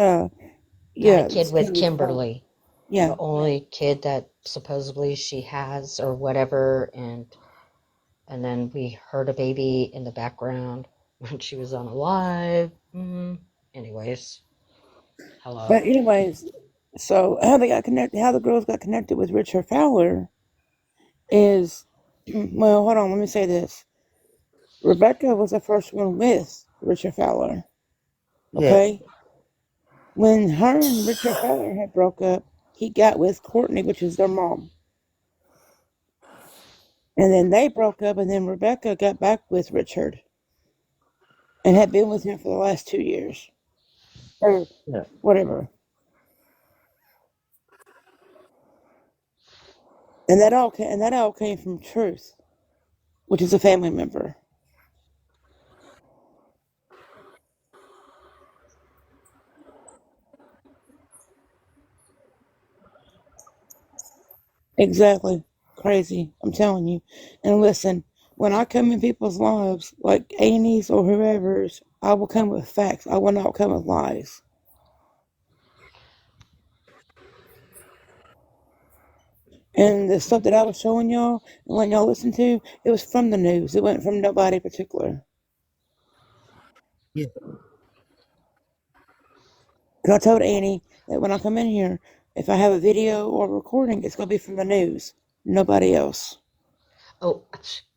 had a yeah, kid it's with Kimmy's father. Kimberly, Yeah. the only kid that supposedly she has or whatever, and then we heard a baby in the background when she was on a live. Anyways, hello. But anyways, so how they got connected, how the girls got connected with Richard Fowler is, well, hold on, let me say this. Rebecca was the first one with Richard Fowler. Yeah, Okay, when her and Richard Fowler had broke up, he got with Courtney, which is their mom, and then they broke up, and then Rebecca got back with Richard and had been with him for the last 2 years or yeah. whatever, and that all came from Truth, which is a family member. Exactly. Crazy. I'm telling you. And listen, when I come in people's lives, like Annie's or whoever's, I will come with facts. I will not come with lies. And the stuff that I was showing y'all and letting y'all listen to, it was from the news. It wasn't from nobody in particular. Yeah. 'Cause I told Annie that when I come in here, if I have a video or recording, it's going to be from the news. Nobody else. Oh,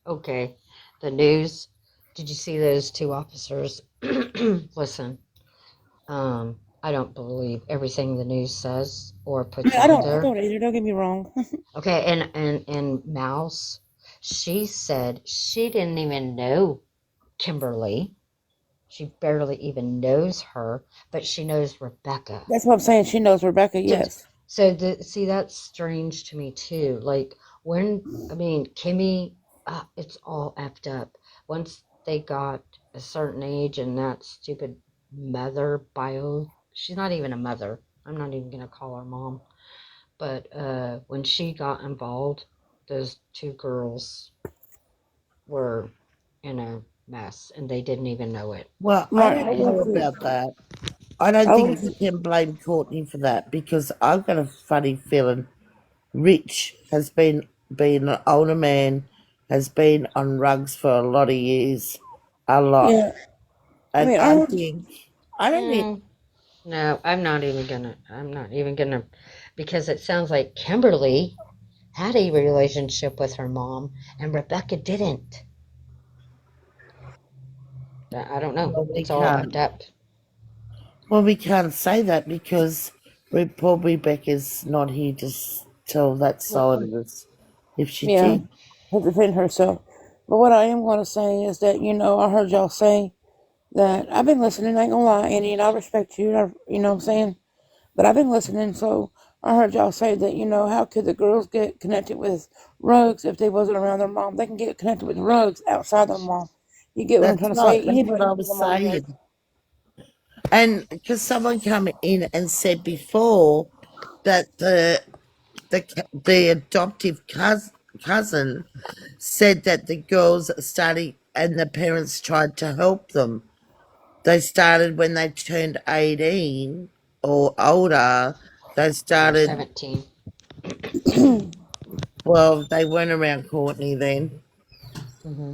okay. The news. Did you see those two officers? Listen, I don't believe everything the news says or I puts mean, on I there. don't either. Don't get me wrong. Okay, and Mouse, she said she didn't even know Kimberly. She barely even knows her, but she knows Rebecca. That's what I'm saying. She knows Rebecca, So, yes. see, that's strange to me too. Like I mean, Kimmy, it's all effed up. Once they got a certain age and that stupid mother bio, she's not even a mother. I'm not even gonna call her mom. But when she got involved, those two girls were in a mess, and they didn't even know it. Well, I Right. don't know about that. I don't I think was you can blame Courtney for that because I've got a funny feeling Rich has been an older man, has been on rugs for a lot of years, a lot, yeah. I and mean, I I think I don't think Mm, no, I'm not even gonna. I'm not even gonna, because it sounds like Kimberly had a relationship with her mom, and Rebecca didn't. I don't know. well It's all effed up. we can't say that because poor Rebecca's not here to tell that Well, side of us if she yeah, did. to defend herself. But what I am going to say is that, I heard y'all say that I've been listening, I ain't gonna lie, Annie, and I respect you, you know what I'm saying? But I've been listening, so I heard y'all say that, how could the girls get connected with rugs if they wasn't around their mom? They can get connected with rugs outside their mom. You get what I'm trying to say? That's what Anybody I can be was a mom rug. saying. And because someone come in and said before that the adoptive cousin said that the girls started and the parents tried to help them. They started when they turned 18 or older. They Or started, 17. well, they weren't around Courtney then. Hmm.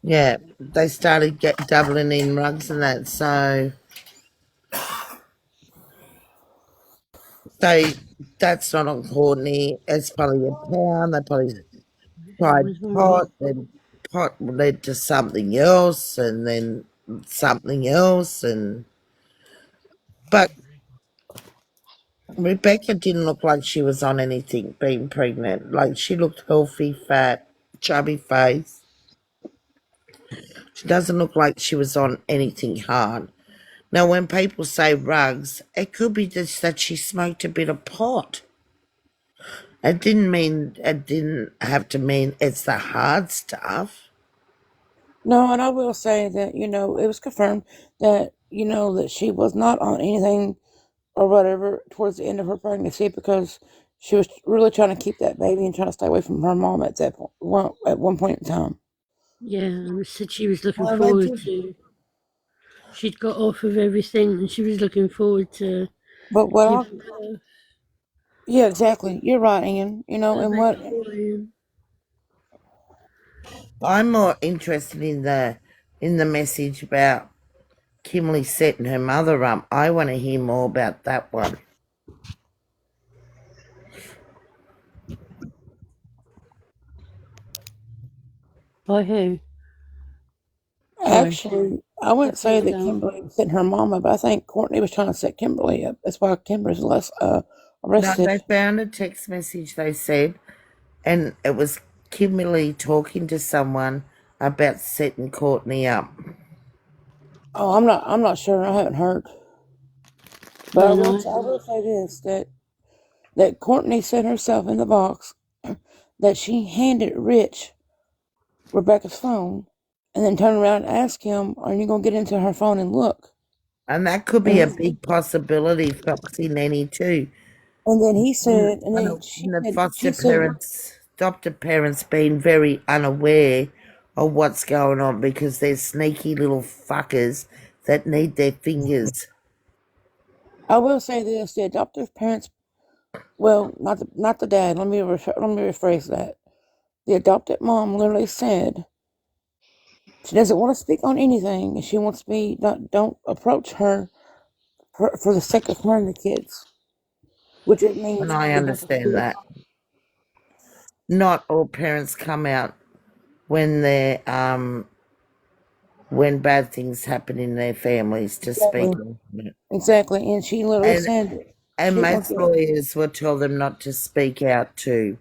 Yeah, they started doubling in rugs and that. So they that's not on Courtney. It's probably a pound. They probably That tried was one. pot, then pot led to something else, and then something else, and but Rebecca didn't look like she was on anything being pregnant. Like she looked healthy, fat, chubby face. She doesn't look like she was on anything hard. Now, when people say rugs, it could be just that she smoked a bit of pot. It didn't have to mean it's the hard stuff. No, and I will say that, it was confirmed that, that she was not on anything or whatever towards the end of her pregnancy because she was really trying to keep that baby and trying to stay away from her mom at that point, at one point in time. Yeah, and said she was looking Well, they forward did. to. She'd got off of everything, and she was looking forward to But what I, giving birth yeah, exactly. You're right, Ian. to a And baby what, boy. And I'm more interested in the message about Kimberly setting her mother up. I want to hear more about that one. by who? Sorry, actually, I I wouldn't say dropped that out. Kimberly was setting her mom up. I think Courtney was trying to set Kimberly up. That's why Kimberly's less No, arrested. they found a text message, they said, and it was Kimberly talking to someone about setting Courtney up. Oh, I'm not sure. I haven't heard. But Yeah, no, I I haven't. will say this that Courtney said herself in the box that she handed Rich Rebecca's phone and then turned around and asked him, "Are you gonna get into her phone and look?" And that could be a And big possibility, Foxy Nanny, too. then he And said, and then and the she foster said, parents, adopted parents, being very unaware of what's going on because they're sneaky little fuckers that need their fingers. I will say this: the adoptive parents, well, not the dad. Let me rephrase that. The adopted mom literally said she doesn't want to speak on anything, and she wants me don't approach her for the sake of her and the kids, which it And means I Rebecca's understand kids. that. Not all parents come out when they're when bad things happen in their families to speak Exactly. on it. Exactly. And she literally And said and she didn't want most to. lawyers will tell them not to speak out too.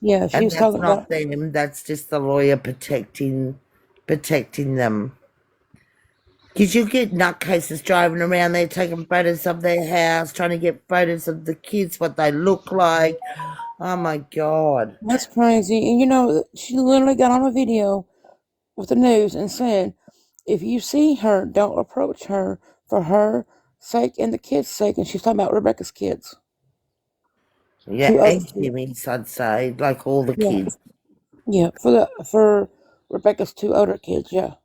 Yeah, she And was that's talking not about. them, that's just the lawyer protecting them. Because you get nutcases driving around there taking photos of their house, trying to get photos of the kids, what they look like. Oh my God. That's crazy. And she literally got on a video with the news and said, if you see her, don't approach her for her sake and the kids' sake. And she's talking about Rebecca's kids. Yeah, Two other and kids. Kimmy's, I'd say, like all the Yeah. kids. Yeah. For Rebecca's two older kids, yeah.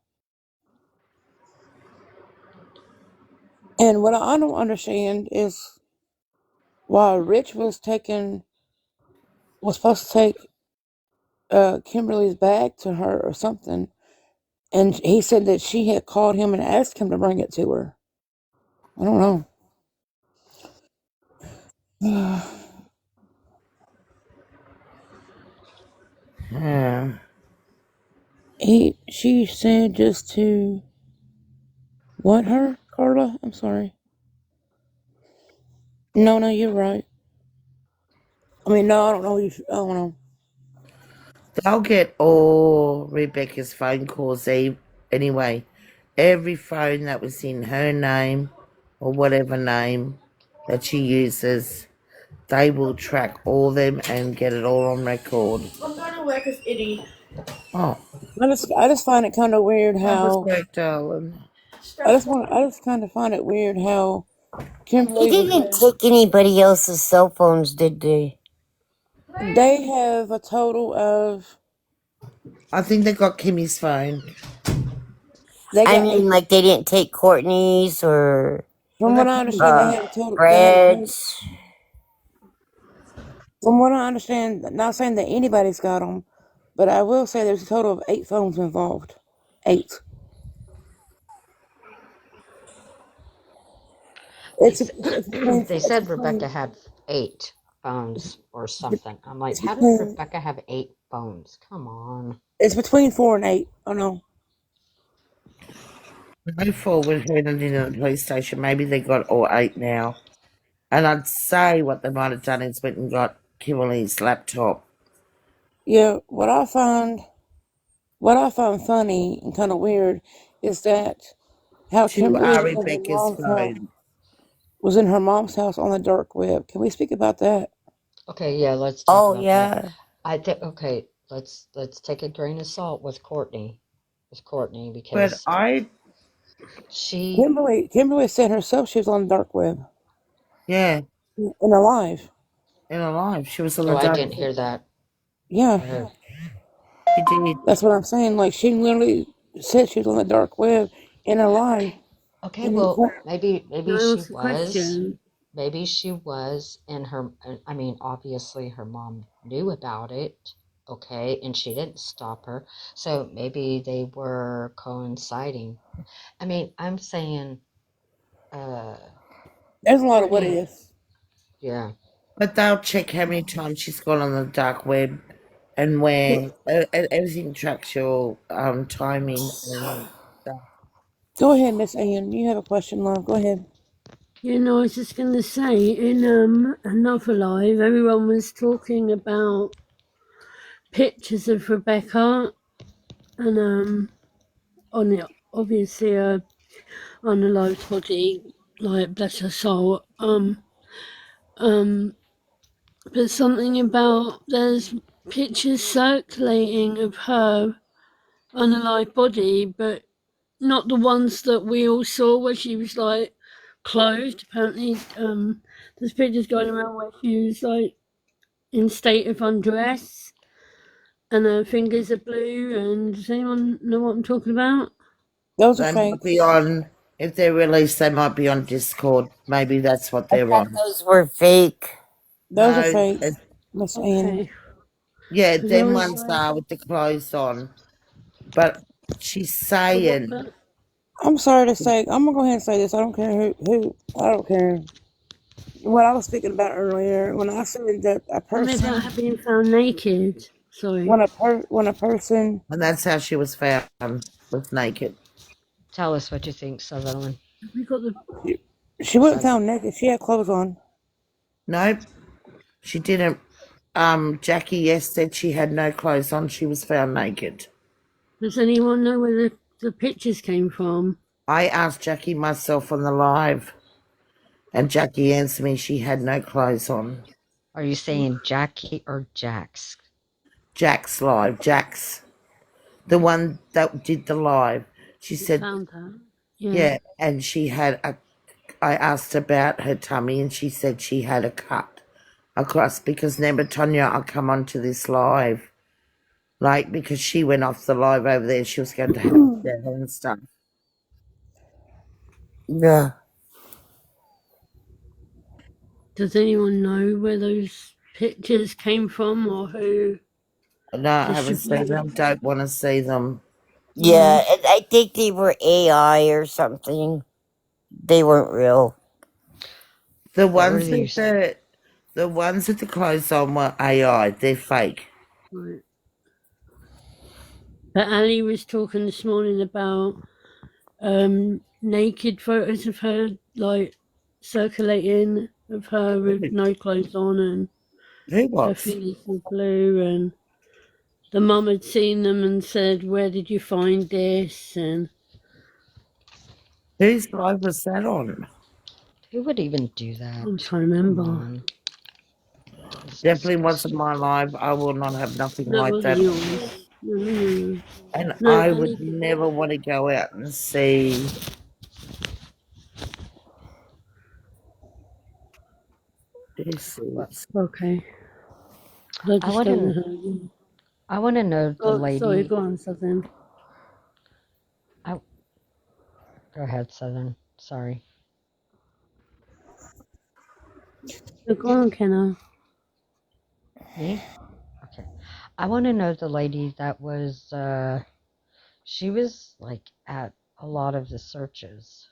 And what I don't understand is why Rich was supposed to take Kimberly's bag to her or something. And he said that she had called him and asked him to bring it to her. I don't know. Yeah. She said just to what her, Carla? I'm sorry. No, you're right. I mean, no, I don't know. I don't know. They'll get all Rebecca's phone calls anyway. Every phone that was in her name or whatever name that she uses, they will track all them and get it all on record. I'm going to work with Itty. Oh, I just find it kind of weird that was how great, darling. I just kind of find it weird how They Kimberly was didn't saying take anybody else's cell phones, did they? they have a total of I think they got Kimmy's phone. they I got mean, eight. like they didn't take Courtney's or Well, From they what I probably understand, uh, they have a total. Fred's. From what I understand, not saying that anybody's got them, but I will say there's a total of 8 phones involved. 8. They It's said Rebecca between had 8 phones or something. I'm like, it's how did between Rebecca have 8 phones? Come on. it's between 4 and 8. Oh no. go forward headed in at the police station. Maybe they got all 8 now. And I'd say what they might have done is went and got Kimberly's laptop. Yeah, what I find funny and kind of weird is that how To Kimberly Rebecca's phone. was in her mom's house on the dark web. Can we speak about that? Okay, yeah, let's talk Oh about that. yeah. I think okay, let's take a grain of salt with Courtney. With Courtney But because I, she Kimberly said herself she was on the dark web yeah, and alive. in her life, she was on oh the I dark. didn't hear that. Yeah, Oh, She did. that's what I'm saying. Like she literally said she was on the dark web and alive. okay, And well maybe Can I she ask a was. question? Maybe she was and I mean obviously her mom knew about it, okay, and she didn't stop her. So maybe they were coinciding. I mean, I'm saying uh there's a lot of what Courtney, ifs. yeah. But they'll check how many times she's gone on the dark web and where. Everything tracks your timing and stuff. Go ahead, Miss Ann. You have a question, love. Go ahead. You know, I was just going to say, in another live, everyone was talking about pictures of Rebecca, and on the obviously on the live's body, like bless her soul. Um, but something about there's pictures circulating of her on the live body, but not the ones that we all saw where she was like clothed. Apparently, there's pictures going around where she was like in state of undress and her fingers are blue. And does anyone know what I'm talking about? Those are They might be fakes. on, if they're released, they might be on Discord. Maybe that's what I they're thought on. those were fake. Those are No, fakes, Miss Ann. Okay, yeah, because I them was ones like, are with the clothes on. But she's but what? saying, But I'm sorry to say, I'm gonna go ahead and say this. I don't care who I don't care. What I was speaking about earlier, when I said that a something about person, her being found naked. Sorry. when a person, and that's how she was found, was naked. Tell us what you think, Sutherland. Have we got the? she wasn't Suther- found naked. She had clothes on. Nope, she didn't. Jackie, yes, said she had no clothes on. She was found naked. Does anyone know where the pictures came from? I asked Jackie myself on the live, and Jackie answered me she had no clothes on. Are you saying Jackie or Jax? Jack's live, Jack's the one that did the live. She Who said, found her? Yeah. yeah, and she had a. I asked about her tummy, and she said she had a cut across because never Tonya, I'll come onto this live. Like, because she went off the live over there, she was going to have that and stuff. Yeah. Does anyone know where those pictures came from or who No, I haven't seen distributed them. Don't want to see them. them? Yeah, and I think they were AI or something. They weren't real. The What were ones with these? the ones with the clothes on were AI. They're fake. Right. But Ali was talking this morning about naked photos of her, like circulating of her with no clothes on, and Who her was? fingers were blue, and the mum had seen them and said, "Where did you find this?" And Whose life was that on? Who would even do that? I'm trying to Come remember. on. It's Definitely once in disgusting. my life, I will not have nothing That like wasn't that. yours. No, no, no. And No, I I would need to get never that. want to go out and see this. Well, Okay. I I just want don't know to. how to. I want to know the Oh, sorry, lady. go on, Southern. I go ahead, Southern. Sorry. No, go on, Kenna. Me? Okay. I want to know the lady that was. She was like at a lot of the searches.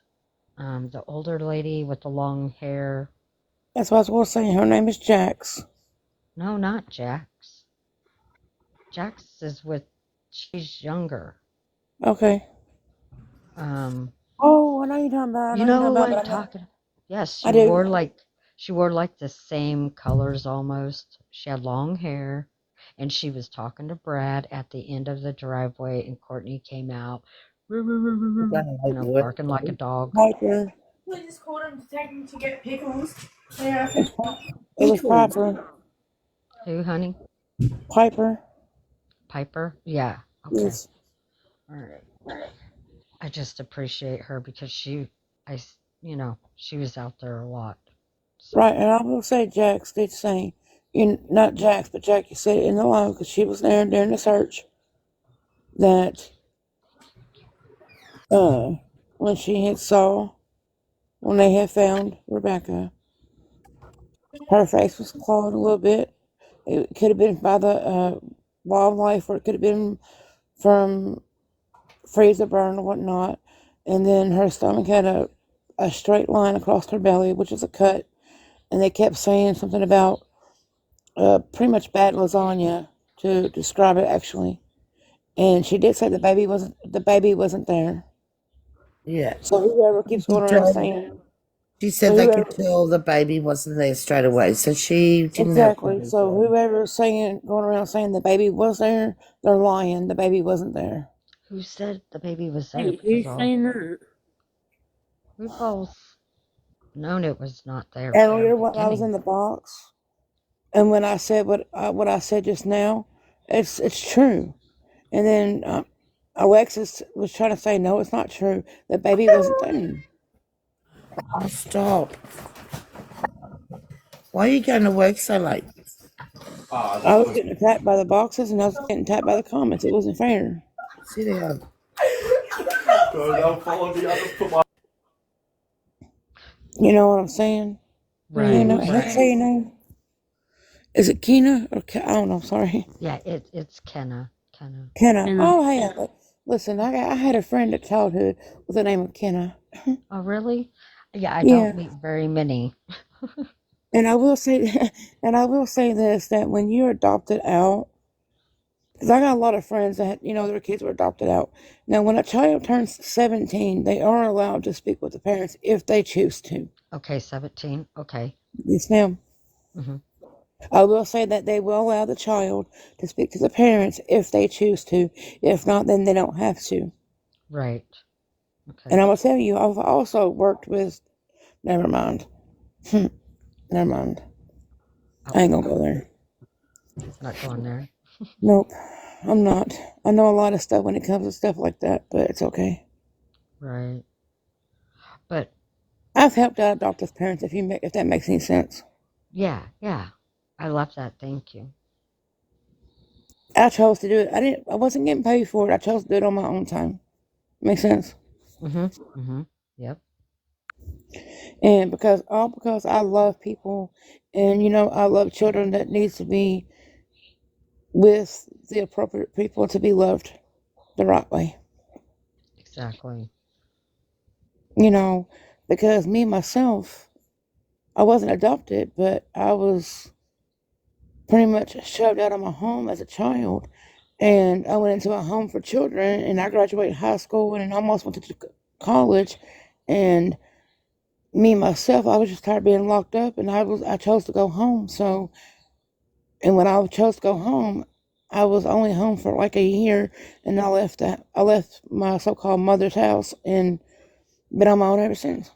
The older lady with the long hair. That's what I was going to say. Her name is Jax. No, not Jax. Jax is with. She's younger. Okay. Um, Oh, I know you're talking about. I you know you're talking know who about, I'm but I know. talking. Yes, I do. she wore like the same colors almost. She had long hair, and she was talking to Brad at the end of the driveway, and Courtney came out, barking like a dog. Piper. We just called him to take him to get pickles. Yeah, I think It was Piper. Who, honey? Piper. Piper? Yeah. Okay. Yes. All right. I just appreciate her because she was out there a lot. So. Right, and I will say Jax did say, not Jax, but Jackie said it in the line because she was there during the search that when she had saw when they had found Rebecca, her face was clawed a little bit. It could have been by the wildlife, or it could have been from freeze or burn or whatnot. And then her stomach had a straight line across her belly, which is a cut. And they kept saying something about pretty much bad lasagna to describe it actually. And she did say the baby wasn't there. Yeah. So whoever keeps going around saying She so said they could whoever tell the baby wasn't there straight away, so she didn't have to exactly. be So there. whoever's saying going around saying the baby was there, they're lying. The baby wasn't there. Who said the baby was there? Hey, Because who's saying that? we've both known it was not there from the Earlier when I was in beginning. the box and when I said what I said just now, it's true. And then Alexis was trying to say no, it's not true. The baby wasn't there. Oh, stop. Why are you going to work so late? I was getting attacked by the boxes and I was getting attacked by the comments. It wasn't fair. Sit down. You know what I'm saying? Right, Hannah, how to right. say your name? Is it Kena or I don't know. Sorry, Yeah, it's Kenna. Kenna. Kenna. Kenna. Oh, hey, listen, I had a friend at childhood with the name of Kenna. Oh, really? Yeah, I don't Yeah, meet very many. and I will say, and I will say this that when you're adopted out, because I got a lot of friends that their kids were adopted out. Now, when a child turns 17, they are allowed to speak with the parents if they choose to. Okay, 17. Okay. Yes, ma'am. Hmm. I will say that they will allow the child to speak to the parents if they choose to. If not, then they don't have to. Right. And Okay. I'm gonna tell you, I've also worked with. Never mind. Never mind. Oh, I ain't gonna go there. not going there. Nope, I'm not. I know a lot of stuff when it comes to stuff like that, but it's okay. Right. But I've helped out adoptive parents if that makes any sense. yeah, yeah. I love that. Thank you. I chose to do it. I wasn't getting paid for it. I chose to do it on my own time. Makes sense. Mm-hmm. Mm-hmm. Yep. And because I love people, and I love children that needs to be with the appropriate people to be loved the right way. Exactly. You know, because me myself, I wasn't adopted, but I was pretty much shoved out of my home as a child. And I went into a home for children, and I graduated high school and almost went to college. And me myself, I was just tired of being locked up, and I chose to go home. So And when I chose to go home, I was only home for like a year, and I left my so-called mother's house and been on my own ever since.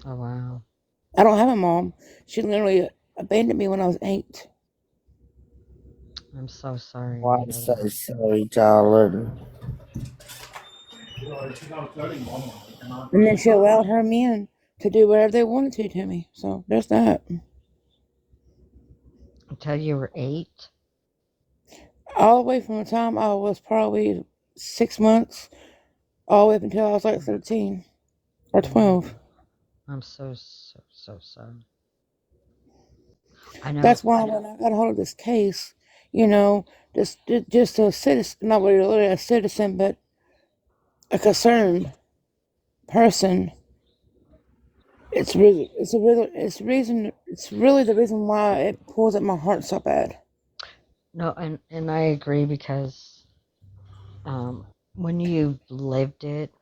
Oh wow. I don't have a mom. She literally abandoned me when I was 8. I'm so sorry Oh, to I'm hear so that. sorry, darling. And then she allowed her men to do whatever they wanted to me. So there's that. Until you were 8? All the way from the time I was probably 6 months, all the way up until I was like 13 or 12. I'm so sorry. I know. That's why when I got a hold of this case, you know, just a citizen, not really a citizen, but a concerned person. It's really the reason why it pulls at my heart so bad. No, and I agree because when you've lived it,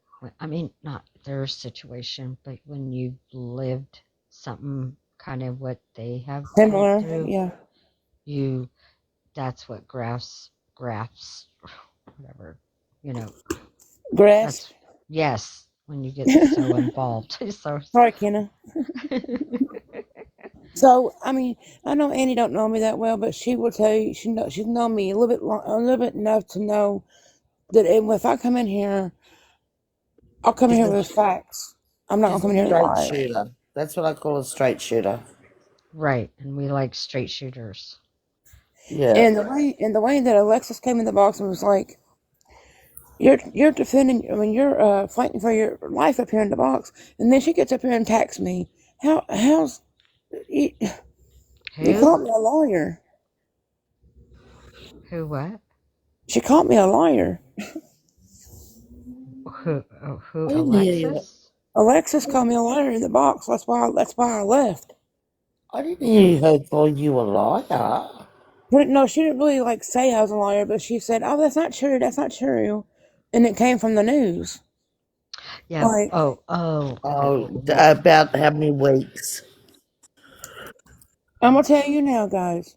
I mean, not their situation, but when you've lived something kind of what they have gone Similar, through, yeah. you that's what graphs, whatever, you know, Grasp. that's yes, when you get so involved. So Sorry, Kenna. So, I mean, I know Annie don't know me that well, but she will tell you she's known me a little bit enough to know that if I come in here, I'll come in here with facts. I'm not gonna She's come a in here and straight lie. shooter. That's what I call a straight shooter. right, and we like straight shooters. Yeah. And the way that Alexis came in the box and was like, "You're defending. I mean, you're fighting for your life up here in the box," and then she gets up here and attacks me. How's you, you Who? called me a lawyer? Who? What? She called me a liar. Who? I didn't hear you. Alexis? Alexis called me a liar in the box. That's why I left. I didn't hear her call you a liar. But no, she didn't really like say I was a liar, but she said, "Oh, that's not true. That's not true," and it came from the news. Yeah. Like, Oh. Okay. Oh, about how many weeks? I'm gonna tell you now, guys.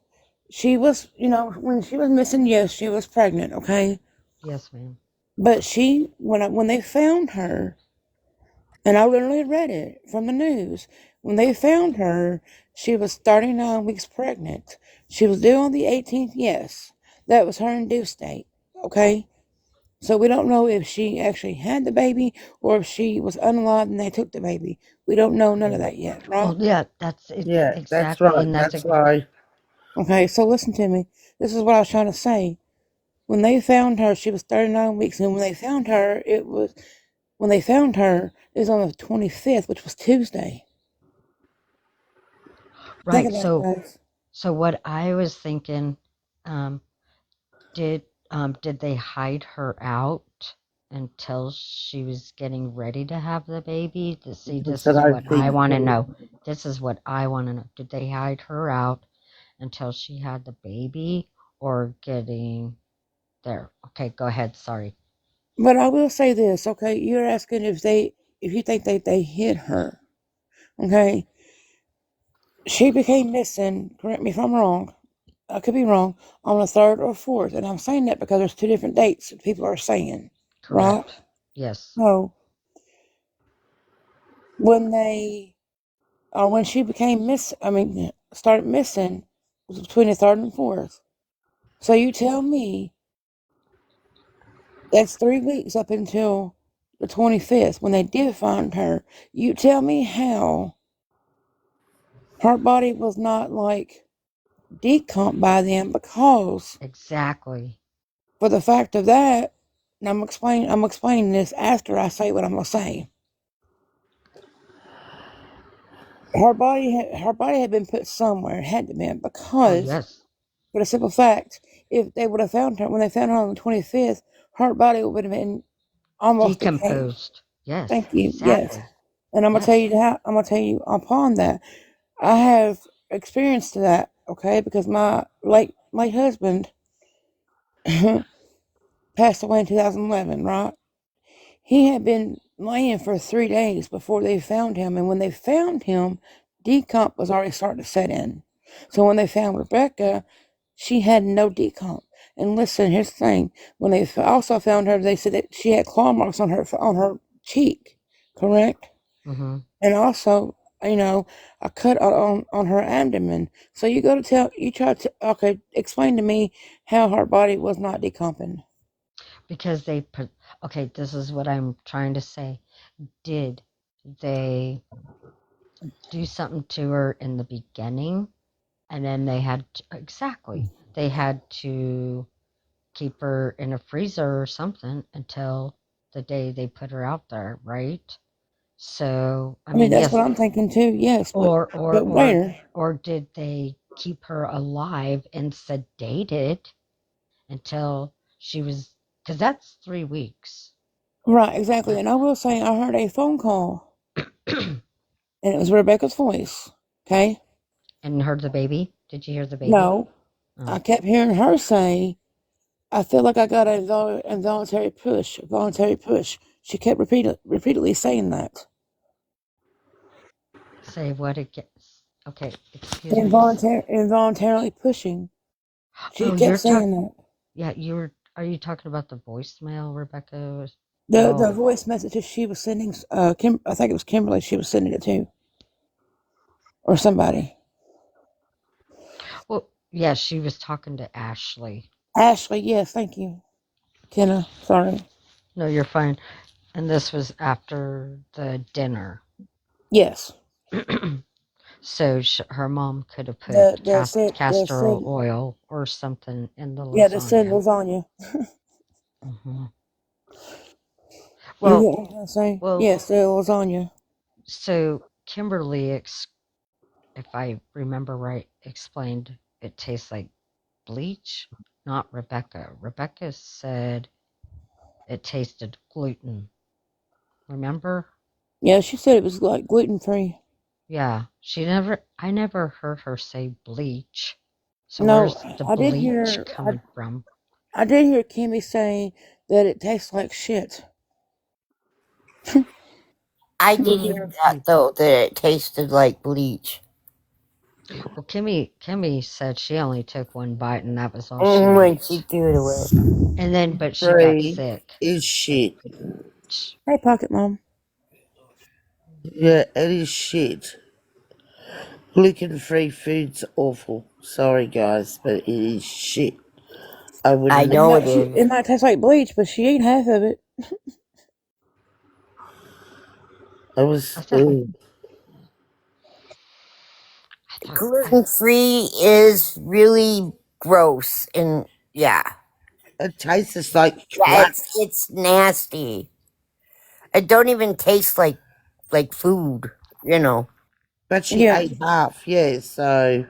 She was, when she was missing, yes, she was pregnant, okay. Yes, ma'am. But when they found her, and I literally read it from the news, when they found her, she was 39 weeks pregnant. She was due on the 18th. Yes, that was her induced date, okay. So we don't know if she actually had the baby or if she was unalive and they took the baby. We don't know none of that yet, right? Well, yeah. That's it Yeah, that's exactly, right. and That's right. Okay, so listen to me. This is what I was trying to say. When they found her, she was 39 weeks, and when they found her, it was on the 25th, which was Tuesday. Think right. about it, guys. So what I was thinking, um, did did they hide her out until she was getting ready to have the baby? See, That's this what is I what I think want to too. know. This is what I want to know. Did they hide her out until she had the baby, or getting there? Okay, go ahead. Sorry. But I will say this, okay? You're asking if you think they hit her, okay? She became missing, correct me if I'm wrong, I could be wrong, on the 3rd or 4th. And I'm saying that because there's two different dates that people are saying, right? Correct. Yes. So when they, when she became started missing, it was between the 3rd and 4th. So you tell me that's 3 weeks up until the 25th when they did find her. You tell me how her body was not like decomp by them, because Exactly. for the fact of that, and I'm explaining this after I say what I'm gonna say. Her body had been put somewhere. It had to be, Oh because yes. for the simple fact, if they would have found her when they found her on the 25th, her body would have been almost decayed. Decomposed. Yes. Thank you. Yes. Exactly. And I'm gonna tell Yes. you how. I'm gonna tell you upon that. I have experienced that. Okay, because my late husband passed away in 2011. Right. He had been laying for 3 days before they found him, and when they found him, decomp was already starting to set in. So when they found Rebecca, she had no decomp. And listen, here's the thing: when they also found her, they said that she had claw marks on her cheek, correct? Mm-hmm. And also, a cut on her abdomen. So you try to okay, explain to me how her body was not decomping. Because they put, okay, this is what I'm trying to say. Did they do something to her in the beginning? And then they had to, exactly, they had to keep her in a freezer or something until the day they put her out there, right? So, I I mean, mean, that's yes, what I'm thinking too. Yes, or but where? did they keep her alive and sedated until she was, because that's 3 weeks. Right, exactly. And I will say, I heard a phone call, and it was Rebecca's voice. Okay. And heard the baby? Did you hear the baby? No, I Oh. kept hearing her say, "I feel like I got an involuntary push, a voluntary push." She kept repeatedly saying that. Say what it gets. Okay, excuse me. Involuntarily pushing. She Oh, kept you're saying talking. that. Yeah, are you talking about the voicemail, Rebecca? The Oh, voice messages she was sending, I think it was Kimberly. She was sending it to, or somebody. well, yeah, she was talking to Ashley. Ashley, yes, thank you, Kenna. Sorry. No, you're fine. And this was after the dinner. Yes. So her mom could have The put the said the castor said oil or something in the yeah the said lasagna. lasagna. Hmm. You Well, get what I'm trying to say? well, Yes, the lasagna. so Kimberly, if I remember right, explained it tastes like bleach, not Rebecca. Rebecca said it tasted gluten. Remember? Yeah, she said it was like gluten free. Yeah, I never heard her say bleach. So No, where's the I did bleach hear coming from? I did hear Kimmy say that it tastes like shit. I did hear that though, that it tasted like bleach. Well, Kimmy said she only took one bite and that was all she When she ate. threw it away. And then, but she got Free sick. is shit. Hey, Pocket Mom. Yeah, it is shit. Gluten-free food's awful. Sorry, guys, but it is shit. I I wouldn't. know it is. It might taste like bleach, but she ate half of it. I was. I thought, I, Gluten free is really gross, and yeah, It tastes like yeah, crap. it's nasty. It don't even taste like food, you know. But she Yeah. ate half, yeah. So,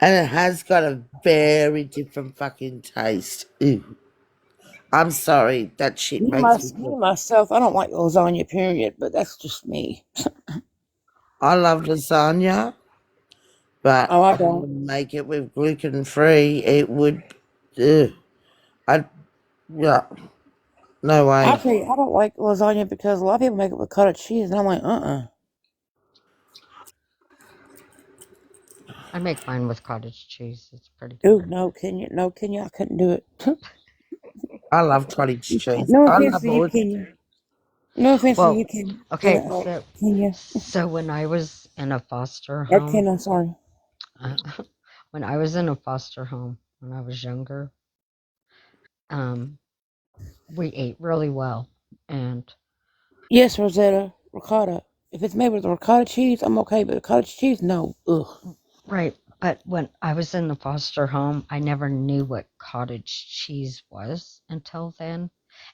and it has got a very different fucking taste. Ew. I'm sorry, that shit makes me Me feel. myself, I don't like lasagna. Period. But that's just me. I love lasagna, but Oh, I I don't. wouldn't make it with gluten free. It would. Ugh. I yeah. No I way. tell you, I don't like lasagna because a lot of people make it with cottage cheese, and I'm like, I make mine with cottage cheese. It's pretty Ooh, good. no, Kenya, I couldn't do it. I love cottage cheese. No I offense love to you, all. Kenya. No offense to Well, you, Kenya. okay, Kenya. so when I was in a foster Or home, Kenya, sorry. uh, when I was in a foster home when I was younger, um, we ate really well, and Yes, Rosetta, ricotta. If it's made with ricotta cheese, I'm okay, but cottage cheese, no. Ugh. right. But when I was in the foster home, I never knew what cottage cheese was until then,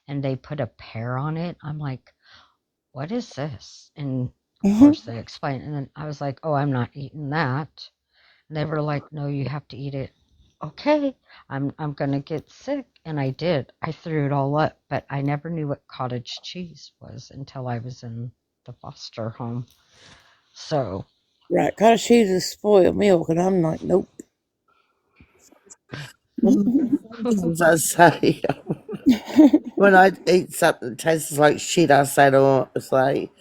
and they put a pear on it. I'm like, what is this? And of course they explained, and then I was like, oh, I'm not eating that. And they were like, no, you have to eat it. Okay, I'm gonna get sick, and I did. I threw it all up, but I never knew what cottage cheese was until I was in the foster home. So, Right, cottage cheese is spoiled milk, and I'm like, nope. Sometimes I say when I eat something that tastes like shit, I say to her, it's like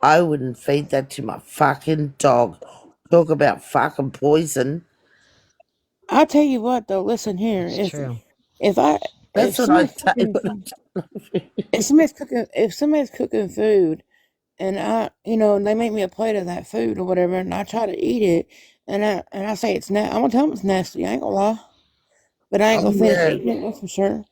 I wouldn't feed that to my fucking dog. Talk about fucking poison. I'll tell you what though, listen here. It's true. If That's what I take. if somebody's cooking food and and they make me a plate of that food or whatever, and I try to eat it, and I say I'm gonna tell them it's nasty. I ain't gonna lie, but I ain't Oh gonna finish yeah. eating it. That's for sure.